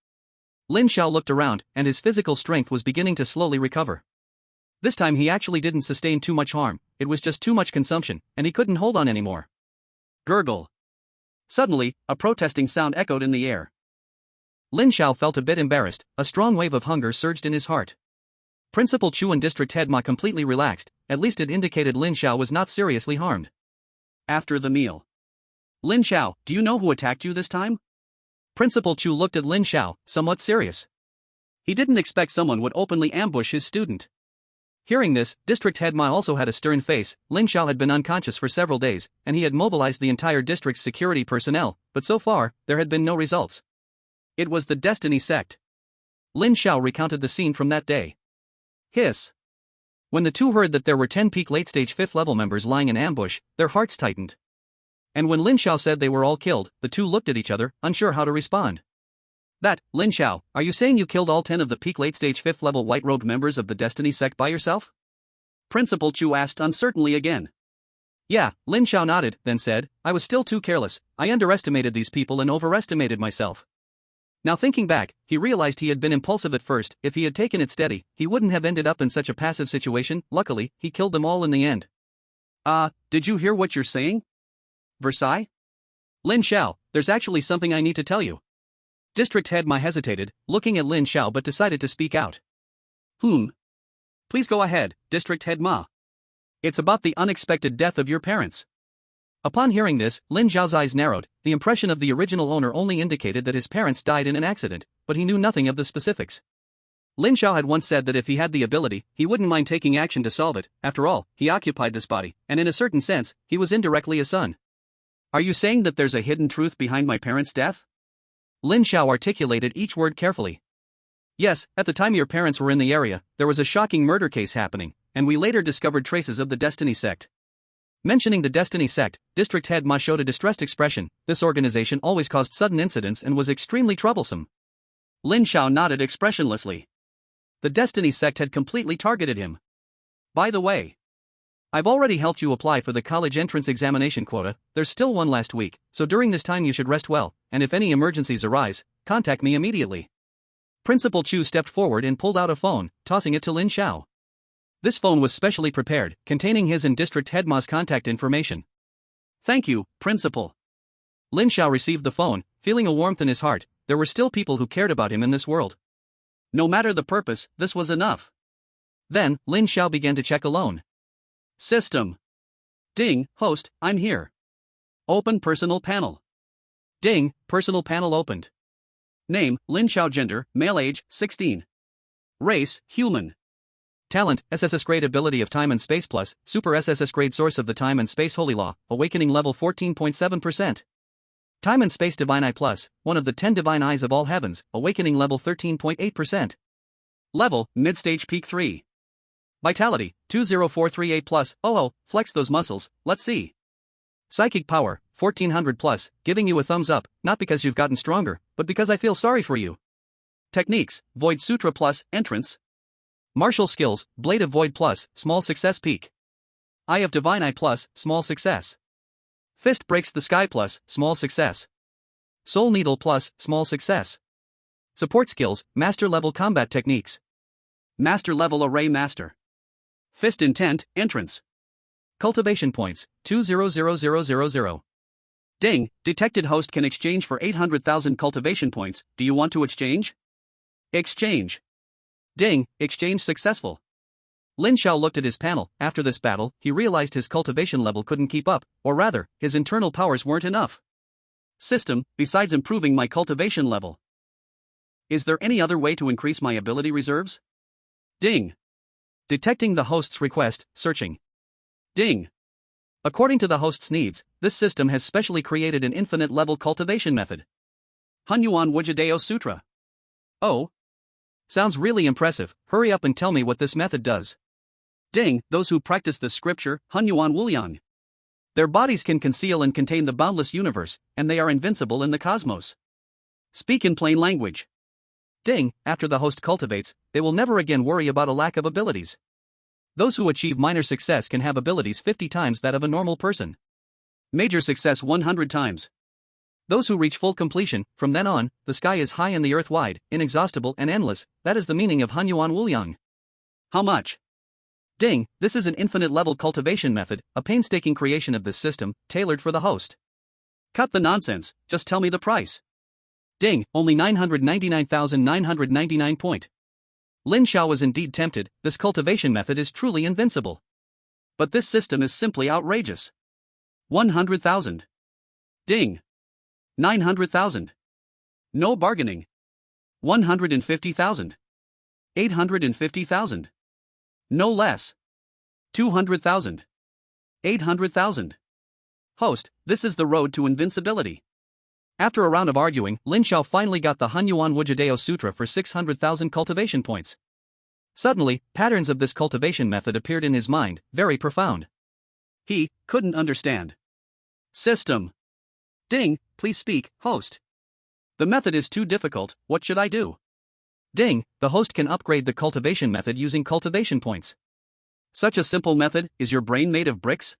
Lin Xiao looked around, and his physical strength was beginning to slowly recover. This time he actually didn't sustain too much harm, it was just too much consumption, and he couldn't hold on anymore. Gurgle. Suddenly, a protesting sound echoed in the air. Lin Xiao felt a bit embarrassed, a strong wave of hunger surged in his heart. Principal Chu and District Head Ma completely relaxed, at least it indicated Lin Xiao was not seriously harmed. After the meal. Lin Xiao, do you know who attacked you this time? Principal Chu looked at Lin Xiao, somewhat serious. He didn't expect someone would openly ambush his student. Hearing this, District Head Ma also had a stern face. Lin Xiao had been unconscious for several days, and he had mobilized the entire district's security personnel, but so far, there had been no results. It was the Destiny sect. Lin Xiao recounted the scene from that day. Hiss. When the two heard that there were 10 peak late-stage 5th level members lying in ambush, their hearts tightened. And when Lin Xiao said they were all killed, the two looked at each other, unsure how to respond. Lin Xiao, are you saying you killed all 10 of the peak late-stage 5th level White Robe members of the Destiny sect by yourself? Principal Chu asked uncertainly again.
Yeah, Lin Xiao nodded, then said, I was still too careless, I underestimated these people and overestimated myself. Now thinking back, he realized he had been impulsive at first. If he had taken it steady, he wouldn't have ended up in such a passive situation. Luckily, he killed them all in the end.
Did you hear what you're saying? Versailles?
Lin Xiao, there's actually something I need to tell you. District Head Ma hesitated, looking at Lin Xiao but decided to speak out.
Please go ahead, District Head Ma.
It's about the unexpected death of your parents. Upon hearing this, Lin Xiao's eyes narrowed. The impression of the original owner only indicated that his parents died in an accident, but he knew nothing of the specifics. Lin Xiao had once said that if he had the ability, he wouldn't mind taking action to solve it. After all, he occupied this body, and in a certain sense, he was indirectly a son.
Are you saying that there's a hidden truth behind my parents' death?
Lin Xiao articulated each word carefully. Yes, at the time your parents were in the area, there was a shocking murder case happening, and we later discovered traces of the Destiny sect. Mentioning the Destiny sect, District Head Ma showed a distressed expression. This organization always caused sudden incidents and was extremely troublesome.
Lin Xiao nodded expressionlessly.
The Destiny sect had completely targeted him. By the way, I've already helped you apply for the college entrance examination quota. There's still one last week, so during this time you should rest well, and if any emergencies arise, contact me immediately. Principal Chu stepped forward and pulled out a phone, tossing it to Lin Xiao. This phone was specially prepared, containing his and District Head Ma's contact information.
Thank you, Principal.
Lin Xiao received the phone, feeling a warmth in his heart. There were still people who cared about him in this world.
No matter the purpose, this was enough.
Then, Lin Xiao began to check alone.
System. Ding, host, I'm here. Open personal panel.
Ding, personal panel opened.
Name, Lin Xiao. Gender, male. Age, 16. Race, human.
Talent, SSS grade ability of time and space plus, super SSS grade source of the time and space holy law, awakening level 14.7%. Time and space divine eye plus, one of the 10 divine eyes of all heavens, awakening level 13.8%.
Level, mid-stage peak 3.
Vitality, 20438 plus, flex those muscles, let's see. Psychic power, 1400 plus, giving you a thumbs up, not because you've gotten stronger, but because I feel sorry for you.
Techniques, Void Sutra plus, entrance.
Martial skills, Blade of Void plus, small success peak. Eye of Divine Eye plus, small success. Fist breaks the sky plus, small success. Soul Needle plus, small success. Support skills, Master level combat techniques.
Master level array master. Fist intent, entrance.
Cultivation points, 200000.
Ding, detected host can exchange for 800,000 cultivation points. Do you want to exchange? Exchange.
Ding, exchange successful. Lin Xiao looked at his panel. After this battle, he realized his cultivation level couldn't keep up, or rather, his internal powers weren't enough.
System, besides improving my cultivation level, is there any other way to increase my ability reserves? Ding.
Detecting the host's request, searching.
Ding.
According to the host's needs, this system has specially created an infinite level cultivation method.
Hunyuan Wujideo Sutra.
Oh. Sounds really impressive. Hurry up and tell me what this method does.
Ding, those who practice the scripture, Hunyuan Wuliang.
Their bodies can conceal and contain the boundless universe, and they are invincible in the cosmos.
Speak in plain language.
Ding, after the host cultivates, they will never again worry about a lack of abilities. Those who achieve minor success can have abilities 50 times that of a normal person.
Major success 100 times.
Those who reach full completion, from then on, the sky is high and the earth wide, inexhaustible and endless. That is the meaning of Hunyuan Wuliang.
How much?
Ding, this is an infinite level cultivation method, a painstaking creation of this system, tailored for the host.
Cut the nonsense, just tell me the price.
Ding, only 999,999 point. Lin Xiao was indeed tempted. This cultivation method is truly invincible.
But this system is simply outrageous. 100,000. Ding. 900,000. No bargaining. 150,000. 850,000. No less. 200,000. 800,000.
Host, this is the road to invincibility. After a round of arguing, Lin Xiao finally got the Hunyuan Wujideo Sutra for 600,000 cultivation points. Suddenly, patterns of this cultivation method appeared in his mind, very profound.
He couldn't understand. System. Ding, please speak, host. The method is too difficult, what should I do?
Ding, the host can upgrade the cultivation method using cultivation points.
Such a simple method, is your brain made of bricks?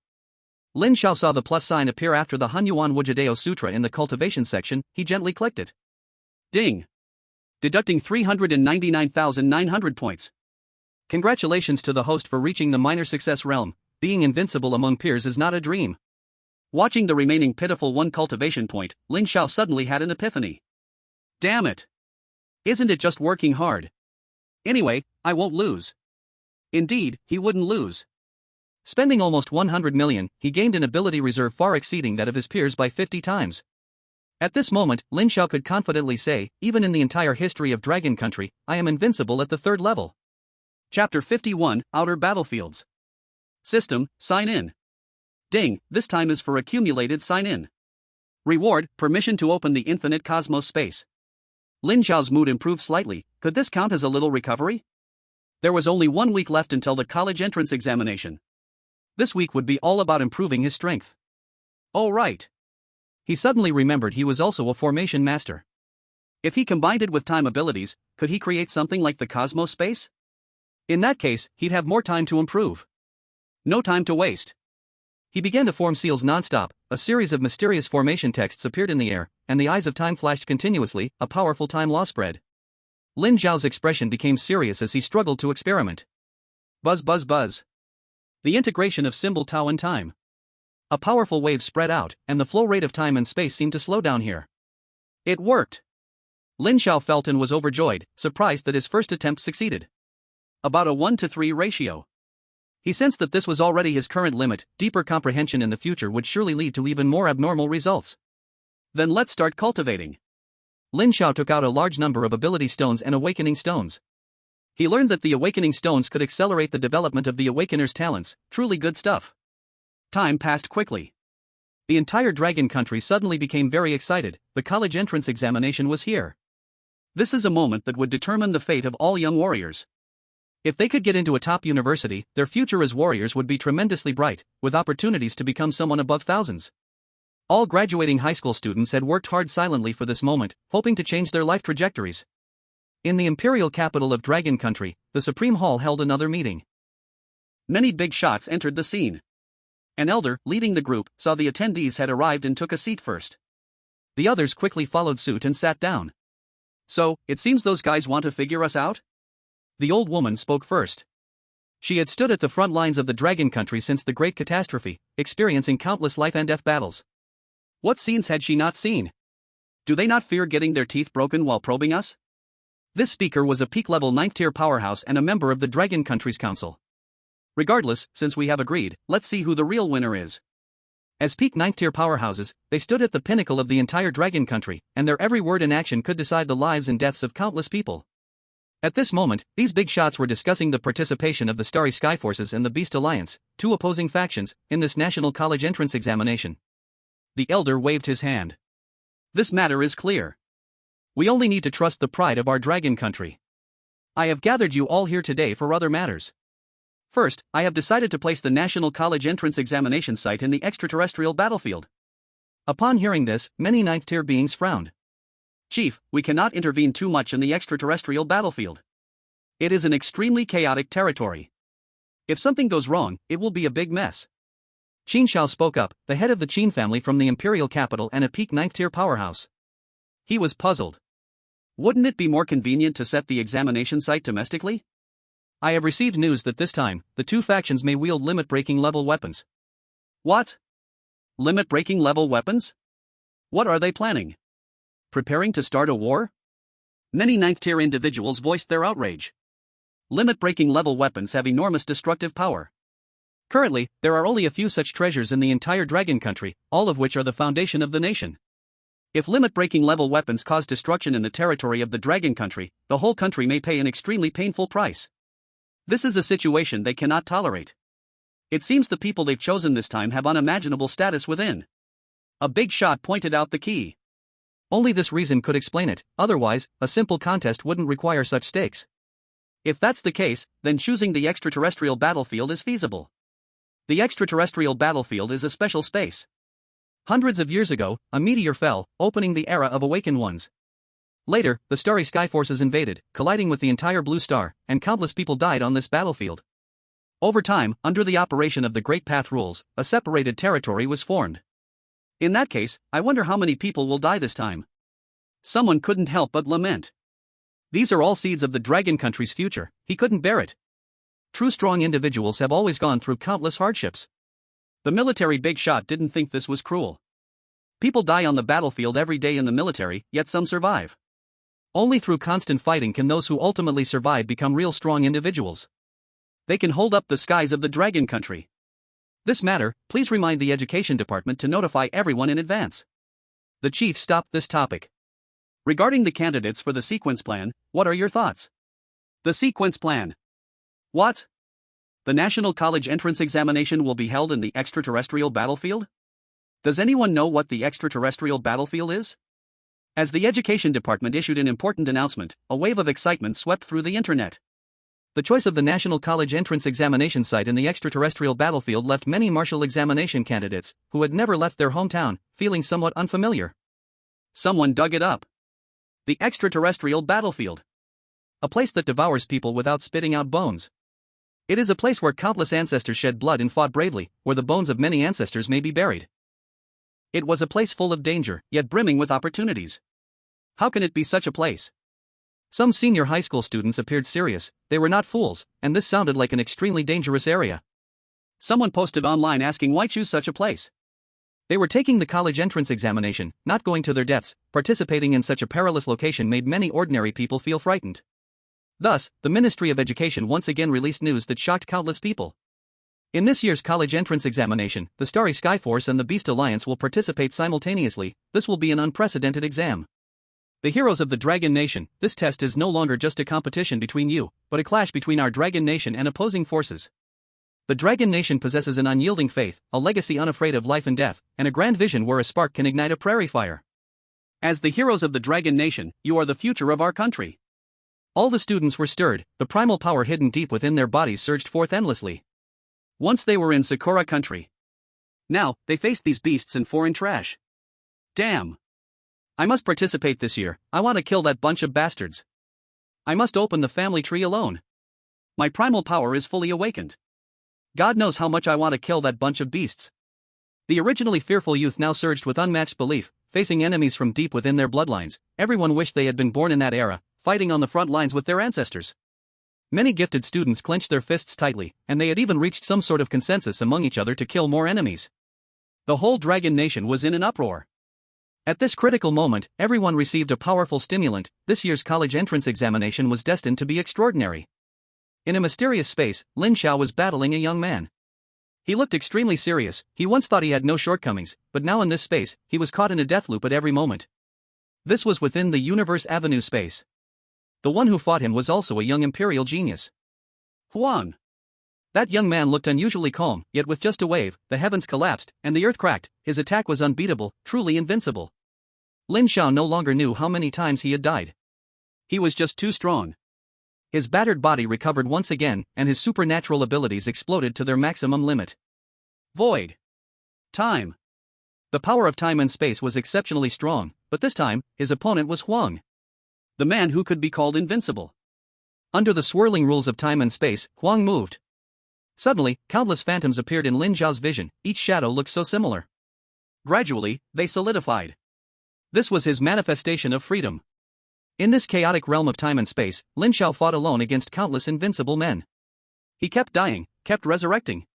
Lin Xiao saw the plus sign appear after the Hunyuan Wujideo Sutra in the cultivation section, he gently clicked it.
Ding. Deducting 399,900 points.
Congratulations to the host for reaching the minor success realm. Being invincible among peers is not a dream.
Watching the remaining pitiful one cultivation point, Lin Xiao suddenly had an epiphany. Damn it. Isn't it just working hard? Anyway, I won't lose. Indeed, he wouldn't lose.
Spending almost 100 million, he gained an ability reserve far exceeding that of his peers by 50 times. At this moment, Lin Xiao could confidently say, even in the entire history of Dragon Country, I am invincible at the 3rd level.
Chapter 51, Outer Battlefields. System, sign in. Ding, this time is for accumulated sign in. Reward, permission to open the infinite cosmos space. Lin Xiao's mood improved slightly. Could this count as a little recovery? There was only 1 week left until the college entrance examination. This week would be all about improving his strength. Oh right.
He suddenly remembered he was also a formation master.
If he combined it with time abilities, could he create something like the cosmos space?
In that case, he'd have more time to improve.
No time to waste.
He began to form seals non-stop. A series of mysterious formation texts appeared in the air, and the eyes of time flashed continuously, a powerful time law spread. Lin Xiao's expression became serious as he struggled to experiment.
Buzz buzz buzz.
The integration of symbol tau and time. A powerful wave spread out, and the flow rate of time and space seemed to slow down here.
It worked.
Lin Xiao felt and was overjoyed, surprised that his first attempt succeeded.
About a 1-to-3 ratio.
He sensed that this was already his current limit. Deeper comprehension in the future would surely lead to even more abnormal results.
Then let's start cultivating.
Lin Xiao took out a large number of ability stones and awakening stones. He learned that the awakening stones could accelerate the development of the awakener's talents, truly good stuff.
Time passed quickly.
The entire Dragon Country suddenly became very excited. The college entrance examination was here.
This is a moment that would determine the fate of all young warriors.
If they could get into a top university, their future as warriors would be tremendously bright, with opportunities to become someone above thousands. All graduating high school students had worked hard silently for this moment, hoping to change their life trajectories. In the imperial capital of Dragon Country, the Supreme Hall held another meeting.
Many big shots entered the scene. An elder, leading the group, saw the attendees had arrived and took a seat first.
The others quickly followed suit and sat down.
So, it seems those guys want to figure us out?
The old woman spoke first. She had stood at the front lines of the Dragon Country since the Great Catastrophe, experiencing countless life and death battles.
What scenes had she not seen? Do they not fear getting their teeth broken while probing us?
This speaker was a peak-level 9th-tier powerhouse and a member of the Dragon Country's council.
Regardless, since we have agreed, let's see who the real winner is.
As peak 9th-tier powerhouses, they stood at the pinnacle of the entire Dragon Country, and their every word and action could decide the lives and deaths of countless people. At this moment, these big shots were discussing the participation of the Starry Sky Forces and the Beast Alliance, 2 opposing factions, in this national college entrance examination. The elder waved his hand.
This matter is clear.
We only need to trust the pride of our Dragon Country. I have gathered you all here today for other matters.
First, I have decided to place the national college entrance examination site in the extraterrestrial battlefield.
Upon hearing this, many 9th-tier beings frowned.
Chief, we cannot intervene too much in the extraterrestrial battlefield. It is an extremely chaotic territory. If something goes wrong, it will be a big mess.
Qin Shao spoke up, the head of the Qin family from the imperial capital and a peak 9th-tier powerhouse.
He was puzzled. Wouldn't it be more convenient to set the examination site domestically?
I have received news that this time, the 2 factions may wield limit-breaking level weapons.
What? Limit-breaking level weapons? What are they planning? Preparing to start a war? Many 9th-tier individuals voiced their outrage. Limit-breaking level weapons have enormous destructive power.
Currently, there are only a few such treasures in the entire Dragon Country, all of which are the foundation of the nation.
If limit-breaking level weapons cause destruction in the territory of the Dragon Country, the whole country may pay an extremely painful price. This is a situation they cannot tolerate. It seems the people they've chosen this time have unimaginable status within. A big shot pointed out the key.
Only this reason could explain it, otherwise, a simple contest wouldn't require such stakes.
If that's the case, then choosing the extraterrestrial battlefield is feasible. The extraterrestrial battlefield is a special space.
Hundreds of years ago, a meteor fell, opening the era of awakened ones.
Later, the starry sky forces invaded, colliding with the entire blue star, and countless people died on this battlefield. Over time, under the operation of the Great Path rules, a separated territory was formed. In that case, I wonder how many people will die this time. Someone couldn't help but lament. These are all seeds of the dragon country's future. He couldn't bear it. True strong individuals have always gone through countless hardships. The military big shot didn't think this was cruel. People die on the battlefield every day in the military, yet some survive. Only through constant fighting can those who ultimately survive become real strong individuals. They can hold up the skies of the dragon country. This matter, please remind the education department to notify everyone in advance. The chief stopped this topic. Regarding the candidates for the sequence plan, what are your thoughts? The sequence plan. What? The National College Entrance Examination will be held in the extraterrestrial battlefield? Does anyone know what the extraterrestrial battlefield is? As the education department issued an important announcement, a wave of excitement swept through the internet. The choice of the National College Entrance Examination site in the extraterrestrial battlefield left many martial examination candidates, who had never left their hometown, feeling somewhat unfamiliar. Someone dug it up. The extraterrestrial battlefield. A place that devours people without spitting out bones. It is a place where countless ancestors shed blood and fought bravely, where the bones of many ancestors may be buried. It was a place full of danger, yet brimming with opportunities. How can it be such a place? Some senior high school students appeared serious. They were not fools, and this sounded like an extremely dangerous area. Someone posted online asking why choose such a place. They were taking the college entrance examination, not going to their deaths. Participating in such a perilous location made many ordinary people feel frightened. Thus, the Ministry of Education once again released news that shocked countless people. In this year's college entrance examination, the Starry Sky Force and the Beast Alliance will participate simultaneously. This will be an unprecedented exam. The heroes of the Dragon Nation, this test is no longer just a competition between you, but a clash between our Dragon Nation and opposing forces. The Dragon Nation possesses an unyielding faith, a legacy unafraid of life and death, and a grand vision where a spark can ignite a prairie fire. As the heroes of the Dragon Nation, you are the future of our country. All the students were stirred, the primal power hidden deep within their bodies surged forth endlessly. Once they were in Sakura country. Now, they faced these beasts and foreign trash. Damn. I must participate this year. I want to kill that bunch of bastards. I must open the family tree alone. My primal power is fully awakened. God knows how much I want to kill that bunch of beasts. The originally fearful youth now surged with unmatched belief, facing enemies from deep within their bloodlines. Everyone wished they had been born in that era, fighting on the front lines with their ancestors. Many gifted students clenched their fists tightly, and they had even reached some sort of consensus among each other to kill more enemies. The whole Dragon Nation was in an uproar. At this critical moment, everyone received a powerful stimulant. This year's college entrance examination was destined to be extraordinary. In a mysterious space, Lin Xiao was battling a young man. He looked extremely serious. He once thought he had no shortcomings, but now in this space, he was caught in a death loop at every moment. This was within the Universe Avenue space. The one who fought him was also a young imperial genius. Huang. That young man looked unusually calm, yet with just a wave, the heavens collapsed, and the earth cracked. His attack was unbeatable, truly invincible. Lin Xiao no longer knew how many times he had died. He was just too strong. His battered body recovered once again, and his supernatural abilities exploded to their maximum limit. Void. Time. The power of time and space was exceptionally strong, but this time, his opponent was Huang. The man who could be called invincible. Under the swirling rules of time and space, Huang moved. Suddenly, countless phantoms appeared in Lin Xiao's vision. Each shadow looked so similar. Gradually, they solidified. This was his manifestation of freedom. In this chaotic realm of time and space, Lin Xiao fought alone against countless invincible men. He kept dying, kept resurrecting.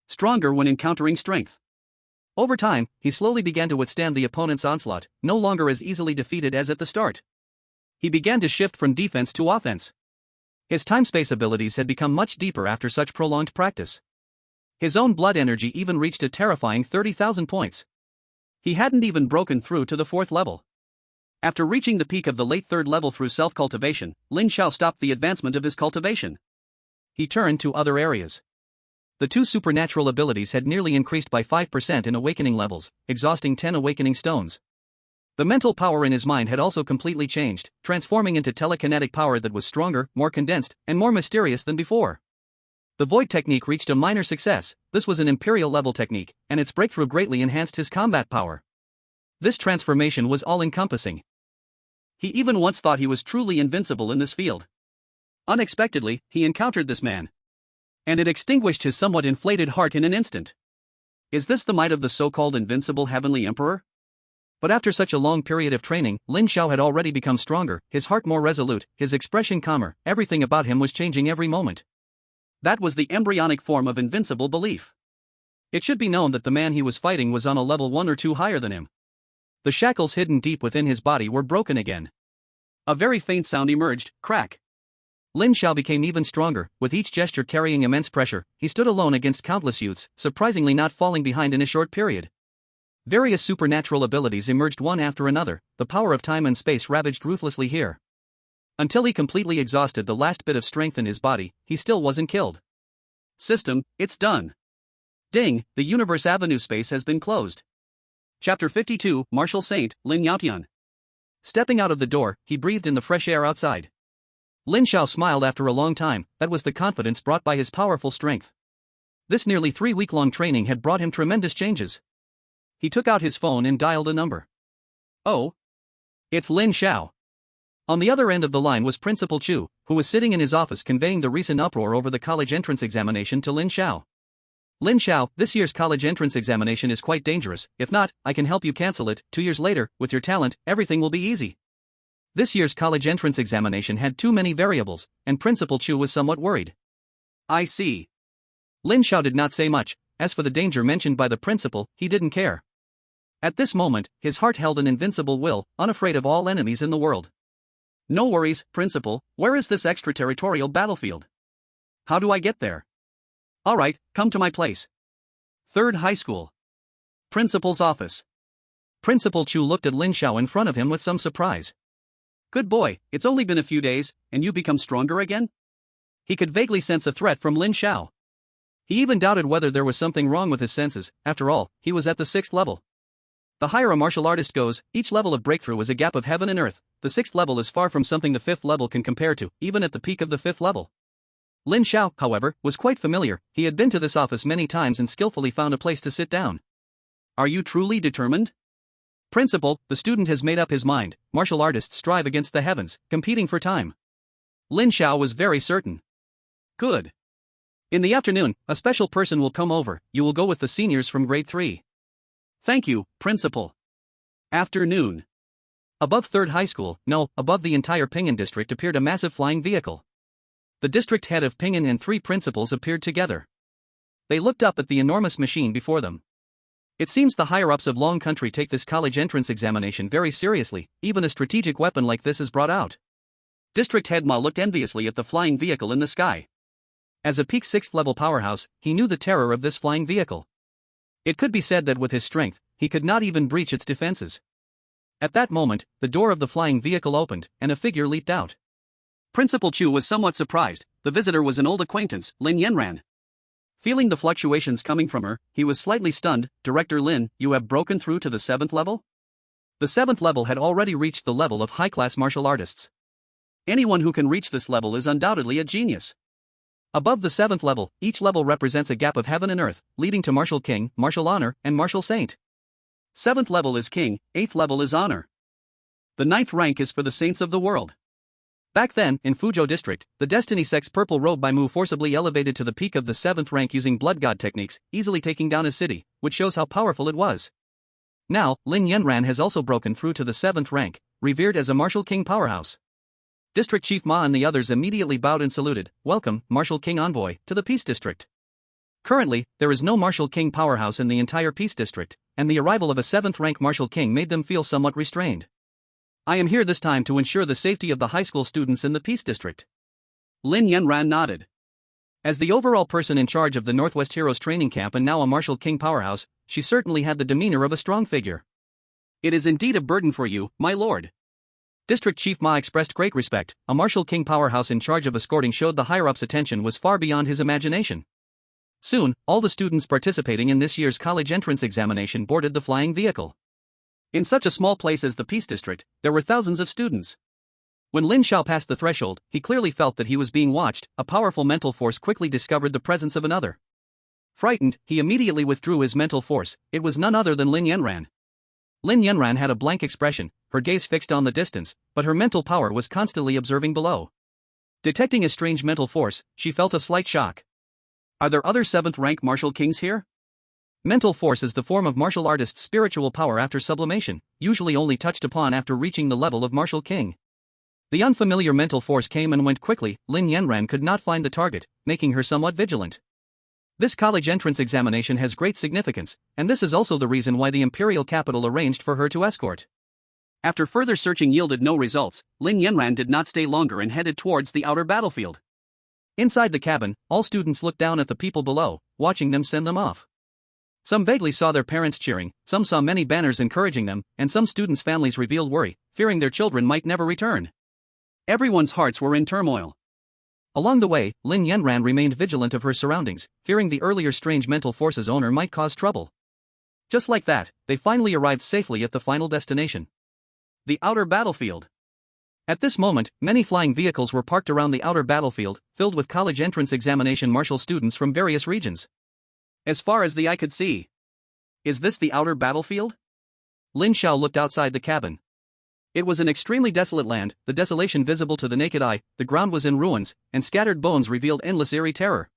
Stronger when encountering strength. Over time, he slowly began to withstand the opponent's onslaught, no longer as easily defeated as at the start. He began to shift from defense to offense. His time-space abilities had become much deeper after such prolonged practice. His own blood energy even reached a terrifying 30,000 points. He hadn't even broken through to the 4th level. After reaching the peak of the late 3rd level through self-cultivation, Lin Xiao stopped the advancement of his cultivation. He turned to other areas. The 2 supernatural abilities had nearly increased by 5% in awakening levels, exhausting 10 awakening stones. The mental power in his mind had also completely changed, transforming into telekinetic power that was stronger, more condensed, and more mysterious than before. The Void technique reached a minor success. This was an Imperial level technique, and its breakthrough greatly enhanced his combat power. This transformation was all-encompassing. He even once thought he was truly invincible in this field. Unexpectedly, he encountered this man. And it extinguished his somewhat inflated heart in an instant. Is this the might of the so-called invincible heavenly emperor? But after such a long period of training, Lin Xiao had already become stronger, his heart more resolute, his expression calmer, everything about him was changing every moment. That was the embryonic form of invincible belief. It should be known that the man he was fighting was on a level 1 or 2 higher than him. The shackles hidden deep within his body were broken again. A very faint sound emerged, crack. Lin Xiao became even stronger, with each gesture carrying immense pressure. He stood alone against countless youths, surprisingly not falling behind in a short period. Various supernatural abilities emerged one after another, the power of time and space ravaged ruthlessly here. Until he completely exhausted the last bit of strength in his body, he still wasn't killed. System, it's done. Ding, the Universe Avenue space has been closed. Chapter 52, Martial Saint, Lin Yaotian. Stepping out of the door, he breathed in the fresh air outside. Lin Xiao smiled after a long time, that was the confidence brought by his powerful strength. This nearly 3-week-long training had brought him tremendous changes. He took out his phone and dialed a number. Oh. It's Lin Xiao. On the other end of the line was Principal Chu, who was sitting in his office conveying the recent uproar over the college entrance examination to Lin Xiao. Lin Xiao, this year's college entrance examination is quite dangerous. If not, I can help you cancel it. 2 years later, with your talent, everything will be easy. This year's college entrance examination had too many variables, and Principal Chu was somewhat worried. I see. Lin Xiao did not say much. As for the danger mentioned by the principal, he didn't care. At this moment, his heart held an invincible will, unafraid of all enemies in the world. No worries, Principal, where is this extraterritorial battlefield? How do I get there? Alright, come to my place. 3rd High School. Principal's office. Principal Chu looked at Lin Xiao in front of him with some surprise. Good boy, it's only been a few days, and you've become stronger again? He could vaguely sense a threat from Lin Xiao. He even doubted whether there was something wrong with his senses. After all, he was at the 6th level. The higher a martial artist goes, each level of breakthrough is a gap of heaven and earth. The 6th level is far from something the 5th level can compare to, even at the peak of the 5th level. Lin Xiao, however, was quite familiar. He had been to this office many times and skillfully found a place to sit down. Are you truly determined? Principal, the student has made up his mind. Martial artists strive against the heavens, competing for time. Lin Xiao was very certain. Good. In the afternoon, a special person will come over. You will go with the seniors from grade 3. Thank you, Principal. Afternoon. Above 3rd High School, no, above the entire Pingan district appeared a massive flying vehicle. The district head of Pingan and 3 principals appeared together. They looked up at the enormous machine before them. It seems the higher-ups of Long Country take this college entrance examination very seriously. Even a strategic weapon like this is brought out. District Head Ma looked enviously at the flying vehicle in the sky. As a peak 6th level powerhouse, he knew the terror of this flying vehicle. It could be said that with his strength, he could not even breach its defenses. At that moment, the door of the flying vehicle opened, and a figure leaped out. Principal Chu was somewhat surprised. The visitor was an old acquaintance, Lin Yanran. Feeling the fluctuations coming from her, he was slightly stunned. Director Lin, you have broken through to the 7th level? The 7th level had already reached the level of high-class martial artists. Anyone who can reach this level is undoubtedly a genius. Above the 7th level, each level represents a gap of heaven and earth, leading to Martial King, Martial Honor, and Martial Saint. 7th level is King, 8th level is Honor. The 9th rank is for the saints of the world. Back then, in Fuzhou District, the Destiny Sect's purple robe by Mu forcibly elevated to the peak of the 7th rank using blood god techniques, easily taking down a city, which shows how powerful it was. Now, Lin Yanran has also broken through to the 7th rank, revered as a Martial King powerhouse. District Chief Ma and the others immediately bowed and saluted. Welcome, Martial King Envoy, to the Peace District. Currently, there is no Martial King powerhouse in the entire Peace District, and the arrival of a 7th rank Martial King made them feel somewhat restrained. I am here this time to ensure the safety of the high school students in the Peace District. Lin Yanran nodded. As the overall person in charge of the Northwest Heroes training camp and now a Martial King powerhouse, she certainly had the demeanor of a strong figure. It is indeed a burden for you, my lord. District Chief Ma expressed great respect. A Martial King powerhouse in charge of escorting showed the higher-ups' attention was far beyond his imagination. Soon, all the students participating in this year's college entrance examination boarded the flying vehicle. In such a small place as the Peace District, there were thousands of students. When Lin Xiao passed the threshold, he clearly felt that he was being watched. A powerful mental force quickly discovered the presence of another. Frightened, he immediately withdrew his mental force. It was none other than Lin Yanran. Lin Yanran had a blank expression, her gaze fixed on the distance, but her mental power was constantly observing below. Detecting a strange mental force, she felt a slight shock. Are there other 7th rank martial kings here? Mental force is the form of martial artist's spiritual power after sublimation, usually only touched upon after reaching the level of martial king. The unfamiliar mental force came and went quickly. Lin Yanran could not find the target, making her somewhat vigilant. This college entrance examination has great significance, and this is also the reason why the imperial capital arranged for her to escort. After further searching yielded no results, Lin Yanran did not stay longer and headed towards the outer battlefield. Inside the cabin, all students looked down at the people below, watching them send them off. Some vaguely saw their parents cheering, some saw many banners encouraging them, and some students' families revealed worry, fearing their children might never return. Everyone's hearts were in turmoil. Along the way, Lin Yanran remained vigilant of her surroundings, fearing the earlier strange mental force's owner might cause trouble. Just like that, they finally arrived safely at the final destination. The outer battlefield. At this moment, many flying vehicles were parked around the outer battlefield, filled with college entrance examination martial students from various regions. As far as the eye could see. Is this the outer battlefield? Lin Xiao looked outside the cabin. It was an extremely desolate land, the desolation visible to the naked eye, the ground was in ruins, and scattered bones revealed endless eerie terror.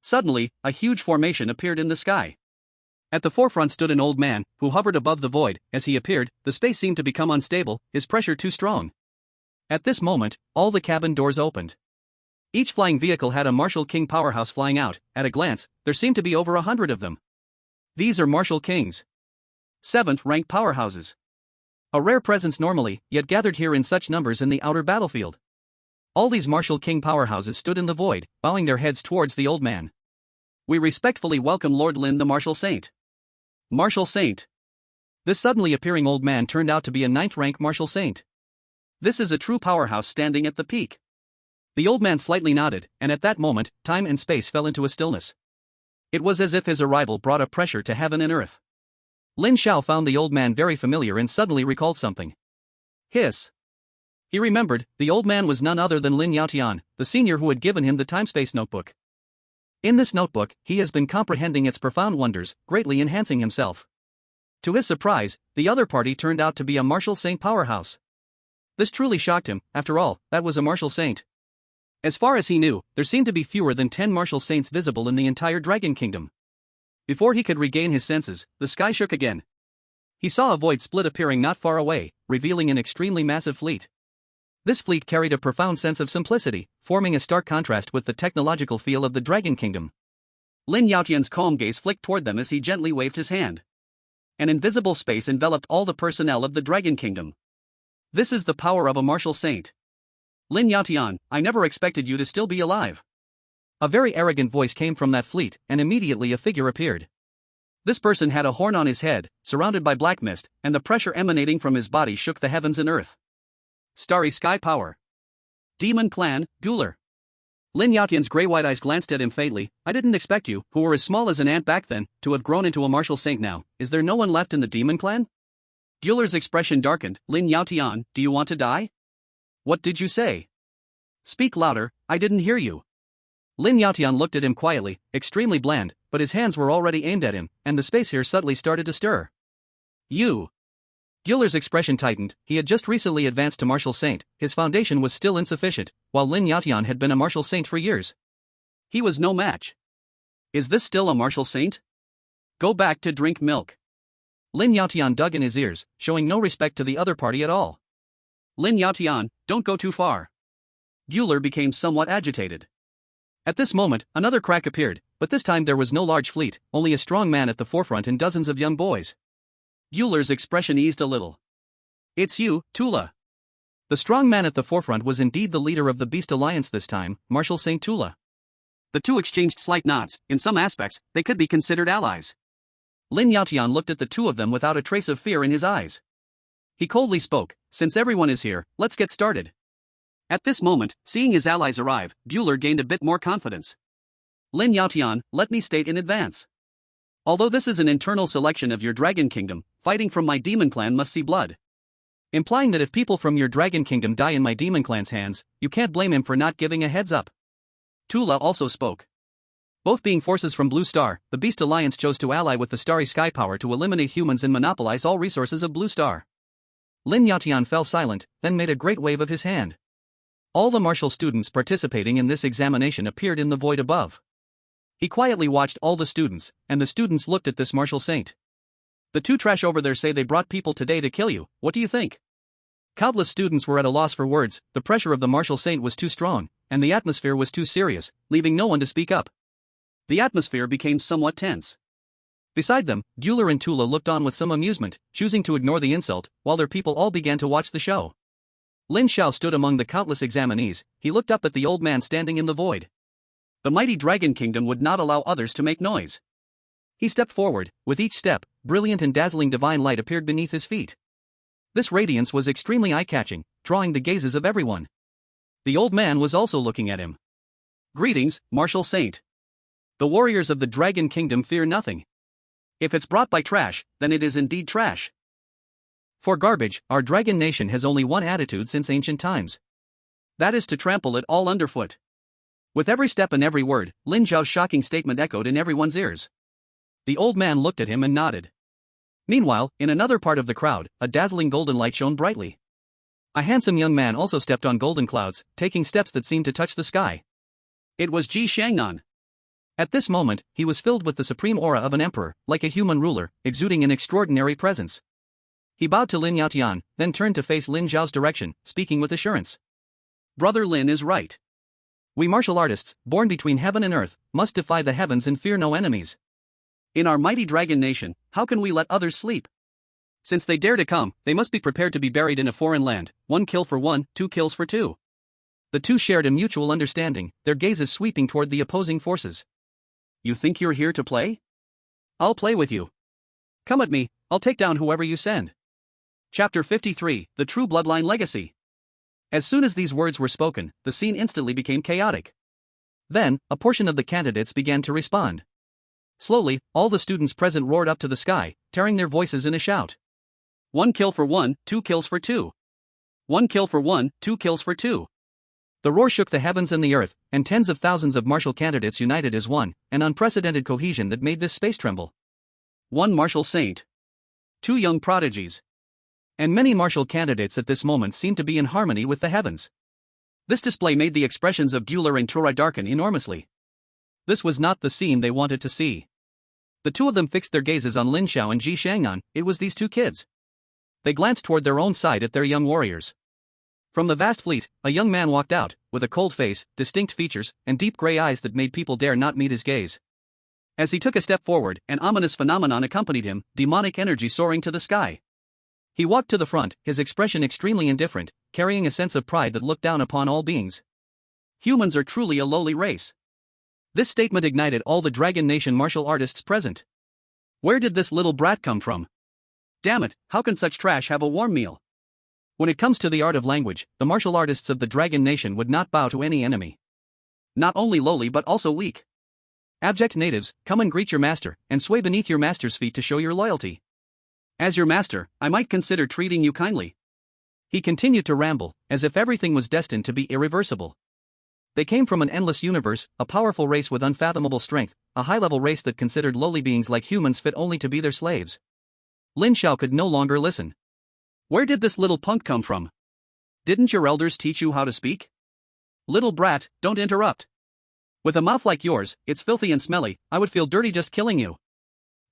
Suddenly, a huge formation appeared in the sky. At the forefront stood an old man, who hovered above the void. As he appeared, the space seemed to become unstable, his pressure too strong. At this moment, all the cabin doors opened. Each flying vehicle had a martial king powerhouse flying out. At a glance, there seemed to be over 100 of them. These are martial kings. 7th rank powerhouses. A rare presence normally, yet gathered here in such numbers in the outer battlefield. All these martial king powerhouses stood in the void, bowing their heads towards the old man. We respectfully welcome Lord Lin the Martial Saint. Martial Saint. This suddenly appearing old man turned out to be a 9th rank martial saint. This is a true powerhouse standing at the peak. The old man slightly nodded, and at that moment, time and space fell into a stillness. It was as if his arrival brought a pressure to heaven and earth. Lin Xiao found the old man very familiar and suddenly recalled something. Hiss. He remembered, the old man was none other than Lin Yaotian, the senior who had given him the time-space notebook. In this notebook, he has been comprehending its profound wonders, greatly enhancing himself. To his surprise, the other party turned out to be a martial saint powerhouse. This truly shocked him. After all, that was a martial saint. As far as he knew, there seemed to be fewer than 10 martial saints visible in the entire Dragon Kingdom. Before he could regain his senses, the sky shook again. He saw a void split appearing not far away, revealing an extremely massive fleet. This fleet carried a profound sense of simplicity, forming a stark contrast with the technological feel of the Dragon Kingdom. Lin Yaotian's calm gaze flicked toward them as he gently waved his hand. An invisible space enveloped all the personnel of the Dragon Kingdom. This is the power of a martial saint. Lin Yaotian, I never expected you to still be alive. A very arrogant voice came from that fleet, and immediately a figure appeared. This person had a horn on his head, surrounded by black mist, and the pressure emanating from his body shook the heavens and earth. Starry sky power. Demon clan, Gular. Lin Yaotian's grey-white eyes glanced at him faintly. I didn't expect you, who were as small as an ant back then, to have grown into a martial saint now. Is there no one left in the demon clan? Gular's expression darkened. Lin Yaotian, do you want to die? What did you say? Speak louder, I didn't hear you. Lin Yaotian looked at him quietly, extremely bland, but his hands were already aimed at him, and the space here suddenly started to stir. You. Gular's expression tightened. He had just recently advanced to martial saint, his foundation was still insufficient, while Lin Yaotian had been a martial saint for years. He was no match. Is this still a martial saint? Go back to drink milk. Lin Yaotian dug in his ears, showing no respect to the other party at all. Lin Yaotian, don't go too far. Gular became somewhat agitated. At this moment, another crack appeared, but this time there was no large fleet, only a strong man at the forefront and dozens of young boys. Gular's expression eased a little. It's you, Tula. The strong man at the forefront was indeed the leader of the Beast Alliance this time, Martial Saint Tula. The two exchanged slight nods. In some aspects, they could be considered allies. Lin Yaotian looked at the two of them without a trace of fear in his eyes. He coldly spoke, since everyone is here, let's get started. At this moment, seeing his allies arrive, Gular gained a bit more confidence. Lin Yaotian, let me state in advance. Although this is an internal selection of your Dragon Kingdom, fighting from my demon clan must see blood. Implying that if people from your Dragon Kingdom die in my demon clan's hands, you can't blame him for not giving a heads up. Tula also spoke. Both being forces from Blue Star, the Beast Alliance chose to ally with the Starry Sky Power to eliminate humans and monopolize all resources of Blue Star. Lin Yaotian fell silent, then made a great wave of his hand. All the martial students participating in this examination appeared in the void above. He quietly watched all the students, and the students looked at this martial saint. The two trash over there say they brought people today to kill you, what do you think? Countless students were at a loss for words, the pressure of the martial saint was too strong, and the atmosphere was too serious, leaving no one to speak up. The atmosphere became somewhat tense. Beside them, Bueller and Tula looked on with some amusement, choosing to ignore the insult, while their people all began to watch the show. Lin Xiao stood among the countless examinees, he looked up at the old man standing in the void. The mighty Dragon Kingdom would not allow others to make noise. He stepped forward, with each step, brilliant and dazzling divine light appeared beneath his feet. This radiance was extremely eye-catching, drawing the gazes of everyone. The old man was also looking at him. Greetings, martial saint. The warriors of the Dragon Kingdom fear nothing. If it's brought by trash, then it is indeed trash. For garbage, our Dragon Nation has only one attitude since ancient times. That is to trample it all underfoot. With every step and every word, Lin Zhao's shocking statement echoed in everyone's ears. The old man looked at him and nodded. Meanwhile, in another part of the crowd, a dazzling golden light shone brightly. A handsome young man also stepped on golden clouds, taking steps that seemed to touch the sky. It was Ji Shangnan. At this moment, he was filled with the supreme aura of an emperor, like a human ruler, exuding an extraordinary presence. He bowed to Lin Yaotian, then turned to face Lin Zhao's direction, speaking with assurance. Brother Lin is right. We martial artists, born between heaven and earth, must defy the heavens and fear no enemies. In our mighty Dragon Nation, how can we let others sleep? Since they dare to come, they must be prepared to be buried in a foreign land, 1 kill for 1, 2 kills for 2. The two shared a mutual understanding, their gazes sweeping toward the opposing forces. You think you're here to play? I'll play with you. Come at me, I'll take down whoever you send. Chapter 53, The True Bloodline Legacy. As soon as these words were spoken, the scene instantly became chaotic. Then, a portion of the candidates began to respond. Slowly, all the students present roared up to the sky, tearing their voices in a shout. 1 kill for 1, 2 kills for 2. 1 kill for 1, 2 kills for 2. The roar shook the heavens and the earth, and tens of thousands of martial candidates united as one, an unprecedented cohesion that made this space tremble. 1 martial saint. 2 young prodigies. And many martial candidates at this moment seemed to be in harmony with the heavens. This display made the expressions of Bueller and Turai darken enormously. This was not the scene they wanted to see. The two of them fixed their gazes on Lin Xiao and Ji Shangnan, it was these two kids. They glanced toward their own side at their young warriors. From the vast fleet, a young man walked out, with a cold face, distinct features, and deep gray eyes that made people dare not meet his gaze. As he took a step forward, an ominous phenomenon accompanied him, demonic energy soaring to the sky. He walked to the front, his expression extremely indifferent, carrying a sense of pride that looked down upon all beings. Humans are truly a lowly race. This statement ignited all the Dragon Nation martial artists present. Where did this little brat come from? Damn it, how can such trash have a warm meal? When it comes to the art of language, the martial artists of the Dragon Nation would not bow to any enemy. Not only lowly but also weak. Abject natives, come and greet your master, and sway beneath your master's feet to show your loyalty. As your master, I might consider treating you kindly. He continued to ramble, as if everything was destined to be irreversible. They came from an endless universe, a powerful race with unfathomable strength, a high-level race that considered lowly beings like humans fit only to be their slaves. Lin Xiao could no longer listen. Where did this little punk come from? Didn't your elders teach you how to speak? Little brat, don't interrupt. With a mouth like yours, it's filthy and smelly, I would feel dirty just killing you.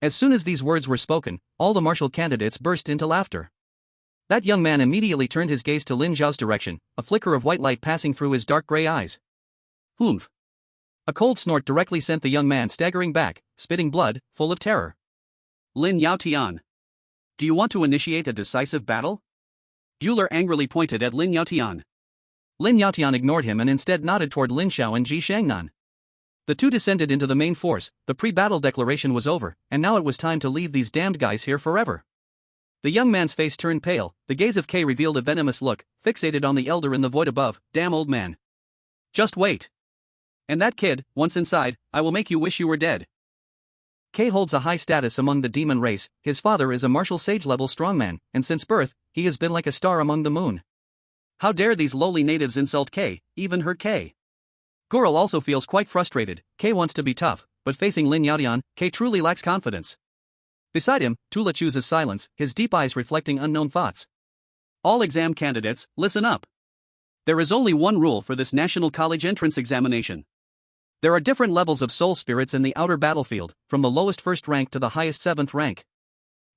As soon as these words were spoken, all the martial candidates burst into laughter. That young man immediately turned his gaze to Lin Zhao's direction, a flicker of white light passing through his dark gray eyes. Humph. A cold snort directly sent the young man staggering back, spitting blood, full of terror. Lin Yaotian. Do you want to initiate a decisive battle? Bueller angrily pointed at Lin Yaotian. Lin Yaotian ignored him and instead nodded toward Lin Xiao and Ji Shangnan. The two descended into the main force, the pre-battle declaration was over, and now it was time to leave these damned guys here forever. The young man's face turned pale, the gaze of Kay revealed a venomous look, fixated on the elder in the void above. Damn old man. Just wait. And that kid, once inside, I will make you wish you were dead. Kay holds a high status among the demon race, his father is a martial sage-level strongman, and since birth, he has been like a star among the moon. How dare these lowly natives insult Kay, even hurt Kay? Gural also feels quite frustrated. K wants to be tough, but facing Lin Yaotian, K truly lacks confidence. Beside him, Tula chooses silence, his deep eyes reflecting unknown thoughts. All exam candidates, listen up. There is only one rule for this National College entrance examination. There are different levels of soul spirits in the outer battlefield, from the lowest first rank to the highest 7th rank.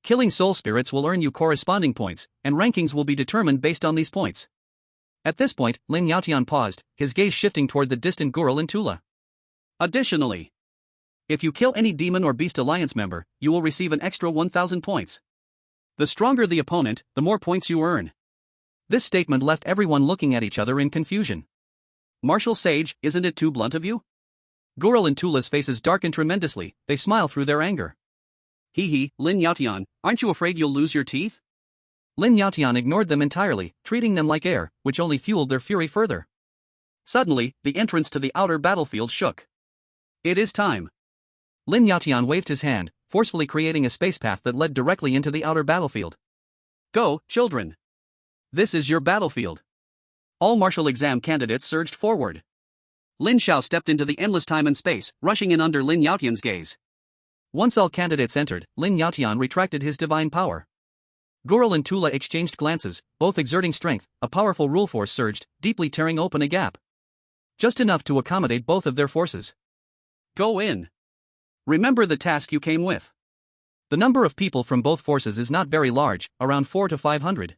Killing soul spirits will earn you corresponding points, and rankings will be determined based on these points. At this point, Lin Yaotian paused, his gaze shifting toward the distant Gural and Tula. Additionally, if you kill any Demon or Beast Alliance member, you will receive an extra 1,000 points. The stronger the opponent, the more points you earn. This statement left everyone looking at each other in confusion. Martial Sage, isn't it too blunt of you? Gural and Tula's faces darken tremendously, they smile through their anger. Hee, Lin Yaotian, aren't you afraid you'll lose your teeth? Lin Yaotian ignored them entirely, treating them like air, which only fueled their fury further. Suddenly, the entrance to the outer battlefield shook. It is time. Lin Yaotian waved his hand, forcefully creating a space path that led directly into the outer battlefield. Go, children. This is your battlefield. All martial exam candidates surged forward. Lin Xiao stepped into the endless time and space, rushing in under Lin Yaotian's gaze. Once all candidates entered, Lin Yaotian retracted his divine power. Gural and Tula exchanged glances, both exerting strength. A powerful rule force surged, deeply tearing open a gap. Just enough to accommodate both of their forces. Go in. Remember the task you came with. The number of people from both forces is not very large, around 400 to 500.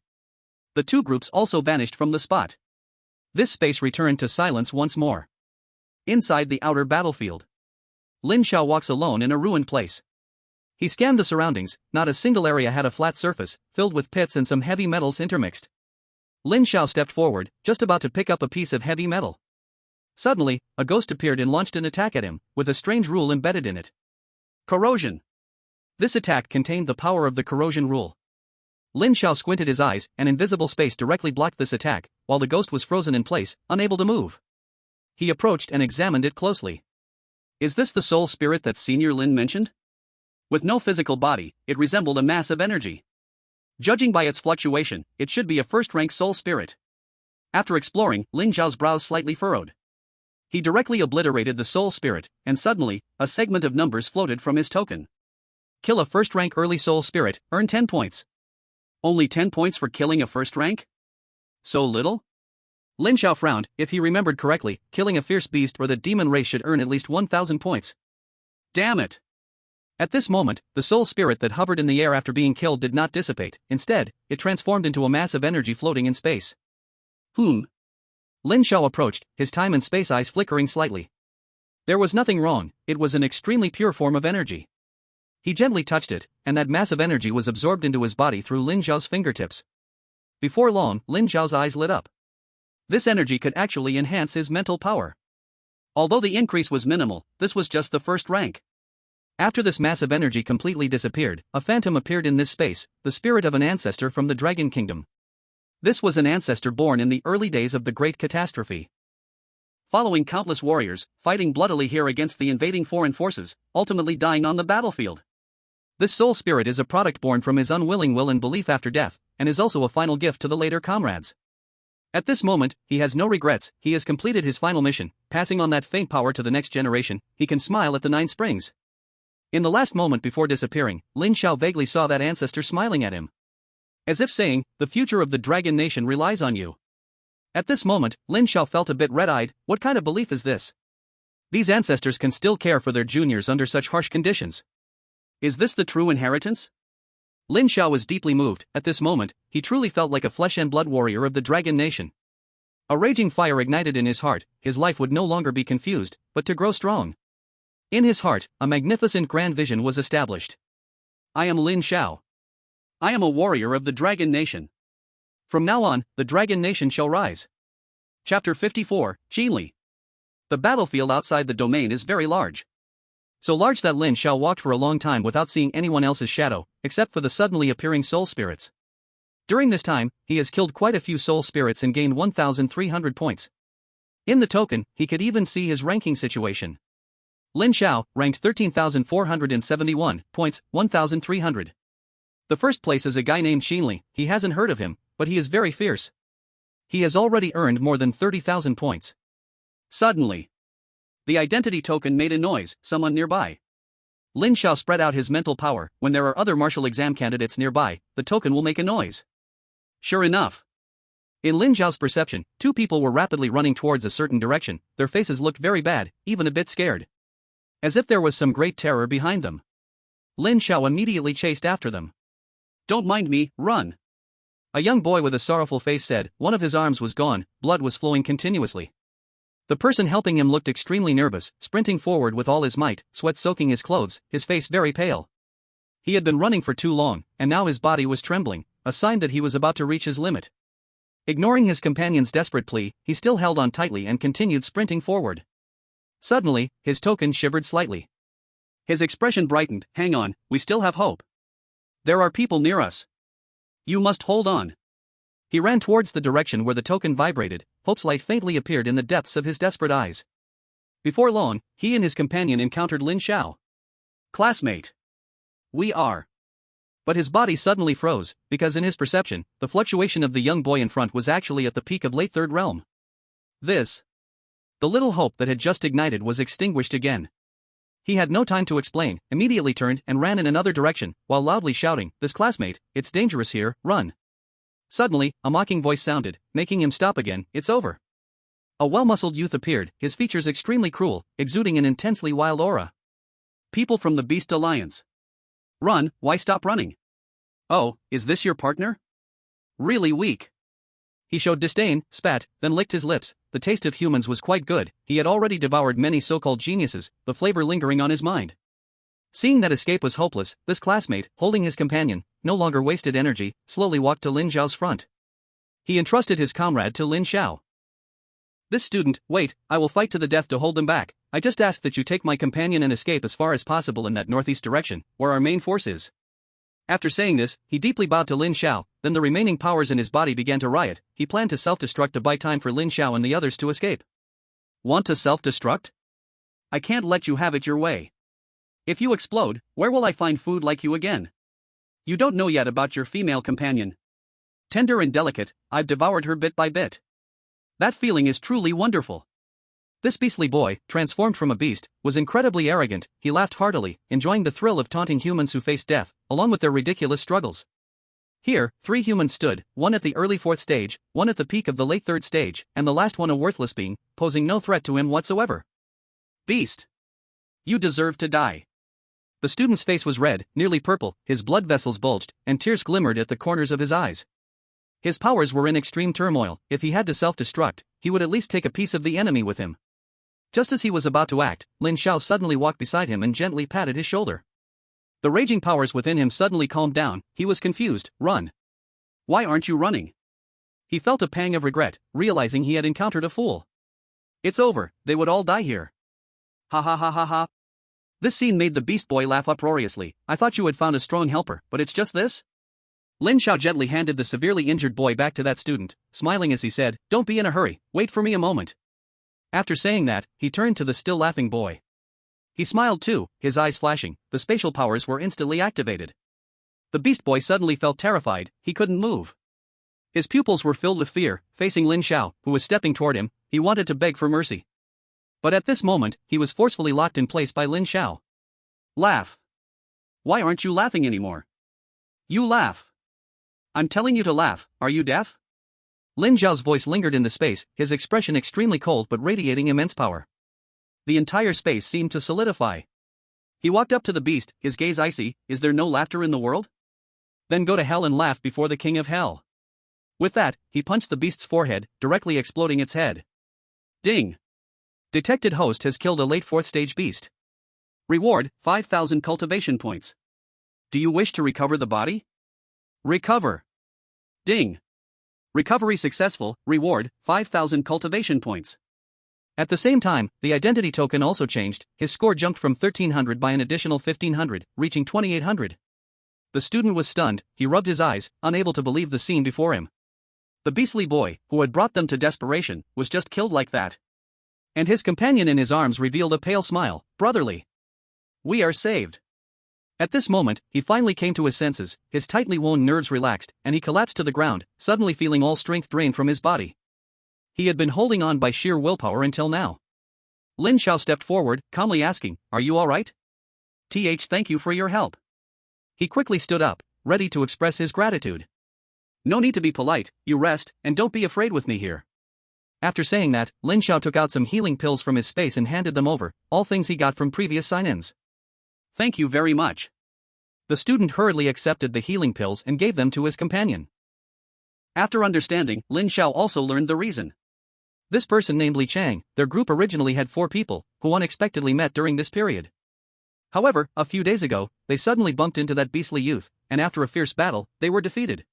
The two groups also vanished from the spot. This space returned to silence once more. Inside the outer battlefield, Lin Xiao walks alone in a ruined place. He scanned the surroundings, not a single area had a flat surface, filled with pits and some heavy metals intermixed. Lin Xiao stepped forward, just about to pick up a piece of heavy metal. Suddenly, a ghost appeared and launched an attack at him, with a strange rule embedded in it. Corrosion. This attack contained the power of the corrosion rule. Lin Xiao squinted his eyes, an invisible space directly blocked this attack, while the ghost was frozen in place, unable to move. He approached and examined it closely. Is this the soul spirit that Senior Lin mentioned? With no physical body, it resembled a mass of energy. Judging by its fluctuation, it should be a first-rank soul spirit. After exploring, Lin Xiao's brows slightly furrowed. He directly obliterated the soul spirit, and suddenly, a segment of numbers floated from his token. Kill a first-rank early soul spirit, earn 10 points. Only 10 points for killing a first rank? So little? Lin Xiao frowned. If he remembered correctly, killing a fierce beast or the demon race should earn at least 1,000 points. Damn it! At this moment, the soul spirit that hovered in the air after being killed did not dissipate. Instead, it transformed into a mass of energy floating in space. Lin Xiao approached, his time and space eyes flickering slightly. There was nothing wrong, it was an extremely pure form of energy. He gently touched it, and that mass of energy was absorbed into his body through Lin Xiao's fingertips. Before long, Lin Xiao's eyes lit up. This energy could actually enhance his mental power. Although the increase was minimal, this was just the first rank. After this mass of energy completely disappeared, a phantom appeared in this space, the spirit of an ancestor from the Dragon Kingdom. This was an ancestor born in the early days of the Great Catastrophe. Following countless warriors, fighting bloodily here against the invading foreign forces, ultimately dying on the battlefield. This soul spirit is a product born from his unwilling will and belief after death, and is also a final gift to the later comrades. At this moment, he has no regrets, he has completed his final mission, passing on that faint power to the next generation. He can smile at the 9 springs. In the last moment before disappearing, Lin Xiao vaguely saw that ancestor smiling at him. As if saying, the future of the Dragon Nation relies on you. At this moment, Lin Xiao felt a bit red-eyed. What kind of belief is this? These ancestors can still care for their juniors under such harsh conditions. Is this the true inheritance? Lin Xiao was deeply moved. At this moment, he truly felt like a flesh and blood warrior of the Dragon Nation. A raging fire ignited in his heart. His life would no longer be confused, but to grow strong. In his heart, a magnificent grand vision was established. I am Lin Xiao. I am a warrior of the Dragon Nation. From now on, the Dragon Nation shall rise. Chapter 54, Xinli. The battlefield outside the domain is very large. So large that Lin Xiao walked for a long time without seeing anyone else's shadow, except for the suddenly appearing soul spirits. During this time, he has killed quite a few soul spirits and gained 1,300 points. In the token, he could even see his ranking situation. Lin Xiao, ranked 13,471 points, 1,300. The first place is a guy named Xinli. He hasn't heard of him, but he is very fierce. He has already earned more than 30,000 points. Suddenly, The identity token made a noise, someone nearby. Lin Xiao spread out his mental power. When there are other martial exam candidates nearby, the token will make a noise. Sure enough. In Lin Xiao's perception, two people were rapidly running towards a certain direction. Their faces looked very bad, even a bit scared. As if there was some great terror behind them. Lin Xiao immediately chased after them. Don't mind me, run. A young boy with a sorrowful face said. One of his arms was gone, blood was flowing continuously. The person helping him looked extremely nervous, sprinting forward with all his might, sweat soaking his clothes, his face very pale. He had been running for too long, and now his body was trembling, a sign that he was about to reach his limit. Ignoring his companion's desperate plea, he still held on tightly and continued sprinting forward. Suddenly, his token shivered slightly. His expression brightened. Hang on, we still have hope. There are people near us. You must hold on. He ran towards the direction where the token vibrated. Hope's light faintly appeared in the depths of his desperate eyes. Before long, he and his companion encountered Lin Xiao. Classmate. We are. But his body suddenly froze, because in his perception, the fluctuation of the young boy in front was actually at the peak of late third realm. The little hope that had just ignited was extinguished again. He had no time to explain, immediately turned and ran in another direction, while loudly shouting, "This classmate, it's dangerous here, run." Suddenly, a mocking voice sounded, making him stop again. It's over. A well-muscled youth appeared, his features extremely cruel, exuding an intensely wild aura. People from the Beast Alliance. Run, why stop running? Oh, is this your partner? Really weak. He showed disdain, spat, then licked his lips. The taste of humans was quite good. He had already devoured many so-called geniuses, the flavor lingering on his mind. Seeing that escape was hopeless, this classmate, holding his companion, no longer wasted energy, slowly walked to Lin Xiao's front. He entrusted his comrade to Lin Xiao. This student, wait, I will fight to the death to hold them back. I just ask that you take my companion and escape as far as possible in that northeast direction, where our main force is. After saying this, he deeply bowed to Lin Xiao, then the remaining powers in his body began to riot. He planned to self-destruct to buy time for Lin Xiao and the others to escape. Want to self-destruct? I can't let you have it your way. If you explode, where will I find food like you again? You don't know yet about your female companion. Tender and delicate, I've devoured her bit by bit. That feeling is truly wonderful. This beastly boy, transformed from a beast, was incredibly arrogant. He laughed heartily, enjoying the thrill of taunting humans who faced death, along with their ridiculous struggles. Here, 3 humans stood, one at the early 4th stage, one at the peak of the late 3rd stage, and the last one a worthless being, posing no threat to him whatsoever. Beast! You deserve to die. The student's face was red, nearly purple, his blood vessels bulged, and tears glimmered at the corners of his eyes. His powers were in extreme turmoil. If he had to self-destruct, he would at least take a piece of the enemy with him. Just as he was about to act, Lin Xiao suddenly walked beside him and gently patted his shoulder. The raging powers within him suddenly calmed down. He was confused. Run. Why aren't you running? He felt a pang of regret, realizing he had encountered a fool. It's over, they would all die here. Ha ha ha ha ha. This scene made the beast boy laugh uproariously. I thought you had found a strong helper, but it's just this? Lin Xiao gently handed the severely injured boy back to that student, smiling as he said, "Don't be in a hurry, wait for me a moment." After saying that, he turned to the still laughing boy. He smiled too, his eyes flashing. The spatial powers were instantly activated. The beast boy suddenly felt terrified. He couldn't move. His pupils were filled with fear. Facing Lin Xiao, who was stepping toward him, he wanted to beg for mercy. But at this moment, he was forcefully locked in place by Lin Xiao. Laugh. Why aren't you laughing anymore? You laugh. I'm telling you to laugh, are you deaf? Lin Xiao's voice lingered in the space, his expression extremely cold but radiating immense power. The entire space seemed to solidify. He walked up to the beast, his gaze icy. Is there no laughter in the world? Then go to hell and laugh before the king of hell. With that, he punched the beast's forehead, directly exploding its head. Ding! Detected host has killed a late 4th stage beast. Reward, 5,000 cultivation points. Do you wish to recover the body? Recover. Ding! Recovery successful, reward, 5,000 cultivation points. At the same time, the identity token also changed. His score jumped from 1,300 by an additional 1,500, reaching 2,800. The student was stunned. He rubbed his eyes, unable to believe the scene before him. The beastly boy, who had brought them to desperation, was just killed like that. And his companion in his arms revealed a pale smile. Brotherly. We are saved. At this moment, he finally came to his senses, his tightly wound nerves relaxed, and he collapsed to the ground, suddenly feeling all strength drained from his body. He had been holding on by sheer willpower until now. Lin Xiao stepped forward, calmly asking, "Are you alright?" Thank you for your help." He quickly stood up, ready to express his gratitude. "No need to be polite, you rest, and don't be afraid with me here." After saying that, Lin Xiao took out some healing pills from his space and handed them over, all things he got from previous sign-ins. "Thank you very much." The student hurriedly accepted the healing pills and gave them to his companion. After understanding, Lin Xiao also learned the reason. This person named Li Chang, their group originally had 4 people, who unexpectedly met during this period. However, a few days ago, they suddenly bumped into that beastly youth, and after a fierce battle, they were defeated.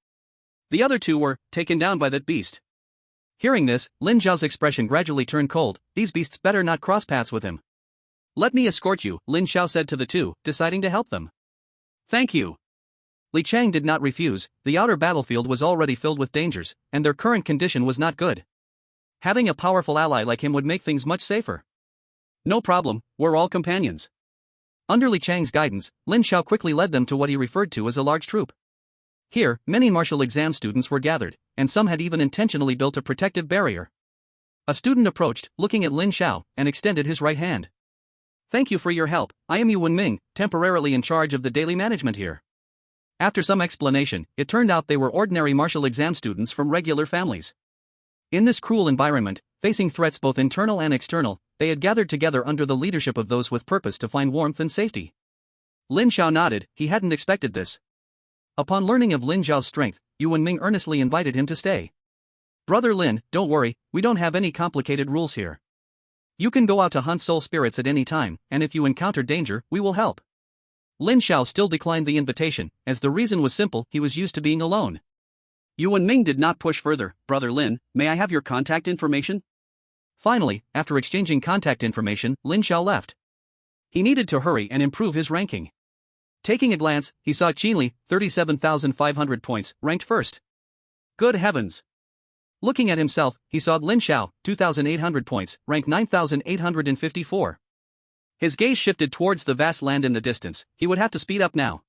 The other 2 were taken down by that beast. Hearing this, Lin Xiao's expression gradually turned cold. These beasts better not cross paths with him. "Let me escort you," Lin Xiao said to the 2, deciding to help them. "Thank you." Li Chang did not refuse. The outer battlefield was already filled with dangers, and their current condition was not good. Having a powerful ally like him would make things much safer. "No problem, we're all companions." Under Li Chang's guidance, Lin Xiao quickly led them to what he referred to as a large troop. Here, many martial exam students were gathered, and some had even intentionally built a protective barrier. A student approached, looking at Lin Xiao, and extended his right hand. "Thank you for your help. I am Yu Wenming, temporarily in charge of the daily management here." After some explanation, it turned out they were ordinary martial exam students from regular families. In this cruel environment, facing threats both internal and external, they had gathered together under the leadership of those with purpose to find warmth and safety. Lin Xiao nodded, he hadn't expected this. Upon learning of Lin Xiao's strength, Yu Wenming earnestly invited him to stay. "Brother Lin, don't worry, we don't have any complicated rules here. You can go out to hunt soul spirits at any time, and if you encounter danger, we will help." Lin Xiao still declined the invitation, as the reason was simple, he was used to being alone. Yu Wenming did not push further. "Brother Lin, may I have your contact information?" Finally, after exchanging contact information, Lin Xiao left. He needed to hurry and improve his ranking. Taking a glance, he saw Qinli, 37,500 points, ranked first. Good heavens! Looking at himself, he saw Lin Xiao, 2,800 points, ranked 9,854. His gaze shifted towards the vast land in the distance. He would have to speed up now.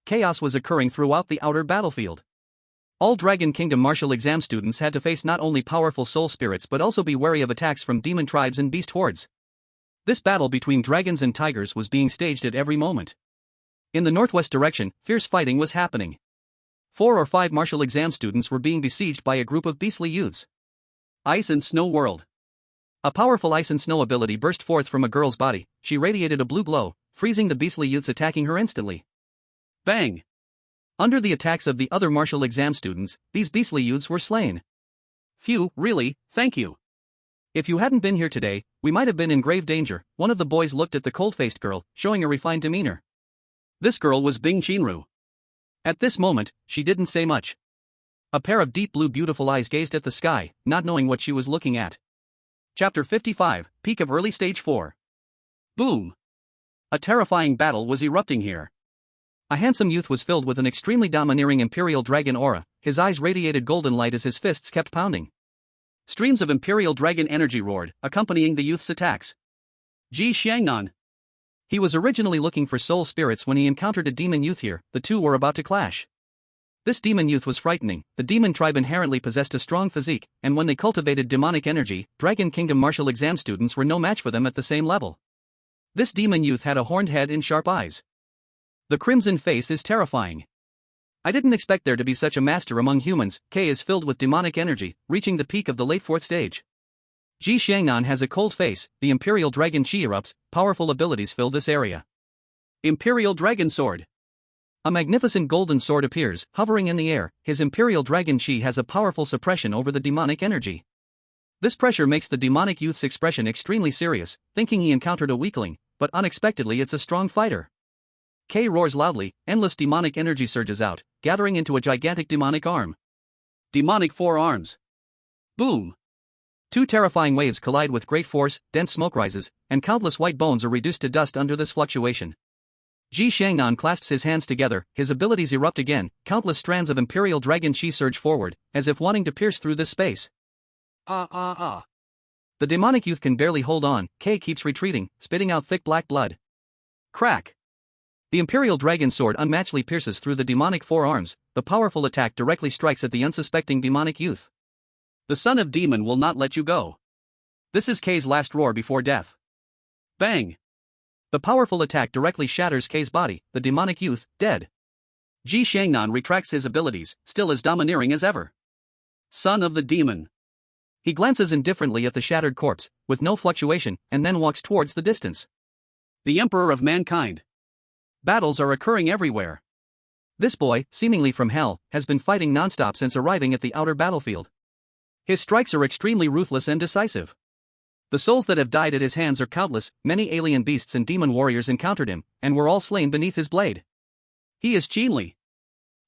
Chaos was occurring throughout the outer battlefield. All Dragon Kingdom martial exam students had to face not only powerful soul spirits but also be wary of attacks from demon tribes and beast hordes. This battle between dragons and tigers was being staged at every moment. In the northwest direction, fierce fighting was happening. 4 or 5 martial exam students were being besieged by a group of beastly youths. Ice and Snow World. A powerful ice and snow ability burst forth from a girl's body. She radiated a blue glow, freezing the beastly youths attacking her instantly. Bang! Under the attacks of the other martial exam students, these beastly youths were slain. Phew, really, thank you. If you hadn't been here today, we might have been in grave danger. One of the boys looked at the cold-faced girl, showing a refined demeanor. This girl was Bing Qinru. At this moment, she didn't say much. A pair of deep blue beautiful eyes gazed at the sky, not knowing what she was looking at. Chapter 55, Peak of Early Stage 4. Boom! A terrifying battle was erupting here. A handsome youth was filled with an extremely domineering imperial dragon aura. His eyes radiated golden light as his fists kept pounding. Streams of imperial dragon energy roared, accompanying the youth's attacks. Ji Xiangnan. He was originally looking for soul spirits when he encountered a demon youth here. The two were about to clash. This demon youth was frightening. The demon tribe inherently possessed a strong physique, and when they cultivated demonic energy, Dragon Kingdom martial exam students were no match for them at the same level. This demon youth had a horned head and sharp eyes. The crimson face is terrifying. I didn't expect there to be such a master among humans. K is filled with demonic energy, reaching the peak of the late 4th stage. Ji Xiangnan has a cold face. The Imperial Dragon Chi erupts. Powerful abilities fill this area. Imperial Dragon Sword. A magnificent golden sword appears, hovering in the air. His Imperial Dragon Chi has a powerful suppression over the demonic energy. This pressure makes the demonic youth's expression extremely serious, thinking he encountered a weakling, but unexpectedly it's a strong fighter. K roars loudly, endless demonic energy surges out, gathering into a gigantic demonic arm. Demonic 4 arms. Boom! 2 terrifying waves collide with great force, dense smoke rises, and countless white bones are reduced to dust under this fluctuation. Ji Xiangnan clasps his hands together, his abilities erupt again, countless strands of Imperial Dragon Chi surge forward, as if wanting to pierce through this space. The demonic youth can barely hold on. K keeps retreating, spitting out thick black blood. Crack! The Imperial Dragon Sword unmatchedly pierces through the demonic 4 arms. The powerful attack directly strikes at the unsuspecting demonic youth. The son of demon will not let you go. This is K's last roar before death. Bang! The powerful attack directly shatters K's body, the demonic youth, dead. Ji Shangnan retracts his abilities, still as domineering as ever. Son of the demon. He glances indifferently at the shattered corpse, with no fluctuation, and then walks towards the distance. The Emperor of Mankind. Battles are occurring everywhere. This boy, seemingly from hell, has been fighting nonstop since arriving at the outer battlefield. His strikes are extremely ruthless and decisive. The souls that have died at his hands are countless. Many alien beasts and demon warriors encountered him, and were all slain beneath his blade. He is Qin Li,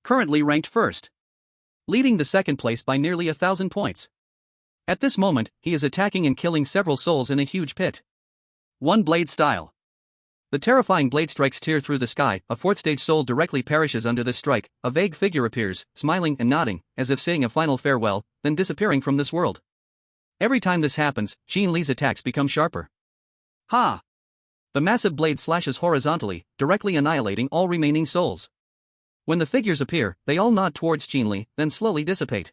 currently ranked first, leading the second place by nearly 1,000 points. At this moment, he is attacking and killing several souls in a huge pit. One blade style. The terrifying blade strikes tear through the sky. A fourth stage soul directly perishes under this strike. A vague figure appears, smiling and nodding, as if saying a final farewell, then disappearing from this world. Every time this happens, Qin Li's attacks become sharper. Ha! The massive blade slashes horizontally, directly annihilating all remaining souls. When the figures appear, they all nod towards Qin Li, then slowly dissipate.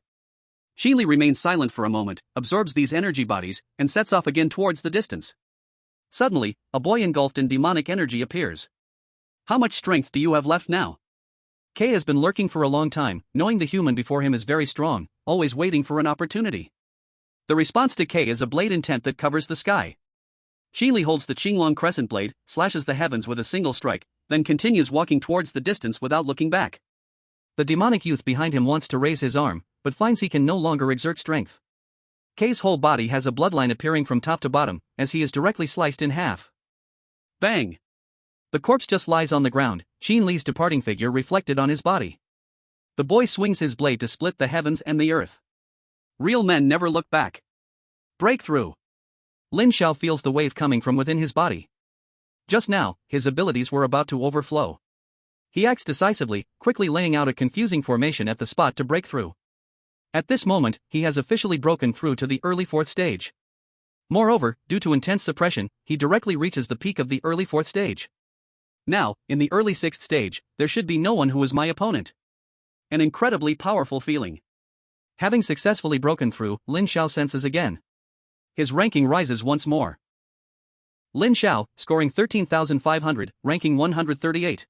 Qin Li remains silent for a moment, absorbs these energy bodies, and sets off again towards the distance. Suddenly, a boy engulfed in demonic energy appears. How much strength do you have left now? K has been lurking for a long time, knowing the human before him is very strong, always waiting for an opportunity. The response to K is a blade intent that covers the sky. Qin Li holds the Qinglong crescent blade, slashes the heavens with a single strike, then continues walking towards the distance without looking back. The demonic youth behind him wants to raise his arm, but finds he can no longer exert strength. K's whole body has a bloodline appearing from top to bottom, as he is directly sliced in half. Bang! The corpse just lies on the ground, Qin Li's departing figure reflected on his body. The boy swings his blade to split the heavens and the earth. Real men never look back. Breakthrough! Lin Xiao feels the wave coming from within his body. Just now, his abilities were about to overflow. He acts decisively, quickly laying out a confusing formation at the spot to break through. At this moment, he has officially broken through to the early fourth stage. Moreover, due to intense suppression, he directly reaches the peak of the early fourth stage. Now, in the early sixth stage, there should be no one who is my opponent. An incredibly powerful feeling. Having successfully broken through, Lin Xiao senses again. His ranking rises once more. Lin Xiao, scoring 13,500, ranking 138.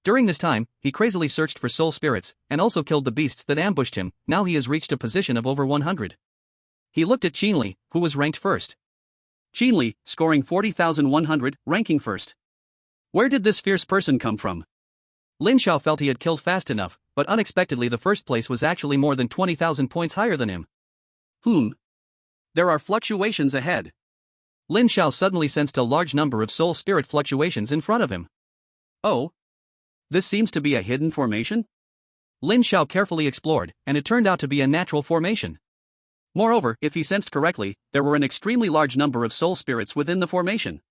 During this time, he crazily searched for soul spirits, and also killed the beasts that ambushed him. Now he has reached a position of over 100. He looked at Qin Li, who was ranked first. Qin Li, scoring 40,100, ranking first. Where did this fierce person come from? Lin Xiao felt he had killed fast enough, but unexpectedly the first place was actually more than 20,000 points higher than him. There are fluctuations ahead. Lin Xiao suddenly sensed a large number of soul spirit fluctuations in front of him. Oh? This seems to be a hidden formation? Lin Xiao carefully explored, and it turned out to be a natural formation. Moreover, if he sensed correctly, there were an extremely large number of soul spirits within the formation.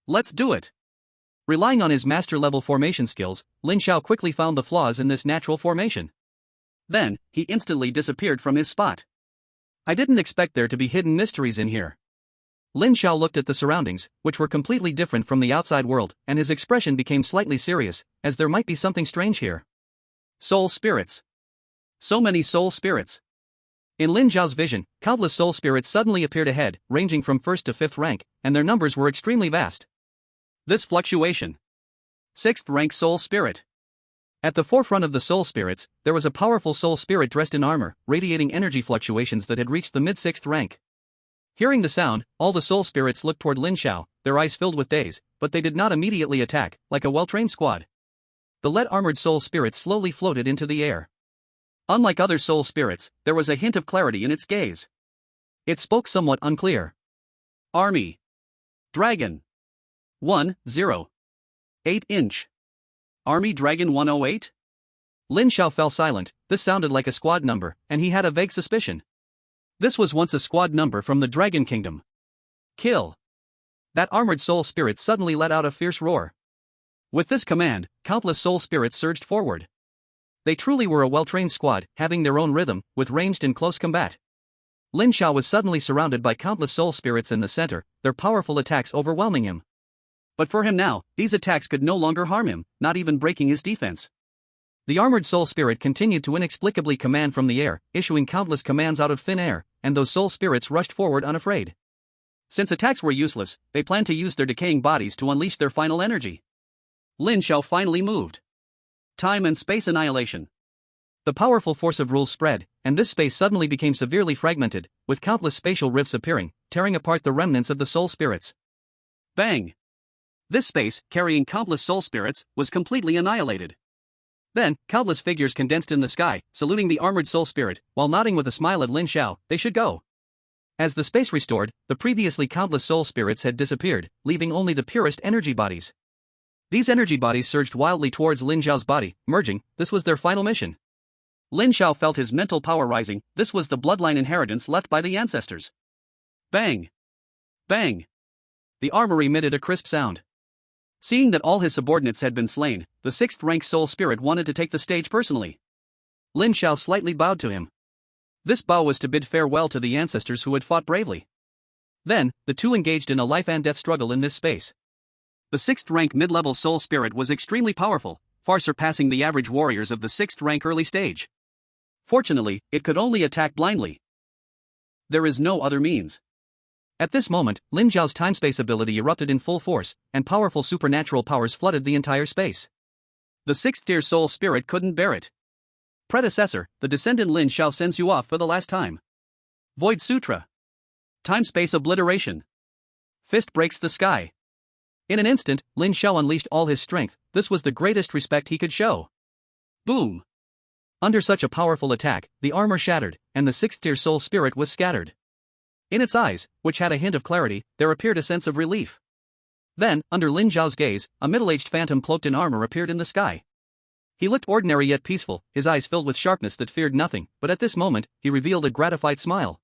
Let's do it. Relying on his master-level formation skills, Lin Xiao quickly found the flaws in this natural formation. Then, he instantly disappeared from his spot. I didn't expect there to be hidden mysteries in here. Lin Xiao looked at the surroundings, which were completely different from the outside world, and his expression became slightly serious, as there might be something strange here. Soul spirits. So many soul spirits. In Lin Xiao's vision, countless soul spirits suddenly appeared ahead, ranging from 1st to 5th rank, and their numbers were extremely vast. This fluctuation. 6th rank soul spirit. At the forefront of the soul spirits, there was a powerful soul spirit dressed in armor, radiating energy fluctuations that had reached the mid-6th rank. Hearing the sound, all the soul spirits looked toward Lin Xiao, their eyes filled with daze, but they did not immediately attack, like a well-trained squad. The lead-armored soul spirit slowly floated into the air. Unlike other soul spirits, there was a hint of clarity in its gaze. It spoke somewhat unclear. Army. Dragon. 1-0. 8-inch. Army Dragon 108? Lin Xiao fell silent. This sounded like a squad number, and he had a vague suspicion. This was once a squad number from the Dragon Kingdom. Kill. That armored soul spirit suddenly let out a fierce roar. With this command, countless soul spirits surged forward. They truly were a well-trained squad, having their own rhythm, with ranged and close combat. Lin Xiao was suddenly surrounded by countless soul spirits in the center, their powerful attacks overwhelming him. But for him now, these attacks could no longer harm him, not even breaking his defense. The armored soul spirit continued to inexplicably command from the air, issuing countless commands out of thin air, and those soul spirits rushed forward unafraid. Since attacks were useless, they planned to use their decaying bodies to unleash their final energy. Lin Xiao finally moved. Time and space annihilation. The powerful force of rules spread, and this space suddenly became severely fragmented, with countless spatial rifts appearing, tearing apart the remnants of the soul spirits. Bang! This space, carrying countless soul spirits, was completely annihilated. Then, countless figures condensed in the sky, saluting the armored soul spirit, while nodding with a smile at Lin Xiao, they should go. As the space restored, the previously countless soul spirits had disappeared, leaving only the purest energy bodies. These energy bodies surged wildly towards Lin Xiao's body, merging. This was their final mission. Lin Xiao felt his mental power rising. This was the bloodline inheritance left by the ancestors. Bang! Bang! The armor emitted a crisp sound. Seeing that all his subordinates had been slain, the 6th rank soul spirit wanted to take the stage personally. Lin Xiao slightly bowed to him. This bow was to bid farewell to the ancestors who had fought bravely. Then, the two engaged in a life and death struggle in this space. The 6th rank mid-level soul spirit was extremely powerful, far surpassing the average warriors of the 6th rank early stage. Fortunately, it could only attack blindly. There is no other means. At this moment, Lin Xiao's time-space ability erupted in full force, and powerful supernatural powers flooded the entire space. The 6th tier soul spirit couldn't bear it. Predecessor, the descendant Lin Xiao sends you off for the last time. Void Sutra. Time-space obliteration. Fist breaks the sky. In an instant, Lin Xiao unleashed all his strength. This was the greatest respect he could show. Boom! Under such a powerful attack, the armor shattered, and the 6th tier soul spirit was scattered. In its eyes, which had a hint of clarity, there appeared a sense of relief. Then, under Lin Xiao's gaze, a middle-aged phantom cloaked in armor appeared in the sky. He looked ordinary yet peaceful, his eyes filled with sharpness that feared nothing, but at this moment, he revealed a gratified smile.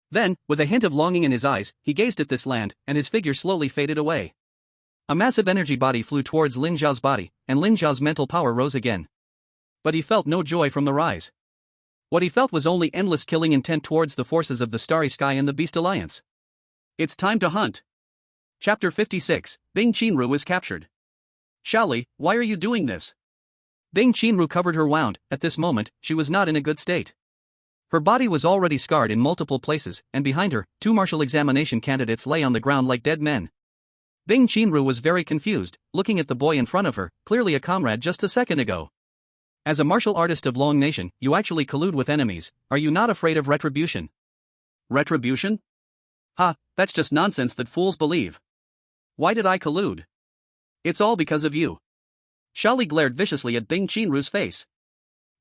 Then, with a hint of longing in his eyes, he gazed at this land, and his figure slowly faded away. A massive energy body flew towards Lin Xiao's body, and Lin Xiao's mental power rose again. But he felt no joy from the rise. What he felt was only endless killing intent towards the forces of the Starry Sky and the Beast Alliance. It's time to hunt. Chapter 56, Bing Qinru is captured. Shaoli, why are you doing this? Bing Qinru covered her wound. At this moment, she was not in a good state. Her body was already scarred in multiple places, and behind her, 2 martial examination candidates lay on the ground like dead men. Bing Qinru was very confused, looking at the boy in front of her, clearly a comrade just a second ago. As a martial artist of Long Nation, you actually collude with enemies. Are you not afraid of retribution? Retribution? Ha, that's just nonsense that fools believe. Why did I collude? It's all because of you. Shaoli glared viciously at Bing Qinru's face.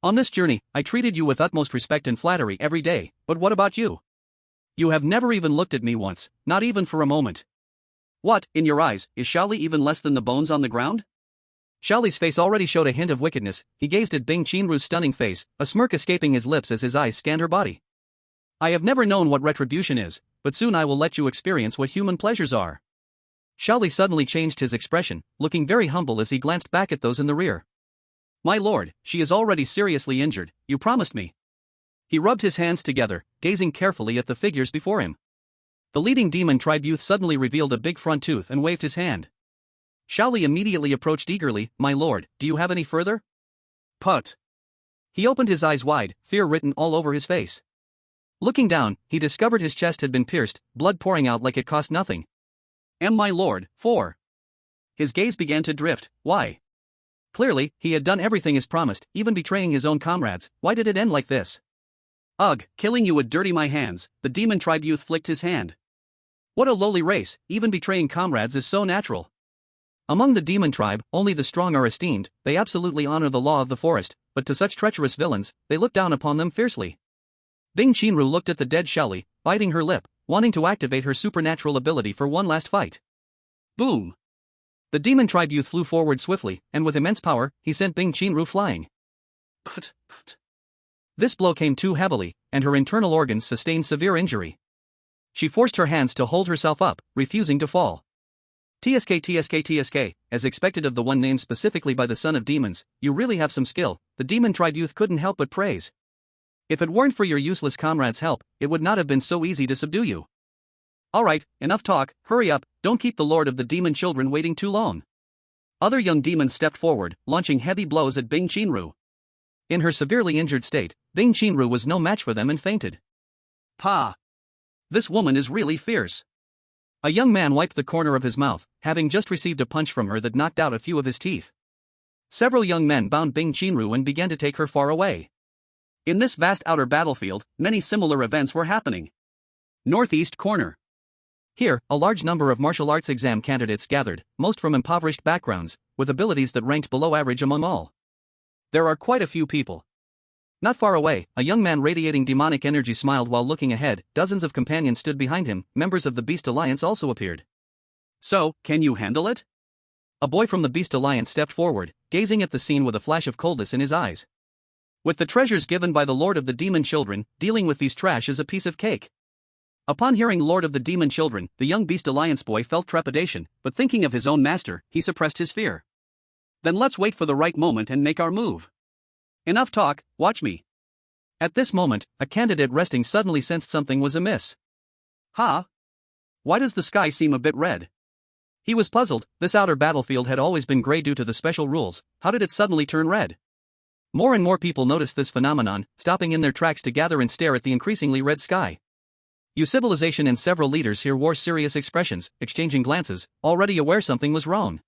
On this journey, I treated you with utmost respect and flattery every day, but what about you? You have never even looked at me once, not even for a moment. What, in your eyes, is Shaoli even less than the bones on the ground? Shaoli's face already showed a hint of wickedness. He gazed at Bing Qinru's stunning face, a smirk escaping his lips as his eyes scanned her body. I have never known what retribution is, but soon I will let you experience what human pleasures are. Shaoli suddenly changed his expression, looking very humble as he glanced back at those in the rear. My lord, she is already seriously injured, you promised me. He rubbed his hands together, gazing carefully at the figures before him. The leading demon tribe youth suddenly revealed a big front tooth and waved his hand. Shaoli immediately approached eagerly. My lord, do you have any further? Put. He opened his eyes wide, fear written all over his face. Looking down, he discovered his chest had been pierced, blood pouring out like it cost nothing. My lord, 4. His gaze began to drift. Why? Clearly, he had done everything as promised, even betraying his own comrades. Why did it end like this? Ugh, killing you would dirty my hands. The demon tribe youth flicked his hand. What a lowly race, even betraying comrades is so natural. Among the demon tribe, only the strong are esteemed. They absolutely honor the law of the forest, but to such treacherous villains, they look down upon them fiercely. Bing Qinru looked at the dead Shaoli, biting her lip, wanting to activate her supernatural ability for one last fight. Boom! The demon tribe youth flew forward swiftly, and with immense power, he sent Bing Qinru flying. Pft, pft. This blow came too heavily, and her internal organs sustained severe injury. She forced her hands to hold herself up, refusing to fall. TSK, as expected of the one named specifically by the son of demons, you really have some skill, the demon tribe youth couldn't help but praise. If it weren't for your useless comrades' help, it would not have been so easy to subdue you. Alright, enough talk, hurry up, don't keep the lord of the demon children waiting too long. Other young demons stepped forward, launching heavy blows at Bing Qinru. In her severely injured state, Bing Qinru was no match for them and fainted. Pa! This woman is really fierce. A young man wiped the corner of his mouth, having just received a punch from her that knocked out a few of his teeth. Several young men bound Bing Chinru and began to take her far away. In this vast outer battlefield, many similar events were happening. Northeast corner. Here, a large number of martial arts exam candidates gathered, most from impoverished backgrounds, with abilities that ranked below average among all. There are quite a few people. Not far away, a young man radiating demonic energy smiled while looking ahead. Dozens of companions stood behind him. Members of the Beast Alliance also appeared. So, can you handle it? A boy from the Beast Alliance stepped forward, gazing at the scene with a flash of coldness in his eyes. With the treasures given by the Lord of the Demon Children, dealing with these trash is a piece of cake. Upon hearing Lord of the Demon Children, the young Beast Alliance boy felt trepidation, but thinking of his own master, he suppressed his fear. Then let's wait for the right moment and make our move. Enough talk, watch me. At this moment, a candidate resting suddenly sensed something was amiss. Huh? Why does the sky seem a bit red? He was puzzled. This outer battlefield had always been gray due to the special rules. How did it suddenly turn red? More and more people noticed this phenomenon, stopping in their tracks to gather and stare at the increasingly red sky. Civilization and several leaders here wore serious expressions, exchanging glances, already aware something was wrong.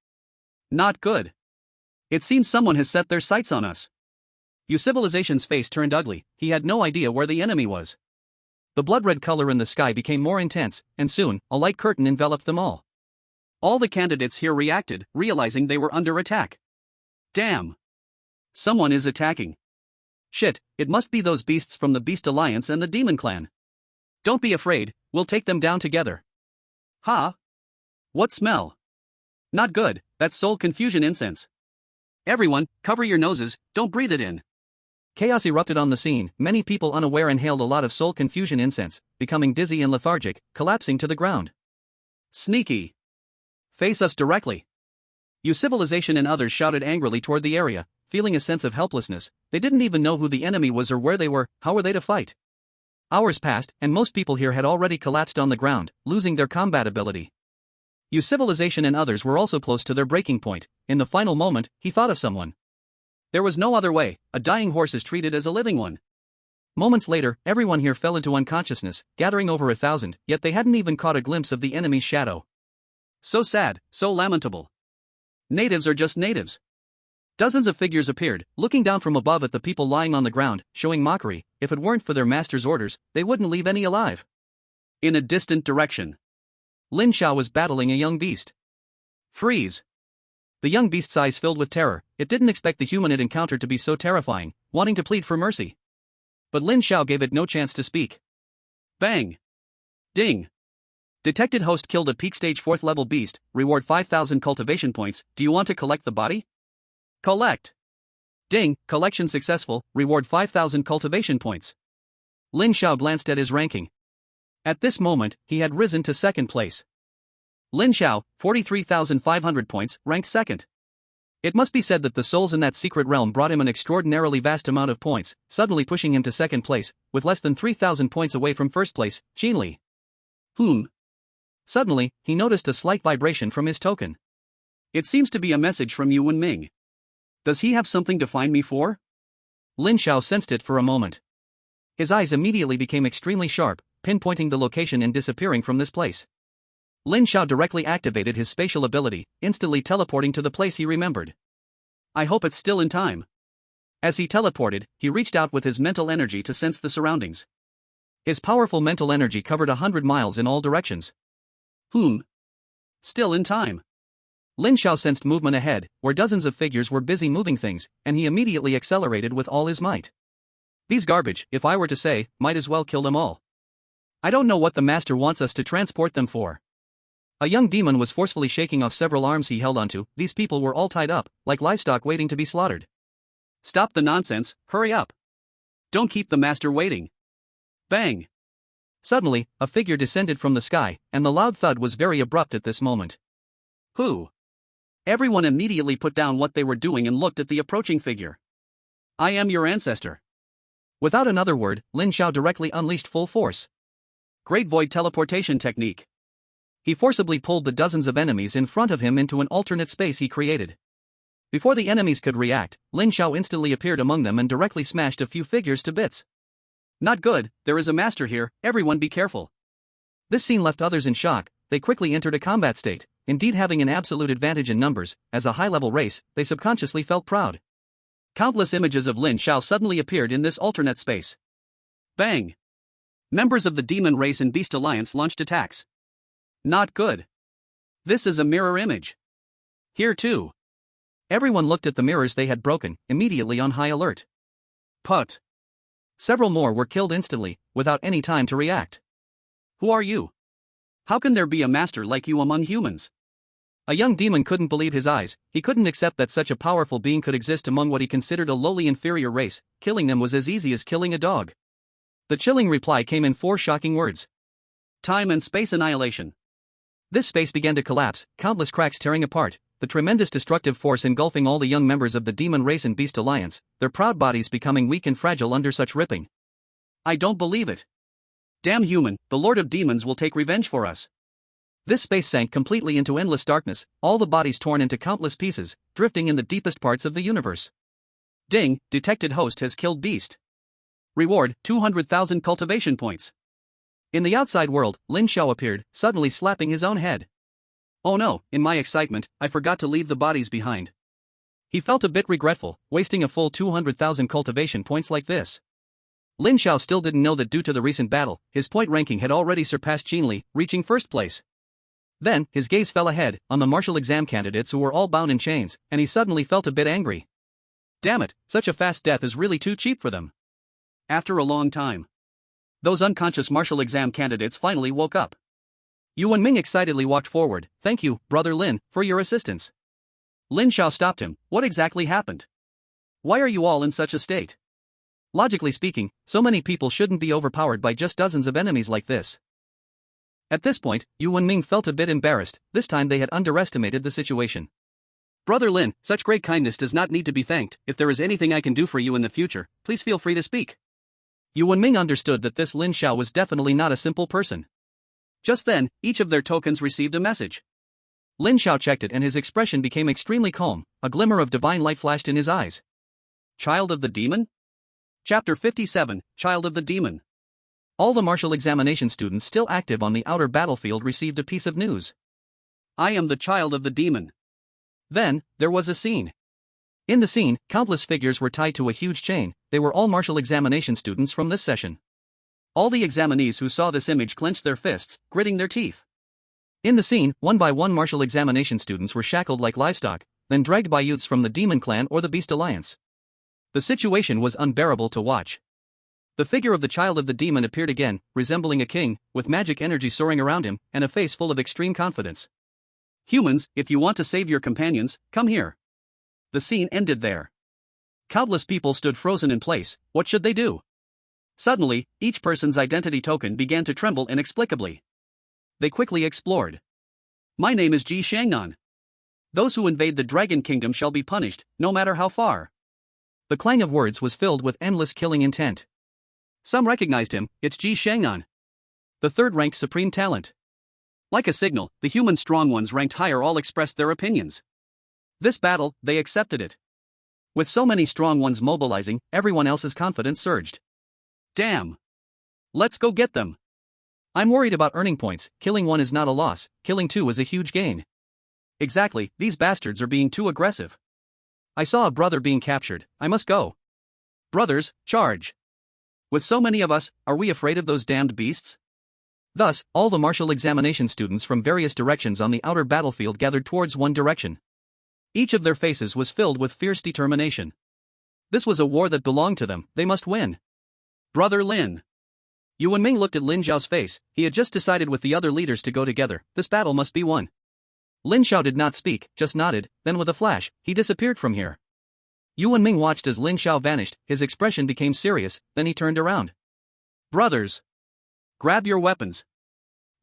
Not good. It seems someone has set their sights on us. Civilization's face turned ugly. He had no idea where the enemy was. The blood-red color in the sky became more intense, and soon, a light curtain enveloped them all. All the candidates here reacted, realizing they were under attack. Damn. Someone is attacking. Shit, it must be those beasts from the Beast Alliance and the Demon Clan. Don't be afraid, we'll take them down together. Huh? What smell? Not good, that's soul confusion incense. Everyone, cover your noses, don't breathe it in. Chaos erupted on the scene. Many people unaware inhaled a lot of soul confusion incense, becoming dizzy and lethargic, collapsing to the ground. Sneaky. Face us directly. Civilization and others shouted angrily toward the area, feeling a sense of helplessness. They didn't even know who the enemy was or where they were. How were they to fight? Hours passed, and most people here had already collapsed on the ground, losing their combat ability. Civilization and others were also close to their breaking point. In the final moment, he thought of someone. There was no other way. A dying horse is treated as a living one. Moments later, everyone here fell into unconsciousness, gathering over 1,000, yet they hadn't even caught a glimpse of the enemy's shadow. So sad, so lamentable. Natives are just natives. Dozens of figures appeared, looking down from above at the people lying on the ground, showing mockery. If it weren't for their master's orders, they wouldn't leave any alive. In a distant direction, Lin Xiao was battling a young beast. Freeze. The young beast's eyes filled with terror. It didn't expect the human it encountered to be so terrifying, wanting to plead for mercy. But Lin Xiao gave it no chance to speak. Bang. Ding. Detected host killed a peak stage 4th level beast, reward 5,000 cultivation points. Do you want to collect the body? Collect. Ding, collection successful, reward 5,000 cultivation points. Lin Xiao glanced at his ranking. At this moment, he had risen to second place. Lin Xiao, 43,500 points, ranked second. It must be said that the souls in that secret realm brought him an extraordinarily vast amount of points, suddenly pushing him to second place, with less than 3,000 points away from first place, Jinli. Suddenly, he noticed a slight vibration from his token. It seems to be a message from Yuan Ming. Does he have something to find me for? Lin Xiao sensed it for a moment. His eyes immediately became extremely sharp, pinpointing the location and disappearing from this place. Lin Xiao directly activated his spatial ability, instantly teleporting to the place he remembered. I hope it's still in time. As he teleported, he reached out with his mental energy to sense the surroundings. His powerful mental energy covered 100 miles in all directions. Still in time. Lin Xiao sensed movement ahead, where dozens of figures were busy moving things, and he immediately accelerated with all his might. These garbage, if I were to say, might as well kill them all. I don't know what the master wants us to transport them for. A young demon was forcefully shaking off several arms he held onto. These people were all tied up, like livestock waiting to be slaughtered. Stop the nonsense, hurry up. Don't keep the master waiting. Bang. Suddenly, a figure descended from the sky, and the loud thud was very abrupt at this moment. Who? Everyone immediately put down what they were doing and looked at the approaching figure. I am your ancestor. Without another word, Lin Xiao directly unleashed full force. Great Void Teleportation Technique. He forcibly pulled the dozens of enemies in front of him into an alternate space he created. Before the enemies could react, Lin Xiao instantly appeared among them and directly smashed a few figures to bits. Not good, there is a master here, everyone be careful. This scene left others in shock.
they quickly entered a combat state, indeed having an absolute advantage in numbers. As a high-level race, they subconsciously felt proud.
Countless images of Lin Xiao suddenly appeared in this alternate space. Bang! Members of the Demon Race and Beast Alliance launched attacks. Not good. This is a mirror image. Here too.
Everyone looked at the mirrors they had broken, immediately on high alert.
Put.
Several more were killed instantly, without any time to react.
Who are you? How can there be a master like you among humans?
A young demon couldn't believe his eyes. He couldn't accept that such a powerful being could exist among what he considered a lowly inferior race. Killing them was as easy as killing a dog. The chilling reply came in 4 shocking words.
Time and space annihilation.
This space began to collapse, countless cracks tearing apart, the tremendous destructive force engulfing all the young members of the Demon Race and Beast Alliance, their proud bodies becoming weak and fragile under such ripping.
I don't believe it. Damn human, the Lord of Demons will take revenge for us.
This space sank completely into endless darkness, all the bodies torn into countless pieces, drifting in the deepest parts of the universe.
Ding, detected host has killed beast. Reward, 200,000 cultivation points.
In the outside world, Lin Xiao appeared, suddenly slapping his own head.
Oh no, in my excitement, I forgot to leave the bodies behind.
He felt a bit regretful, wasting a full 200,000 cultivation points like this. Lin Xiao still didn't know that due to the recent battle, his point ranking had already surpassed Qin Li, reaching first place. Then, his gaze fell ahead, on the martial exam candidates who were all bound in chains, and he suddenly felt a bit angry.
Damn it, such a fast death is really too cheap for them. After a long time, those unconscious martial exam candidates finally woke up.
Yuan Ming excitedly walked forward. Thank you, Brother Lin, for your assistance.
Lin Xiao stopped him. What exactly happened? Why are you all in such a state?
Logically speaking, so many people shouldn't be overpowered by just dozens of enemies like this. At this point, Yuan Ming felt a bit embarrassed. This time they had underestimated the situation.
Brother Lin, such great kindness does not need to be thanked. If there is anything I can do for you in the future, please feel free to speak.
Yuan Ming understood that this Lin Xiao was definitely not a simple person.
Just then, each of their tokens received a message.
Lin Xiao checked it and his expression became extremely calm, a glimmer of divine light flashed in his eyes.
Child of the Demon? Chapter 57, Child of the Demon.
All the martial examination students still active on the outer battlefield received a piece of news.
I am the Child of the Demon.
Then, there was a scene. In the scene, countless figures were tied to a huge chain. They were all martial examination students from this session.
All the examinees who saw this image clenched their fists, gritting their teeth.
In the scene, one by one martial examination students were shackled like livestock, then dragged by youths from the Demon Clan or the Beast Alliance. The situation was unbearable to watch. The figure of the Child of the Demon appeared again, resembling a king, with magic energy soaring around him, and a face full of extreme confidence.
Humans, if you want to save your companions, come here. The scene ended there. Countless people stood frozen in place. What should they do? Suddenly, each person's identity token began to tremble inexplicably. They quickly explored. My name is Ji Shangnan. Those who invade the Dragon Kingdom shall be punished, no matter how far.
The clang of words was filled with endless killing intent.
Some recognized him. It's Ji Shangnan,
the third-ranked supreme talent.
Like a signal, the human strong ones ranked higher all expressed their opinions. This battle, they accepted it. With so many strong ones mobilizing, everyone else's confidence surged. Damn. Let's go get them.
I'm worried about earning points. Killing one is not a loss, killing two is a huge gain.
Exactly, these bastards are being too aggressive.
I saw a brother being captured. I must go.
Brothers, charge. With so many of us, are we afraid of those damned beasts?
Thus, all the martial examination students from various directions on the outer battlefield gathered towards one direction. Each of their faces was filled with fierce determination. This was a war that belonged to them, they must win.
Brother Lin.
Yuan Ming looked at Lin Xiao's face. He had just decided with the other leaders to go together. This battle must be won. Lin Xiao did not speak, just nodded, then with a flash, he disappeared from here. Yuan Ming watched as Lin Xiao vanished, his expression became serious, then he turned around.
Brothers, grab your weapons.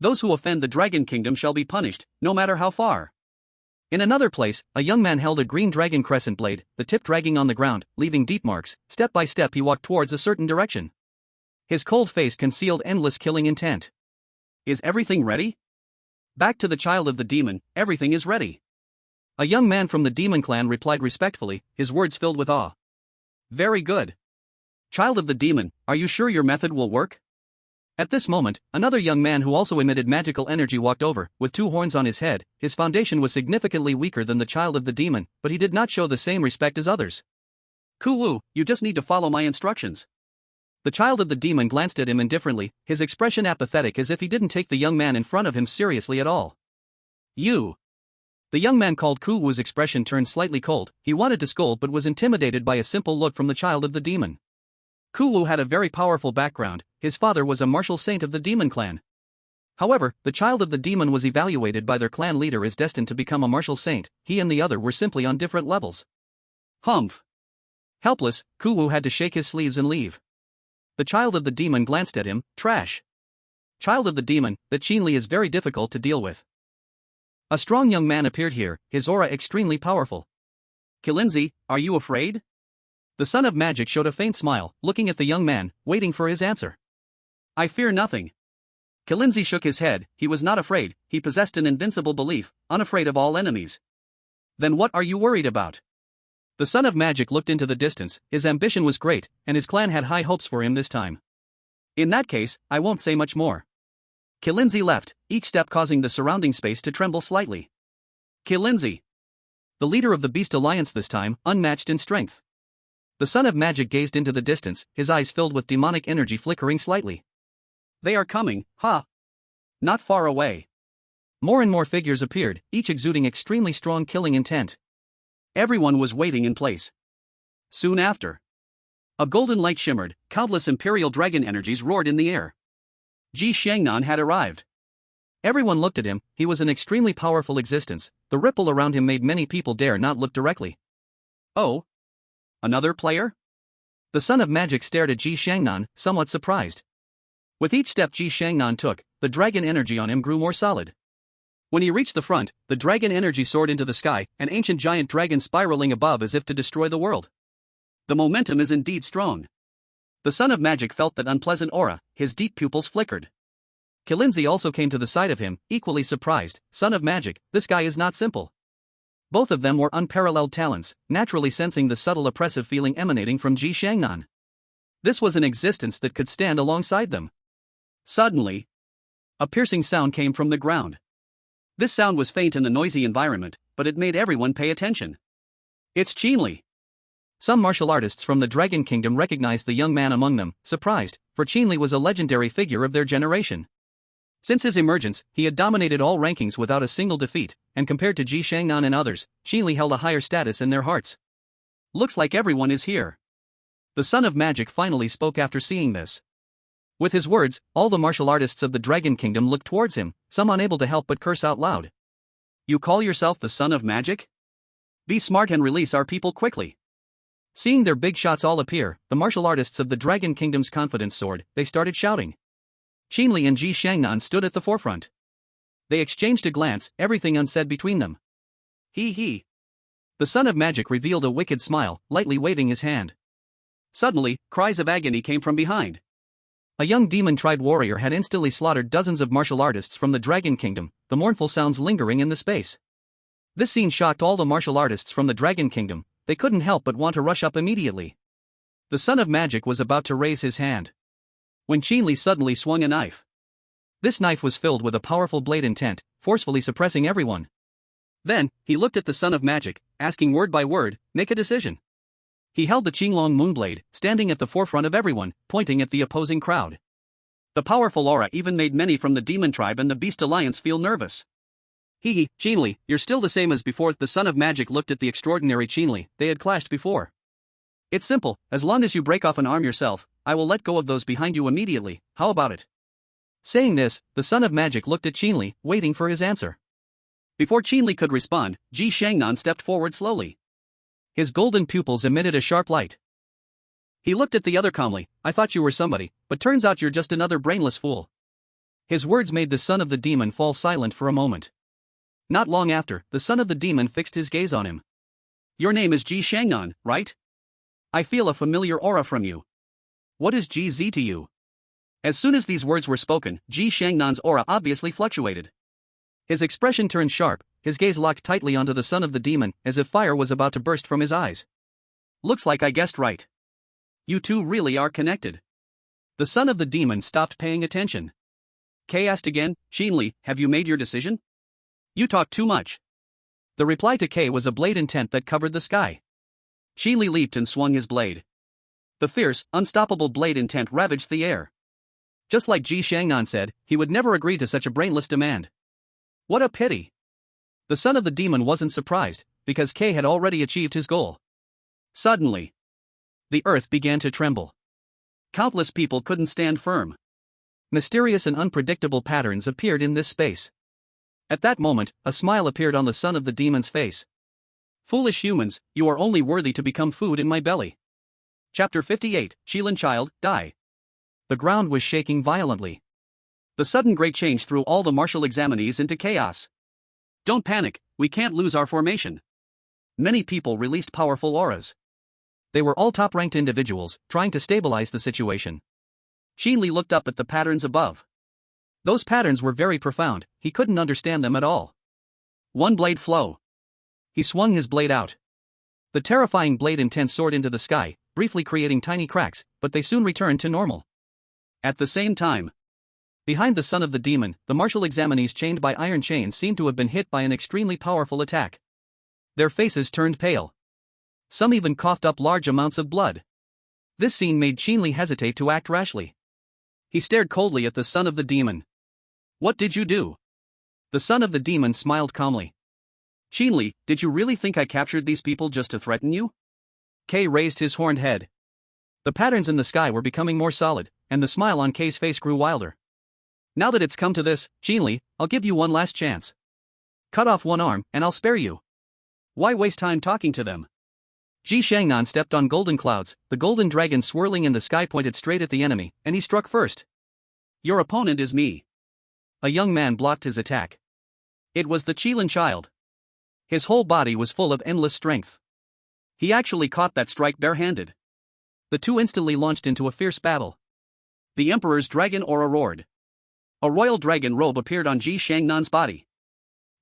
Those who offend the Dragon Kingdom shall be punished, no matter how far.
In another place, a young man held a green dragon crescent blade, the tip dragging on the ground, leaving deep marks. Step by step he walked towards a certain direction. His cold face concealed endless killing intent.
Is everything ready? Back to the Child of the Demon, everything is ready.
A young man from the Demon Clan replied respectfully, his words filled with awe.
Very good. Child of the Demon, are you sure your method will work? At this moment, another young man who also emitted magical energy walked over, with 2 horns on his head. His foundation was significantly weaker than the child of the demon, but he did not show the same respect as others. Ku-Wu, you just need to follow my instructions. The child of the demon glanced at him indifferently, his expression apathetic as if he didn't take the young man in front of him seriously at all. You. The young man called Ku-Wu's expression turned slightly cold. He wanted to scold but was intimidated by a simple look from the child of the demon. Ku-Wu had a very powerful background. His father was a martial saint of the demon clan. However, the child of the demon was evaluated by their clan leader as destined to become a martial saint. He and the other were simply on different levels. Humph. Helpless, Ku-Wu had to shake his sleeves and leave. The child of the demon glanced at him. Trash. Child of the demon, that Qinli is very difficult to deal with. A strong young man appeared here, his aura extremely powerful. Kilinzi, are you afraid? The son of magic showed a faint smile, looking at the young man, waiting for his answer. I fear nothing. Kilinzi shook his head. He was not afraid. He possessed an invincible belief, unafraid of all enemies. Then what are you worried about? The son of magic looked into the distance. His ambition was great, and his clan had high hopes for him this time. In that case, I won't say much more. Kilinzi left, each step causing the surrounding space to tremble slightly. Kilinzi. The leader of the Beast Alliance this time, unmatched in strength. The son of magic gazed into the distance, his eyes filled with demonic energy flickering slightly. They are coming, huh? Not far away. More and more figures appeared, each exuding extremely strong killing intent. Everyone was waiting in place. Soon after, a golden light shimmered, countless imperial dragon energies roared in the air. Ji Shangnan had arrived. Everyone looked at him. He was an extremely powerful existence. The ripple around him made many people dare not look directly. Oh? Another player? The son of magic stared at Ji Shangnan, somewhat surprised. With each step Ji Shangnan took, the dragon energy on him grew more solid. When he reached the front, the dragon energy soared into the sky, an ancient giant dragon spiraling above as if to destroy the world. The momentum is indeed strong. The son of magic felt that unpleasant aura, his deep pupils flickered. Kilinzi also came to the side of him, equally surprised. Son of magic, this guy is not simple. Both of them were unparalleled talents, naturally sensing the subtle oppressive feeling emanating from Ji Shangnan. This was an existence that could stand alongside them. Suddenly, a piercing sound came from the ground. This sound was faint in the noisy environment, but it made everyone pay attention. It's Qinli. Some martial artists from the Dragon Kingdom recognized the young man among them, surprised, for Qinli was a legendary figure of their generation. Since his emergence, he had dominated all rankings without a single defeat, and compared to Ji Shangnan and others, Qinli held a higher status in their hearts. Looks like everyone is here. The son of magic finally spoke after seeing this. With his words, all the martial artists of the Dragon Kingdom looked towards him, some unable to help but curse out loud. You call yourself the son of magic? Be smart and release our people quickly. Seeing their big shots all appear, the martial artists of the Dragon Kingdom's confidence soared. They started shouting. Qinli and Ji Shangnan stood at the forefront. They exchanged a glance, everything unsaid between them. He. The son of magic revealed a wicked smile, lightly waving his hand. Suddenly, cries of agony came from behind. A young demon tribe warrior had instantly slaughtered dozens of martial artists from the Dragon Kingdom, the mournful sounds lingering in the space. This scene shocked all the martial artists from the Dragon Kingdom. They couldn't help but want to rush up immediately. The son of magic was about to raise his hand, when Qinli suddenly swung a knife. This knife was filled with a powerful blade intent, forcefully suppressing everyone. Then, he looked at the son of magic, asking word by word, make a decision. He held the Qinglong Moonblade, standing at the forefront of everyone, pointing at the opposing crowd. The powerful aura even made many from the Demon Tribe and the Beast Alliance feel nervous. Qinli, you're still the same as before. The son of magic looked at the extraordinary Qinli. They had clashed before. It's simple, as long as you break off an arm yourself, I will let go of those behind you immediately. How about it? Saying this, the son of magic looked at Qinli, waiting for his answer. Before Qinli could respond, Ji Shangnan stepped forward slowly. His golden pupils emitted a sharp light. He looked at the other calmly. I thought you were somebody, but turns out you're just another brainless fool. His words made the son of the demon fall silent for a moment. Not long after, the son of the demon fixed his gaze on him. Your name is Ji Shangnan, right? I feel a familiar aura from you. What is GZ to you? As soon as these words were spoken, Ji Shangnan's aura obviously fluctuated. His expression turned sharp, his gaze locked tightly onto the son of the demon, as if fire was about to burst from his eyes. Looks like I guessed right. You two really are connected. The son of the demon stopped paying attention. Kay asked again, "Shinli, have you made your decision? You talk too much." The reply to Kay was a blade intent that covered the sky. Shinli leaped and swung his blade. The fierce, unstoppable blade intent ravaged the air. Just like Ji Shangnan said, he would never agree to such a brainless demand. What a pity! The son of the demon wasn't surprised, because Kay had already achieved his goal. Suddenly, the earth began to tremble. Countless people couldn't stand firm. Mysterious and unpredictable patterns appeared in this space. At that moment, a smile appeared on the son of the demon's face. "Foolish humans, you are only worthy to become food in my belly." Chapter 58, Shilin Child, Die. The ground was shaking violently. The sudden great change threw all the martial examinees into chaos. "Don't panic, we can't lose our formation." Many people released powerful auras. They were all top-ranked individuals, trying to stabilize the situation. Shinli looked up at the patterns above. Those patterns were very profound, he couldn't understand them at all. One blade flow. He swung his blade out. The terrifying blade intent soared into the sky, briefly creating tiny cracks, but they soon returned to normal. At the same time, behind the son of the demon, the martial examinees chained by iron chains seemed to have been hit by an extremely powerful attack. Their faces turned pale. Some even coughed up large amounts of blood. This scene made Shinli hesitate to act rashly. He stared coldly at the son of the demon. "What did you do?" The son of the demon smiled calmly. "Shinli, did you really think I captured these people just to threaten you?" Kay raised his horned head. The patterns in the sky were becoming more solid, and the smile on Kay's face grew wilder. "Now that it's come to this, Shinli, I'll give you one last chance. Cut off one arm, and I'll spare you. Why waste time talking to them?" Ji Shangnan stepped on golden clouds, the golden dragon swirling in the sky pointed straight at the enemy, and he struck first. "Your opponent is me." A young man blocked his attack. It was the Qilin child. His whole body was full of endless strength. He actually caught that strike barehanded. The two instantly launched into a fierce battle. The Emperor's dragon aura roared. A royal dragon robe appeared on Ji Shangnan's body.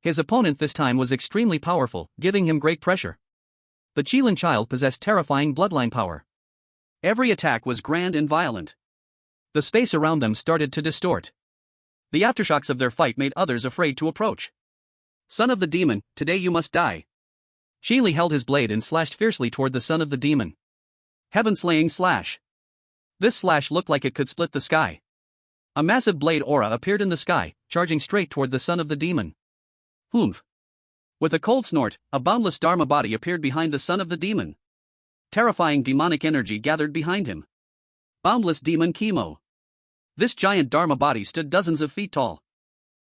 His opponent this time was extremely powerful, giving him great pressure. The Qilin child possessed terrifying bloodline power. Every attack was grand and violent. The space around them started to distort. The aftershocks of their fight made others afraid to approach. "Son of the demon, today you must die." Shinli held his blade and slashed fiercely toward the son of the demon. Heaven-slaying slash. This slash looked like it could split the sky. A massive blade aura appeared in the sky, charging straight toward the son of the demon. Humph. With a cold snort, a boundless Dharma body appeared behind the son of the demon. Terrifying demonic energy gathered behind him. Boundless demon chemo. This giant Dharma body stood dozens of feet tall.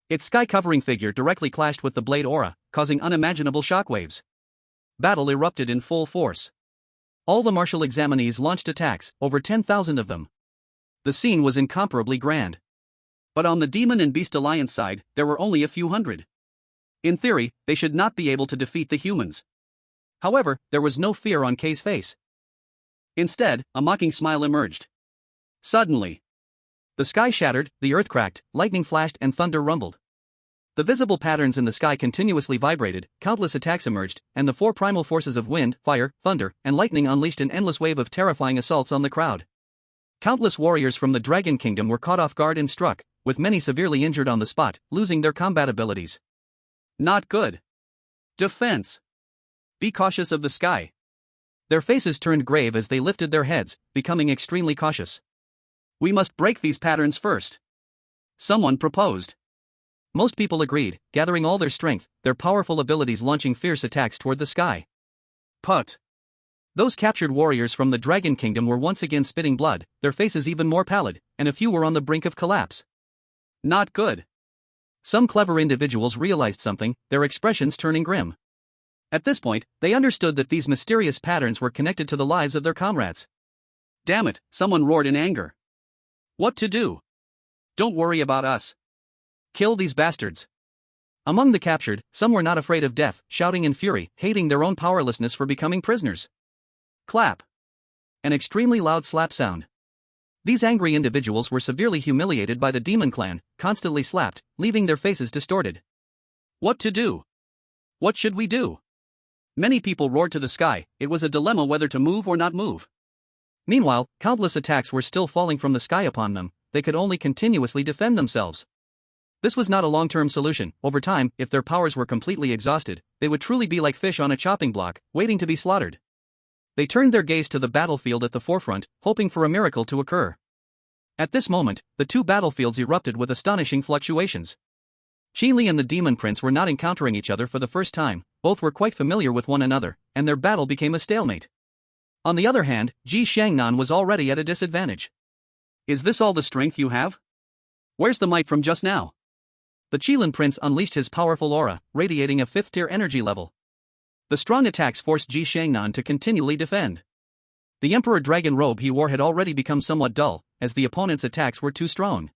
Its sky-covering figure directly clashed with the blade aura, causing unimaginable shockwaves. Battle erupted in full force. All the martial examinees launched attacks, over 10,000 of them. The scene was incomparably grand. But on the Demon and Beast Alliance side, there were only a few hundred. In theory, they should not be able to defeat the humans. However, there was no fear on Kay's face. Instead, a mocking smile emerged. Suddenly, the sky shattered, the earth cracked, lightning flashed and thunder rumbled. The visible patterns in the sky continuously vibrated, countless attacks emerged, and the four primal forces of wind, fire, thunder, and lightning unleashed an endless wave of terrifying assaults on the crowd. Countless warriors from the Dragon Kingdom were caught off guard and struck, with many severely injured on the spot, losing their combat abilities. Not good. Defense. Be cautious of the sky. Their faces turned grave as they lifted their heads, becoming extremely cautious. We must break these patterns first. Someone proposed. Most people agreed, gathering all their strength, their powerful abilities launching fierce attacks toward the sky. Put. Those captured warriors from the Dragon Kingdom were once again spitting blood, their faces even more pallid, and a few were on the brink of collapse. Not good. Some clever individuals realized something, their expressions turning grim. At this point, they understood that these mysterious patterns were connected to the lives of their comrades. Damn it, someone roared in anger. What to do? Don't worry about us. Kill these bastards. Among the captured, some were not afraid of death, shouting in fury, hating their own powerlessness for becoming prisoners. Clap. An extremely loud slap sound. These angry individuals were severely humiliated by the demon clan, constantly slapped, leaving their faces distorted. What to do? What should we do? Many people roared to the sky, it was a dilemma whether to move or not move.
Meanwhile, countless attacks were still falling from the sky upon them. They could only continuously defend themselves. This was not a long-term solution. Over time, if their powers were completely exhausted, they would truly be like fish on a chopping block, waiting to be slaughtered. They turned their gaze to the battlefield at the forefront, hoping for a miracle to occur. At this moment, the two battlefields erupted with astonishing fluctuations. Qinli and the Demon Prince were not encountering each other for the first time, both were quite familiar with one another, and their battle became a stalemate. On the other hand, Ji Shangnan was already at a disadvantage.
Is this all the strength you have? Where's the might from just now?
The Qilin Prince unleashed his powerful aura, radiating a 5th-tier energy level. The strong attacks forced Ji Shangnan to continually defend. The Emperor Dragon robe he wore had already become somewhat dull, as the opponent's attacks were too strong.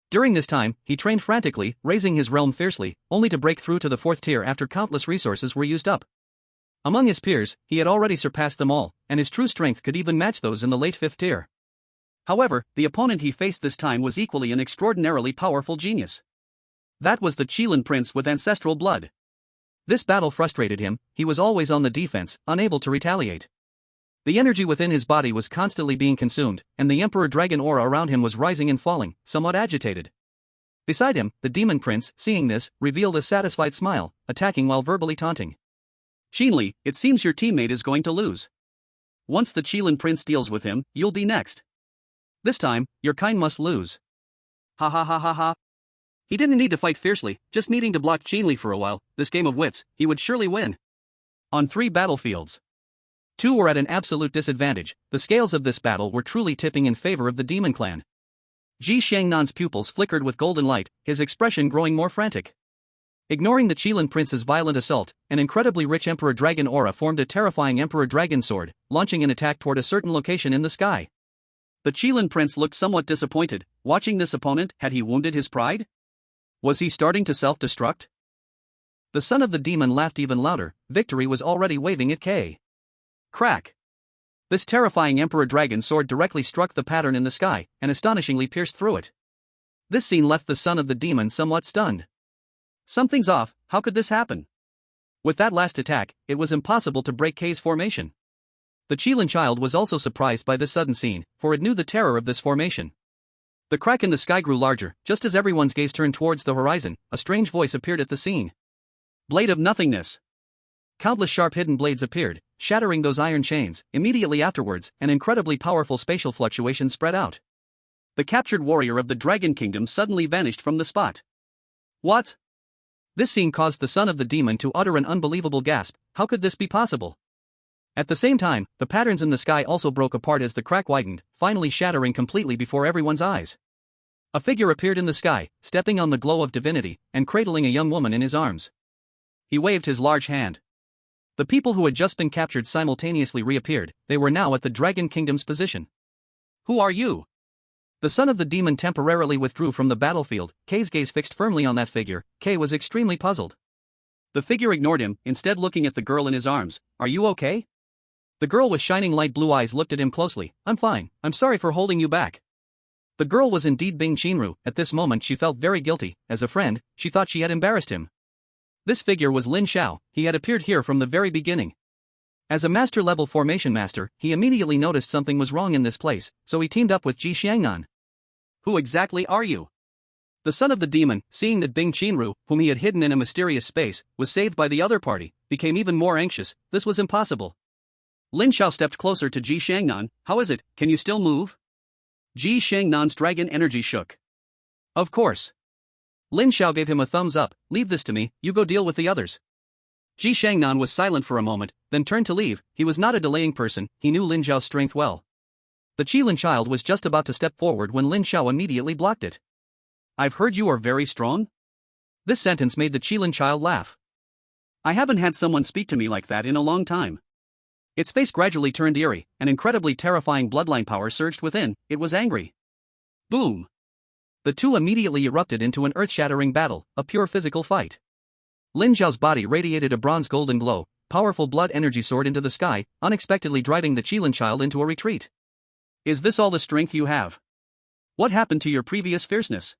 During this time, he trained frantically, raising his realm fiercely, only to break through to the 4th tier after countless resources were used up. Among his peers, he had already surpassed them all, and his true strength could even match those in the late 5th tier.
However, the opponent he faced this time was equally an extraordinarily powerful genius. That was the Qilin Prince with ancestral blood.
This battle frustrated him. He was always on the defense, unable to retaliate. The energy within his body was constantly being consumed, and the Emperor Dragon aura around him was rising and falling, somewhat agitated. Beside him, the Demon Prince, seeing this, revealed a satisfied smile, attacking while verbally taunting.
Qinli, it seems your teammate is going to lose. Once the Qilin Prince deals with him, you'll be next.
This time, your kind must lose.
Ha ha ha ha ha. He didn't need to fight fiercely, just needing to block Qinli for a while. This game of wits, he would surely win.
On 3 battlefields. 2 were at an absolute disadvantage. The scales of this battle were truly tipping in favor of the Demon Clan. Ji Shangnan's pupils flickered with golden light, his expression growing more frantic. Ignoring the Qilin Prince's violent assault, an incredibly rich Emperor Dragon aura formed a terrifying Emperor Dragon sword, launching an attack toward a certain location in the sky.
The Qilin Prince looked somewhat disappointed. Watching this opponent, had he wounded his pride? Was he starting to self-destruct?
The son of the demon laughed even louder. Victory was already waving at K.
Crack! This terrifying Emperor Dragon sword directly struck the pattern in the sky, and astonishingly pierced through it.
This scene left the son of the demon somewhat stunned.
Something's off. How could this happen?
With that last attack, it was impossible to break K's formation. The Qilin child was also surprised by this sudden scene, for it knew the terror of this formation. The crack in the sky grew larger. Just as everyone's gaze turned towards the horizon, a strange voice appeared at the scene.
Blade of nothingness.
Countless sharp hidden blades appeared, shattering those iron chains. Immediately afterwards, an incredibly powerful spatial fluctuation spread out.
The captured warrior of the Dragon Kingdom suddenly vanished from the spot. What?
This scene caused the son of the demon to utter an unbelievable gasp. How could this be possible? At the same time, the patterns in the sky also broke apart as the crack widened, finally shattering completely before everyone's eyes. A figure appeared in the sky, stepping on the glow of divinity, and cradling a young woman in his arms. He waved his large hand. The people who had just been captured simultaneously reappeared. They were now at the Dragon Kingdom's position.
Who are you?
The son of the demon temporarily withdrew from the battlefield. K's gaze fixed firmly on that figure. K was extremely puzzled.
The figure ignored him, instead looking at the girl in his arms. Are you okay?
The girl with shining light blue eyes looked at him closely. I'm fine. I'm sorry for holding you back. The girl was indeed Bing Qinru. At this moment she felt very guilty. As a friend, she thought she had embarrassed him. This figure was Lin Xiao. He had appeared here from the very beginning. As a master-level formation master, he immediately noticed something was wrong in this place, so he teamed up with Ji Xiangnan.
Who exactly are you?
The son of the demon, seeing that Bing Qinru, whom he had hidden in a mysterious space, was saved by the other party, became even more anxious. This was impossible.
Lin Xiao stepped closer to Ji Shangnan. How is it? Can you still move? Ji Shangnan's dragon energy shook.
Of course. Lin Xiao gave him a thumbs up. Leave this to me, you go deal with the others. Ji Shangnan was silent for a moment, then turned to leave. He was not a delaying person, he knew Lin Xiao's strength well. The Qilin child was just about to step forward when Lin Xiao immediately blocked it.
I've heard you are very strong?
This sentence made the Qilin child laugh.
I haven't had someone speak to me like that in a long time.
Its face gradually turned eerie, an incredibly terrifying bloodline power surged within. It was angry.
Boom!
The two immediately erupted into an earth-shattering battle, a pure physical fight. Lin Xiao's body radiated a bronze golden glow, powerful blood energy soared into the sky, unexpectedly driving the Qilin child into a retreat.
Is this all the strength you have? What happened to your previous fierceness?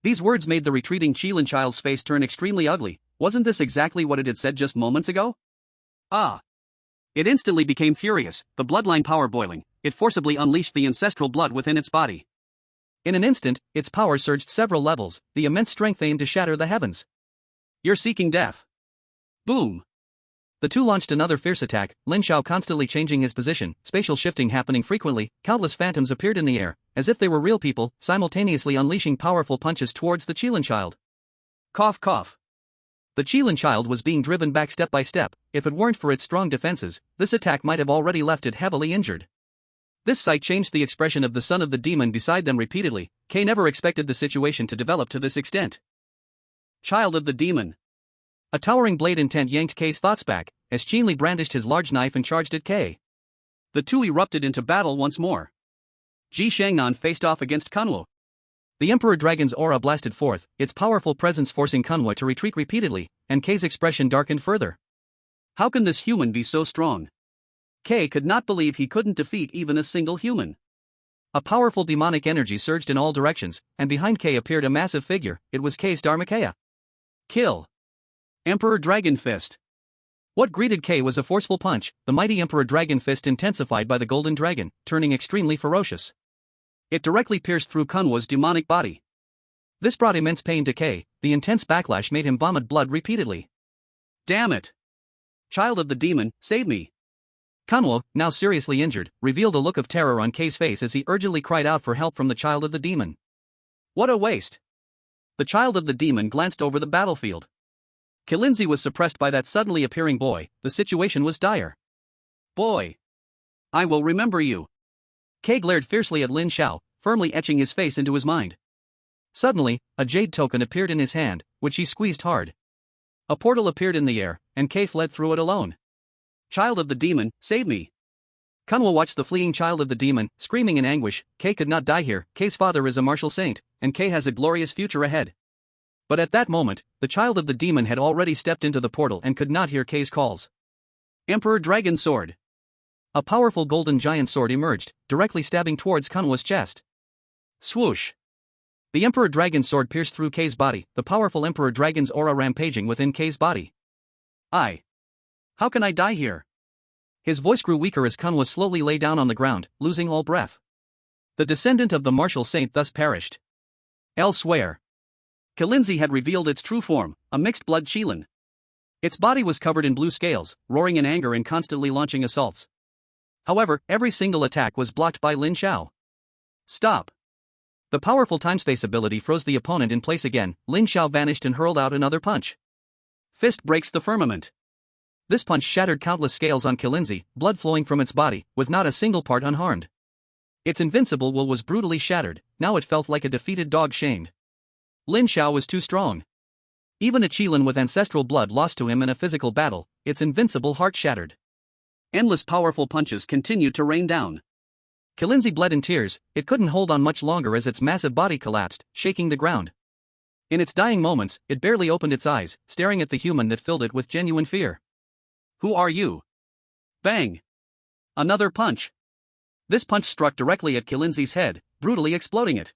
These words made the retreating Qilin child's face turn extremely ugly. Wasn't this exactly what it had said just moments ago?
Ah! It instantly became furious, the bloodline power boiling. it forcibly unleashed the ancestral blood within its body. In an instant, its power surged several levels, the immense strength aimed to shatter the heavens. You're seeking death. Boom! The two launched another fierce attack, Lin Xiao constantly changing his position, spatial shifting happening frequently, countless phantoms appeared in the air, as if they were real people, simultaneously unleashing powerful punches towards the Qilin child. Cough cough. The Qilin child was being driven back step by step. If it weren't for its strong defenses, this attack might have already left it heavily injured. This sight changed the expression of the son of the demon beside them repeatedly. Kay never expected the situation to develop to this extent. Child of the demon. A towering blade intent yanked Kay's thoughts back, as Qinli brandished his large knife and charged at Kay. The two erupted into battle once more. Ji Shangnan faced off against Kunwu. The Emperor Dragon's aura blasted forth, its powerful presence forcing Kunwu to retreat repeatedly, and Kay's expression darkened further. How can this human be so strong? Kay could not believe he couldn't defeat even a single human. A powerful demonic energy surged in all directions, and behind Kay appeared a massive figure. It was Kay's Dharmakaya. Kill. Emperor Dragon Fist. What greeted Kay was a forceful punch, the mighty Emperor Dragon Fist intensified by the Golden Dragon, turning extremely ferocious. It directly pierced through Kunwu's demonic body. This brought immense pain to Kay, the intense backlash made him vomit blood repeatedly. Damn it! Child of the demon, save me! Kunwu, now seriously injured, revealed a look of terror on Kay's face as he urgently cried out for help from the child of the demon. What a waste! The child of the demon glanced over the battlefield. Kilinzi was suppressed by that suddenly appearing boy. The situation was dire. Boy! I will remember you. Kay glared fiercely at Lin Xiao, firmly etching his face into his mind. Suddenly, a jade token appeared in his hand, which he squeezed hard. A portal appeared in the air, and Kay fled through it alone. Child of the demon, save me! Kunwu watched the fleeing child of the demon, screaming in anguish. Kay could not die here. Kay's father is a martial saint, and Kay has a glorious future ahead. But at that moment, the child of the demon had already stepped into the portal and could not hear Kay's calls. Emperor Dragon Sword. A powerful golden giant sword emerged, directly stabbing towards Kunwu's chest. Swoosh. The Emperor Dragon Sword pierced through Kay's body, the powerful Emperor Dragon's aura rampaging within Kay's body. How can I die here? His voice grew weaker as Kunwu slowly lay down on the ground, losing all breath. The descendant of the martial saint thus perished. Elsewhere. Kilinzi had revealed its true form, a mixed-blood Qilin. Its body was covered in blue scales, roaring in anger and constantly launching assaults. However, every single attack was blocked by Lin Xiao. Stop! The powerful time-space ability froze the opponent in place again. Lin Xiao vanished and hurled out another punch. Fist breaks the firmament. This punch shattered countless scales on Kilinzi, blood flowing from its body, with not a single part unharmed. Its invincible will was brutally shattered. Now it felt like a defeated dog shamed. Lin Xiao was too strong. Even a Qilin with ancestral blood lost to him in a physical battle, its invincible heart shattered. Endless powerful punches continued to rain down. Kilinzi bled in tears. It couldn't hold on much longer as its massive body collapsed, shaking the ground. In its dying moments, it barely opened its eyes, staring at the human that filled it with genuine fear. Who are you? Bang! Another punch. This punch struck directly at Kilinzi's head, brutally exploding it.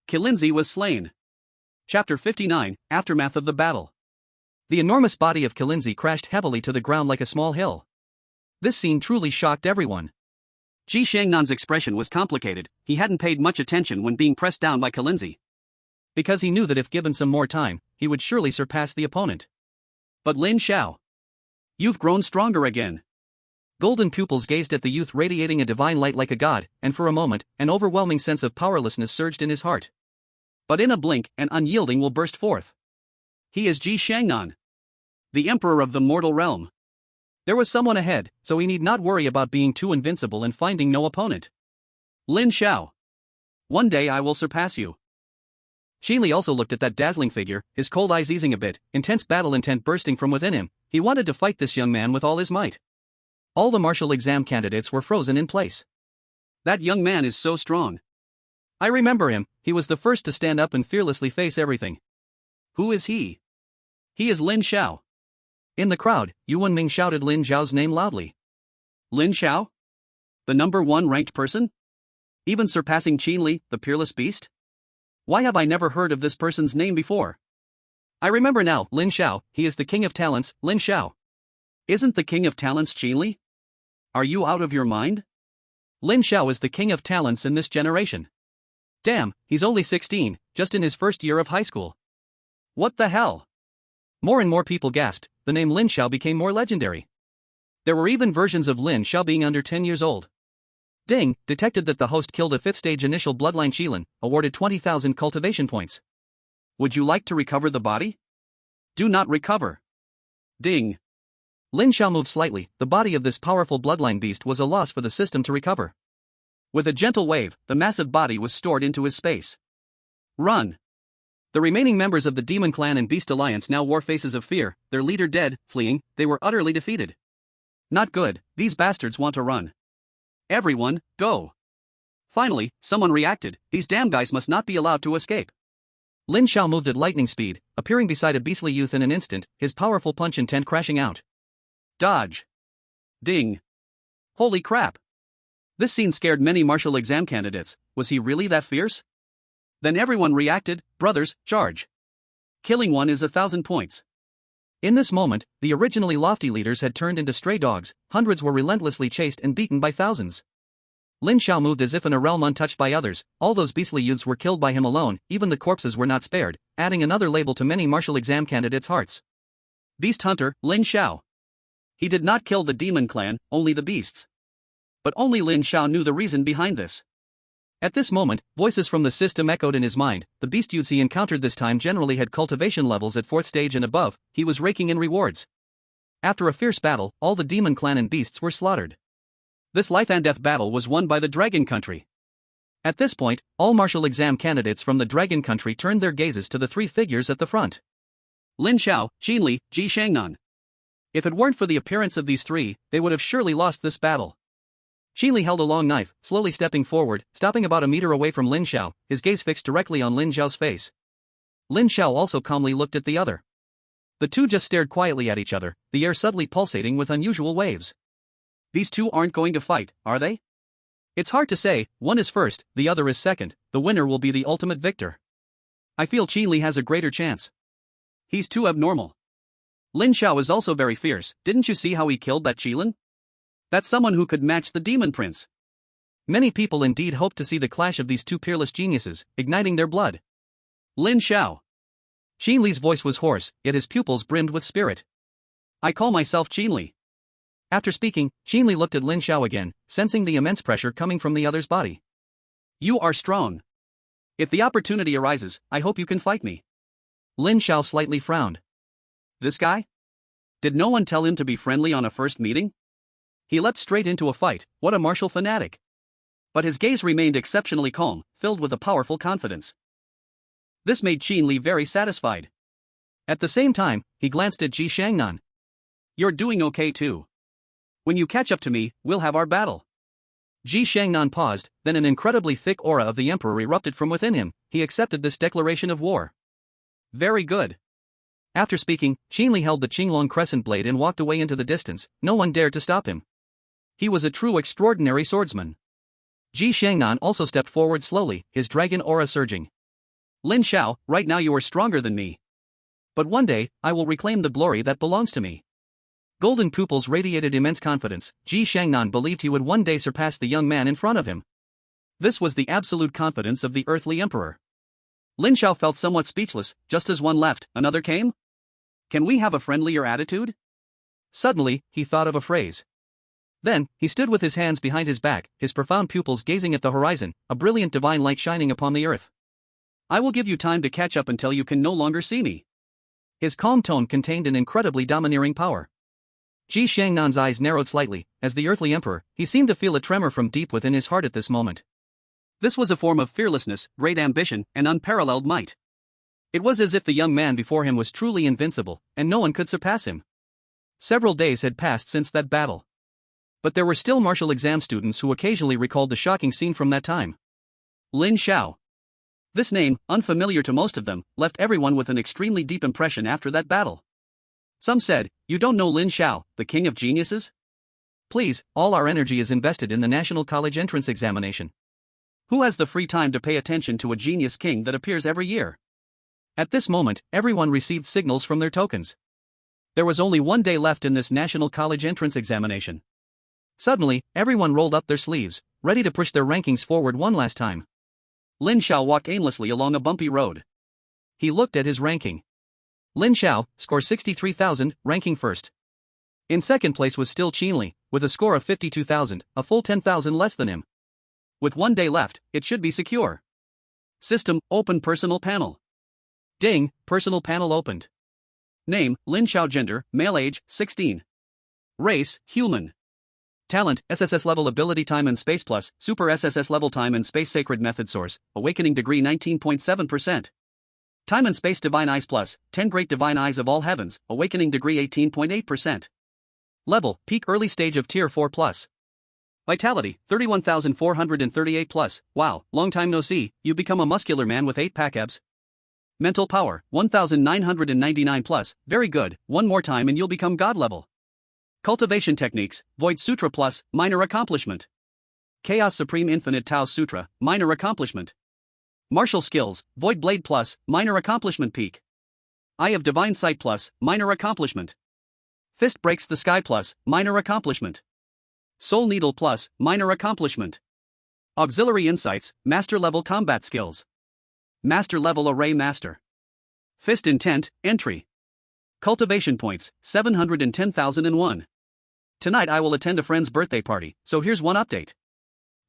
Kilinzi was slain. Chapter 59, Aftermath of the Battle. The enormous body of Kilinzi crashed heavily to the ground like a small hill. This scene truly shocked everyone. Ji Shangnan's expression was complicated. He hadn't paid much attention when being pressed down by Kilinzi. Because he knew that if given some more time, he would surely surpass the opponent. But Lin Xiao, you've grown stronger again. Golden pupils gazed at the youth radiating a divine light like a god, and for a moment, an overwhelming sense of powerlessness surged in his heart. But in a blink, an unyielding will burst forth. He is Ji Shangnan, the Emperor of the mortal realm. There was someone ahead, so he need not worry about being too invincible and finding no opponent. Lin Xiao, one day I will surpass you. Xinli also looked at that dazzling figure, his cold eyes easing a bit, intense battle intent bursting from within him. He wanted to fight this young man with all his might. All the martial exam candidates were frozen in place. That young man is so strong. I remember him. He was the first to stand up and fearlessly face everything. Who is he? He is Lin Xiao. In the crowd, Yuan Ming shouted Lin Xiao's name loudly. Lin Xiao? The number 1 ranked person? Even surpassing Qinli, the peerless beast? Why have I never heard of this person's name before? I remember now, Lin Xiao, he is the king of talents, Lin Xiao. Isn't the king of talents Qinli? Are you out of your mind? Lin Xiao is the king of talents in this generation. Damn, he's only 16, just in his first year of high school. What the hell? More and more people gasped, the name Lin Xiao became more legendary. There were even versions of Lin Xiao being under 10 years old. Ding, detected that the host killed a 5th stage initial bloodline Qilin, awarded 20,000 cultivation points. Would you like to recover the body? Do not recover. Ding. Lin Xiao moved slightly, the body of this powerful bloodline beast was a loss for the system to recover. With a gentle wave, the massive body was stored into his space. Run. The remaining members of the Demon Clan and Beast Alliance now wore faces of fear, their leader dead, fleeing, they were utterly defeated. Not good, these bastards want to run. Everyone, go. Finally, someone reacted, these damn guys must not be allowed to escape. Lin Xiao moved at lightning speed, appearing beside a beastly youth in an instant, his powerful punch intent crashing out. Dodge. Ding. Holy crap. This scene scared many martial exam candidates, was he really that fierce? Then everyone reacted, brothers, charge. Killing one is 1,000 points. In this moment, the originally lofty leaders had turned into stray dogs, hundreds were relentlessly chased and beaten by thousands. Lin Xiao moved as if in a realm untouched by others, all those beastly youths were killed by him alone, even the corpses were not spared, adding another label to many martial exam candidates' hearts. Beast Hunter, Lin Xiao. He did not kill the Demon Clan, only the beasts. But only Lin Xiao knew the reason behind this. At this moment, voices from the system echoed in his mind, the beast youths he encountered this time generally had cultivation levels at 4th stage and above, he was raking in rewards. After a fierce battle, all the Demon Clan and beasts were slaughtered. This life and death battle was won by the Dragon Country. At this point, all martial exam candidates from the Dragon Country turned their gazes to the 3 figures at the front. Lin Xiao, Qinli, Ji Shangnan. If it weren't for the appearance of these 3, they would have surely lost this battle. Qinli held a long knife, slowly stepping forward, stopping about a meter away from Lin Xiao, his gaze fixed directly on Lin Xiao's face. Lin Xiao also calmly looked at the other. The two just stared quietly at each other, the air suddenly pulsating with unusual waves. These two aren't going to fight, are they? It's hard to say, one is first, the other is second, the winner will be the ultimate victor. I feel Qinli has a greater chance. He's too abnormal. Lin Xiao is also very fierce, didn't you see how he killed that Qilin? That's someone who could match the Demon Prince. Many people indeed hoped to see the clash of these two peerless geniuses, igniting their blood. Lin Xiao. Qinli's voice was hoarse, yet his pupils brimmed with spirit. I call myself Qinli. After speaking, Qinli looked at Lin Xiao again, sensing the immense pressure coming from the other's body. You are strong. If the opportunity arises, I hope you can fight me. Lin Xiao slightly frowned. This guy? Did no one tell him to be friendly on a first meeting? He leapt straight into a fight, what a martial fanatic. But his gaze remained exceptionally calm, filled with a powerful confidence. This made Qinli very satisfied. At the same time, he glanced at Ji Shangnan. You're doing okay too. When you catch up to me, we'll have our battle. Ji Shangnan paused, then an incredibly thick aura of the emperor erupted from within him, he accepted this declaration of war. Very good. After speaking, Qinli held the Qinglong crescent blade and walked away into the distance, no one dared to stop him. He was a true extraordinary swordsman. Ji Shangnan also stepped forward slowly, his dragon aura surging. Lin Xiao, right now you are stronger than me. But one day, I will reclaim the glory that belongs to me. Golden pupils radiated immense confidence, Ji Shangnan believed he would one day surpass the young man in front of him. This was the absolute confidence of the earthly emperor. Lin Xiao felt somewhat speechless, just as one left, another came? Can we have a friendlier attitude? Suddenly, he thought of a phrase. Then, he stood with his hands behind his back, his profound pupils gazing at the horizon, a brilliant divine light shining upon the earth. I will give you time to catch up until you can no longer see me. His calm tone contained an incredibly domineering power. Ji Shangnan's eyes narrowed slightly, as the earthly emperor, he seemed to feel a tremor from deep within his heart at this moment. This was a form of fearlessness, great ambition, and unparalleled might. It was as if the young man before him was truly invincible, and no one could surpass him. Several days had passed since that battle. But there were still martial exam students who occasionally recalled the shocking scene from that time. Lin Xiao. This name, unfamiliar to most of them, left everyone with an extremely deep impression after that battle. Some said, you don't know Lin Xiao, the king of geniuses? Please, all our energy is invested in the National College entrance examination. Who has the free time to pay attention to a genius king that appears every year? At this moment, everyone received signals from their tokens. There was only one day left in this National College entrance examination. Suddenly, everyone rolled up their sleeves,
ready to push their rankings forward one last time.
Lin Xiao walked aimlessly along a bumpy road.
He looked at his ranking. Lin Xiao, score 63,000, ranking first. In second place was still Qin Li, with a score of 52,000, a full 10,000 less than him.
With 1 day left, it should be secure. System, open personal panel.
Ding, personal panel opened.
Name, Lin Xiao. Gender, male. Age, 16. Race, human.
Talent, SSS level ability time and space plus,
Super SSS level time and space sacred method source, awakening degree 19.7%. Time and space divine eyes plus, 10 great divine eyes of all heavens, awakening degree 18.8%.
Level, peak early stage of tier 4 plus.
Vitality, 31,438 plus, wow, long time no see, you become a muscular man with 8-pack abs. Mental power, 1,999 plus, very good, one more time and you'll become god level. Cultivation techniques, Void Sutra plus, minor accomplishment. Chaos Supreme Infinite Tao Sutra, minor accomplishment. Martial skills, Void Blade plus, minor accomplishment peak. Eye of Divine Sight plus, minor accomplishment. Fist Breaks the Sky plus, minor accomplishment. Soul Needle plus, minor accomplishment. Auxiliary Insights, master level combat skills. Master level Array Master. Fist Intent, entry. Cultivation points, 710,001. Tonight I will attend a friend's birthday party, so here's one update.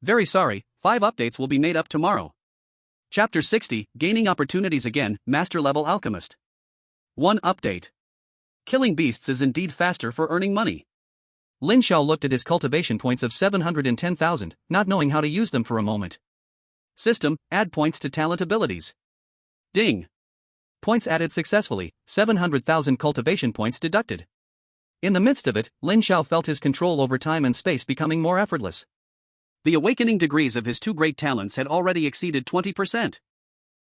Very sorry, 5 updates will be made up tomorrow. Chapter 60, Gaining Opportunities Again, Master Level Alchemist. 1 update. Killing beasts is indeed faster for earning money.
Lin Xiao looked at his cultivation points of 710,000, not knowing how to use them for a moment.
System, add points to talent abilities. Ding.
Points added successfully, 700,000 cultivation points deducted. In the midst of it, Lin Xiao felt his control over time and space becoming more effortless.
The awakening degrees of his 2 great talents had already exceeded 20%.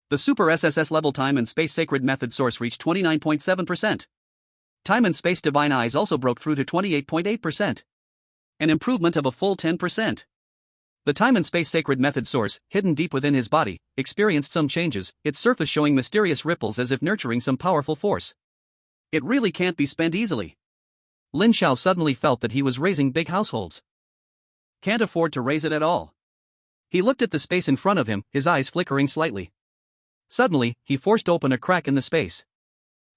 The Super SSS level time and space sacred method source reached 29.7%. Time and space divine eyes also broke through to 28.8%. An improvement of a full 10%. The time and space sacred method source, hidden deep within his body, experienced some changes, its surface showing mysterious ripples as if nurturing some powerful force. It really can't be spent easily.
Lin Xiao suddenly felt that he was raising big households.
Can't afford to raise it at all.
He looked at the space in front of him, his eyes flickering slightly. Suddenly, he forced open a crack in the space.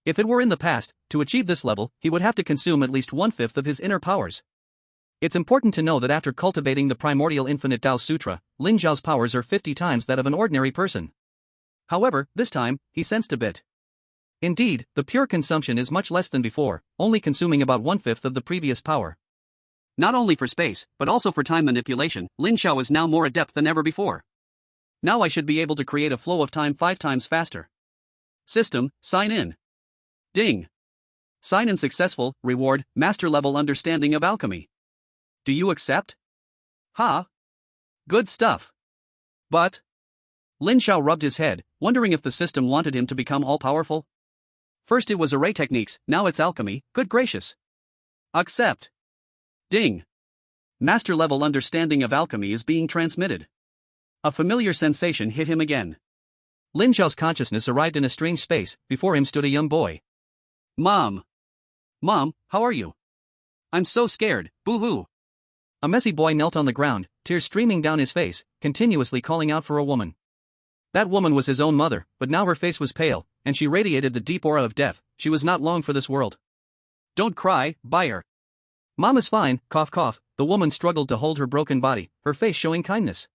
If it were in the past, to achieve this level, he would have to consume at least 1/5 of his inner powers. It's important to know that after cultivating the primordial infinite Tao Sutra, Lin Xiao's powers are 50 times that of an ordinary person. However, this time, he sensed a bit. Indeed, the pure consumption is much less than before, only consuming about 1/5 of the previous power.
Not only for space, but also for time manipulation, Lin Xiao is now more adept than ever before. Now I should be able to create a flow of time 5 times faster. System, sign in. Ding. Sign in successful, reward, master level understanding of alchemy. Do you accept? Ha! Good stuff. But... Lin Xiao rubbed his head, wondering if the system wanted him to become all-powerful. First it was array techniques, now it's alchemy, good gracious. Accept. Ding. Master level understanding of alchemy is being transmitted. A familiar sensation hit him again.
Lin Xiao's consciousness arrived in a strange space, before him stood a young boy.
Mom. Mom, how are you? I'm so scared, boo-hoo.
A messy boy knelt on the ground, tears streaming down his face, continuously calling out for a woman. That woman was his own mother, but now her face was pale, and she radiated the deep aura of death. She was not long for this world.
Don't cry, buyer.
Mom is fine, cough cough. The woman struggled to hold her broken body, her face showing kindness.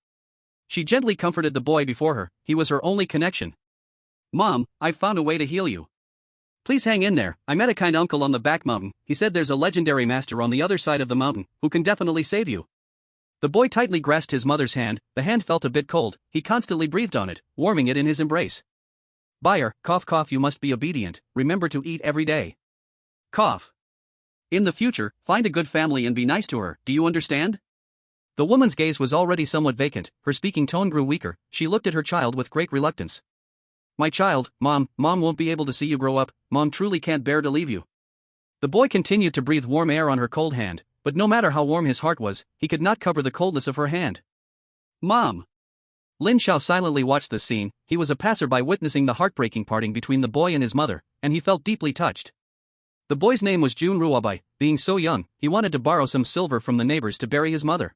She gently comforted the boy before her, he was her only connection.
Mom, I've found a way to heal you. Please hang in there, I met a kind uncle on the back mountain, he said there's a legendary master on the other side of the mountain, who can definitely save you. The boy tightly grasped his mother's hand, the hand felt a bit cold, he constantly breathed on it, warming it in his embrace. Buyer, cough cough, you must be obedient, remember to eat every day. Cough. In the future, find a good family and be nice to her, do you understand? The woman's gaze was already somewhat vacant, her speaking tone grew weaker, she looked at her child with great reluctance. My child, Mom won't be able to see you grow up, Mom truly can't bear to leave you. The boy continued to breathe warm air on her cold hand, but no matter how warm his heart was, he could not cover the coldness of her hand. Mom! Lin Xiao silently watched this scene, he was a passerby witnessing the heartbreaking parting between the boy and his mother, and he felt deeply touched. The boy's name was Jun Ruabai, being so young, he wanted to borrow some silver from the neighbors to bury his mother.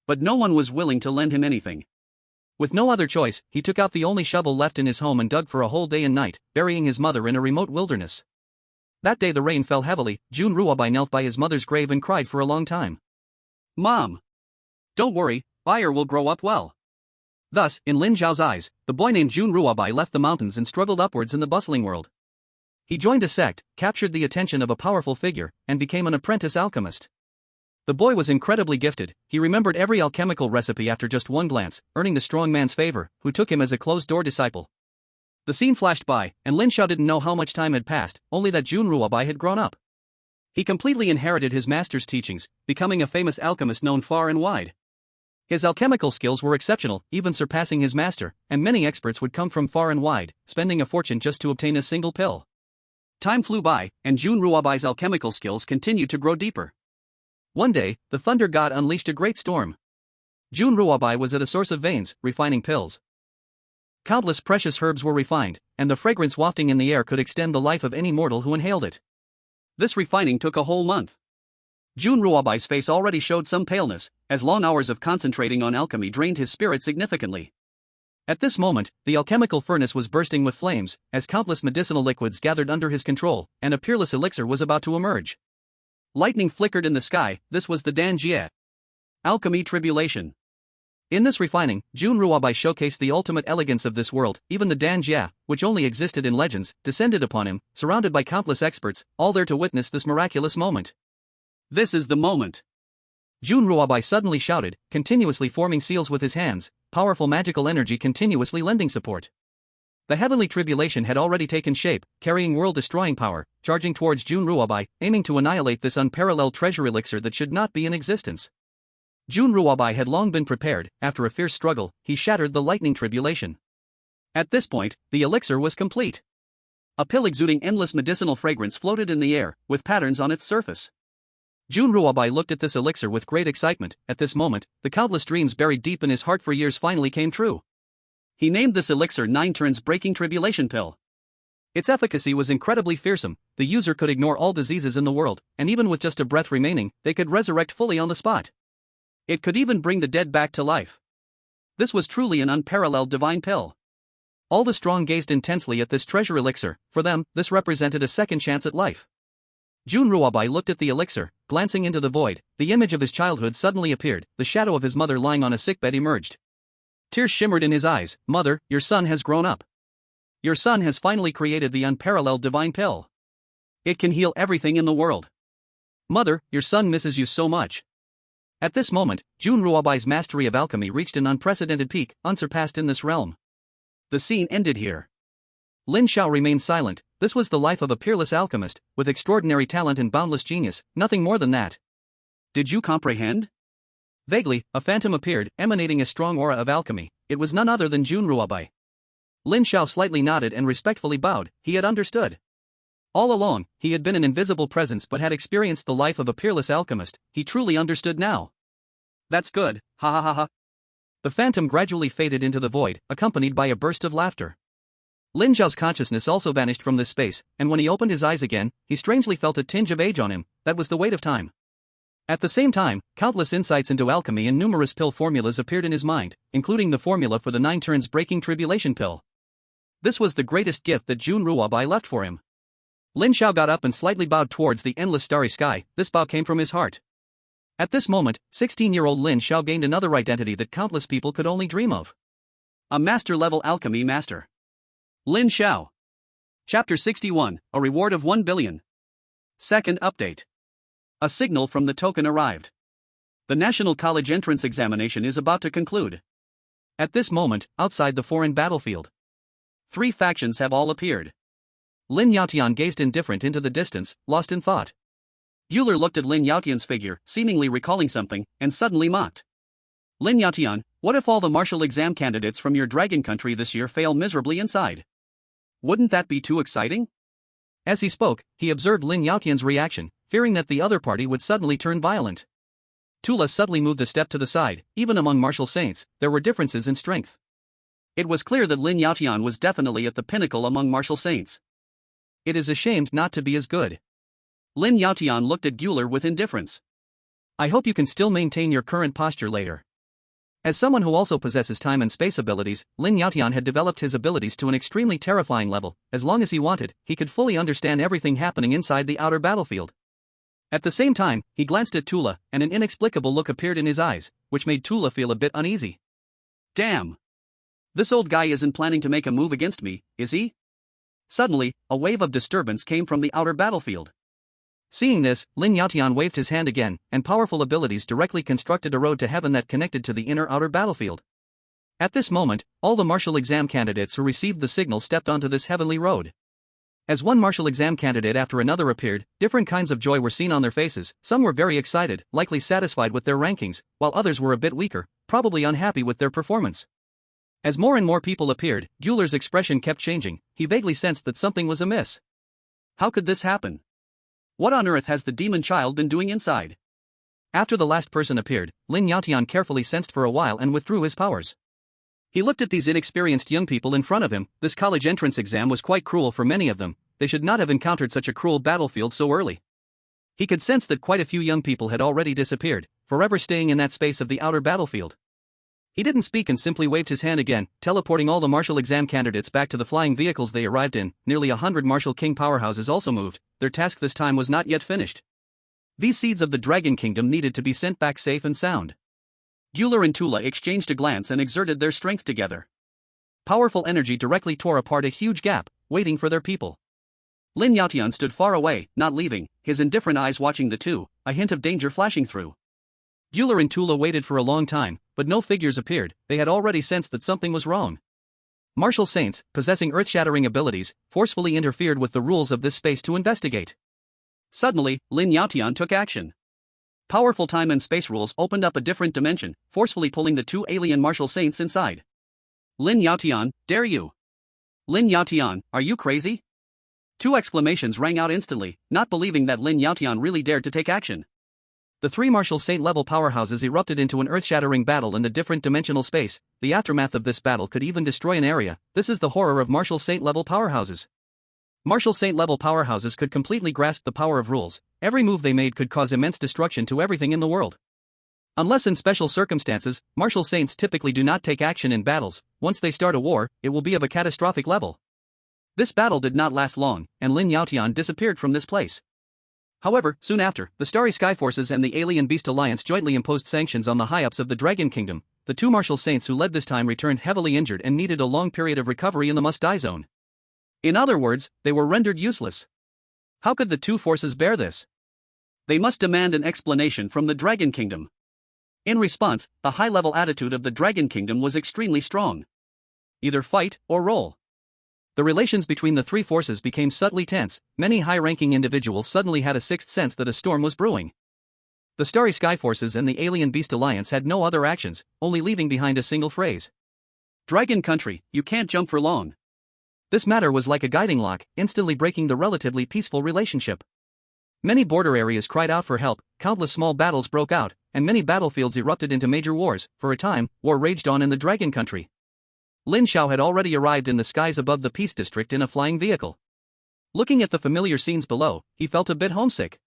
But no one was willing to lend him anything.
With no other choice, he took out the only shovel left in his home and dug for a whole day and night, burying his mother in a remote wilderness. That day the rain fell heavily. Jun Ruabai knelt by his mother's grave and cried for a long time.
"Mom! Don't worry, Bayer will grow up well."
Thus, in Lin Zhao's eyes, the boy named Jun Ruabai left the mountains and struggled upwards in the bustling world. He joined a sect, captured the attention of a powerful figure, and became an apprentice alchemist. The boy was incredibly gifted. He remembered every alchemical recipe after just one glance, earning the strong man's favor, who took him as a closed-door disciple. The scene flashed by, and Lin Zhao didn't know how much time had passed, only that Jun Ruabai had grown up. He completely inherited his master's teachings, becoming a famous alchemist known far and wide. His alchemical skills were exceptional, even surpassing his master, and many experts would come from far and wide, spending a fortune just to obtain a single pill.
Time flew by, and Jun Ruabai's alchemical skills continued to grow deeper.
One day, the thunder god unleashed a great storm. Jun Ruabai was at a source of veins, refining pills. Countless precious herbs were refined, and the fragrance wafting in the air could extend the life of any mortal who inhaled it.
This refining took a whole month. Jun Ruabai's face already showed some paleness, as long hours of concentrating on alchemy drained his spirit significantly.
At this moment, the alchemical furnace was bursting with flames, as countless medicinal liquids gathered under his control, and a peerless elixir was about to emerge.
Lightning flickered in the sky. This was the Danjie alchemy tribulation.
In this refining, Jun Ruabai showcased the ultimate elegance of this world. Even the Danjie, which only existed in legends, descended upon him, surrounded by countless experts, all there to witness this miraculous moment.
"This is the moment!"
Jun Ruabai suddenly shouted, continuously forming seals with his hands, powerful magical energy continuously lending support. The heavenly tribulation had already taken shape, carrying world-destroying power, charging towards Jun Ruabai, aiming to annihilate this unparalleled treasure elixir that should not be in existence. Jun Ruabai had long been prepared. After a fierce struggle, he shattered the lightning tribulation. At this point, the elixir was complete.
A pill exuding endless medicinal fragrance floated in the air, with patterns on its surface.
Jun Ruabai looked at this elixir with great excitement. At this moment, the countless dreams buried deep in his heart for years finally came true.
He named this elixir 9 turns breaking tribulation pill.
Its efficacy was incredibly fearsome. The user could ignore all diseases in the world, and even with just a breath remaining, they could resurrect fully on the spot.
It could even bring the dead back to life. This was truly an unparalleled divine pill.
All the strong gazed intensely at this treasure elixir. For them, this represented a second chance at life. Jun Ruabai looked at the elixir, glancing into the void. The image of his childhood suddenly appeared. The shadow of his mother lying on a sickbed emerged. Tears shimmered in his eyes. "Mother, your son has grown up. Your son has finally created the unparalleled divine pill. It can heal everything in the world. Mother, your son misses you so much." At this moment, Jun Ruabai's mastery of alchemy reached an unprecedented peak, unsurpassed in this realm. The scene ended here. Lin Zhao remained silent. This was the life of a peerless alchemist, with extraordinary talent and boundless genius, nothing more than that.
"Did you comprehend?"
Vaguely, a phantom appeared, emanating a strong aura of alchemy. It was none other than Jun Ruabai. Lin Zhao slightly nodded and respectfully bowed. He had understood. All along, he had been an invisible presence but had experienced the life of a peerless alchemist. He truly understood now.
"That's good, ha ha ha ha."
The phantom gradually faded into the void, accompanied by a burst of laughter. Lin Zhao's consciousness also vanished from this space, and when he opened his eyes again, he strangely felt a tinge of age on him. That was the weight of time. At the same time, countless insights into alchemy and numerous pill formulas appeared in his mind, including the formula for the 9 turns breaking tribulation pill. This was the greatest gift that Jun Ruabai left for him. Lin Zhao got up and slightly bowed towards the endless starry sky. This bow came from his heart. At this moment, 16-year-old Lin Zhao gained another identity that countless people could only dream of.
A master-level alchemy master. Lin Zhao. Chapter 61, A Reward of 1 billion. Second update. A signal from the token arrived. The National College entrance examination is about to conclude.
At this moment, outside the foreign battlefield,
3 factions have all appeared.
Lin Yaotian gazed indifferent into the distance, lost in thought.
Bueller looked at Lin Yaotian's figure, seemingly recalling something, and suddenly mocked. "Lin Yaotian, what if all the martial exam candidates from your dragon country this year fail miserably inside? Wouldn't that be too exciting?"
As he spoke, he observed Lin Yaotian's reaction, fearing that the other party would suddenly turn violent. Tula suddenly moved a step to the side. Even among martial saints, there were differences in strength.
It was clear that Lin Yaotian was definitely at the pinnacle among martial saints.
It is a shame not to be as good.
Lin Yaotian looked at Bueller with indifference.
I hope you can still maintain your current posture later. As someone who also possesses time and space abilities, Lin Yaotian had developed his abilities to an extremely terrifying level. As long as he wanted, he could fully understand everything happening inside the outer battlefield. At the same time, he glanced at Tula, and an inexplicable look appeared in his eyes, which made Tula feel a bit uneasy.
Damn! This old guy isn't planning to make a move against me, is he? Suddenly, a wave of disturbance came from the outer battlefield.
Seeing this, Lin Yaotian waved his hand again, and powerful abilities directly constructed a road to heaven that connected to the inner outer battlefield. At this moment, all the martial exam candidates who received the signal stepped onto this heavenly road. As one martial exam candidate after another appeared, different kinds of joy were seen on their faces. Some were very excited, likely satisfied with their rankings, while others were a bit weaker, probably unhappy with their performance. As more and more people appeared, Guler's expression kept changing. He vaguely sensed that something was amiss.
How could this happen? What on earth has the demon child been doing inside?
After the last person appeared, Lin Yaotian carefully sensed for a while and withdrew his powers.
He looked at these inexperienced young people in front of him. This college entrance exam was quite cruel for many of them. They should not have encountered such a cruel battlefield so early. He could sense that quite a few young people had already disappeared, forever staying in that space of the outer battlefield. He didn't speak and simply waved his hand again, teleporting all the martial exam candidates back to the flying vehicles they arrived in. Nearly 100 martial king powerhouses also moved. Their task this time was not yet finished. These seeds of the Dragon Kingdom needed to be sent back safe and sound. Guler and Tula exchanged a glance and exerted their strength together.
Powerful energy directly tore apart a huge gap, waiting for their people.
Lin Yaotian stood far away, not leaving, his indifferent eyes watching the two, a hint of danger flashing through.
Guler and Tula waited for a long time, but no figures appeared. They had already sensed that something was wrong. Martial saints, possessing earth-shattering abilities, forcefully interfered with the rules of this space to investigate.
Suddenly, Lin Yaotian took action. Powerful time and space rules opened up a different dimension, forcefully pulling the two alien martial saints inside. Lin Yaotian, dare you? Lin Yaotian, are you crazy? Two exclamations rang out instantly, not believing that Lin Yaotian really dared to take action.
The three martial saint-level powerhouses erupted into an earth-shattering battle in the different dimensional space. The aftermath of this battle could even destroy an area. This is the horror of martial saint-level powerhouses. Martial saint-level powerhouses could completely grasp the power of rules. Every move they made could cause immense destruction to everything in the world. Unless in special circumstances, martial saints typically do not take action in battles. Once they start a war, it will be of a catastrophic level. This battle did not last long, and Lin Yaotian disappeared from this place. However, soon after, the Starry Sky Forces and the Alien Beast Alliance jointly imposed sanctions on the high-ups of the Dragon Kingdom. The two martial saints who led this time returned heavily injured and needed a long period of recovery in the must-die zone. In other words, they were rendered useless. How could the two forces bear this? They must demand an explanation from the Dragon Kingdom. In response, the high-level attitude of the Dragon Kingdom was extremely strong. Either fight or roll. The relations between the three forces became subtly tense. Many high-ranking individuals suddenly had a sixth sense that a storm was brewing. The Starry Sky Forces and the Alien Beast Alliance had no other actions, only leaving behind a single phrase.
Dragon Country, you can't jump for long.
This matter was like a guiding lock, instantly breaking the relatively peaceful relationship. Many border areas cried out for help, countless small battles broke out, and many battlefields erupted into major wars. For a time, war raged on in the Dragon Country. Lin Xiao had already arrived in the skies above the Peace District in a flying vehicle. Looking at the familiar scenes below, he felt a bit homesick.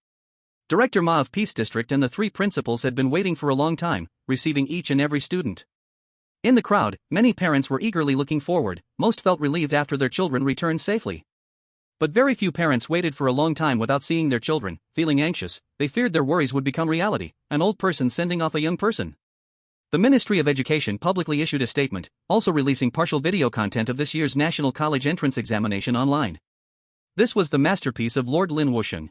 Director Ma of Peace District and the three principals had been waiting for a long time, receiving each and every student. In the crowd, many parents were eagerly looking forward. Most felt relieved after their children returned safely. But very few parents waited for a long time without seeing their children. Feeling anxious, they feared their worries would become reality, an old person sending off a young person. The Ministry of Education publicly issued a statement, also releasing partial video content of this year's National College Entrance Examination online. This was the masterpiece of Lord Lin Wusheng.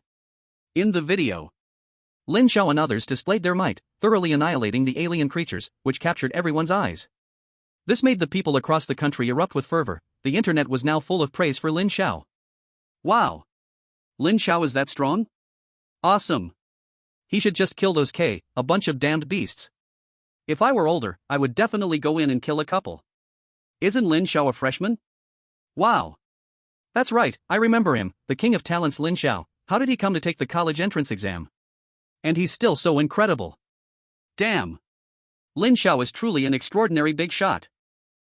In the video,
Lin Xiao and others displayed their might, thoroughly annihilating the alien creatures, which captured everyone's eyes. This made the people across the country erupt with fervor. The internet was now full of praise for Lin Xiao.
Wow! Lin Xiao is that strong? Awesome!
He should just kill those a bunch of damned beasts.
If I were older, I would definitely go in and kill a couple. Isn't Lin Xiao a freshman? Wow!
That's right, I remember him, the king of talents Lin Xiao. How did he come to take the college entrance exam?
And he's still so incredible. Damn! Lin Xiao is truly an extraordinary big shot.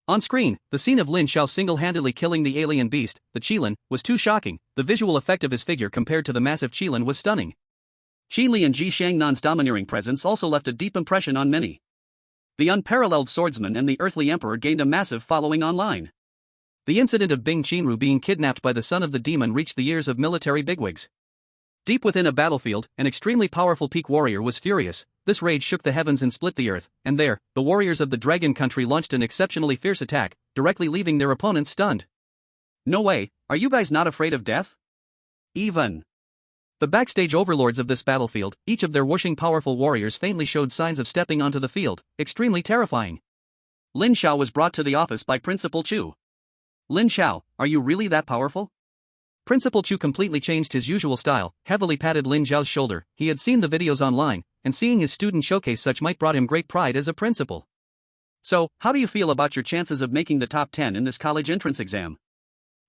On screen, the scene of Lin Xiao single-handedly killing the alien beast, the Qilin, was too shocking. The visual effect of his figure compared to the massive Qilin was stunning.
Qi Li and Ji Shangnan's domineering presence also left a deep impression on many. The unparalleled swordsman and the earthly emperor gained a massive following online.
The incident of Bing Chenru being kidnapped by the son of the demon reached the ears of military bigwigs. Deep within a battlefield, an extremely powerful peak warrior was furious. This rage shook the heavens and split the earth, and there, the warriors of the Dragon Country launched an exceptionally fierce attack, directly leaving their opponents stunned.
No way, are you guys not afraid of death? Even
the backstage overlords of this battlefield, each of their whooshing powerful warriors faintly showed signs of stepping onto the field, extremely terrifying.
Lin Xiao was brought to the office by Principal Chu. Lin Xiao, are you really that powerful?
Principal Chu completely changed his usual style, heavily patted Lin Xiao's shoulder. He had seen the videos online, and seeing his student showcase such might brought him great pride as a principal.
So, how do you feel about your chances of making the top 10 in this college entrance exam?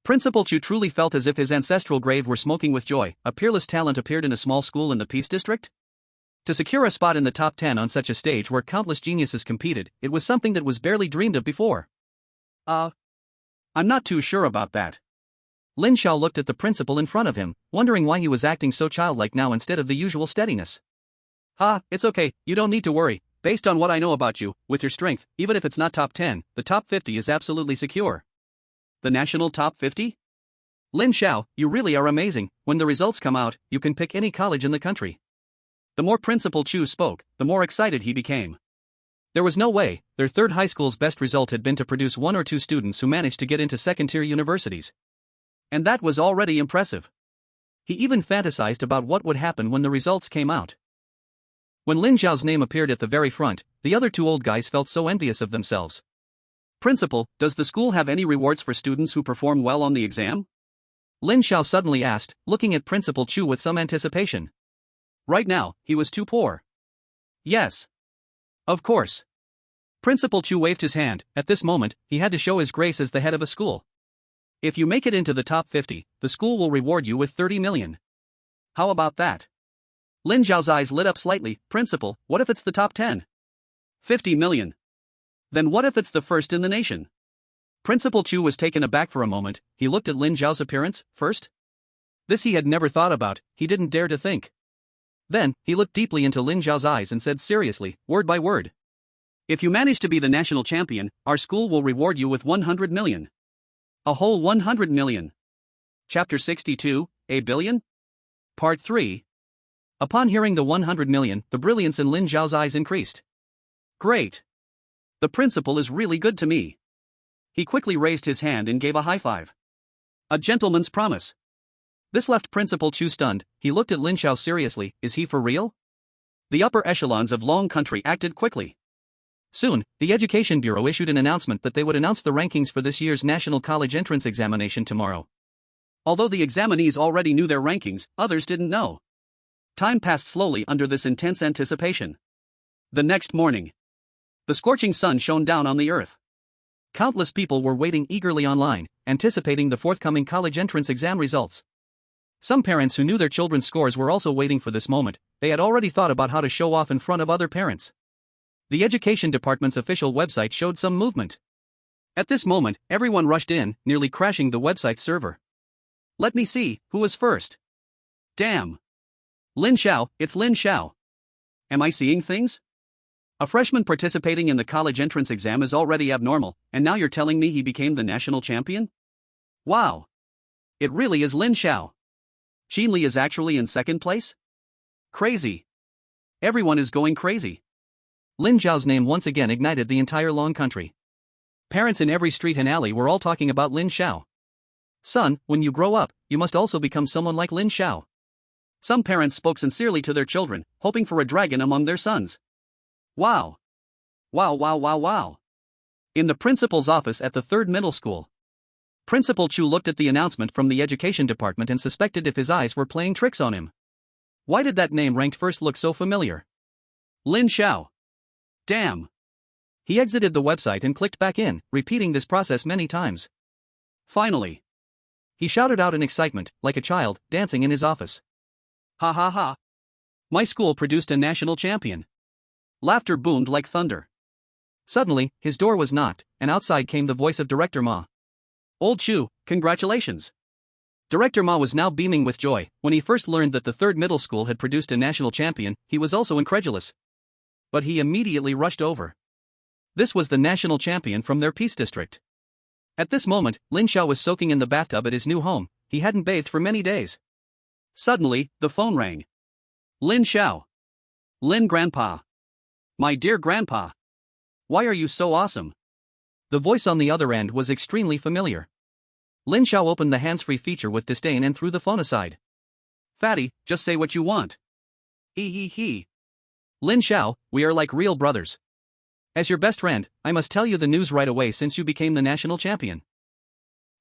Principal Chu truly felt as if his ancestral grave were smoking with joy. A peerless talent appeared in a small school in the Peace District? To secure a spot in the top 10 on such a stage where countless geniuses competed, it was something that was barely dreamed of before. I'm not too sure about that.
Lin Xiao looked at the principal in front of him, wondering why he was acting so childlike now instead of the usual steadiness.
It's okay, you don't need to worry. Based on what I know about you, with your strength, even if it's not top 10, the top 50 is absolutely secure. The national top 50?
Lin Xiao, you really are amazing. When the results come out, you can pick any college in the country.
The more Principal Chu spoke, the more excited he became.
There was no way. Their third high school's best result had been to produce 1 or 2 students who managed to get into second-tier universities.
And that was already impressive.
He even fantasized about what would happen when the results came out. When Lin Xiao's name appeared at the very front, the other 2 old guys felt so envious of themselves.
Principal, does the school have any rewards for students who perform well on the exam?
Lin Xiao suddenly asked, looking at Principal Chu with some anticipation.
Right now, he was too poor. Yes. Of course.
Principal Chu waved his hand. At this moment, he had to show his grace as the head of a school.
If you make it into the top 50, the school will reward you with 30 million. How about that? Lin Xiao's eyes lit up slightly. Principal, what if it's the top 10? 50 million. Then what if it's the first in the nation?
Principal Chu was taken aback for a moment. He looked at Lin Xiao's appearance. First? This he had never thought about, he didn't dare to think. Then, he looked deeply into Lin Xiao's eyes and said seriously, word by word.
If you manage to be the national champion, our school will reward you with 100 million. A whole 100 million. Chapter 62, A Billion? Part 3.
Upon hearing the 100 million, the brilliance in Lin Xiao's eyes increased.
Great. The principal is really good to me. He quickly raised his hand and gave a high five. A gentleman's promise.
This left Principal Chu stunned. He looked at Lin Xiao seriously. Is he for real?
The upper echelons of Long Country acted quickly.
Soon, the Education Bureau issued an announcement that they would announce the rankings for this year's National College Entrance Examination tomorrow.
Although the examinees already knew their rankings, others didn't know. Time passed slowly under this intense anticipation. The next morning, the scorching sun shone down on the earth.
Countless people were waiting eagerly online, anticipating the forthcoming college entrance exam results. Some parents who knew their children's scores were also waiting for this moment. They had already thought about how to show off in front of other parents. The Education Department's official website showed some movement. At this moment, everyone rushed in, nearly crashing the website's server.
Let me see, who was first? Damn. Lin Xiao, it's Lin Xiao. Am I seeing things? A freshman participating in the college entrance exam is already abnormal, and now you're telling me he became the national champion? Wow. It really is Lin Xiao. Qin Li is actually in second place? Crazy. Everyone is going crazy.
Lin Xiao's name once again ignited the entire Long Country. Parents in every street and alley were all talking about Lin Xiao. Son, when you grow up, you must also become someone like Lin Xiao.
Some parents spoke sincerely to their children, hoping for a dragon among their sons. Wow. Wow, wow, wow, wow. In the principal's office at the third middle school, Principal Chu looked at the announcement from the Education Department and suspected if his eyes were playing tricks on him. Why did that name ranked first look so familiar? Lin Xiao. Damn. He exited the website and clicked back in, repeating this process many times. Finally, he shouted out in excitement, like a child, dancing in his office. Ha ha ha. My school produced a national champion. Laughter boomed like thunder. Suddenly, his door was knocked, and outside came the voice of Director Ma. Old Chu, congratulations. Director Ma was now beaming with joy. When he first learned that the third middle school had produced a national champion, he was also incredulous. But he immediately rushed over. This was the national champion from their Peace District. At this moment, Lin Xiao was soaking in the bathtub at his new home. He hadn't bathed for many days. Suddenly, the phone rang. Lin Xiao. Lin Grandpa. My dear Grandpa. Why are you so awesome? The voice on the other end was extremely familiar. Lin Xiao opened the hands-free feature with disdain and threw the phone aside. Fatty, just say what you want. He. Lin Xiao, we are like real brothers. As your best friend, I must tell you the news right away since you became the national champion.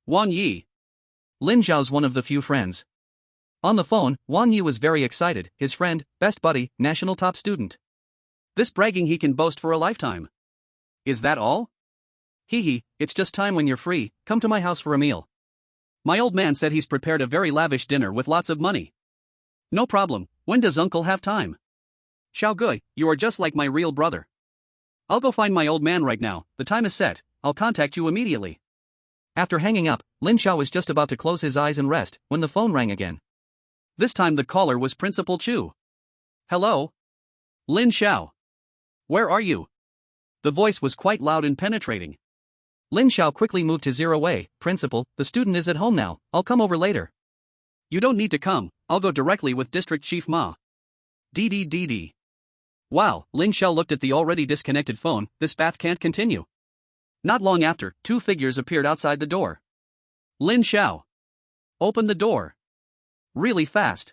Wang Yi. Lin Xiao's one of the few friends. On the phone, Wang Yi was very excited, his friend, best buddy, national top student. This bragging he can boast for a lifetime. Is that all? Hee, it's just time when you're free, come to my house for a meal. My old man said he's prepared a very lavish dinner with lots of money. No problem, when does uncle have time? Xiao Gui, you are just like my real brother. I'll go find my old man right now, the time is set, I'll contact you immediately. After hanging up, Lin Xiao was just about to close his eyes and rest, when the phone rang again. This time the caller was Principal Chu. Hello? Lin Xiao. Where are you? The voice was quite loud and penetrating. Lin Xiao quickly moved to 0A, Principal, the student is at home now, I'll come over later. You don't need to come, I'll go directly with District Chief Ma. DD. Wow, Lin Xiao looked at the already disconnected phone, this path can't continue. Not long after, two figures appeared outside the door. Lin Xiao. Open the door. Really fast.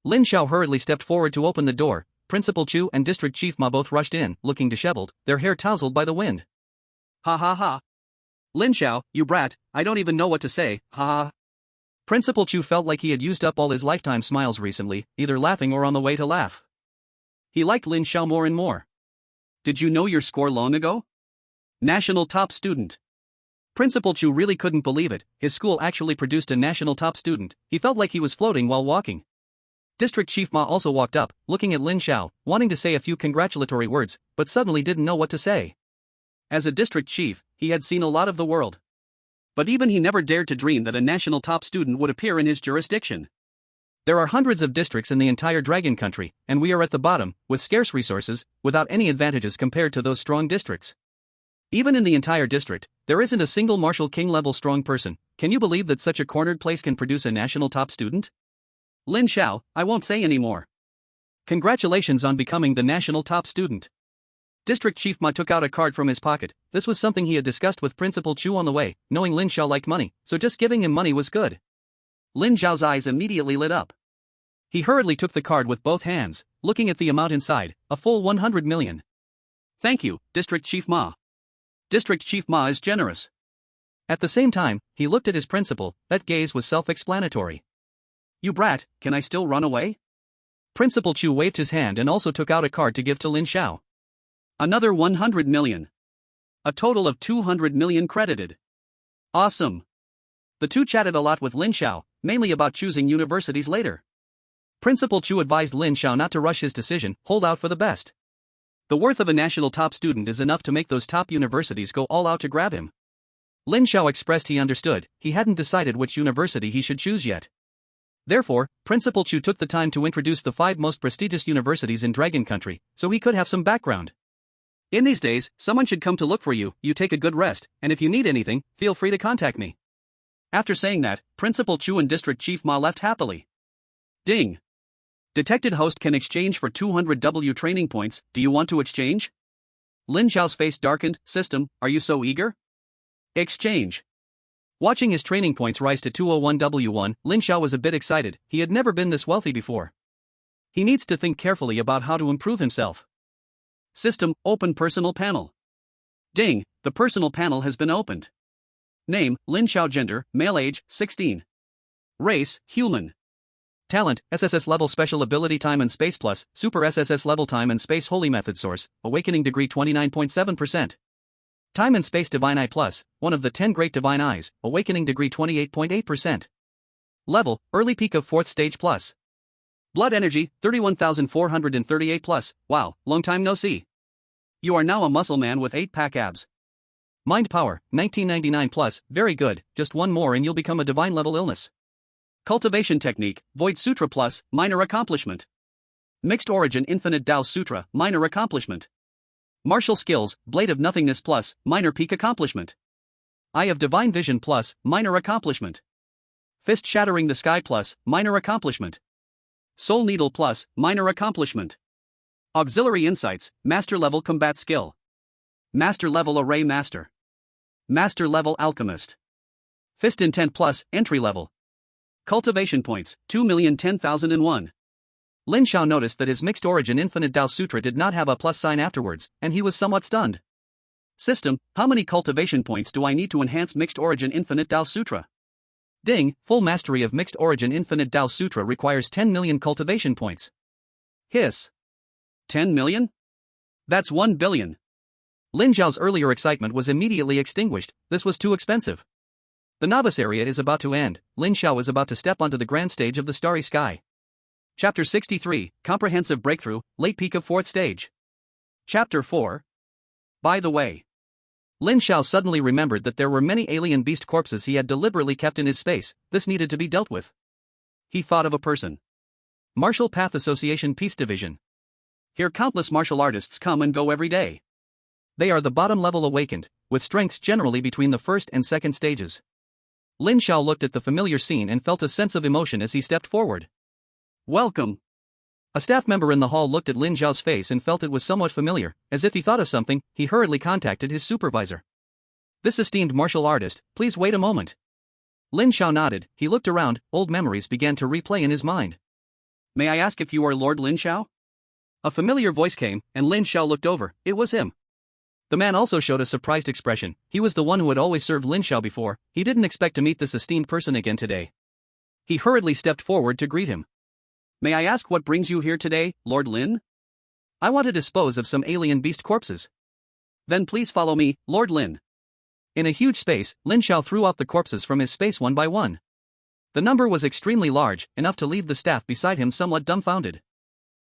Lin Xiao hurriedly stepped forward to open the door. Principal Chu and District Chief Ma both rushed in, looking disheveled, their hair tousled by the wind. Ha. Lin Xiao, you brat, I don't even know what to say, ha. Principal Chu felt like he had used up all his lifetime smiles recently, either laughing or on the way to laugh. He liked Lin Xiao more and more. Did you know your score long ago? National top student. Principal Chu really couldn't believe it, his school actually produced a national top student, he felt like he was floating while walking. District Chief Ma also walked up, looking at Lin Xiao, wanting to say a few congratulatory words, but suddenly didn't know what to say. As a district chief, he had seen a lot of the world. But even he never dared to dream that a national top student would appear in his jurisdiction. There are hundreds of districts in the entire Dragon Country, and we are at the bottom, with scarce resources, without any advantages compared to those strong districts. Even in the entire district, there isn't a single Martial King level strong person. Can you believe that such a cornered place can produce a national top student? Lin Xiao, I won't say any more. Congratulations on becoming the national top student. District Chief Ma took out a card from his pocket. This was something he had discussed with Principal Chu on the way, knowing Lin Xiao liked money, so just giving him money was good. Lin Xiao's eyes immediately lit up. He hurriedly took the card with both hands, looking at the amount inside, a full 100 million. Thank you, District Chief Ma. District Chief Ma is generous. At the same time, he looked at his principal, that gaze was self-explanatory. You brat, can I still run away? Principal Chu waved his hand and also took out a card to give to Lin Xiao. Another 100 million. A total of 200 million credited. Awesome. The two chatted a lot with Lin Xiao, mainly about choosing universities later. Principal Chu advised Lin Xiao not to rush his decision, hold out for the best. The worth of a national top student is enough to make those top universities go all out to grab him. Lin Xiao expressed he understood, he hadn't decided which university he should choose yet. Therefore, Principal Chu took the time to introduce the 5 most prestigious universities in Dragon Country, so he could have some background. In these days, someone should come to look for you, you take a good rest, and if you need anything, feel free to contact me. After saying that, Principal Chu and District Chief Ma left happily. Ding. Detected host can exchange for 200 W training points, do you want to exchange? Lin Xiao's face darkened, system, are you so eager? Exchange. Watching his training points rise to 201 W1, Lin Xiao was a bit excited, he had never been this wealthy before. He needs to think carefully about how to improve himself. System, open personal panel. Ding, the personal panel has been opened. Name, Lin Xiao. Gender, male. Age, 16. Race, human. Talent, SSS level special ability time and space plus, super SSS level time and space holy method source, awakening degree 29.7%. Time and space divine eye plus, one of the 10 great divine eyes, awakening degree 28.8%. Level, early peak of 4th stage plus. Blood energy, 31,438 plus, wow, long time no see. You are now a muscle man with 8-pack abs. Mind power, 1999 plus, very good, just one more and you'll become a divine level illness. Cultivation technique, Void Sutra plus, minor accomplishment. Mixed origin infinite Tao Sutra, minor accomplishment. Martial skills, Blade of Nothingness plus, minor peak accomplishment. Eye of Divine Vision plus, minor accomplishment. Fist Shattering the Sky plus, minor accomplishment. Soul Needle plus, minor accomplishment. Auxiliary Insights, Master Level Combat Skill. Master Level Array Master. Master Level Alchemist. Fist Intent plus, Entry Level. Cultivation Points, 2,010,001. Lin Xiao noticed that his Mixed Origin Infinite Dao Sutra did not have a plus sign afterwards, and he was somewhat stunned. System, how many cultivation points do I need to enhance Mixed Origin Infinite Dao Sutra? Ding, full mastery of Mixed Origin Infinite Dao Sutra requires 10 million cultivation points. Hiss. 10 million? That's 1 billion. Lin Xiao's earlier excitement was immediately extinguished. This was too expensive. The novice area is about to end. Lin Xiao is about to step onto the grand stage of the starry sky. Chapter 63, Comprehensive Breakthrough, Late Peak of 4th Stage. Chapter 4. By the way. Lin Xiao suddenly remembered that there were many alien beast corpses he had deliberately kept in his space. This needed to be dealt with. He thought of a person. Martial Path Association Peace Division. Here countless martial artists come and go every day. They are the bottom level awakened, with strengths generally between the first and second stages. Lin Xiao looked at the familiar scene and felt a sense of emotion as he stepped forward. Welcome. A staff member in the hall looked at Lin Xiao's face and felt it was somewhat familiar. As if he thought of something, he hurriedly contacted his supervisor. This esteemed martial artist, please wait a moment. Lin Xiao nodded. He looked around. Old memories began to replay in his mind. May I ask if you are Lord Lin Xiao? A familiar voice came, and Lin Xiao looked over. It was him. The man also showed a surprised expression. He was the one who had always served Lin Xiao before. He didn't expect to meet this esteemed person again today. He hurriedly stepped forward to greet him. May I ask what brings you here today, Lord Lin? I want to dispose of some alien beast corpses. Then please follow me, Lord Lin. In a huge space, Lin Xiao threw out the corpses from his space one by one. The number was extremely large, enough to leave the staff beside him somewhat dumbfounded.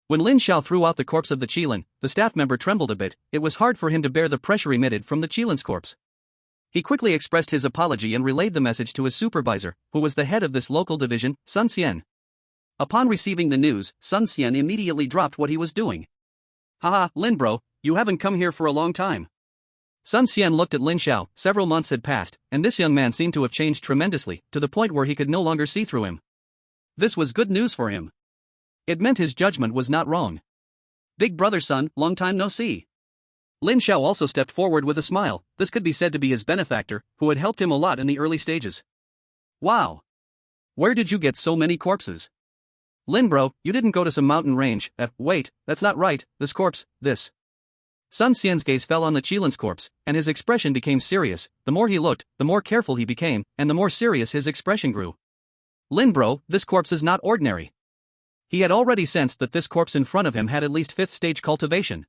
When Lin Xiao threw out the corpse of the Qilin, the staff member trembled a bit. It was hard for him to bear the pressure emitted from the Qilin's corpse. He quickly expressed his apology and relayed the message to his supervisor, who was the head of this local division, Sun Xian. Upon receiving the news, Sun Xian immediately dropped what he was doing. Haha, Lin bro, you haven't come here for a long time. Sun Xian looked at Lin Xiao. Several months had passed, and this young man seemed to have changed tremendously, to the point where he could no longer see through him. This was good news for him. It meant his judgment was not wrong. Big brother Sun, long time no see. Lin Xiao also stepped forward with a smile. This could be said to be his benefactor, who had helped him a lot in the early stages. Wow. Where did you get so many corpses? Lin bro, you didn't go to some mountain range. Wait, that's not right. This corpse, this. Sun Xian's gaze fell on the Qilin's corpse, and his expression became serious. The more he looked, the more careful he became, and the more serious his expression grew. Lin bro, this corpse is not ordinary. He had already sensed that this corpse in front of him had at least 5th stage cultivation.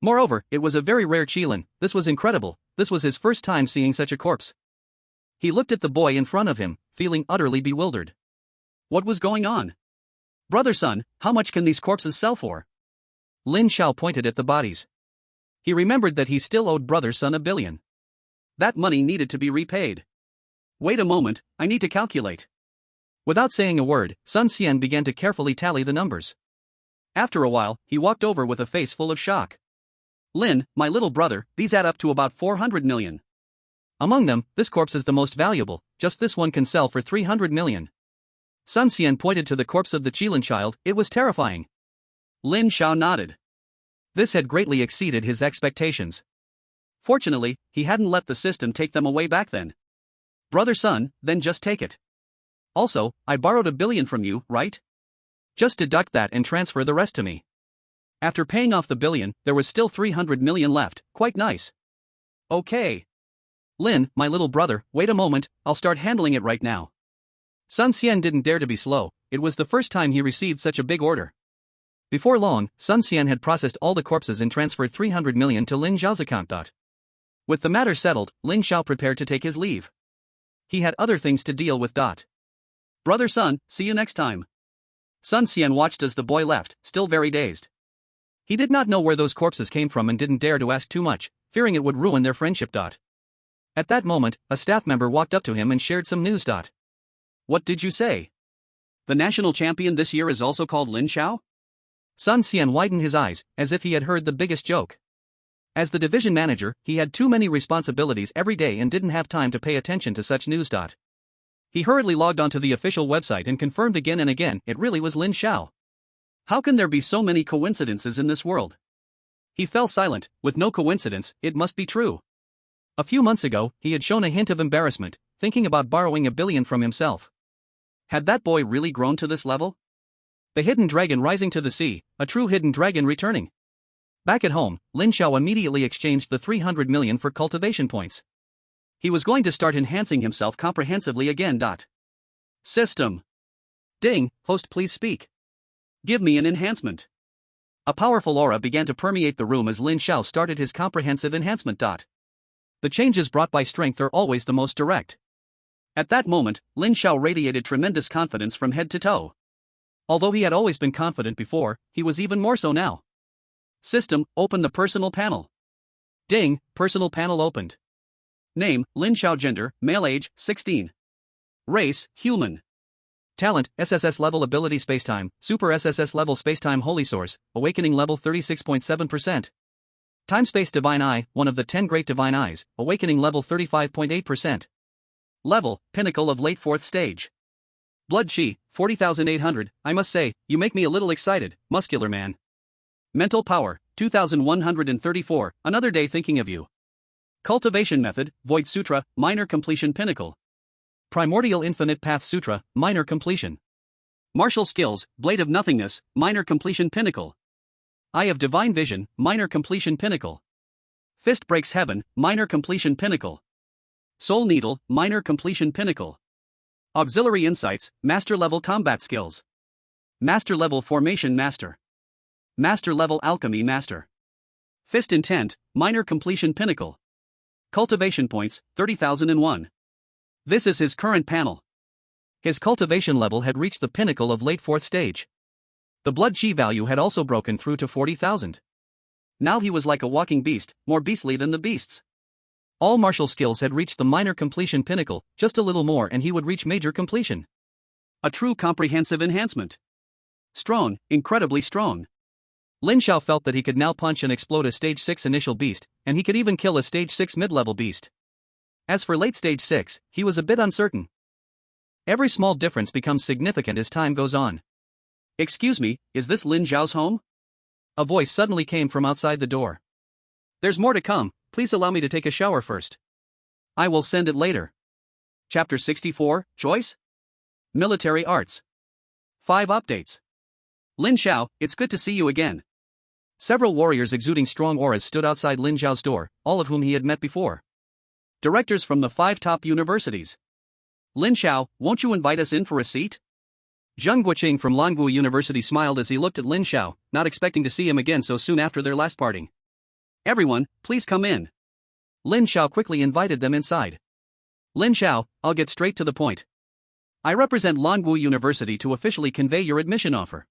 Moreover, it was a very rare Qilin. This was incredible. This was his first time seeing such a corpse. He looked at the boy in front of him, feeling utterly bewildered. What was going on? Brother Sun, how much can these corpses sell for? Lin Xiao pointed at the bodies. He remembered that he still owed Brother Sun 1 billion. That money needed to be repaid. Wait a moment, I need to calculate. Without saying a word, Sun Xian began to carefully tally the numbers. After a while, he walked over with a face full of shock. Lin, my little brother, these add up to about 400 million. Among them, this corpse is the most valuable. Just this one can sell for 300 million. Sun Xian pointed to the corpse of the Qilin child. It was terrifying. Lin Xiao nodded. This had greatly exceeded his expectations. Fortunately, he hadn't let the system take them away back then. Brother Sun, then just take it. Also, I borrowed 1 billion from you, right? Just deduct that and transfer the rest to me. After paying off the 1 billion, there was still 300 million left. Quite nice. Okay. Lin, my little brother, wait a moment, I'll start handling it right now. Sun Xian didn't dare to be slow. It was the first time he received such a big order. Before long, Sun Xian had processed all the corpses and transferred 300 million to Lin Xiao's account. With the matter settled, Lin Xiao prepared to take his leave. He had other things to deal with. Brother Sun, see you next time. Sun Xian watched as the boy left, still very dazed. He did not know where those corpses came from and didn't dare to ask too much, fearing it would ruin their friendship. At that moment, a staff member walked up to him and shared some news. What did you say? The national champion this year is also called Lin Xiao? Sun Xian widened his eyes, as if he had heard the biggest joke. As the division manager, he had too many responsibilities every day and didn't have time to pay attention to such news. He hurriedly logged onto the official website and confirmed again and again it really was Lin Xiao. How can there be so many coincidences in this world? He fell silent. With no coincidence, it must be true. A few months ago, he had shown a hint of embarrassment, thinking about borrowing $1 billion from himself. Had that boy really grown to this level? The hidden dragon rising to the sea, a true hidden dragon returning. Back at home, Lin Xiao immediately exchanged the 300 million for cultivation points. He was going to start enhancing himself comprehensively again. System. Ding, host, please speak. Give me an enhancement. A powerful aura began to permeate the room as Lin Xiao started his comprehensive enhancement. The changes brought by strength are always the most direct. At that moment, Lin Xiao radiated tremendous confidence from head to toe. Although he had always been confident before, he was even more so now. System, open the personal panel. Ding, personal panel opened. Name, Lin Xiao. Gender, male. Age, 16. Race, human. Talent, SSS level. Ability, spacetime, super SSS level. Spacetime, holy source, awakening level 36.7%. Time-space, divine eye, one of the 10 great divine eyes, awakening level 35.8%. Level, pinnacle of late 4th stage. Blood chi, 40,800. I must say, you make me a little excited, muscular man. Mental power, 2,134, another day thinking of you. Cultivation method, Void Sutra, minor completion. Pinnacle. Primordial Infinite Path Sutra, minor completion. Martial skills, Blade of Nothingness, minor completion. Pinnacle. Eye of Divine Vision, minor completion. Pinnacle. Fist Breaks Heaven, minor completion. Pinnacle. Soul Needle, minor completion. Pinnacle. Auxiliary Insights, master level combat skills. Master level Formation Master. Master level Alchemy Master. Fist Intent, minor completion. Pinnacle. Cultivation points, 30,001. This is his current panel. His cultivation level had reached the pinnacle of late 4th stage. The blood chi value had also broken through to 40,000. Now he was like a walking beast, more beastly than the beasts. All martial skills had reached the minor completion pinnacle, just a little more and he would reach major completion. A true comprehensive enhancement. Strong, incredibly strong. Lin Xiao felt that he could now punch and explode a stage 6 initial beast, and he could even kill a stage 6 mid-level beast. As for late stage 6, he was a bit uncertain. Every small difference becomes significant as time goes on. Excuse me, is this Lin Xiao's home? A voice suddenly came from outside the door. There's more to come, please allow me to take a shower first. I will send it later. Chapter 64, Choice? Military Arts. 5 updates. Lin Xiao, it's good to see you again. Several warriors exuding strong auras stood outside Lin Xiao's door, all of whom he had met before. Directors from the 5 top universities. Lin Xiao, won't you invite us in for a seat? Zheng Guoqing from Longwu University smiled as he looked at Lin Xiao, not expecting to see him again so soon after their last parting. Everyone, please come in. Lin Xiao quickly invited them inside. Lin Xiao, I'll get straight to the point. I represent Longwu University to officially convey your admission offer.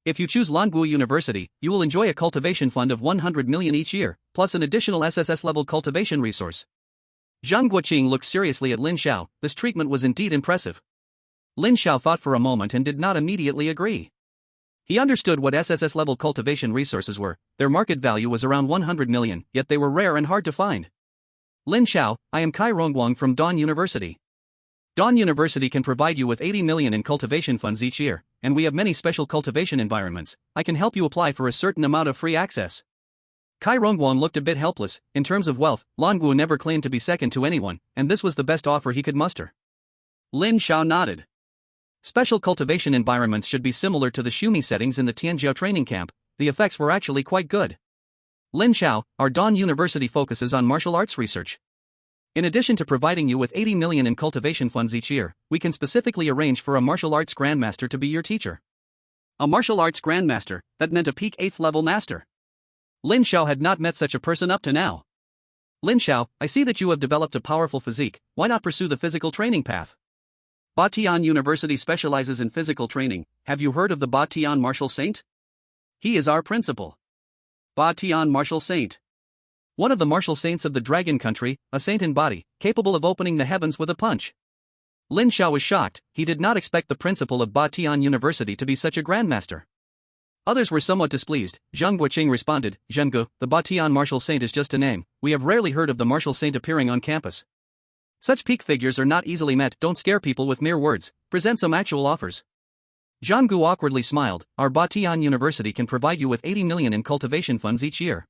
If you choose Longwu University, you will enjoy a cultivation fund of 100 million each year, plus an additional SSS-level cultivation resource. Zhang Guoqing looked seriously at Lin Xiao. This treatment was indeed impressive. Lin Xiao thought for a moment and did not immediately agree. He understood what SSS-level cultivation resources were. Their market value was around 100 million, yet they were rare and hard to find. Lin Xiao, I am Kai Rongguang from Dawn University. Dawn University can provide you with 80 million in cultivation funds each year, and we have many special cultivation environments. I can help you apply for a certain amount of free access. Kai Rongguang looked a bit helpless. In terms of wealth, Longwu never claimed to be second to anyone, and this was the best offer he could muster. Lin Xiao nodded. Special cultivation environments should be similar to the Shumi settings in the Tianjiao training camp. The effects were actually quite good. Lin Xiao, our Dawn University focuses on martial arts research. In addition to providing you with 80 million in cultivation funds each year, we can specifically arrange for a martial arts grandmaster to be your teacher. A martial arts grandmaster, that meant a peak 8th level master. Lin Xiao had not met such a person up to now. Lin Xiao, I see that you have developed a powerful physique. Why not pursue the physical training path? Batian University specializes in physical training. Have you heard of the Batian Martial Saint? He is our principal. Batian Martial Saint. One of the martial saints of the Dragon Country, a saint in body, capable of opening the heavens with a punch. Lin Xiao was shocked. He did not expect the principal of Batian University to be such a grandmaster. Others were somewhat displeased. Zhang Guoqing responded, Zhengu, the Batian martial saint is just a name, we have rarely heard of the martial saint appearing on campus. Such peak figures are not easily met, don't scare people with mere words, present some actual offers. Zhang Gu awkwardly smiled, our Batian University can provide you with 80 million in cultivation funds each year.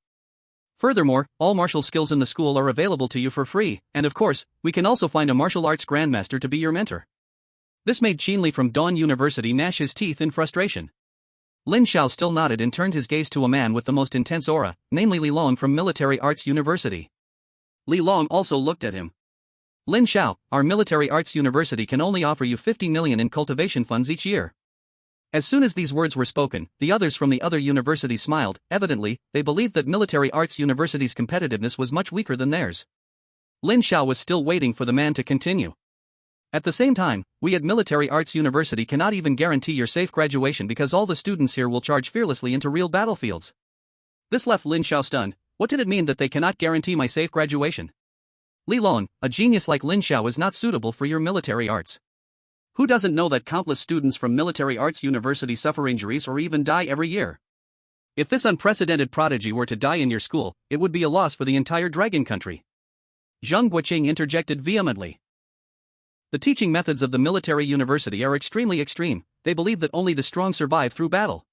Furthermore, all martial skills in the school are available to you for free, and of course, we can also find a martial arts grandmaster to be your mentor. This made Qinli from Dawn University gnash his teeth in frustration. Lin Xiao still nodded and turned his gaze to a man with the most intense aura, namely Li Long from Military Arts University. Li Long also looked at him. Lin Xiao, our Military Arts University can only offer you 50 million in cultivation funds each year. As soon as these words were spoken, the others from the other universities smiled. Evidently, they believed that Military Arts University's competitiveness was much weaker than theirs. Lin Xiao was still waiting for the man to continue. At the same time, we at Military Arts University cannot even guarantee your safe graduation because all the students here will charge fearlessly into real battlefields. This left Lin Xiao stunned. What did it mean that they cannot guarantee my safe graduation? Li Long, a genius like Lin Xiao is not suitable for your military arts. Who doesn't know that countless students from Military Arts University suffer injuries or even die every year? If this unprecedented prodigy were to die in your school, it would be a loss for the entire dragon country. Zhang Guoqing interjected vehemently. The teaching methods of the military university are extremely extreme, they believe that only the strong survive through battle.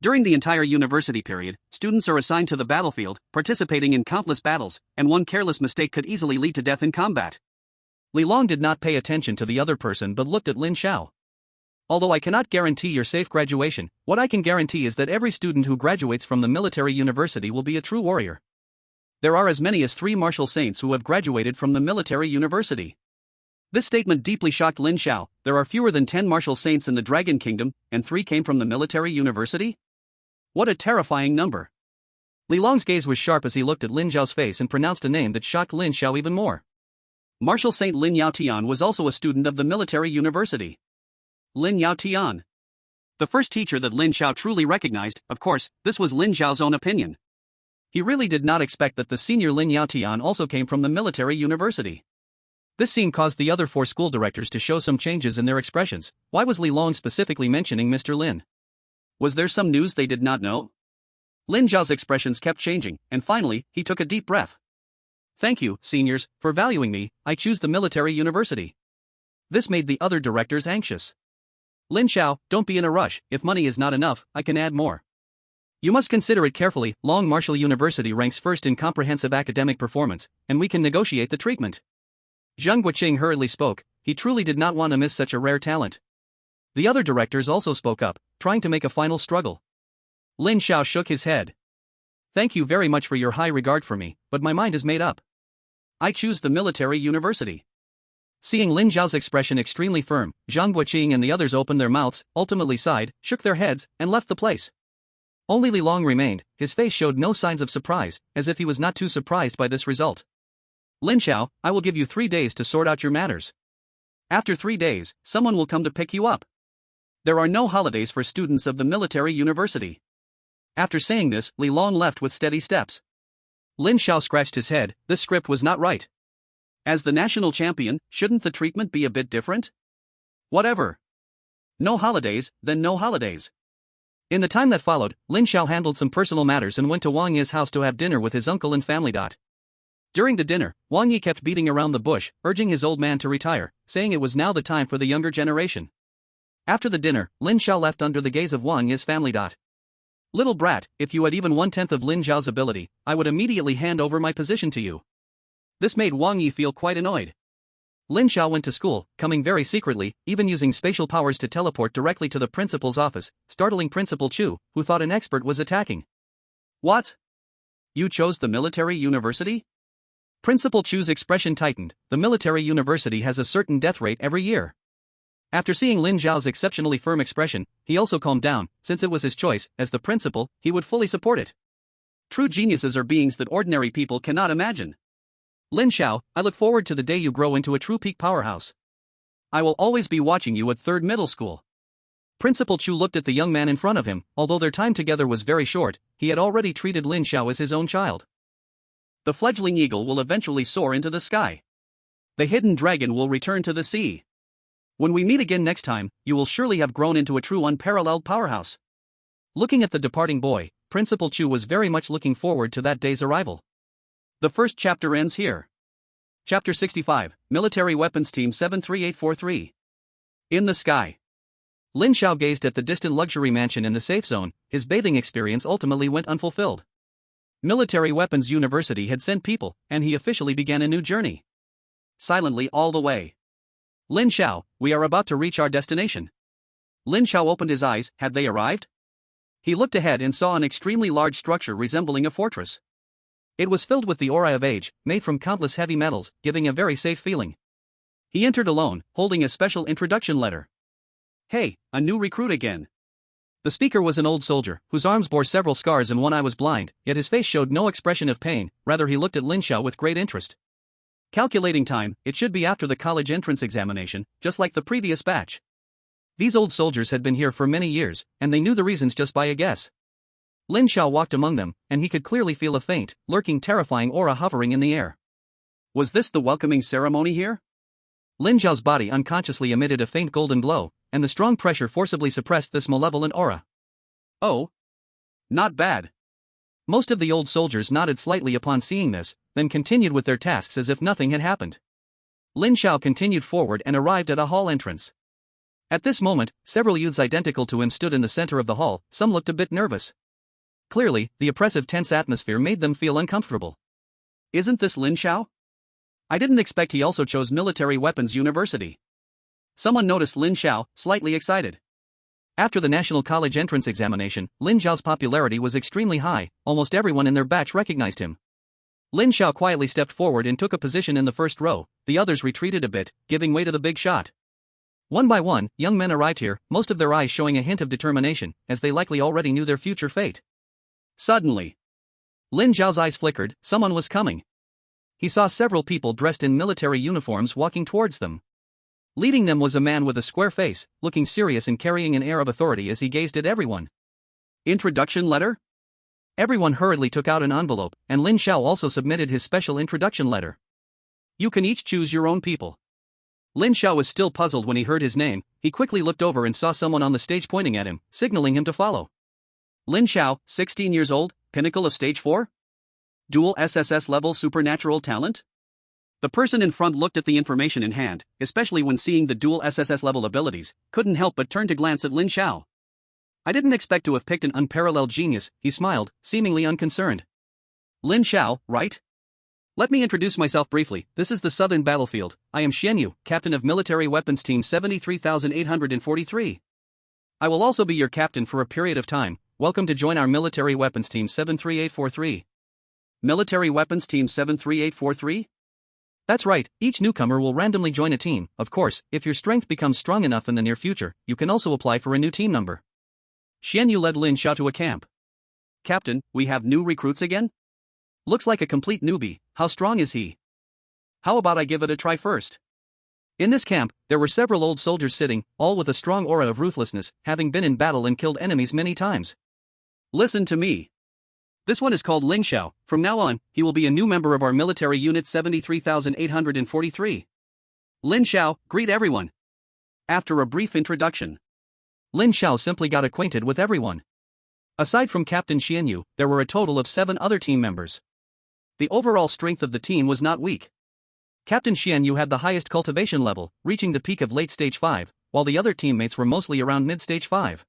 During the entire university period, students are assigned to the battlefield, participating in countless battles, and one careless mistake could easily lead to death in combat. Li Long did not pay attention to the other person but looked at Lin Xiao. Although I cannot guarantee your safe graduation, what I can guarantee is that every student who graduates from the military university will be a true warrior. There are as many as 3 martial saints who have graduated from the military university. This statement deeply shocked Lin Xiao. There are fewer than 10 martial saints in the Dragon Kingdom, and 3 came from the military university? What a terrifying number. Li Long's gaze was sharp as he looked at Lin Xiao's face and pronounced a name that shocked Lin Xiao even more. Martial Saint Lin Yaotian was also a student of the military university. Lin Yaotian. The first teacher that Lin Xiao truly recognized, of course, this was Lin Xiao's own opinion. He really did not expect that the senior Lin Yaotian also came from the military university. This scene caused the other 4 school directors to show some changes in their expressions. Why was Li Long specifically mentioning Mr. Lin? Was there some news they did not know? Lin Xiao's expressions kept changing, and finally, he took a deep breath. Thank you, seniors, for valuing me. I choose the military university. This made the other directors anxious. Lin Xiao, don't be in a rush. If money is not enough, I can add more. You must consider it carefully. Long Martial University ranks first in comprehensive academic performance, and we can negotiate the treatment. Zhang Guoqing hurriedly spoke. He truly did not want to miss such a rare talent. The other directors also spoke up, trying to make a final struggle. Lin Xiao shook his head. Thank you very much for your high regard for me, but my mind is made up. I choose the military university. Seeing Lin Xiao's expression extremely firm, Zhang Guoqing and the others opened their mouths, ultimately sighed, shook their heads, and left the place. Only Li Long remained. His face showed no signs of surprise, as if he was not too surprised by this result. Lin Xiao, I will give you 3 days to sort out your matters. After 3 days, someone will come to pick you up. There are no holidays for students of the military university. After saying this, Li Long left with steady steps. Lin Xiao scratched his head. This script was not right. As the national champion, shouldn't the treatment be a bit different? Whatever. No holidays, then no holidays. In the time that followed, Lin Xiao handled some personal matters and went to Wang Yi's house to have dinner with his uncle and family. During the dinner, Wang Yi kept beating around the bush, urging his old man to retire, saying it was now the time for the younger generation. After the dinner, Lin Xiao left under the gaze of Wang Yi's family. Little brat, if you had even 1/10 of Lin Xiao's ability, I would immediately hand over my position to you. This made Wang Yi feel quite annoyed. Lin Xiao went to school, coming very secretly, even using spatial powers to teleport directly to the principal's office, startling Principal Chu, who thought an expert was attacking. What? You chose the military university? Principal Chu's expression tightened. The military university has a certain death rate every year. After seeing Lin Xiao's exceptionally firm expression, he also calmed down. Since it was his choice, as the principal, he would fully support it. True geniuses are beings that ordinary people cannot imagine. Lin Xiao, I look forward to the day you grow into a true peak powerhouse. I will always be watching you at 3rd middle school. Principal Chu looked at the young man in front of him. Although their time together was very short, he had already treated Lin Xiao as his own child. The fledgling eagle will eventually soar into the sky. The hidden dragon will return to the sea. When we meet again next time, you will surely have grown into a true unparalleled powerhouse. Looking at the departing boy, Principal Chu was very much looking forward to that day's arrival. The first chapter ends here. Chapter 65, Military Weapons Team 73843. In the sky. Lin Xiao gazed at the distant luxury mansion in the safe zone. His bathing experience ultimately went unfulfilled. Military Weapons University had sent people, and he officially began a new journey. Silently all the way. Lin Xiao, we are about to reach our destination. Lin Xiao opened his eyes. Had they arrived? He looked ahead and saw an extremely large structure resembling a fortress. It was filled with the aura of age, made from countless heavy metals, giving a very safe feeling. He entered alone, holding a special introduction letter. Hey, a new recruit again. The speaker was an old soldier, whose arms bore several scars and one eye was blind, yet his face showed no expression of pain, rather he looked at Lin Xiao with great interest. Calculating time, it should be after the college entrance examination, just like the previous batch. These old soldiers had been here for many years, and they knew the reasons just by a guess. Lin Xiao walked among them, and he could clearly feel a faint, lurking terrifying aura hovering in the air. Was this the welcoming ceremony here? Lin Xiao's body unconsciously emitted a faint golden glow, and the strong pressure forcibly suppressed this malevolent aura. Oh. Not bad. Most of the old soldiers nodded slightly upon seeing this, then continued with their tasks as if nothing had happened. Lin Xiao continued forward and arrived at a hall entrance. At this moment, several youths identical to him stood in the center of the hall. Some looked a bit nervous. Clearly, the oppressive tense atmosphere made them feel uncomfortable. Isn't this Lin Xiao? I didn't expect he also chose Military Weapons University. Someone noticed Lin Xiao, slightly excited. After the National College entrance examination, Lin Xiao's popularity was extremely high. Almost everyone in their batch recognized him. Lin Xiao quietly stepped forward and took a position in the first row. The others retreated a bit, giving way to the big shot. One by one, young men arrived here, most of their eyes showing a hint of determination, as they likely already knew their future fate. Suddenly, Lin Xiao's eyes flickered. Someone was coming. He saw several people dressed in military uniforms walking towards them. Leading them was a man with a square face, looking serious and carrying an air of authority as he gazed at everyone. Introduction letter? Everyone hurriedly took out an envelope, and Lin Xiao also submitted his special introduction letter. You can each choose your own people. Lin Xiao was still puzzled when he heard his name. He quickly looked over and saw someone on the stage pointing at him, signaling him to follow. Lin Xiao, 16 years old, pinnacle of stage 4? Dual SSS level supernatural talent? The person in front looked at the information in hand, especially when seeing the dual SSS level abilities, couldn't help but turn to glance at Lin Xiao. I didn't expect to have picked an unparalleled genius, he smiled, seemingly unconcerned. Lin Xiao, right? Let me introduce myself briefly. This is the Southern Battlefield. I am Xianyu, captain of Military Weapons Team 73843. I will also be your captain for a period of time. Welcome to join our Military Weapons Team 73843. Military Weapons Team 73843? That's right, each newcomer will randomly join a team. Of course, if your strength becomes strong enough in the near future, you can also apply for a new team number. Xianyu led Lin Xiao to a camp. Captain, we have new recruits again? Looks like a complete newbie. How strong is he? How about I give it a try first? In this camp, there were several old soldiers sitting, all with a strong aura of ruthlessness, having been in battle and killed enemies many times. Listen to me. This one is called Lin Xiao. From now on, he will be a new member of our military unit 73843. Lin Xiao, greet everyone. After a brief introduction, Lin Xiao simply got acquainted with everyone. Aside from Captain Xianyu, there were a total of 7 other team members. The overall strength of the team was not weak. Captain Xianyu had the highest cultivation level, reaching the peak of late stage 5, while the other teammates were mostly around mid stage 5.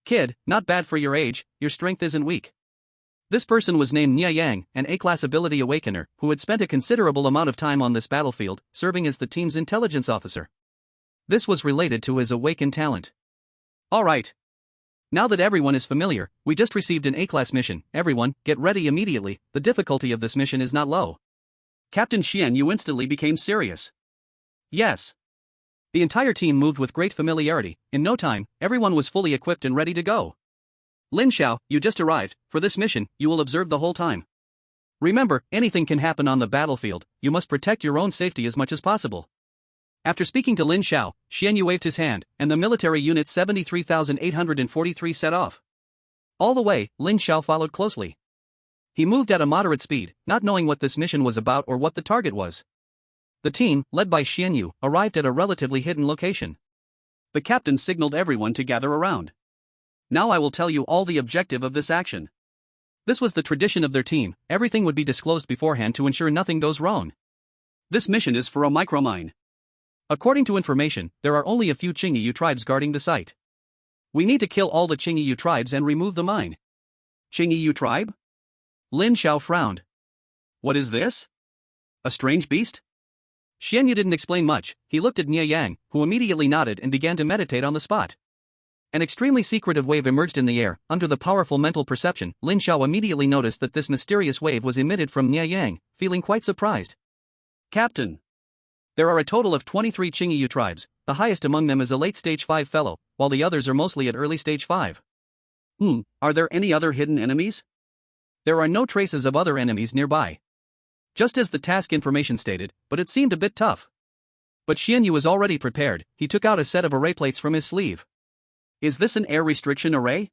Kid, not bad for your age, your strength isn't weak. This person was named Nia Yang, an A-class ability awakener, who had spent a considerable amount of time on this battlefield, serving as the team's intelligence officer. This was related to his awakened talent. Alright. Now that everyone is familiar, we just received an A-class mission. Everyone, get ready immediately. The difficulty of this mission is not low. Captain Xianyu instantly became serious. Yes. The entire team moved with great familiarity. In no time, everyone was fully equipped and ready to go. Lin Xiao, you just arrived. For this mission, you will observe the whole time. Remember, anything can happen on the battlefield. You must protect your own safety as much as possible. After speaking to Lin Xiao, Xianyu waved his hand, and the military unit 73843 set off. All the way, Lin Xiao followed closely. He moved at a moderate speed, not knowing what this mission was about or what the target was. The team, led by Xianyu, arrived at a relatively hidden location. The captain signaled everyone to gather around. Now I will tell you all the objective of this action. This was the tradition of their team, everything would be disclosed beforehand to ensure nothing goes wrong. This mission is for a micromine. According to information, there are only a few Qingyu tribes guarding the site. We need to kill all the Qingyu tribes and remove the mine. Qingyu tribe? Lin Xiao frowned. What is this? A strange beast? Xianyu didn't explain much, he looked at Nie Yang, who immediately nodded and began to meditate on the spot. An extremely secretive wave emerged in the air. Under the powerful mental perception, Lin Xiao immediately noticed that this mysterious wave was emitted from Nie Yang, feeling quite surprised. Captain. There are a total of 23 Qingyu tribes, the highest among them is a late stage 5 fellow, while the others are mostly at early stage 5. Are there any other hidden enemies? There are no traces of other enemies nearby. Just as the task information stated, but it seemed a bit tough. But Xianyu was already prepared, he took out a set of array plates from his sleeve. Is this an air restriction array?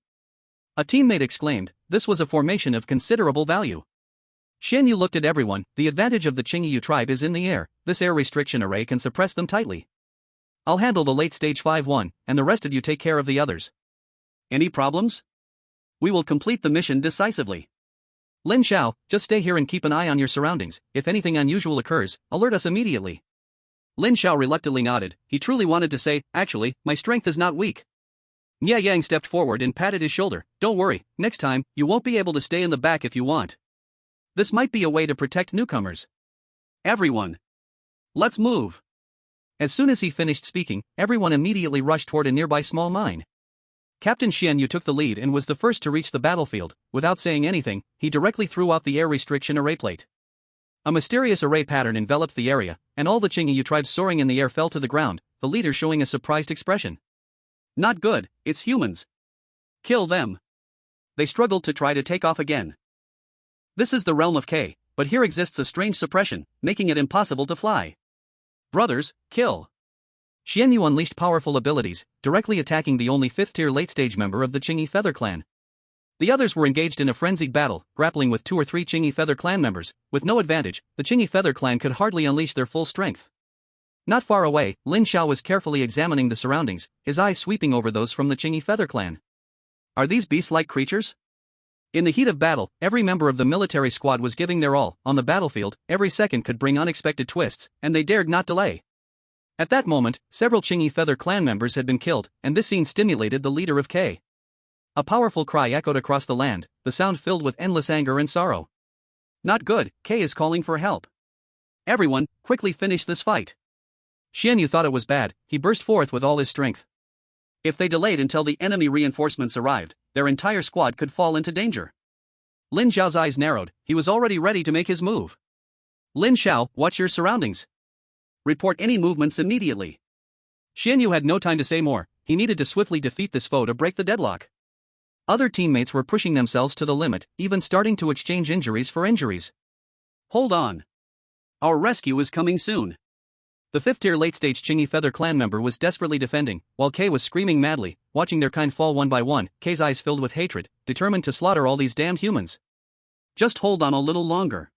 A teammate exclaimed, this was a formation of considerable value. Xianyu looked at everyone, the advantage of the Qingyu tribe is in the air, this air restriction array can suppress them tightly. I'll handle the late stage 5-1, and the rest of you take care of the others. Any problems? We will complete the mission decisively. Lin Xiao, just stay here and keep an eye on your surroundings, if anything unusual occurs, alert us immediately. Lin Xiao reluctantly nodded, he truly wanted to say, actually, my strength is not weak. Nie Yang stepped forward and patted his shoulder, don't worry, next time, you won't be able to stay in the back if you want. This might be a way to protect newcomers. Everyone. Let's move. As soon as he finished speaking, everyone immediately rushed toward a nearby small mine. Captain Xianyu took the lead and was the first to reach the battlefield. Without saying anything, he directly threw out the air restriction array plate. A mysterious array pattern enveloped the area, and all the Qingyu tribes soaring in the air fell to the ground, the leader showing a surprised expression. Not good, it's humans. Kill them. They struggled to try to take off again. This is the realm of K, but here exists a strange suppression, making it impossible to fly. Brothers, kill. Xianyu unleashed powerful abilities, directly attacking the only 5th-tier late-stage member of the Qingyi Feather Clan. The others were engaged in a frenzied battle, grappling with 2 or 3 Qingyi Feather Clan members. With no advantage, the Qingyi Feather Clan could hardly unleash their full strength. Not far away, Lin Xiao was carefully examining the surroundings, his eyes sweeping over those from the Qingyi Feather Clan. Are these beast-like creatures? In the heat of battle, every member of the military squad was giving their all. On the battlefield, every second could bring unexpected twists, and they dared not delay. At that moment, several Qingyi Feather Clan members had been killed, and this scene stimulated the leader of K. A powerful cry echoed across the land, the sound filled with endless anger and sorrow. Not good, K is calling for help. Everyone, quickly finish this fight. Xianyu thought it was bad, he burst forth with all his strength. If they delayed until the enemy reinforcements arrived, their entire squad could fall into danger. Lin Xiao's eyes narrowed, he was already ready to make his move. Lin Xiao, watch your surroundings. Report any movements immediately. Xianyu had no time to say more, he needed to swiftly defeat this foe to break the deadlock. Other teammates were pushing themselves to the limit, even starting to exchange injuries for injuries. Hold on. Our rescue is coming soon. The 5th-tier late-stage Qingyi Feather Clan member was desperately defending, while K was screaming madly, watching their kind fall one by one. K's eyes filled with hatred, determined to slaughter all these damned humans. Just hold on a little longer.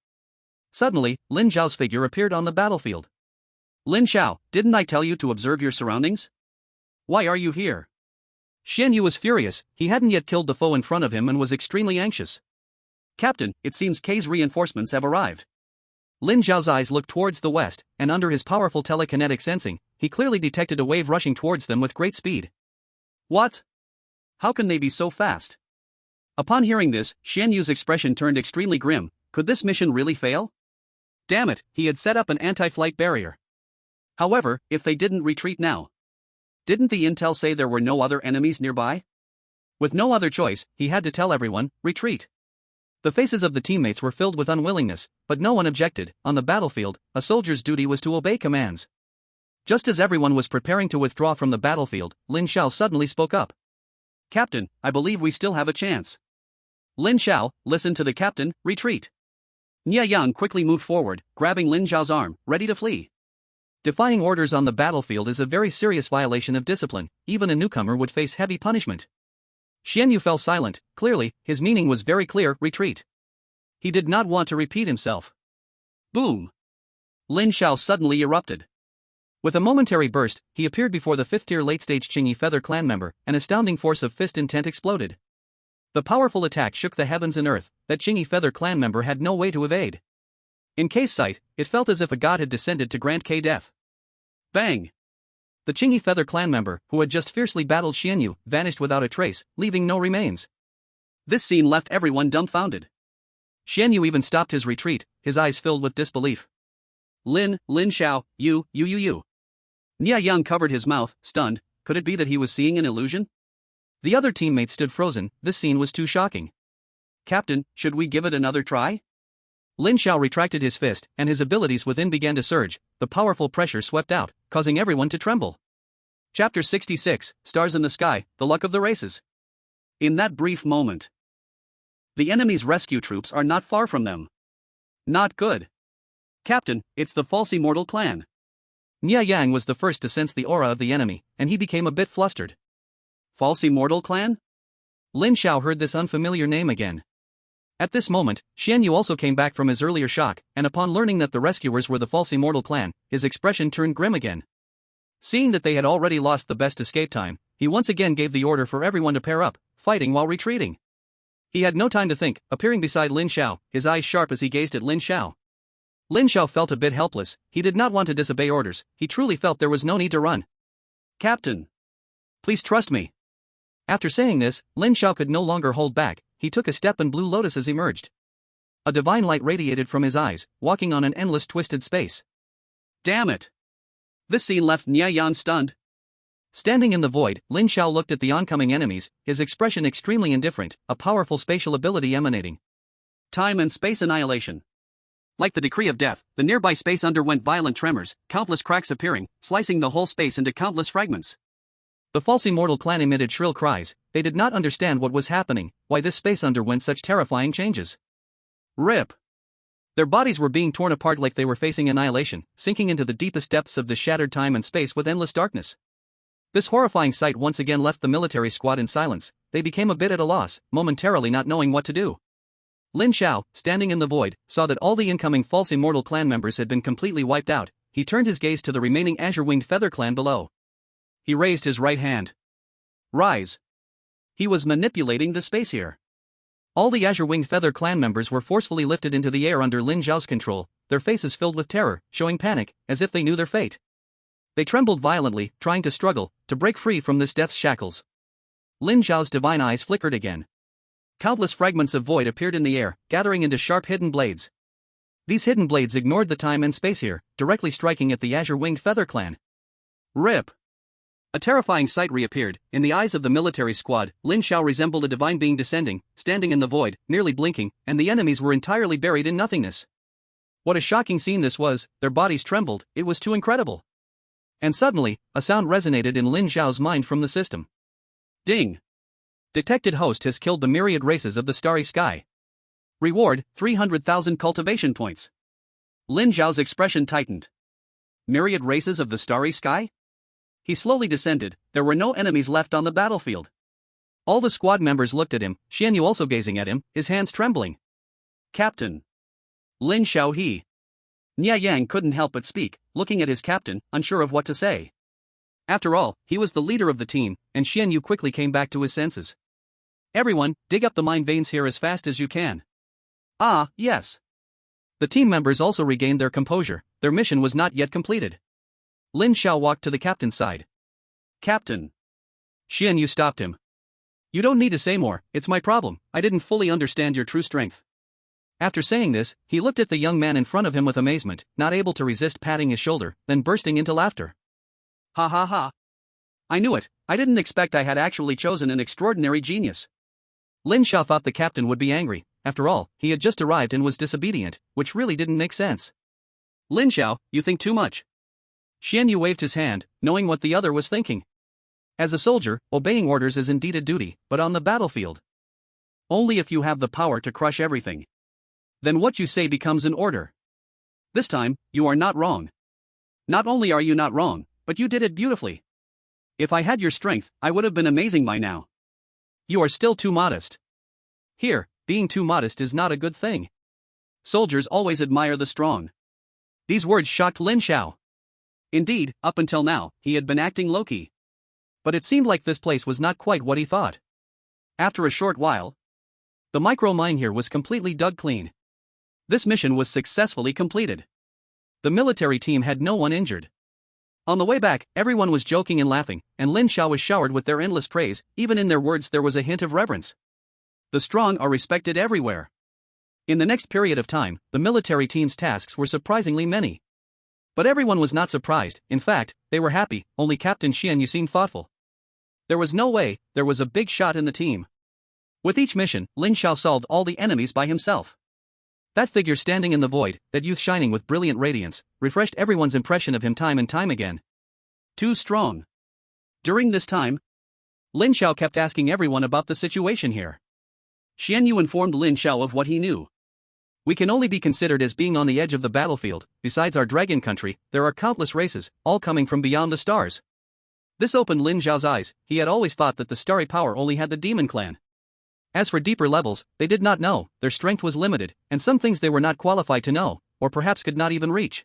Suddenly, Lin Xiao's figure appeared on the battlefield. Lin Xiao, didn't I tell you to observe your surroundings? Why are you here? Xianyu was furious, he hadn't yet killed the foe in front of him and was extremely anxious. Captain, it seems K's reinforcements have arrived. Lin Xiao's eyes looked towards the west, and under his powerful telekinetic sensing, he clearly detected a wave rushing towards them with great speed. What? How can they be so fast? Upon hearing this, Xianyu's expression turned extremely grim. Could this mission really fail? Damn it, he had set up an anti-flight barrier. However, if they didn't retreat now. Didn't the intel say there were no other enemies nearby? With no other choice, he had to tell everyone, retreat. The faces of the teammates were filled with unwillingness, but no one objected. On the battlefield, a soldier's duty was to obey commands. Just as everyone was preparing to withdraw from the battlefield, Lin Xiao suddenly spoke up. Captain, I believe we still have a chance. Lin Xiao, listen to the captain, retreat. Nie Yang quickly moved forward, grabbing Lin Xiao's arm, ready to flee. Defying orders on the battlefield is a very serious violation of discipline, even a newcomer would face heavy punishment. Xianyu fell silent, clearly, his meaning was very clear, retreat. He did not want to repeat himself. Boom! Lin Xiao suddenly erupted.
With a momentary burst, he appeared before the 5th-tier late-stage Qingyi Feather clan member, an astounding force of fist intent exploded. The powerful attack shook the heavens and earth, that Qingyi Feather clan member had no way to evade. In K's sight, it felt as if a god had descended to grant K death. Bang! The Qingyi Feather clan member, who had just fiercely battled Xianyu, vanished without a trace, leaving no remains. This scene left everyone dumbfounded. Xianyu even stopped his retreat, his eyes filled with disbelief. Lin Xiao, you. Nia Yang covered his mouth, stunned. Could it be that he was seeing an illusion? The other teammates stood frozen. This scene was too shocking. Captain, should we give it another try? Lin Xiao retracted his fist, and his abilities within began to surge. The powerful pressure swept out, causing everyone to tremble. Chapter 66, Stars in the Sky, The Luck of the Races. In that brief moment, the enemy's rescue troops are not far from them. Not good. Captain, it's the false immortal clan. Nia Yang was the first to sense the aura of the enemy, and he became a bit flustered. False immortal clan? Lin Xiao heard this unfamiliar name again. At this moment, Xianyu also came back from his earlier shock, and upon learning that the rescuers were the false immortal clan, his expression turned grim again. Seeing that they had already lost the best escape time, he once again gave the order for everyone to pair up, fighting while retreating. He had no time to think, appearing beside Lin Xiao, his eyes sharp as he gazed at Lin Xiao. Lin Xiao felt a bit helpless. He did not want to disobey orders. He truly felt there was no need to run. Captain, please trust me. After saying this, Lin Xiao could no longer hold back. He took a step and Blue Lotuses emerged. A divine light radiated from his eyes, walking on an endless twisted space. Damn it! This scene left Nia Yan stunned. Standing in the void, Lin Xiao looked at the oncoming enemies, his expression extremely indifferent, a powerful spatial ability emanating. Time and space annihilation. Like the decree of death, the nearby space underwent violent tremors, countless cracks appearing, slicing the whole space into countless fragments. The false immortal clan emitted shrill cries. They did not understand what was happening, why this space underwent such terrifying changes. RIP. Their bodies were being torn apart like they were facing annihilation, sinking into the deepest depths of this shattered time and space with endless darkness. This horrifying sight once again left the military squad in silence. They became a bit at a loss, momentarily not knowing what to do. Lin Xiao, standing in the void, saw that all the incoming false immortal clan members had been completely wiped out. He turned his gaze to the remaining azure-winged feather clan below. He raised his right hand. Rise. He was manipulating the space here. All the azure-winged feather clan members were forcefully lifted into the air under Lin Xiao's control, their faces filled with terror, showing panic, as if they knew their fate. They trembled violently, trying to struggle, to break free from this death's shackles. Lin Xiao's divine eyes flickered again. Countless fragments of void appeared in the air, gathering into sharp hidden blades. These hidden blades ignored the time and space here, directly striking at the azure-winged feather clan. RIP. A terrifying sight reappeared. In the eyes of the military squad, Lin Xiao resembled a divine being descending, standing in the void, nearly blinking, and the enemies were entirely buried in nothingness. What a shocking scene this was. Their bodies trembled, it was too incredible. And suddenly, a sound resonated in Lin Xiao's mind from the system. Ding! Detected host has killed the myriad races of the starry sky. Reward, 300,000 cultivation points. Lin Xiao's expression tightened. Myriad races of the starry sky? He slowly descended. There were no enemies left on the battlefield. All the squad members looked at him, Xianyu also gazing at him, his hands trembling. Captain. Lin Xiao he. Nia Yang couldn't help but speak, looking at his captain, unsure of what to say. After all, he was the leader of the team, and Xianyu quickly came back to his senses. Everyone, dig up the mine veins here as fast as you can. Ah, yes. The team members also regained their composure. Their mission was not yet completed. Lin Xiao walked to the captain's side. Captain. Xianyu stopped him. You don't need to say more, it's my problem, I didn't fully understand your true strength. After saying this, he looked at the young man in front of him with amazement, not able to resist patting his shoulder, then bursting into laughter. Ha ha ha. I knew it, I didn't expect I had actually chosen an extraordinary genius. Lin Xiao thought the captain would be angry. After all, he had just arrived and was disobedient, which really didn't make sense. Lin Xiao, you think too much. Xianyu waved his hand, knowing what the other was thinking. As a soldier, obeying orders is indeed a duty, but on the battlefield, only if you have the power to crush everything. Then what you say becomes an order. This time, you are not wrong. Not only are you not wrong, but you did it beautifully. If I had your strength, I would have been amazing by now. You are still too modest. Here, being too modest is not a good thing. Soldiers always admire the strong. These words shocked Lin Xiao.
Indeed, up until now, he had been acting low-key. But it seemed like this place was not quite what he thought. After a short while, the micro mine here was completely dug clean. This mission was successfully completed. The military team had no one injured. On the way back, everyone was joking and laughing, and Lin Xiao was showered with their endless praise. Even in their words there was a hint of reverence. The strong are respected everywhere. In the next period of time, the military team's tasks were surprisingly many. But everyone was not surprised. In fact, they were happy. Only Captain Xian Yu seemed thoughtful. There was no way there was a big shot in the team. With each mission, Lin Xiao solved all the enemies by himself. That figure standing in the void, that youth shining with brilliant radiance, refreshed everyone's impression of him time and time again. Too strong. During this time, Lin Xiao kept asking everyone about the situation here. Xian Yu informed Lin Xiao of what he knew. We can only be considered as being on the edge of the battlefield. Besides our dragon country, there are countless races, all coming from beyond the stars. This opened Lin Xiao's eyes. He had always thought that the starry power only had the demon clan. As for deeper levels, they did not know. Their strength was limited, and some things they were not qualified to know, or perhaps could not even reach.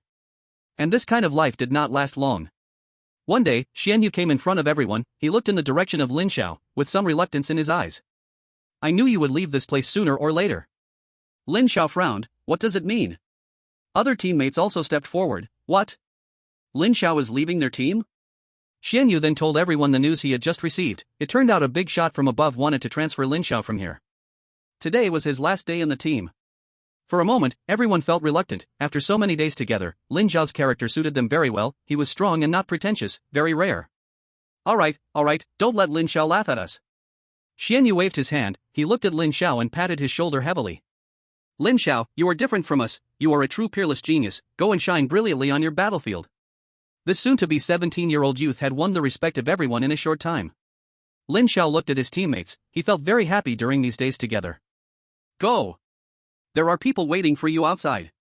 And this kind of life did not last long. One day, Xian Yu came in front of everyone. He looked in the direction of Lin Xiao, with some reluctance in his eyes. I knew you would leave this place sooner or later. Lin Xiao frowned. What does it mean? Other teammates also stepped forward. What? Lin Xiao is leaving their team? Xian Yu then told everyone the news he had just received. It turned out a big shot from above wanted to transfer Lin Xiao from here. Today was his last day in the team. For a moment, everyone felt reluctant. After so many days together, Lin Xiao's character suited them very well. He was strong and not pretentious, very rare. Alright, don't let Lin Xiao laugh at us. Xian Yu waved his hand. He looked at Lin Xiao and patted his shoulder heavily. Lin Xiao, you are different from us. You are a true peerless genius. Go and shine brilliantly on your battlefield. This soon-to-be 17-year-old youth had won the respect of everyone in a short time. Lin Xiao looked at his teammates. He felt very happy during these days together. Go! There are people waiting for you outside.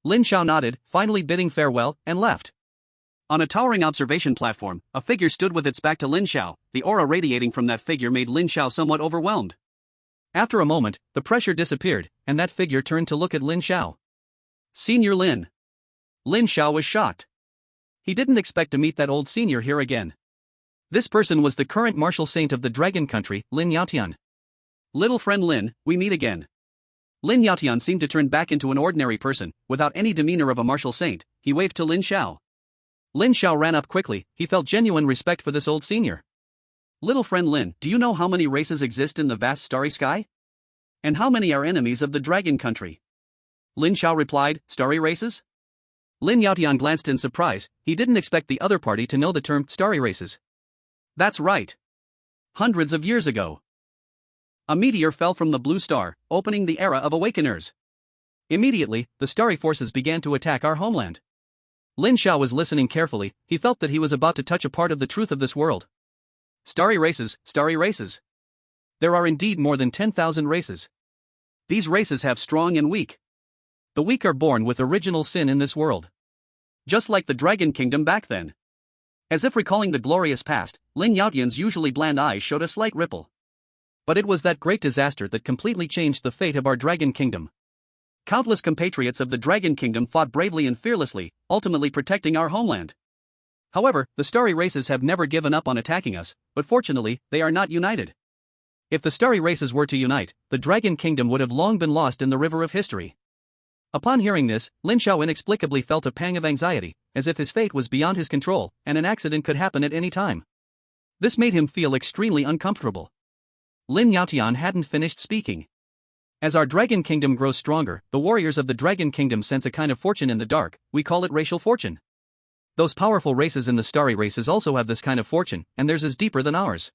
Lin Xiao nodded, finally bidding farewell, and left. On a towering observation platform, a figure stood with its back to Lin Xiao. The aura radiating from that figure made Lin Xiao somewhat overwhelmed. After a moment, the pressure disappeared, and that figure turned to look at Lin Xiao. Senior Lin. Lin Xiao was shocked. He didn't expect to meet that old senior here again. This person was the current martial saint of the dragon country, Lin Yaotian. Little friend Lin, we meet again. Lin Yaotian seemed to turn back into an ordinary person, without any demeanor of a martial saint. He waved to Lin Xiao. Lin Xiao ran up quickly. He felt genuine respect for this old senior. Little friend Lin, do you know how many races exist in the vast starry sky? And how many are enemies of the dragon country? Lin Xiao replied, starry races? Lin Yaotian glanced in surprise. He didn't expect the other party to know the term starry races. That's right. Hundreds of years ago, a meteor fell from the blue star, opening the era of awakeners. Immediately, the starry forces began to attack our homeland. Lin Xiao was listening carefully. He felt that he was about to touch a part of the truth of this world. Starry races, starry races. There are indeed more than 10,000 races. These races have strong and weak. The weak are born with original sin in this world. Just like the Dragon Kingdom back then. As if recalling the glorious past, Lin Yaotian's usually bland eyes showed a slight ripple. But it was that great disaster that completely changed the fate of our Dragon Kingdom. Countless compatriots of the Dragon Kingdom fought bravely and fearlessly, ultimately protecting our homeland. However, the starry races have never given up on attacking us, but fortunately, they are not united. If the starry races were to unite, the Dragon Kingdom would have long been lost in the river of history. Upon hearing this, Lin Xiao inexplicably felt a pang of anxiety, as if his fate was beyond his control, and an accident could happen at any time. This made him feel extremely uncomfortable. Lin Yaotian hadn't finished speaking. As our Dragon Kingdom grows stronger, the warriors of the Dragon Kingdom sense a kind of fortune in the dark. We call it racial fortune. Those powerful races in the starry races also have this kind of fortune, and theirs is deeper than ours.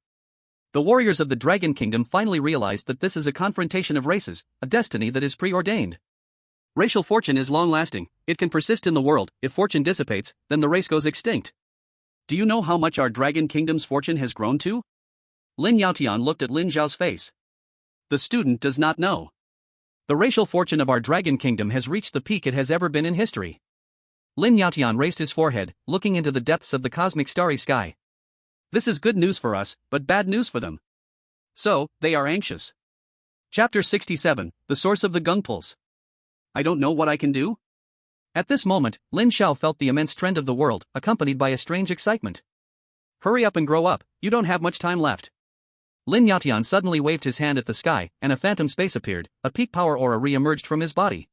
The warriors of the Dragon Kingdom finally realized that this is a confrontation of races, a destiny that is preordained. Racial fortune is long-lasting. It can persist in the world. If fortune dissipates, then the race goes extinct. Do you know how much our Dragon Kingdom's fortune has grown to? Lin Yaotian looked at Lin Xiao's face. The student does not know. The racial fortune of our Dragon Kingdom has reached the peak it has ever been in history. Lin Yaotian raised his forehead, looking into the depths of the cosmic starry sky. This is good news for us, but bad news for them. So, they are anxious. Chapter 67, The Source of the Gung Pulse. I don't know what I can do? At this moment, Lin Xiao felt the immense trend of the world, accompanied by a strange excitement. Hurry up and grow up, you don't have much time left. Lin Yatian suddenly waved his hand at the sky, and a phantom space appeared, a peak power aura re-emerged from his body.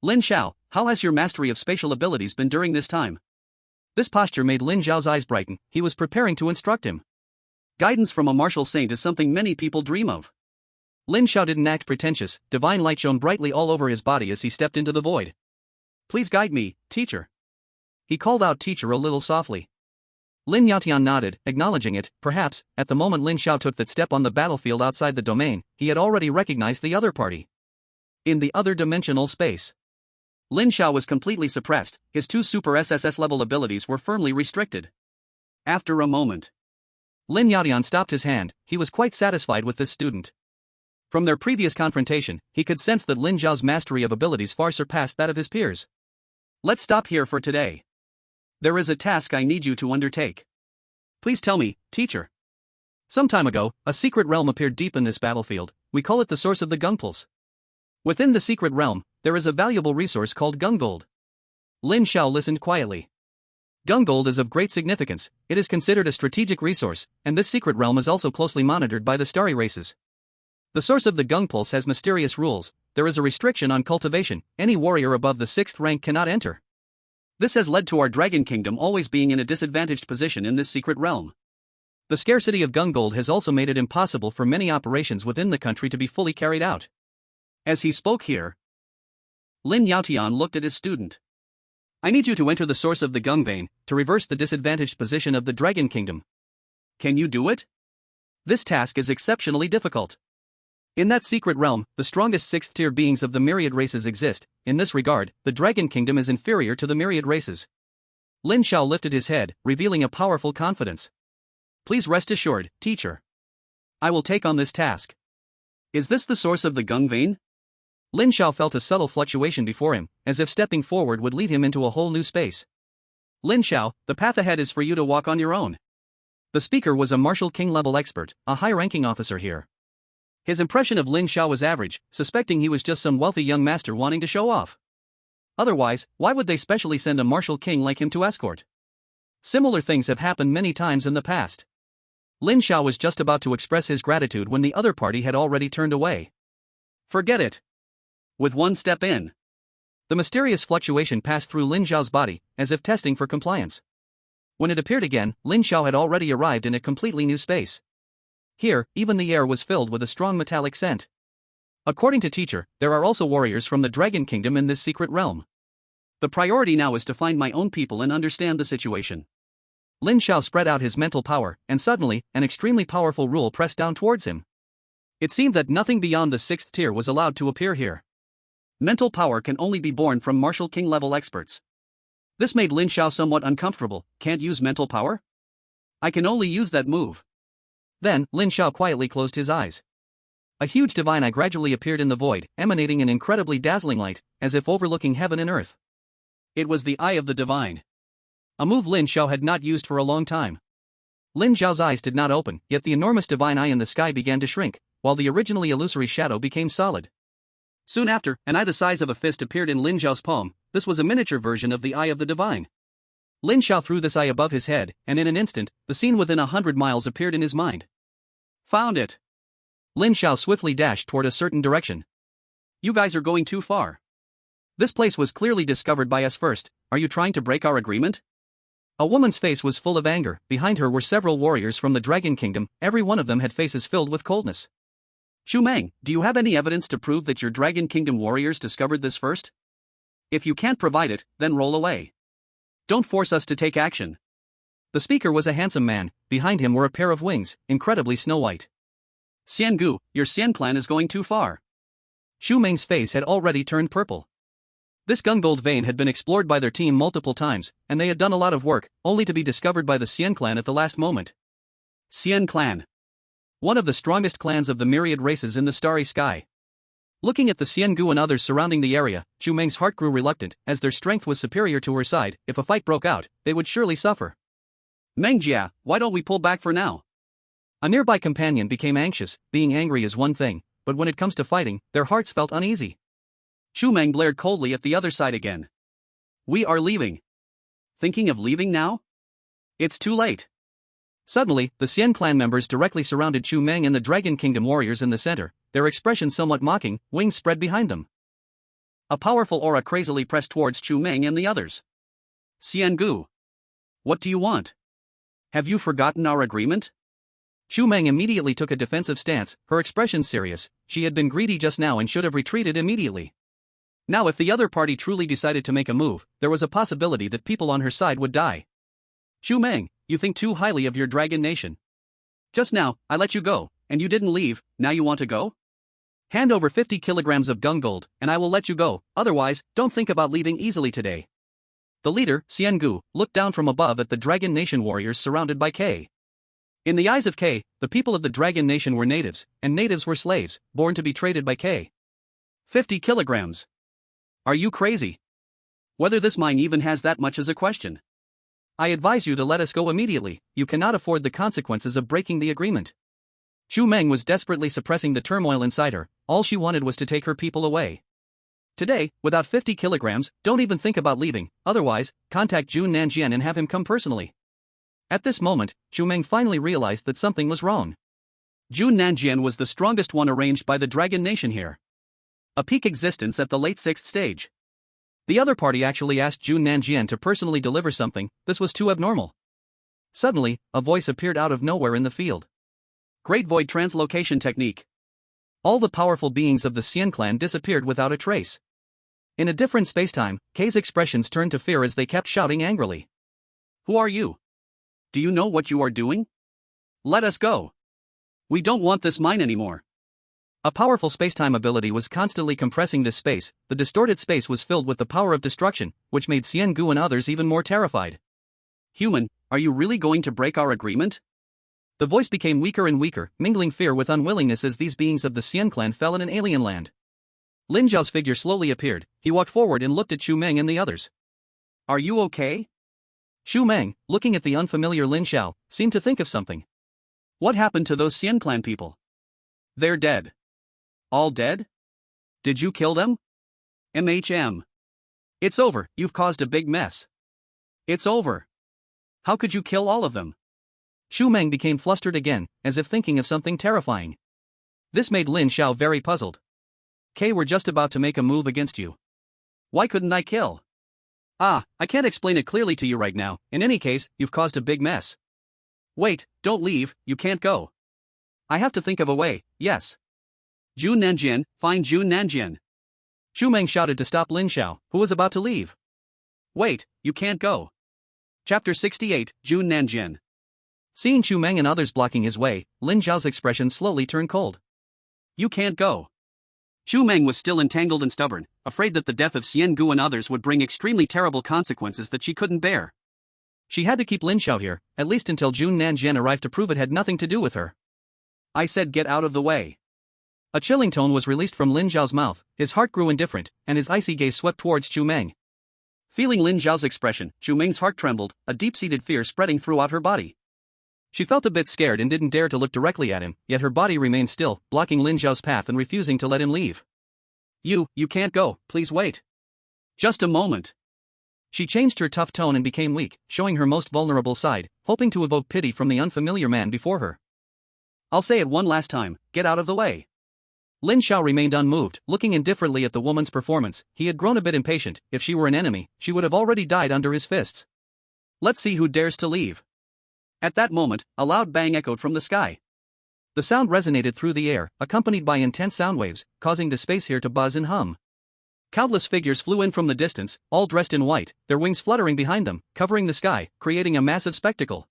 Lin Xiao, how has your mastery of spatial abilities been during this time? This posture made Lin Xiao's eyes brighten, he was preparing to instruct him. Guidance from a martial saint is something many people dream of. Lin Xiao didn't act pretentious, divine light shone brightly all over his body as he stepped into the void. Please guide me, teacher. He called out teacher a little softly. Lin Yatian nodded, acknowledging it. Perhaps, at the moment Lin Xiao took that step on the battlefield outside the domain, he had already recognized the other party. In the other dimensional space, Lin Xiao was completely suppressed, his 2 super SSS level abilities were firmly restricted. After a moment, Lin Yatian stopped his hand, he was quite satisfied with this student. From their previous confrontation, he could sense that Lin Xiao's mastery of abilities far surpassed that of his peers. Let's stop here for today. There is a task I need you to undertake. Please tell me, teacher. Some time ago, a secret realm appeared deep in this battlefield, we call it the source of the Gung Pulse. Within the secret realm, there is a valuable resource called Gung Gold. Lin Xiao listened quietly. Gung Gold is of great significance, it is considered a strategic resource, and this secret realm is also closely monitored by the starry races. The source of the Gung Pulse has mysterious rules, there is a restriction on cultivation, any warrior above the 6th rank cannot enter. This has led to our Dragon Kingdom always being in a disadvantaged position in this secret realm. The scarcity of Gung Gold has also made it impossible for many operations within the country to be fully carried out. As he spoke here, Lin Yaotian looked at his student. I need you to enter the source of the Gung Vein, to reverse the disadvantaged position of the Dragon Kingdom. Can you do it? This task is exceptionally difficult. In that secret realm, the strongest 6th-tier beings of the myriad races exist. In this regard, the Dragon Kingdom is inferior to the myriad races. Lin Xiao lifted his head, revealing a powerful confidence. Please rest assured, teacher. I will take on this task. Is this the source of the Gung Vein? Lin Xiao felt a subtle fluctuation before him, as if stepping forward would lead him into a whole new space. Lin Xiao, the path ahead is for you to walk on your own. The speaker was a martial king-level expert, a high-ranking officer here. His impression of Lin Xiao was average, suspecting he was just some wealthy young master wanting to show off. Otherwise, why would they specially send a martial king like him to escort? Similar things have happened many times in the past. Lin Xiao was just about to express his gratitude when the other party had already turned away. Forget it. With one step in, the mysterious fluctuation passed through Lin Xiao's body, as if testing for compliance. When it appeared again, Lin Xiao had already arrived in a completely new space. Here, even the air was filled with a strong metallic scent. According to teacher, there are also warriors from the Dragon Kingdom in this secret realm. The priority now is to find my own people and understand the situation. Lin Xiao spread out his mental power, and suddenly, an extremely powerful rule pressed down towards him. It seemed that nothing beyond the 6th tier was allowed to appear here. Mental power can only be born from martial king-level experts. This made Lin Xiao somewhat uncomfortable. Can't use mental power? I can only use that move. Then, Lin Xiao quietly closed his eyes. A huge divine eye gradually appeared in the void, emanating an incredibly dazzling light, as if overlooking heaven and earth. It was the Eye of the Divine. A move Lin Xiao had not used for a long time. Lin Xiao's eyes did not open, yet the enormous divine eye in the sky began to shrink, while the originally illusory shadow became solid. Soon after, an eye the size of a fist appeared in Lin Xiao's palm. This was a miniature version of the Eye of the Divine. Lin Xiao threw this eye above his head, and in an instant, the scene within 100 miles appeared in his mind. Found it. Lin Xiao swiftly dashed toward a certain direction. You guys are going too far. This place was clearly discovered by us first. Are you trying to break our agreement? A woman's face was full of anger. Behind her were several warriors from the Dragon Kingdom. Every one of them had faces filled with coldness. Xu Meng, do you have any evidence to prove that your Dragon Kingdom warriors discovered this first? If you can't provide it, then roll away. Don't force us to take action. The speaker was a handsome man. Behind him were a pair of wings, incredibly snow-white. Xian Gu, your Xian clan is going too far. Xu Meng's face had already turned purple. This Gung Gold vein had been explored by their team multiple times, and they had done a lot of work, only to be discovered by the Xian clan at the last moment. Xian clan. One of the strongest clans of the myriad races in the starry sky. Looking at the Xian Gu and others surrounding the area, Xu Meng's heart grew reluctant, as their strength was superior to her side. If a fight broke out, they would surely suffer. Meng Jia, why don't we pull back for now? A nearby companion became anxious. Being angry is one thing, but when it comes to fighting, their hearts felt uneasy. Xu Meng glared coldly at the other side again. We are leaving. Thinking of leaving now? It's too late.
Suddenly, the Xian clan members directly surrounded Chu Meng and the Dragon Kingdom warriors in the center, their expression somewhat mocking, wings spread behind them.
A powerful aura crazily pressed towards Chu Meng and the others. Xian Gu. What do you want? Have you forgotten our agreement?
Chu Meng immediately took a defensive stance, her expression serious. She had been greedy just now and should have retreated immediately. Now if the other party truly decided to make a move, there was a possibility that people on her side would die. Chu Meng, you think too highly of your dragon nation. Just now, I let you go, and you didn't leave, now you want to go? Hand over 50 kilograms of dung gold, and I will let you go, otherwise, don't think about leaving easily today. The leader, Xian Gu, looked down from above at the Dragon Nation warriors surrounded by K. In the eyes of K, the people of the Dragon Nation were natives, and natives were slaves, born to be traded by K.
50 kilograms. Are you crazy? Whether this mine even has that much is a question.
I advise you to let us go immediately, you cannot afford the consequences of breaking the agreement. Chu Meng was desperately suppressing the turmoil inside her, all she wanted was to take her people away. Today, without 50 kilograms, don't even think about leaving, otherwise, contact Jun Nanjian and have him come personally. At this moment, Chu Meng finally realized that something was wrong.
Jun Nanjian was the strongest one arranged by the Dragon Nation here. A peak existence at the late 6th stage.
The other party actually asked Jun Nanjian to personally deliver something, this was too abnormal. Suddenly, a voice appeared out of nowhere in the field.
Great Void Translocation Technique.
All the powerful beings of the Xian clan disappeared without a trace. In a different spacetime, K's expressions turned to fear as they kept shouting angrily.
Who are you? Do you know what you are doing? Let us go. We don't want this mine anymore.
A powerful spacetime ability was constantly compressing this space, the distorted space was filled with the power of destruction, which made Xian Gu and others even more terrified.
Human, are you really going to break our agreement?
The voice became weaker and weaker, mingling fear with unwillingness as these beings of the Xian clan fell in an alien land. Lin Zhao's figure slowly appeared, he walked forward and looked at Chu Meng and the others.
Are you okay?
Chu Meng, looking at the unfamiliar Lin Zhao, seemed to think of something.
What happened to those Xian clan people? They're dead. All dead? Did you kill them? MHM. It's over, you've caused a big mess. It's over. How could you kill all of them?
Chu Meng became flustered again, as if thinking of something terrifying. This made Lin Zhao very puzzled. K were just about to make a move against you.
Why couldn't I kill?
I can't explain it clearly to you right now, in any case, you've caused a big mess.
Wait, don't leave, you can't go.
I have to think of a way, yes.
Jun Nanjian, find Jun Nanjian.
Chu Meng shouted to stop Lin Zhao, who was about to leave.
Wait, you can't go. Chapter 68, Jun Nanjian.
Seeing Chu Meng and others blocking his way, Lin Zhao's expression slowly turned cold.
You can't go. Chu Meng was still entangled and stubborn, afraid that the death of Xian Gu and others would bring extremely terrible consequences that she couldn't bear.
She had to keep Lin Zhao here, at least until Jun Nanjian arrived to prove it had nothing to do with her.
I said get out of the way.
A chilling tone was released from Lin Zhao's mouth, his heart grew indifferent, and his icy gaze swept towards Chu Meng.
Feeling Lin Zhao's expression, Chu Meng's heart trembled, a deep-seated fear spreading throughout her body.
She felt a bit scared and didn't dare to look directly at him, yet her body remained still, blocking Lin Zhao's path and refusing to let him leave.
You can't go, please wait. Just a moment.
She changed her tough tone and became weak, showing her most vulnerable side, hoping to evoke pity from the unfamiliar man before her.
I'll say it one last time, get out of the way.
Lin Zhao remained unmoved, looking indifferently at the woman's performance. He had grown a bit impatient. If she were an enemy, she would have already died under his fists.
Let's see who dares to leave. At that moment, a loud bang echoed from the sky.
The sound resonated through the air, accompanied by intense sound waves, causing the space here to buzz and hum. Countless figures flew in from the distance, all dressed in white, their wings fluttering behind them, covering the sky, creating a massive spectacle.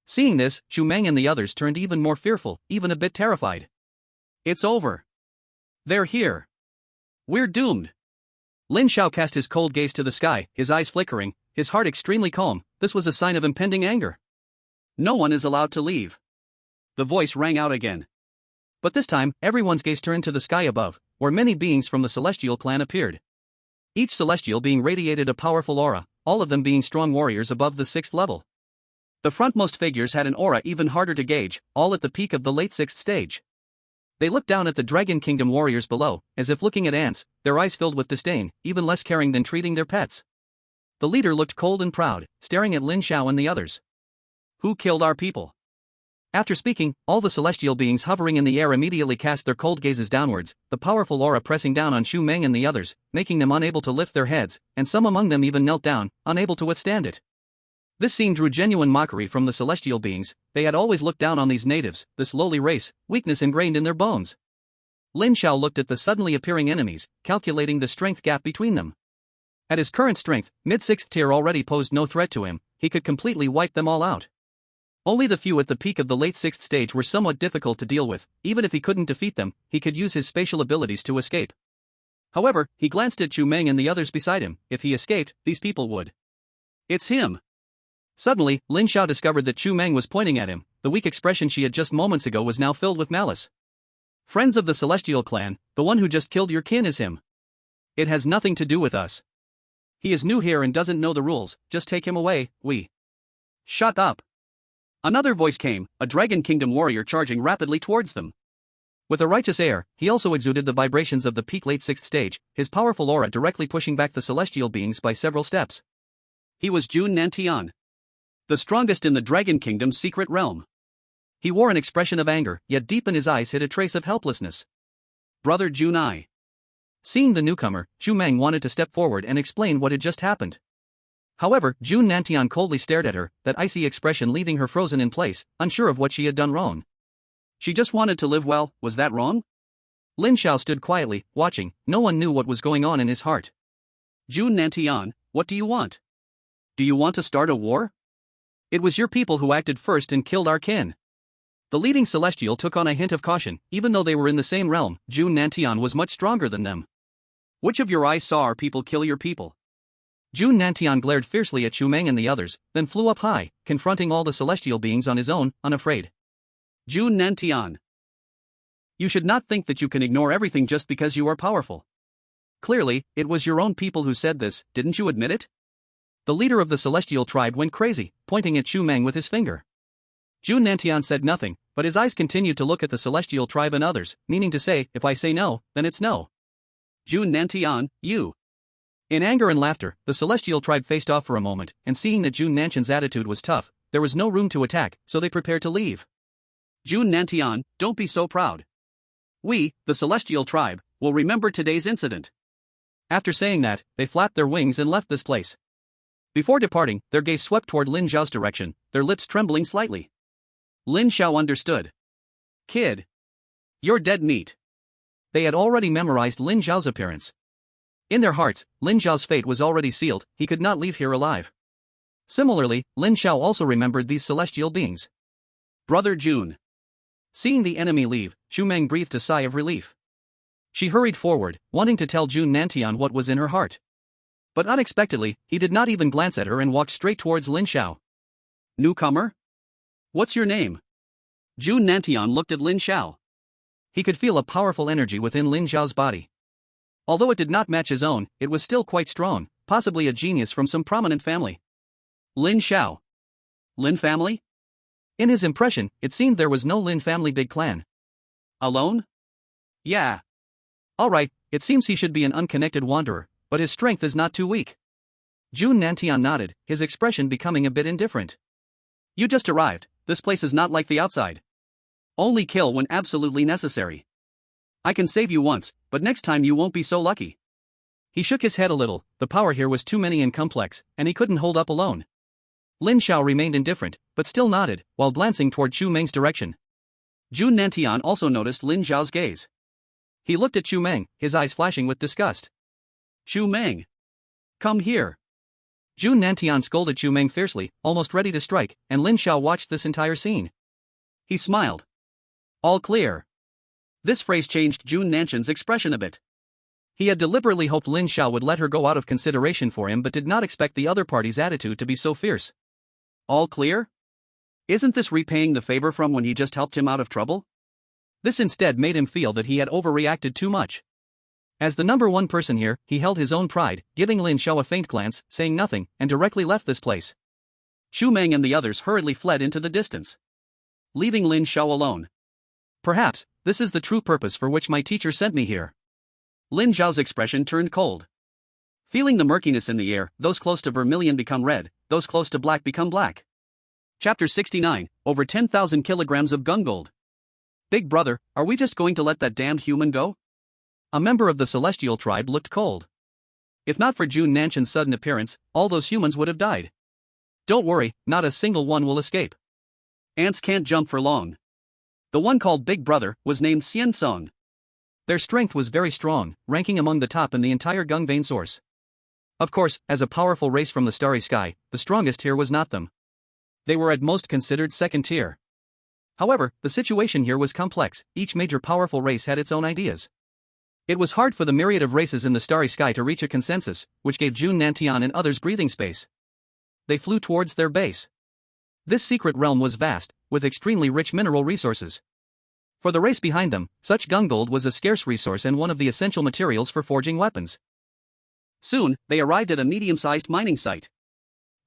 Seeing this, Chu Meng and the others turned even more fearful, even a bit terrified.
It's over. They're here. We're doomed.
Lin Zhao cast his cold gaze to the sky, his eyes flickering, his heart extremely calm. This was a sign of impending anger.
No one is allowed to leave. The voice rang out again.
But this time, everyone's gaze turned to the sky above, where many beings from the Celestial clan appeared. Each Celestial being radiated a powerful aura, all of them being strong warriors above the 6th level. The frontmost figures had an aura even harder to gauge, all at the peak of the late 6th stage. They looked down at the Dragon Kingdom warriors below, as if looking at ants, their eyes filled with disdain, even less caring than treating their pets.
The leader looked cold and proud, staring at Lin Xiao and the others. Who killed our people? After speaking, all the celestial beings hovering in the air immediately cast their cold gazes downwards, the powerful aura pressing down on Xu Meng and the others, making them unable to lift their heads, and some among them even knelt down, unable to withstand it. This scene drew genuine mockery from the celestial beings. They had always looked down on these natives, this lowly race, weakness ingrained in their bones. Lin Xiao looked at the suddenly appearing enemies, calculating the strength gap between them. At his current strength, mid-6th tier already posed no threat to him, he could completely wipe them all out. Only the few at the peak of the late 6th stage were somewhat difficult to deal with. Even if he couldn't defeat them, he could use his spatial abilities to escape. However, he glanced at Xu Meng and the others beside him. If he escaped, these people would. It's him! Suddenly, Lin Xiao discovered that Xu Meng was pointing at him. The weak expression she had just moments ago was now filled with malice. Friends of the Celestial clan, the one who just killed your kin is him. It has nothing to do with us. He is new here and doesn't know the rules, just take him away, we. Shut up. Another voice came, a Dragon Kingdom warrior charging rapidly towards them. With a righteous air, he also exuded the vibrations of the peak late 6th stage, his powerful aura directly pushing back the celestial beings by several steps. He was Jun Nantian, the strongest in the Dragon Kingdom's secret realm. He wore an expression of anger, yet deep in his eyes hid a trace of helplessness. Brother Junai. Seeing the newcomer, Xu Meng wanted to step forward and explain what had just happened. However, Jun Nantian coldly stared at her, that icy expression leaving her frozen in place, unsure of what she had done wrong. She just wanted to live well, was that wrong? Lin Xiao stood quietly, watching. No one knew what was going on in his heart. Jun Nantian, what do you want? Do you want to start a war? It was your people who acted first and killed our kin. The leading celestial took on a hint of caution. Even though they were in the same realm, Jun Nantian was much stronger than them. Which of your eyes saw our people kill your people? Jun Nantian glared fiercely at Xu Meng and the others, then flew up high, confronting all the celestial beings on his own, unafraid. Jun Nantian. You should not think that you can ignore everything just because you are powerful. Clearly, it was your own people who said this, didn't you admit it? The leader of the celestial tribe went crazy, pointing at Xu Meng with his finger. Jun Nantian said nothing, but his eyes continued to look at the celestial tribe and others, meaning to say, if I say no, then it's no. Jun Nantian, you. In anger and laughter, the celestial tribe faced off for a moment, and seeing that Jun Nantian's attitude was tough, there was no room to attack, so they prepared to leave. Jun Nantian, don't be so proud. We, the celestial tribe, will remember today's incident. After saying that, they flapped their wings and left this place. Before departing, their gaze swept toward Lin Xiao's direction, their lips trembling slightly. Lin Xiao understood. Kid. You're dead meat. They had already memorized Lin Xiao's appearance. In their hearts, Lin Xiao's fate was already sealed, he could not leave here alive. Similarly, Lin Xiao also remembered these celestial beings. Brother Jun. Seeing the enemy leave, Xu Meng breathed a sigh of relief. She hurried forward, wanting to tell Jun Nantian what was in her heart. But unexpectedly, he did not even glance at her and walked straight towards Lin Xiao. Newcomer? What's your name? Jun Nantian looked at Lin Xiao. He could feel a powerful energy within Lin Xiao's body. Although it did not match his own, it was still quite strong, possibly a genius from some prominent family. Lin Xiao. Lin family? In his impression, it seemed there was no Lin family big clan. Alone? Yeah. Alright, it seems he should be an unconnected wanderer, but his strength is not too weak. Jun Nantian nodded, his expression becoming a bit indifferent. You just arrived, this place is not like the outside. Only kill when absolutely necessary. I can save you once, but next time you won't be so lucky. He shook his head a little, the power here was too many and complex, and he couldn't hold up alone. Lin Xiao remained indifferent, but still nodded, while glancing toward Xu Meng's direction. Jun Nantian also noticed Lin Xiao's gaze. He looked at Xu Meng, his eyes flashing with disgust. Xu Meng. Come here. Jun Nantian scolded Xu Meng fiercely, almost ready to strike, and Lin Xiao watched this entire scene. He smiled. All clear. This phrase changed Jun Nantian's expression a bit. He had deliberately hoped Lin Xiao would let her go out of consideration for him but did not expect the other party's attitude to be so fierce. All clear? Isn't this repaying the favor from when he just helped him out of trouble? This instead made him feel that he had overreacted too much. As the number one person here, he held his own pride, giving Lin Xiao a faint glance, saying nothing, and directly left this place. Xu Meng and the others hurriedly fled into the distance, leaving Lin Xiao alone. Perhaps, this is the true purpose for which my teacher sent me here. Lin Xiao's expression turned cold. Feeling the murkiness in the air, those close to vermilion become red, those close to black become black. Chapter 69, over 10,000 kilograms of gungold. Big brother, are we just going to let that damned human go? A member of the celestial tribe looked cold. If not for June Nanshan's sudden appearance, all those humans would have died. Don't worry, not a single one will escape. Ants can't jump for long. The one called Big Brother was named Xian Song. Their strength was very strong, ranking among the top in the entire Gung vein source. Of course, as a powerful race from the starry sky, the strongest here was not them. They were at most considered second tier. However, the situation here was complex. Each major powerful race had its own ideas. It was hard for the myriad of races in the starry sky to reach a consensus, which gave June Nantian and others breathing space. They flew towards their base. This secret realm was vast, with extremely rich mineral resources. For the race behind them, such gungold was a scarce resource and one of the essential materials for forging weapons. Soon, they arrived at a medium-sized mining site.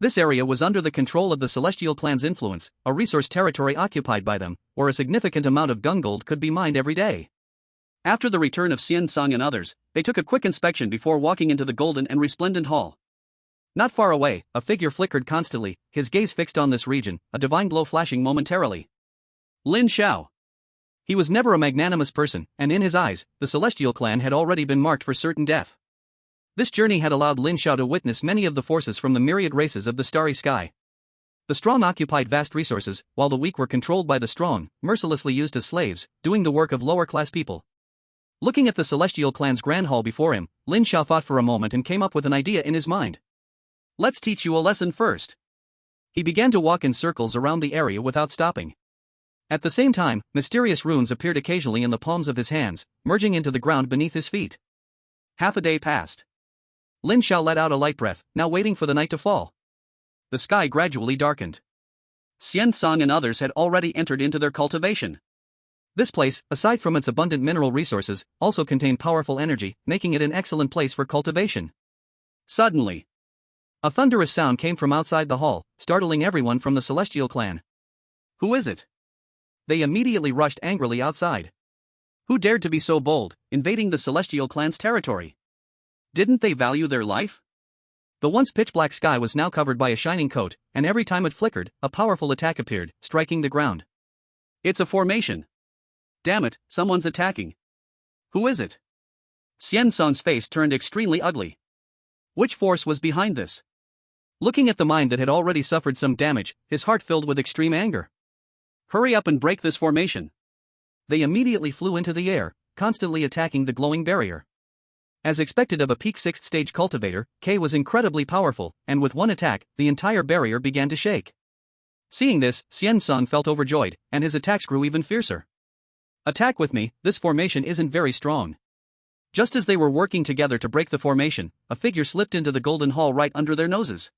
This area was under the control of the Celestial Clan's influence, a resource territory occupied by them, where a significant amount of gungold could be mined every day. After the return of Xian Song and others, they took a quick inspection before walking into the golden and resplendent hall. Not far away, a figure flickered constantly, his gaze fixed on this region, a divine glow flashing momentarily. Lin Xiao. He was never a magnanimous person, and in his eyes, the Celestial Clan had already been marked for certain death. This journey had allowed Lin Xiao to witness many of the forces from the myriad races of the starry sky. The strong occupied vast resources, while the weak were controlled by the strong, mercilessly used as slaves, doing the work of lower-class people. Looking at the Celestial Clan's grand hall before him, Lin Xiao thought for a moment and came up with an idea in his mind. Let's teach you a lesson first. He began to walk in circles around the area without stopping. At the same time, mysterious runes appeared occasionally in the palms of his hands, merging into the ground beneath his feet. Half a day passed. Lin Xiao let out a light breath, now waiting for the night to fall. The sky gradually darkened. Xian Song and others had already entered into their cultivation. This place, aside from its abundant mineral resources, also contained powerful energy, making it an excellent place for cultivation. Suddenly, a thunderous sound came from outside the hall, startling everyone from the Celestial Clan. Who is it? They immediately rushed angrily outside. Who dared to be so bold, invading the Celestial Clan's territory? Didn't they value their life? The once pitch-black sky was now covered by a shining coat, and every time it flickered, a powerful attack appeared, striking the ground. It's a formation. Damn it, someone's attacking. Who is it? Xian Song's face turned extremely ugly. Which force was behind this? Looking at the mine that had already suffered some damage, his heart filled with extreme anger. Hurry up and break this formation. They immediately flew into the air, constantly attacking the glowing barrier. As expected of a peak 6th stage cultivator, K was incredibly powerful, and with one attack, the entire barrier began to shake. Seeing this, Xian Song felt overjoyed, and his attacks grew even fiercer. Attack with me, this formation isn't very strong. Just as they were working together to break the formation, a figure slipped into the golden hall right under their noses.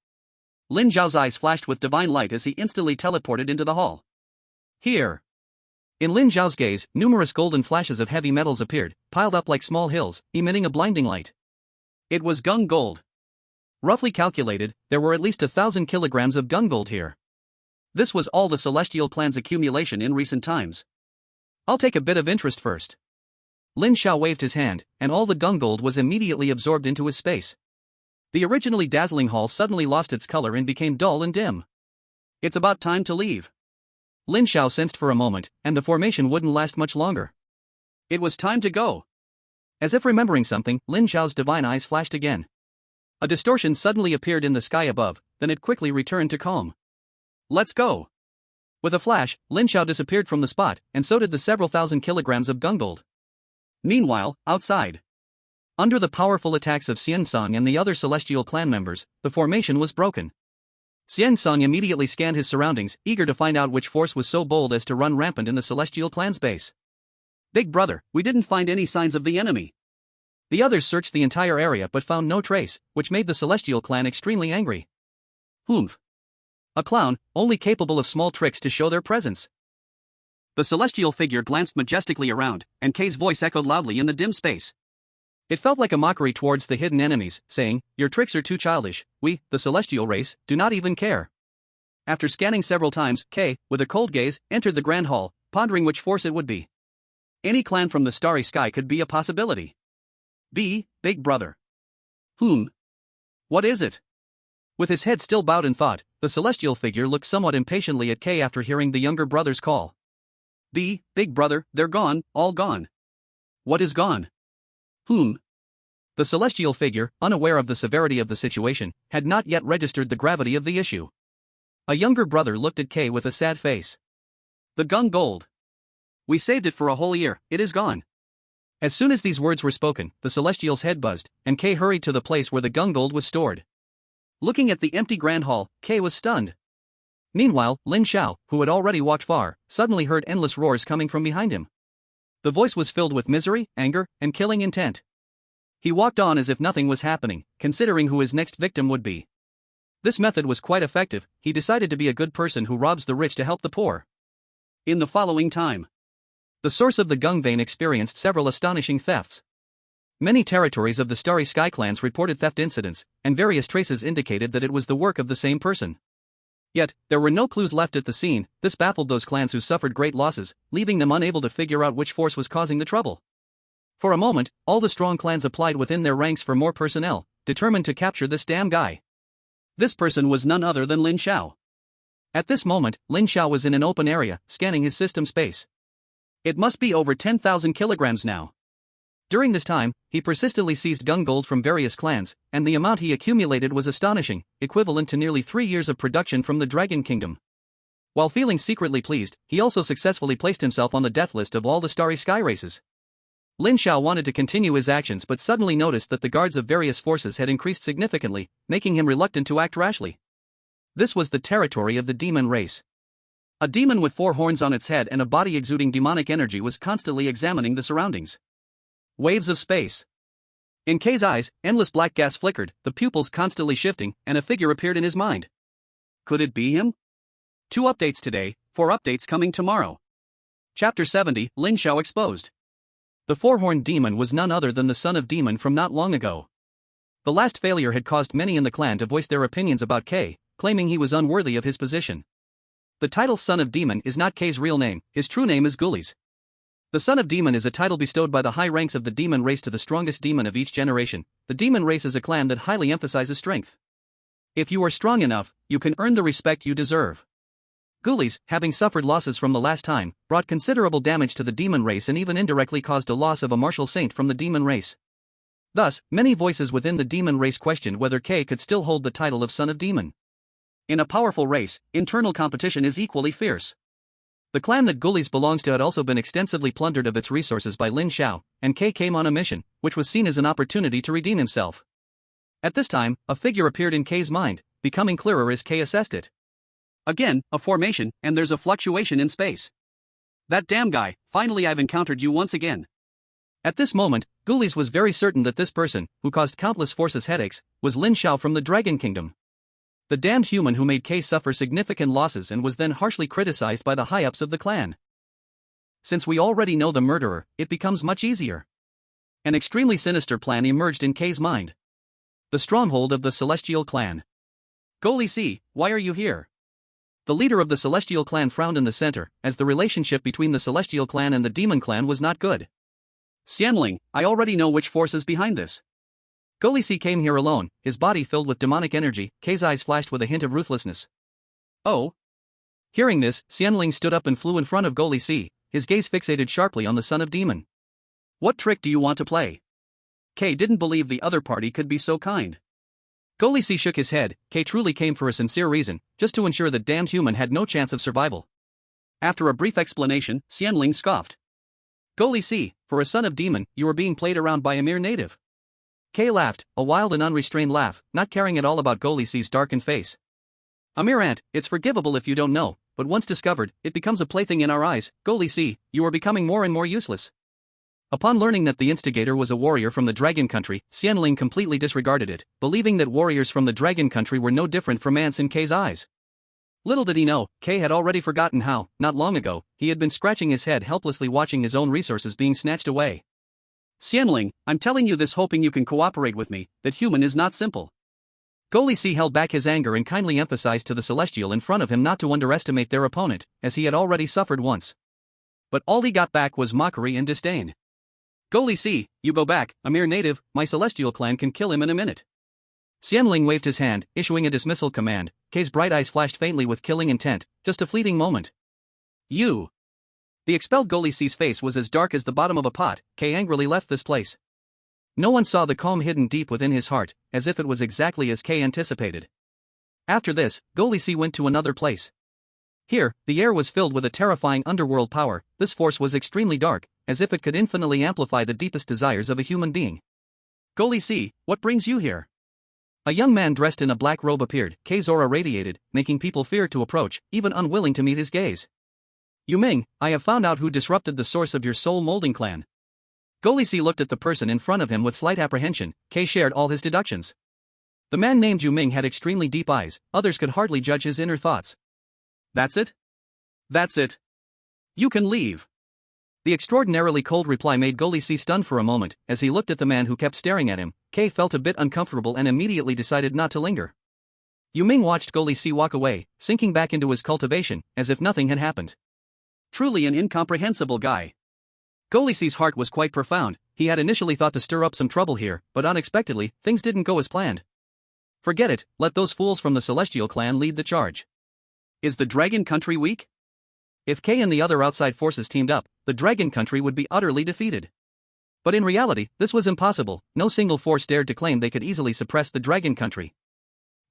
Lin Zhao's eyes flashed with divine light as he instantly teleported into the hall. Here. In Lin Zhao's gaze, numerous golden flashes of heavy metals appeared, piled up like small hills, emitting a blinding light. It was gung gold. Roughly calculated, there were at least 1,000 kilograms of gung gold here. This was all the Celestial Clan's accumulation in recent times. I'll take a bit of interest first. Lin Xiao waved his hand, and all the gung gold was immediately absorbed into his space. The originally dazzling hall suddenly lost its color and became dull and dim. It's about time to leave. Lin Xiao sensed for a moment, and the formation wouldn't last much longer. It was time to go. As if remembering something, Lin Xiao's divine eyes flashed again. A distortion suddenly appeared in the sky above, then it quickly returned to calm. Let's go. With a flash, Lin Xiao disappeared from the spot, and so did the several thousand kilograms of gung gold. Meanwhile, outside, under the powerful attacks of Xian Song and the other Celestial Clan members, the formation was broken. Xian Song immediately scanned his surroundings, eager to find out which force was so bold as to run rampant in the Celestial Clan's base. Big brother, we didn't find any signs of the enemy. The others searched the entire area but found no trace, which made the Celestial Clan extremely angry. Humph. A clown, only capable of small tricks to show their presence. The celestial figure glanced majestically around, and Kay's voice echoed loudly in the dim space. It felt like a mockery towards the hidden enemies, saying, "Your tricks are too childish, we, the celestial race, do not even care." After scanning several times, Kay, with a cold gaze, entered the grand hall, pondering which force it would be. Any clan from the starry sky could be a possibility. Big brother. What is it? With his head still bowed in thought, the celestial figure looked somewhat impatiently at K after hearing the younger brother's call. Big brother, they're gone, all gone. What is gone? The celestial figure, unaware of the severity of the situation, had not yet registered the gravity of the issue. A younger brother looked at K with a sad face. The gung gold. We saved it for a whole year, it is gone. As soon as these words were spoken, the celestial's head buzzed, and K hurried to the place where the gung gold was stored. Looking at the empty grand hall, K was stunned. Meanwhile, Lin Xiao, who had already walked far, suddenly heard endless roars coming from behind him. The voice was filled with misery, anger, and killing intent. He walked on as if nothing was happening, considering who his next victim would be. This method was quite effective. He decided to be a good person who robs the rich to help the poor. In the following time, the source of the Gung vein experienced several astonishing thefts. Many territories of the Starry Sky clans reported theft incidents, and various traces indicated that it was the work of the same person. Yet, there were no clues left at the scene. This baffled those clans who suffered great losses, leaving them unable to figure out which force was causing the trouble. For a moment, all the strong clans applied within their ranks for more personnel, determined to capture this damn guy. This person was none other than Lin Xiao. At this moment, Lin Xiao was in an open area, scanning his system space. It must be over 10,000 kilograms now. During this time, he persistently seized gung gold from various clans, and the amount he accumulated was astonishing, equivalent to nearly 3 years of production from the Dragon Kingdom. While feeling secretly pleased, he also successfully placed himself on the death list of all the Starry Sky races. Lin Xiao wanted to continue his actions but suddenly noticed that the guards of various forces had increased significantly, making him reluctant to act rashly. This was the territory of the demon race. A demon with 4 horns on its head and a body exuding demonic energy was constantly examining the surroundings. Waves of space. In K's eyes, endless black gas flickered, the pupils constantly shifting, and a figure appeared in his mind. Could it be him? 2 updates today, 4 updates coming tomorrow. Chapter 70, Lin Xiao exposed. The 4-horned demon was none other than the son of demon from not long ago. The last failure had caused many in the clan to voice their opinions about K, claiming he was unworthy of his position. The title Son of Demon is not K's real name, his true name is Guli's. The Son of Demon is a title bestowed by the high ranks of the demon race to the strongest demon of each generation. The demon race is a clan that highly emphasizes strength. If you are strong enough, you can earn the respect you deserve. Guli's, having suffered losses from the last time, brought considerable damage to the demon race and even indirectly caused a loss of a martial saint from the demon race. Thus, many voices within the demon race questioned whether K could still hold the title of Son of Demon. In a powerful race, internal competition is equally fierce. The clan that Guli's belongs to had also been extensively plundered of its resources by Lin Xiao, and K came on a mission, which was seen as an opportunity to redeem himself. At this time, a figure appeared in K's mind, becoming clearer as K assessed it. Again, a formation, and there's a fluctuation in space. That damn guy, finally I've encountered you once again. At this moment, Guli's was very certain that this person, who caused countless forces headaches, was Lin Xiao from the Dragon Kingdom. The damned human who made K suffer significant losses and was then harshly criticized by the high-ups of the clan. Since we already know the murderer, it becomes much easier. An extremely sinister plan emerged in K's mind. The stronghold of the Celestial Clan. Goli Si, why are you here? The leader of the Celestial Clan frowned in the center, as the relationship between the Celestial Clan and the Demon Clan was not good. Xianling, I already know which force is behind this. Goli Si came here alone, his body filled with demonic energy. K's eyes flashed with a hint of ruthlessness. Oh. Hearing this, Xianling stood up and flew in front of Goli Si, his gaze fixated sharply on the Son of Demon. What trick do you want to play? K didn't believe the other party could be so kind. Goli Si shook his head. K truly came for a sincere reason, just to ensure that damned human had no chance of survival. After a brief explanation, Xianling scoffed. Goli Si, for a Son of Demon, you are being played around by a mere native. K laughed, a wild and unrestrained laugh, not caring at all about Goli Si's darkened face. A mere ant, it's forgivable if you don't know, but once discovered, it becomes a plaything in our eyes. Goli Si, you are becoming more and more useless. Upon learning that the instigator was a warrior from the Dragon Country, Xianling completely disregarded it, believing that warriors from the Dragon Country were no different from ants in K's eyes. Little did he know, K had already forgotten how, not long ago, he had been scratching his head helplessly watching his own resources being snatched away. Xianling, I'm telling you this hoping you can cooperate with me, that human is not simple. Goli Si held back his anger and kindly emphasized to the Celestial in front of him not to underestimate their opponent, as he had already suffered once. But all he got back was mockery and disdain. Goli Si, you go back, a mere native, my Celestial clan can kill him in a minute.
Xianling waved his hand, issuing a dismissal command. K's bright eyes flashed faintly with killing intent, just a fleeting moment. You! The expelled Goli C's face was as dark as the bottom of a pot. K angrily left this place. No one saw the calm hidden deep within his heart, as if it was exactly as K anticipated. After this, Goli C went to another place. Here, the air was filled with a terrifying underworld power. This force was extremely dark, as if it could infinitely amplify the deepest desires of a human being. Goli C, what brings you here? A young man dressed in a black robe appeared. K's aura radiated, making people fear to approach, even unwilling to meet his gaze. Yuming, I have found out who disrupted the source of your soul molding clan. Goli C looked at the person in front of him with slight apprehension. K shared all his deductions. The man named Yuming had extremely deep eyes, others could hardly judge his inner thoughts. That's it? That's it. You can leave. The extraordinarily cold reply made Goli C stunned for a moment. As he looked at the man who kept staring at him, K felt a bit uncomfortable and immediately decided not to linger. Yuming watched Goli C walk away, sinking back into his cultivation, as if nothing had happened. Truly an incomprehensible guy. Goli C's heart was quite profound. He had initially thought to stir up some trouble here, but unexpectedly, things didn't go as planned. Forget it, let those fools from the Celestial clan lead the charge. Is the Dragon Country weak? If K and the other outside forces teamed up, the Dragon Country would be utterly defeated. But in reality, this was impossible. No single force dared to claim they could easily suppress the Dragon Country.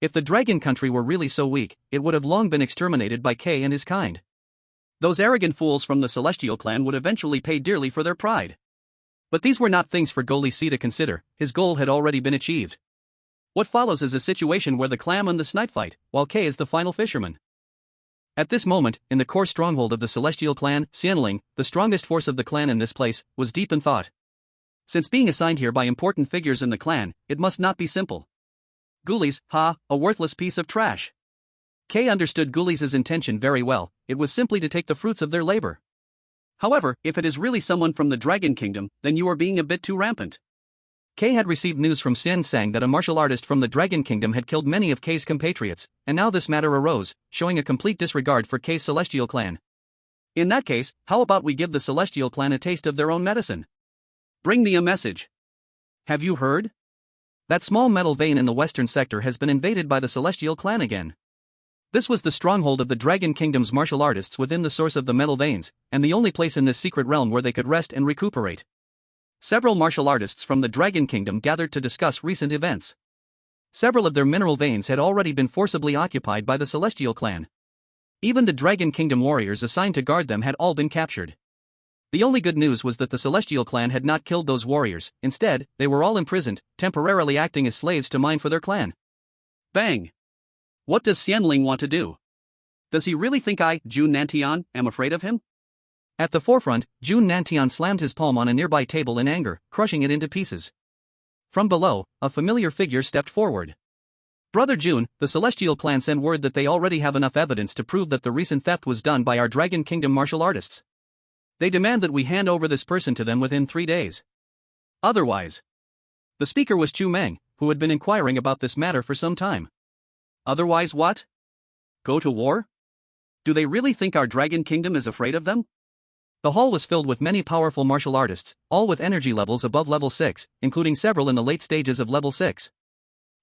If the Dragon Country were really so weak, it would have long been exterminated by K and his kind. Those arrogant fools from the Celestial clan would eventually pay dearly for their pride. But these were not things for Goli C to consider. His goal had already been achieved. What follows is a situation where the clam and the snipe fight, while K is the final fisherman. At this moment, in the core stronghold of the Celestial clan, Xianling, the strongest force of the clan in this place, was deep in thought. Since being assigned here by important figures in the clan, it must not be simple. Ghoulies, a worthless piece of trash. K understood Ghoulies' intention very well. It was simply to take the fruits of their labor. However, if it is really someone from the Dragon Kingdom, then you are being a bit too rampant. K had received news from Xian Sang that a martial artist from the Dragon Kingdom had killed many of K's compatriots, and now this matter arose, showing a complete disregard for K's Celestial clan. In that case, how about we give the Celestial clan a taste of their own medicine? Bring me a message. Have you heard? That small metal vein in the western sector has been invaded by the Celestial clan again. This was the stronghold of the Dragon Kingdom's martial artists within the source of the metal veins, and the only place in this secret realm where they could rest and recuperate. Several martial artists from the Dragon Kingdom gathered to discuss recent events. Several of their mineral veins had already been forcibly occupied by the Celestial clan. Even the Dragon Kingdom warriors assigned to guard them had all been captured. The only good news was that the Celestial clan had not killed those warriors. Instead, they were all imprisoned, temporarily acting as slaves to mine for their clan. Bang! What does Xianling want to do? Does he really think I, Jun Nantian, am afraid of him? At the forefront, Jun Nantian slammed his palm on a nearby table in anger, crushing it into pieces. From below, a familiar figure stepped forward. Brother Jun, the Celestial clan sent word that they already have enough evidence to prove that the recent theft was done by our Dragon Kingdom martial artists. They demand that we hand over this person to them within 3 days. Otherwise. The speaker was Chu Meng, who had been inquiring about this matter for some time. Otherwise what? Go to war? Do they really think our Dragon Kingdom is afraid of them? The hall was filled with many powerful martial artists, all with energy levels above level 6, including several in the late stages of level 6.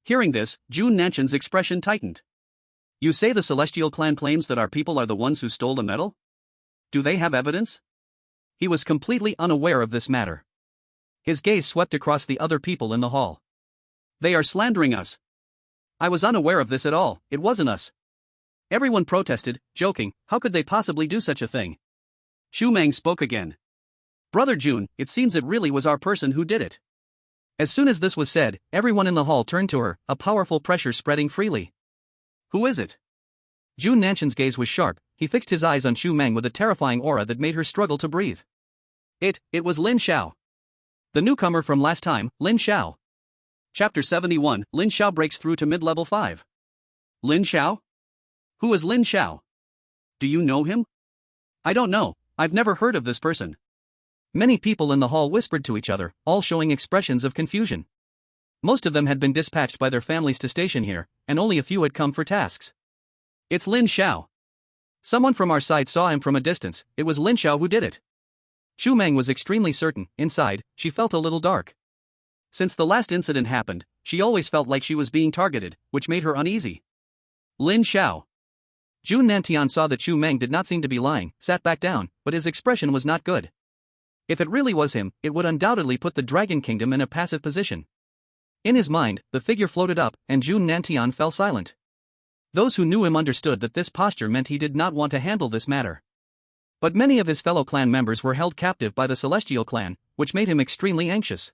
Hearing this, Jun Nanchan's expression tightened. You say the Celestial clan claims that our people are the ones who stole the metal? Do they have evidence? He was completely unaware of this matter. His gaze swept across the other people in the hall. They are slandering us. I was unaware of this at all, it wasn't us. Everyone protested, joking, how could they possibly do such a thing? Xu Meng spoke again. Brother Jun, it seems it really was our person who did it. As soon as this was said, everyone in the hall turned to her, a powerful pressure spreading freely. Who is it? Jun Nanchan's gaze was sharp, he fixed his eyes on Xu Meng with a terrifying aura that made her struggle to breathe. It was Lin Xiao. The newcomer from last time, Lin Xiao. Chapter 71, Lin Xiao breaks through to mid-level 5. Lin Xiao? Who is Lin Xiao? Do you know him? I don't know, I've never heard of this person. Many people in the hall whispered to each other, all showing expressions of confusion. Most of them had been dispatched by their families to station here, and only a few had come for tasks. It's Lin Xiao. Someone from our side saw him from a distance, it was Lin Xiao who did it. Xu Meng was extremely certain. Inside, she felt a little dark.
Since the last incident happened, she always felt like she was being targeted, which made her uneasy. Lin Xiao. Jun Nantian saw that Chu Meng did not seem to be lying, sat back down, but his expression was not good. If it really was him, it would undoubtedly put the Dragon Kingdom in a passive position. In his mind, the figure floated up, and Jun Nantian fell silent. Those who knew him understood that this posture meant he did not want to handle this matter. But many of his fellow clan members were held captive by the Celestial clan, which made him extremely anxious.